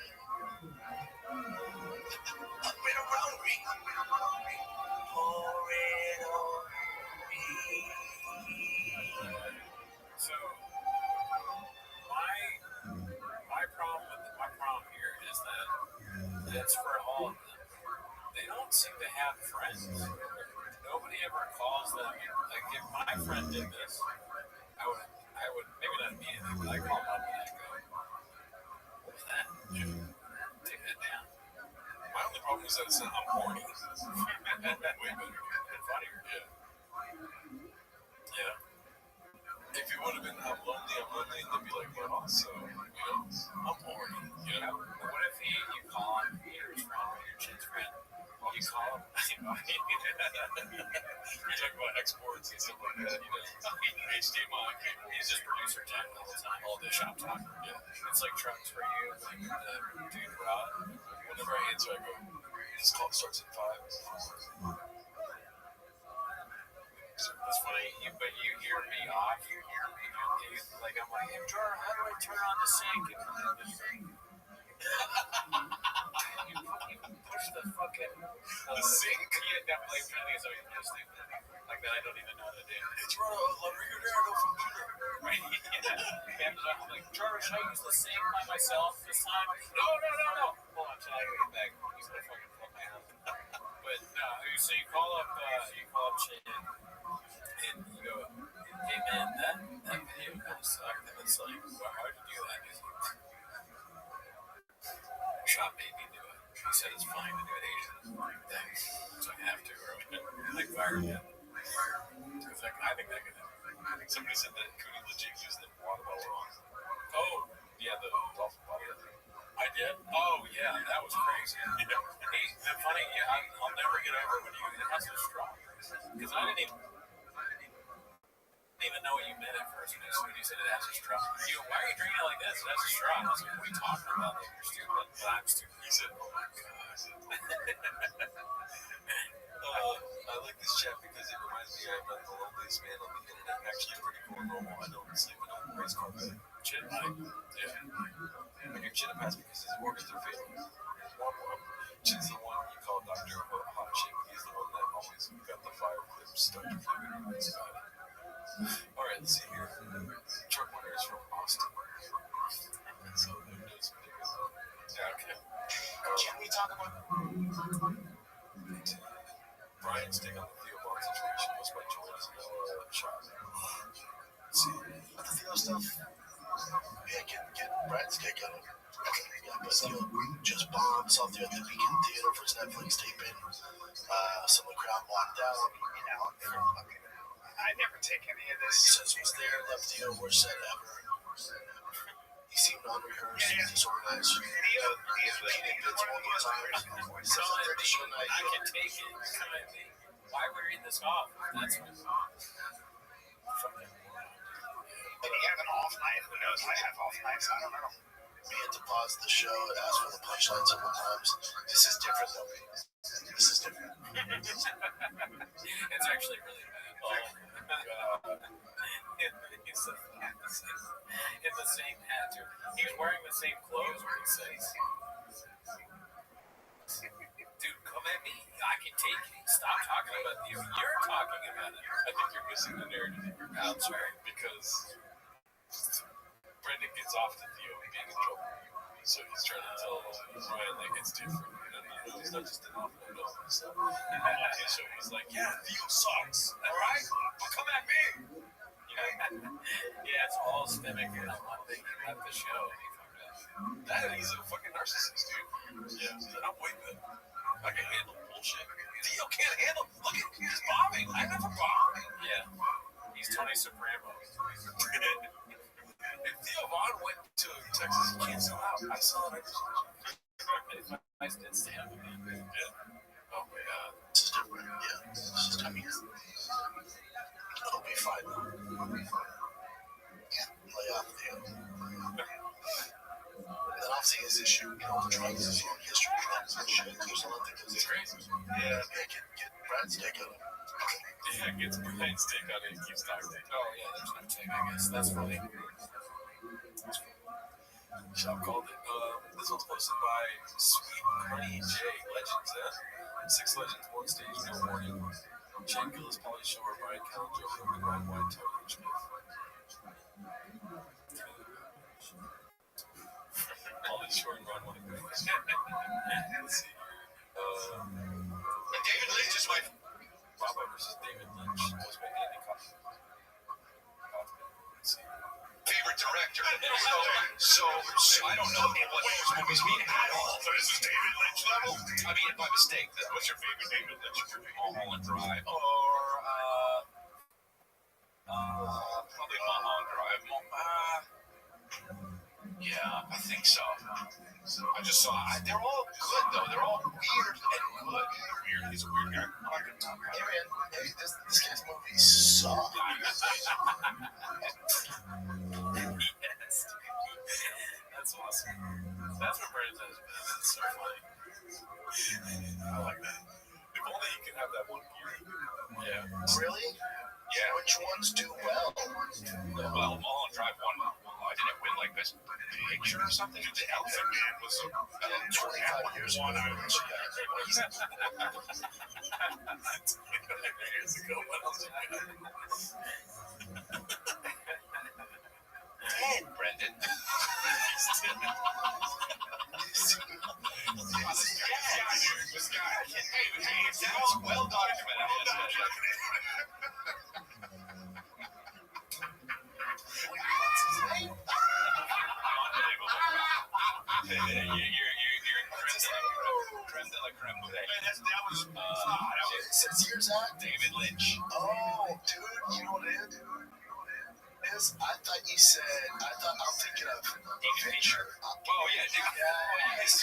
I've been hungry. Pour it on me. So, my problem here is that it's for all of them. They don't seem to have friends. Nobody ever calls them. Like, if my friend did this, I would maybe not immediately, but I call them up and I go, said it's not, I'm horny. Way better. And funnier. Yeah. If it would have been, I'm lonely, and they'd be like, well, so, I'm horny. What if you call him your friend or your kid's friend? You call him. You're talking about exports and stuff like that, HDMI cable. He's just producer jack all the time. All day shop talk. Yeah. It's like trucks for you. Like, dude, Rod. Whenever I answer, I go, this call starts at 5. It's funny, but you hear me off. Like, I'm like, hey, Jar, how do I turn on the sink? You push the fucking sink? Yeah, definitely. Is always this thing like that. I don't even know how to do. It's right on Leonardo from Twitter. Right? Yeah. I'm like, Jar, should I use the sink by myself this time? No. Hold on, should I get back? He's gonna fucking fuck my hand. But no, so you call up Chan. And you go, hey man, that video kind of sucked. And it's like, well, how'd you do that? He's like, Shop made me do it. He said it's fine to do it Asian. Thanks. So I have to, or I fired him. Because I think that could happen. Somebody said that Cooney legit used the water bottle wrong. Oh, yeah, the dolphin bottle. I did? Oh, yeah, that was crazy. The funny, I'll never get over when it has a straw. Because I didn't even know what you meant at first when you said it has a straw. Why are you drinking it like this? It has a straw. I was like, what are you talking about? Like, you're stupid. But I'm stupid. He said, oh my God. I like this chat because it reminds me I'm not the loneliest man on the internet. Actually, pretty cool and normal. I don't sleep in a race car bed. Shit, Mike. Yeah. I give Chin a pass because his organs are failing. Chin's the one you call Dr. Hot Chick. He's the one that always got the fire clip stuck to flavor. Alright, let's see here. Truck winner is from Austin. So who knows? Yeah, okay. Can we talk about Brian's take on the Theo Vaughn situation was by Joel's shot. Let's see. the Theo stuff? Yeah, get Brian's take on it. Yeah, but Theo just bombed South Theo at the Beacon Theater for his Netflix taping. Some of the crowd walked out. I never take any of this. Since was there, left Theo worst set ever. He seemed unrehearsed, disorganized. Theo Repeated bits multiple times. So Ready show night. I can take it. Kind of thing. Why are we reading this off? That's what Did he have an off night? Who knows? I have off nights. I don't know. We had to pause the show and ask for the punchline several times. This is different, though. This is different. It's actually really bad. In the same hat, too. He was wearing the same clothes when he says, dude, come at me. I can take it. Stop talking about you. You're talking about it. I think you're missing the narrative in your mouth, right? Because Brendan gets off to Theo being in trouble. So he's trying to tell Brian, like, it's different. No, it's not just an off night, no. So, and then on his show, he's like, yeah, Theo sucks. All right? Well, come at me. Yeah, it's all stemming from one thing. He left the show. That he's a fucking narcissist, dude. Yeah, he's like, I'm way better. I can handle bullshit. Theo can't handle. Look at he's bombing. I never bombed. Yeah, he's Tony Soprano. If Theo Vaughn went to Texas, he can't sell out. I saw it. I did stand with him. Yeah. Oh my God. This is different. Yeah. This is different. It'll be fine. Yeah. Lay off Theo. And obviously his issue, drugs, his long history of drugs and shit. There's a lot that goes It's crazy. Yeah, get Brad's take on it. Yeah, gets Brian's take on it and keeps talking. Oh, yeah, there's no take, I guess. That's funny. Shop called it. This one's posted by Sweet Honey J. Legends, 6 legends, one stage, no warning. Shane Gillis, Pauly Shore, Brian Callen, Joe Rogan, Ryan White, Tony H. Smith. Pauly Shore and Ryan White. Let's see. David Lynch is my Rabbi versus David Lynch was by Andy Kaufman. Let's see. favorite director. So I don't know what those movies mean at all. So this is David Lynch level? I mean, by mistake. What's your favorite David Lynch movie? Mulholland Drive, or probably Mulholland Drive. Yeah, I think so. I just saw. They're all good though. They're all weird and good. Weird. He's a weird guy. Hey man, hey, this guy's movie sucks. Yes. That's awesome. That's what Brandon says. That's so funny. I like that. If only you could have that one gear. Yeah. Really? Yeah. Which ones do well? Well, Mulholland Drive won. Didn't it win like best picture or something? The Elephant Man was 25 years ago. Years ago, what else you got? 10, Brendan. Hey, it's all well documented. Since years out, David Lynch. oh, dude, you know what it is? I thought you said, I'm thinking of Fincher. Oh, yeah, Yes.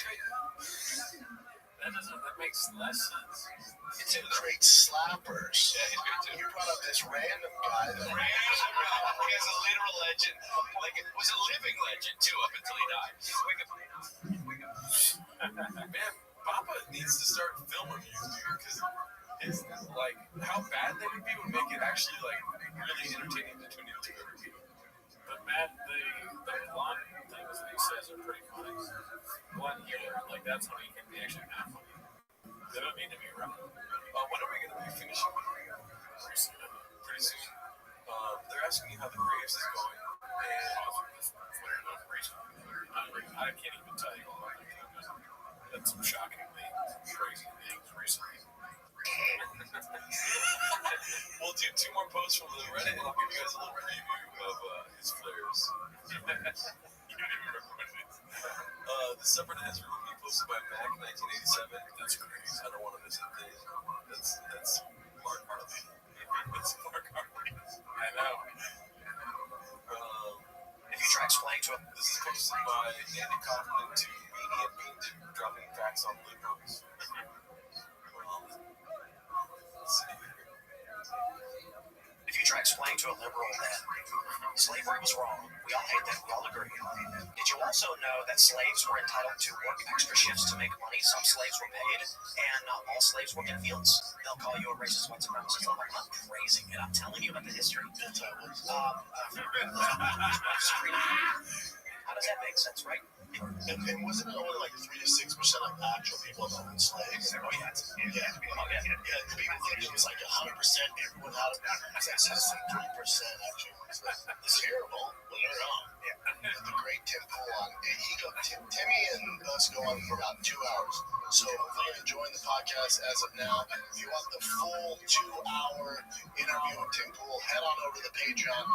That makes less sense. It's in Great Slappers. Yeah, he's good too. You brought up this random guy that He has a literal legend. Like, it was a living legend, too, up until he died. Man, Papa needs to start film reviews, dude, because it's like how bad they would be would make it actually like really entertaining to tune into every week. But Matt, the blonde things that he says are pretty funny. Blonde humor, like that's how he can be actually not funny. They don't need to be rough. When are we going to be finishing? Pretty soon. They're asking you how the Graves is going. And I can't even tell you all about it. That's some shockingly crazy things recently. We'll do 2 more posts from the Reddit, and I'll give you guys a little preview of his flares. You don't even remember what it is. The subreddit has a review posted by Mac 1987. That's crazy. I don't want to miss a thing. That's Mark Harley. That's Mark Harley. I know. If you try explaining to him, This is posted by Andy Kaufman to Beanie and Bean dropping facts on liberals. Let's see. if you try explaining to a liberal that slavery was wrong, we all hate that, we all agree. Did you also know that slaves were entitled to work extra shifts to make money? Some slaves were paid, and not all slaves worked in fields. They'll call you a racist white supremacist. I'm not crazy, and I'm telling you about the history. How does that make sense, right? and wasn't it only like 3 to 6% of actual people that owned slaves? Oh, yeah. The people think it was like 100%. Everyone had it. It's like 3% actually. It's terrible. Well, they're wrong. The great Tim Pool on, and Timmy and us go on for about 2 hours. So if you're enjoying the podcast as of now, if you want the full 2-hour interview with Tim Pool, head on over to the Patreon.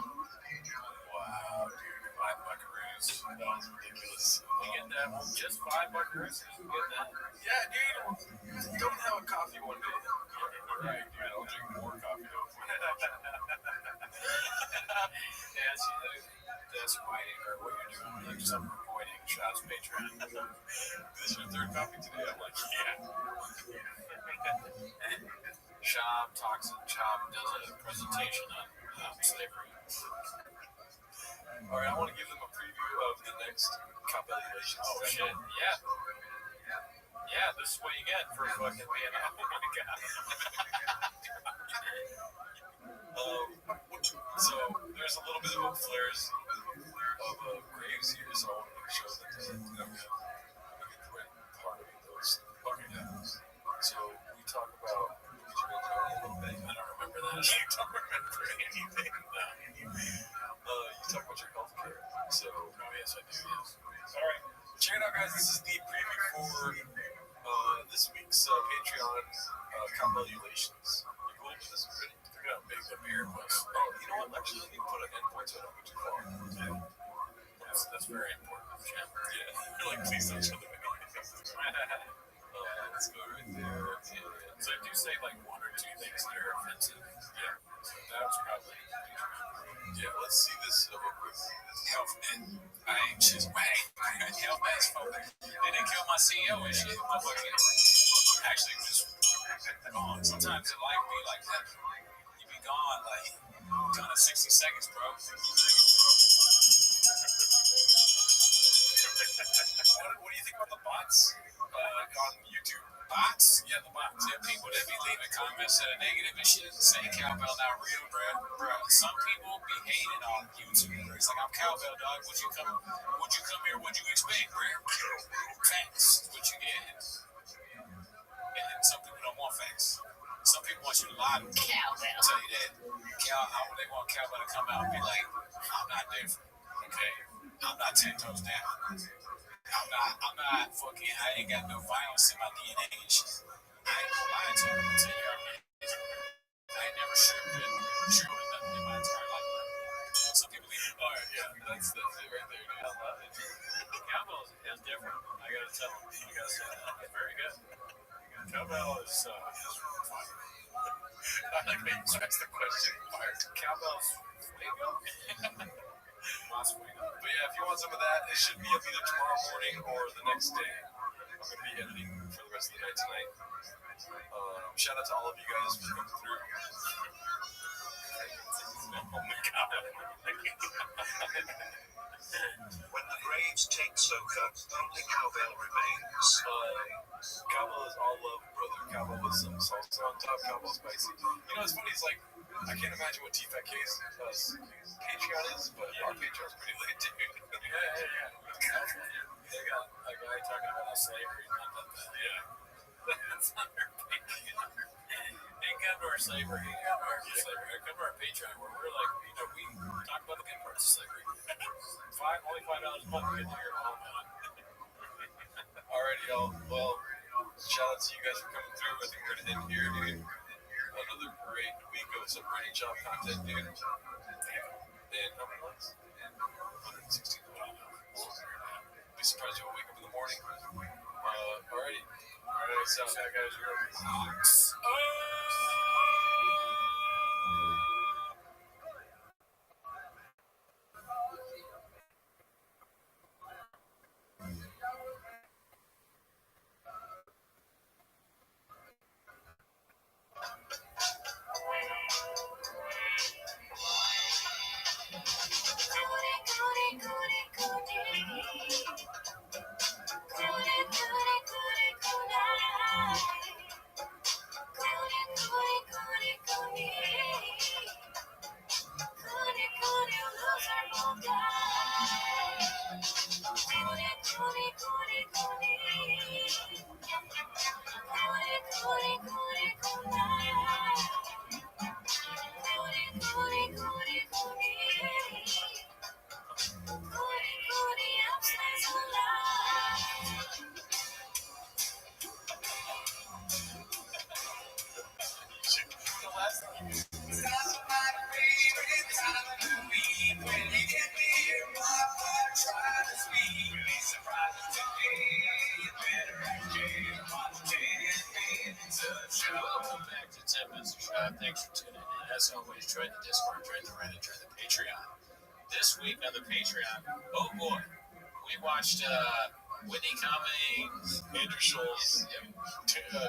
Wow, dude. 5 buckaroos. That was ridiculous. You get that? Just 5 buckaroos? You get that? Yeah, dude. Come have a coffee one day. Right, dude. I'll drink more coffee though. That's writing or what you're doing. Like some avoiding shots Patreon. This is your 3rd coffee today? I'm like, yeah. Shab talks and Chop does a presentation on slavery. All right, I want to give them a preview of the next compilation. Oh, shit. Yeah. Yeah, this is what you get for fucking being oh my god. So, there's a little bit of flares of Graves here, so I want to show that there's a great part of those. Okay, yeah. So, we talk about a little bit. I don't remember that. You don't remember anything. No. You talk about your healthcare. So, oh yes, I do. Yes. All right, check it out, guys. This is the preview for this week's Patreon compilation. You go into this pretty. They're gonna make the beer was. Oh, you know what? Actually, let me put an endpoint so I don't go too far. Yeah. That's very important. Yeah. Like, please don't show the baby. Let's go right there. So I do say like one or two things that are offensive. Yeah. So that was probably. Yeah, let's see this real quick. Healthman. She's whack. Healthman's focus. They didn't kill my CEO and shit. Actually, just gone. Sometimes in life be like that. You be gone like gone in 60 seconds, bro. What do you think about the bots on YouTube? Bots? Yeah, the bots. Yeah, people that be leaving comments that are negative and shit saying cowbell not real, bro. Some people be hating on YouTube. It's like, I'm cowbell, dog. Would you come here? What'd you expect, bro? Facts. What you get. And then some people don't want facts. Some people want you to lie to cowbell. Tell you that they want cowbell to come out and be like, I'm not different. Okay? I'm not 10 toes down. I'm not fucking, I ain't got no violence in my DNA and shit. I ain't gonna lie to you. I'll tell you how it is. I ain't never sugarcoated nothing in my entire life. Some people leave. Alright, yeah, that's it right there, dude. I love it. Cowbell is different. I gotta tell him. It's very good. Cowbell is fire. I like that you asked the question. Fire. Cowbell's fuego. But yeah, if you want some of that, it should be up either tomorrow morning or the next day. I'm going to be editing for the rest of the night tonight. Shout out to all of you guys for coming through. Oh my God. When the graves take Soka, only cowbell remains. Cowbell is all love, brother. Cowbell with some salsa on top. Cowbell spicy. You know, it's funny. It's like, I can't imagine what TFATK's Patreon is, but our Patreon's pretty lit, too. Yeah. They got a guy talking about slavery. Yeah. That's not their Patreon. They come to our slavery. Come to our Patreon where we're like, we talk about the good parts of slavery. Only $5 a month to get to your home. Alrighty, y'all. Well, shout out to you guys for coming through. I think we're going to end here, dude. Another great week of some pretty job content, dude. And how many months? 116. Be surprised you'll wake up in the morning. Alrighty. Alright, so guys, Welcome back to 10 Minutes of Shop. Thanks for tuning in. As always, join the Discord, join the Reddit, join the Patreon. This week on the Patreon, oh boy, we watched Whitney Cummings, Andrew Schultz,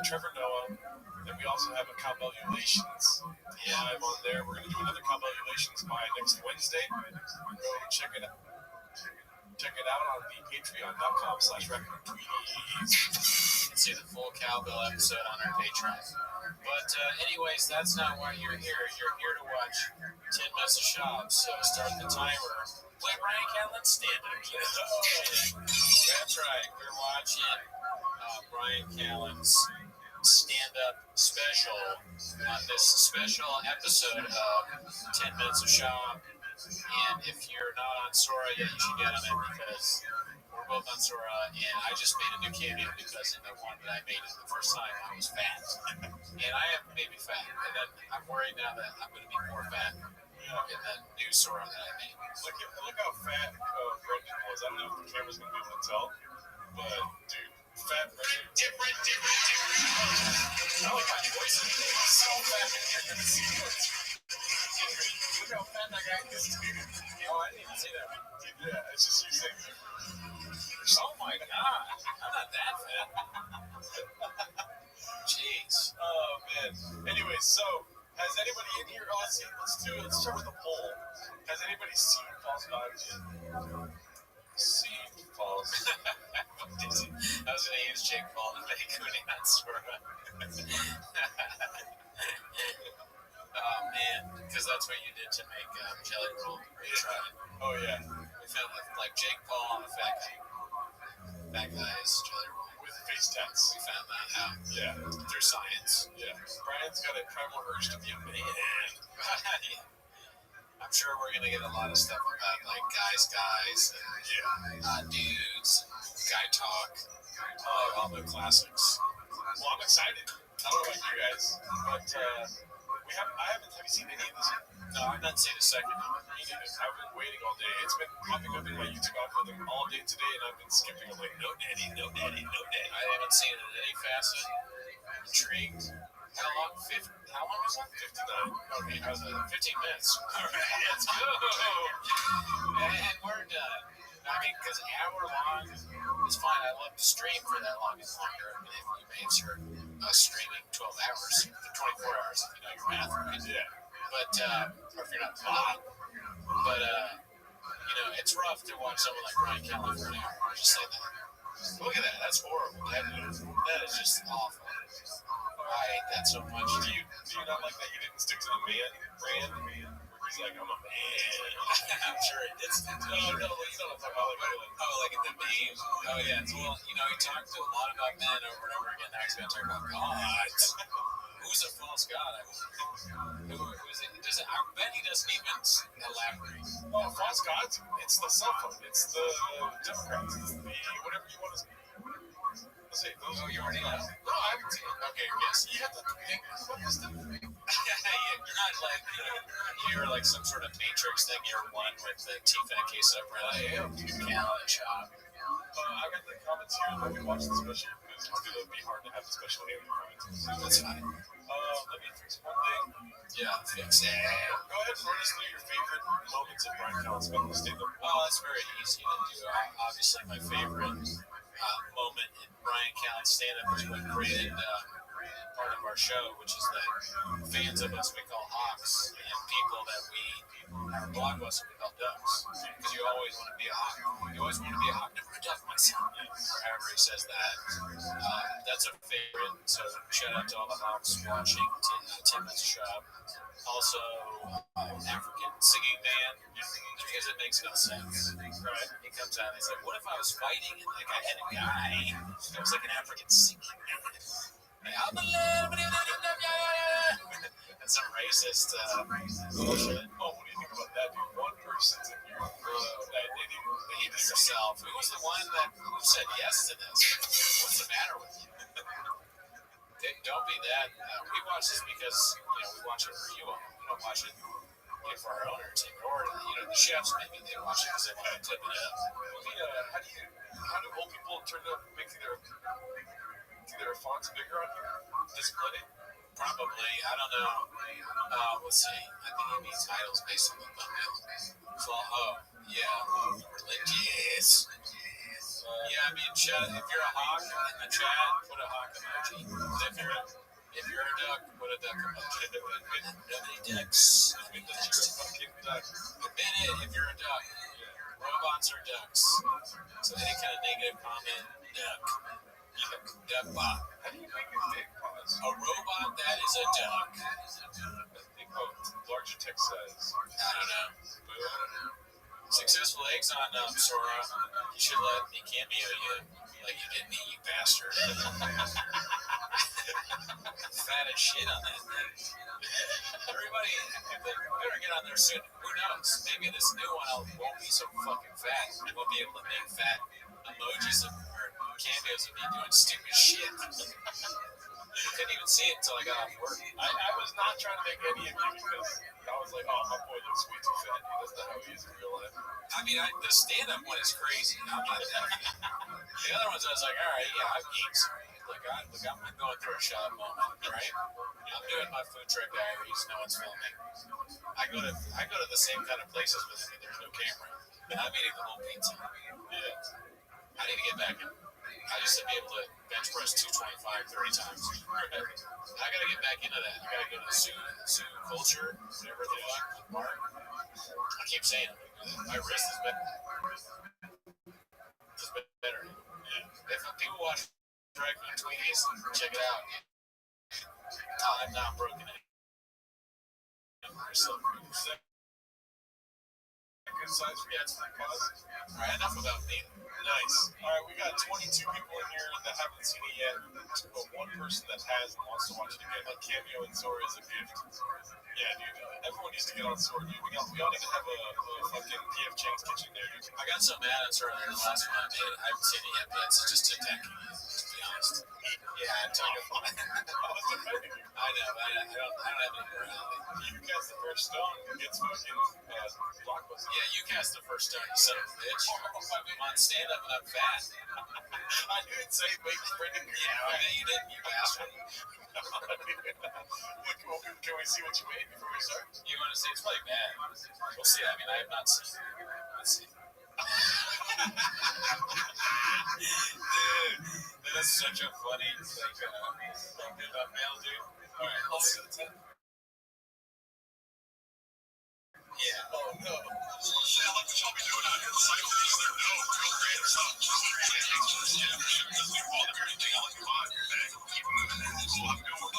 Trevor Noah. Then we also have a Cowbellulations live on there. We're going to do another Cowbellulations by next Wednesday. Go check it out. Check it out on the patreon.com/recordtweeties. You can see the full Cowbell episode on our Patreon. But anyways, that's not why you're here. You're here to watch 10 Minutes of Shop. So start the timer. Play Brian Callen's stand-up. That's right. We're watching Brian Callen's stand-up special on this special episode of 10 Minutes of Shop. And if you're not on Sora yet, you should get on it because we're both on Sora. And I just made a new cameo because in the one that I made it the first time, I was fat. And I am maybe fat. And then I'm worried now that I'm going to be more fat in the new Sora that I made. Look how fat Brendan was. I don't camera's gonna be able to tell. But dude, fat pressure. Different. I like my voice. So fat that you're gonna see it. Look how fat that guy is, dude. Oh, I didn't even see that. Dude, yeah, it's just you saying. Oh my god, I'm not that fat. Jeez. Oh man. Anyway, so has anybody in here? Oh, let's start with the poll. Has anybody seen False Gods yet? Seen False. I was gonna use Jake Paul to make Guinness for oh man, because that's what you did to make jelly roll. Oh yeah. We found like Jake Paul and a fat guy's jelly roll with face tats. We found that out. Yeah. Through science. Yeah. Brian's got a primal urge to be a man. Yeah. I'm sure we're gonna get a lot of stuff about like guys, and dudes, guy talk, all the classics. Well, I'm excited. I don't know about you guys, but have you seen any of this? No, I've not seen a second of it. Me neither. I've been waiting all day. It's been popping up in my YouTube algorithm all day today, and I've been skipping. I'm like, no daddy. I haven't seen it in any facet. Intrigued. How long was that? 59. Okay, how's that? 15 minutes. All right, let's go. And we're done. I mean, because an hour long is fine. I love to stream for that long. It's longer. I mean, you may have heard us streaming 12 hours, 24 hours if you know your math, right? Yeah. But, or if you're not bot. But, it's rough to watch someone like Brian Kelly for an hour. I'll just say that. Look at that. That's horrible. That is just awful. I hate that so much. Do you not like that you didn't stick to the man brand? He's like, I'm a man. I'm sure it did stick to it. No, you know what I'm talking about. Like in the meme. Oh, yeah. Well, he talked to a lot about men over and over again. Now he's going to talk about God. Who's a false God? Who is it? I bet he doesn't even elaborate. Well, false gods, it's the cell phone. It's the Democrats. It's the whatever you want to say. Those you already know. No, I haven't seen it. Okay, yes. You have to think about this stuff. You're not like, you're like some sort of Matrix thing. You're one with the teeth in a case of bread. I am. Talent shop. I got the comments here. Let me watch the special because it's going to be hard to have the special alien comments. That's fine. Let me fix one thing. Yeah, fix it. Go ahead and run us through your favorite moments of Brian Callen's stand-up. Oh, that's very easy to do. Obviously, my favorite moment in Brian Callen's stand-up is what created part of our show, which is that fans of us we call hawks, and people that our blockbuster we call ducks, because you always want to be a hawk. You always want to be a hawk, never a duck myself, or however he says that. That's a favorite, so shout out to all the hawks watching Tim's shop. Also, African singing band, because it makes no sense, right? He comes out and he's like, what if I was fighting and like I had a guy that was like an African singing band? And some racist bullshit. Oh, what do you think about that, dude? One person's in here that they hate yourself. Who was the one who said yes to this? What's the matter with you? Don't be that. We watch this because we watch it for you all. We don't watch it for our own entertainment. Or the chefs maybe they watch it because they want to clip it up. How do old people turn up make their fonts bigger on here? Display it? Probably. I don't know. Let's see. I think it needs titles based on the thumbnail. So, religious. Yeah, I mean, chat, if you're a hawk in the chat, put a hawk emoji. If you're a duck, put a duck emoji. Nobody ducks. Admit that you're a fucking duck. Admit it if you're a duck. Robots are ducks. So any kind of negative comment, duck. Duck bot. How do you make a big pause? A robot that is a duck. Larger text says. I don't know. Successful eggs on Sora. You should let me cameo you like you did me, you bastard. Fat as shit on that thing. Everybody better get on there soon. Who knows? Maybe this new one won't be so fucking fat. We'll be able to make fat emojis or cameos of me doing stupid shit. I couldn't even see it until I got off work. I was not trying to make any of you because I was like, oh, my boy looks way too fat. Dude. That's not how he is in real life. I mean, the stand-up one is crazy. I'm not that. The other ones, I was like, all right, yeah, I've eaten some. I'm going through a shop moment, right? I'm doing my food truck diaries. No one's filming. I go to the same kind of places, but there's no camera. I'm eating the whole pizza. Yeah. I need to get back in. I used to be able to bench press 225 30 times. I gotta get back into that. I gotta go to the zoo culture, whatever the fuck, Mark. I keep saying it. My wrist is better. If people watch Drag Queen Tweeties, check it out. I'm not broken anymore. Good size for you. All right, enough about me. Nice. All right, we got 22 people in here that haven't seen it yet, but one person that has and wants to watch it again. Like Cameo and Zora is a gift. Yeah, dude. Everyone needs to get on Zora, dude. We all need to have a fucking PF Chang's Kitchen there, dude. I got so mad at Zora in the last one I made. I haven't seen it yet, but it's just attacking me, to be honest. Yeah, I'm talking about it. I know, but I don't have any morality. You cast the first stone, gets fucking blockbuster. Yeah, you cast the first stone, you son of a bitch. I'm on stand-up and I'm fat. I didn't say wait for it. Yeah, I bet you didn't, you bastard. Can we see what you made before we start? You want to say it's probably bad? We'll see. I mean, I have not seen it. Let's see. Dude, that's such a funny thumbnail, dude. All right, let's see. Yeah. Oh no. I like what y'all be doing out here. The cycle is there. No, real creative stuff. Yeah, for sure. Doesn't involve everything. I like your vibe. Keep it moving. Cool. I'm good with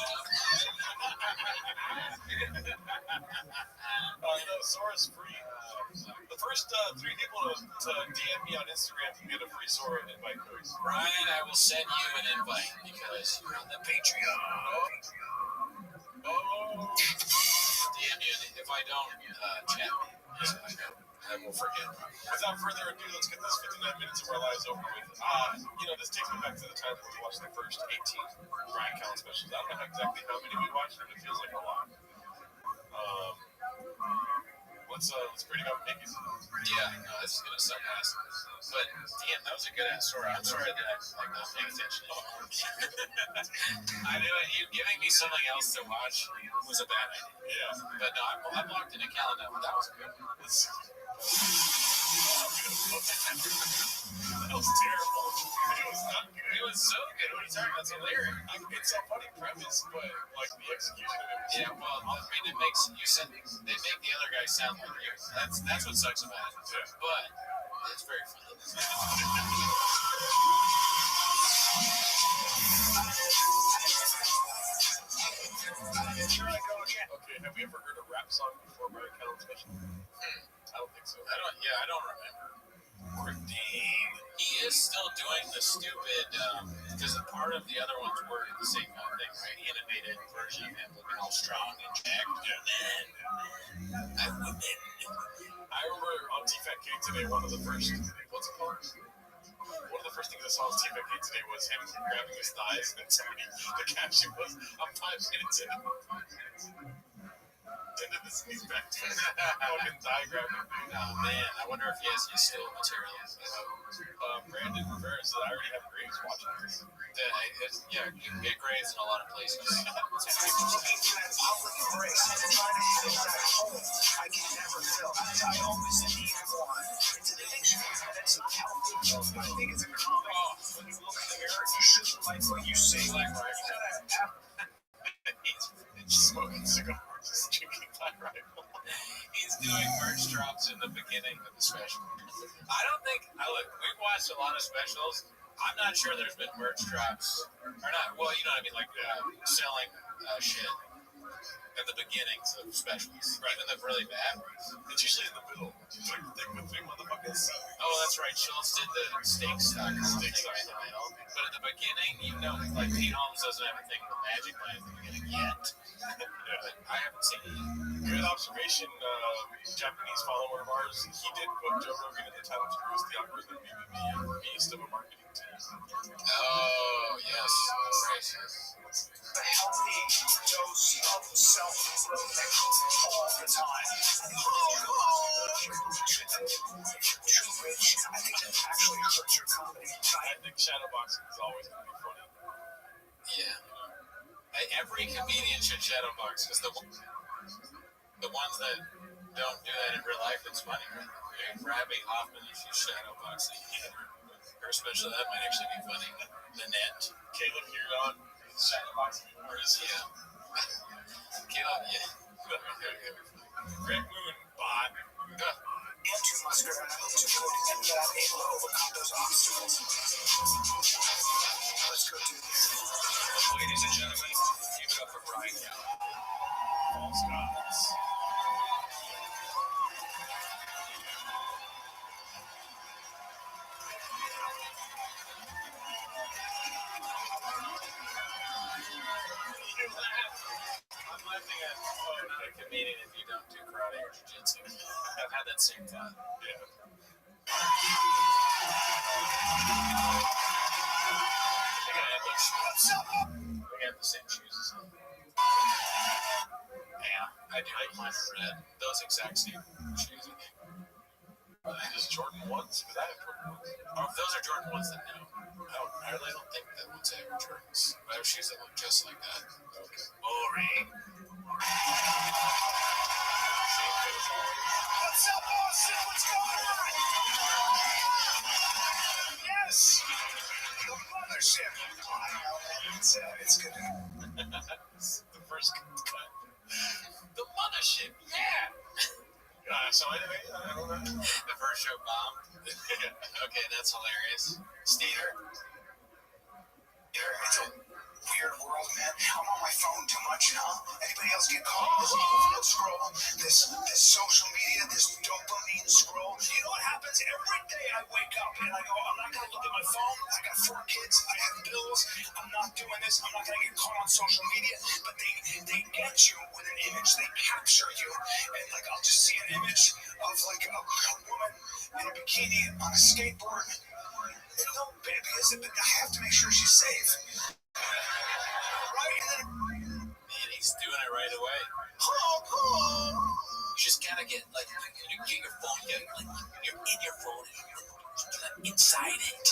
No, Sora's free. The first 3 people to DM me on Instagram can get a free Sora invite code. Ryan, I will send you an invite because you're on the Patreon. Oh. DM you if I don't chat me. I will forget. Without further ado, let's get this 59 minutes of our lives over with. This takes me back to the time when we watched the first 18 Ryan Callen specials. I don't know exactly how many we watched, but it feels like a lot. Let's bring it up, Nikki. Yeah, no, this is gonna suck ass. But damn, that was a good ass story. I'm sorry that I'm not paying attention. I knew it. You giving me something else to watch was a bad idea. Yeah. But no, I'm locked in a calendar. That was good. That was terrible. It was not good. It was so good. What are you talking about? It's hilarious. It's a funny premise, but like the execution of it was yeah, well, I mean, it makes you said they make the other guy sound like you. That's what sucks about it. Yeah. But it's very funny. Okay, have we ever heard a rap song before Ryan Callen special? I don't think so. I don't remember. He is still doing the stupid, because a part of the other ones were the same kind of thing, right? Animated version of him looking all strong and jacked. Yeah. I'm women. I remember on T-Fat Kid today, one of the first things I saw on T-Fat Kid today was him grabbing his thighs, and the caption was, I'm 5 minutes in. Into this knees back to his fucking thigh grabbing. Oh man, I wonder if he has any still material. Brandon Rivera said, I already have Graves watching this. Yeah, you can get grades in a lot of places. He's smoking cigars, drinking Black Rifle. He's doing merch drops in the beginning of the special. I don't think. Look, we've watched a lot of specials. I'm not sure there's been merch drops or not. Well, you know what I mean, like selling shit at the beginnings of specials, right? Even the really bad ones. It's usually in the middle. Like big motherfucking scene. Oh, that's right. Schultz did the steak stock in the middle. But at the beginning, you know, like Pete Holmes doesn't have a thing with Magic Land at the beginning yet. But I haven't seen it yet. Good observation. Japanese follower of ours, he did put Joe Rogan in the title to boost the algorithm, being the beast of a marketing team. Oh, yes. Right. A healthy dose of self-improvement all the time. actually hurt your comedy. I think shadowboxing is always going to be funny. Yeah. Every comedian should shadowbox, because the ones that don't do that in real life, it's funny. Rabbi Hoffman, she's shadowboxing. Her special, that might actually be funny. Nanette. Caleb Huron is shadowboxing. Or is he? Yeah. Caleb, yeah. Greg Moon, bot. Into my script, and I look too good, and yet I'm able to overcome those obstacles. Let's go do this. Ladies and gentlemen, give it up for Brian Callen. False gods. I'm laughing at not a comedian if you don't do karate or jiu-jitsu. I've had that same thought. Yeah. They gotta have those shoes. They got the same shoes as him. Yeah, I do like mine are red. Those exact same shoes, I think. Are they just Jordan 1s? Because I have Jordan 1s. Oh, if those are Jordan 1s, then no. I really don't think that ones have Jordans. I have shoes that look just like that. Okay. Boring. Same fit as always. What's up, Austin? What's going on? Yes! The mothership! I know, it's good. The first cut. The mothership, yeah! So anyway, I don't know. The first show bombed. Okay, that's hilarious. Steeder? It's a weird world, man. I'm on my phone too much, Anybody else get caught in this infinite scroll? This social media, this dopamine scroll. You know what happens? Every day I wake up and I go, I'm not going to look at my phone. I got 4 kids. I have bills. I'm not doing this. I'm not going to get caught on social media. But they get you with an image. They capture you. And like, I'll just see an image of like a woman in a bikini on a skateboard. No, baby, I have to make sure she's safe. Right? And then, Man, he's doing it right away. You just gotta get, like, you get your phone, you're in your phone, inside it.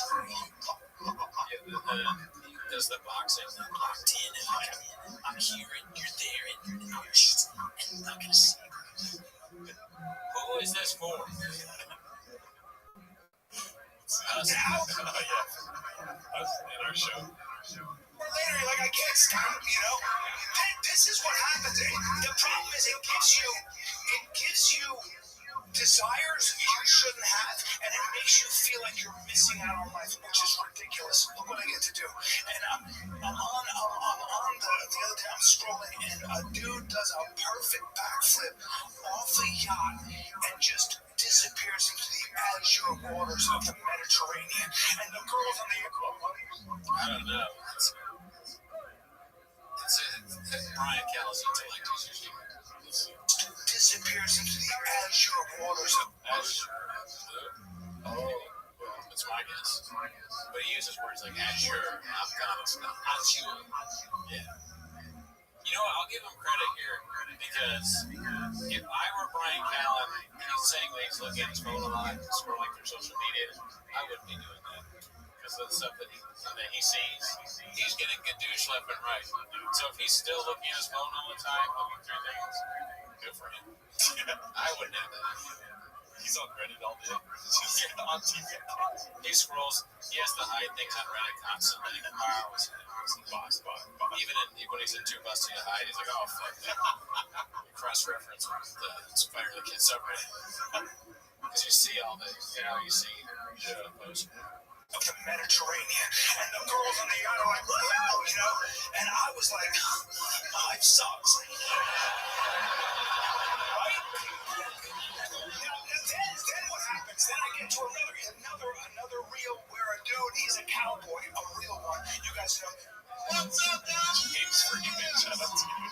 Does the boxing, locked in, and I'm here, and you're there, and I'm not gonna see you. Who is this for? Us. Yeah. Us in our show. later, you're like, I can't stop, This is what happens. The problem is it gives you desires you shouldn't have, and it makes you feel like you're missing out on life, which is ridiculous. Look what I get to do. And I'm on the other day, I'm scrolling, and a dude does a perfect backflip off a yacht and just disappears into the azure waters of the Mediterranean. And the girls on the I don't know. It's Brian Callen's intellect is usually disappears into the azure waters of that's my guess. But he uses words like azure, Afghanistan, azure. Yeah. You know what? I'll give him credit here because if I were Brian Callen and he's saying that he's looking at his phone a lot, scrolling through social media, I wouldn't be doing that. Because of the stuff that he sees, he's getting gadoosh left and right. So if he's still looking at his phone all the time, looking through things, good for him. I wouldn't have that. He's on Reddit all day. Just on TV. He scrolls. He has to hide things on Reddit constantly. Boss. Even when he's in Too Busty to Hide, he's like, oh, fuck that. Cross-reference with the Fire the Kid subreddit. Because you see all the, you see posts. Of the Mediterranean, and the girls on the yacht are like, woohoo, and I was like, life sucks. Right? Then what happens? Then I get to another reel where a dude, he's a cowboy, a real one. You guys know. What's up, guys? Games for humans. Shout out to you.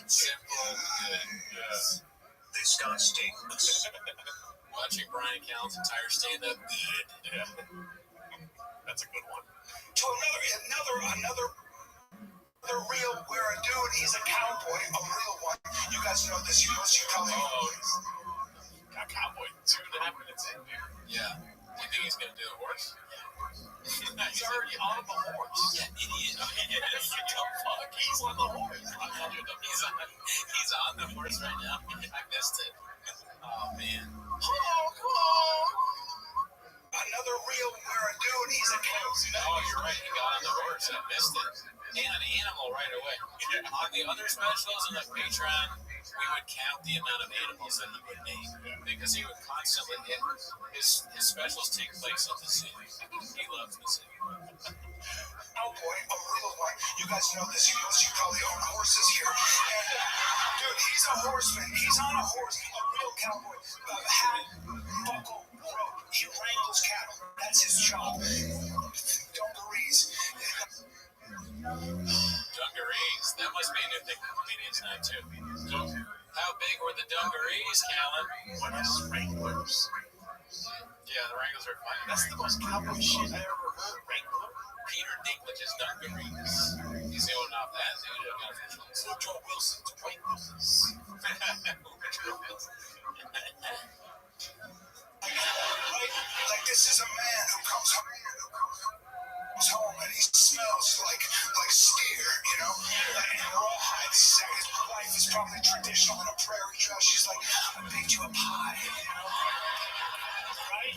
Simple, good. Yeah. They Scott Stevens. Watching Brian Callen's entire stand-up, good. Yeah. That's a good one. To another reel where a dude, he's a cowboy, a real one. You guys know this. You probably know. Got Cowboy 2.5 minutes in, dude. Yeah. You think he's gonna do the horse? He's already on the horse. Yeah, idiot. Fuck, he's on the horse. He's on the horse right now. I missed it. Oh man. Another reel where a dude, he's a cow. Oh, you're right. He got on the horse. I missed it. And an animal right away. On the other specials in the Patreon, we would count the amount of animals that he would name because he would constantly hit. His specials take place at the zoo. He loves the zoo. Oh boy, a real one. You guys know this. You probably own horses here. And, dude, he's a horseman. He's on a horse. A real cowboy. Hat, buckle, rope. He wrangles cattle. That's his job. Dungarees. Dungarees. That must be a new thing for comedians now, too. How big were the dungarees, Callan? What is Wranglers? Yeah, the Wranglers are fine. That's the most cowboy shit I ever heard. Wrangler? Peter Dinklage's dungarees. He's going off that. Woodrow Wilson's Wranglers. Like this is a man who comes home and he smells like steer, you know, and rawhide. His wife is probably traditional in a prairie dress. She's like, I baked you a pie, you know, right?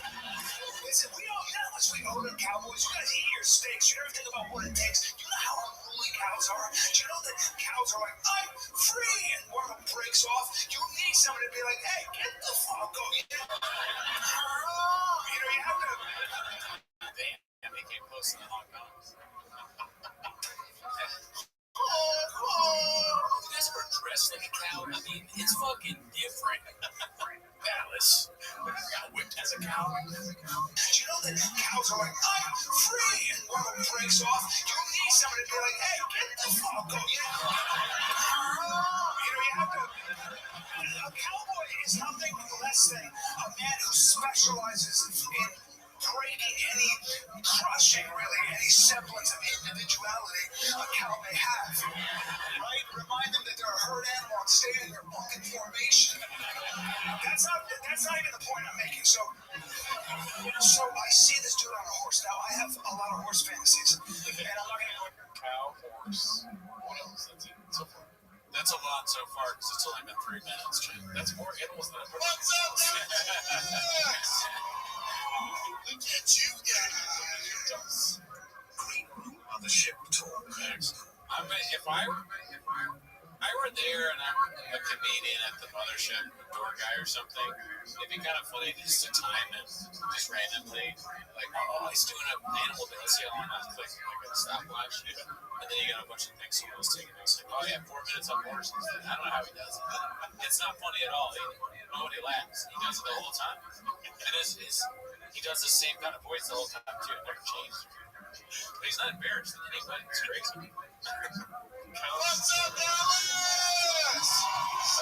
Listen, we don't know how much we owe to cowboys. You guys eat your steaks. You never think about what it takes. You know how unruly cows are? Do you know that cows are like, I'm free, and one of them breaks off? You need somebody to be like, hey, get the fuck over, you know? You know, you have to. Damn, they came close to the Hong Kong. You guys ever dressed like a cow? I mean, it's fucking different. Dallas. Got whipped as a cow. Do you know that cows are like, I'm free, and one of them breaks off? You need somebody to be like, hey, get the fuck over, you know? You know, you have to. A cowboy is nothing less than a man who specializes in breaking crushing really any semblance of individuality a cow may have. Right? Remind them that they're a herd animal and stay in their fucking formation. That's not even the point I'm making. So I see this dude on a horse. Now I have a lot of horse fantasies, and I'm not gonna go Cow, horse. What else? That's it so far. That's a lot so far because it's only been 3 minutes, Jim. That's more animals than I've heard. What's up, guys? Look at you guys. Green room on the ship talk. If I were there and I'm a comedian at the mothership, door guy or something, it'd be kind of funny just to time it, just randomly, like, oh, he's doing an animal thing, let's see how long that's like a stopwatch, and then you got a bunch of things someone's taking, it's like, oh yeah, 4 minutes on horses. I don't know how he does it. It's not funny at all. Nobody laughs. He does it the whole time. And he does the same kind of voice the whole time too. It never changed. But he's not embarrassed in any way. It's crazy. What's up, Dallas?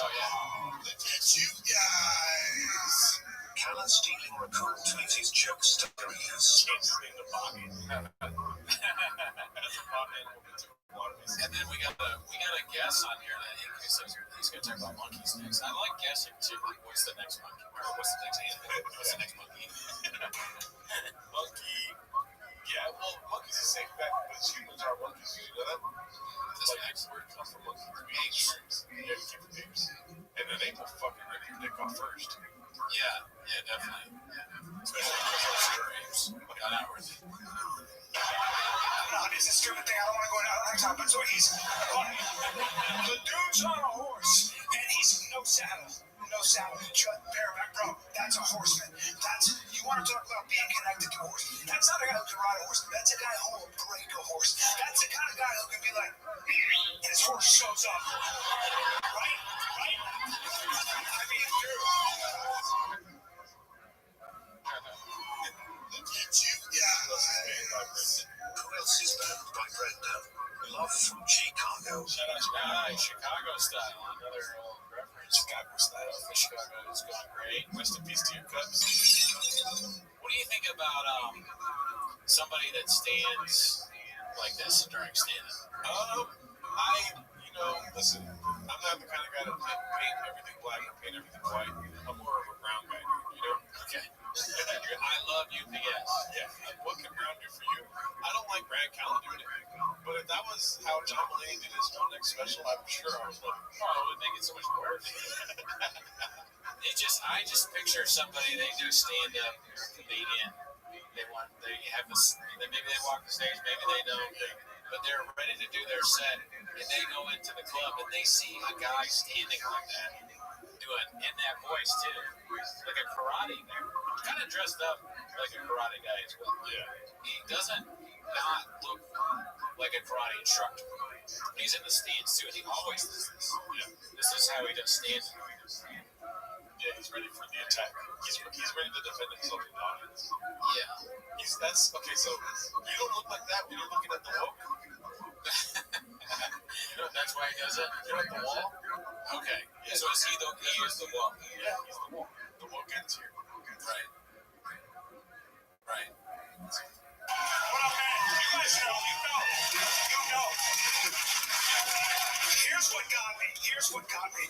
Oh yeah. Look at you guys. Callan stealing raccoon tweets his joke stories. In the pocket. And then we got a guest on here that he's going to talk about monkeys next. I like guessing too. Like, what's the next monkey? Or what's the next animal? What's the next monkey? Monkey. Yeah, well, monkeys are the same fact, but humans are monkeys. You know that? This next Where it comes from monkeys. Apes. Yeah, you keep the apes. And then ape will fucking rip your dick off first. Yeah, definitely. Yeah. Especially because those super apes got outward. No, it's a stupid thing. I don't want to go into other time, but so he's the dude's on a horse, and he's no saddle, just bareback, bro. That's a horseman. You want to talk about being connected to a horse? That's not a guy who can ride a horse. That's a guy who will break a horse. That's the kind of guy who can be like, and his horse shows up, right? I mean, dude. Look at you guys. Who else is that by Brenda? Love from Chicago. Shout out Chicago style. Another old reference. Chicago style. Chicago is going great. Rest in peace to your Cubs. What do you think about somebody that stands like this during stand-up? Listen, I'm not the kind of guy to paint everything black and paint everything white. I'm more of a brown guy, dude. Okay. I love UPS. Yeah. What can Brown do for you? I don't like Brad Callen doing it. But if that was how John Mulaney did his whole next special, I'm sure I was like, oh, it would make it so much worse. I just picture somebody, they do stand up comedian. They have this, maybe they walk the stage, maybe they don't, but they're ready to do their set, and they go into the club and they see a guy standing like that, doing in that voice too, like a karate guy, kind of dressed up like a karate guy as well. Yeah, he doesn't not look like a karate instructor. He's in the stance too, and he always does this. Yeah, this is how he does stand. Yeah, he's ready for the attack. He's ready to defend himself in the audience. Yeah. That's okay, so you don't look like that when you're looking at the woke. That's why he does it. You're at the wall. Okay. Yeah. So is he is the wall. Yeah, he's the wall. The woke ends here. Right. Right. What up, man? You guys know. You know. Here's what got me.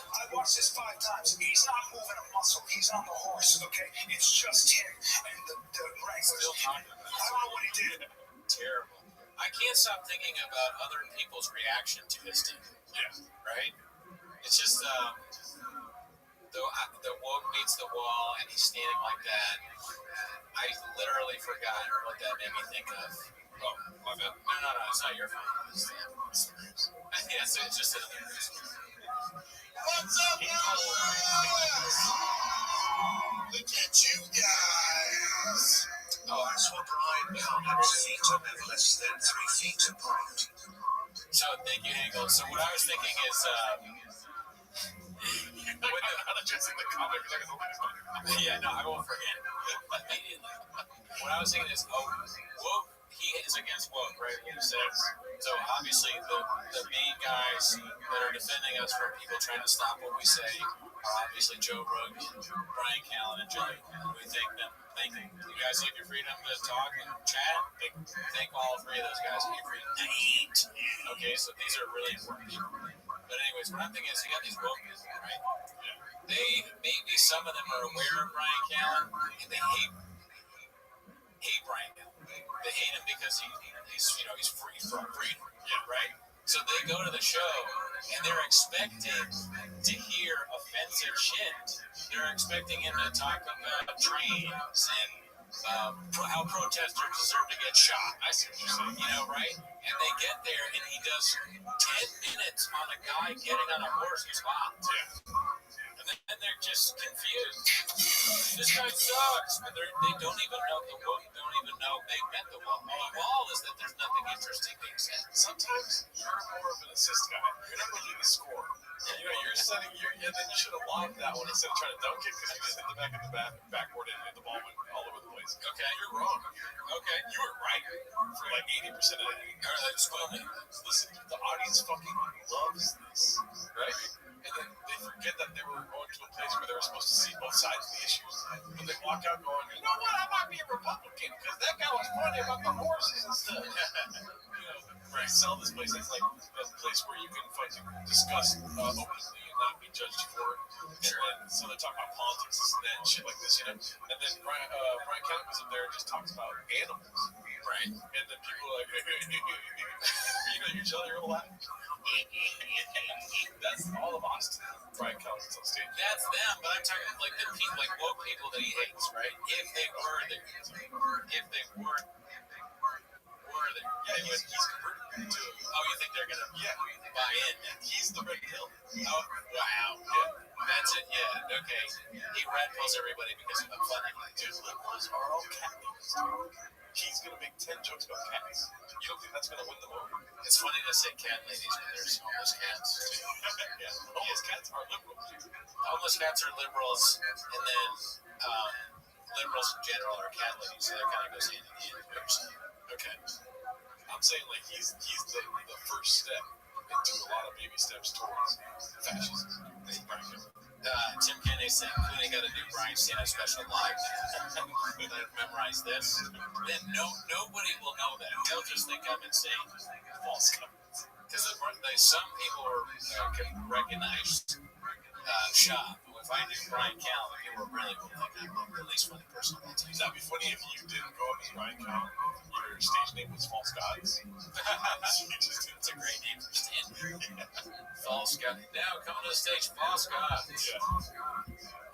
I watched this 5 times. He's not moving a muscle. He's on the horse, okay? It's just him and the wranglers. I don't know what he did. Terrible. I can't stop thinking about other people's reaction to his team. Yeah. Right? It's just the woke meets the wall and he's standing like that. I literally forgot what that made me think of. Oh, my bad. No, it's not your fault. Yeah, so it's just another reason. What's up, guys? Look at you guys. Oh, that's what Brian Callen's feet are never less than 3 feet apart. So, thank you, Hagel. So, what I was thinking is, yeah, no, I won't forget immediately. What I was thinking is, woke, he is against woke, right? You said. So obviously the main guys that are defending us from people trying to stop what we say are obviously Joe Rogan, Brian Callen, and Joey. We thank them. Thank you. You guys like your freedom to talk and chat? Thank all 3 of those guys for your freedom to eat. Okay, so these are really important people. But anyways, what I'm thinking is you got these woke people, right? Maybe some of them are aware of Brian Callen and they hate Brian Callen. They hate him because he's free from freedom, right? So they go to the show and they're expecting to hear offensive shit. They're expecting him to talk about trains and how protesters deserve to get shot. I see what you're saying, right? And they get there and he does 10 minutes on a guy getting on a horse who's hot. Yeah. And they're just confused. This guy sucks. But they don't even know the wall. Don't even know they met the wall. The wall is that there's nothing interesting being said. Sometimes you're more of an assist guy. You're not looking to score. You're setting and then you should have lobbed that one instead of trying to dunk it because you just hit the back of the backboard and the ball went all over the place. Okay, you're wrong. Okay, you were right for like 80% of it. Listen, the audience fucking loves this, right? And then they forget that they were going to a place where they were supposed to see both sides of the issues. But they walk out going, you know what, I might be a Republican because that guy was funny about the horses and stuff. Right, sell this place. It's like a place where you can fucking discuss openly and not be judged for it. And then so they talk about politics and shit like this, And then Brian Callen goes up there and just talks about animals. Right. And then people are like, you're chilling, you're laughing. That's all of Austin. Brian Callen's on stage. That's them, but I'm talking like the people, like woke people that he hates, right? If they were there. Yeah, he's converted to. Oh, you think they're gonna buy in? He's the red pill. Oh, wow. Yeah. That's it. Yeah. Okay. He red pills everybody because of the funny. Dude, liberals are all cat ladies. He's gonna make 10 jokes about cats. You don't think that's gonna win them over? It's funny to say cat ladies when there's homeless cats. Yeah. Homeless cats are liberals. Homeless cats are liberals, and then liberals in general are cat ladies. So that kind of goes hand in hand. Okay. I'm saying like he's the first step into a lot of baby steps towards fascism. Tim Kennedy said, "They got to do Brian Santa special live. Memorize this. Then nobody will know that. They'll just think I'm insane. False comments. Because some people can recognize shop. If if I knew Brian Callen, people would really be like, I'm the least funny person on the team. That'd be funny if you didn't go up as Brian Callen. Your stage name was False Gods. It's a great name for stand-up. False God. Now coming to the stage, False God. Yeah.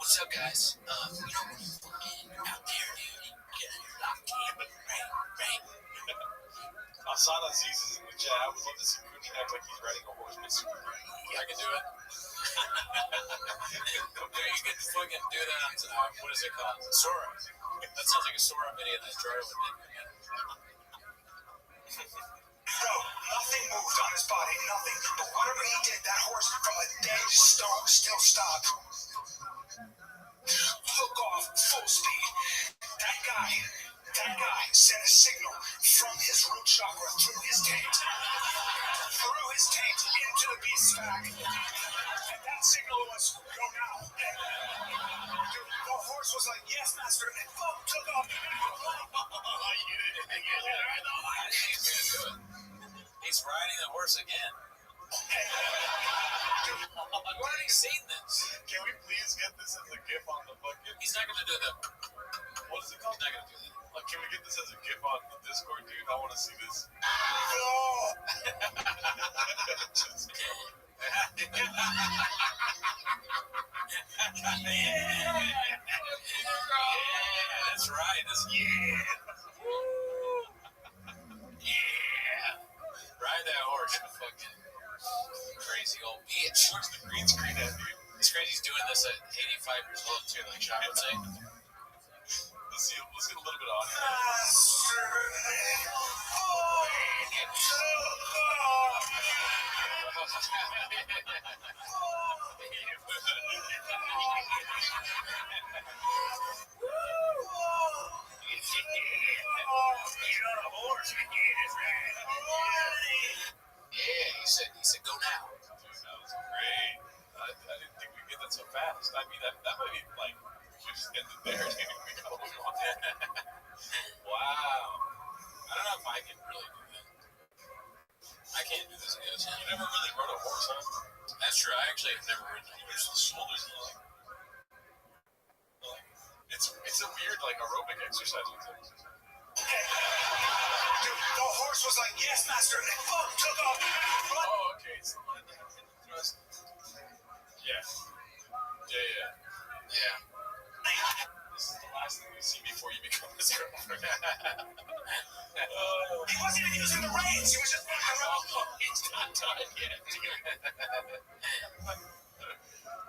What's up, guys? Out there, dude. You're locked in. Right. Hassan Aziz is in the chat. I would love to see Cooney act like he's riding a horse, but super great. I can do it. Dude, you can fucking do that on, what is it called? Sora. That sounds like a Sora video that Jordan would make. Bro, nothing moved on his body, nothing. But whatever he did, that horse from a dead stone still stopped. Took off full speed. That guy sent a signal from his root chakra through his taint into the beast's back. And that signal was, go now. And the horse was like, yes, master. And boom, took off. He's riding the horse again. I've already seen this. Can we please get this as a GIF on the fucking... He's not going to do the... What is it called? He's not going to do that. Like, can we get this as a GIF on the Discord, dude? I want to see this. Yeah, that's right. Yeah. Ride that horse, you fucking crazy old bitch. Where's the green screen at, dude? It's crazy he's doing this at 85 years old, too, like Sean would say. Let's get a little bit of audio. Yeah, he said, go now. Dude, that was great. I didn't think we'd get that so fast. I mean, that might be like, we could just end it there, dude. We got what we wanted. Wow. I don't know if I can really do that. I can't do this again. You never really rode a horse, huh? That's true. I actually have never ridden a Use horse. the shoulders and like it's a weird like aerobic exercise with it. Dude, the horse was like, yes, master. And boom, took off. Oh, okay. It's thrust. Yeah. This is the last thing we see before you become his girlfriend. He wasn't even using the reins. He was just walking around. It's not done yet.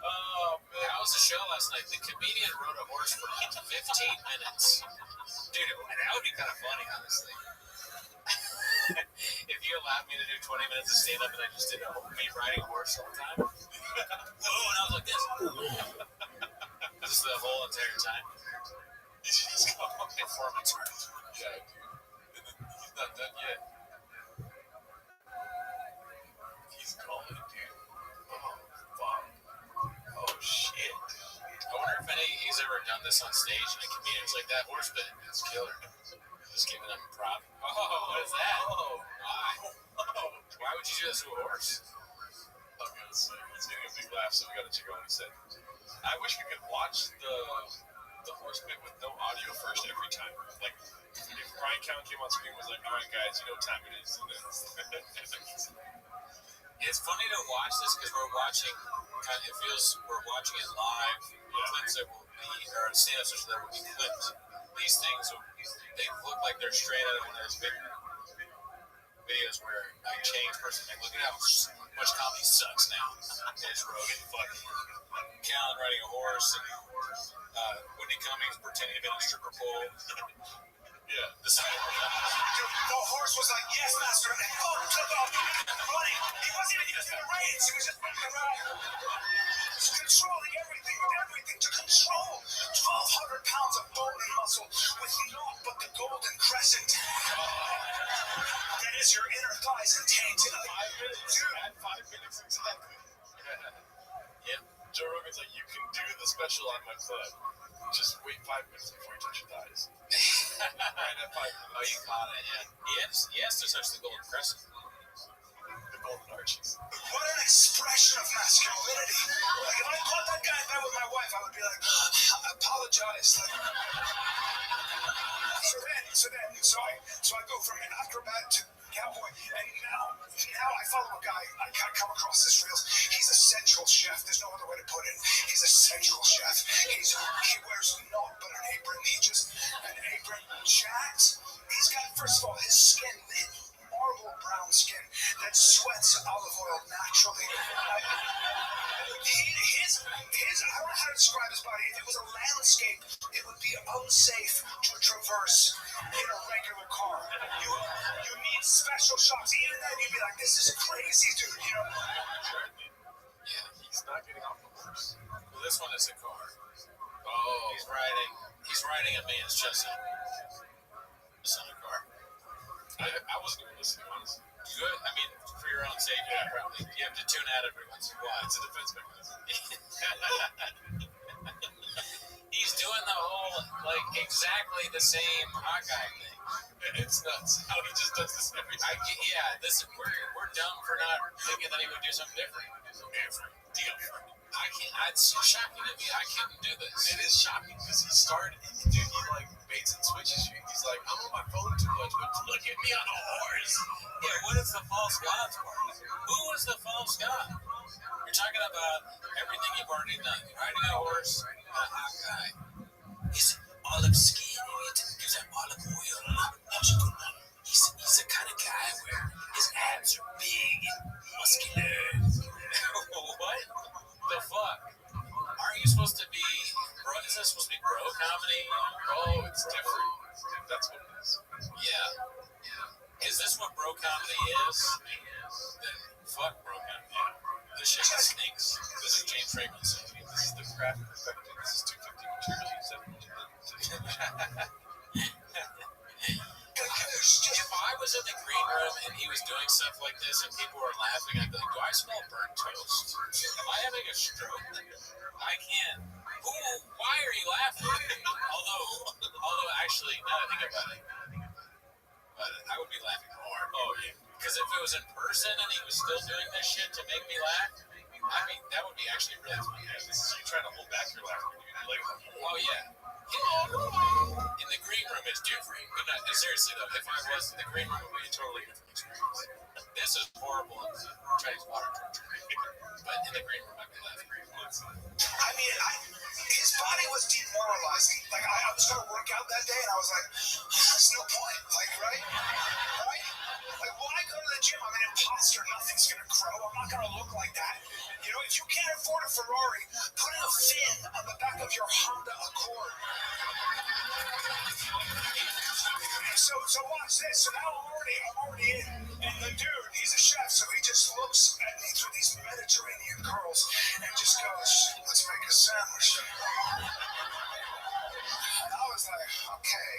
Oh, man. How was the show last night? The comedian rode a horse for like 15 minutes. Dude, that would be kind of funny, honestly. If you allowed me to do 20 minutes of stand-up and I just did me riding a horse all the time. Oh, and I was like this. Just the whole entire time. He's just going Performance art. Yeah, dude. He's not done yet. He's calling, dude. Oh, fuck. Oh, shit. I wonder if he's ever done this on stage and a comedian's like, that horse bit is killer. Just giving him a prop. Oh, what is that? Oh, Why? Why would you do this to a horse? okay, let's see. He's getting a big laugh, so we gotta check out what he said. I wish we could watch the horse bit with no audio first every time. Like, if Brian Callen came on screen and was like, all right, guys, you know what time it is. And then It's funny to watch this because we're watching, it feels we're watching it live. Clips that will be, or stand-ups that will be clipped. These things, they look like they're straight out of one of those big videos where a changed person, like, look at how much comedy sucks now. There's Rogan fucking Callen riding a horse and Whitney Cummings pretending to be on a stripper pole. yeah. This is The horse was like, yes, master. And boom, took off. Running. He wasn't even using the reins. He was just walking around. Controlling everything with everything. To control 1,200 pounds of bone and muscle with naught but the golden crescent. That is your inner thighs and taint. 5 minutes, dude. At 5 minutes exactly. Yep. Joe Rogan's like, you can do the special on my foot. Just wait 5 minutes before you touch your thighs. Right at 5 minutes. Oh, you caught it, yeah. He has to touch the golden crescent. The golden arches. What an expression of masculinity. Like, if I caught that guy in bed with my wife, I would be like, I apologize. So I go from an acrobat to cowboy, and now I follow a guy. I come across this reels. He's a sensual chef. There's no other way to put it. He's a sensual chef. He wears naught but an apron. An apron, jacked. He's got, first of all, his skin, marble brown skin that sweats olive oil naturally. I don't know how to describe his body. If it was a landscape, it would be unsafe to traverse in a regular car. You need special shocks. Even then, you'd be like, this is crazy, dude. You know? Yeah, he's not getting off the horse. Well, this one is a car. Oh, he's riding a man's chest. It's not a car. I wasn't even listening, honestly. Good. I mean, for your own safety, probably. You have to tune out every once in a while. It's a defense mechanism. He's doing the whole, like, exactly the same Hawkeye thing. It's nuts how he just does this every time. We're dumb for not thinking that he would do something different. Deal. I can't. It's shocking to me. I couldn't do this. It is shocking because he started, dude, he like baits and switches you. He's like, I'm on my phone too much, but look at me on a horse. Yeah, what is the false gods part? Who is the false god? You're talking about everything you've already done. You're riding a horse, a Hawkeye. He's olive skin in it. Gives that olive oil. He's the kind of guy where his abs are big and muscular. What the fuck? Aren't you supposed to be? Is this supposed to be bro comedy? Oh, it's different. That's what it is. Yeah. Is this what bro comedy is? Then fuck bro comedy. This shit stinks. This is James Franklin saying. This is the craft perfected. This is 250 material. You said. If I was in the green room and he was doing stuff like this and people were laughing, I'd be like, do I smell burnt toast? Am I having a stroke? I can't. Why are you laughing? Although actually, now that I think about it, I would be laughing more. Oh, yeah. Because if it was in person and he was still doing this shit to make me laugh, I mean, that would be actually really funny. Yeah, this is you trying to hold back your laughter. You're like, oh, yeah. In the green room is different. But not, seriously, though, if I was in the green room, it would be a totally different experience. This is horrible in Chinese water torture. But in the green room, I'd be laughing. I mean, his body was demoralizing. Like, I was going to work out that day, and I was like, there's no point. Like, right? Like, why go to the gym? I'm an imposter. Nothing's going to grow. I'm not going to look like that. You know, if you can't afford a Ferrari, put a fin on the back of your Honda Accord. So watch this. So now I'm already in. And the dude, he's a chef, so he just looks at me through these Mediterranean curls and just goes, let's make a sandwich. I was like, okay.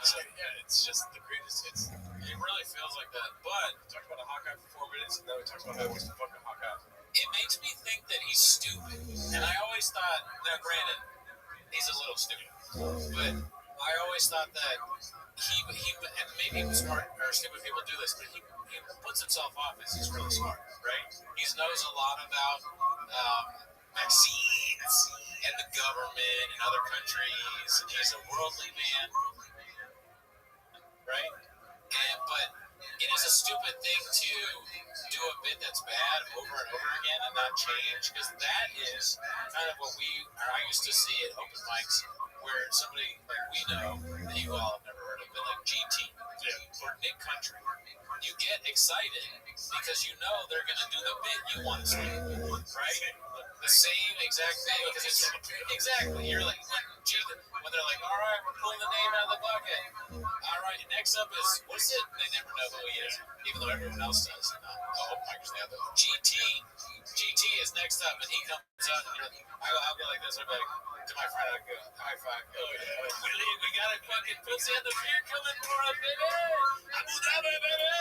So, yeah, it's just the greatest hits. It really feels like that. But We talked about a Hawkeye for 4 minutes, and now we talked about how he's the fucking Hawkeye. it makes me think that he's stupid. And I always thought, now granted, he's a little stupid, but I always thought that he and maybe smart or stupid people do this, but he puts himself off as he's really smart, right? He knows a lot about vaccines and the government and other countries, and he's a worldly man, right? But it is a stupid thing to do a bit that's bad over and over again and not change, because that is kind of what I used to see at open mics, where somebody like we know that you all have never heard of, but like GT or Nick Country, you get excited because you know they're going to do the bit you want to see, right? The same exact thing, because it's exactly, you're like, when they're like, all right, we're pulling the name out of the bucket. All right, next up is, what is it? They never know who he is, even though everyone else does. The whole micers now, though. GT is next up, and he comes out, and I'll go like this, I'll be like, to my friend, I'd go, high five. Oh, yeah. We got a fucking pussy and the beer coming for us, baby. Abu Dhabi, baby.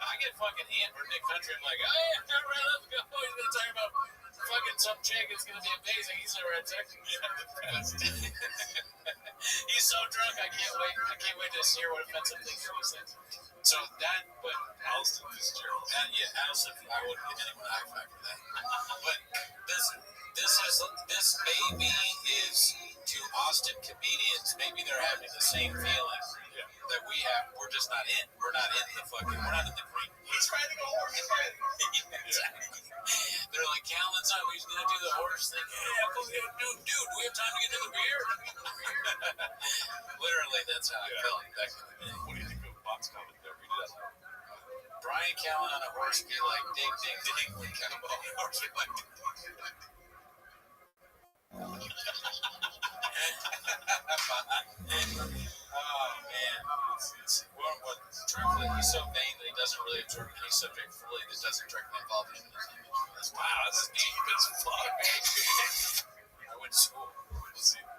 I get fucking in for Nick Country. I'm like, hey, all right, let's go. He's going to talk about fucking some chick. It's going to be amazing. He's never had sex. He's so drunk. I can't wait to hear what offensive things he says. So that, but Alston Fitzgerald. Allison, I wouldn't give anyone a high five for that. But this maybe is to Austin comedians. Maybe they're having the same feeling that we have. We're just not in. We're not in the fucking. We're not in the green. He's riding a horse. Exactly. They're like, Callan's on. He's gonna do the horse thing. Yeah, dude, do we have time to get to the beer? Literally, that's how I felt back in the day. What do you think of Bob's comment there? Read it out. Brian Callen on a horse be like, ding, ding, ding. When Cannonball on a horse be like, ding, ding, ding, ding. Oh, man. Truthfully, he's so vain that he doesn't really absorb any subject fully that doesn't directly involve him. Wow, that's deep as fuck. I went to school.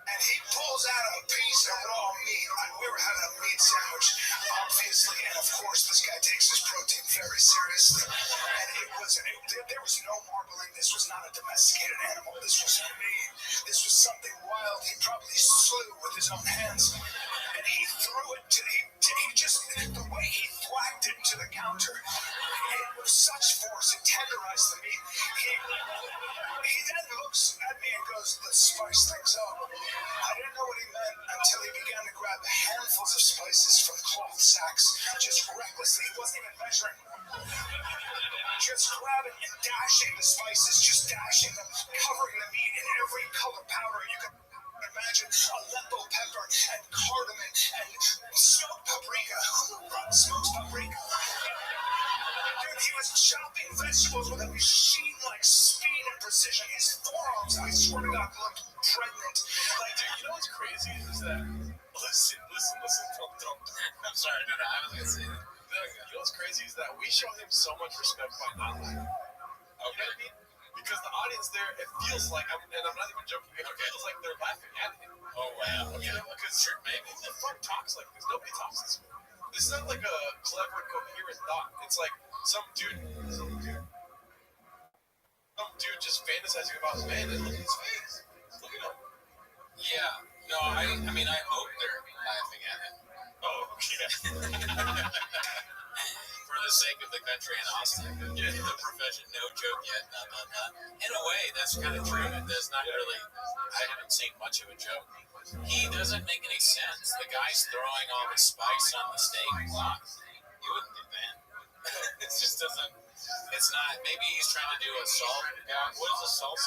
And he pulls out a piece of raw meat. We were having a meat sandwich, obviously, and of course this guy takes his protein very seriously. And there was no marbling. This was not a domesticated animal. This was meat. This was something wild. He probably slew with his own hands. And he threw it to the way he thwacked it to the counter, it was such force, it tenderized the meat. He then looks at me and goes, let's spice things up. I didn't know what he meant until he began to grab handfuls of spices from cloth sacks, just recklessly. He wasn't even measuring. Just grabbing and dashing the spices, just dashing them, covering the meat in every color powder you could imagine. Aleppo pepper and cardamom and smoked paprika. Smoked paprika. Dude, he was chopping vegetables with a machine-like speed and precision. His forearms, I swear to God, looked pregnant. Like, dude, you know what's crazy is that, listen, don't. I'm sorry, no, I was gonna say that. You know what's crazy is that we show him so much respect by not laughing. You know what I mean? Because the audience there, it feels like, and I'm not even joking, it feels like they're laughing at him. Oh, wow. You know, because maybe who the fuck talks like this? Nobody talks this way. This is not like a clever, coherent thought. It's like some dude just fantasizing about man and look at his face. Look at him. Yeah. No, I mean, I hope they're laughing at him. Oh, yeah. For the sake of the country and Austin, the profession, no joke yet, not. In a way, that's kind of true. That's not really, I haven't seen much of a joke. He doesn't make any sense. The guy's throwing all the spice on the steak. You wouldn't do that. It just doesn't, it's not, maybe he's trying to do a salt, what is a salt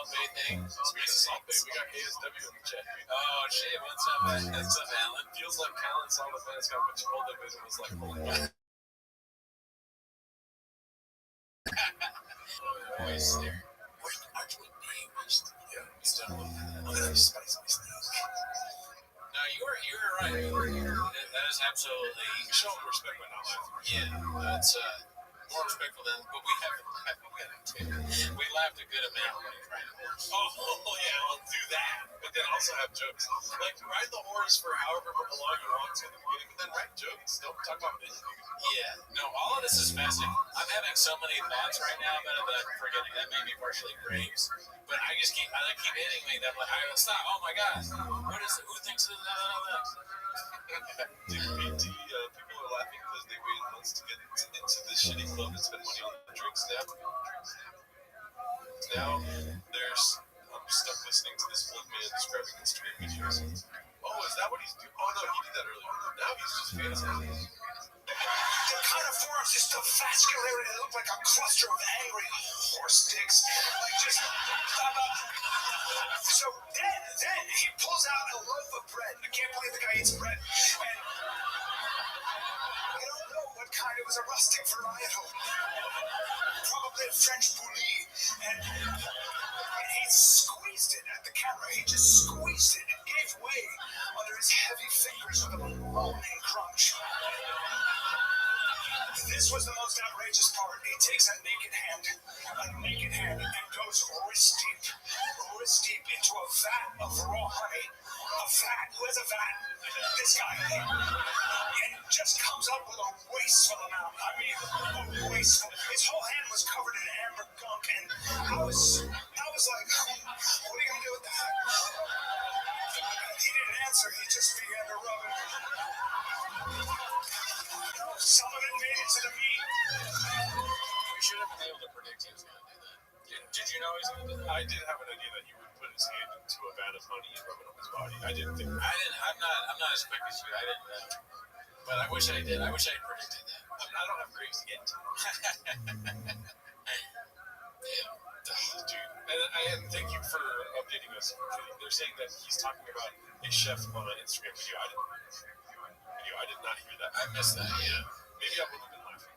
bay thing? Speaking of salt bay, we got KSW in the chat. Oh shit, what's up, man? What's up, Alan? Feels like Callan saw the fans got much older and was like, oh my God. Voice there. Look at that spicy sneak. No, you're right. That is absolutely. Show him respect by not laughing. Yeah, that's more respectful than. But we haven't. We laughed a good amount when he tried to horse. Oh yeah, I'll do that. But then also have jokes. Like ride the horse for however long you want to in the beginning, but then write jokes. Don't talk about business. Yeah, no, all of this is fascinating. I'm having so many thoughts right now about it that I'm forgetting. That may be partially graves, but I keep hitting me that I'm like, I gotta stop. Oh my God, what is it? Who thinks of that? PT, people are laughing because they waited months to get into this shitty club and spend money on the drinks. Now I'm stuck listening to this old man describing Instagram videos. Oh, is that what he's doing? Oh no, he did that earlier. Now he's just fantasizing. The kind of forms just the vascularity that looked like a cluster of angry horse dicks. Like just. So then he pulls out a loaf of bread. I can't believe the guy eats bread. And I don't know what kind. It was a rustic varietal. Probably a French bouillie. And he squeezed it at the camera. He just squeezed it. It gave way under his heavy fingers with a moaning crunch. This was the most outrageous part. He takes a naked hand, and goes wrist deep into a vat of raw honey. A vat? Who has a vat? This guy. And just comes up with a wasteful amount. I mean, a wasteful. His whole hand was covered in amber gunk, and I was like, what are you gonna do with that? He didn't answer. He just began to rub it. Some of it made it to the meat. We should have been able to predict he was going to do that. Did you know he was going to do that? I did have an idea that he would put his hand into a vat of honey and rub it on his body. I didn't think that. I'm not as quick as you. I didn't know. But I wish I did. I wish I had predicted that. I don't have grapes yet. Dude, and thank you for updating us. They're saying that he's talking about a chef on an Instagram video. I did not hear that. I missed that, yeah. Maybe I would have been laughing.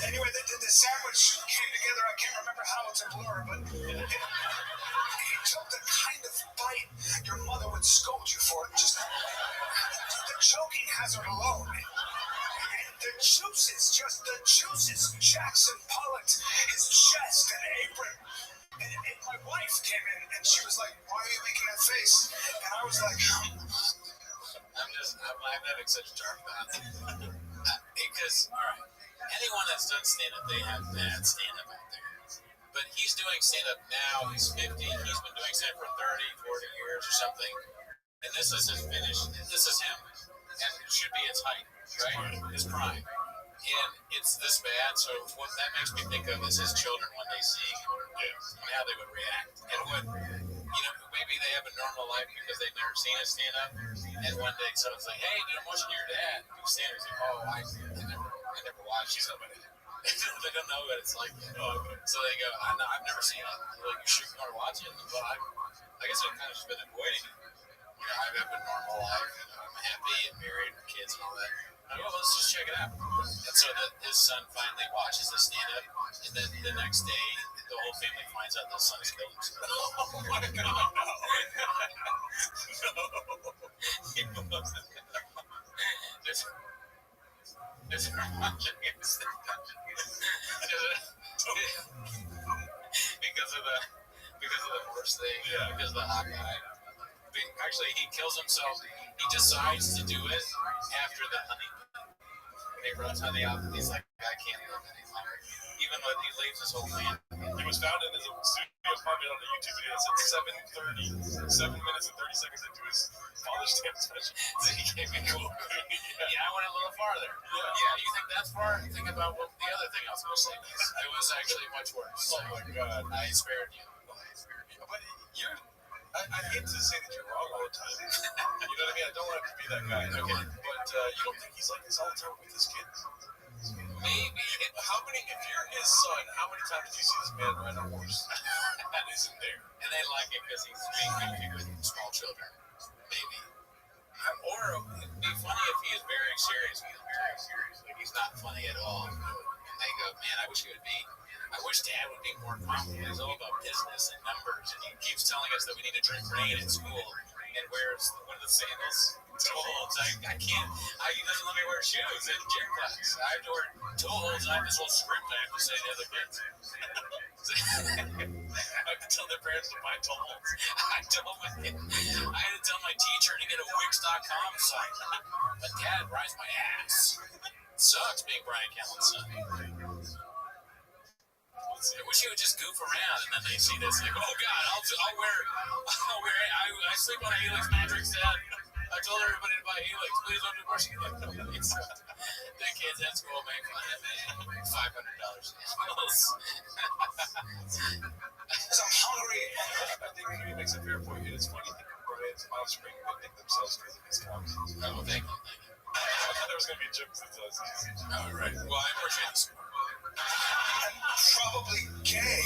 Anyway, the sandwich came together. I can't remember how, it's a blur, but he took the kind of bite your mother would scold you for. Just the choking hazard alone. The juices. Jackson Pollock, his chest and apron. And my wife came in and she was like, "Why are you making that face?" And I was like, I'm having such dark thoughts. Because, all right, anyone that's done stand-up, they have bad stand-up out there. But he's doing stand-up now, he's 50, he's been doing stand-up for 30, 40 years or something. And this is his finish, this is him. And it should be his height, right? His prime. And it's this bad, so what that makes me think of is his children when they see and how they would react. And what, maybe they have a normal life because they've never seen us stand up. And one day someone's like, "Hey, dude, I'm watching your dad do stand up." He's like, "Oh, I never watched somebody." They don't know what it's like yet. So they go, "I've never seen it." They're like, "You sure you want to watch it?" Well, I guess I've kind of just been avoiding it. I have a normal life, I'm happy and married with kids and all that. Well, let's just check it out. And so his son finally watches the stand-up, and then the next day, the whole family finds out the son's killed himself. "Oh my God, no!" There's because of the horse thing, because of the hot guy. Actually, he kills himself. He decides to do it after the honey. They rubs honey off, and he's like, "I can't live any longer." Even though he leaves his whole plan. He was found in his studio apartment on a YouTube video that said 7 minutes and 30 seconds into his father's stand session. So he came in cool. I went a little farther. You think that's far? Think about what the other thing I was going to say was. It was actually much worse. Oh my God. I spared you. But I hate to say that you're wrong all the time. You know what I mean? I don't want to be that guy. Okay. But you don't think he's like this all the time with his kids? Maybe. If you're his son, how many times do you see this man ride a horse? That isn't there. And they like it because he's being goofy with small children. Maybe. Or it'd be funny if he is very serious with them. Like he's not funny at all. And they go, "Man, I wish Dad would be more confident. He's all about business and numbers, and he keeps telling us that we need to drink rain at school and wears one of the sandals, toe holds. I can't. He doesn't let me wear shoes in gym class. I have to wear toe holds. I have this whole script I have to say to other kids. I have to tell their parents to buy toe holds. I had to tell my teacher to get a Wix.com site. But Dad rides my ass. It sucks being Brian Callen's son. I wish he would just goof around, and then they see this, like, "Oh God, I'll wear. I sleep on a Helix mattress, Dad. I told everybody to buy Helix. Please don't divorce Helix." The kids at school make fun of me. $500 bills. I'm hungry. I think he makes a fair point. It's funny that Brian's offspring nick themselves because of his cows. Oh, thank you. I thought there was going to be a joke that says easy. All right. Well, I appreciate this. I'm probably gay.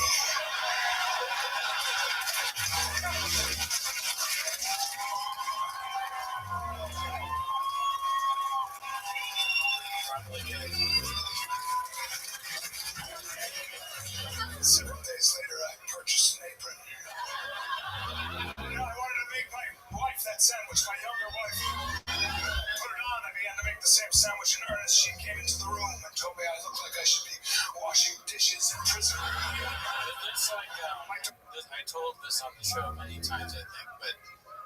Several days later, I purchased an apron. I wanted to make my wife that sandwich, my younger wife. Put it on, I began to make the same sandwich in earnest. She came into the room and told me I looked like I should be washing dishes in prison. It's like, I told this on the show many times, I think, but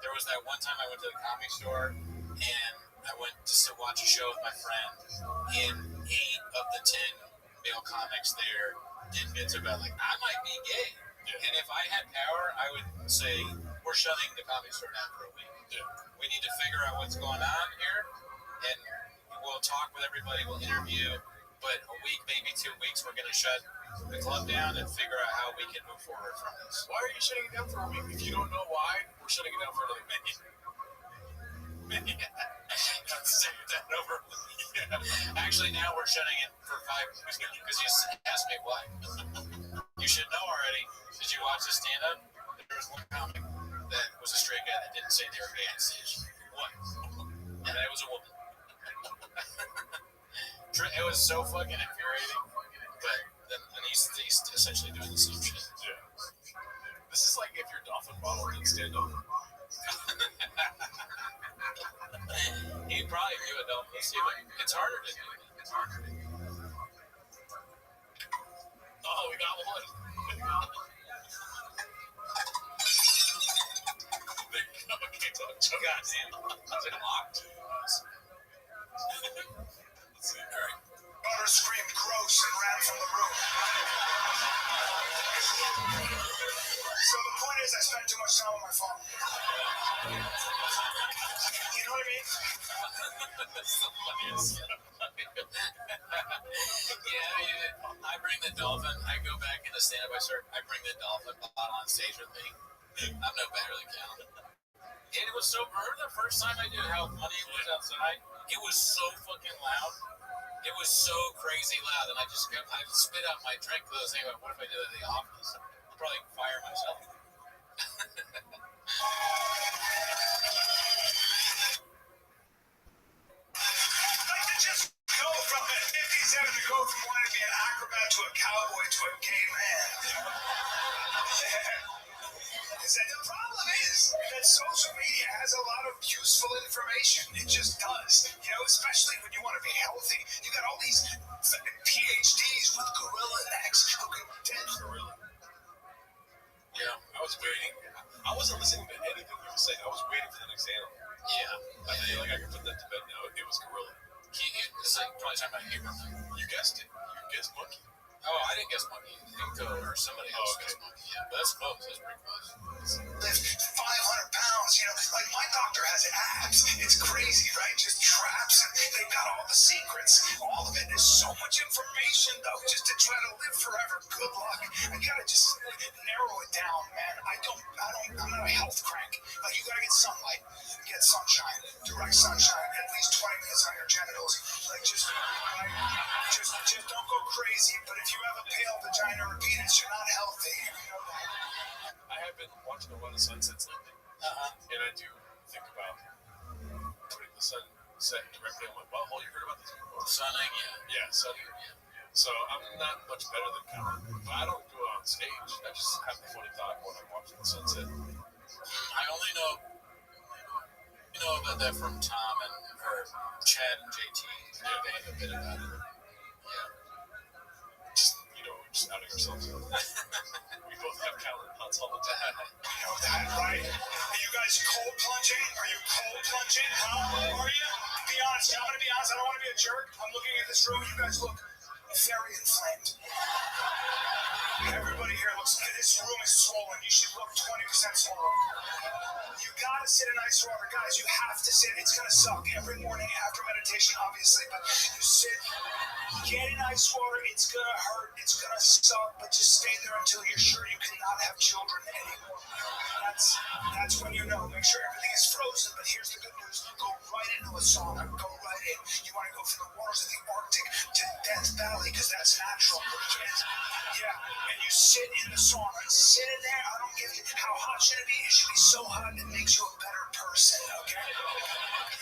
there was that one time I went to the Comedy Store, and I went just to watch a show with my friend, and 8 of the 10 male comics there did bits about, like, I might be gay. And if I had power, I would say, we're shutting the Comedy Store down for a week. Yeah. We need to figure out what's going on here, and we'll talk with everybody. We'll interview, but a week, maybe 2 weeks, we're going to shut the club down and figure out how we can move forward from this. Why are you shutting it down for a week? If you don't know why, we're shutting it down for another week. Say that over. Actually, now we're shutting it for 5 weeks because you asked me why. You should know already. Did you watch the stand-up? There was one comic that was a straight guy that didn't say they were gay on stage. One. And that was a woman. It was so fucking infuriating. But then he's essentially doing the same shit. Yeah. This is like if your dolphin model didn't stand up. He'd probably do it, though. Let's see, but it's harder to do it. Oh, we got one. Goddamn. Is it locked? Let's see. All right. Daughter screamed gross and ran from the room. So the point is, I spent too much time on my phone. You know what I mean? Yeah, I bring the dolphin. I go back in the stand-up. I bring the dolphin bottle on stage with me. I'm no better than Cal. And it was so, remember the first time I did how funny it was outside? It was so fucking loud. It was so crazy loud. And I spit out my drink because I was thinking, what if I did it at the office? I'd probably fire myself. Like to just go from the 57 to go from wanting to be an acrobat to a cowboy to a gay man. The problem is that social media has a lot of useful information. It just does. You know, especially when you want to be healthy. You got all these PhDs with gorilla necks who can dead gorilla. Yeah, I was waiting. I wasn't listening to anything you were saying. I was waiting for the next animal. Yeah. I feel like I could put that to bed now. It was gorilla. It's like probably talking about Abraham. You guessed it. You guessed monkey. Oh, I didn't guess monkey. Inco or somebody else guessed monkey. Yeah, but that's close. That's pretty close. Lift 500 pounds, you know, like my doctor has abs. It's crazy, right? Just traps, and they've got all the secrets. All of it is so much information, though, just to try to live forever. Good luck. I gotta just narrow it down, man. I'm not a health crank. Like, you gotta get sunlight, get sunshine, direct sunshine, at least 20 minutes on your genitals. Like, just don't go crazy. But if you have a pale vagina or penis, you're not healthy. You know that. I have been watching a lot of sunsets lately, and I do think about putting the sunset directly on my butthole. You heard about this before? Sunning, Yeah, sunning. So I'm not much better than Cal, but I don't do it on stage. I just have the funny thought when I'm watching the sunset. I only know about that from Tom and Chad and JT. They have a bit about it. Yeah. Just outing ourselves. We both have calendar huts all the time. You know that, right? Are you guys cold plunging? Are you cold plunging? Huh? Are you? Be honest. I'm gonna be honest. I don't want to be a jerk. I'm looking at this room. You guys look very inflamed. Everybody here looks. This room is swollen. You should look 20% swollen. You gotta sit in ice water, guys. You have to sit. It's gonna suck every morning after meditation, obviously. But you sit. Get in ice water. It's gonna hurt. It's gonna suck. But just stay there until you're sure you cannot have children anymore. That's when you know. Make sure everything is frozen. But here's the good news: go right into a sauna. Go right in. You want to go from the waters of the Arctic to Death Valley because that's natural. And you sit in the sauna. Sit in there. I don't give you how hot should it be. It should be so hot it makes you a better person. Okay?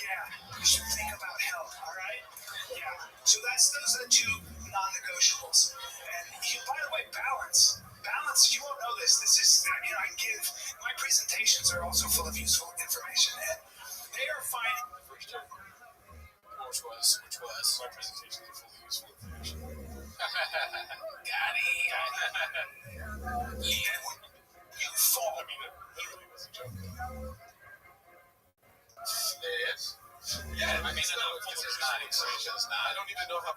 Yeah. You should think about health. All right? Yeah. So those are the two non-negotiables. And by the way, balance. You won't know this. This is, I give, my presentations are also full of useful information. And they are fine. Which was? My presentations are full of useful information. Got it. You fall. I mean, it literally was a joke. It is. Yeah, I mean, it's not. I don't even know how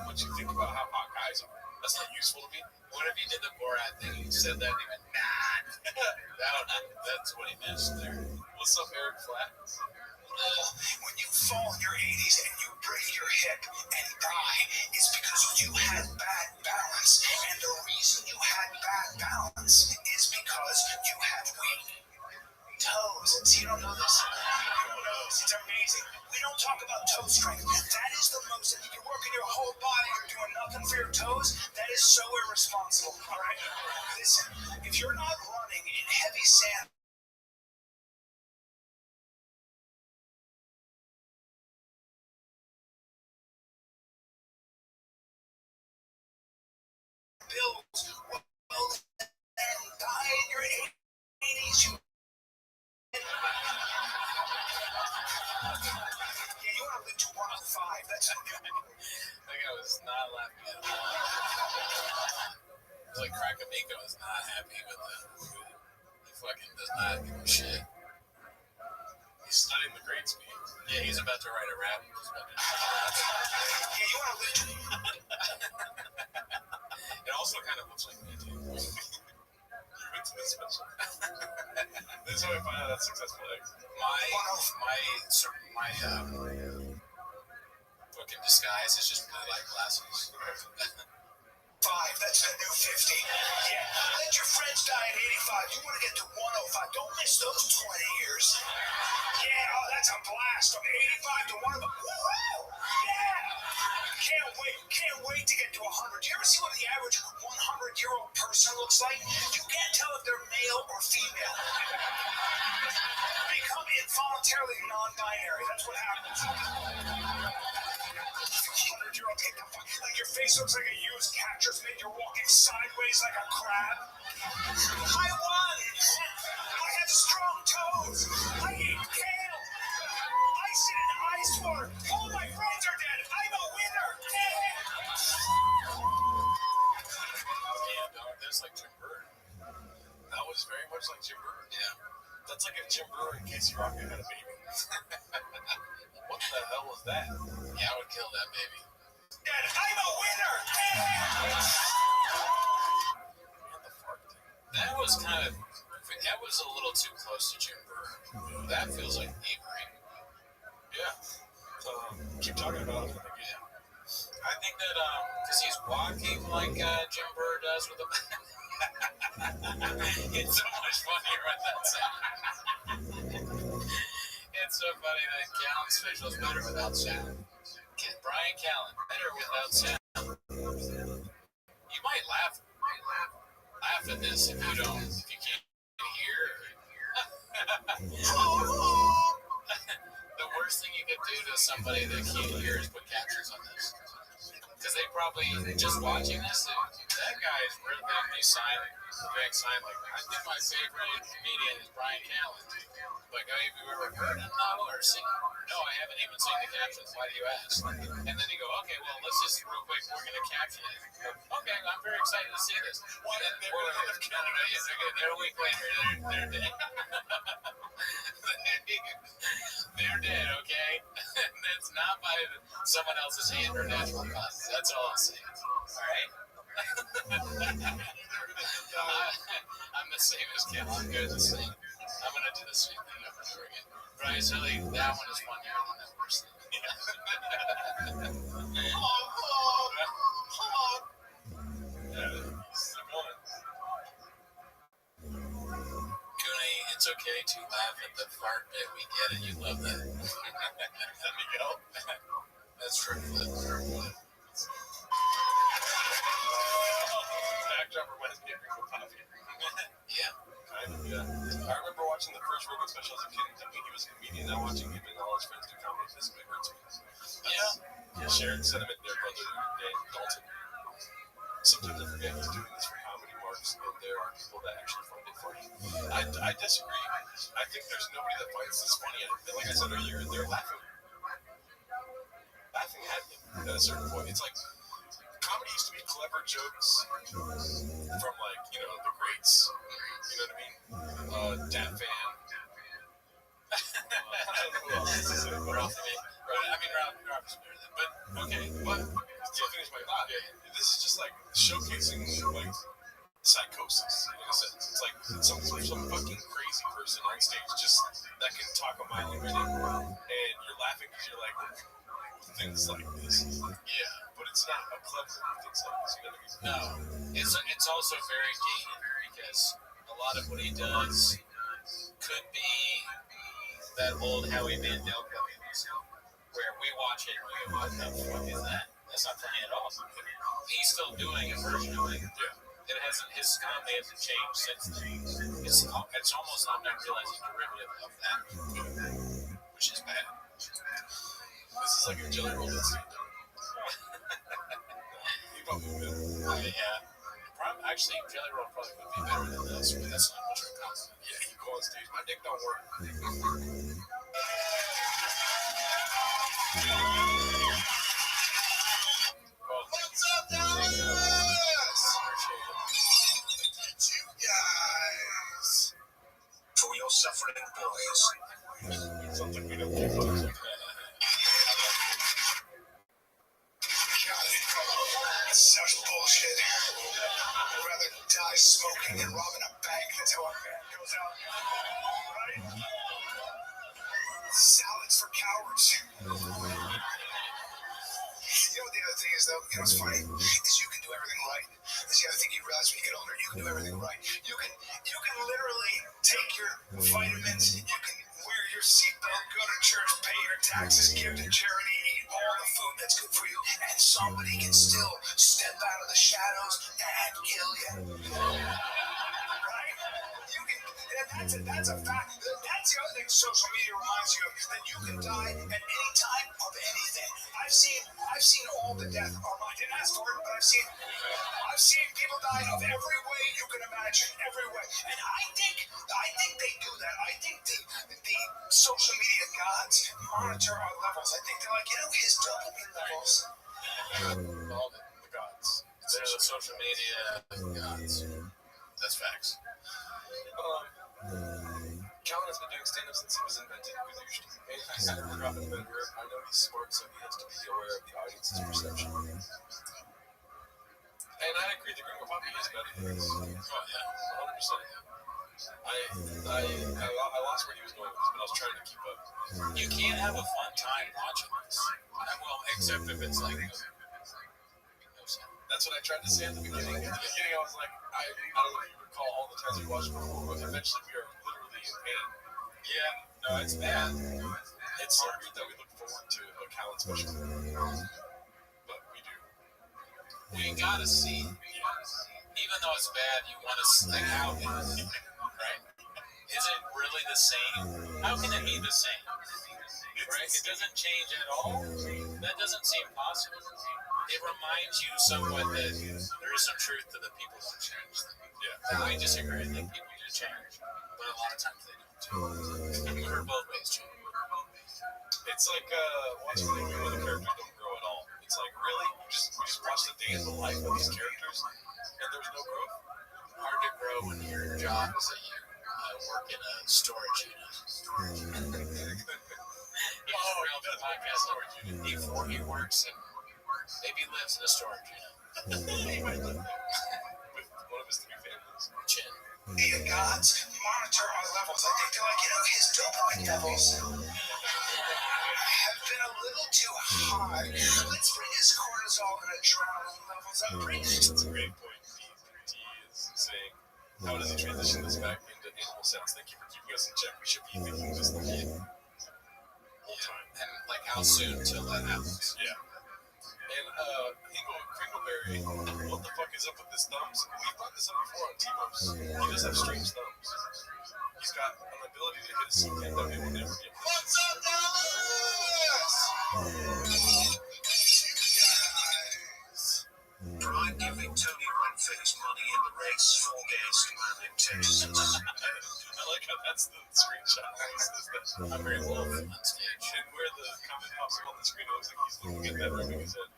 much you think about how hot guys are. That's not useful to me. What if you did the Borat thing? You said that and you went, nah. That's what he missed there. What's up, Eric Flat? When you fall in your 80s and you break your hip and die, it's because you had bad balance. And the reason you had bad balance is because you have weak toes. So you don't know this? Who knows? It's amazing. We don't talk about toe strength. That is the most, if you're working your whole body, you're doing nothing for your toes, that is so irresponsible, all right? Listen, if you're not running in heavy sand, bills, well, then die in your 80s, you yeah, you want to live to 105. That's That guy was not laughing at all. It's like Krakamiko is not happy with the he fucking does not give a shit. He's studying the great speed. Yeah, he's about to write a rap. yeah, you want to live to It also kind of looks like me too. You're into this special. This is how we find out that's successful eggs. My fucking disguise is just blue light glasses. 5. That's the new 50. Yeah, let your friends die at 85. You want to get to 105. Don't miss those 20 years. Yeah, oh, that's a blast. From 85 to 105. Woohoo! Yeah! Can't wait to get to 100. Do you ever see what the average 100-year-old person looks like? You can't tell if they're male or female. Become involuntarily non-binary. That's what happens. 100-year-old, like your face looks like a used catcher's mitt. You're walking sideways like a crab. I won! I have strong toes. I eat kale. I sit in ice water. All my friends are dead. I'm a winner. Yeah, dog, that's like Jim Bird. That was very much like Jim Bird. Yeah. That's like if Jim Bird and Casey Rocket had a baby. What the hell was that? Yeah, I would kill that baby. I'm a winner. What the fuck, dude? That was a little too close to Jim Bird. That feels like Avery. Yeah. Keep talking about it. Yeah. I think that because he's walking like Jim Bird does with a it's so much funnier with that sound. It's so funny that Callen's facial is better without sound. Brian Callen, better without sound. You might laugh at this if you can't hear. The worst thing you could do to somebody that can't hear is put captions on this. Because they probably, just watching this, that guy is really going to be silent. Like, I think my favorite comedian is Brian Callen. Like, have you ever heard him or seen him? No, I haven't even seen the captions. Why do you ask? And then you go, okay, well, let's just real quick, we're going to caption it. Okay, I'm very excited to see this. They're a week later, they're dead. They're dead, okay? That's not by someone else's hand or natural causes. That's all I'm saying. All right? I'm the same as Kim. I'm good at the same. I'm going to do the same thing over and over again. But I tell you, that one is funnier than that first thing. Cooney, it's okay to laugh at the fart bit. We get it. You love that. Let me go. That's true. Backdropper Wednesday for coffee. Yeah. I remember watching the first Rogan special as a kid and thinking he was a comedian. Now watching him and all his friends do comedy, this hurts me. Yeah. Shared sentiment there, brother Dan Dalton. Sometimes I forget he's doing this for comedy marks, and there are people that actually find it funny. I disagree. I think there's nobody that finds this funny. Like I said earlier, they're laughing at him at a certain point. It's like comedy used to be clever jokes from, like, the greats. You know what I mean? Dat Fan. I don't know who else is it. Ralph is better than. But okay, but still finish my thought. Yeah, this is just like showcasing like psychosis. In a sense, it's like some fucking crazy person on stage just that can talk a mind reading, and you're laughing because you're like, who thinks like this? Yeah, but it's not a clever who thinks like this. You know what I mean? No, it's also very gated because a lot of what he does could be that old Howie Mandel movies where we watch it and we go, what the fuck is that? That's not funny at all. He's still doing a version of it. Yeah. It hasn't, his comedy hasn't changed since then. It's almost, I'm not realizing, derivative of that, which is bad. This is like a Jelly Roll that's you probably will. Yeah. Actually, Jelly Roll probably would be better than this, but that's not much of a compliment. Yeah, you go on stage. My dick don't work. What's up, Dallas? You guys. For your suffering boys. Something we don't give up. That's such bullshit. I'd rather die smoking than robbing a bank. That's how our man goes out. Right? Salads for cowards. You know what the other thing is, though? You know what's funny? Is you can do everything right. That's the other thing you realize when you get older. You can do everything right. You can literally take your vitamins. You can wear your seatbelt, go to church, pay your taxes, give to charity, eat all the food that's good for you, and somebody can still step out of the shadows and kill you. Right? You can. That's a fact. That's the other thing social media reminds you of, that you can die at any time of anything. I've seen all the death. I didn't ask for it, but I've seen people die of every way you can imagine, every way. And I think they do that. I think the social media gods monitor our levels. I think they're like, his dopamine levels. All the gods. They're the social media gods. That's facts. Calvin has been doing stand-up since he was invented. He's a drop in the group. I know he's smart, so he has to be aware of the audience's perception. And I agree, the Gringo Poppy is better than this. Oh, yeah, 100%. I lost where he was going with this, but I was trying to keep up. You can't have a fun time watching this. Well, except if it's like... That's what I tried to say at the beginning. At the beginning, I was like, I don't know if you recall all the times we watched it before, but eventually we are literally in pain. Yeah, no, it's bad. It's so good that we look forward to a Callan special. But we do. We gotta see. Even though it's bad, you want to see how it is. Right? Is it really the same? How can it be the same? Right? It doesn't change at all. That doesn't seem possible. It reminds you somewhat that there is some truth to the people who change them. Yeah. And I disagree. I think people do change, but a lot of times they don't too. We're both ways change. It's like watching the characters don't grow at all. It's like, really? We just watch the day in the life of these characters, and there's no growth. Hard to grow when your job is that you work in a storage unit. He works and maybe lives in a storage unit. He might live there with one of his three families. Chin. The gods monitor our levels. I think they're like, his dopamine levels have been a little too high. Let's bring his cortisol and adrenaline levels up. That's a great point. D is saying, how does he transition this back into animal sounds? Thank you for keeping us in check. We should be thinking this the whole time. And like how soon till that happens? Yeah. And Kringleberry, what the fuck is up with his thumbs? We brought this up before on T-Bumps. He does have strange thumbs. He's got an ability to hit a seat that we will never get. What's up, Dallas? I'm giving Tony run for his money in the race. 4 games commanding Texas. I like how that's the screenshot. I'm very low on stage. And where the comment pops up on the screen, it looks like he's looking at that, rubbing his head.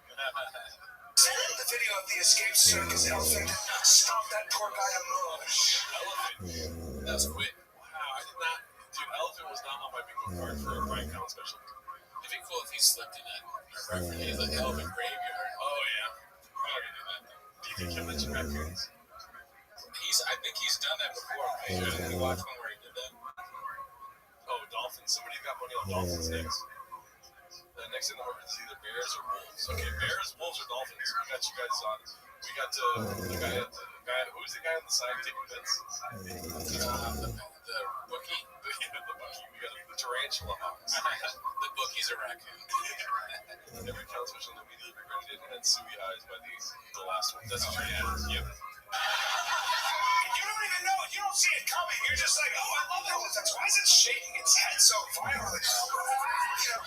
The video of the escape circus elephant stomped that poor guy to mush. Elephant. That's quick. Wow, I did not. Dude, Elephant was not on my bingo card for a Brian Collins special. It'd be cool if he slipped in it. He's like Elephant Graveyard. Oh, yeah. We're not gonna do that. Do you think he'll mention raccoons? Did you watch one where he did that? Oh, Dolphins. Somebody got money on Dolphins next. Next in the order is either Bears or Wolves. Okay, Bears, Wolves, or Dolphins. We got you guys on. We got who's the guy on the side taking bets? The bookie. The bookie. We got the tarantula hawks. The bookie's a raccoon. Every count switch on the immediately regretted it, and then Suey eyes by the last one. That's what you're at. Yep. You don't even know it. You don't see it coming. You're just like, oh, I love that one. Why is it shaking its head so violently? You know.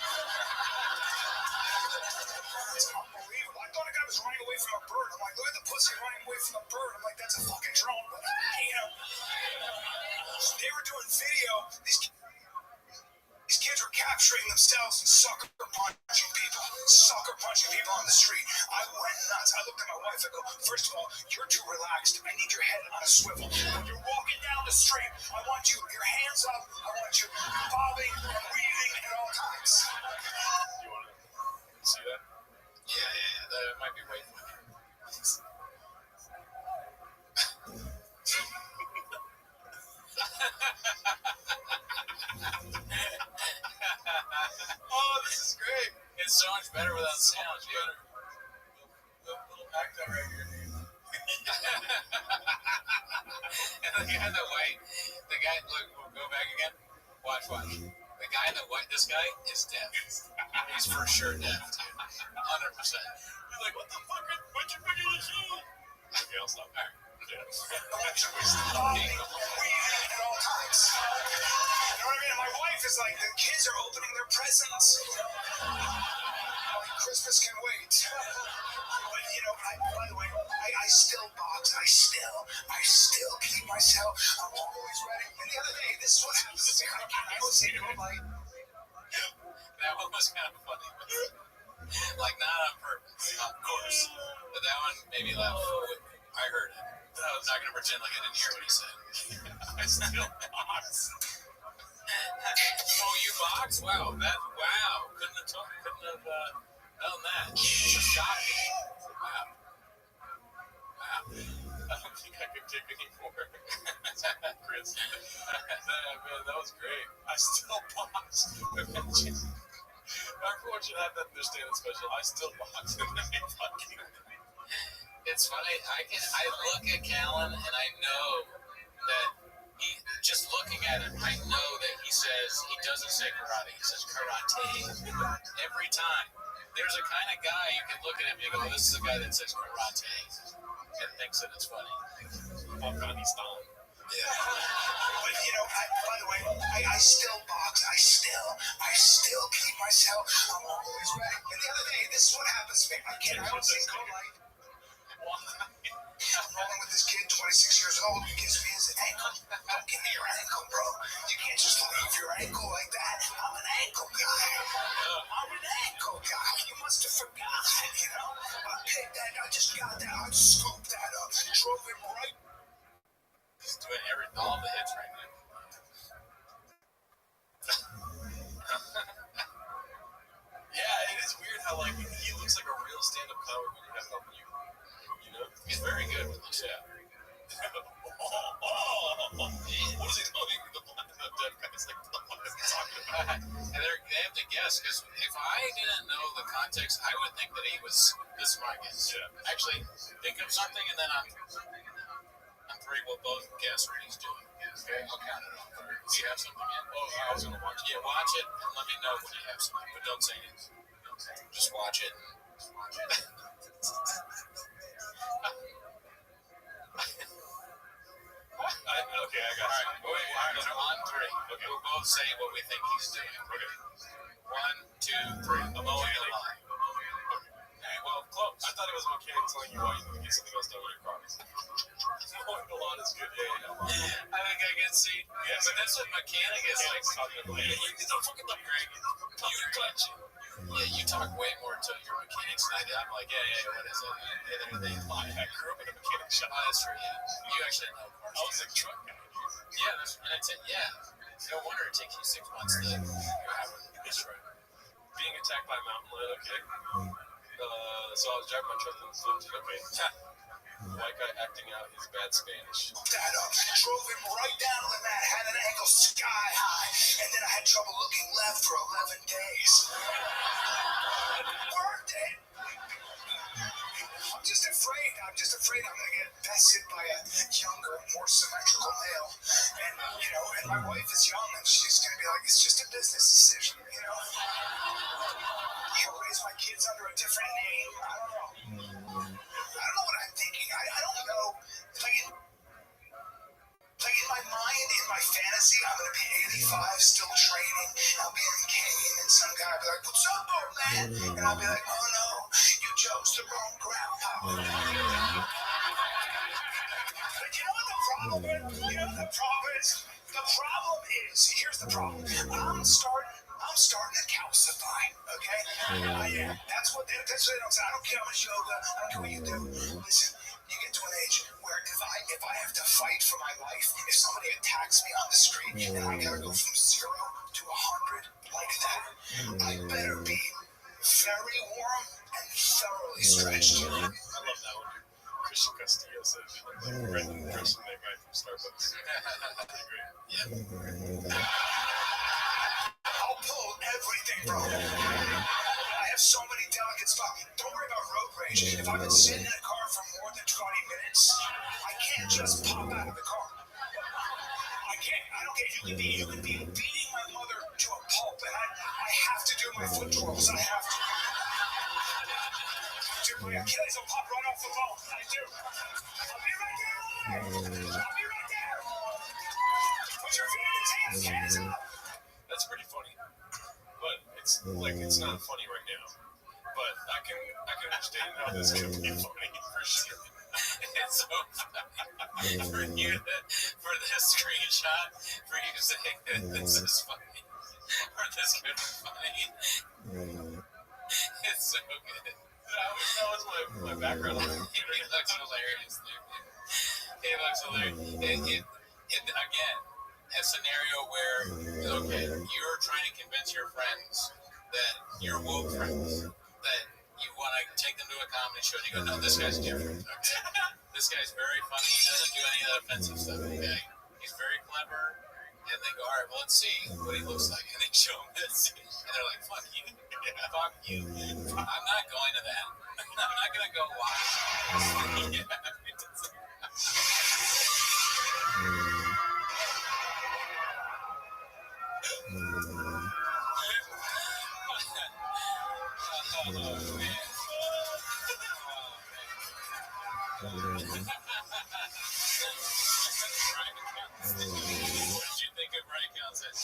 It's unbelievable. I thought a guy was running away from a bird. I'm like, look at the pussy running away from a bird. I'm like, that's a fucking drone. But, you know, they were doing video. These kids were capturing themselves and sucker punching people on the street. I went nuts. I looked at my wife and go, first of all, you're too relaxed. I need your head on a swivel. When you're walking down the street, I want you, your hands up. I want you bobbing and weaving at all times. You want to see that? Yeah. That might be way funny. Oh, this is great. It's so much better without sound. Better. The little act out right here. And the guy in the white, look, we'll go back again. Watch. The guy in the white, this guy is deaf. He's for sure deaf, dude. 100%. He's like, what the fuck? What you fucking show? Okay, I'll stop. All right. Bobbing and weaving at all times. You know what I mean? And my wife is like, the kids are opening their presents. Christmas can wait. But, you know, by the way, I still box. I still keep myself. I'm always ready. And the other day, this is what happens. I would say, go like. That one was kind of funny. Like, not on purpose, of course. But that one made me laugh. I heard it. I'm not going to pretend like I didn't hear what he said. I still box. Oh, you box? Wow. Couldn't have done that. Just shocking. Wow. I don't think I could take any more. Chris. Man, that was great. I still box. Everyone should have that in their stand-up special. I still box. It's funny. I look at Callan and I know that just looking at him, I know that he doesn't say karate. He says karate every time. There's a kind of guy you can look at him and you go, this is a guy that says karate and thinks that it's funny. Afghanistan. Yeah. But, you know, by the way, I still box. I still keep myself. I'm always ready. And the other day, this is what happens to me. I don't say go like. I'm rolling with this kid, 26 years old, who gives me his ankle. Don't give me your ankle, bro. You can't just leave your ankle like that. I'm an ankle guy. You must have forgot, you know? I picked that. I just got that. I scooped that up. Drove him right. He's doing all the hits right now. Yeah, it is weird how, like, he looks like a real stand-up comic when you have it on mute. You know? He's very good with this. Yeah. What is he doing? The deaf guy's like, what is he talking about? And they have to guess, because if I didn't know the context, I would think that he was this my guess. Yeah. Actually, think of something, and then on three, we'll both guess what he's doing. Okay, I'll count it on three. Do you have something yet? Oh, I was going to watch it. Yeah, watch it, and let me know when you have something, but don't say anything. Just watch it. Okay, I got it. All right, on three. Okay. We'll both say what we think he's doing. Okay. 1, 2, 3. I'm mowing the lawn. Okay, well, close. I thought it was a mechanic telling you why you need to get something else done with your car. Mowing the lawn is good. Yeah. I think I can see. Yeah, but that's what mechanic is like. Talking about you don't fucking look great. You touch it. Yeah, you talk way more to your mechanics than I do. I'm like, yeah, what is it? They lie. I grew up in a mechanic shop. Oh, that's true, yeah. You actually know cars. I was a truck guy. Yeah, no wonder it takes you 6 months to have this right. Being attacked by a mountain lion, okay. So I was driving my truck and flipped it, okay. White guy acting out his bad Spanish. That drove him right down to the mat, had an ankle sky high, and then I had trouble looking left for 11 days. Worked it. I'm just afraid I'm gonna get bested by a younger, more symmetrical male. And, you know, and my wife is young and she's gonna be like, it's just a business decision, you know? I'll raise my kids under a different name. I don't know. I don't know what I'm thinking. I don't know. Like in my mind, in my fantasy, I'm gonna be 85, still training. I'll be in Kane, and some guy will be like, "What's up, old man?" And I'll be like, "Oh no, you chose the wrong ground." But you know what the problem is? You know what the problem is? The problem is, here's the problem. I'm starting to calcify. Okay? That's what they don't say. I don't care how much yoga. I don't care what you do. Listen. You get to an age where if I have to fight for my life, if somebody attacks me on the street and I gotta go from 0 to 100 like that, I better be very warm and thoroughly stretched. I love that one. Christian Castillo said it like a random person that guy from Starbucks. Pretty great. Yeah. I'll pull everything, bro. I have so many delicate spots. Don't worry about road rage. If I've been sitting in a car for more than 20 minutes, I can't just pop out of the car. I can't. I don't care. You can be beating my mother to a pulp, and I have to do my foot twirls. I have to. Dude, my Achilles will pop right off the bone. I do. I'll be right there. I'll be right there. Put your feet in his hands up. That's pretty funny. But it's like it's not funny right now. But I can understand how this can be funny for sure. It's so funny for you for this screenshot for you saying that this is funny or this could be funny. It's so good. That was my background. He looks hilarious, dude. He looks hilarious. Again, a scenario where, okay, you're trying to convince your friends that your woke friends that you want to take them to a comedy show, and you go, no, this guy's different. Okay? This guy's very funny. He doesn't do any of that offensive stuff. Okay? He's very clever. And they go, all right, well, let's see what he looks like. And they show him this. And they're like, fuck you. Fuck you. I'm not going to that. I'm not going to go watch. What did you think of Ray Concept?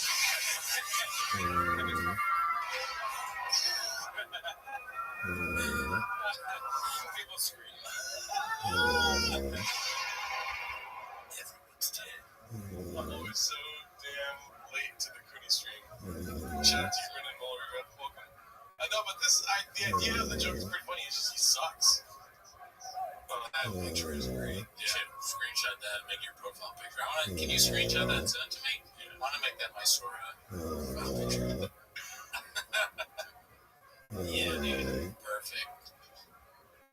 People scream. Everyone's dead. I'm always so damn late to the Cooney stream. Shout out to you, Brendan Muller. Welcome. I know, but the idea of the joke is pretty funny. It's just he sucks. That picture is great. You should screenshot that and make your profile picture. Can you screenshot that and send it to me? I want to make that my story profile picture. Yeah, dude.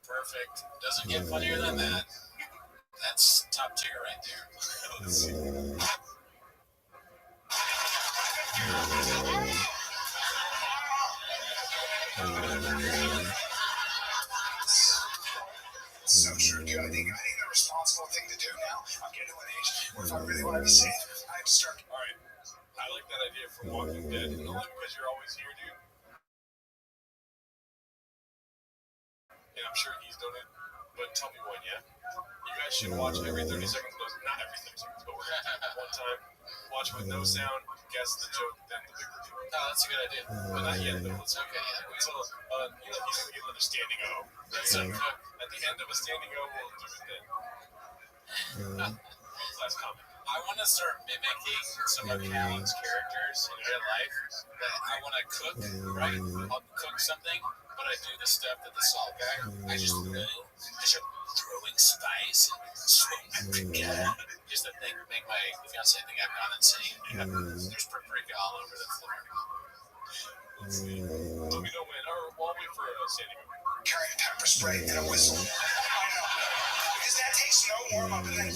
Perfect. Doesn't get funnier than that. That's top tier right there. Let's see. So true, dude. I think the responsible thing to do now, I'm getting to an age where if I really want to be safe, I have to start. All right. I like that idea for Walking Dead. Only because you're always here, dude. And I'm sure he's done it. But tell me when, yeah? You guys should watch every 30 seconds. Not every 30 seconds, but we're going to do it one time. Watch with no sound, guess the joke, then the big reveal. No, that's a good idea. But not yet, though. It's Okay, yeah. So, he's going to give another standing O. So, at the end of a standing O, we'll do it then. Last comment. I want to start mimicking some of Callan's characters in real life. That I want to cook, right? I'll cook something, but I do the stuff that the salt guy. I just start throwing spice and smoke paprika. Just to make my fiance think I've gone insane. There's paprika all over the floor. Let's see. Let me know when, or we'll wait for standing O. Carrying pepper spray and a whistle. Because that's makes no warm up and then,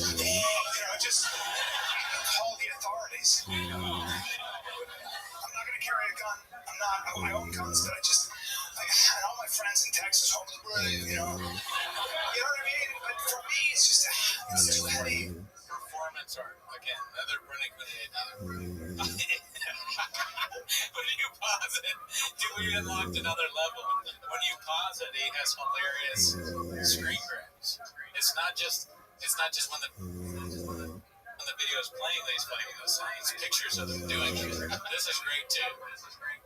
just call the authorities. I'm not going to carry a gun. I'm not. I own guns, but and all my friends in Texas, you know what I mean? But for me, it's too heavy. Performance art. Again, another running good idea. When you pause it, we unlocked another level. When you pause it, he has hilarious screen grabs. It's not just when the video is playing that he's playing those scenes, pictures of them doing it. This is great too.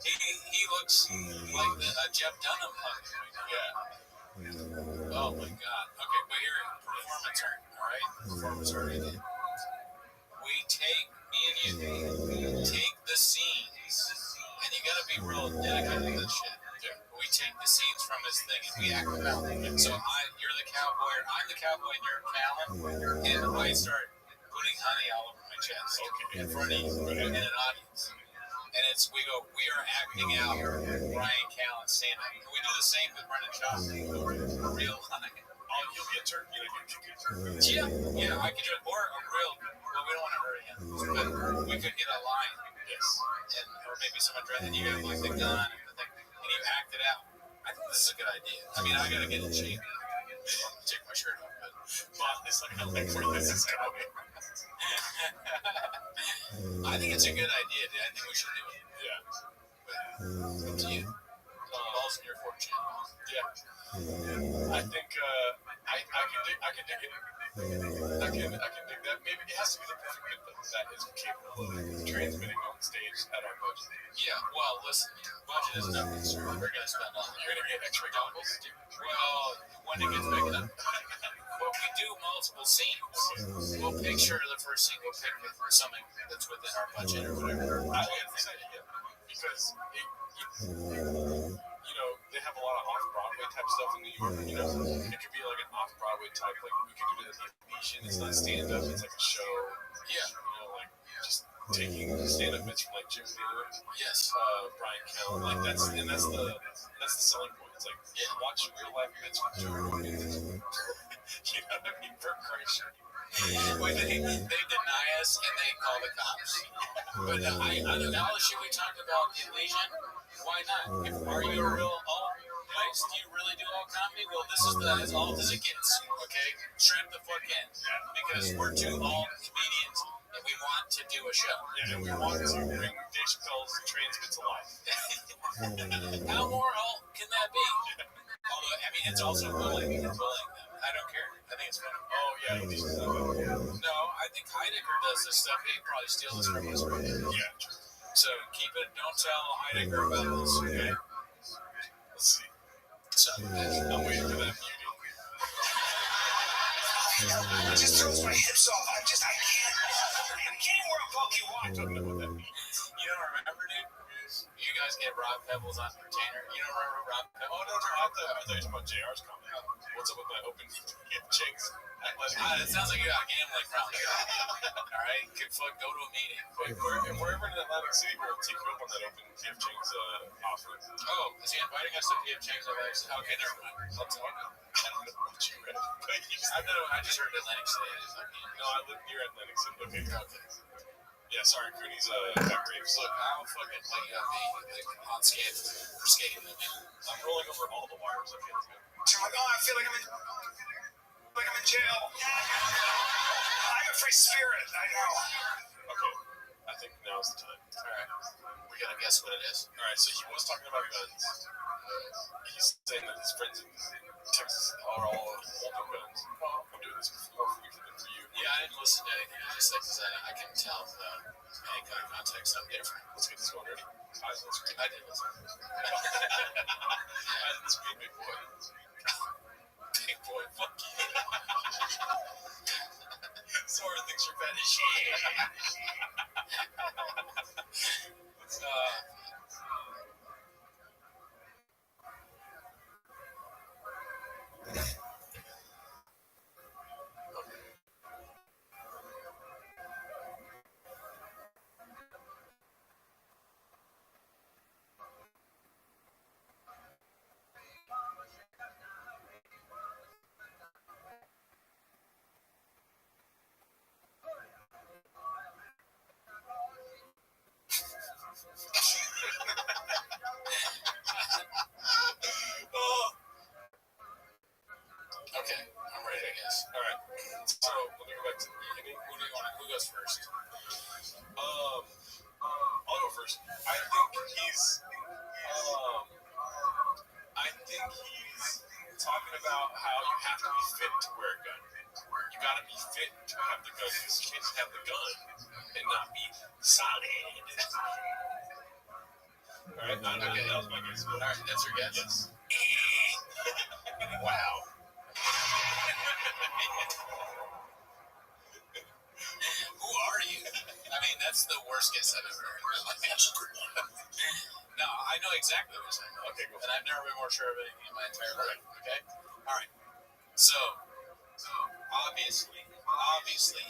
He looks like a Jeff Dunham puppet. Yeah. Oh my God. Okay, but here, performance art. All right, performance art. We take take the scenes, and you gotta be real dedicated to this shit. Yeah. We take the scenes from his thing and we act them out. So you're the cowboy, or I'm the cowboy, and you're Callan, and I start putting honey all over my chest in front of you in an audience. And we are acting out Brian Callen stand up. And we do the same with Brendan Johnson. We're real honey. Oh, you'll be a turkey. Yeah, I could do it. Or a real, well, we don't want to hurt him. But we could get a line. Yes. Or maybe someone and you have like the gun and the thing, and you act it out. I think this is a good idea. I mean, I got to get in shape. Take my shirt off, but it's like, I like where this is going. I think it's a good idea, dude. I think we should do it. Yeah. But up to you. Balls in your fortune. Yeah. I think I can dig it. I can dig that. Maybe it has to be the perfect method that is capable of transmitting on stage at our budget. Yeah. Well, listen. Budget is nothing. We're gonna spend all. You're gonna get X-ray goggles. Well, when it gets big enough. But we do multiple scenes. We'll picture the first scene. We'll pick something that's within our budget or whatever. I like this idea because they have a lot of off-Broadway type stuff in New York. It could be like an off-Broadway type, like we could do it at the Elysian. It's not stand-up. It's like a show. Yeah. Like just taking stand-up bits from like Jim Stewart. Yes. Brian Callen. Like that's the selling point. It's like watch real life bits from Jim Stewart. You know what I mean? For Christ's sake. When they deny us and they call the cops. But should we talk about Elysian? Why not? Are you a real alt place? Do you really do alt comedy? Well, this is as alt as it gets. Okay, strap the fuck in because we're two alt comedians and we want to do a show. Yeah, and we want to bring Dave Chappelle's transmit to life. How more alt can that be? Although, I mean, it's also bullying. We're bullying them. I don't care. I think it's fun. Oh, yeah. No, I think Heidegger does this stuff. He probably steals this from us. Yeah. So keep it. Don't tell Heidegger about this, okay? Let's see. So, I'm waiting for that beauty. It just throws my hips off. I can't wear a bulky watch. You don't remember, dude? You guys get Rob Pebbles on retainer. You don't remember Rob Pebbles? Oh, no, I thought you were talking about JR's comment. What's up with my open chinks? It sounds like you got a gambling problem. All right, go to a meeting. If we're ever in Atlantic City, we'll take you up on that open PF Chang's offer. Oh, is he inviting us to PF Chang's Atlantic City? Okay, never mind. I'll talk. I don't know what you read. I just heard Atlantic City. No, I live near Atlantic City. Okay. Yeah, sorry, Cooney's got grapes. Look, I'll fucking play you on skate for skating. I'm rolling over all the wires. Okay, let's go. I feel like I'm in jail. I'm a free spirit. I know. Okay, I think now's the time. All right, we gotta guess what it is. All right, so he was talking about guns. He's saying that his friends in Texas are all holding guns. I'm doing this before for you. Yeah, I didn't listen to anything you just said because I can tell any kind of context I'm different. Let's get this going. Ready? Eyes on the screen. I did listen. Eyes on the screen, big boy. Big boy, fuck you. Sora thinks you're fetish. Let's I think he's talking about how you have to be fit to wear a gun. You gotta be fit to have the gun. Because you can't have the gun and not be solid. Alright, okay, that was my guess. Alright, that's your guess? Yes. Wow. Who are you? I mean, that's the worst guess I've ever heard. That's a good one. No, I know exactly what you're saying. Okay, cool. And I've never been more sure of anything in my entire life. Okay? Alright. So obviously,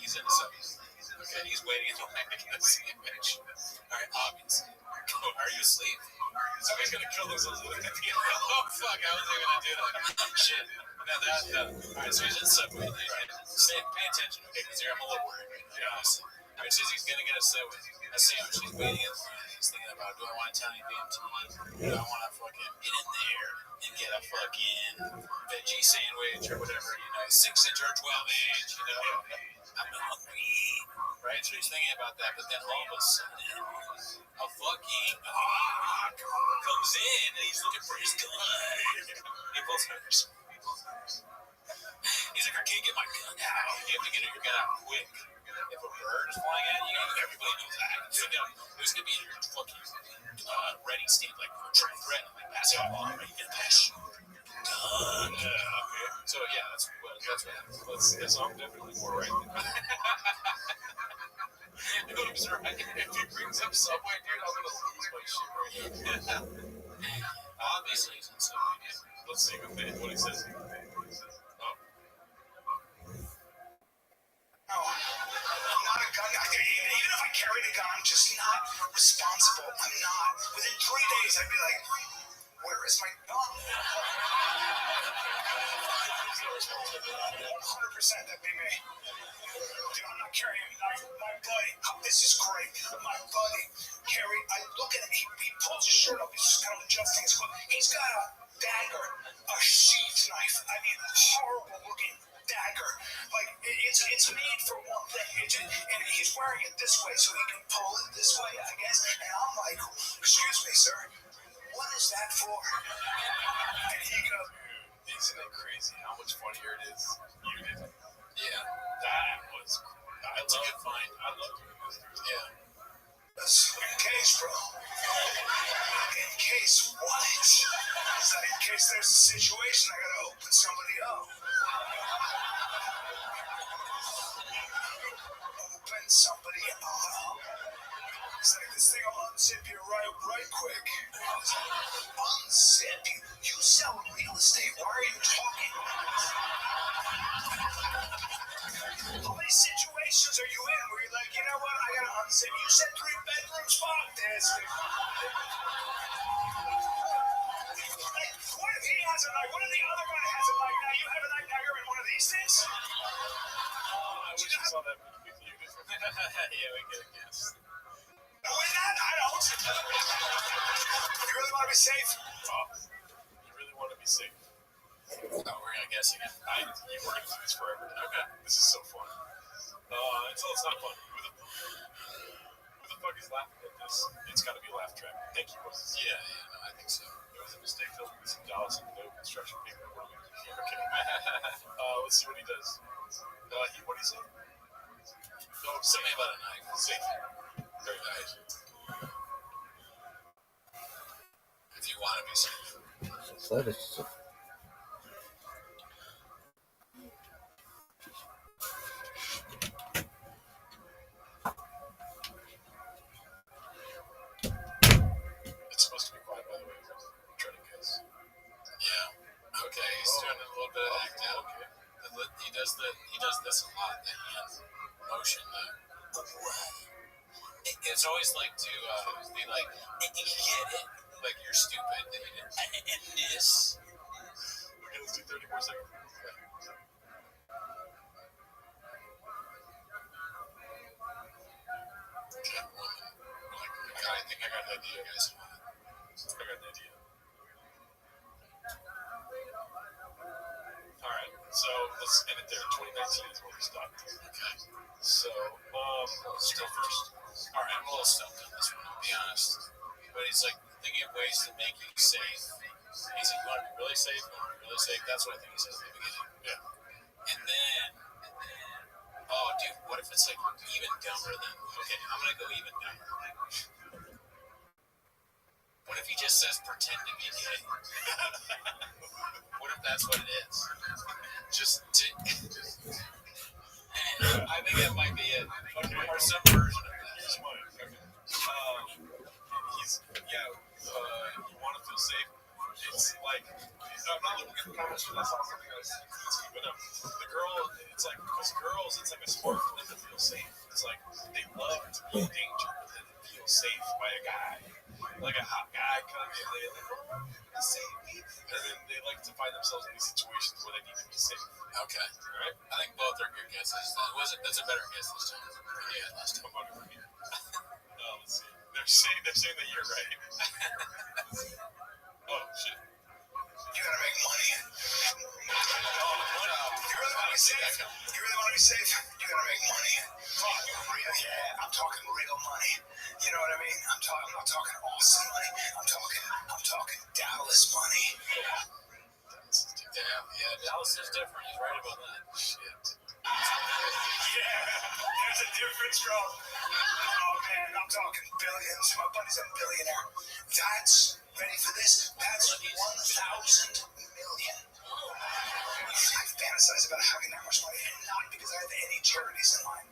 he's in a subway. Okay, he's waiting in the line to get a sandwich. Alright, obviously. Are you asleep? Somebody's gonna kill themselves with it. Oh, fuck, I wasn't gonna do that. Shit. No. Alright, so he's in the subway. Pay attention, okay, because I'm a little worried right now. Yeah. Honestly. Alright, so he's gonna get a sandwich. He's waiting in the line. He's thinking about, do I want Italian BMT? Do I want to fucking get in there and get a fucking veggie sandwich or whatever, 6-inch or 12-inch, I'm hungry. Right? So he's thinking about that, but then all of a sudden, a fucking hawk comes in and he's looking for his gun. He pulls out his. He's like, I can't get my gun out. You have to get your gun out quick. If a bird is flying at you, everybody knows that. So there's gonna be your fucking ready stand, like triple threat, like pass it along, right? You gotta pass your gun. Okay. So yeah, that's what happens. That's I'm definitely more right than Noob's right. If he brings up Subway, dude, I'm gonna lose my shit right now. Obviously, he's in Subway, dude. Let's see what he says. No, I'm not a gun guy. Even if I carried a gun, I'm just not responsible. I'm not. Within 3 days, I'd be like, where is my gun? 100%, that'd be me. Dude, I'm not carrying a knife. My buddy, this is great. My buddy, I look at him, he pulls his shirt up, he's just kind of adjusting his clothes. He's got a dagger, a sheath knife. I mean, horrible looking dagger. Like, it's made for one thing. And he's wearing it this way so he can pull it this way, I guess. And I'm like, excuse me, sir, what is that for? And he goes, isn't it crazy how much funnier it is? You did. Yeah. That's a good find. I love it. Yeah. In case, bro. In case what? Is that in case there's a situation I gotta open somebody up? Open somebody up? It's like this thing will unzip you right quick. Unzip you? You sell real estate. Why are you talking? How many situations are you in where you're like, you know what, I gotta unzip? You said 3 bedrooms, fuck this. Like, what if he has a knife? What if the other guy has a knife? Now you have a knife, now you're in one of these things? I wish I saw that movie with you. Yeah, we get a guess. With that, I don't. You really want to be safe? You really want to be safe? Oh, we're gonna guess again. We're gonna do this forever. Okay, this is so fun. Until it's not fun. Who the fuck is laughing at this? It's gotta be a laugh track. Thank you. Yeah, no, I think so. It was a mistake filming with some dollars and no construction paper. What are we doing here? Okay. Let's see what he does. What do you say? Oh, something about a knife. Safe. Very nice. If you want to be safe. It's supposed to be quiet, by the way. I'm trying to guess. Yeah. Okay, he's doing a little bit of act out. Okay. He does this a lot. The hand motion. It's always like to be like, get it. Like you're stupid. And this. Okay, let's do 30 more seconds. Okay, I think I got an idea, guys. I got an idea. Alright, so let's end it there. 2019 is where we stopped. Okay. So, let's go first. Alright, I'm a little stumped on this one, I'll be honest. But it's like, ways to make you safe. He said, you want to be really safe? You want to be really safe? That's what I think he said at the beginning. Yeah. And then, oh, dude, what if it's like even dumber than, okay, I'm going to go even dumber. What if he just says pretend to be gay? What if that's what it is? Just to, I think that might be it. Or some version of that. Okay. You want to feel safe. It's like, I'm not looking at the comments for this, I was looking at it, but the girl, it's like, because girls, it's like a sport for them to feel safe. It's like, they love to be in danger, but then feel safe by a guy. Like a hot guy comes in, they like, oh, save me. And then they like to find themselves in these situations where they need to be safe. Okay. Right? I think both are good guesses. That's a better guess this time than you had last time. I'm voting for you. Let's see. They're saying that you're right. Oh, shit. You gotta make money. You really want to be safe? You really want to be safe? You gotta make money. I'm talking real money. You know what I mean? I'm not talking Austin money. I'm talking Dallas money. Yeah, Dallas is different. He's right about that. Shit. Yeah, there's a difference, bro. Oh man, I'm talking billions. My buddy's a billionaire. That's, ready for this? That's 1,000 million. I fantasize about having that much money, and not because I have any charities in mind.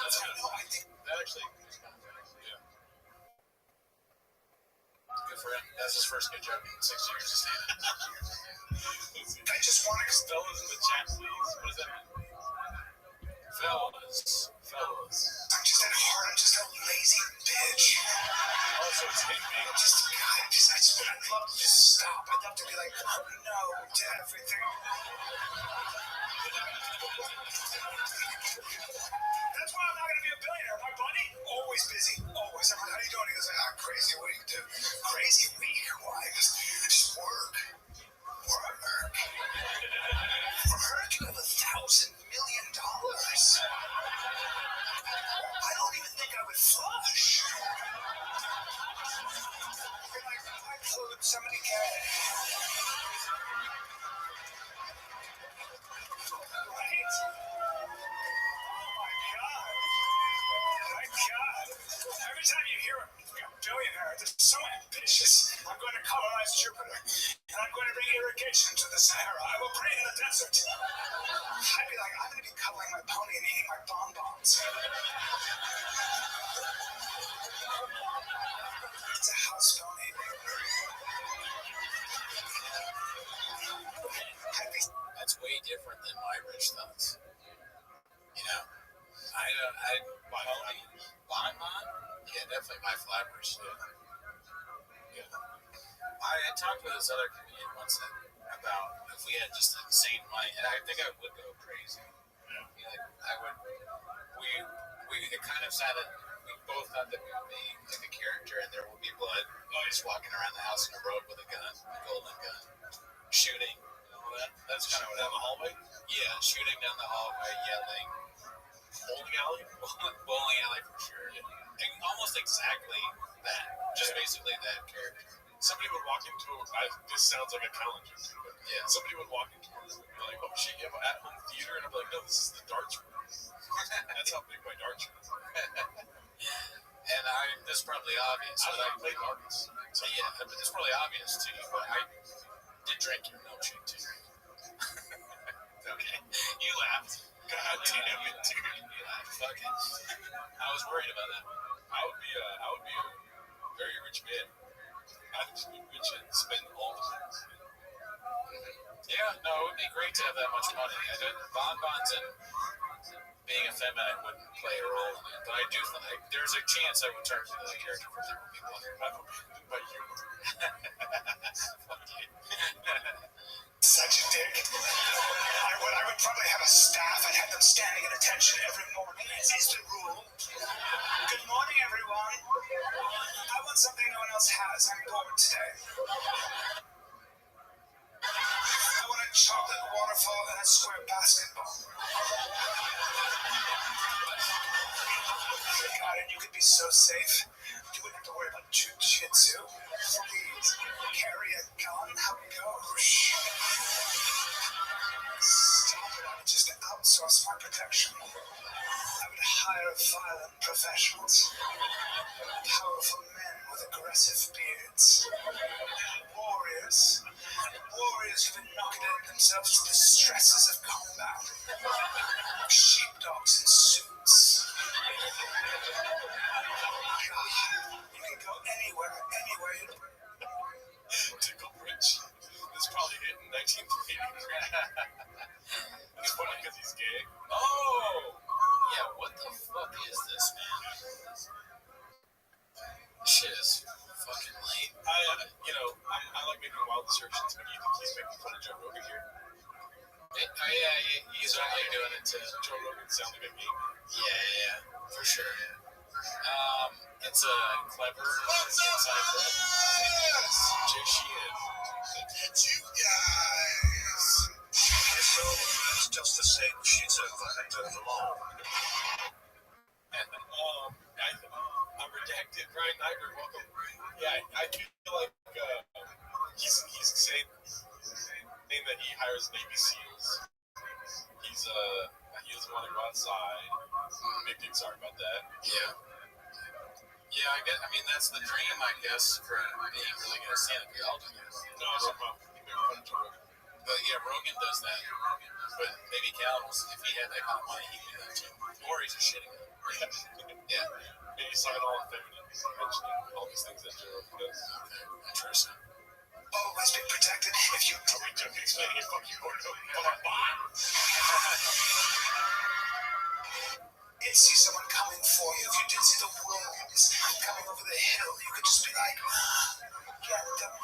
That's good. No, I think That actually, yeah. Good for him. That's his first good job in 6 years of stand-up. I just want to. Fellas in the chat, please. What does that mean? Fellas. I'm just at heart. I'm just a lazy bitch. Also, it's hate me. I'd love to just stop. I'd love to be like, oh no to everything. That's why I'm not going to be a billionaire. My buddy, always busy. Always. I'm like, how are you doing? He goes, crazy. What do you do? Crazy week. Why? Just work. You have $1,000 million. I don't even think I would flush. Somebody get it. Right? Oh my God. Every time you hear a billionaire, they're so ambitious. I'm going to colonize Jupiter, and I'm going to bring irrigation to the Sahara. I will green the desert. I'd be like, I'm going to be cuddling my pony and eating my bonbons. It's a house pony. That's way different than my rich thoughts. You know, I pony bonbon. Yeah, definitely my flappers. Yeah. I talked with this other comedian once about if we had just insane money, and I think I would go crazy. You know, I would. We kind of said that we both thought that we would be like a character, and there would be blood. Just walking around the house in a road with a gun, a golden gun, shooting. That's kind of what I'm. Down the hallway? Yeah, shooting down the hallway, yelling. Bowling alley? Bowling alley for sure. And almost exactly that. Just basically that character. Somebody would walk into this sounds like a talent joke, but Yeah. somebody would walk into a room and be like, oh shit, you have an at-home theater? And I'm like, no, this is the darts room. That's how big my darts room is. And this is probably obvious. I But I play darts. So yeah, but it's probably obvious to you, but I did drink your milkshake too. Okay. You laughed. God damn it, dude. You laughed. Fuck it. I was worried about that. I would be a very rich man. I'd just be rich and spend all the time. Yeah, no, it would be great to have that much money. Bonbons and being effeminate wouldn't play a role in it, but I do think there's a chance I would turn to that character for there would be blood. I'm offended by humor. Fuck you. Such a dick. I would probably have a staff. I'd have them standing at attention every morning, as is the rule. Good morning, everyone. I want something no one else has. I'm bored today. I want a chocolate waterfall and a square basketball. God, and you could be so safe. You wouldn't have to worry about Jiu-jitsu? Please, carry a gun? How gauche. Stop it, I would just outsource my protection. I would hire violent professionals. Powerful men with aggressive beards. Warriors. Warriors who've inoculated themselves to the stresses of combat. Sheepdogs in suits. God, you can go anywhere you Tickle Rich. This probably hit in 1980. It's funny because he's gay. Oh! Yeah, what the fuck is this, man? Shit is fucking lame. I like making wild assertions, but do you think he's making fun of Joe Rogan here? He's only doing it to Joe Rogan sound like a gamer. Yeah, for sure. It's a clever inside the Jishin. It's you guys. So it's just the same shit over and over long. I'm redacted. Brian Nyberg, welcome. Yeah, I feel like he's saying that he hires Navy SEALs. He doesn't want to go outside. Big dick, sorry about that. Yeah, I mean, that's the dream, I guess, for being really good at stand-up. We all do that. No, it's not about making fun of Joe Rogan. But yeah, Rogan does that. But maybe Callums, if he had that kind of money, he could do that too. Or he's just shitting on it. Yeah. Maybe sign all feminine, mentioning all these things that Joe Rogan does. Okay, interesting. Always be protected if you... Are we just explaining it? Fuck you, Gordo. Did see someone coming for you. If you did see the wolves coming over the hill, you could just be like, get them.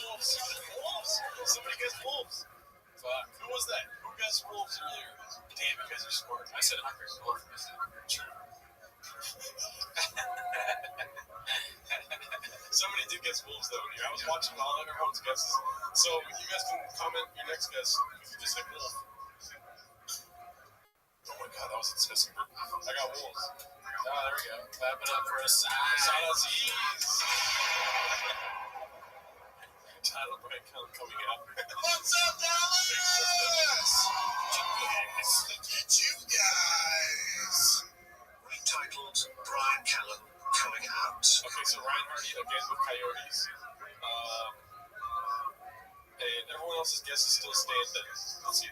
Wolves! Somebody guessed wolves. Fuck. Who was that? Who guessed wolves earlier? Damn, you guys are smart. I said hungry wolf. Somebody did guess wolves, though. I was watching all of everyone's guesses. So you guys can comment your next guess if you just said wolf. Oh my god, that was disgusting. I got wolves. Oh, there we go. Clap it up for a sign. Title break coming out. What's up, Dallas? It's you guys. Retitled Brian Callen coming out. Okay, so Ryan Hardy again with Coyotes. And everyone else's guess is still standing. Let's see.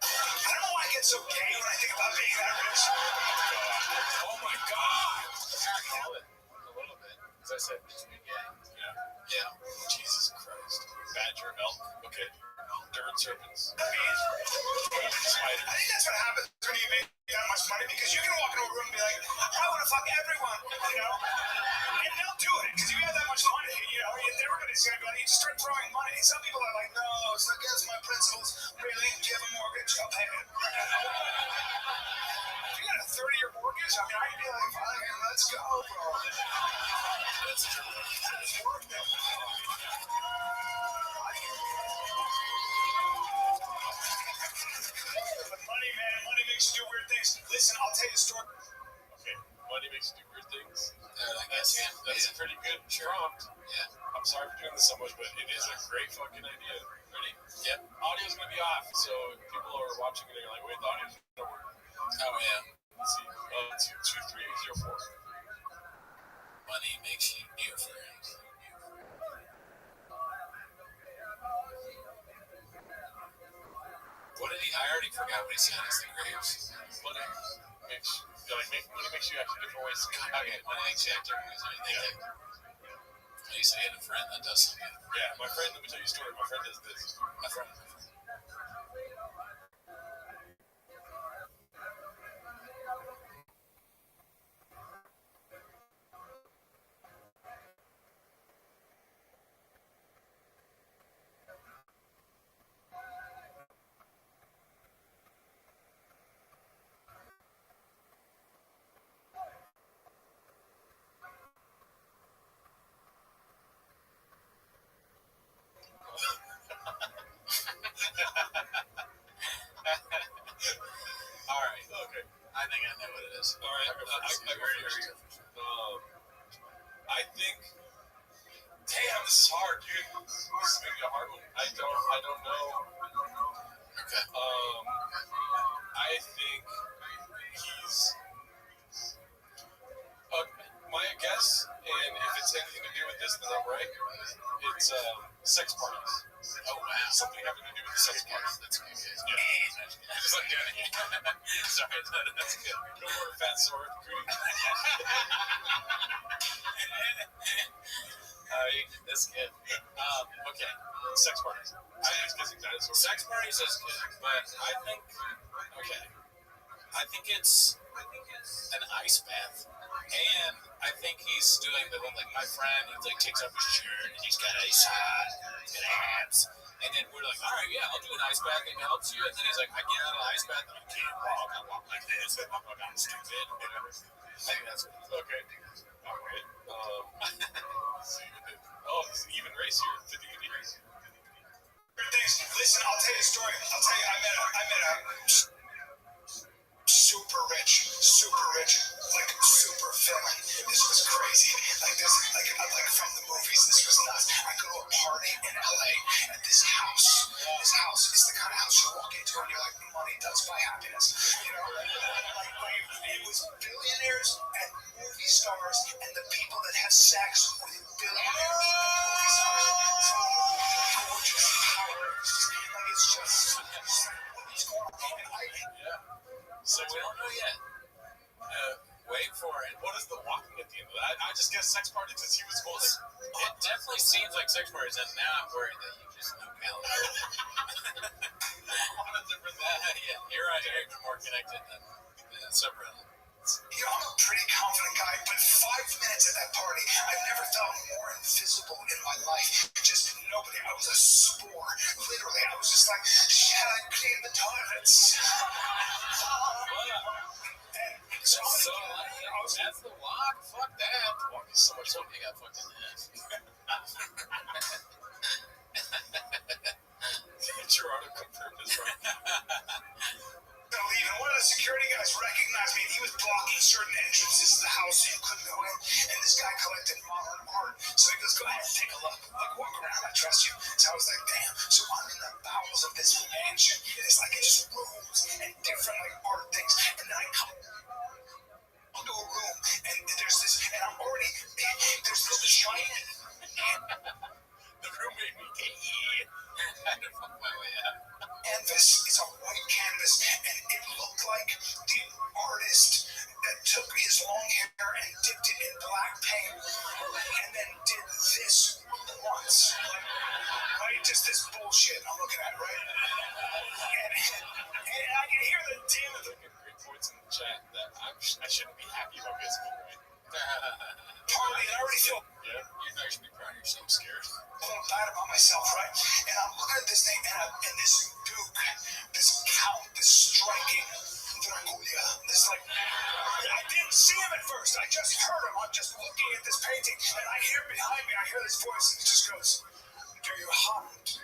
I don't know why I get so gay when I think about being that rich. Oh my god! A little bit. As I said, just be gay. Yeah. Jesus Christ. Badger, elk, okay. Dirt serpents. I think that's what happens when you make that much money, because you can walk into a room and be like, I want to fuck everyone, and they'll do it, because if you have that much money, everybody's going to be like, you just start throwing money. Some people are like, no, it's against my principles. Really? Do you have a mortgage? I'll pay it. If you got a 30-year mortgage, I'd be like, fine, let's go, bro. That's true. It's worth it. But money makes you do weird things. Listen, I'll tell you a story. Okay, money makes you do weird things. I guess, yeah. That's a pretty good prompt. Yeah. I'm sorry for doing this so much, but it is a great fucking idea. Ready? Yep. Audio's gonna be off, so if people are watching and they're like, wait, the audio's gonna work. Oh, yeah. Let's see. 22304. Money makes you new friends. What did he? I already forgot what he said. It's the graves. Money makes you act in different ways. Okay, money makes you act different ways. You said he had a friend that does something. Yeah, my friend, let me tell you a story. My friend does this. My friend. I think I know what it is. All right, I think. Damn, this is hard, dude. This is gonna be a hard one. I don't know. Okay. I think he's. My guess, and if it's anything to do with this, then I'm right. It's sex parties. Oh wow. Something having to do with the sex parties. That's good. Yeah. Just like doing it. Sorry, that's good. Go for a fat sword. That's good. Okay. Sex parties. I was guessing dinosaurs. Sex parties is good, but I think it's an ice bath. And I think he's doing the whole, like, my friend, he like takes off his shirt and he's got ice hot, he's got abs. And then we're like, all right, yeah, I'll do an ice bath. It helps you. And then he's like, I get out of the ice bath and I can't walk. I walk like this. I walk like I'm stupid. I think that's okay. All right. It's even racier. 50-50. Listen, I'll tell you a story. I met a super rich, like super villain. This was crazy. Like from the movies. This was nuts. I go to a party in LA at this house. This house is the kind of house you walk into and you're like, money does buy happiness. You know, it was billionaires and movie stars and the people that have sex with billionaires and movie stars. So gorgeous, like it's just what's going on. So we don't know yet. Wait for it. What is the walking at the end of that? I just guess sex parties because he was holding. It definitely seems like sex parties, and now I'm worried that you just know Alex. Yeah, you're right. You're even more connected than separate. You know, I'm a pretty confident guy, but 5 minutes at that party, I've never felt more invisible in my life. Just nobody. I was a spore. Literally, I was just like, shall I clean the toilets? So that's the walk. Fuck that. The walk is so much fun. You got fucked in the ass. Gerardo confirmed this, right? And one of the security guys recognized me, and he was blocking certain entrances to the house so you couldn't go in. And this guy collected modern art, so he goes, "Go ahead, take a look. Walk around. I trust you." So I was like, "Damn." So I'm in the bowels of this mansion, and it's like it's just rooms and different like art things. And then I come into a room, and there's this giant. The room made me gay. I had to fuck my way out. Canvas. It's a white canvas, and it looked like the artist that took his long hair and dipped it in black paint, and then did this once. Right? Just this bullshit I'm looking at, right? And I can hear the din of the great points in the chat that I shouldn't be happy about this one, right? party, and I already feel you know you should be proud of yourself. I'm scared. bad about myself, right? And I'm looking at this thing, and this duke, this count, this striking Dracula, this like, I didn't see him at first. I just heard him. I'm just looking at this painting, and I hear behind me, I hear this voice, and it just goes, "Do you hunt?"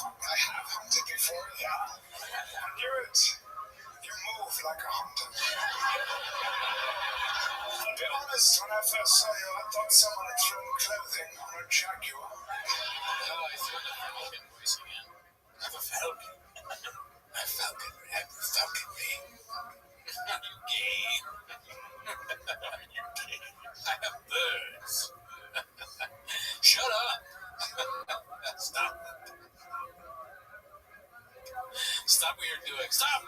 I have hunted before, yeah. I knew it. You move like a hunter. I'll be honest, when I first saw you, I thought someone had thrown clothing on a jaguar. Oh, I threw the falcon voice again. I'm a falcon. A falcon. I'm a falconry. You gay. You gay. I have birds. Shut up. Stop. Stop what you're doing. Stop.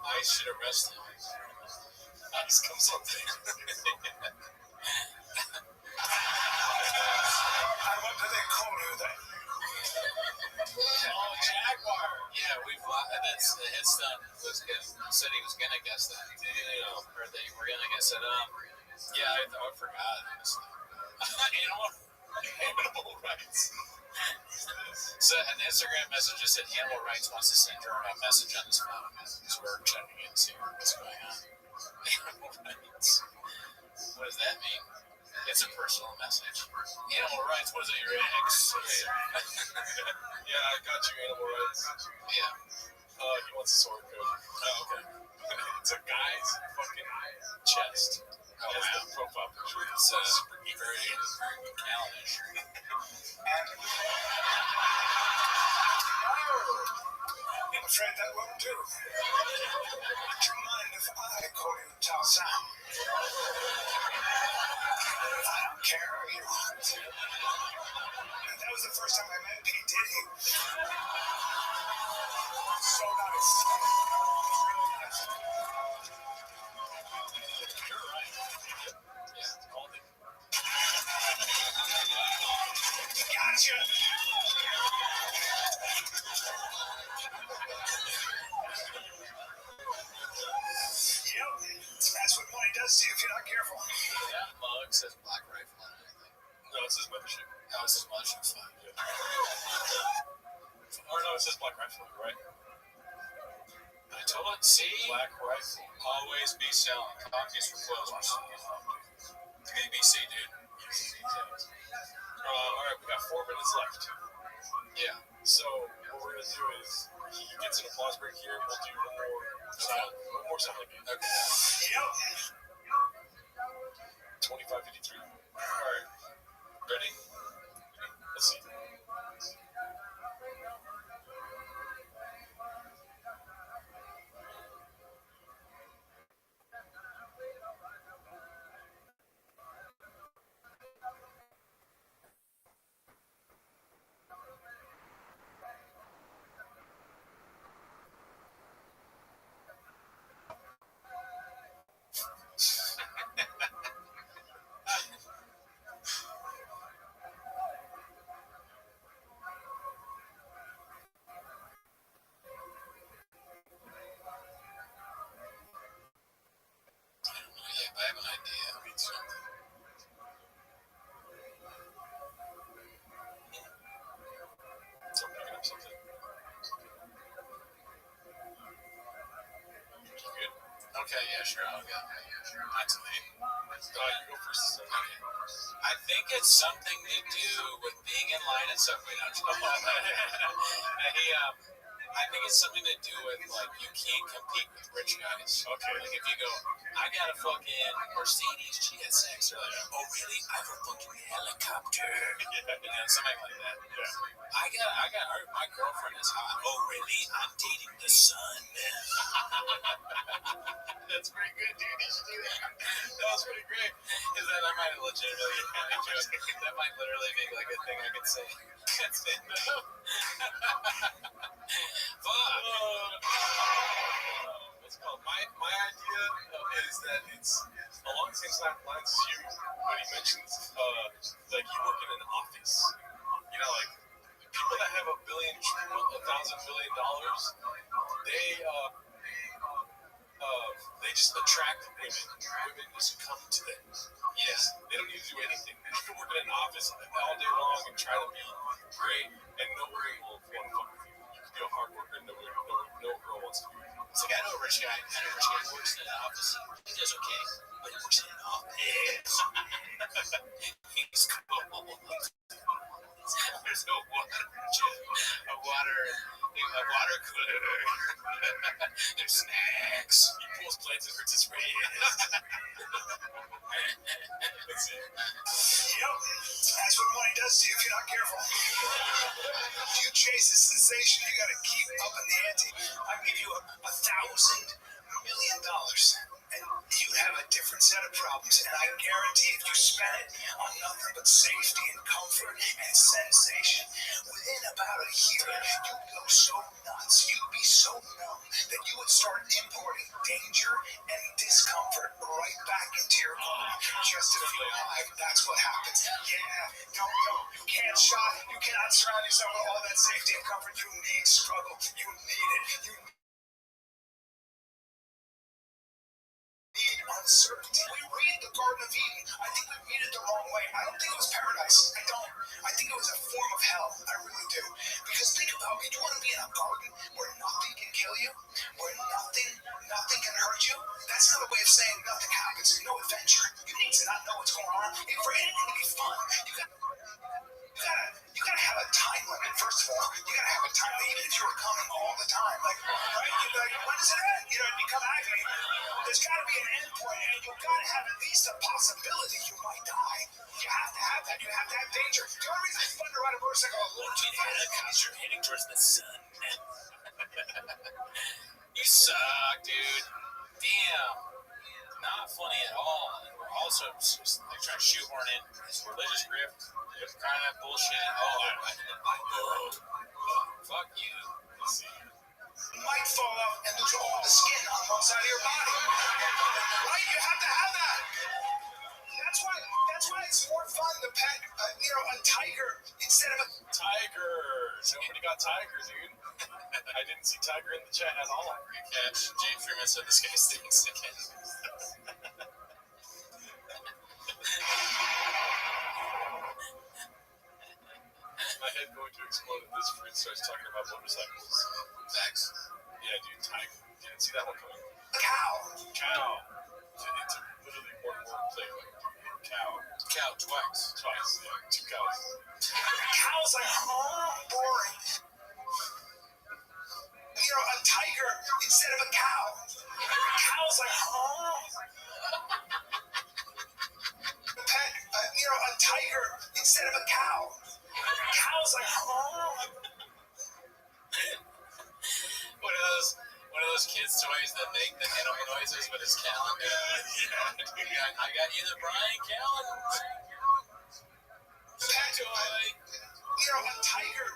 I should arrest him. Ice comes on thing. What do they call you then? Oh, jaguar. Yeah, that's the headstone said he was gonna guess that. Or they were gonna guess it up. Yeah, I forgot. Animal rights. So an Instagram message just said Animal Rights wants to send her a message on his phone because we're checking into what's going on. Animal rights. What does that mean? It's a personal message. Animal rights, what is it, your ex? Yeah, I got you, animal rights. Yeah. He wants a sword code. Oh, okay. It's a guy's fucking chest. Oh, As wow. the profile picture. It's super very callish. I'm afraid that won't do. Would you mind if I call you Tarzan? I don't care if you want. That was the first time I met P. Diddy. So nice. Really nice. You're right. Yeah, called it. Gotcha. Yep, that's what money does to you if you're not careful. That mug says Black Rifle on it, I think. No, it says mothership. That was his mothership flag. Or no, it says Black Rifle, right? I told it, see? Black Rifle. Always be selling copies for closers. ABC, dude. Alright, we got 4 minutes left. Yeah. So, what we're going to do is, he gets an applause break here, we'll do one more silent game. Okay. Yep. 25-53. Alright. Ready? Let's see. Yeah, I have an idea. Something. So, I'm picking up something. Good? Okay, yeah, sure, I'll go. That's me. You go first. Okay. I think it's something to do with being in line at Subway. I think it's something to do with, like, you can't compete with rich guys. Okay. Like, if you go, I got a fucking Mercedes GSX, they're like, oh, really? I have a fucking helicopter. Something like that. Yeah. I got my girlfriend is hot. Oh, really? I'm dating the sun. That's pretty good, dude. You should do that. That was pretty great. Is that I might legitimately that might literally be like a thing I could say. That's it. Fuck. What's it called? My idea is that it's along the same lines as you, when he mentions like you work in an office. You know, like people that have $1,000 billion, they just attract women. Women just come to them. Yes. They don't need to do anything. You can work in an office all day long and try to be great, and nobody will want to fuck with you. You can be a hard worker, and no girl wants to be with you. It's like I know a rich guy who works in an office. He does okay, but he works in an office. He's cool. There's no water jet, a water cooler. There's snacks. He pulls plants and hurts his wrist. That's it. Yep, that's what money does to you if you're not careful. If you chase a sensation, you gotta keep up in the ante. I give you $1,000 million, and you'd have a different set of problems. And I guarantee if you spend it on nothing but safety and comfort and sensation, within about a year, you'd go so nuts, you'd be so numb, that you would start importing danger and discomfort right back into your home just to feel alive. That's what happens. Yeah, no, you can't you cannot surround yourself with all that safety and comfort. You need struggle. You need it. You need uncertainty. We read the Garden of Eden. I think we read it the wrong way. I don't think it was paradise. I don't. I think it was a form of hell. I really do. Because think about it. You want to be in a garden where nothing can kill you? Where nothing can hurt you? That's not a way of saying nothing happens. No adventure. You need to not know what's going on. For does it end? You know, and you come back and there's got to be an end point, and you've got to have at least a possibility you might die. You have to have that. You have to have danger. The only reason it's fun to ride a motorcycle alone Because you're heading towards the sun. You suck, dude. Damn. Not funny at all. And we're also like trying to shoehorn in his religious grip. Just kind of bullshit. Oh, I did the Bible. Fuck you. Let's see. You might fall out and lose all the skin on one side of your body. Right? You have to have that. That's why it's more fun to pet, a tiger instead of a Tiger. Somebody got Tiger, dude. I didn't see Tiger in the chat at all. Good catch. Jay Freeman said this guy stinks again. My head going to explode if this fruit starts talking about motorcycles. Facts. Yeah, dude, Tiger. Didn't see that one coming. cow. Cow. It's literally one word play like cow. Cow twice. Twice. Yeah, 2 cows. Cow's like, boring. A tiger instead of a cow. Cow's like, pet, a tiger instead of a cow. Cow's like, One of those kids' toys that make the animal noises, but it's Callan. Yeah, I got you the Brian Callan pet, toy. a tiger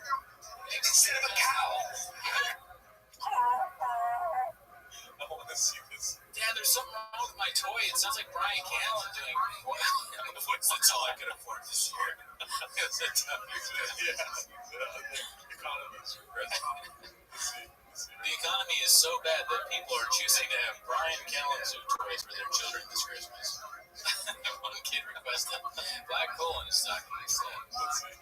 instead of a cow. I want to see this. Dad, there's something wrong with my toy. It sounds like Brian Callan doing that's all I could afford this year. It's a tough Yeah. The economy is regressive. The economy is so bad that people are choosing to have Brian Kalamazoo toys for their children this Christmas. One kid requested black coal in his stocking instead. Let's see.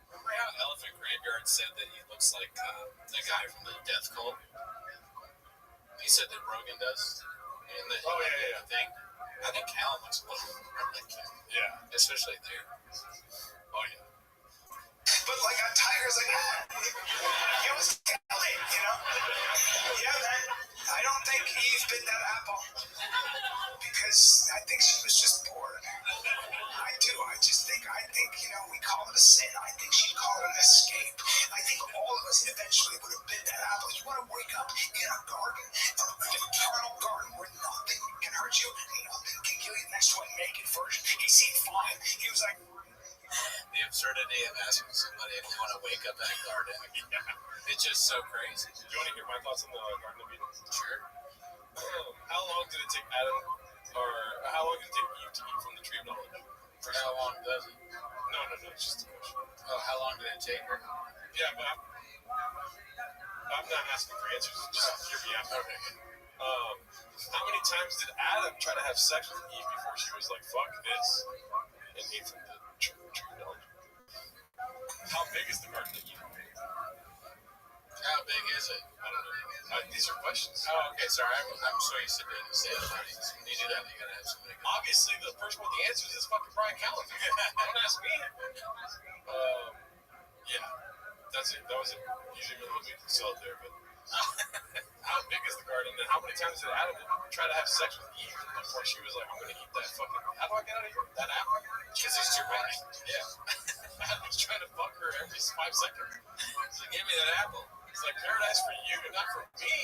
Remember how Elephant Graveyard said that he looks like the guy from the Death Cult? He said that Rogan does in the thing. I think Callan looks a little more like him. Yeah. Especially there. Oh, yeah. But like a tiger's like, it was Kelly, Yeah, man. I don't think Eve bit that apple because I think she was just bored. I do. I think, we call it a sin. I think she'd call it an escape. I think all of us eventually would have bit that apple. You want to wake up in a garden, an eternal garden where nothing can hurt you, nothing can kill you. Next to a naked virgin. He seemed fine. He was like, The absurdity of asking somebody if they want to wake up in a garden. It's just so crazy. Do you want to hear my thoughts on the Garden of Eden? Sure. How long did it take Adam, or how long did it take Eve to eat from the tree of knowledge? For how long does it? No, it's just a question. Oh, how long did it take her? Yeah, but I'm not asking for answers. Just hear me out. Okay. How many times did Adam try to have sex with Eve before she was like, fuck this, and ate from the tree of knowledge? How big is the Garden of Eden? How big is it? I don't know. These are questions. Oh, okay, sorry. I'm so used to being a sales party. When you do that, you gotta have somebody. Obviously, the person with the answers is fucking Brian Callan. Don't ask me. Yeah, that's it. That was it. Usually when we sell it there, but how big is the garden? And how many times did Adam try to have sex with Eve before she was like, I'm gonna eat that fucking, how do I get out of here? That apple? Because he's too rich. Yeah. Adam's trying to fuck her every 5 seconds. So give me that apple. It's like paradise for you, not for me.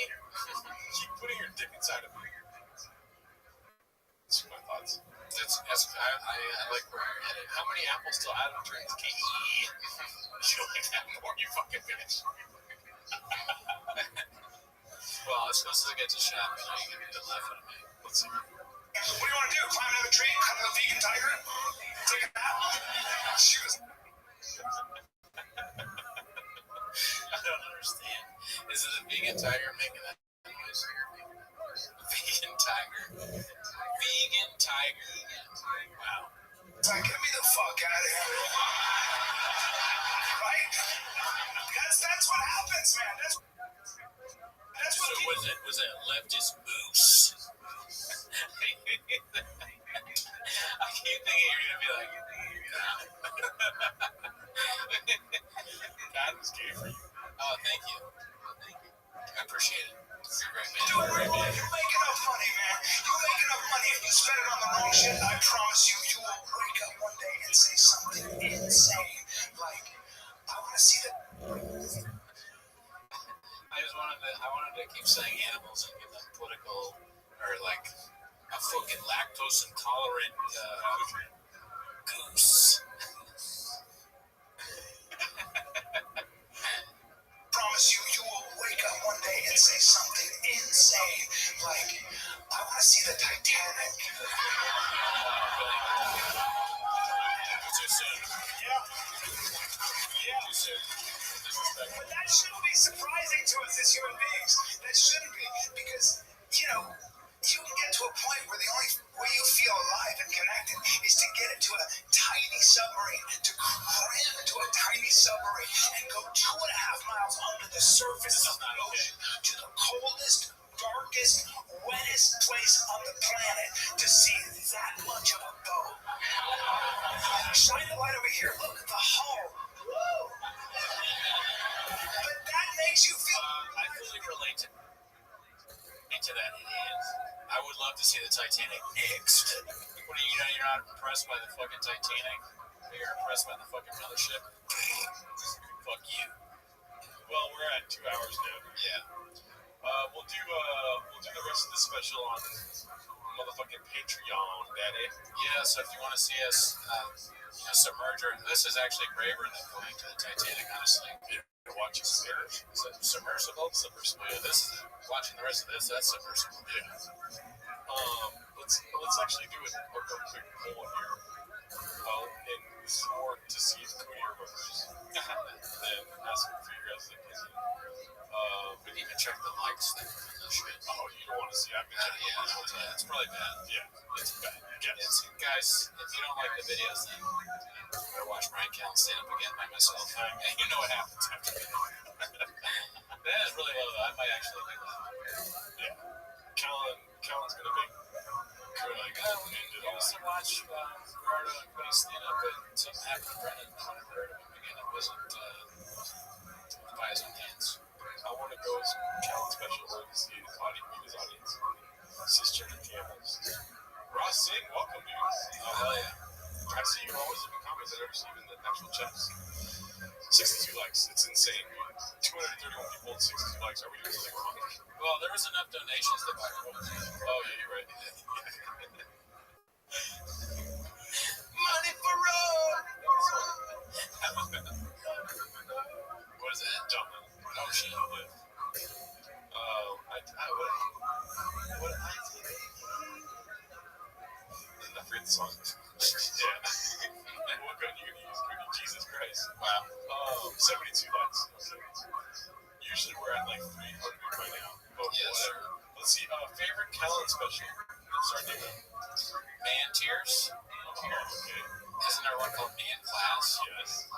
Keep putting your dick inside of me. That's my thoughts. I like where you're headed. How many apples till Adam turns gay? You like that more, you fucking bitch. Well, I was supposed to get to shop, and now you get to laugh at me. Let's see. what do you want to do? Climb out of a tree, cuddle a vegan tiger? Take a nap? She was... I don't understand. Is it a vegan tiger making that noise? Vegan tiger. Vegan tiger. Wow. It's like, get me the fuck out of here. Right? That's what happens, man. That's what So people... was it a leftist moose? I keep thinking you're gonna be like, God was gay for you. Oh, thank you. I appreciate it. You're great, man. You make enough money, man. You make enough money and you spend it on the wrong shit. I promise you, you will wake up one day and say something insane. Like, I want to see the. I wanted to keep saying animals and give them political or like a fucking lactose intolerant goose. Promise you, you will wake up one day and say something insane. Like, I want to see the Titanic. Too soon. Yeah. Too soon. But that shouldn't be surprising to us as human beings. That shouldn't be, because, you know, you can get to a point where the only way you feel alive and connected is to get into a tiny submarine, to cram into a tiny submarine and go 2.5 miles under the surface of the ocean to the coldest, darkest, wettest place on the planet to see that much of a boat. Shine the light over here. Look at the hull. Woo! But that makes you feel. I fully relate to that. I would love to see the Titanic next. What are you? You're not impressed by the fucking Titanic? You're impressed by the fucking mothership? Fuck you. Well, we're at 2 hours now. Yeah. We'll do the rest of the special on motherfucking Patreon, daddy. Yeah. So if you want to see us submerge, this is actually braver than going to the Titanic, honestly. Watch it submerge. Is it submersible? Submersible. Yeah, this is watching the rest of this. That's submersible. Yeah. Let's actually do a quick poll here. And this is more to see if Cody remembers than asking for your guys' opinion. We need to check the likes thing on this shit. Oh, you don't want to see? I've been checking Yeah, it's probably bad. Yeah, it's bad. Yes. Guys, if you don't like the videos, then better watch Brian Callen stand up again by myself. And you know what happens after that. That is really low, though. I might actually do that. Yeah. Callen's gonna make good. I used to watch Ricardo and Cody stand up, but something happened to Brennan. I wanted to heard of him again. It wasn't by his own hands. I want to go as Callen special to see his audience. Cisgender camels. Ross Singh, welcome, dude. Oh, hell yeah. I see you always leaving comments. I never see you in the actual chats. 62 likes. It's insane, dude. 231 people and 62 likes. Are we doing something wrong? Well, there was enough donations that I would. Oh, yeah, you're right. Money for road. What is that? Dumb. Oh, shit. I forget the song. Yeah. What gun you gonna use? Jesus Christ. Wow. 72 likes. Usually we're at like 300 by now. But Yes. whatever. Let's see. Favorite Callen special? Start naming. Man Tears. Okay. Isn't there one called Man Class? Yes.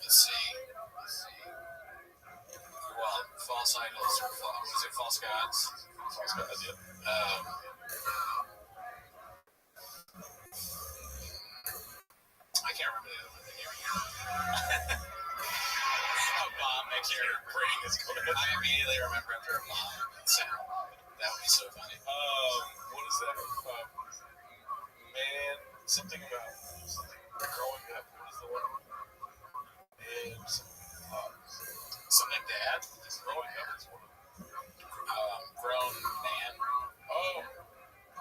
Let's see. Well, False Idols or was it False Gods? False Gods, yeah. I can't remember the other one. A bomb next year. Your brain is going. I immediately remember after a bomb sound. That would be so funny. What is that? Man, something about growing up. What is the one? And Something dad. growing up is one of them. Grown man. Oh,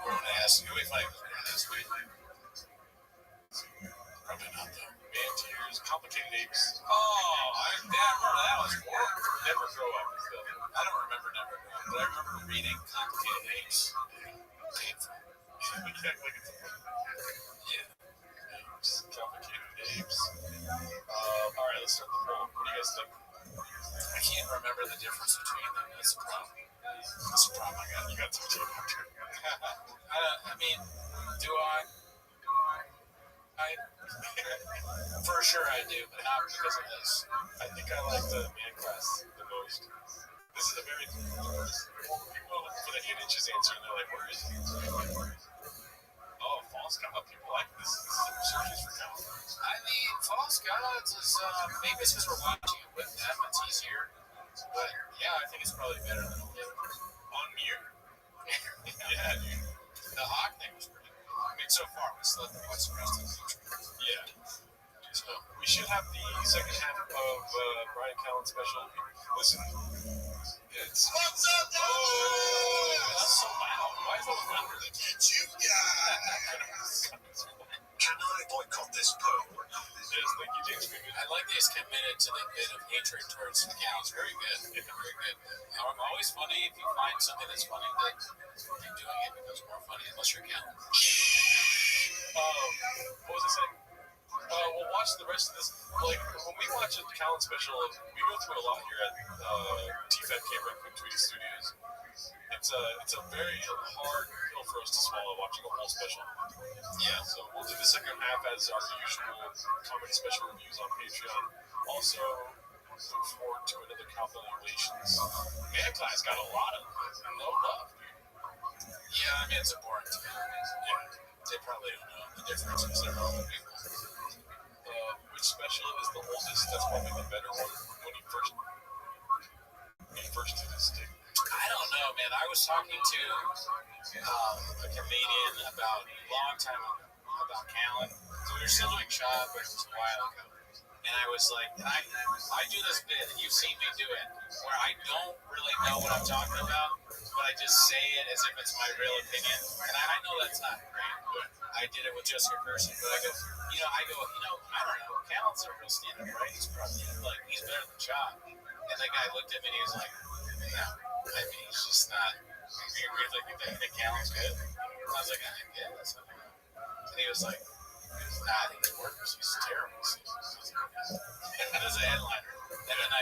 Grown ass. It would be funny if it was grown ass. Wait. Probably not though. Man Tears, Complicated Apes. Oh, I remember that was horrible. Never Grow Up is the other. I don't remember Never Grow Up, but I remember reading Complicated Apes. Painful. Yeah. Apes, Complicated Apes. All right, let's start the poll. What do you guys think? I can't remember the difference between them. That's the problem. That's the problem I got. You got to talk to your doctor. I mean, do I? For sure I do, but not because of this. I think I like the man class the most. This is a very people are looking for the 8 inches answer, and they're like, "Where is he?" Oh, else come up? People like this research for Callan. I mean, False Gods is maybe it's because we're watching it with them. It's easier. But yeah, I think it's probably better than a live. On mute? Yeah, dude. The Hawk thing was pretty cool. I mean, so far, we still have to watch the rest of the future. Yeah. So we should have the second half of Brian Callen's special. Listen, it's What's up, that's so loud. Why is that louder than you guys? Can I boycott this poem? Yes, thank you, James. I like that he's committed to the bit of hatred towards Cal. It's very good. Very good. Always funny if you find something that's funny, that you're doing it becomes more funny unless you're Cal. What was I saying? We'll watch the rest of this. Like, when we watch a Callen special, we go through a lot here at TFAT Camera and Quick Tweety Studios. It's a very hard pill for us to swallow watching a whole special. Yeah, so we'll do the second half as our usual comedy special reviews on Patreon. Also, look forward to another compilations. Man Class got a lot of no love, dude. Yeah, I mean, it's important to them. Yeah, they probably don't know the difference because they're normal people. Which special is the oldest? That's probably the better one. When you first did this thing. I don't know, man. I was talking to a comedian about a long time ago about Callen. So we were still doing shop, but it was a while ago. And I was like, I do this bit, and you've seen me do it, where I don't really know what I'm talking about, but I just say it as if it's my real opinion. And I know that's not great, but I did it with Jessica Person. But I go, I don't know. Callen's a real stand-up, right? He's probably like, he's better than Chop. And the guy looked at me and he was like, no. I mean, he's just not. You really think Callen's good? And I was like, I guess. And he was like, nah, I think it works. He's terrible. And as a headliner. And then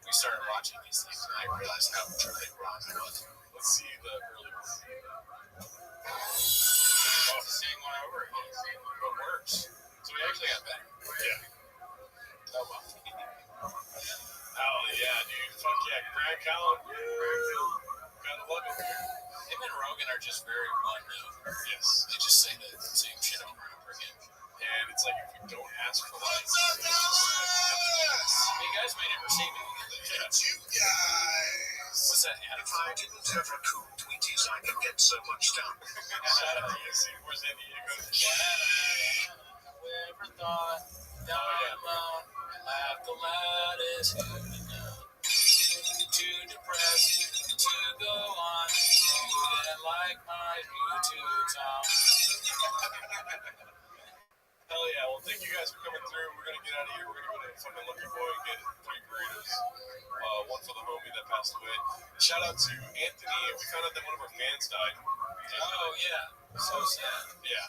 we started watching these things, and I realized how truly wrong I was. Let's see the early one. Seeing one over again. What works? So we actually got better. Yeah. Oh, well. Oh, yeah, dude. Fuck yeah. Brian Callen. Gotta love it. Him and Rogan are just very one note. Yes. They just say the same shit over and over again. And it's like, if you don't ask for that, You guys may never see me. You guys. What's that? Adam? If I didn't have raccoon tweeties, I could get so much done. Shout out to you. See, where's San Diego? Never thought that I'm alone. Laugh the loudest. Too depressed to go on. Didn't like my YouTube song. Hell yeah. Well, thank you guys for coming through. We're going to get out of here. We're going to go to fucking Lucky Boy and get 3 burritos. One for the homie that passed away. Shout out to Anthony. We found out that one of our fans died. Oh, yeah. So sad. Yeah.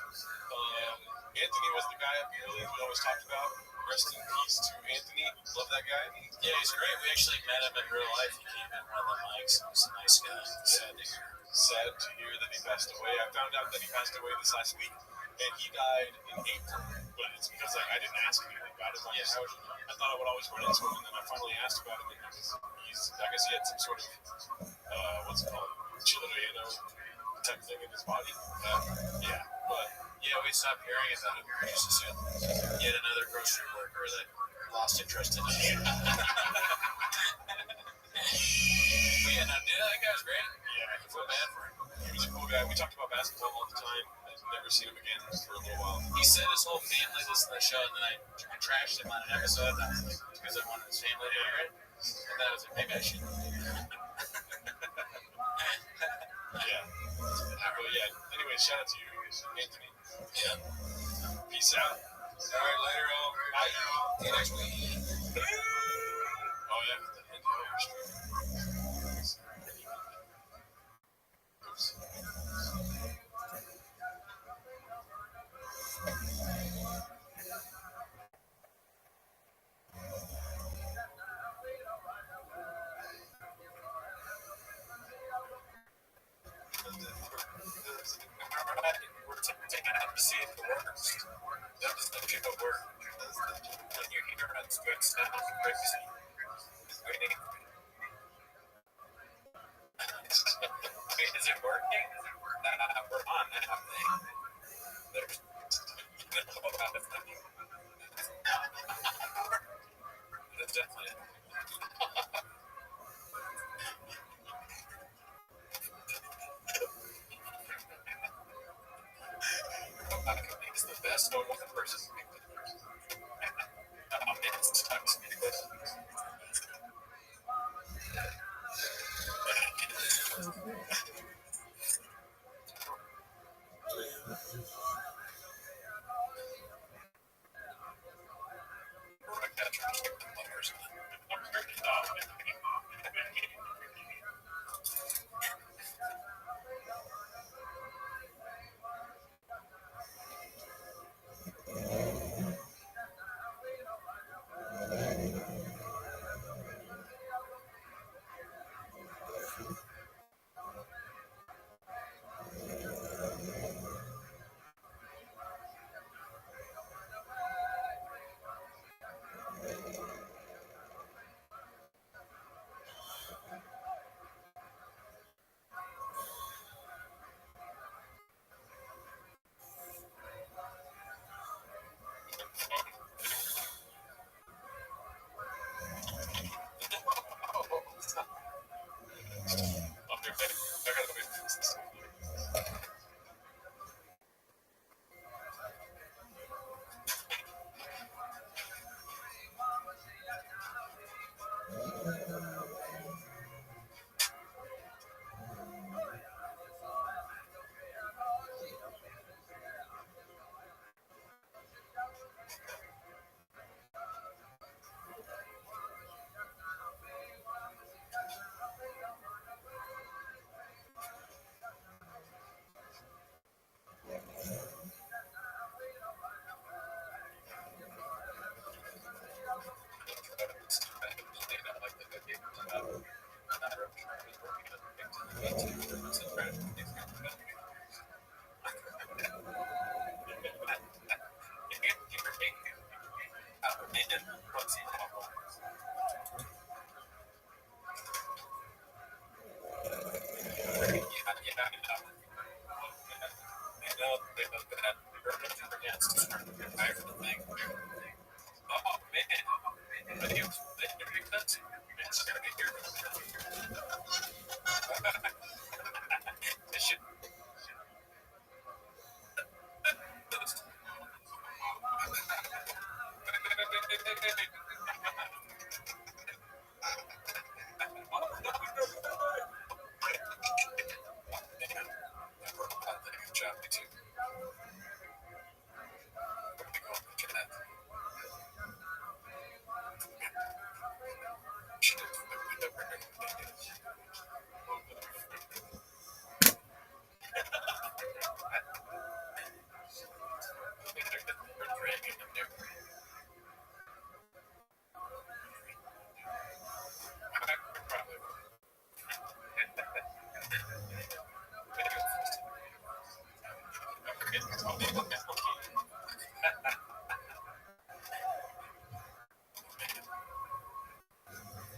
Anthony was the guy up here we always talked about. Rest in peace to Anthony. Love that guy. Yeah, he's great. We actually met him in real life. He came in one of the mics. He was a nice guy. Sad to hear. Sad to hear that he passed away. I found out that he passed away this last week, and he died in April. But it's because I didn't ask anything about it. I thought I would always run into him, and then I finally asked about him, and I guess he had some sort of what's it called, chileno type thing in his body. We stopped hearing about him. We just assumed yet another grocery worker that lost interest in us. But yeah, that guy was great. Yeah, I feel bad for him. he was a cool guy. We talked about basketball all the time. I've never seen him again for a little while. He said his whole family listened to the show, and then I trashed him on an episode, and I was like, because I wanted his family to hear it. And then I was like, maybe I should. Anyway, shout out to you, Anthony. Yeah. Peace out. All right, later, all. Bye. See you next week. Oh, yeah. Oops. We're taking out to see if it works. That doesn't work. When you hear us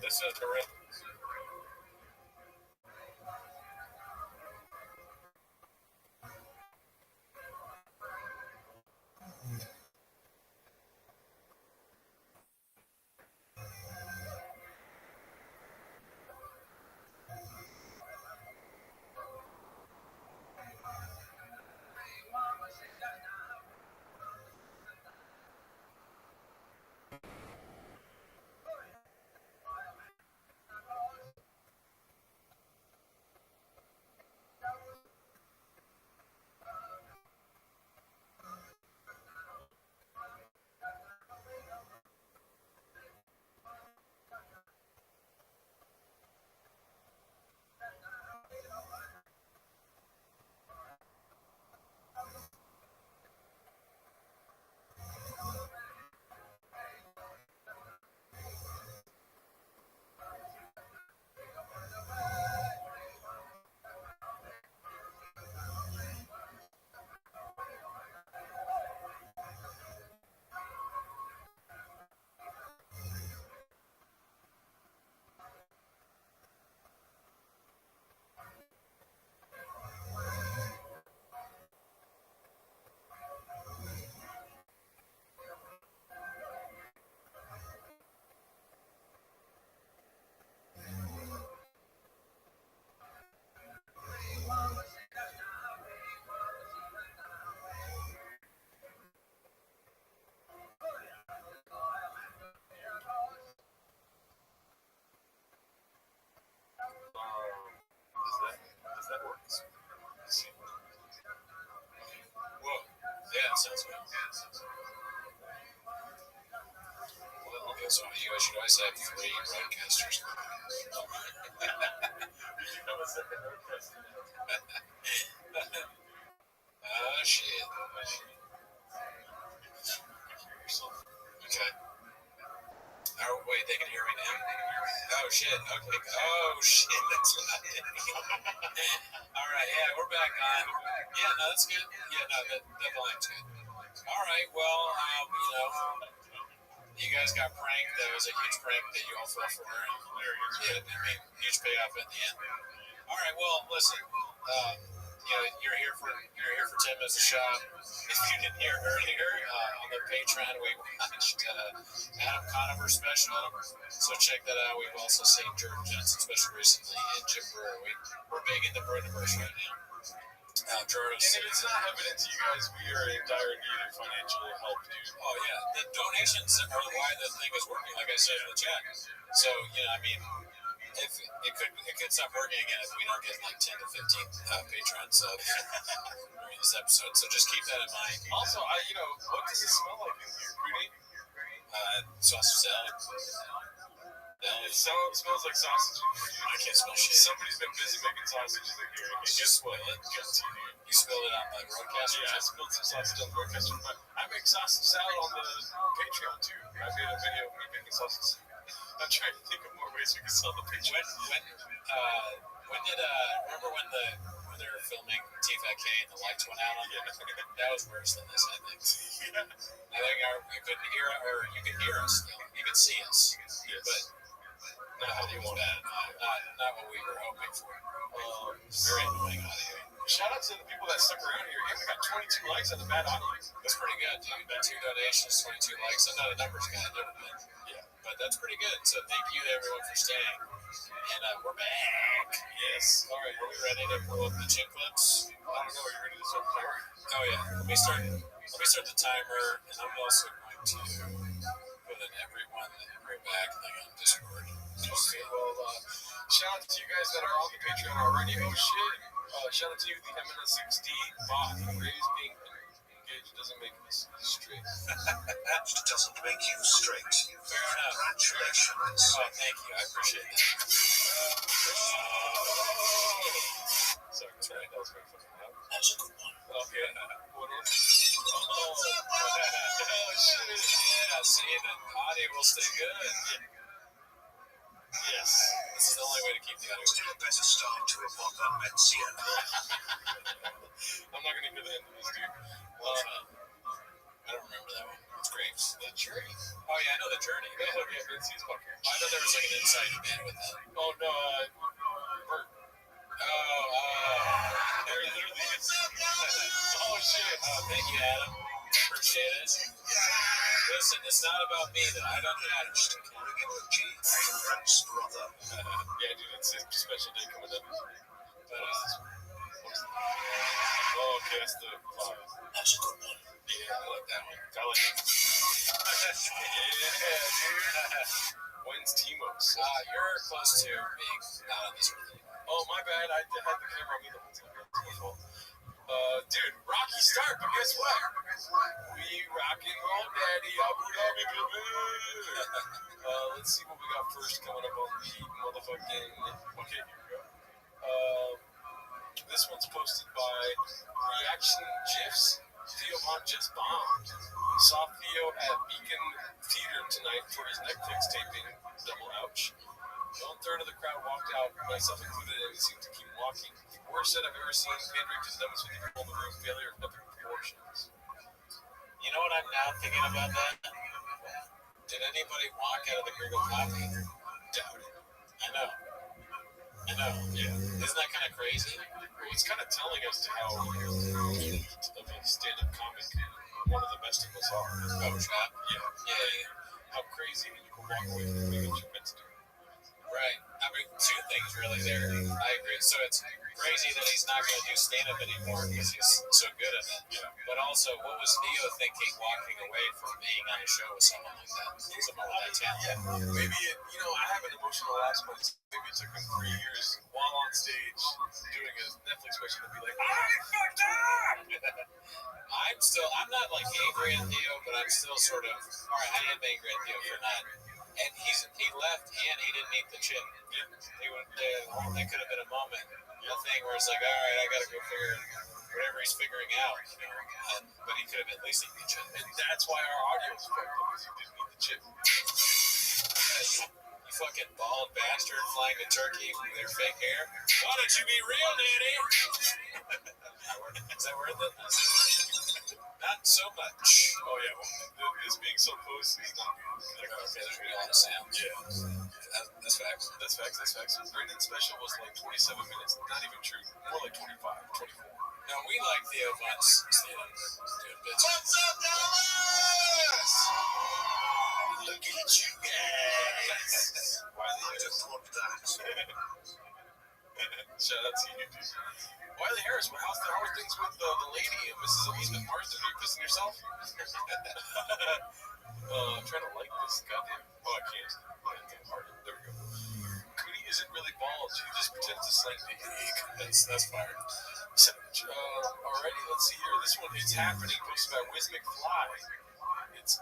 This is the real. Does that work? Whoa. Yeah, it sounds good. Well, okay, so you guys should always have 3 broadcasters. Oh, shit. Okay. Oh, wait, they can hear me now? Oh, shit. Okay. Oh, shit. That's what I did. All right. Yeah, we're back on. Yeah, no, that's good. Yeah, no, that line's good. All right. Well, you guys got pranked. That was a huge prank that you all fell for. Yeah, I mean, huge payoff at the end. All right. Well, listen. you're here for 10 minutes of shop. If you didn't hear earlier on the Patreon, we watched Adam Conover's special, so check that out. We've also seen Jordan Johnson special recently and Jim Brewer. We're big into Brewerverse right now. Jordan, and if it's not evident to you guys, we are in dire need of financial help, dude. Oh yeah, the donations are why the thing is working. Like I said in the chat. So if it could stop working again if we don't get like 10 to 15 Patreon subs during this episode. So just keep that in mind. Also, what does it smell like in here, Queenie? Sausage salad. It smells like sausage. I can't smell shit. Somebody's been busy making sausages in here. Did you spill it? You spilled it on the roadcaster? Yeah, I spilled some sausage on the roadcaster. But I make sausage salad on the Patreon too. I made a video of me making sausage. I'm trying to think of more ways we can sell the Patreon. When did remember when they were filming T5K and the lights went out on it? That was worse than this, I think. I think you couldn't hear, or you could hear us still. You could see us, but not how you want that. Not what we were hoping for. Very annoying audio. Shout out to the people that stuck around here. Hey, we got 22 likes on the bad audio. That's pretty good, dude. 2 donations, 22 likes. I'm not a numbers guy, never been. Yeah, but that's pretty good. So thank you to everyone for staying. And we're back. Yes. All right, are we ready to pull up the chin clips? I don't know. Are you ready to start playing? Oh yeah. Let me start the timer, and I'm also going to put in everyone right back on Discord. Okay, well, shout out to you guys that are on the Patreon already. Oh shit. Shout out to you, the MNS6D bot. Raise being engaged doesn't make us straight. It doesn't make you straight. Fair enough. Congratulations. Oh, thank you. I appreciate that. Sorry, that's right. That was very fucking loud. That's a good one. Okay, what else? Oh, shit. Yeah, see, the audio will stay good. Yes. This is the only way to keep the audio. Still a better start to a Boba Metzia. I'm not going to hear the end of this, dude. I don't remember that one. It's Grapes. The Journey. Oh, yeah, I know The Journey. Yeah, Mencia's fucking. I thought there was like an inside bit with that. Oh, no, Bert. There literally is. Oh, shit. Thank you, Adam. Appreciate it. Listen, it's not about me that I don't manage. Frank's brother. Yeah, dude, it's a special day coming up. Oh, okay, that's the vibe. That's a good one. Yeah, I like that one. I like it. Yeah, dude. When's Timos? You're close to being not on this one. Oh, my bad. I had the camera on me the whole time. That's my fault. Dude, rocky start, but guess what? We rockin' roll, daddy. Abu Dhabi, baby. Let's see what we got first coming up on the motherfucking. Okay, here we go. This one's posted by Reaction GIFs. Theo Hunt just bombed. Saw Theo at Beacon Theater tonight for his Netflix taping. Double ouch. 1/3 of the crowd walked out, myself included, and it seemed to keep walking. Worst set I've ever seen. Pandering to the dumbest with people in the room. Failure of epic proportions. You know what I'm now thinking about that? Did anybody walk out of the Griggle Coffee? Doubt it. I know. Yeah. Isn't that kind of crazy? Well, it's kind of telling us to how elite of a stand-up comic one of the best of us are. Oh, trap? Yeah. How crazy that you can walk away from doing what you're meant to do. Right. I mean, 2 things really there. I agree. So it's crazy that he's not going to do stand-up anymore because he's so good at it. Yeah. But also, what was Theo thinking walking away from being on a show with someone like that? Someone with that talent? Yeah. Maybe I have an emotional aspect. Maybe it took him 3 years while on stage doing a Netflix special to be like, I fucked up! I'm not like angry at Theo, but I'm still sort of, alright, I am angry at Theo for not. And he left and he didn't eat the chip. That could have been a moment. A thing where it's like, alright, I gotta go figure whatever he's figuring out, but he could have at least eaten the chip. And that's why our audio is fucked up, because he didn't eat the chip. You fucking bald bastard flying to Turkey with your fake hair. Why don't you be real, Danny? Is that worth it? Not so much. Oh, yeah. Well, this being so close is not good. Okay, there's a lot of sound. Yeah. That's facts. That's facts. Brandon's special was like 27 minutes. Not even true. More like 25, 24. No, we like Theo Von's stand-up doing bits. What's up, Dallas? Look at you guys. Wiley Just love that. Shout out to you, dude. Wiley Harris, how are things with the lady, Mrs. Elizabeth Marsden? Are you pissing yourself? I'm trying to like this goddamn. Oh, I can't. There we go. Cootie isn't really bald. She just pretends to slang the egg. That's fire. Alrighty, let's see here. This one, It's Happening, posted by Wiz McFly. It's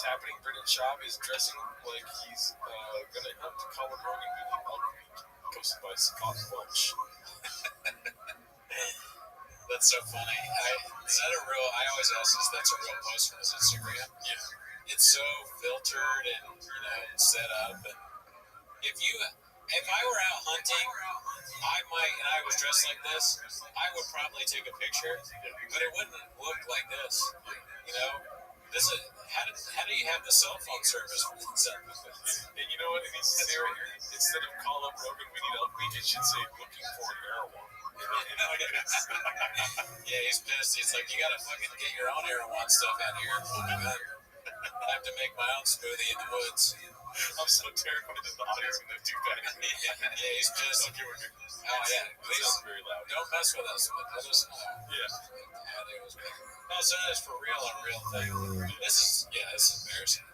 happening. Brendan Schaub is dressing like he's gonna have to call him Rogan Billy Elk Week. Posted by Scott Welch. That's so funny. I always ask this, that's a real post from his Instagram? Yeah. It's so filtered and, set up. And if I were out hunting, and I was dressed like this, I would probably take a picture, but it wouldn't look like this. How do you have the cell phone service for this? And you know what? It needs to say right here, instead of call up Rogan, we need Elk Week, it should say looking for an Erewhon. Yeah, he's pissed. He's like, you gotta fucking get your own Erewhon stuff out here. I have to make my own smoothie in the woods. I'm so terrified that the audience is gonna do that. Yeah, he's pissed. Okay, we're good. Oh yeah, please very loud. don't mess with us. But let us know. Yeah. No, so that's for real on real thing. This is embarrassing.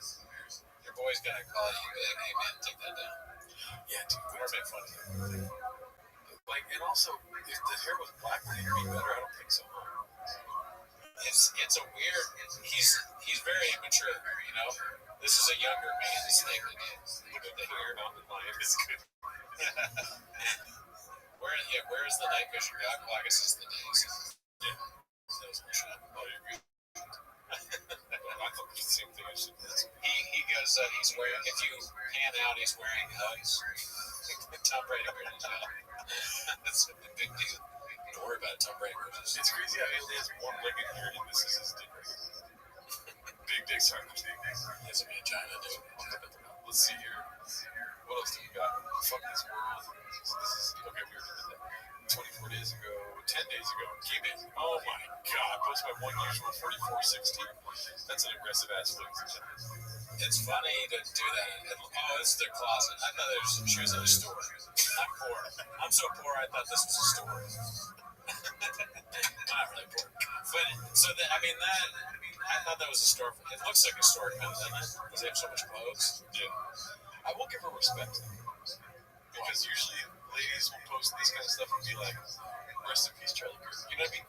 Your boy's gonna call you big. Hey man, take that down. Yeah, dude. Or make fun of you. Like, and also, if the hair was black, would it be better? I don't think so. It's a weird. He's very immature. This is a younger man's thing to do. Look at the hair on the line. It's good. Where's the night vision god? Well, I guess it's the days. Yeah. That was my shot. Oh, you're good. I thought the same thing. I should. He goes. He's wearing. If you pan out, he's wearing Uggs. Tom Brady wearing his job. That's a big deal. Don't worry about it. Tom Brady wears his. It's crazy how he only has one leg in here, and this is his dick. Big dick, sorry. Big dick. He has a vagina, dude. Let's see here. What else do we got? Fuck this world. So this is okay. We already did that. 24 days ago, 10 days ago. Keep it. Oh my god. Post my one usual 4416. That's an aggressive ass flick. It's funny to do that. Oh, it's their closet. I thought she was in a store. I'm poor. I'm so poor I thought this was a store. Not really poor. But, I thought that was a store. It looks like a store kind of thing. Because they have so much clothes. Yeah. I will give her respect. Because usually ladies will post this kind of stuff and be like, rest in peace, Charlie Kirk. You know what I mean?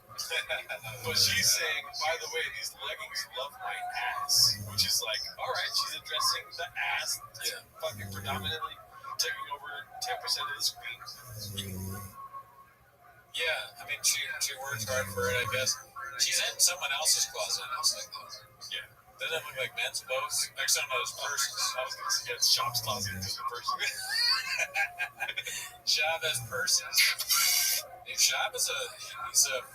But she's saying, by the way, these leggings love my ass. Which is like, alright, she's addressing the ass. Yeah. Fucking predominantly taking over 10% of the screen. Yeah, she worked hard for it, I guess. She's in someone else's closet. I was like, yeah. Doesn't that look like men's clothes? Like some of those purses. I was going to suggest Shop's closet is a person. Shop has purses. If Shop is he's a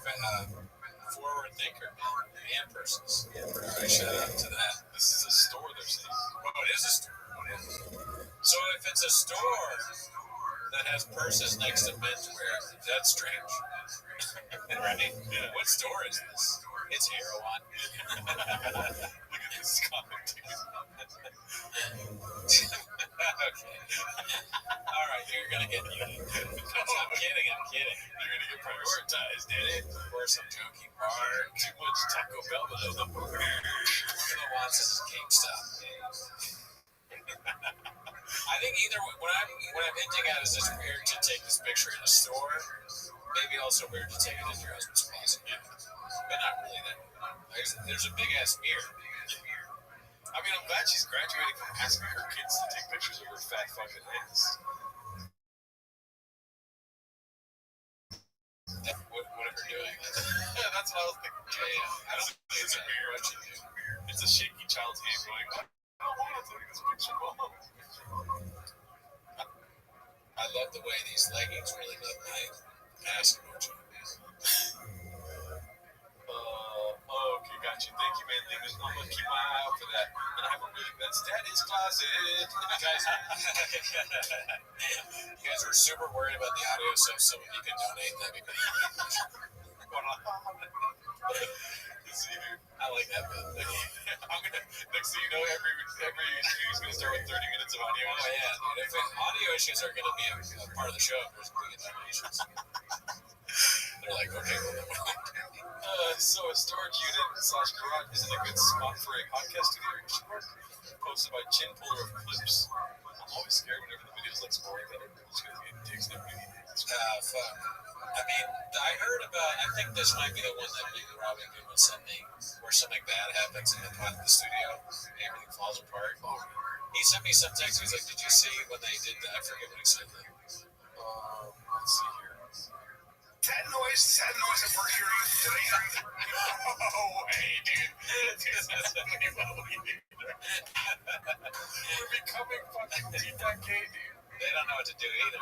forward thinker, man. And purses. Alright, shout out to that. This is a store, they're saying. Oh, it is a store. So if it's a store that has purses next to menswear, that's strange. Right? Yeah. What store is this? It's Erewhon. Look at this comment, dude. Okay. Alright, you're gonna get muted. I'm kidding. You're gonna get prioritized, Daddy. Or some junkie bar. Too much Taco Bell, but there's no burger. One of the ones is GameStop. I think either what I'm hinting at is it's weird to take this picture in a store. Maybe also weird to take it in your husband's closet. Yeah. But not really that. There's a big ass mirror. I mean, I'm glad she's graduating from asking her kids to take pictures of her fat fucking ass. Whatever you're doing. Yeah, that's what I was thinking. Yeah. I don't think it's a mirror. It's a shaky child's hand going, oh, let's look at this picture. I love the way these leggings really look my ass emoji. Oh, Okay, got you. Thank you, man. I'm gonna keep my eye out for that. And I have a really that's Daddy's closet. You guys were super worried about the audio, so if some of you could donate, that'd be great. I like that bit. I'm gonna. Next thing you know, every interview is gonna start with 30 minutes of audio. Oh yeah, dude. If audio issues are gonna be a part of the show, there's gonna be donations. They're like, okay, well, So a storage unit / garage isn't a good spot for a podcast studio. Posted by Chin Puller of Clips. I'm always scared whenever the videos like boring that everyone's just gonna get dicks and everything. fuck. I mean, I heard about. I think this might be the one that big Robin Goodwin sent me, where something bad happens in the studio, and everything falls apart. He sent me some text. He's like, "Did you see when they did that?" I forget what he said. Let's see here. That noise that we're hearing today. Oh, hey, dude. This is We're becoming fucking decade, dude. They don't know what to do either.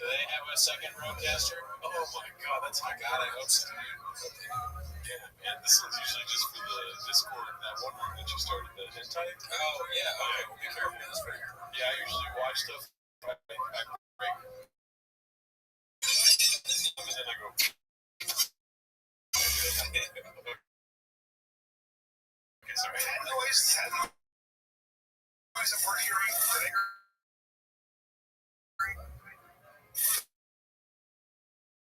Do they have a second roadcaster? Oh my god, that's My God, I hope so. yeah. And this one's usually just for the Discord, that one room that you started, the hentai. Oh yeah, okay. Well, be careful. That's very important. Yeah, I usually watch stuff. I break. And then I go. Okay, sorry. that noise that we're hearing today.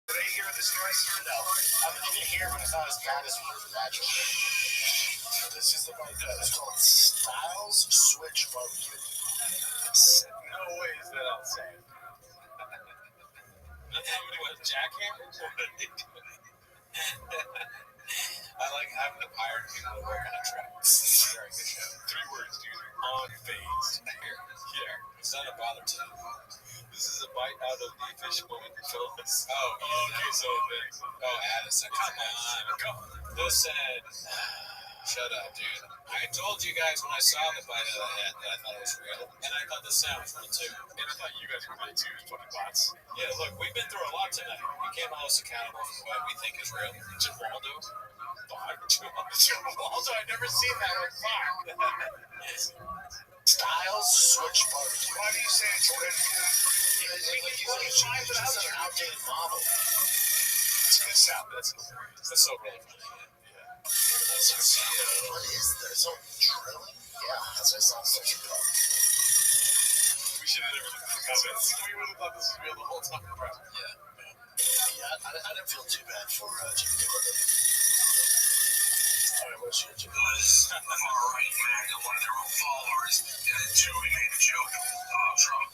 Do they hear this noise? No. I mean, you can hear it, but it's not as bad as you hear the natural. This is the one that's called Styles Switch Barbecue. No way is that outside. That's somebody with a jackhammer? I like having to hire people to work on a track. It's a very good show. 3 words, dude. On phase. Yeah. It's not a bother to them. This is a bite out of the fish moment, fellas. Oh, Okay, so thanks. Addison, come on. Listen. Shut up, dude. I told you guys when I saw the bite of the head that I thought it was real, and I thought the sound was real too. And I thought you guys were real too, fucking bots. Yeah, look, we've been through a lot tonight. We can't hold us accountable for what we think is real. Waldo? Waldo, I've never seen that one. Styles Switch Barbecue. Why do you say it's good? It's an outdated model. It's good sound. That's so really funny. What is this? Oh, drilling? Yeah, that's what it sounds like. We should have never looked at the comments. We would have thought this was real the whole time. Yeah, I didn't feel too bad for Jimmy Dillon. Alright, what's your Jimmy? Alright, man, one of their own followers, and then two, he made a joke about Trump.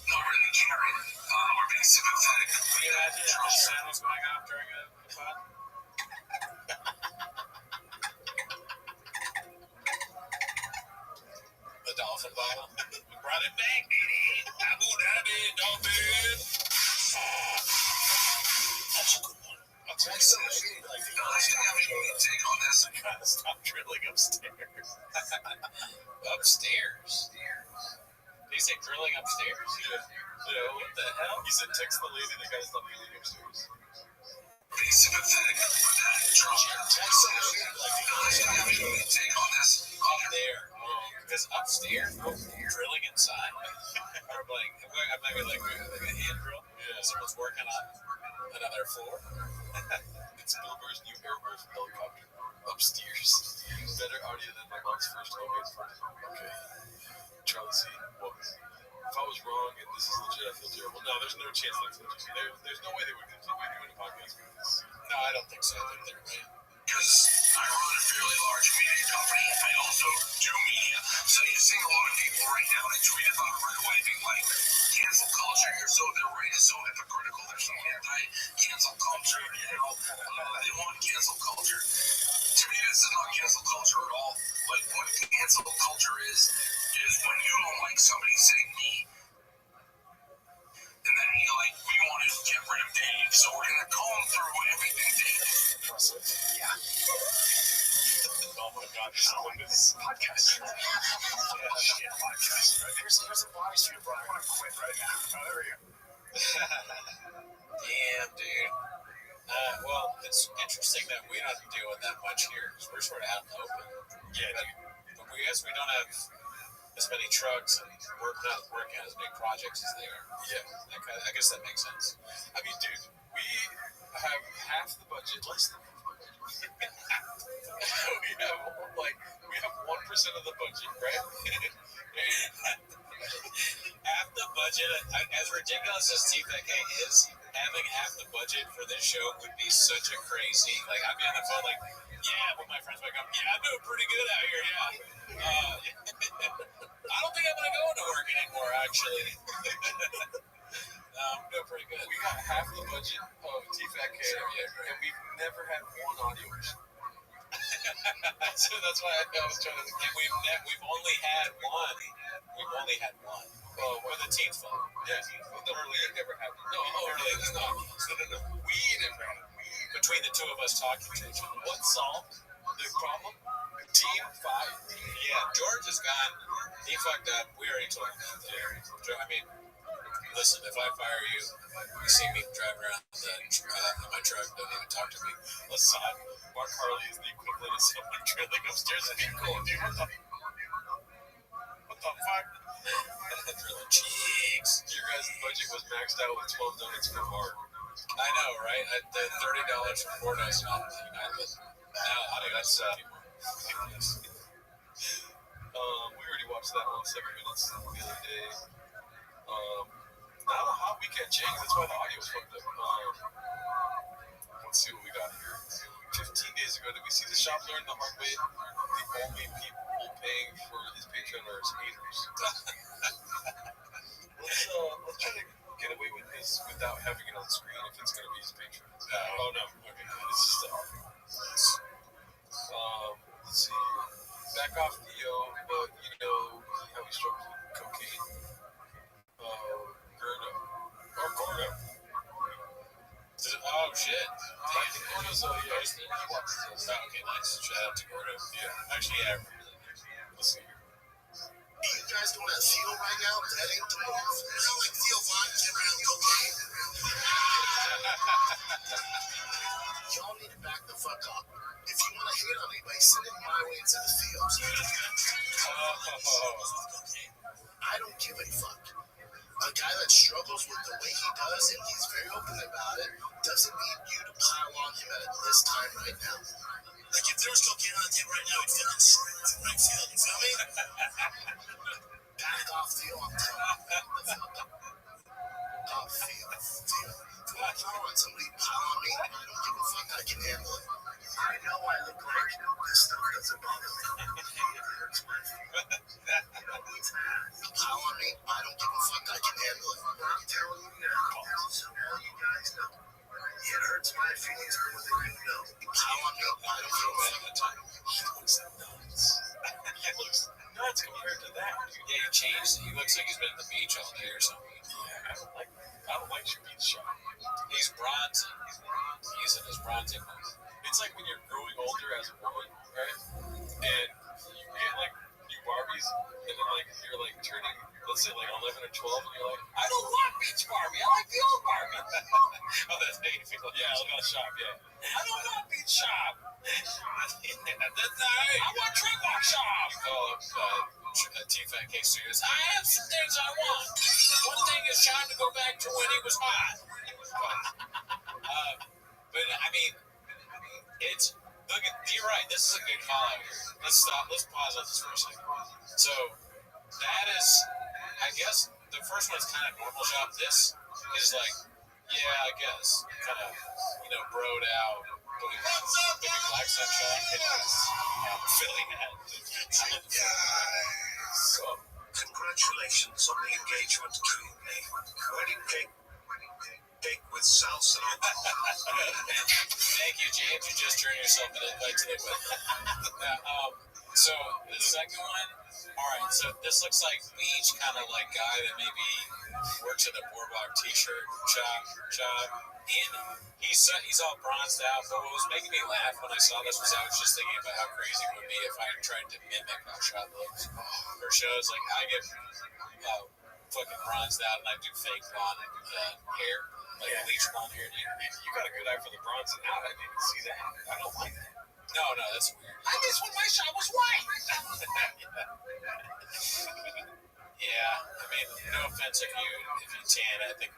Not really caring, or being sympathetic. Can you imagine if the sound was going off during a pod? The dolphin bottle. We brought it back, baby. Abu Dhabi, dolphin. That's a good one. Texas, maybe like the take on this. I gotta stop drilling upstairs. Upstairs? Did he say drilling upstairs? Yeah, what the hell? He said text the lady that got stop drilling upstairs. Be sympathetic for that. Texas, like the take on this. Up there. Because upstairs, drilling inside. Or like, maybe like a hand drill. Yeah. Someone's working on another floor. It's Bill Burr's new airburst helicopter. Upstairs. Better audio than my mom's first homemade phone. Okay. Charlie C. Well, if I was wrong and this is legit, I feel terrible. No, there's no chance that's legit. There's no way they would continue doing a podcast with this. No, I don't think so. I think they're right. Because I run a fairly large media company. I also do media. So you're seeing a lot of people right now that tweet about right-wing like cancel culture. You're so their right is so hypocritical. They're so anti-cancel culture. You know, they want cancel culture. To me, this is not cancel culture at all. Like what cancel culture is when you don't like somebody saying me. And then you're like, we want to get rid of Dave, so we're going to comb through everything Dave. Yeah. Oh my god, someone is podcast. Yeah, podcast. Right. Here's a body suit, bro. I want to quit right now. Oh, there we go. Damn, dude. Well, it's interesting that we don't deal with that much here because we're sort of out in the open. Yeah, but we guess we don't have as many trucks and we're not working on as many projects as they are. Yeah, I guess that makes sense. I mean, dude, we have half the budget, less than we have 1% of the budget, right? Half the budget, as ridiculous as TFK is, having half the budget for this show would be such a crazy. Like, I'd be on the phone, like, yeah, but my friends might come, yeah, I'm doing pretty good out here, yeah. I don't think I'm going to go into work anymore, actually. No, I'm doing pretty good. We got half the budget of TFK, and we've never had one audio issue. So that's why I was trying to. And we've only had one. We've only had one. With the team's phone. Yeah. The early never had one. No, Early is not. No. We never had one. Between the two of us talking to each other. What solved the problem? Team 5. Yeah, George is gone. He fucked up. We already told him that. I mean, listen, if I fire you, you see me drive around in my truck, don't even talk to me. Listen, Mark Harley is the equivalent of someone drilling upstairs and being cool, dude. What the fuck? Drilling cheeks. Your guys' budget was maxed out with 12 donuts per bar. I know, right? The $30 for 4 donuts. Now, that's we already watched that one 7 minutes the other day. Not a hot weekend change. That's why the audio was fucked up. Let's see what we got here. 15 days ago, did we see the shop learn the hard way? The only people paying for his Patreon are his haters. Let's try to get away with this without having it on screen if it's going to be his Patreon. oh no. Okay. This is the let's see. Back off Theo, but you know how he struggles with cocaine. Gordo. Oh shit. Gordo's he watches this. Oh, okay, nice. Shout out to Gordo. Yeah. Actually, yeah, I remember that. Let's see here. You guys doing that Theo right now? That ain't the move. It's not like Theo Vaughn came around cocaine. Y'all need to back the fuck up. If you want to hate on anybody, send it my way into the Theos. I don't give a fuck. A guy that struggles with the way he does, and he's very open about it, doesn't need you to pile on him at this time right now. Like if there was cocaine on him right now, he'd fucking straight to right field, you feel me? Back off, Theo, I'm telling you. Back the fuck up. Oh, Theo. If I pile on somebody, pile on me. I don't give a fuck. I can handle it. I know I look like this stuff doesn't bother me. It hurts my feelings. Pile on me. I don't give a fuck. I can handle it. I'm telling you now. So all you guys know. It hurts my feelings more than you know. Pile on me. I don't give a fuck. He looks nuts. He looks nuts compared to that. Yeah, he changed. He looks like he's been at the beach all day or something. Yeah, I don't like your beach shot. He's bronzing. He's in his bronzing mode. It's like when you're growing older as a woman, right? And you get like new Barbies, and then like you're like turning, let's say like 11 or 12, and you're like, I don't want Beach Barbie, I like the old Barbie. Oh, that's how you feel. Yeah, I was gonna shop, yeah. I don't want Beach Shop. I want Trade-Walk Shop. TFK Studios. I have some things I want. One thing is trying to go back to when he was hot. But I mean, it's look. You're right. This is a good call out here. Let's stop. Let's pause on this for a second. So that is, I guess, the first one's kind of normal shop. This is like, yeah, I guess, kind of, broed out. What's up, Maybe Black Sunshine. Feeling that. Congratulations on the engagement, Dream Me. Wedding cake with salsa. Thank you, James. You just turned yourself an invite to the wedding. So the second one, all right. So this looks like beach, kind of like guy that maybe works at a boardwalk t-shirt shop. And he's all bronzed out. But what was making me laugh when I saw this was I was just thinking about how crazy it would be if I tried to mimic how Shot looks for shows. Like I get fucking bronzed out and I do fake blonde hair, like bleach blonde hair. You got a good eye for the bronzing out. I didn't see that. I don't like that. No, that's weird. I miss when my shot was white. Yeah, I mean, no offense if you tan. I think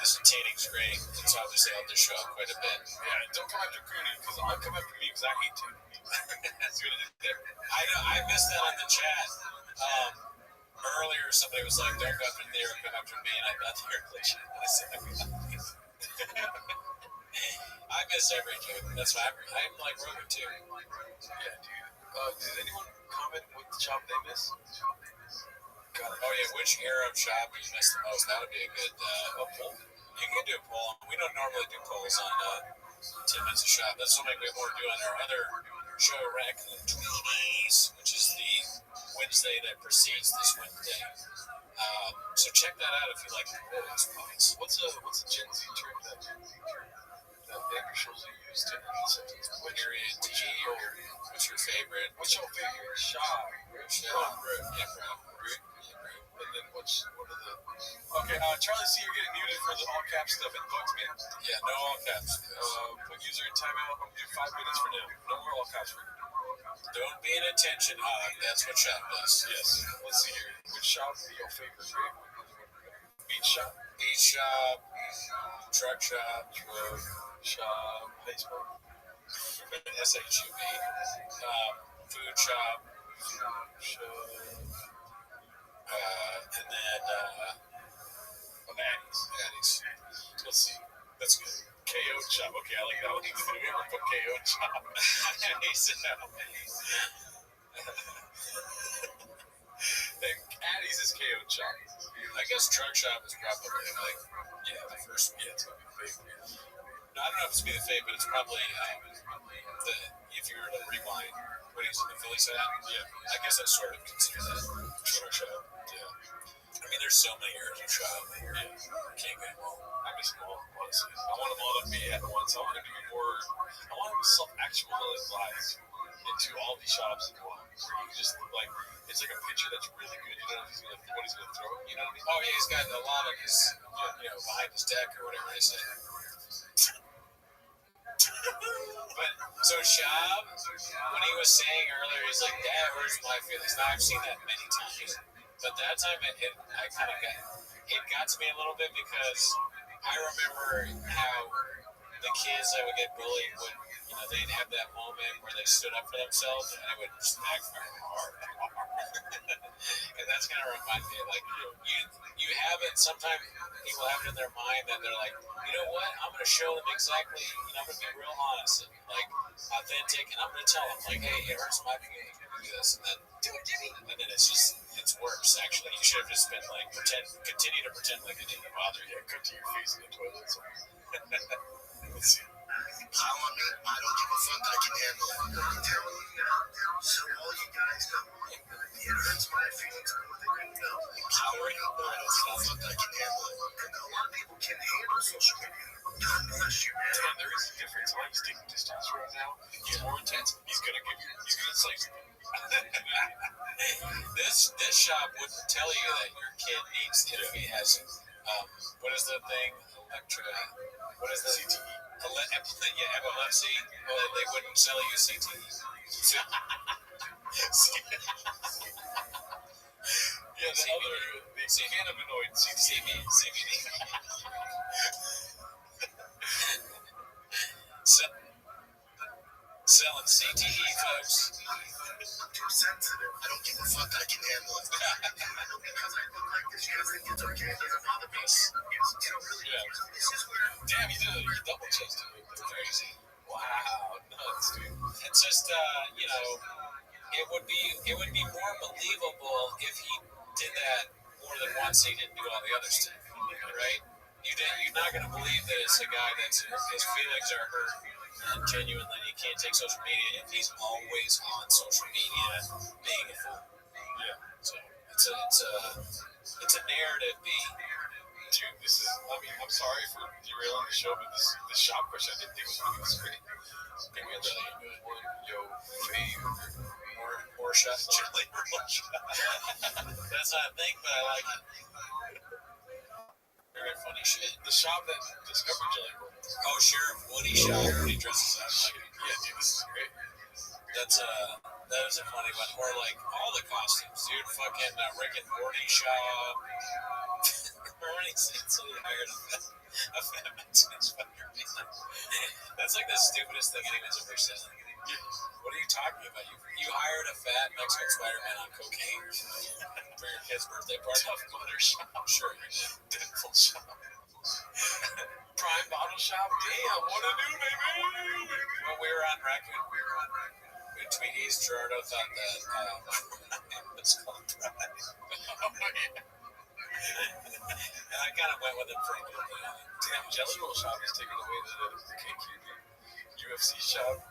this tanning's great. It's obviously helped the show quite a bit. Yeah, don't come after Cooney because I'll come after me because I hate to. That's what it is there. I missed that on the chat. Earlier, somebody was like, "Don't go after me or come after me," and I thought they were glitching. I said, I miss every joke. That's why I'm like Rogan too. Yeah, dude. Did anyone comment what shop they miss? Oh yeah, which Arab shop you miss the most? That would be a good poll. You can do a poll. We don't normally do polls on 10 minutes of shop. That's something we won't do on our other show, Raccoon Tweenies, which is the Wednesday that precedes this Wednesday. So check that out if you like the polls. What's a Gen Z term that Baker Schulze used to end the sentence? When you're in T, or what's your favorite? What's your favorite shop? Yeah, And then what are the... Okay, Charlie C, you're getting muted for the all caps stuff. It bugs me. Yeah, no all caps. Put user in timeout. I'm going to do 5 minutes for now. No more all caps for you. Don't be an attention hog. That's what shop does. Yes. Let's see here. Which shop would be your favorite? Beach shop. Beach shop. Truck shop. Shop. Baseball. SHUB. Food shop. And then Addie's. Let's see. That's good. KO shop. Okay, I like that one. Did we ever put KO shop? Addie's is KO shop. I guess truck shop is probably like the first one. Yeah, it's gonna be the favorite. No, I don't know if it's be the favorite, but it's probably if you were to rewind what he's in the Philly side. Yeah, I guess I sort of consider that truck shop. Yeah. I mean, there's so many areas of shop. Yeah. Can't get them all. I miss them all, honestly. I want them all to be at once. I want them to be more. I want them to self-actualize into all these shops and where you just like it's like a picture that's really good. You don't know what he's gonna throw. You know what I mean? Oh yeah, he's got a lot of his, behind his deck or whatever they say. But so Shab, when he was saying earlier, he's like, "Dad, where's my feelings?" Now I've seen that many times, but that time I kind of got to me a little bit because I remember how the kids that would get bullied would, they'd have that moment where they stood up for themselves and they would smack very hard. And that's kind of remind me of like you have it. Sometimes people have it in their mind that they're like, you know what? I'm going to show them exactly. I'm going to be real honest and like authentic, and I'm going to tell them like, hey, it hurts my feelings to do this, and then do it, Jimmy. And then it's worse. Actually, you should have just been like continue to pretend like it didn't bother you. Cut to your face in the toilet. Let's see. I want me. I don't give a fuck. I can handle it. I'm telling you now. So all you guys know, it hurts my feelings more than you know. Power you. I don't give a fuck. I can handle it. And a lot of people can handle social media. God bless you, man. Damn, there is a difference. Like he's taking testosterone now. He's more intense. He's gonna say something. This shop wouldn't tell you that your kid needs it if he has what is the thing? What is the CTE? Epilepsy. Well, they wouldn't sell you CTE. Yeah, the cannabinoid CBD. Selling CTE, folks. I'm too sensitive. I don't give a fuck. I can handle it. Because I look like this, you think it's okay. It doesn't bother me. This is where. Damn, you did a double chest. Crazy. Wow, nuts, dude. It's just, it would be more believable if he did that more than once. He didn't do all the other stuff, right? You're not going to believe that it's a guy that's his feelings are hurt and genuinely he can't take social media if he's always on social media being a fool. Yeah. So it's a narrative being. Dude, this is. I mean, I'm sorry for derailing the show, but this shop question I didn't think was going to be this great. Maybe I'll tell you one. Yo, favorite Or shot. Jelly roll shot. That's not a thing, but I like it. Very funny shit. The shop that discovered Jelly Roll. Oh, Sheriff Woody shot when he dresses up. Like, Yeah, dude, this is great. That is a funny one. Or like all the costumes, dude. Fucking Rick and Morty shop. Remember when he said he hired a fat Mexican Spider-Man? That's like the stupidest thing anyone's ever said. What are you talking about? You hired a fat Mexican Spider-Man on cocaine for your kid's birthday party? Tough Mudder shop. Sure you did. Deadpool shop. Prime bottle shop. Damn, what a new baby. When we were on Raccoon, when Tweety's Gerardo thought that it was called Pride. And I kind of went with it for a little bit. Damn, Jelly Roll shop is taking away the KQB. UFC shop.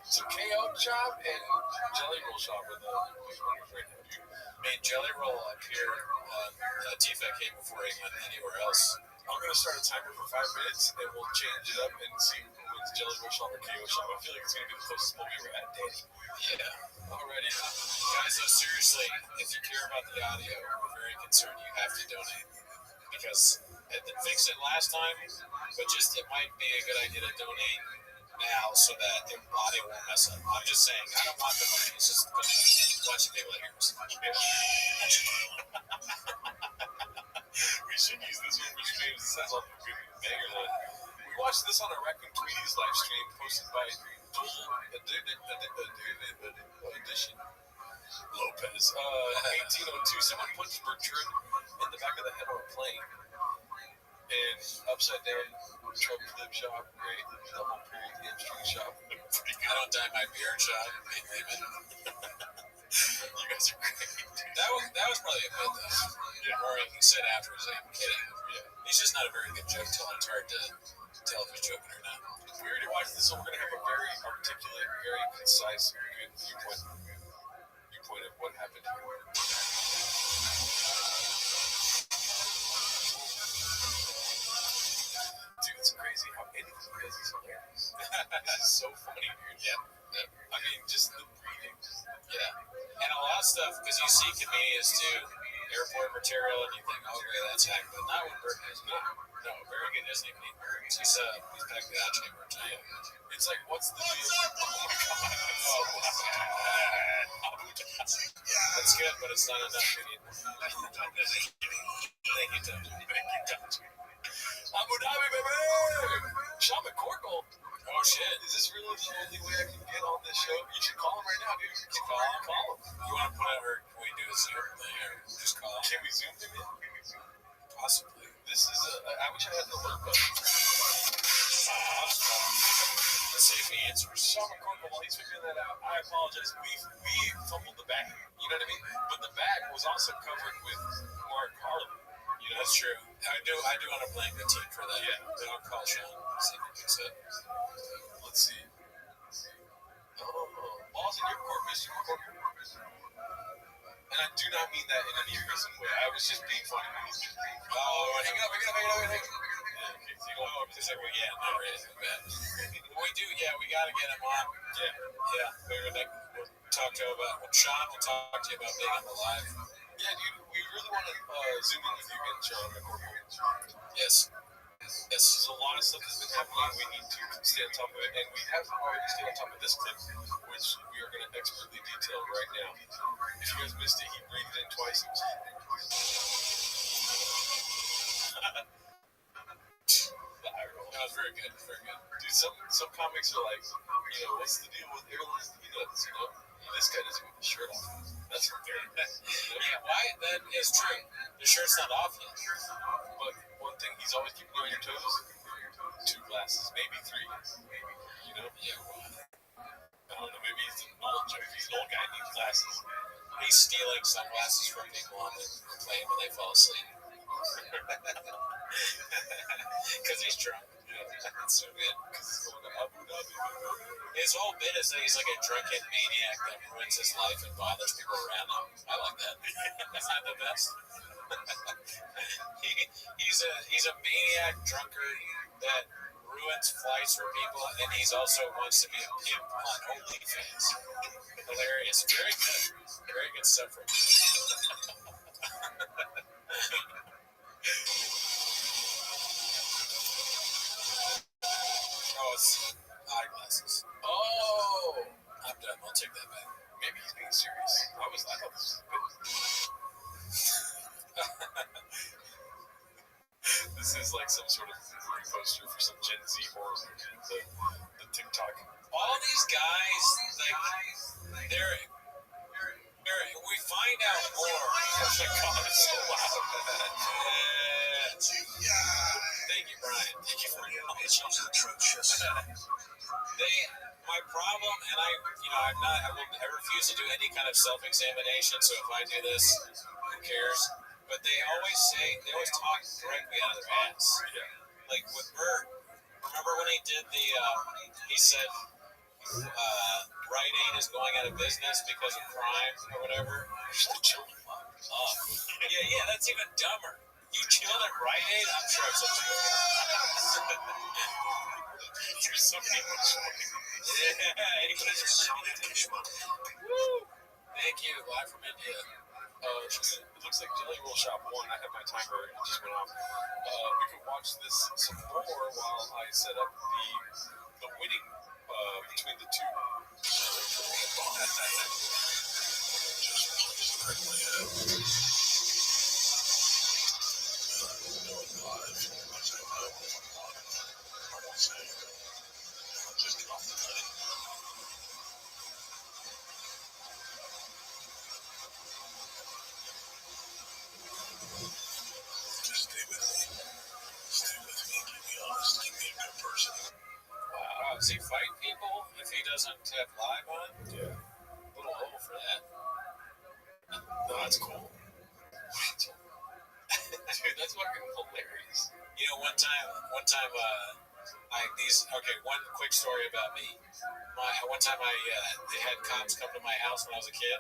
So KO shop and Jelly Roll shop with made Jelly Roll appear on TFK before he went anywhere else. I'm going to start a timer for 5 minutes and we'll change it up and see who wins Jelly Roll shop or KO shop. I feel like it's going to be the closest one we ever had, Danny. Yeah. Alrighty. Guys, so seriously, if you care about the audio, we're very concerned. You have to donate. Because it didn't fix it last time, but just it might be a good idea to donate now so that the audio won't mess up. I'm just saying, I don't want the money. It's just watching people that hear us. We should use this one for streams. It sounds like a good banger. We watched this on a Raccoon Tweeties live stream posted by Edition Lopez. 1802. Someone punched Bertrand in the back of the head on a plane. And upside down Trump flip shop, great. Double period hamstring shop. I don't dye my beard shop. You guys are great. That was probably a bit though. Yeah. Or he said afterwards, like, I'm kidding. Yeah. He's just not a very good joke teller. It's hard to tell if he's joking or not. We already watched this, so we're going to have a very articulate, very concise, good viewpoint of what happened here. Dude, it's crazy how anything does is hilarious. This is so funny, dude. Yeah. I mean, just the breathing. Yeah. And a lot of stuff, because you see comedians do airport material and you think, oh, okay, that's hack, but not when Burton is. No, very good doesn't even need words. He's back to that chamber, too. Yeah. It's like, what's the deal? Oh my god. Oh, that's good, but it's not enough. Thank you, Tom. Abu Dhabi, baby! Sean McCorkle. Oh, shit. Is this really the only way I can get on this show? You should call him right now, dude. You call him? You want to put out, or can we do a Zoom thing, or just call him? Can we Zoom him in? Possibly. This is I wish I had an alert button. Let's see if he answers. Sean McCorkle, while he's figuring that out, I apologize. We fumbled the bag. You know what I mean? But the bag was also covered with Mark Harley. You know, that's true. I do want to blame the team for that. Yeah. Then I'll call Sean and see if he picks it. Let's see. Oh, balls in your court, Mr. McCorkle. And I do not mean that in any aggressive way. I was just being funny. Oh, hang it up. Yeah, okay, so you go over to say, well, yeah, not really bad. We do, yeah, we got to get him on. Yeah. We'll talk to him about, Sean will talk to you about being on the live. Yeah, dude, we really want to zoom in with you again, Sean McCorkle. Yes. There's a lot of stuff that's been happening. We need to stay on top of it, and we have already stayed on top of this clip, which we are going to expertly detail right now. If you guys missed it, he breathed in twice. That was very good. Dude, some comics are like, you know, what's the deal with airlines peanuts, you know? This guy doesn't have his shirt off. That's very bad. Yeah, why? That is true. The shirt's not off yet. But one thing he's always keeping you on your toes, 2 glasses, maybe 3. You know? Yeah, well, I don't know, maybe he's an old guy and needs glasses. He's stealing sunglasses from people on the plane when they fall asleep. Because he's drunk. Yeah, that's so good. Because he's going to Abu Dhabi. His whole bit is that he's like a drunken maniac that ruins his life and bothers people around him. I like that. Isn't that the best? He's a maniac drunkard that ruins flights for people, and he's also wants to be a pimp on OnlyFans. Hilarious. Very good. Very good stuff for him. Oh, it's eyeglasses. Oh! I'm done. I'll take that back. Maybe he's being serious. I thought this was good. This is like some sort of movie poster for some Gen Z horror movie. The TikTok. All these guys, like, we find out more. Oh my God, it's so loud. Thank you, Brian. Thank you for your knowledge. Atrocious. My problem, and I refuse to do any kind of self-examination. So if I do this, who cares? But they always talk directly out of their ass. Yeah. Like with Bert, remember when he did he said Rite Aid is going out of business because of crime or whatever. Yeah, that's even dumber. You chill at Rite Aid? I'm sure it's a joke. There's so many much. Woo! Thank you. Live from India. It looks like Jelly Roll Shop won. I have my timer. It just went off. We could watch this some more while I set up the winning between the two. Just get off the plane. Just stay with me. Stay with me. Keep me honest. Keep me a good person. Wow. Does he fight people if he doesn't have live on? Yeah. A little old for that. No, that's cool. Dude, that's fucking hilarious. You know, one time, one quick story about me. One time they had cops come to my house when I was a kid.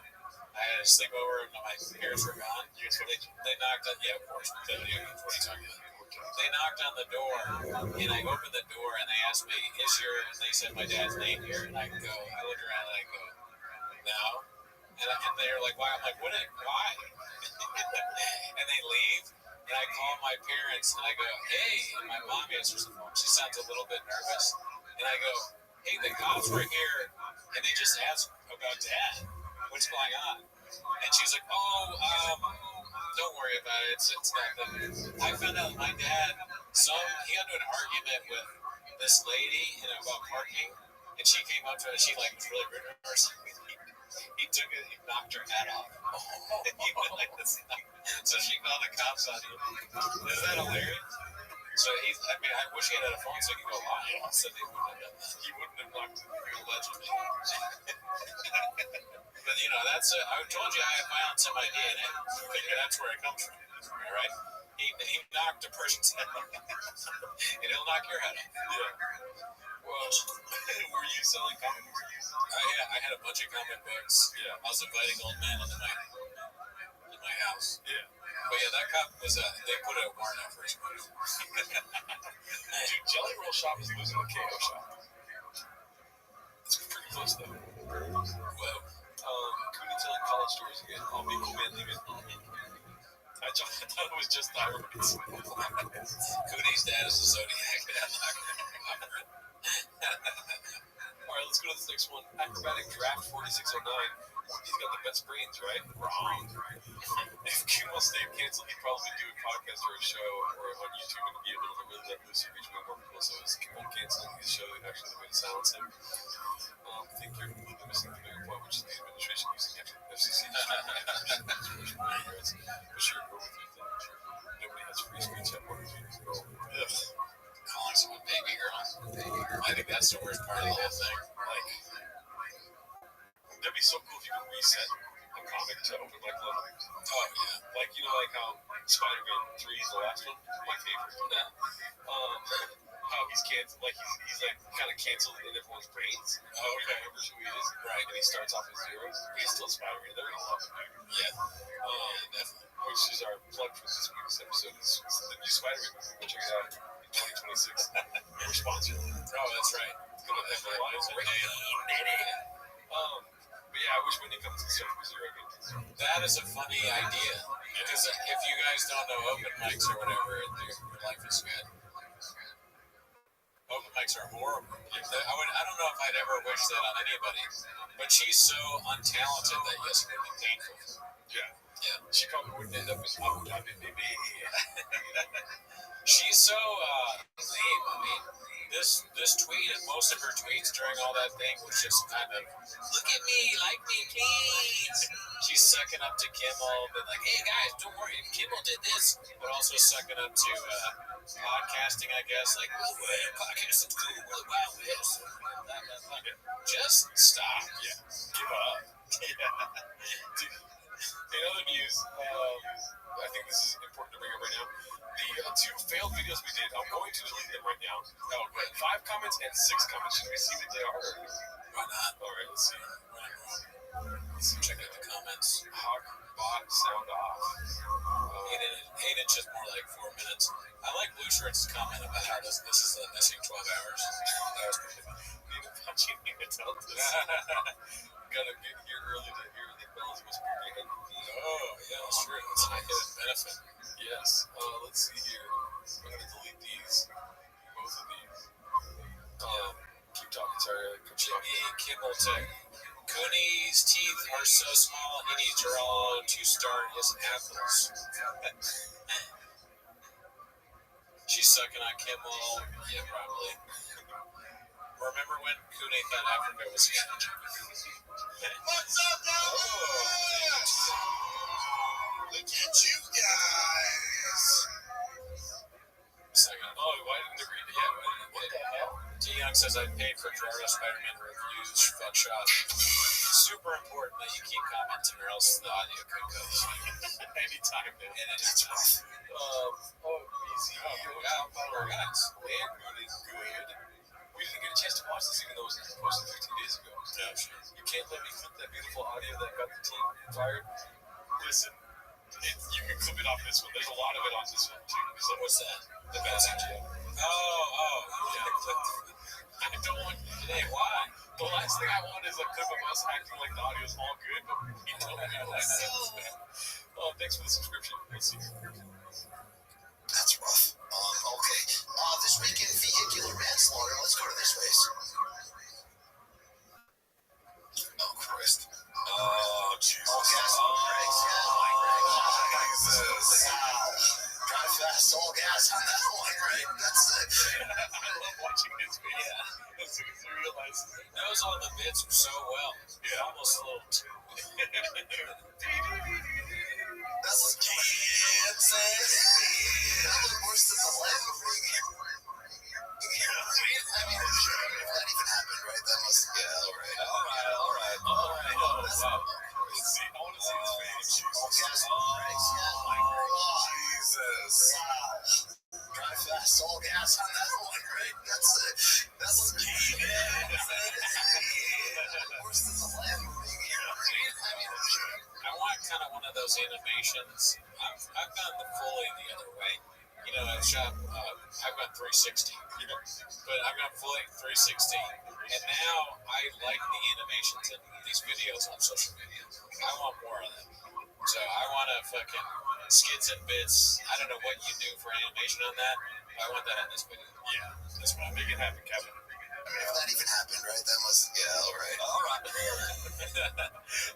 I had a sleepover and my parents were gone. They knocked on, yeah, of course. What are you talking about? They knocked on the door, and I opened the door, and they asked me, they said my dad's name here, and I looked around and I go, no. And they were like, why? I'm like, why? And they leave, and I call my parents, and I go, hey, and my mom answers the phone. She sounds a little bit nervous, and I go, hey, the cops were here, and they just asked about Dad. What's going on? And she's like, don't worry about it. It's nothing. I found out my dad, he got into an argument with this lady about parking, and she came up to her, and she was really rude to her. He knocked her hat off. He went like this. So she called the cops on him. Is that hilarious? So I wish he had a phone so he could go live. So they wouldn't have done that. He wouldn't have knocked it. Allegedly. But I told you I have violence in my DNA. That's where it comes from. All right? He knocked a person's head off. And he'll knock your head off. Yeah. Well, were you selling comic books? I had a bunch of comic books. Yeah. I was inviting old men into my house. Yeah. But yeah, that cop was they put a warrant out for his murder. Dude, Jelly Roll Shop is losing the KO shop. It's pretty close though. Well, Cooney telling college stories again. I'll be cool man leaving. I thought it was just thyroids. Cooney's dad is a Zodiac. Alright, let's go to this next one. Acrobatic Draft 4609. He's got the best brains, right? Wrong. If Kimmel stayed canceled, he'd probably do a podcast or a show or on YouTube and be able to really let loose and reach way more people. So is Kimmel canceling his show actually the way to silence him? I think you're completely missing the bigger point, which is the administration using FCC to for sure, go with you. Nobody has free speech at work. Calling someone baby girl. I think that's the worst part of the whole thing. That'd be so cool if you could reset a comic to open mic level. Oh, yeah. Like how Spider-Man 3 is the last one? My favorite. How he's canceled, he's kind of canceled in everyone's brains. Oh, okay. Remembers who he is. Right. And he starts off as zero. He's still Spider-Man. They're going to love him. Yeah. Definitely. Which is our plug for this week's episode. It's the new Spider-Man movie. Go check it out in 2026. We're sponsored. Oh, that's right. But yeah, I wish Whitney comes to Surf Missouri again. That is a funny idea. Because if you guys don't know open mics or whatever, your life is good. Open mics are horrible. I don't know if I'd ever wish that on anybody. But she's so untalented that yes, it would be painful. Yeah. Yeah. She probably wouldn't end up in Abu Dhabi, baby. She's so lame. I mean, this tweet and most of her tweets during all that thing was just kind of, look at me, like me, please. She's sucking up to Kimmel, but like, hey guys, don't worry, Kimmel did this, but also sucking up to podcasting, I guess. Like, oh, well, podcasting's cool, we're the Wild West. Just stop. Yeah. Give up. In other news, I think this is important to bring up right now. The 2 failed videos we did, I'm going to delete them right now. 5 comments and 6 comments. Should we see what they are? Why not? All right, let's see. Let's check out the comments. Hawk bot sound off. 8 inches, more like 4 minutes. I like Blue Shirt's comment about how this is the missing 12 hours. That was pretty funny. Need to tell this. Gotta get here early to hear the bells must be big. Oh, yeah, that's true. It's a hidden benefit. Yes. Let's see here. I'm gonna delete these. Both of these. Keep talking. Sorry. Jimmy Kimmel Tech. Cooney's teeth are so small he needs to draw to start his apples. She's sucking on Kimmel. Yeah, probably. Remember when Cooney thought Africa was huge? What's up, Look at you guys. Oh, why didn't they read it yet? What the hell? T. Young says I paid for Gerardo Spider-Man reviews. Fuck shot. Super important that you keep commenting or else the audio could go. Anytime, man. And it's rough. Easy. Wow, guys. Man, good is good. We didn't get a chance to watch this even though it was posted 15 days ago. Yeah, sure. You can't let me clip that beautiful audio that got the team fired. Listen, you can clip it off this one. There's a lot of it on this one, too. So what's that? The fencing gym. Oh, yeah. I don't want. Hey, why? The last thing I want is a clip of us acting like the audio is all good, but you told me to like that. Oh, thanks for the subscription. Let's see. That's rough. Okay. This week in vehicular manslaughter, let's go to this space. Oh, Christ. Oh, Jesus. All gas on brakes. Jesus. Drive fast, all gas on that one, right? That's it. I love watching his video. As soon as he realizes it. Knows all the bits so well. Yeah. Almost a little too. That was Kansas. That was worse than the last movie. I mean, if that even happened, right? That must. Yeah. All right. Oh, wow. Let's see. I want to see his face. All gas on brakes. Jesus. Wow. Drive fast, all gas on that one, right? That's it. That was worse than the last movie. I want kind of one of those animations. I've gone fully the other way. You know, I've gone 360. But I've gone fully 360. And now I like the animations in these videos on social media. I want more of them. So I want to fucking skits and bits. I don't know what you do for animation on that, but I want that in this video. Yeah, that's what I make it happen, Kevin. I mean, if that even happened, right? That must. Yeah, all right.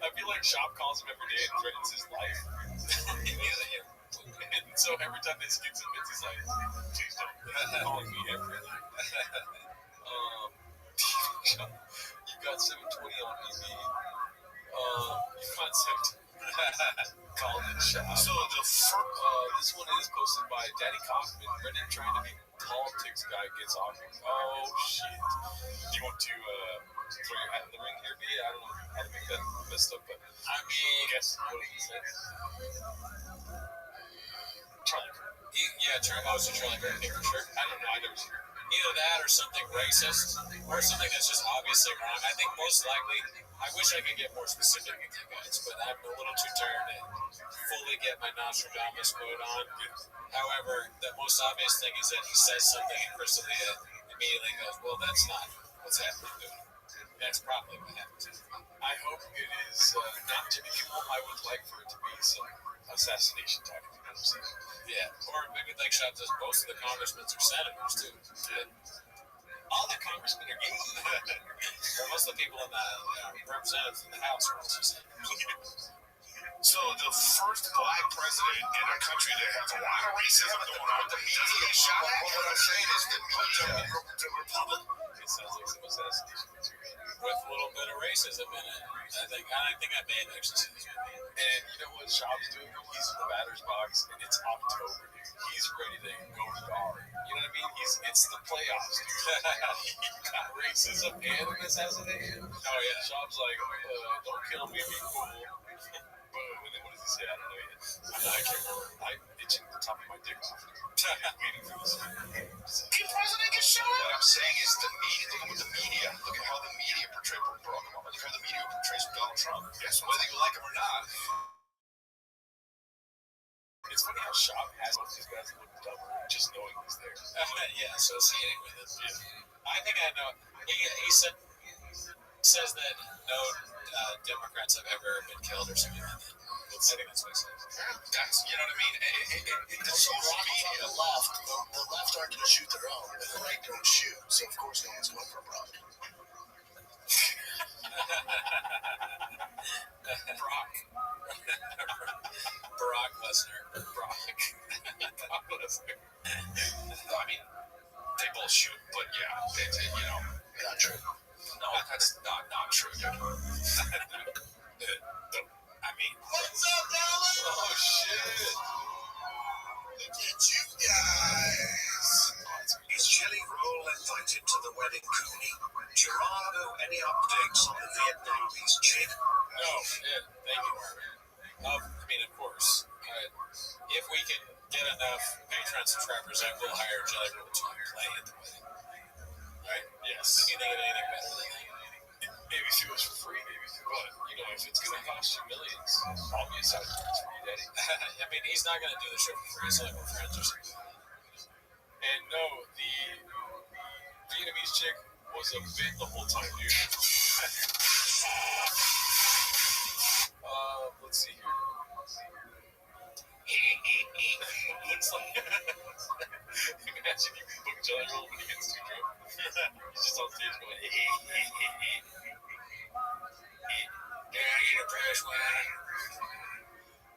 I feel like Shop calls him every day and threatens his life. And so every time they skits and bits, he's like, please don't call me ever. You got 720 on EV. You concept. Called it Shop. So this one is posted by Daddy Kaufman. Brendan trying to be politics guy gets off. Oh shit. Do you want to throw your hat in the ring here, B? I don't know how to make that messed up, but I mean, guess what he said. Charlie Kirk. Charlie Kirk for sure. I don't know. I never seen her. Either that or something racist or something that's just obviously wrong. I think most likely, I wish I could get more specific with you guys, but I'm a little too tired to fully get my Nostradamus quote on. However, the most obvious thing is that he says something and Crystalia immediately goes, well, that's not what's happening to him. That's probably what happened to him. I hope it is not too many people. I would like for it to be some assassination tactic conversation. Yeah, or maybe like Shab says, most of the congressmen are senators too. Yeah. All the congressmen are gay. Most of the people in the representatives in the House are also senators. So the first black president in a country that has a lot of racism going on, the media is shot at. What I'm saying is the Republic. It sounds like some assassination material. With a little bit of racism in it. I think I may have actually seen this movie. And you know what Shab's doing? He's in the batter's box, and it's October, dude. He's ready to go guard. You know what I mean? It's the playoffs, dude. He got racism and an assassination. Oh, yeah. Shab's like, don't kill me, be cool. What does he say? I don't know yet. I can't remember. I'm itching the top of my dick off. Waiting for this. The president gets shot at. What I'm saying is the media. Look at the media. Look at how the media portray Barack Obama. Look how the media portrays Donald Trump. Yes, whether you like him or not. It's funny how Shab has all these guys look dumber just knowing he's there. Yeah, associating with it. Yeah. I think I know. He says that no Democrats have ever been killed or something like that. I think that's what he says. That's, you know what I mean? The social media. The left aren't going to shoot their own, and the right don't shoot. So, of course, no one's going for Brock. Barack Lesnar. God bless him. I mean, they both shoot, but yeah, not true. No, that's not true. I mean, what's up, Dallas? Oh, shit. Look at you guys. Is Jelly Roll invited to the wedding, Cooney? Gerardo, any updates on the Vietnamese chick? No, thank you, Marvin. I mean, of course. If we can get enough Patreon subscribers, I will hire Jelly Roll to play at the wedding. Right? Yes. You think of anything better than that? Maybe if it was for free, but, if it's going to cost you millions, I'll be a side for you, Daddy. I mean, he's not going to do the show for free. It's like we're friends or something. And no, the Vietnamese chick was a bit the whole time, dude. Let's see here. Looks like imagine you book Jelly Roll when he gets too drunk. He's just on stage going,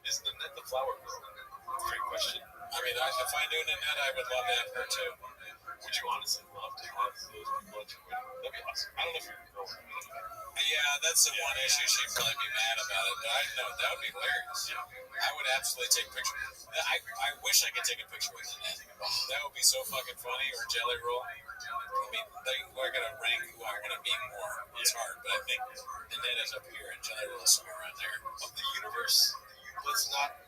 Is Nanette the flower girl? Great question. I mean, if I knew Nanette, I would love to have her too. Would you honestly love to have those people at your wedding? That'd be awesome. I don't know if you're a girl. Yeah, that's the one issue she'd probably be mad about it, but I know that would be hilarious. Yeah. I would absolutely take a picture. I wish I could take a picture with Nanette. That would be so fucking funny, or Jelly Roll. I mean, we're going to rank who I want to be more. It's hard, but I think Nanette is up here and Jelly Roll is somewhere around there. Of the universe, let's not,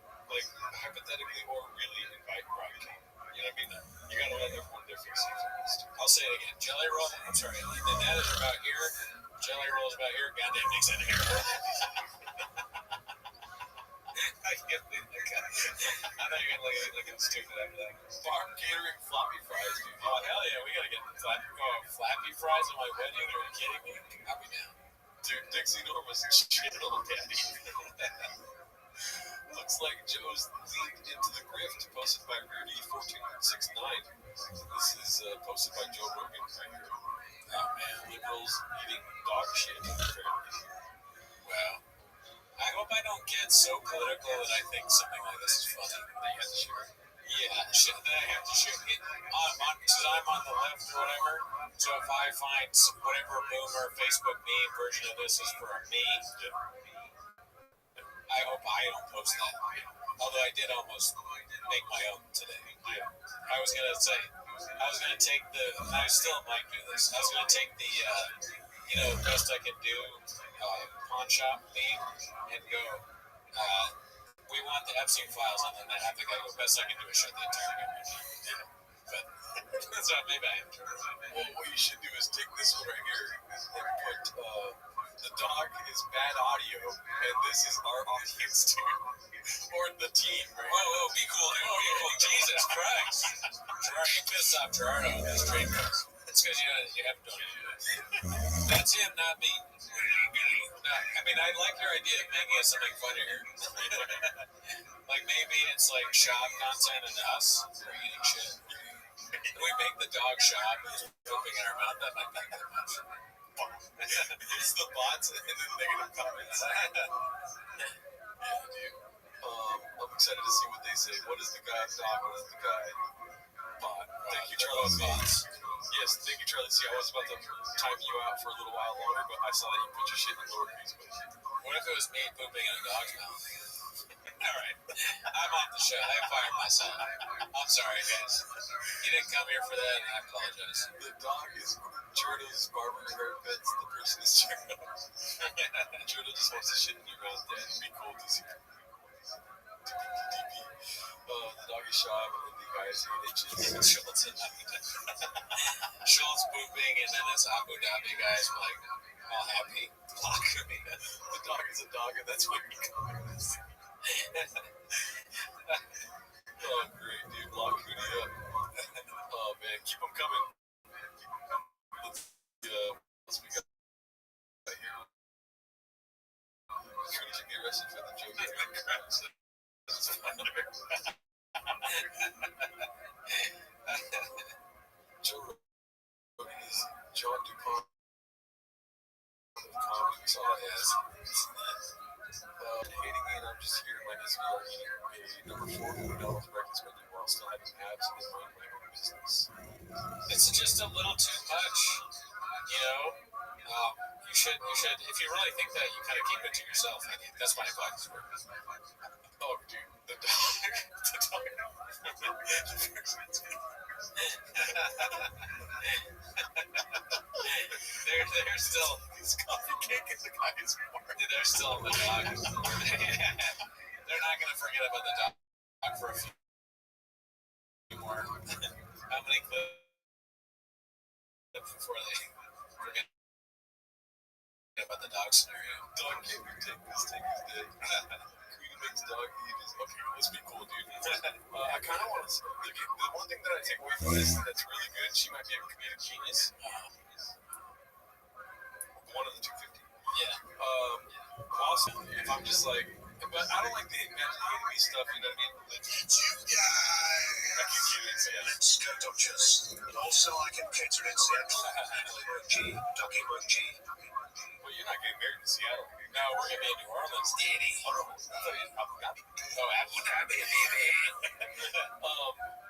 hypothetically or really invite Brock King. You know what I mean? You got to let everyone their faces first. I'll say it again. Jelly Roll, I'm sorry, Nanette is about here. Jelly Roll is about here. Goddamn, Nick's in here. I can't believe that. I know you're going to look stupid after that. Bar catering floppy fries, dude. Oh, hell yeah, we got to get flappy fries at my wedding. Are you kidding me? I'll be down. Dude, Dixie Norma's chill, daddy. Looks like Joe's leaned into the grift, posted by Rudy1469. This is posted by Joe Rogan right here. Oh, man. Liberals eating dog shit. Wow. I hope I don't get so political that I think something like this is funny. That you have to share. Yeah, shit that I have to share. Because I'm on the left or whatever, so if I find whatever boomer Facebook meme version of this is for me, I hope I don't post that. Although I did almost make my own today. Yeah. I was going to take I still might do this. I was going to take the, best I could do pawn shop meme and go, we want the Epstein files, and then I think the best I can do is shut the entire government down. Yeah. But that's not maybe I am. Well, what you should do is take this one right here and put the dog is bad audio, and this is our audience, dude. Or the team, right? Whoa, be cool, dude. Be cool. Jesus Christ. Gerard, you pissed off Gerardo on this train. It's kept on it. That's him, not me. No, I mean, I like your idea of making it something funnier. Like maybe it's like shop content and us eating shit. We make the dog shop and pooping in our mouth. That might be that much. It's the bots and the negative comments. Yeah, dude. I'm excited to see what they say. What is the guy dog? What is the guy bot? Thank you, Charlie. Bots. Yes, thank you, Charlie. See, I was about to time you out for a little while longer, but I saw that you put your shit in lowercase. What if it was me pooping in a dog's mouth? All right, I'm off the show. I fired myself. I'm sorry, guys. You didn't come here for that, and I apologize. The dog is Jordo's barber haircuts. The person is Jordo. Jordo just wants to shit in your mouth. Yeah, it'd be cool to see. The doggy shop and the guys who itches. Schultz pooping, and then this Abu Dhabi guy's like all happy. Block me. The dog is a dog, and that's what we call it. Oh, great, dude. Block Hootie up. Oh, man. Keep them coming. Let's we got here. Hootie should be arrested for the joke. Joe Rogan is John DuPont of comedy. That's all I ask. Hating it, I'm just here in my SVR eating a number $400 breakfast menu while still having abs and running my own business. It's just a little too much, you know? You should, if you really think that, you kind of keep it to yourself. I think that's my advice. Oh, dude, the dog. They're still, this coffee cake is the guy's more. They're still on the dog. They're not going to forget about the dog for a few more. How many clips before they forget about the dog scenario? Dog can't take this, take his dick. Queen makes dog eat his. Okay, let's be cool, dude. I kind of want to. The one thing that I take away from this that's really good, she might be a comedic genius. One of the 250. Yeah. Also, if I'm just like, but I don't like the imagine me stuff, you know what I mean? Like, you guys. I keep kidding, so yeah. Let's go Dodgers. But also I can cater in Seattle. Dog emoji. Well, you're not getting married in Seattle. No, we're going to be in New Orleans, Danny. I thought you were Abu Dhabi. Oh, Abu Dhabi, baby.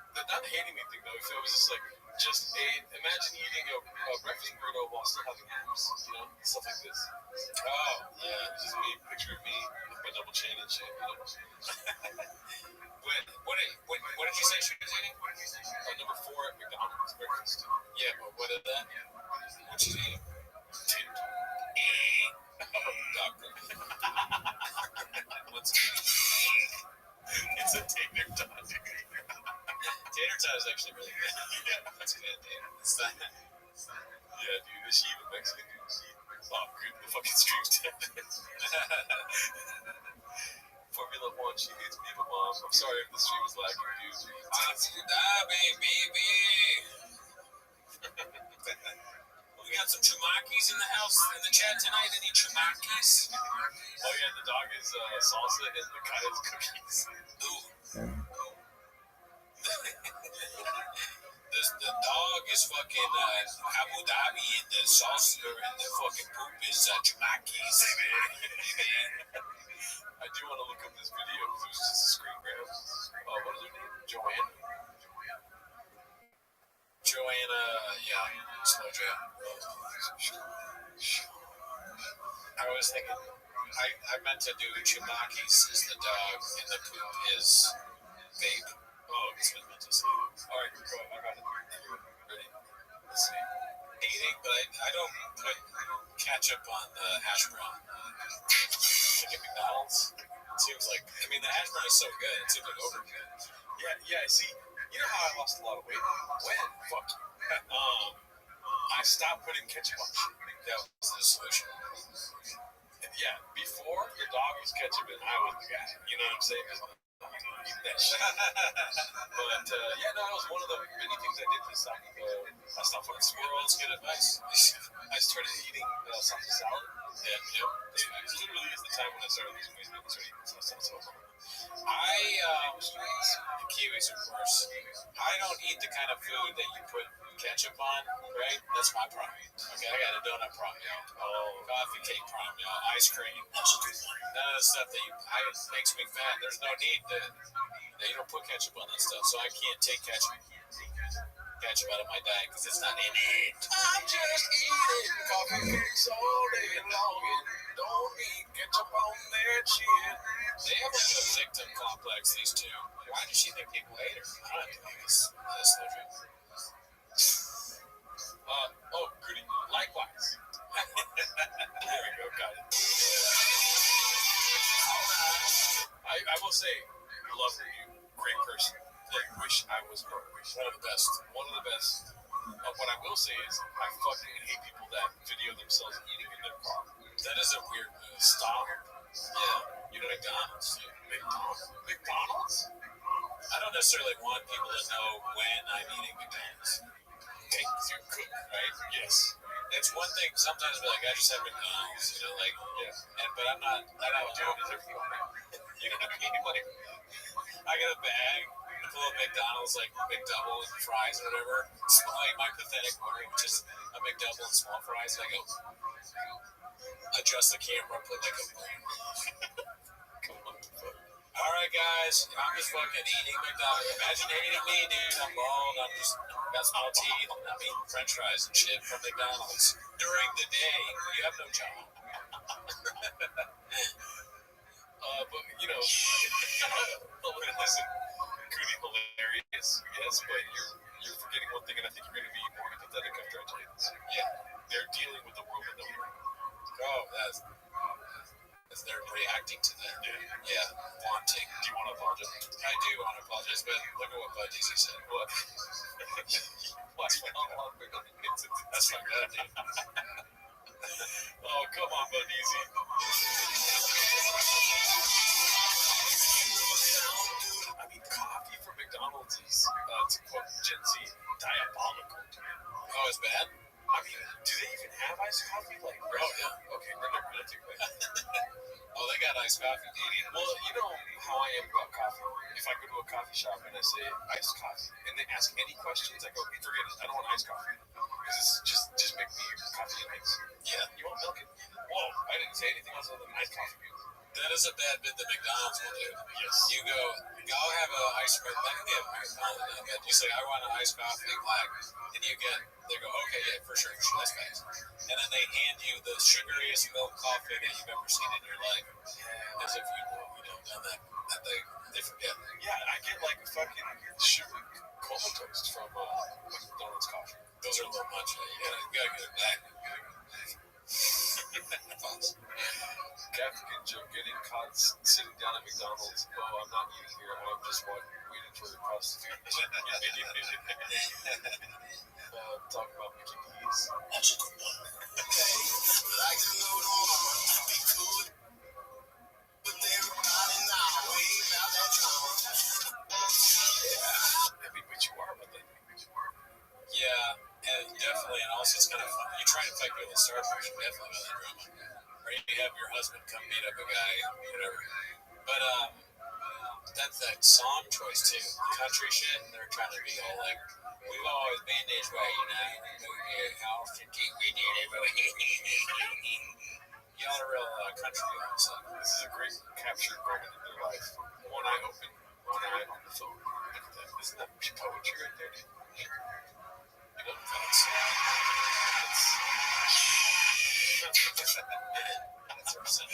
The not hating me thing, though, if it was just imagine eating a breakfast burrito while still having abs, you know, stuff like this. Oh, yeah, just me, picture of me with my double chain and shit, you know. What did you say she was eating? Number 4 at McDonald's breakfast. Yeah, but what is that? What she's eating? Tater tot. Doctor. What's it? It's a tater tot. Tater tot is actually really good. Yeah, that's good, dude. It's that. Yeah, dude. Is she even Mexican, dude? Oh, good. The fucking stream's dead. Formula 1, she hates me, but mom. I'm sorry if the stream is lagging, dude. Abu Dhabi, baby. We got some chumakis in the house, in the chat tonight. Any chumakis? Oh, yeah, the dog is salsa and the guy is cookies. Ooh. The dog is fucking Abu Dhabi and the salsa and the fucking poop is chumakis. I do want to look up this video because it was just a screen grab. What is her name? Joanna, yeah, slow jam. I was thinking, I meant to do chumakis is the dog and the poop is vape. Oh, it's been meant to say. Alright, go ahead, I got it. Ready? Let's see. Eating, but I don't put ketchup on the hash brown. Like at McDonald's. It seems like, the hash brown is so good, it seems like overkill. Yeah, see, you know how I lost a lot of weight? When? Fuck you. I stopped putting ketchup on shit. That was the solution. Yeah, before the dog was ketchup and I was the guy. You know what I'm saying? That shit. But, that was one of the many things I did to stop eating I stopped fucking squirrels. Good advice. I started eating salsa salad. Yeah. It literally is the time when I started losing weight. I started eating salsa salad. Kiwis, of course. I don't eat the kind of food that you put ketchup on, right? That's my problem. Okay, I got a donut problem, coffee cake problem, ice cream. None of the stuff that makes me fat. There's no need that you don't put ketchup on that stuff, so I can't take ketchup out of my diet because it's not in it. I'm just eating coffee cakes all day long and don't need ketchup on that shit. They have like a victim complex, these two. Why does she think people hate her? I don't think this legit. Goody. Likewise. There we go, got it. I will say, love you, great person. Wish I was her. One of the best. What I will say is, I fucking hate people that video themselves eating in their car. That is a weird move. Stop. Yeah. You know McDonald's. McDonald's? I don't necessarily want people to know when I'm eating McDonald's. Okay, you cook, right? Yes. It's one thing. Sometimes I'll be like, I just have McDonald's, but I'm not doing it every morning. You know what I mean? Like, I got a bag full of McDonald's, like McDouble and fries or whatever. It's like my pathetic order, which is a McDouble and small fries. And I go, adjust the camera, put like a come on. All right, guys, I'm just fucking eating McDonald's. Imagine hating me, dude. I'm bald. I'm just got small teeth. I'm eating French fries and shit from McDonald's during the day. You have no job. But listen, Cootie, hilarious, yes, but you're forgetting one thing, and I think you're going to be more empathetic after I tell you this. Yeah, they're dealing with the world that they're in. Oh, that's they're reacting to that. Yeah, wanting. Do you want to apologize? I do want to apologize, but look at what Bud DC said. What? That's my bad, dude. Oh, come on, Bud Easy. I mean, coffee from McDonald's is, to quote Gen Z, diabolical. Oh, it's bad? I mean, do they even have iced coffee? Like, yeah. Okay, we're never going to do that. Oh, they got iced coffee, dude. Well, you know how I am about coffee. If I go to a coffee shop and I say iced coffee, and they ask any questions, I go, forget it. I don't want iced coffee. Because it's just make me coffee and ice. Yeah. You want milk? Whoa, I didn't say anything else other than iced coffee. That is a bad bit that McDonald's will do. Yes. You go, I'll have an iced coffee. Like, they have McDonald's. You say, I want an iced coffee, black. And you get, they go, okay, yeah, for sure, that's fast. And then they hand you the sugariest milk coffee that you've ever seen in your life. As if you know that they forget. Yeah, I get like a fucking sugar cola toast from McDonald's coffee. Those are a little much. You gotta get it back. African joke, getting caught sitting down at McDonald's. Oh, I'm not eating here. I'm just waiting for the prostitute. Talking about Mickey D's. That's a good one. Like to know the one, be cool. But everybody now, way about that drama. I mean, but you are, but then. Yeah, and definitely, and also it's kind of fun. You try to fight people in Star Wars, you're definitely about that drama. Or you have your husband come beat up a guy, whatever. But that's that song choice too. Country shit, they're trying to be all like, we've always been this way, how often we did it, but y'all are real country girls. This is a great captured moment in their life. One eye open, one eye on the phone. Isn't that poetry right there, dude? You know, that's our son.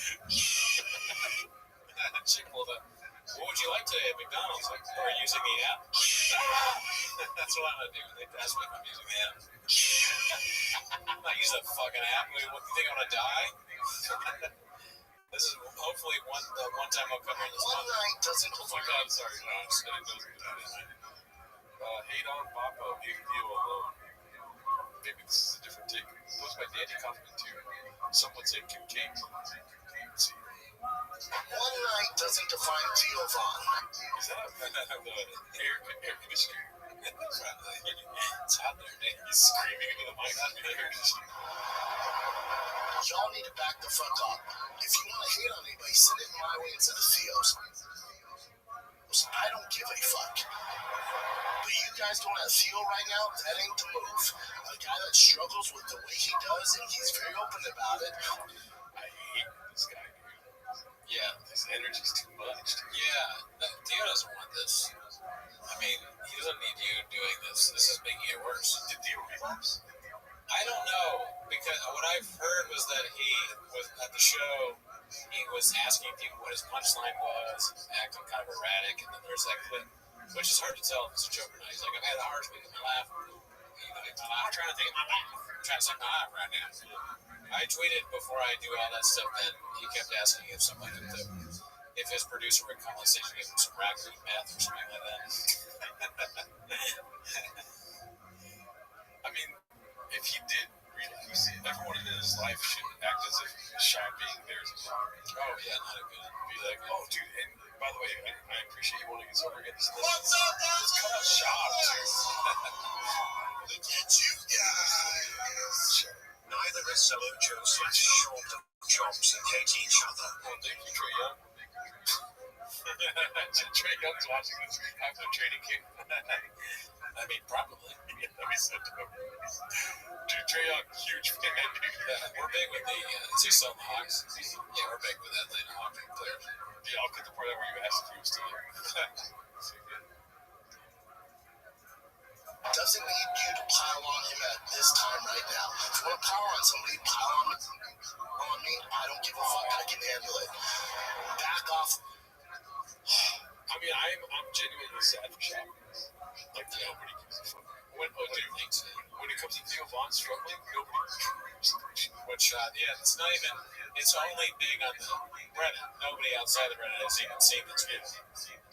She pulled up. What would you like today at McDonald's? Or using the app? That's what I'm gonna do. They ask me if I'm using the app. I'm not using a fucking app. What do you think I'm gonna die? This is hopefully one time I'll come here this month. One night doesn't. Oh my God, sorry. No, I'm just kidding. Hate on Papa, big deal alone. Maybe this is a different take. It was by Danny Kaufman too. Someone said Kim K. One night doesn't define Giovanni. Is that the air conditioner? It's hot there, dude. He's screaming into the mic. Y'all need to back the fuck up. If you want to hate on anybody, send it my way instead of Theo's. I don't give a fuck. But you guys don't have Theo right now, that ain't the move. A guy that struggles with the way he does, and he's very open about it. I hate this guy, dude. Yeah, his energy's too much. Yeah, Theo doesn't want this. I mean, he doesn't need you doing this. This is making it worse. Did Theo relapse? I don't know, because what I've heard was that he was at the show, he was asking people what his punchline was, acting kind of erratic, and then there's that clip, which is hard to tell if it's a joke or not. He's like, I've had a hard week in my life. I'm trying to think of my laugh. I'm trying to think of my laugh right now. I tweeted before I do all that stuff that he kept asking if somebody could, if his producer would come on stage and give him some raccoon math or something like that. I mean, if he did relapse, everyone in his life should act as if Sean being there is a problem. Oh, yeah, not a good. Be like, oh, dude, and by the way, I appreciate you wanting to get sober again. What's up, guys? Just cut out Sean, too. Look at you guys. Neither is Salujo / Short of Jobs and hate each other. Well, thank you, Trey Young. Trey Young's watching this after training camp. I mean, probably. Yeah, let me send him. Dude, Trey Young, huge fan, dude. We're big with the, is he still in the Hawks? Yeah, we're big with Atlanta Hawks players. Yeah, I'll cut the part out where you asked if he was still there. Doesn't need you to pile on him at this time right now. If you want to pile on somebody, pile on me. I don't give a fuck. I can handle it. Back off. I mean, I'm genuinely sad for Shaq. Like, nobody gives a fuck. When it comes to Theo Vaughn struggling, nobody cares. What shot? Yeah, it's not even, it's only big on the Reddit. Nobody outside the Reddit has even seen this video.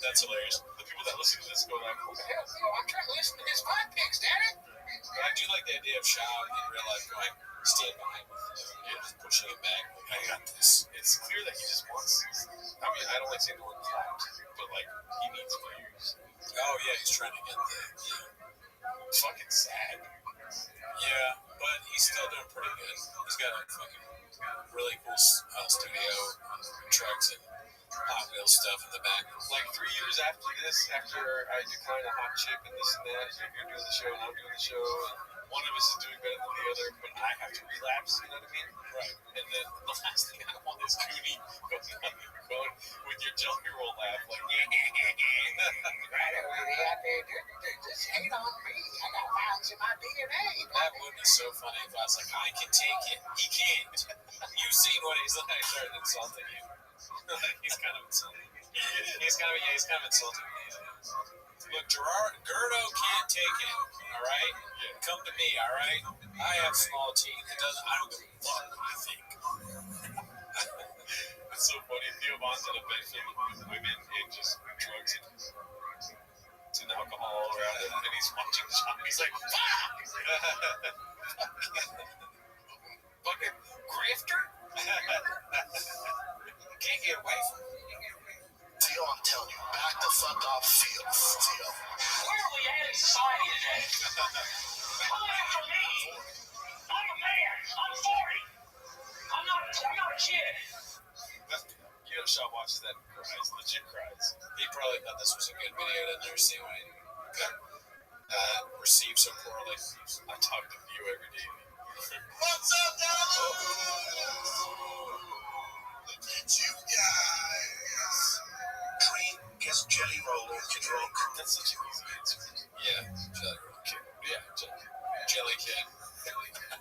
That's hilarious. The people that listen to this go like, what the hell? I'm trying to listen to his podcast, damn it. But I do like the idea of Shao in real life going, stand behind me. Just pushing it back. I got this. It's clear that he just wants, I mean, I don't like saying the word clout, but like, he needs views. Oh, yeah, he's trying to get the, Fucking sad. Yeah, but he's still doing pretty good. He's got a fucking really cool studio, trucks and Hot Wheels stuff in the back. Like 3 years after this, after I decline a hot chip and this and that, you're doing the show and I'm doing the show, and one of us is doing better than the other, but I have to relapse, you know what I mean? Right. And then the last thing I want is Cooney going on your phone with your jelly roll laugh, like, Right over there, just hate on me. I got violence in my DNA. That would be so funny if I was like, I can take it. He can't. You've seen what he's like. I started insulting you. He's kind of insulting me. He's kind of insulting me. Look, Gerdo can't take it. All right? Yeah. Come to me, all right? I have small teeth. I don't give a fuck what you think. It's so funny. Theo Vaughn's in a bed filled with women and just drugs and alcohol all around him, and he's watching the shot. He's like, fuck! Fucking grifter? Can't get away from it. Theo, I'm telling you, back the fuck off, Theo. Where are we at in society today? Come after me. I'm a man. I'm 40. I'm not a kid. You know, Sean watches that and cries, legit cries. He probably thought this was a good video. Didn't understand why it got received so poorly. I talk to Theo every day. What's up, guys? Look at you guys. Cream is jelly roll kid rock. That's such an easy answer. Yeah, Jelly Roll Kid. Yeah, Jelly Kid.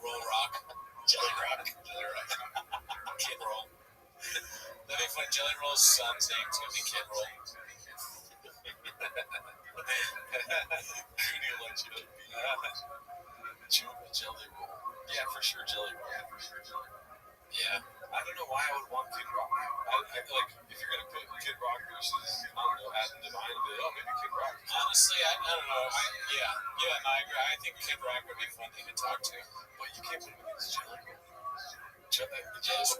Roll Rock. Jelly Rock. Jelly Rock. Kid Roll. That'd be fun. Jelly Roll's son's name's gonna be Kid Roll. Cooney will let you know. Jelly Roll. Yeah, for sure, Jelly Roll. Yeah. I don't know why I would want Kid Rock. I feel like if you're going to put Kid Rock versus, I don't know, Adam Devine, I'd be like, oh, maybe Kid Rock. Honestly, I don't know. Yeah, no, I agree. I think Kid Rock would be a fun thing to talk to. But you can't put him against Jelly Roll. Yes.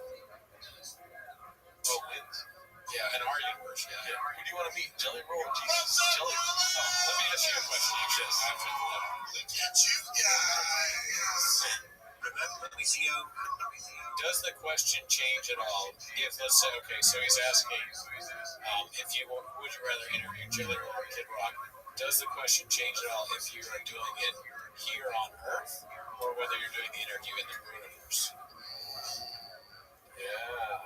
Oh, wins. Yeah, in our universe, yeah. Who do you want to meet? Jelly Roll or Jesus? Jelly Roll. Let me ask you a question, actually. Look at you guys. Remember, Lucio? Does the question change at all if, let's say, okay, so he's asking, if you would you rather interview Jelly Roll or Kid Rock? Does the question change at all if you are doing it here on Earth or whether you're doing the interview in the universe? Yeah.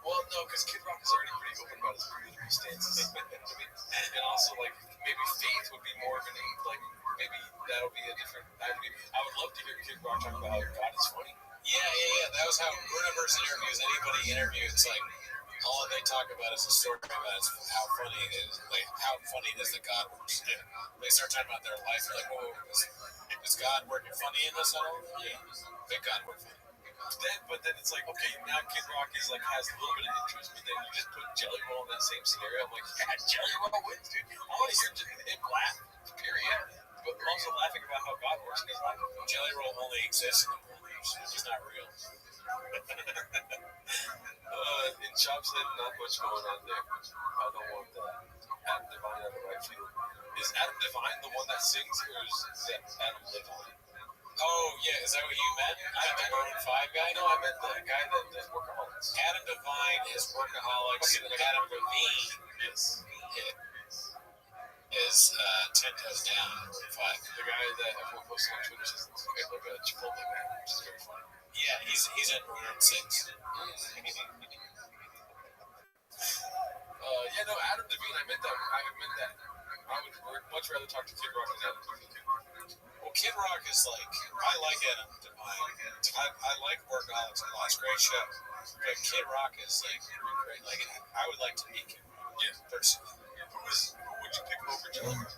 Well, no, because Kid Rock is already pretty open about his political stances. And also, like, maybe faith would be more of an like, maybe that'll be a different. I would love to hear Kid Rock talk about how God is funny. Yeah. That was how Universe interviews anybody interviews. It's like all they talk about is a story about how funny it is, like how funny it is that God works. Yeah. They start talking about their life. They're like, whoa, is God working funny in this at all? Yeah. Make God work funny. But then it's like, okay, now Kid Rock is like has a little bit of interest, but then you just put Jelly Roll in that same scenario. I'm like, yeah, Jelly Roll wins, dude. I want to hear him laugh, period. But also laughing about how God works in his life. Jelly Roll only exists in the movies. He's not real. In Chop's Head, not much going on there. I don't want that. Adam Devine on the right field. Is Adam Devine the one that sings, or is that Adam Levine? Oh, yeah. Is that what you meant? The Maroon 5 guy? No, I meant the guy that does Workaholics. Adam Devine is Workaholics. Okay, Adam Levine yes. is 10 Toes Down 5. The guy that everyone posts on Twitter says looks like a Chipotle man, which is very funny. Yeah, he's in Maroon 6. Yeah, no, Adam Devine, I meant that. I would much rather talk to Kid Rock than Adam Devine. Well, Kid Rock is like, I like Adam Devine. I like Workaholics a lot. It's a great show. But Kid Rock is like great. Like, I would like to meet Kid Rock. Yeah, personally. Who would you pick over Jelly Roll?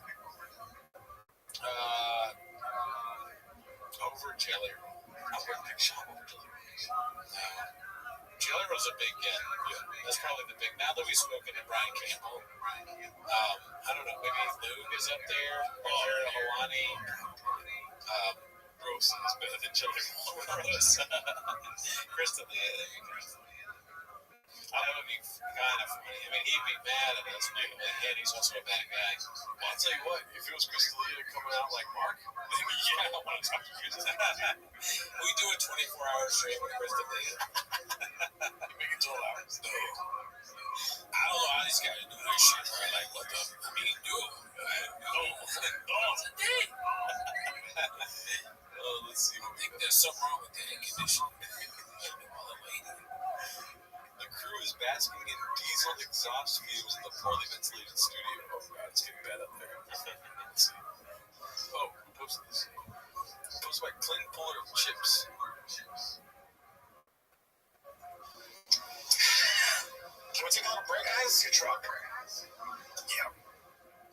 Over Jelly Roll. I would pick Sean over Jelly Roll. Jelly Roll's a big get. Yeah. That's probably the big. Now that we've spoken to Brian Campbell, I don't know. Maybe Luke is up there. Jared Hawani. Rose is better than Jelly Roll. Rose. Kristen Lee. That would be kind of funny. I mean, he'd be mad at us, and he's also a bad guy. Well, I'll tell you what, if it was Crystalia coming out like Mark, then yeah, I want to talk to Crystalia. We do a 24-hour stream with Crystalia. You make it 12 hours. No. I don't know how these guys do this shit, right? Like, what the? I mean, Let's see. I think there's something wrong with the air conditioning. The crew is basking in diesel exhaust fumes in the poorly ventilated studio. Oh god, it's getting bad up there. Let's see. Oh, who posted this? Posted by Clint Puller of Chips. Can we take a little break, guys? Your truck. Yeah.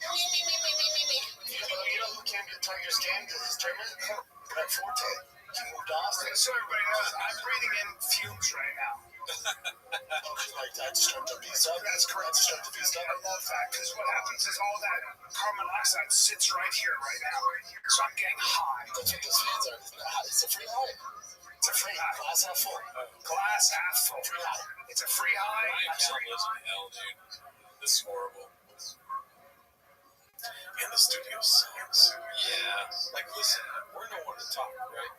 You know who came to the Tigers game to this tournament? Brett Forte. He moved off. So everybody knows I'm breathing in fumes right now. Like that to start the pizza? That's correct, to start the pizza. I love that, because what happens is all that carbon monoxide sits right here, right now. So I'm getting high. That's what those fans are. It's a free high. It's a free high. Glass half full. Glass half full. Free high. It's a free high. Brian Campbell lives in hell, dude. This is horrible. And the studio sucks. Yeah. Like, listen, we're no one to talk, right?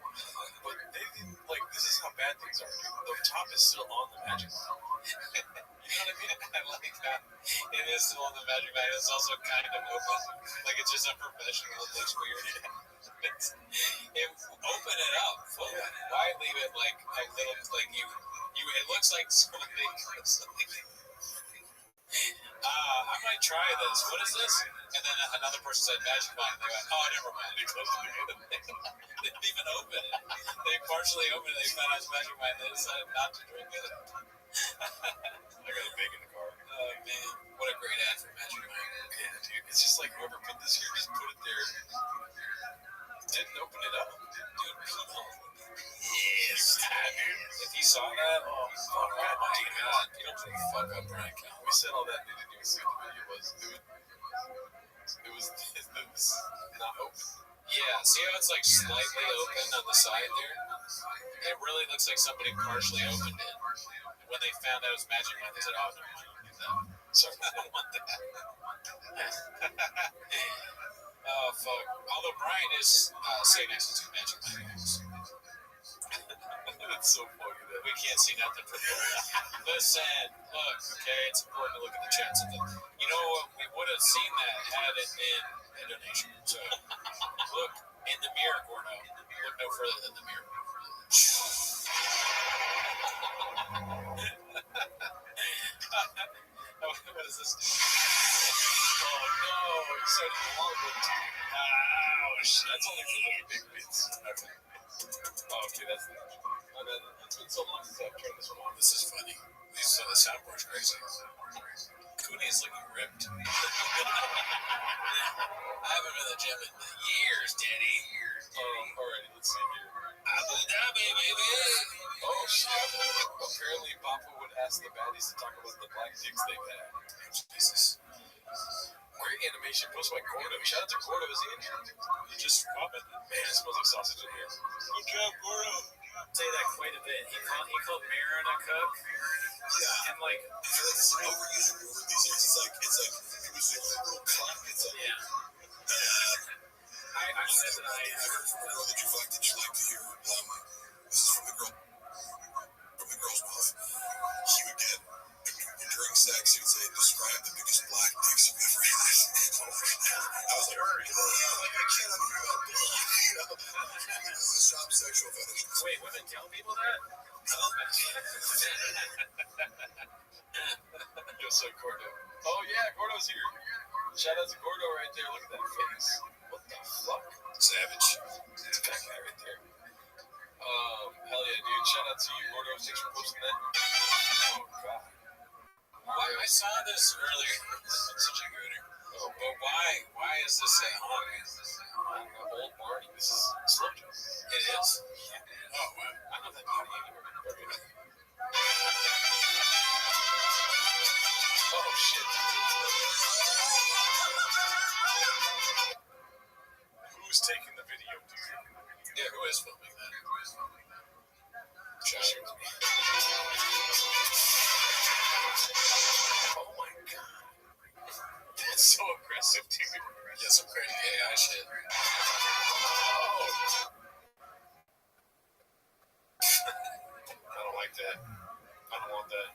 But they didn't, like, this is how bad things are, dude. The top is still on the Magic Line. You know what I mean? I like that. It is still on the Magic Line. It's also kind of open. Like, it's just unprofessional. It looks weird. Open it up. Why leave it like a little, like you it looks like something. I might try this. What is this? And then another person said Magic Mind. They went, oh, never mind. They closed it again. They didn't even open it. They partially opened it. They found out it's Magic Mind. They decided not to drink it. I got a big in the car. Oh, man. What a great ad for Magic Mind. Yeah, dude. It's just like whoever put this here just put it there. Didn't open it up. Dude, people. Yes, dude. If you saw that, oh my god. You don't fuck up Brian Campbell. We said all that. They didn't even see what the video was. It was not open. Yeah, see how it's like slightly open on the side there? It really looks like somebody partially opened it. when they found out it was Magic Mike, they said, "Oh, no, sorry, I don't want that." Oh fuck! Although Brian is sitting next to two Magic Mike. That's so funny that we can't see nothing from there. Listen, look, okay, it's important to look at the chat. You know what? We would have seen that had it been a donation. So look in the mirror, Gordo. Look no further than the mirror. What is this? Oh no, you started the long one. Ouch. That's only for the big bits. Okay. Oh, okay, that's the and then it's been so long since I've turned this one on. This is funny. The soundboard's crazy. Cooney is looking ripped. I haven't been to the gym in years, Daddy. Alright, let's see here. Abu Dhabi, baby. Oh shit. Apparently Papa would ask the baddies to talk about the black dicks they've had. Jesus. Great animation posted by Gordo. Shout out to Gordo. Is he in here? He just commented. Man, it smells like sausage in here. Good job, Gordo. Say that quite a bit. He called Marin a cook. Yeah. And like, I feel like it's an overused word these days. It's like it was a little clock. It's like, yeah. I said that I heard from a girl that you fucked that you like to hear. This is from the girl's mouth. He would get, during sex, he would say, describe the biggest black dicks you've ever had. I was like, I can't agree about black. You know? This is a shop sexual fetish. Wait, women tell people that? Yo, so Gordo. Oh yeah, Gordo's here. Shout out to Gordo right there. Look at that face. What the fuck? Savage. It's a back guy right there. Hell yeah, dude. Shout out to you, Gordo. Thanks for posting that. Oh god. I saw this earlier. Such a gooner. Oh, but why is this on Old Marty? This is slow jump. It is? Yeah. Oh, wow. I don't know that body anywhere. Okay. Oh, shit. Who's taking the video, dude? Yeah, who is filming that? Josh. Oh, my God. That's so aggressive, dude. Yeah, some crazy AI shit. Oh. I don't like that. I don't want that.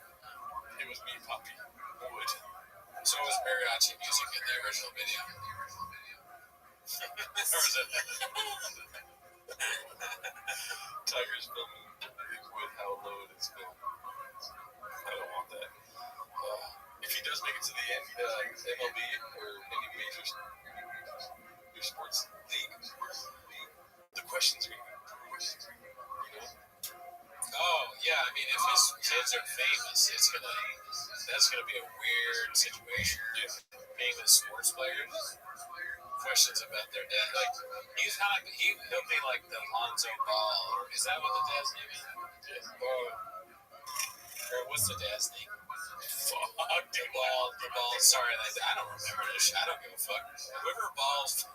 It was me, Poppy. Wood. So it was mariachi music in the original video. Or was it? Tiger's filming with how low it is filmed. I don't want that. If he does make it to the end, MLB or any major sports league, the questions are going to be, you know? Oh, yeah, I mean, if his kids are famous, that's gonna be a weird situation. If famous sports players, questions about their dad, like, he'll be like the Lonzo Ball, or is that what the dad's name is? Yeah. Or what's the dad's name? Fuck, the ball, sorry, I don't remember this shit, I don't give a fuck. Whoever balls.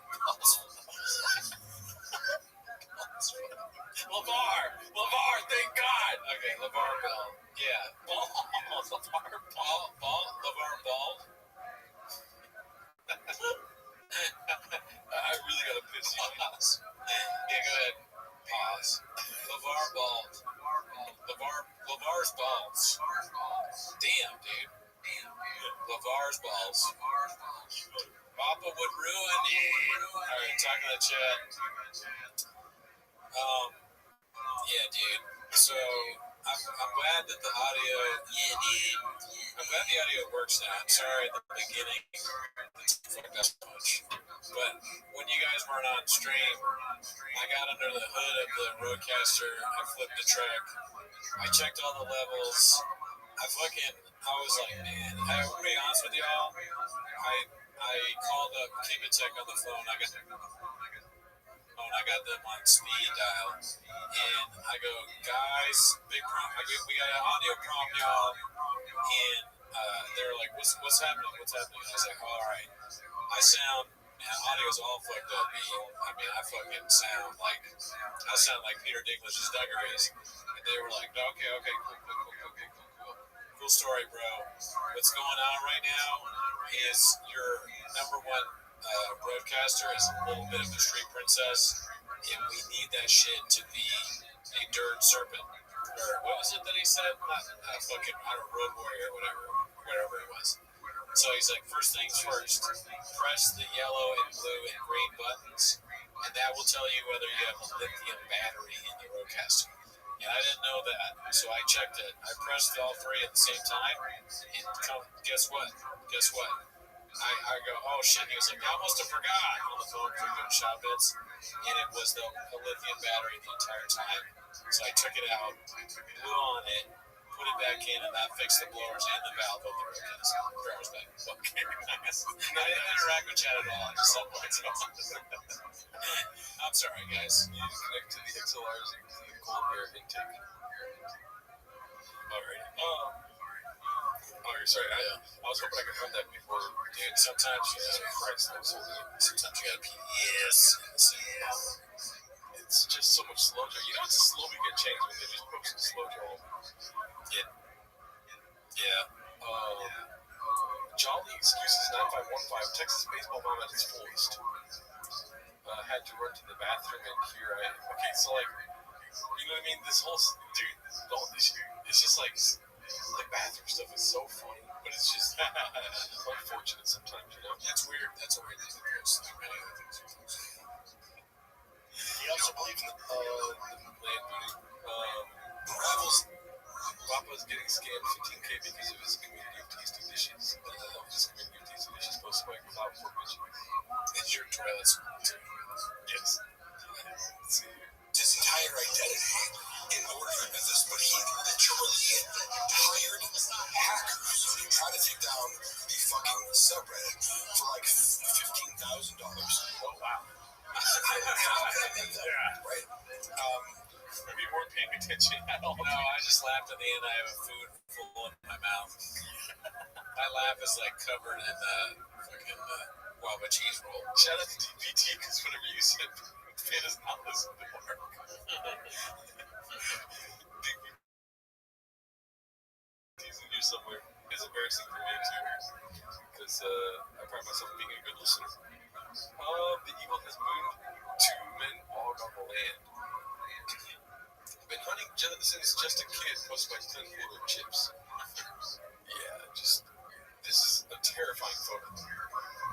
LeVar, thank God. Okay, LeVar Ball. Yeah, Ball. LeVar Ball. I really gotta piss you. Pause. Yeah, go ahead. Pause. LeVar Ball. LeVar's balls. Damn, dude. LeVar's balls. Papa would ruin it. Alright, talking to the chat. Yeah, dude. So I'm glad that the audio. Yeah, dude. I'm glad the audio works now. I'm sorry at the beginning it's fucked up so much. But when you guys weren't on stream, I got under the hood of the Roadcaster. I flipped the track. I checked all the levels. I was like, man. I'm gonna be honest with y'all. I called up King Tech on the phone. I got them on speed dial, and I go, guys, big problem. We got an audio problem, y'all, and they were like, what's happening? I was like, all right, audio's all fucked up. I mean, I sound like Peter Dinklage's Dungarees, and they were like, okay, cool. Cool story, bro. What's going on right now is your number one broadcaster is a little bit of a street princess, and we need that shit to be a dirt serpent. Or what was it that he said? Not fucking, I don't know, road warrior or whatever it was. So he's like, first things first, press the yellow and blue and green buttons, and that will tell you whether you have a lithium battery in the roadcaster. And I didn't know that, so I checked it. I pressed all three at the same time, and guess what? I go, oh shit, he was like, I almost forgot on the phone for good shot bits, and it was the lithium battery the entire time. So I took it out, blew on it, put it back in, and that fixed the blowers and the valve of the roadcaster. Drivers back. Okay, nice. I didn't interact with Chad at all. I just saw points off. I'm sorry, guys. You need to connect to the XLRs and the cold air intake. Alright. Sorry. I was hoping I could have that before. Dude, sometimes you sometimes you gotta PDS in the same. It's just so much slow jar. You know, it's slow we get changed when they just post slow jar. Yeah. Jolly excuses 9515 Texas baseball mom at its fullest. Had to run to the bathroom and here I am. Okay, so like, you know what I mean? This whole dude, it's just like the bathroom stuff is so funny, but it's just unfortunate sometimes, you know. That's weird. That's a weird thing to post. Like many other things. You also believe in the land booty. Rivals. Papa's getting scammed 15K because of his community of tasty dishes. This community of tasty dishes posted by Cloud Formation. Is your toilet small too? Yes. Let's see here. His entire identity in order to this, but he literally hired hackers to try to take down the fucking subreddit for like $15,000. Oh wow. Right? Maybe you weren't paying attention at all. No, I just laughed at the end. I have a food full in my mouth. My laugh is like covered in fucking guava cheese roll. Shout out to DPT because whenever you said Finn does not listen to Mark. Teasing you somewhere is embarrassing for me too because I pride myself on being a good listener. The eagle has mooned 2 men all on the land. Been hunting Jonathan since just a kid, posted by Clint Wood Chips. Yeah, just this is a terrifying photo.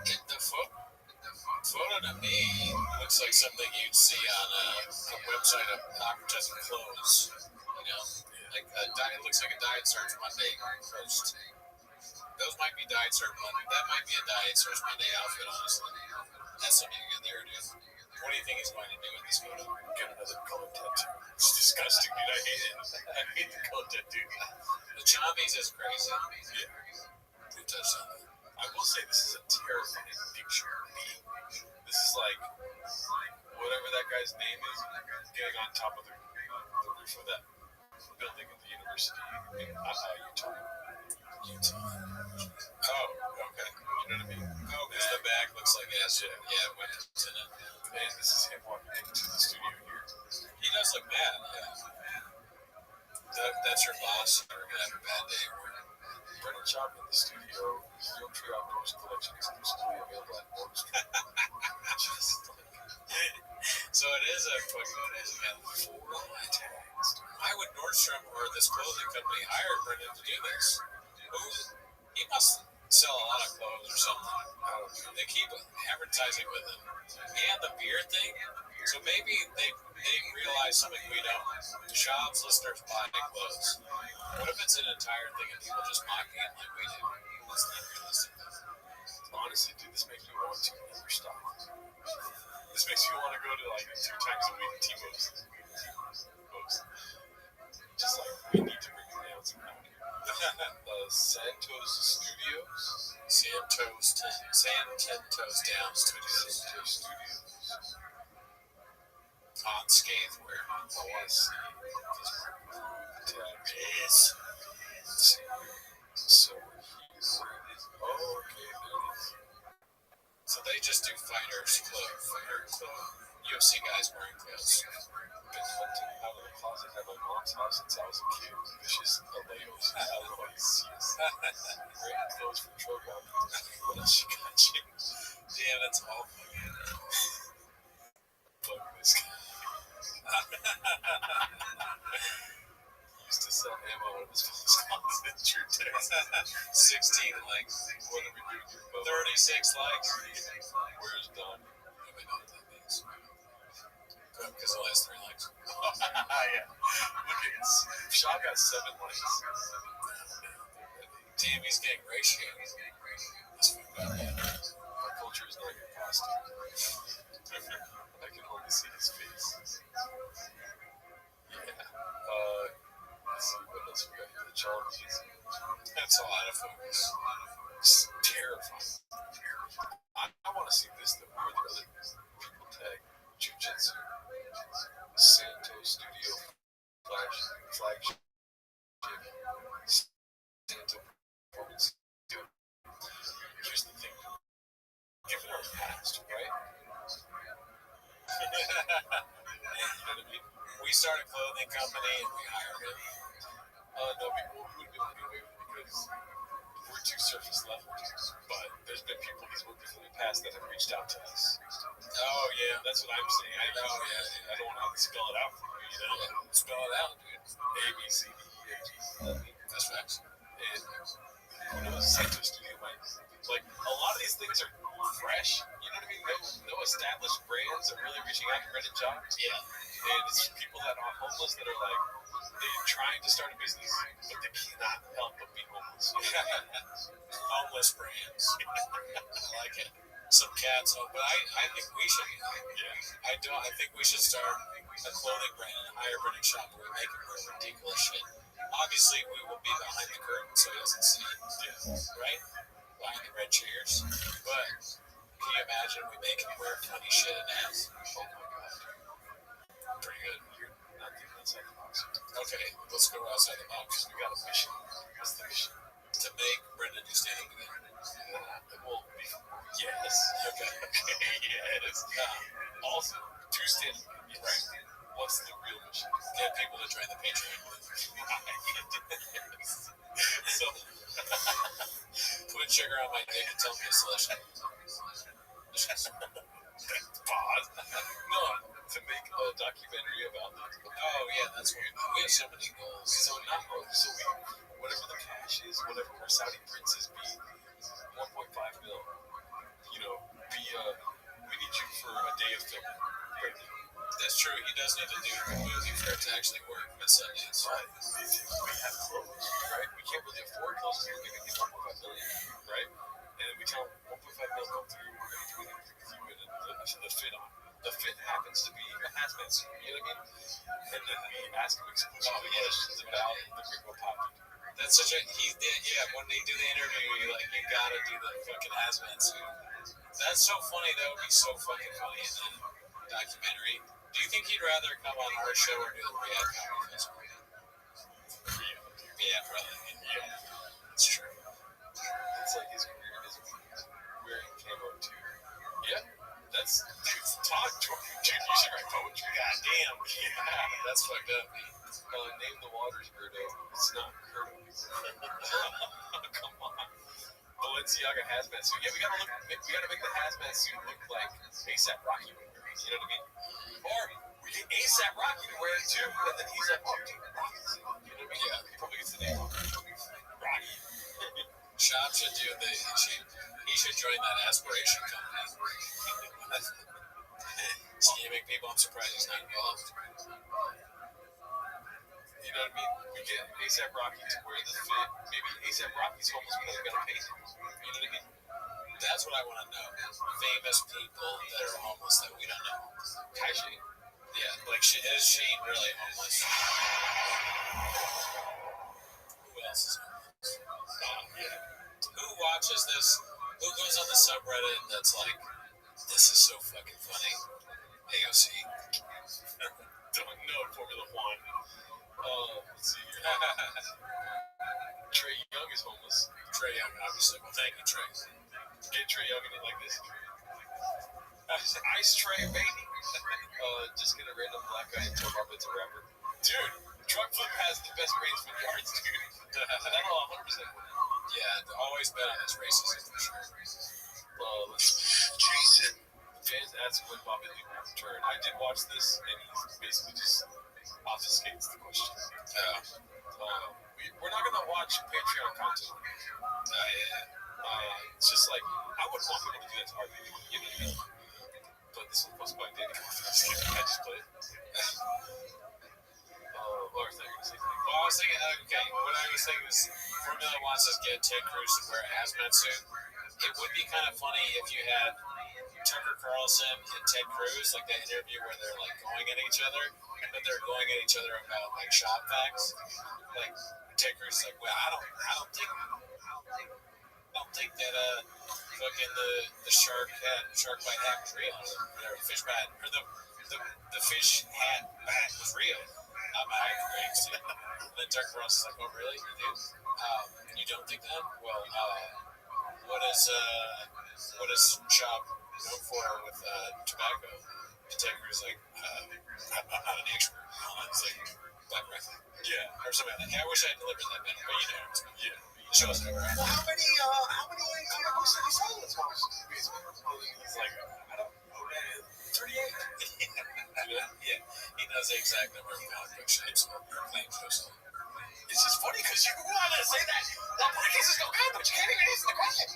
The photo to me looks like something you'd see on a website of advertising clothes. You know, like it looks like a Diet Surge Monday post. Those might be Diet Surge Monday. That might be a Diet Surge Monday outfit, honestly. That's something you get there, dude. What do you think he's going to do with this photo? Get another color tattoo. It's disgusting, dude. I hate it. I hate the color tattoo. The Chombies is crazy. Yeah. Good touch on that. I will say this is a terrifying picture. This is like whatever that guy's name is getting on top of the roof of that building at the university in Utah. Oh, okay. You know what I mean? Oh, because the back looks like it has weapons in it. And this is him walking into the studio here. He does look mad, yeah. That's your boss. You're going to have a bad day. Brennan Chop in the studio. Real Tree Outdoors collection exclusively available at Morris. So it is a fucking amazing 4 tags. Why would Nordstrom or this clothing company hire Brennan to do this? He must sell a lot of clothes or something. They keep advertising with him. And the beard thing. So maybe they realize something we don't. Shops, listeners buy clothes. What if it's an entire thing and people just mocking it like we do? That's not realistic. Honestly, dude, this makes me want to never stop. This makes me want to go to like 2 times a week T-Mo's. Just like, we need to bring it down somehow. Santos Studios. Santos Down Studios. On Skatewear. I want to see this Yes. So here it is. Oh, okay, there it is. So they just do fighter clothes. UFC guys wearing clothes. Been hunting out of the closet at my mom's house since I was a kid. Vicious Aleos. I don't know if you see Great clothes from Trovo. What else you got, you? Damn, that's awful. Fuck this guy. Used to sell ammo out of his phone's closet in True Texas. 16 likes. What are we doing here, Bo? 36 likes. Where's Don? Nobody knows what that means. Good, because it has 3 likes. Yeah. Look at this. Shaw got 7 likes. Damn, he's getting ratio. That's fucked up. My culture is not your costume. I can only see his face. Yeah. Let's see what else we got here. The Chalkies. That's a lot of focus. It's terrifying. I want to see this though. Where are the other people tag? Jiu-Jitsu. Santo Studio flagship. Santo performance. Dude, here's the thing. Given our past, right? You know what I mean? We start a clothing company and we hire him. No, we wouldn't be able to get away with it because we're too surface level. But there's been people he's worked with in the past that have reached out to us. Oh, yeah. That's what I'm saying. I don't want to have to spell it out for you, you know? Yeah. Spell it out, dude. A, B, C, D, E, F, G. That's facts. And who knows? Santo Studio might. Like, a lot of these things are fresh. You know what I mean? No established brands are really reaching out to Reddit jobs. Yeah. And it's people that are homeless that are like, they're trying to start a business, but they cannot help but be homeless. Homeless brands. I like it. Some cats, but I think we should. Yeah. I think we should start a clothing brand and hire a printing shop where we make him wear ridiculous shit. Obviously, we will be behind the curtain so he doesn't see it. Yeah. Right? Behind the red chairs. But can you imagine we make him wear funny shit in ads? Oh my god. Pretty good. You're not thinking outside the box. Okay, let's go outside the box. We got a mission. What's the mission? To make Brendan do stand up again. Well, yes. Okay. Yes. Also, to stand up. Yes. Right. What's the real mission? Get people to join the Patreon. So, put sugar on my dick and tell me it's delicious. Pause. No, to make a documentary about that. Oh yeah, that's what we have so many goals. So whatever the cash is, whatever our Saudi princes be, 1.5 mil. You know, we need you for a day of filming. That's true. He does need to do the movie for it to actually work at Sundance. Right. We have clothes, right? We can't really afford clothes. We're going to get 1.5 million, right? And then we tell them 1.5 million come through. We're going to do anything with you and the fit on. The fit happens to be a hazmat suit. You know what I mean? And then we ask him exclusive questions about the Gringo Pop. That's such a when they do the interview, you gotta do the fucking hazmat suit. That's so funny. That would be so fucking funny in the documentary. Do you think he'd rather come on our show or do the Riyadh Comedy Festival? Yeah, probably. Yeah, that's true. It's like his career is wearing camo too. Yeah, that's talk to him. Dude, you should write poetry. Goddamn. Yeah, that's fucked up. Name the waters, Gerdo. It's not Gerdo. Come on. Balenciaga hazmat suit. Yeah, we gotta make the hazmat suit look like ASAP Rocky. You know what I mean? Or we get ASAP Rocky to wear it too, and then he's like, oh, dude, Rocky. You know what I mean? Yeah, he probably gets the name wrong. Rocky. Shop should do he should join that aspiration company. Scamming people, I'm surprised he's not involved. You know what I mean? We get ASAP Rocky to wear the fit. Maybe ASAP Rocky's homeless because we're gonna pay him. You know what I mean? That's what I want to know. Famous people that are homeless that we don't know. Kai Shane. Yeah, like is Shane really homeless? Who else is homeless? Yeah. Who watches this? Who goes on the subreddit that's like, this is so fucking funny? AOC. Don't know Formula One. Let's see here. Trey Young is homeless. Trey Young, obviously. Well, thank you, Trey. Get Trey Young in it like this. Ice Trey, baby. Just get a random black guy and talk about it's a rapper. Dude, Truck Flip has the best brains for yards, dude. That'll 100% win. Yeah, always bet on his racism for sure. Jason. James asks when Bobby Lee will return. I did watch this, and he's basically just obfuscates the question. We're not going to watch Patreon content. It's just like, I wouldn't want people to do that to our video. You know what I mean? But this was posted by Danny. I just played it. What was I going to say? Well, I was thinking, okay, what I was thinking is Formula wants us to get Ted Cruz to wear a hazmat suit. It would be kind of funny if you had Tucker Carlson and Ted Cruz, like that interview where they're like going at each other, but they're going at each other about like shop facts. Like Ted Cruz is like, well, I don't think that fucking the shark bite hat was real, or the fish bite, or the fish hat bat was real. I agree. And then Tucker Carlson's like, oh really, dude? You don't think that? Well, what is shop known for with tobacco? And Ted Cruz is like, I'm not an expert. It's like black rifle. Yeah, or something like that. Yeah, I wish I had delivered that better, but you know, yeah. The show's over. Well, how many comic books did he sell in this one? He's like, I don't know, man, 38. Yeah, he knows the exact number of comic book shows or claims shows. It's just funny because you wanted to say that podcast is no good, but you can't even answer the question.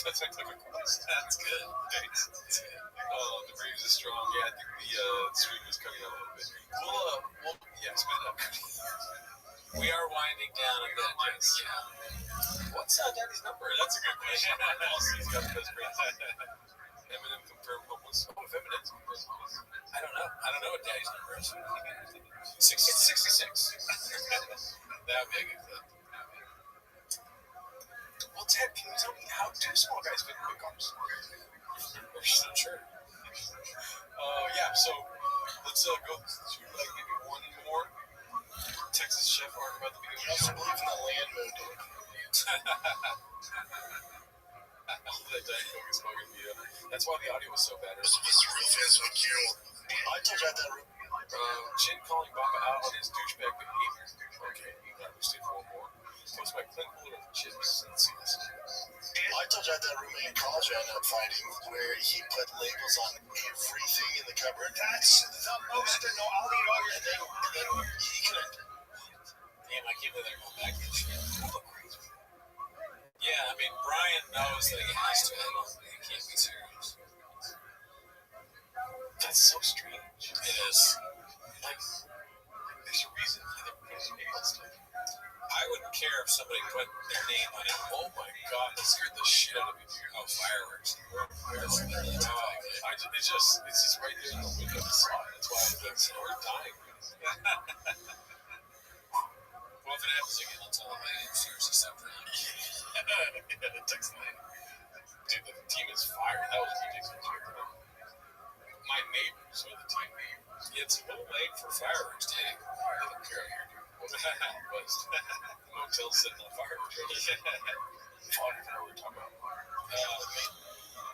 That's like a quiz. That's good. Thanks. Oh, the Braves is strong. Yeah, I think the stream is coming out a little bit. We'll spin it up. We are winding down a bit. Yeah. What's Daddy's number? That's a good question. He's got the best brains. Eminem confirmed what was Eminem's number? I don't know what Daddy's number is. 66. It's 66. That would be a good clip. Well, Ted, can you tell me how two small guys fit in big cars? We're just not sure. Yeah, so let's go to maybe one more Texas chef arc about the beginning. I also believe in the land mode. That's why the audio was so bad. It's real fans with you. I told you that room. Chin calling Baba out on his douchebag behavior. Okay, you got to stay for more. Post by Clint Buller of Chips. Let's see this. I told you that roommate in college I ended up fighting where he put labels on everything in the cupboard. That's the most annoying. I'll eat all your and then he couldn't. Damn, I can't believe they're going back to this shit. Yeah, I mean, Brian knows that he has to. I don't think he can't be serious. That's so strange. It is. Like, there's a reason for the name on stuff. I wouldn't care if somebody put their name on it. Oh my god, that scared the shit out of me. Oh, fireworks. It's just right there in the window. That's why we're dying. Well, if it happens again, I'll tell them I seriously suffer. Yeah, text line. Dude, the team is fired. That was ridiculous. My neighbors are the team. It's a little late for fireworks, dang. I don't care here, dude. The motel sitting on fireworks. I don't even know what we're talking about.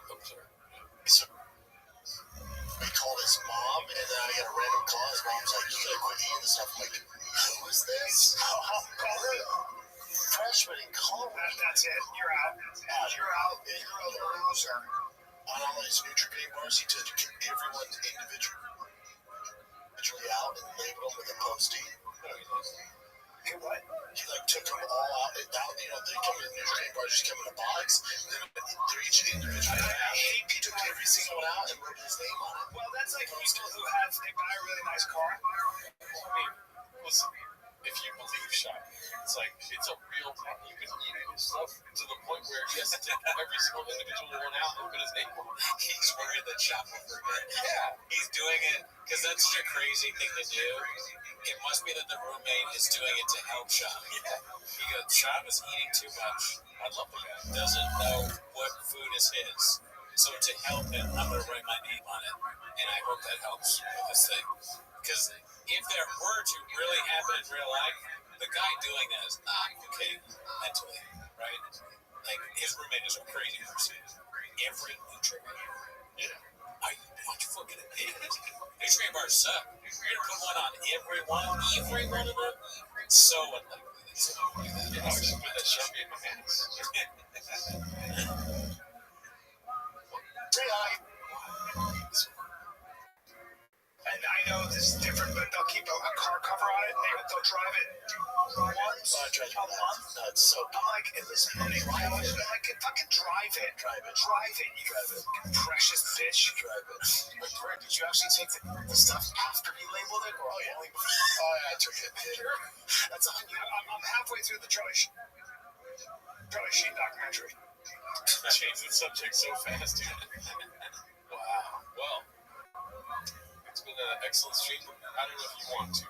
I'm sorry. So we called his mom, and then I got a random call. His mom's like, you gotta quit eating this stuff. I'm like, who is this? Call her. Freshman in college. That's it. You're out. You're out. You're a loser. On all these Nutrigrain bars, he took everyone individually out and labeled them with a Post-it. Hey, what? He took them all out. They come in Nutrigrain bars, just come in a box. Then they're each individually. He took every single one out and wrote his name on it. Well, that's like people who they buy a really nice car. I mean, listen, if you believe shopping, it's a real problem. You can eat this stuff to the point where he has to take every single individual one out and put his name on it. He's worried that shop will forget. Yeah. He's doing it because that's such a crazy thing to do. It must be that the roommate is doing it to help Shop. Yeah. Because Shop is eating too much. I love the guy. Doesn't know what food is his. So to help him, I'm going to write my name on it. And I hope that helps with this thing. Because if there were to really happen in real life, the guy doing that is not okay mentally, right? Like, his roommate is a crazy person. Every Nutrigrain. Yeah. Are you not fucking amazed? Nutrigrain bars suck. You're going to put one on every one of them? It's so unlikely that someone would do that. Yeah, I would just put that Sharpie in my hands. And I know this is different, but they'll keep a car cover on it, and they'll drive it once a month. That's so I'm like, hey, listen, honey, I'm like, fucking drive it. You precious bitch. drive it. But Greg, did you actually take the stuff after you labeled it, or only before? Oh yeah, I took it. That's on you. I'm halfway through the Charlie Sheen documentary. Change the subject so fast, dude. Wow. Well, it's been an excellent stream. I don't know if you want to,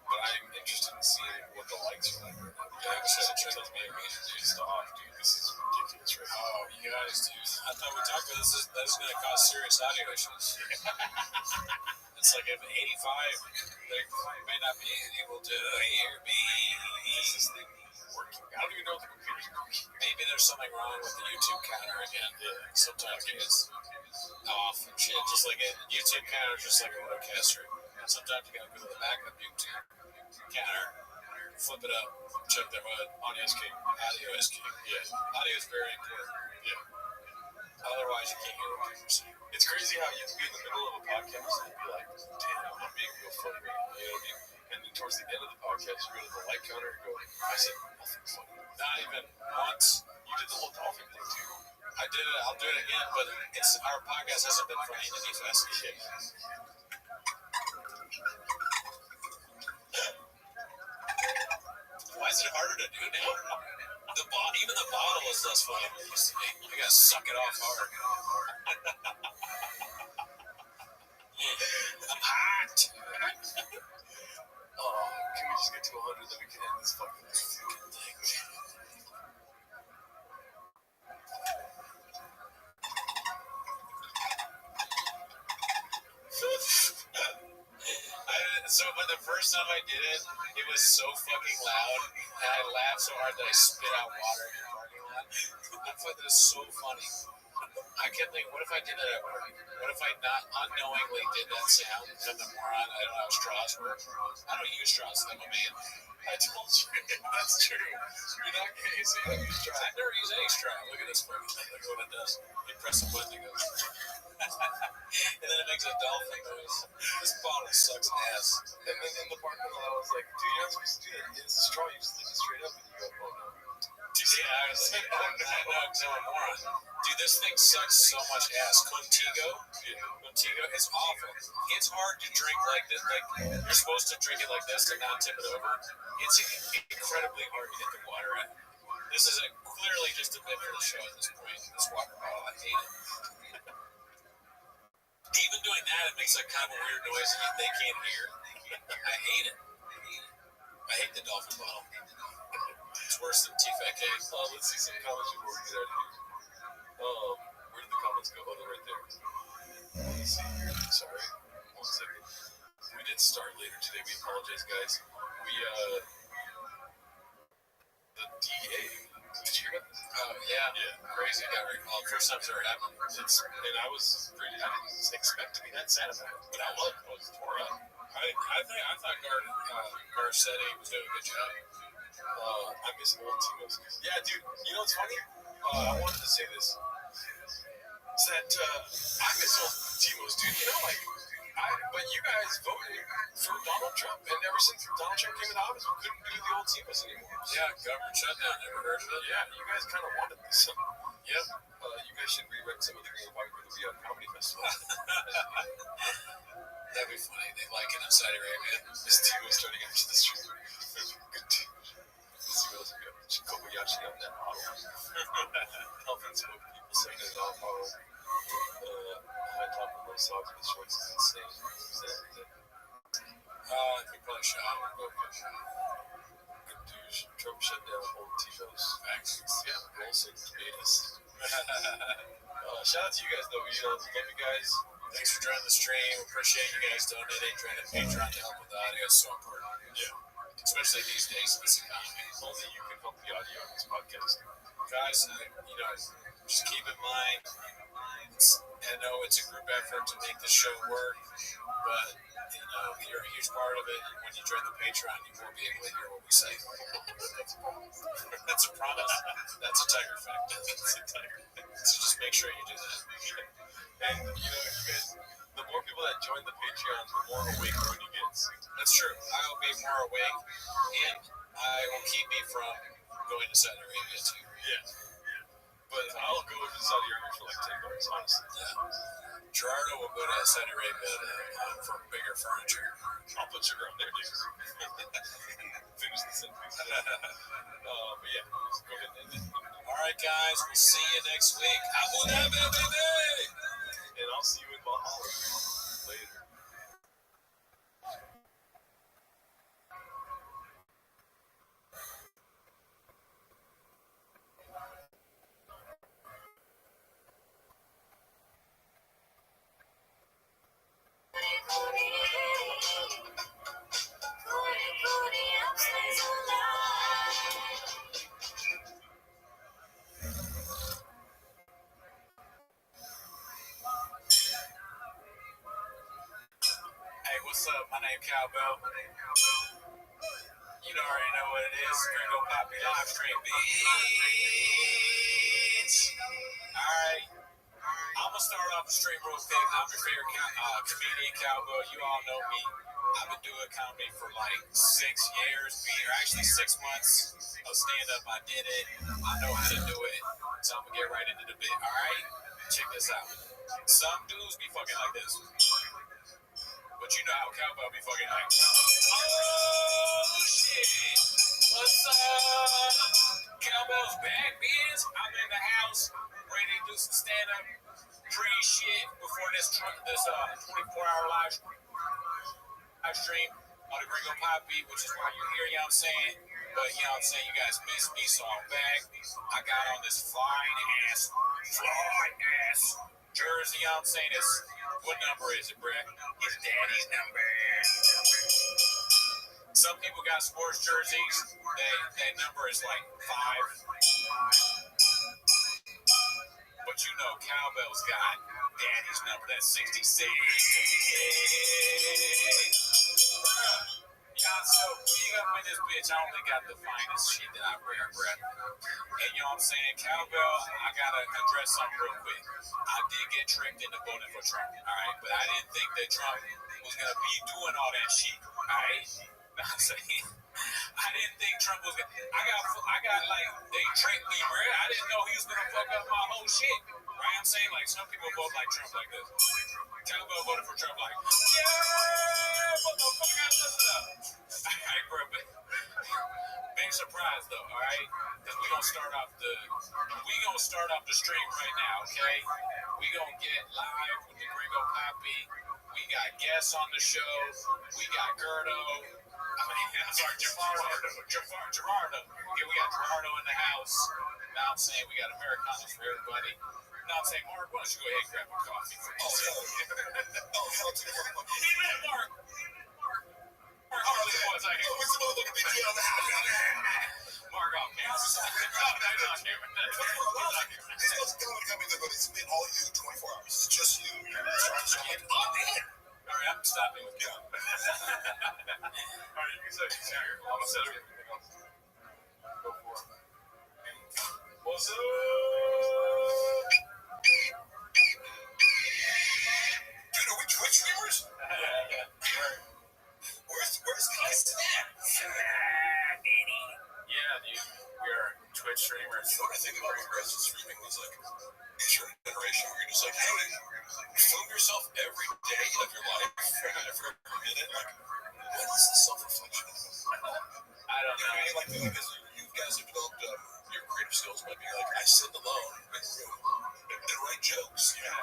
but I'm interested in seeing what the likes are like. Yeah, it tells me I'm introduced off, dude. This is ridiculous, right? Oh, you guys, dude. I thought we talked about this. That is going to cause serious audio issues. It's like if 85, they may not be able to hear me. Is this thing working? I don't even know if the computer's working. Maybe there's something wrong with the YouTube counter again. Yeah, sometimes it gets off and shit. Just like a YouTube counter, just like a roadcaster. Sometimes you gotta go to the backup YouTube counter, flip it up, check the hood. Audio is king. Audio is king. Yeah. Audio is very important. Yeah. Otherwise, you can't hear what people are saying. It's crazy how you can be in the middle of a podcast and be like, damn, I'm being real funny right now. You know what I mean? And then towards the end of the podcast, you go to the light counter and go, I said nothing funny. Not even once. You did the whole dolphin thing too. I did it. I'll do it again, but our podcast hasn't been funny any fast. Why is it harder to do now? Even the bottle is less funny than it used to be. You gotta suck it off hard. I'm hot. Oh, can we just get to 100 then we can end this fucking thing? So when the first time I did it, it was so fucking loud, and I laughed so hard that I spit out water in the parking lot. I thought that was so funny. I kept thinking, what if I did that at work? What if I not unknowingly did that sound? I'm a moron. I don't know how straws work. I don't use straws. I'm a man. I told you. That's true. You're not gay, so you don't use straws. I never use any straw. Look at this fucking thing. Look at what it does. You press a button, it goes. And then it makes a dolphin noise. This bottle sucks ass. And then in the parking lot, I was like, dude, you're not supposed to do that. It's a straw. You just leave it straight up and you go, oh no. Yeah, I was like, oh no, because I'm a moron. Dude, this thing sucks so much ass. Contigo is awful. It's hard to drink like this. Like, you're supposed to drink it like this and not tip it over. It's incredibly hard to get the water out. This is clearly just a bit for the show at this point. This water bottle, I hate it. Even doing that, it makes like kind of a weird noise that they can't hear. I hate it. I hate the dolphin bottle. It's worse than T-Fat K. Let's see some comments before we get out of here. Where did the comments go? Oh, they're right there. Let's see here. Sorry. 1 second. We did start later today. We apologize, guys. The DA. Did you hear about this? Yeah. Crazy. Got recalled. First time's ever happened. And I didn't expect to be that sad about it, but I was tore up. I thought Garcetti was doing a good job. I miss old Timo's. Yeah, dude, you know what's funny? I wanted to say this. It's that I miss old Timo's, dude. You know, like, but you guys voted for Donald Trump, and ever since Donald Trump came into office, we couldn't do the old Timo's anymore. Yeah, government shutdown. Never heard of it? Yeah, you guys kind of wanted this. Yep. You guys should rewrite some of the Green White for the VR Comedy Festival. That'd be funny. They like it in Saudi Arabia. This Timo's starting after the street. Good team. Let's see what else we got. Kobayashi on that model. Health and smoke people saying it's all model. High top and low socks with shorts is insane. Is that? I think probably shot. Good douche. Trump shut down old Tito's. Facts. Yeah, Wilson made us. Shout out to you guys, though. Love you guys. Thanks for joining the stream. Appreciate you guys donating, joining Patreon to help with the audio. It's so important. Yeah. Especially these days in this economy. Only you can help the audio on this podcast. Guys, just keep in mind, I know it's a group effort to make the show work, but, you're a huge biggest part of it. When you join the Patreon, you won't be able to hear what we say. That's a promise. That's a tiger fact. That's a tiger. So just make sure you do that. And, you know, you guys, the more people that join the Patreon, the more awake Rudy gets. That's true. I'll be more awake, and I will keep me from going to Saudi Arabia too. Yeah. But I'll go to Saudi Arabia for like $10, honestly. Yeah. Gerardo will go to Saudi Arabia for bigger furniture. I'll put sugar on there, dude. Finish the sentence. But yeah, go ahead and end it. All right, guys. We'll see you next week. Abu Dhabi, baby! And I'll see you in Valhalla later. Hey, what's up? My name Cowbell. You already know what it is. Gringo Poppy live stream, bitch. Alright. I'm gonna start off the stream real quick. I'm your favorite comedian, Cowbell. You all know me. I've been doing comedy for like 6 years, or actually 6 months of stand-up. I did it. I know how to do it. So I'm gonna get right into the bit. Alright? Check this out. Some dudes be fucking like this. But you know how Cowbell be fucking like, oh shit, what's up? Cowbell's back, bitch. I'm in the house, ready to do some stand-up pre-shit before this 24-hour live stream on the Gringo Poppy, which is why you're here, you know what I'm saying? But you know what I'm saying, you guys missed me, so I'm back. I got on this flying ass jersey, you know what I'm saying? What number is it, Brett? It's Daddy's number. Some people got sports jerseys. That number is like 5. But you know, Cowbell's got Daddy's number. That's 66. Y'all so big up in this bitch. I only got the finest shit that I wear, Brett. And you know what I'm saying? Cowbell, I gotta address something real quick. I did get tricked into voting for Trump, alright? But I didn't think that Trump was gonna be doing all that shit, alright? I'm saying, I didn't think Trump was gonna. I got like, they tricked me, bro. I didn't know he was gonna fuck up my whole shit. Right? I'm saying, like, some people vote like Trump like this. Cowbell voted for Trump like, yeah, motherfucker, listen up. Alright, bro, but big surprise though, alright? Because we're gonna start off the stream right now, okay? We gonna get live with the Gringo Poppy. We got guests on the show. We got Gerardo. Gerardo. Yeah, we got Gerardo in the house. Now I'm saying we got Americanos for everybody. Now I'm saying, Mark, why don't you go ahead and grab a coffee for yourself? Mark. Harley was like, what's the motherfucking big deal on the house? Mark off camera. It's been all you 24 hours. It's just you. All right, I'm stopping with you. All right, you can say I'm gonna set everything else. Go for it. What's up? Dude, are we Twitch streamers? Yeah. Where's Kai Snap? Yeah, dude. We're Twitch streamers. You know what I think about progressive streaming is like, it's your generation where you're just like, hey, film yourself every day of your life, every minute. Like, what is the self-reflection? I don't know. Like, because you guys have developed your creative skills by being like, I sit alone and write jokes. You know?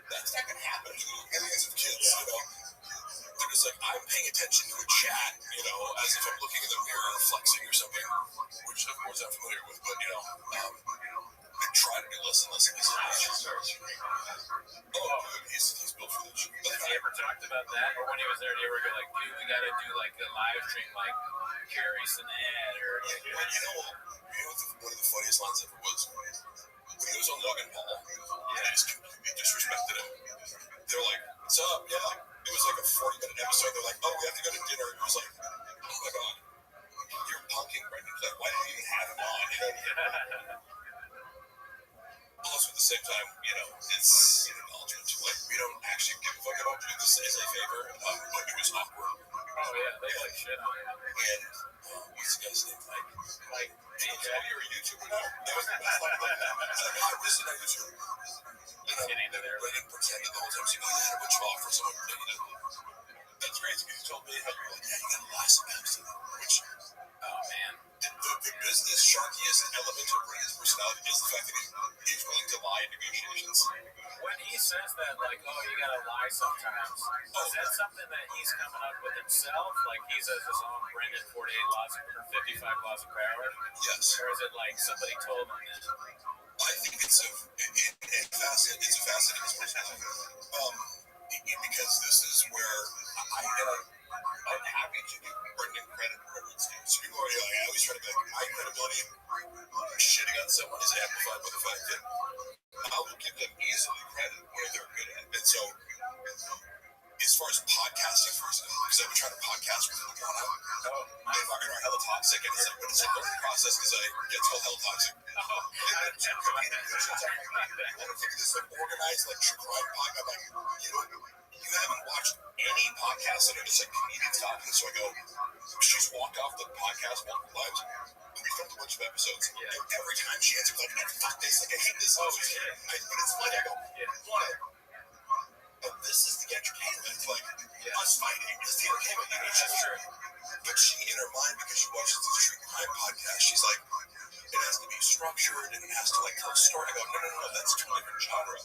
That's not going to happen to millions of kids, you know? They're just like, I'm paying attention to a chat, you know, as if I'm looking in the mirror or flexing or something, which of course I'm familiar with, but, you know, I try to do less and less of this. Oh, dude, he's built for this. Has he ever talked about that? Or when he was there, they were like, dude, we got to do like a live stream like Carrie Sinat or... Well, you know one of the funniest lines ever was when he was on Logan Paul, and they just completely disrespected him. They're like, what's up? Yeah, it was like a 40-minute episode. They're like, oh, we have to go to dinner. It was like, oh my god, you're punking Brendan. Like, why do you even have him on? Also, at the same time, it's an acknowledgement to, like, we don't actually give a fuck about doing this as a favor, but it was awkward. Oh, yeah, they like shit on it. And, what's the guy's name? Like, you're a YouTuber now? That was the best thing about that. I was like, how is it on YouTube? Getting into their Brendan pretended the whole time, saying, oh, you had a bunch of offers. I'm like, no, you didn't. That's crazy, because you told me how you're like, yeah, you gotta lie sometimes, which, oh, man. The business sharkiest element of Brendan's personality is the fact that he's willing to lie in negotiations. When he says that, like, oh, you gotta lie sometimes, is that something that he's coming up with himself? Like, he says his own Brendan 48 laws or 55 laws of power? Yes. Or is it like somebody told him that? I think it's a facet of his personality. Because this is where I'm happy to give Brendan credit where it's due. So people are I always try to be like, my credibility shitting on someone is amplified by the fact that I will give them easily credit where they're good at. And so, as far as podcasting, for example, because I've been trying to podcast with people growing up, and are hella toxic, and it's a learning process because I get told hella toxic. And then I don't think this like organized like true crime podcast. I'm like, you haven't watched any podcasts that are just like comedians talking. So I go, she's walked off the podcast multiple times. And we filmed a bunch of episodes. And every time she ends up like, fuck this, like I hate this. But it's funny. I go, but this is the entertainment. Like us fighting is the entertainment. But she, in her mind, because she watches these true crime podcasts, she's like, it has to be structured and it has to like tell a story. I go, no, that's a totally different genre.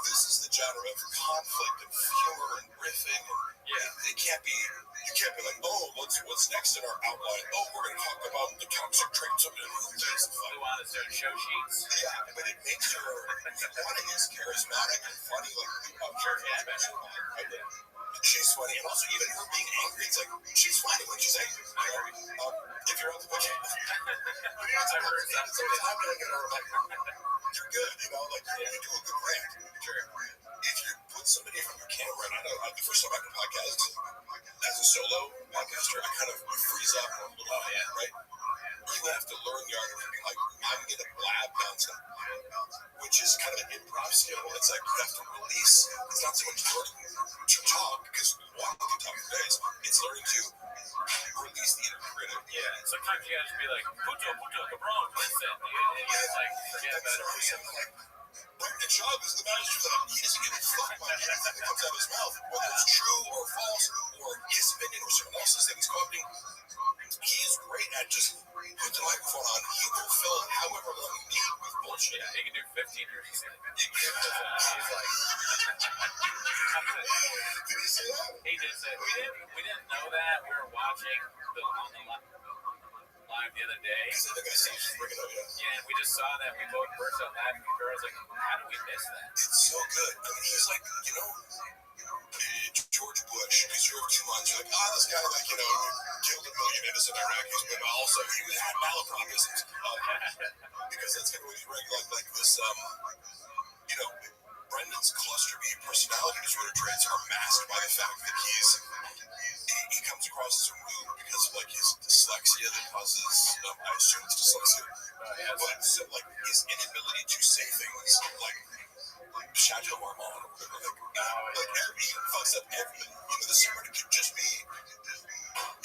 This is the genre of conflict and humor and riffing. It can't be. You can't be like, oh, what's next in our outline? Oh, we're going to talk about the toxic traits of it. We want to start show sheets. Yeah, but it makes her. One is charismatic and funny. Like, she's funny, and also even her being angry, it's like she's funny when she's angry. If you're on the budget, you're good. Like you do a good brand. If you put somebody in front of your camera, and I know the first time I can podcast as a solo podcaster, I kind of freeze up a little bit, right? You have to learn the art of being like, I'm going to blab nonsense, which is kind of an improv skill. It's like you have to release. It's not so much learning to talk, because one of the tough days, it's learning to release the inner critic. Yeah, sometimes you gotta just be like, puto, cabron, listen. You like, forget about it. Brendan Schaub is the master of that. He doesn't give a fuck about anything that comes out of his mouth, whether it's true or false, or his opinion or someone else's that he's quoting. He is great at just put the microphone on. He will fill however long he needs with bullshit. Yeah, he can do 15 years. He's like, did he say that? He did say we didn't know that. We were watching on the live the other day. Yeah, and we just saw that. We both burst out laughing. The girl's like, how did we miss that? It's so good. I mean, he's like, George Bush, because you're of 2 months, you're like, this guy, like, killed 1 million innocent Iraqis, but also he had malapropisms. Because that's kind of what he's like this, Brendan's cluster B personality disorder traits are masked by the fact that he comes across as a rude because of like his dyslexia that causes, I assume it's dyslexia, but so, like his inability to say things like Chateau Marmont or whatever, he fucks up everything. The secret could just be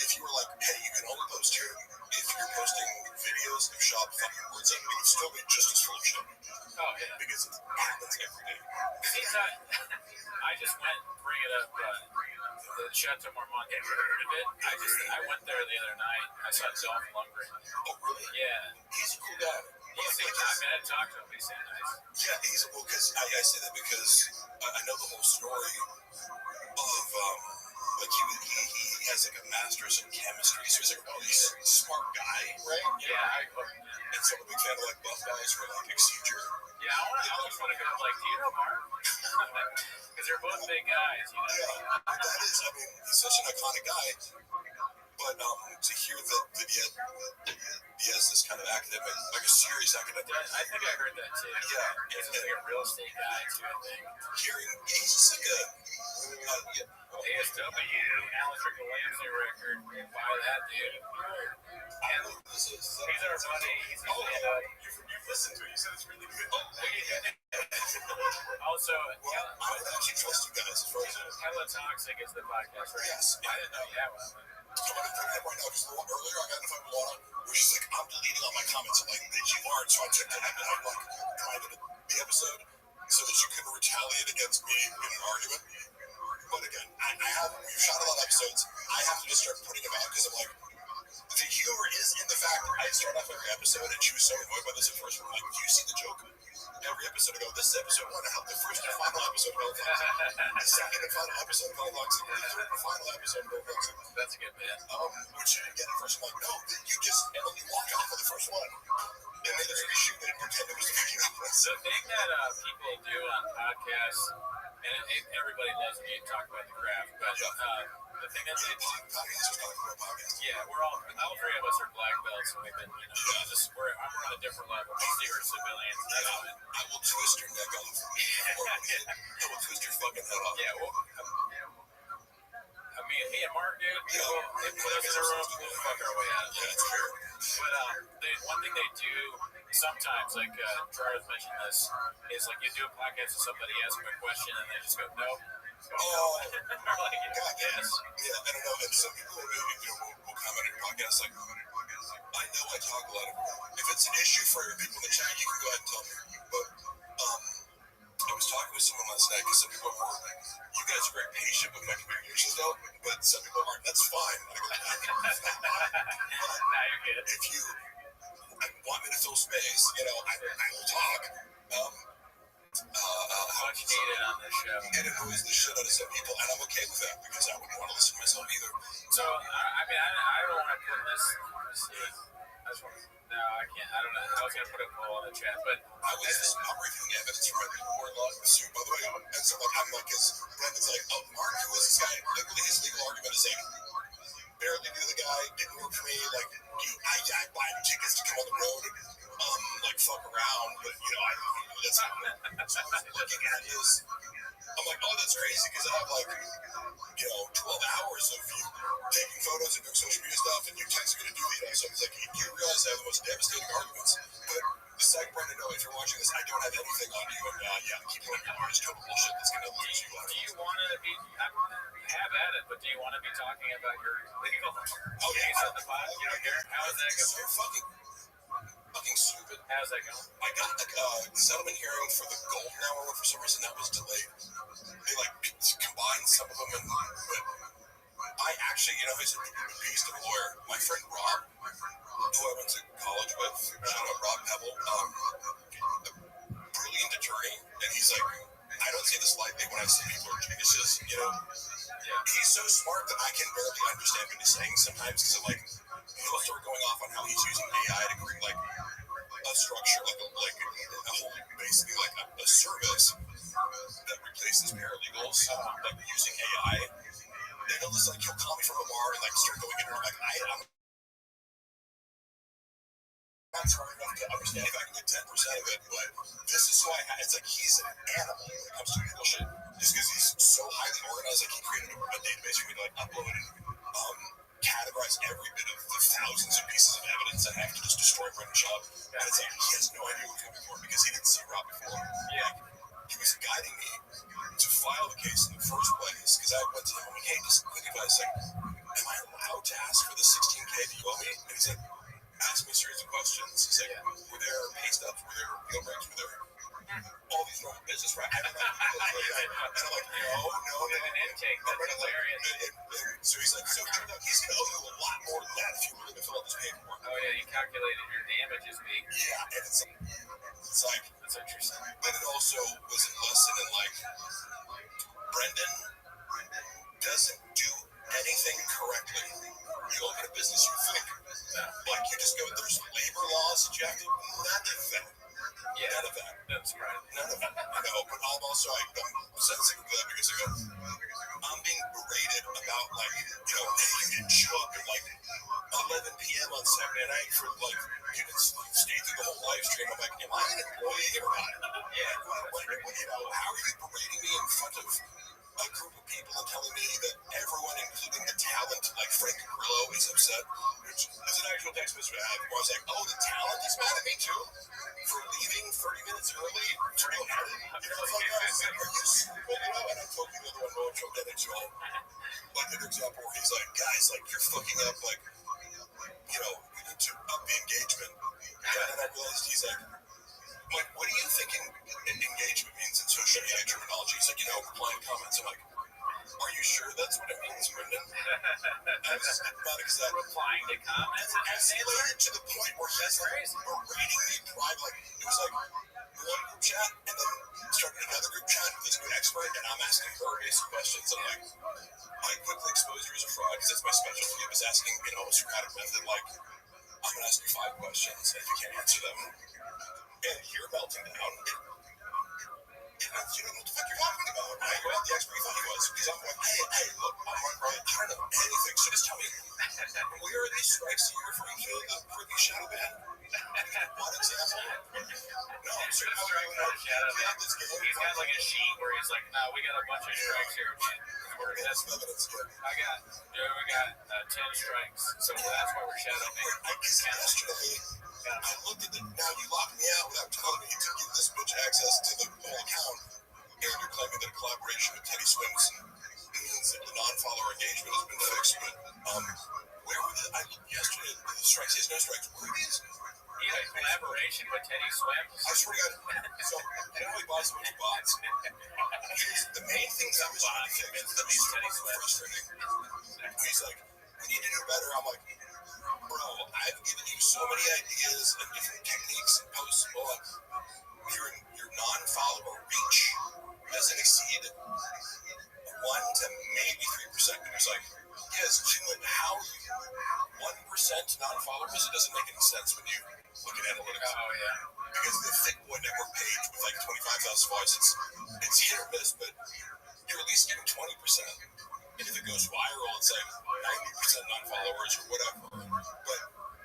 if you were like, hey, you can only post here if you're posting videos of shop fucking words, it would still be just as full of shit. Because it happens every day. I just went bring it up. The Chateau Marmont. Have you heard of it? I went there the other night. I saw Dolph Lundgren. Oh, really? Yeah. He's a cool guy. I talked to him. He seemed nice. Yeah, he's well, because I say that because I know the whole story of like he has like a master's in chemistry, so he's like a really smart guy, right? Yeah. And so I'm a big fan of like buff guys who are like exude. Yeah, I always want to go like, do you know Mark? Because they're both big guys, Yeah, that is. I mean, he's such an iconic guy. But to hear that he has this kind of academic, like a serious academic. I think I heard that too. Yeah. He's like a real estate guy too, I think. Hearing, he's just like ASW, Alistair Ramsey record. Buy that, dude. I don't know who this is. He's our buddy. He's You've listened to it. You said it's really good. Also, Well, I would actually trust you guys as far as Hella Toxic is the podcast, right? Yes. I didn't know that one. So I'm going to put it up right now because a little earlier I got in a fight with Laura where she's like, I'm deleting all my comments. I'm like, bitch, you aren't. So I took that and I'm like private the episode so that you couldn't retaliate against me in an argument. But again, we've shot a lot of episodes. I have to just start putting them out because I'm like, the humor is in the fact that I start off every episode and she was so annoyed by this at first. I'm like, do you see the joke? Every episode I go, this is episode 1. I help the first and final episode of the second and final episode of Unboxing, the third and final episode of Unboxing. That's a good bit. Which you didn't get at first. I'm like, no, you just only walked off of the first one. And made us reshoot it and pretend it was the beginning of it. The thing that people do on podcasts, and everybody loves when you talk about the craft, but the thing that they do, all three of us are black belts, and we've been, I'm on a different level. Most of you are civilians. That's fine. I will twist your neck off. I will twist your fucking head off. Yeah, well, me and Mark, dude, they put us in a room, we'll fuck our way out. Yeah, it's fair. But one thing they do sometimes, like Charles mentioned this, is like you do a podcast and somebody asks them a question and they just go, no. Oh, like, yes. Yeah, I don't know. And some people will comment on your podcast like, I know I talk a lot of. If it's an issue for people in the chat, you can go ahead and tell me. But I was talking with someone last night because some people are you guys are very patient with my communications though, but some people aren't. That's fine. Now you're good. If you want me to fill space, I will talk. Much needed on this show. And it annoys the shit out of some people, and I'm okay with that because I wouldn't want to listen to myself either. So, I don't want to put this. No, I can't. I don't know. I was going to put a poll on the chat, but I'm reviewing evidence from my people law suit, by the way. And so, I'm like, Brendan's like, oh, Mark, who is this guy? Literally, his legal argument is like, barely knew the guy, didn't work for me. Like, I buy him tickets to come on the road and, fuck around. But, that's not what I'm looking at is, I'm like, oh, that's crazy because I have 12 hours of you taking photos and doing social media stuff and you text me to do so it's like, you realize I have the most devastating arguments. But the second Brendan, if you're watching this, I don't have anything on you and keep going your just total bullshit that's going to lose you. Do you want to be, have at it, but do you want to be talking about your legal case on the pod? You don't care? How is that going? So fucking stupid. How's that going? I got the settlement hearing for the Golden Hour for some reason that was delayed. They combined some of them but I actually, he's a beast of a lawyer. My friend Rob, who I went to college with, shout out Rob Pebble, a brilliant attorney, and he's like, I don't say this lightly when I see people are geniuses, He's so smart that I can barely understand what he's saying sometimes because I'm like, he'll start going off on how he's using AI to create a structure, a whole, basically a service that replaces paralegals, using AI. And he'll call me from a bar and start going in and I'm not smart enough to understand if I can get 10% of it, but this is why it's like he's an animal when it comes to legal shit. Just because he's so highly organized, he created a database where we can upload and categorize every bit of the thousands of pieces of evidence that have to just destroy Brendan Shaw. And it's like he has no idea what's coming for because he didn't see Rob before. He was guiding me to file the case in the first place because I went to him and hey, just quick advice, am I allowed to ask for the $16K that you owe me? And he said, ask me a series of questions. He's like, were there pay stubs? Were there deal breaks? Were there all these wrong business right? And I'm like, no. An intake, that's hilarious. So he's like, so he's going to owe you a lot more than that if you really fill out this paperwork. Oh yeah, you calculated your damages being. Yeah, and it's like, that's interesting. But it also was a lesson in Brendan doesn't do anything correctly. You open a business, you think. You just go, there's labor laws that you have to, none of that. Yeah, none of that. That's right. None of that. But I'm sensitive to that because I go, I'm being berated about, hey, you didn't show up at 11 p.m. on Saturday night for you didn't stay through the whole live stream. I'm like, am I an employee or not? Yeah. How are you berating me in front of a group of people and telling me that Frank Grillo is upset, which is an actual text message I had where I was like, oh, the talent is mad at me too for leaving 30 minutes early to go edit. You know, it's like, are you stupid? You know, and I told you the other one, no, I told that into like an example where he's like, guys, like, you're fucking up, like, you know, we need to up the engagement. And I realized he's like, what do you think engagement means in social media terminology? He's like, you know, replying comments. I'm like, are you sure that's what it means, Brendan? I was not exactly. Replying to comments? Escalated to the point where he's like berating me private. Like, it was like one group chat and then started another group chat with this new expert, and I'm asking her basic questions. I'm like, I quickly expose you as a fraud because that's my specialty. I was asking, you know, a Socratic method, like, I'm going to ask you 5 questions, and if you can't answer them, and you're melting down, you know what the fuck you're talking about. I go out the expert you thought he was. Because I'm like, hey, look, I'm Mark Wright. I don't know anything, so just tell me, where are these strikes that you're referring to for the shadow band? What example? No, I'm sorry. He's got like a sheet where he's like, no, we got a bunch of strikes here. We got 10 strikes, so that's why we're shadow banned. Yesterday, I looked at it. Now you locked me out without telling me to give this bitch access to the whole account, and you're claiming that a collaboration with Teddy Swims means that the non-follower engagement has been fixed. But where were I looked yesterday at the strikes? He has no strikes. Where are these? He had a collaboration with Teddy Swims. I swear to God. So you know he buys a bunch of bots. The main things I was trying to fix that these are frustrating. He's like, we need to do better. I'm like, bro, I've given you so many ideas and different techniques and posts. Well, your non-follower reach doesn't exceed 1 to maybe 3%. And he's like, yes, how 1% non-followers? It doesn't make any sense when you look at analytics. Oh, yeah. Because the Thick Boy Network page with like 25,000 followers, it's hit or miss, but you're at least getting 20%. And if it goes viral, it's like 90% non-followers or whatever. But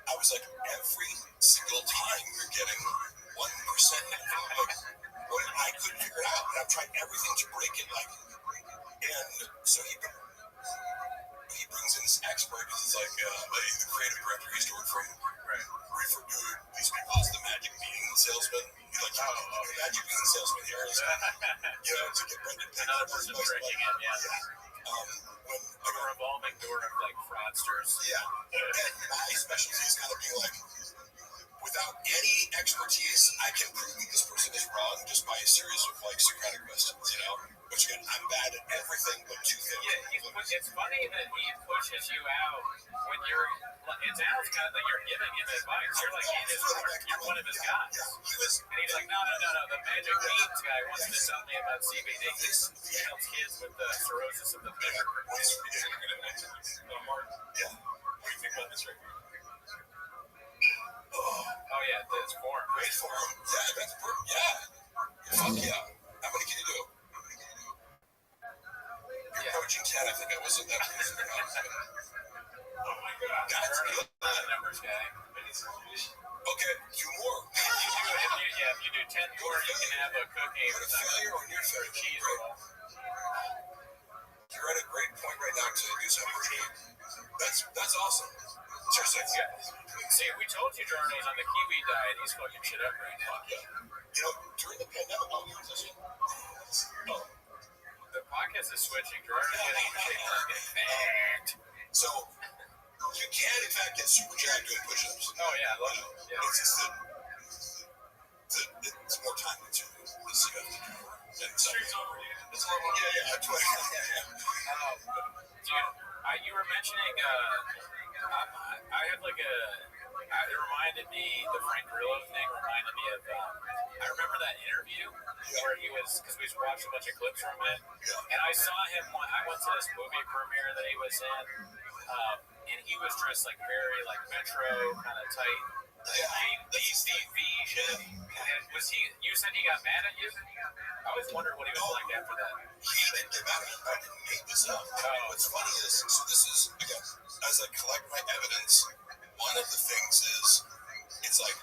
I was like, every single time you're getting 1%. Like, what I couldn't figure it out, and I've tried everything to break it. Like, and so he brings in this expert. He's like the creative director. He's doing from refer to these people as the magic bean salesman. He's like, the magic bean salesman here is, you know, to get Brendan Payne. Another person tricking him, yeah. When a revolving door of like fraudsters. Yeah, and my specialty is kind of being like, without any expertise, I can prove that this person is wrong just by a series of like Socratic questions, you know? Which again, I'm bad at everything but 2 things. Yeah, it's funny that he pushes you out when it sounds kind of like you're giving him advice. You're like, you're one of his guys. And he's like, no, the magic beans guy wants to tell me about CBD. He helps kids with the cirrhosis of the liver. Yeah. What do you think about this right now? Oh yeah, that's form. Great form. Yeah, that's perfect. Yeah. Fuck yeah. How many can you do? You're coaching 10. I think I wasn't that pleased or not. Oh my God. That's good. Numbers guy. Okay, 2 more. If you do 10 more, you can have a cookie or failure or near failure. Cheese roll. You're at a great point right now to do something. That's awesome. Seriously. Yeah. See, we told you Jordan was on the kiwi diet. He's fucking shit up right now. Yeah. You know, during the pandemic, the podcast is switching. Jordan is getting fat. So, you can, in fact, get super jacked doing push-ups. Oh, yeah, I love it. Yeah. It's just that it's more time consuming. This you have to do. Street's over, dude. It's over. Yeah. Dude, you were mentioning, I have like it reminded me, the Frank Grillo thing reminded me of, I remember that interview where he was, because we watched a bunch of clips from it, and I saw him, I went to this movie premiere that he was in, and he was dressed like very like metro, kind of tight, DCV shit. And you said he got mad at you? I always wondered what he was like after that. He didn't get mad at me. I didn't make this up. What's funny is, so this is, again, as I collect my evidence, one of the things is, it's like,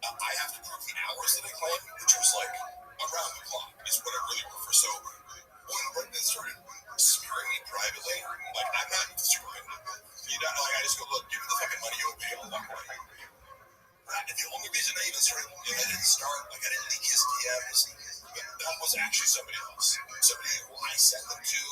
I have to prove the hours that I claim, which was like around the clock, is what I really work for. So when Brendan started smearing me privately, like, I'm not super good at it. You know, like, I just go, look, give me the fucking money, you'll pay, I'll walk away. And the only reason I even started, I didn't start, like, I didn't leak his DMs. That was actually somebody else. Somebody who I sent them to.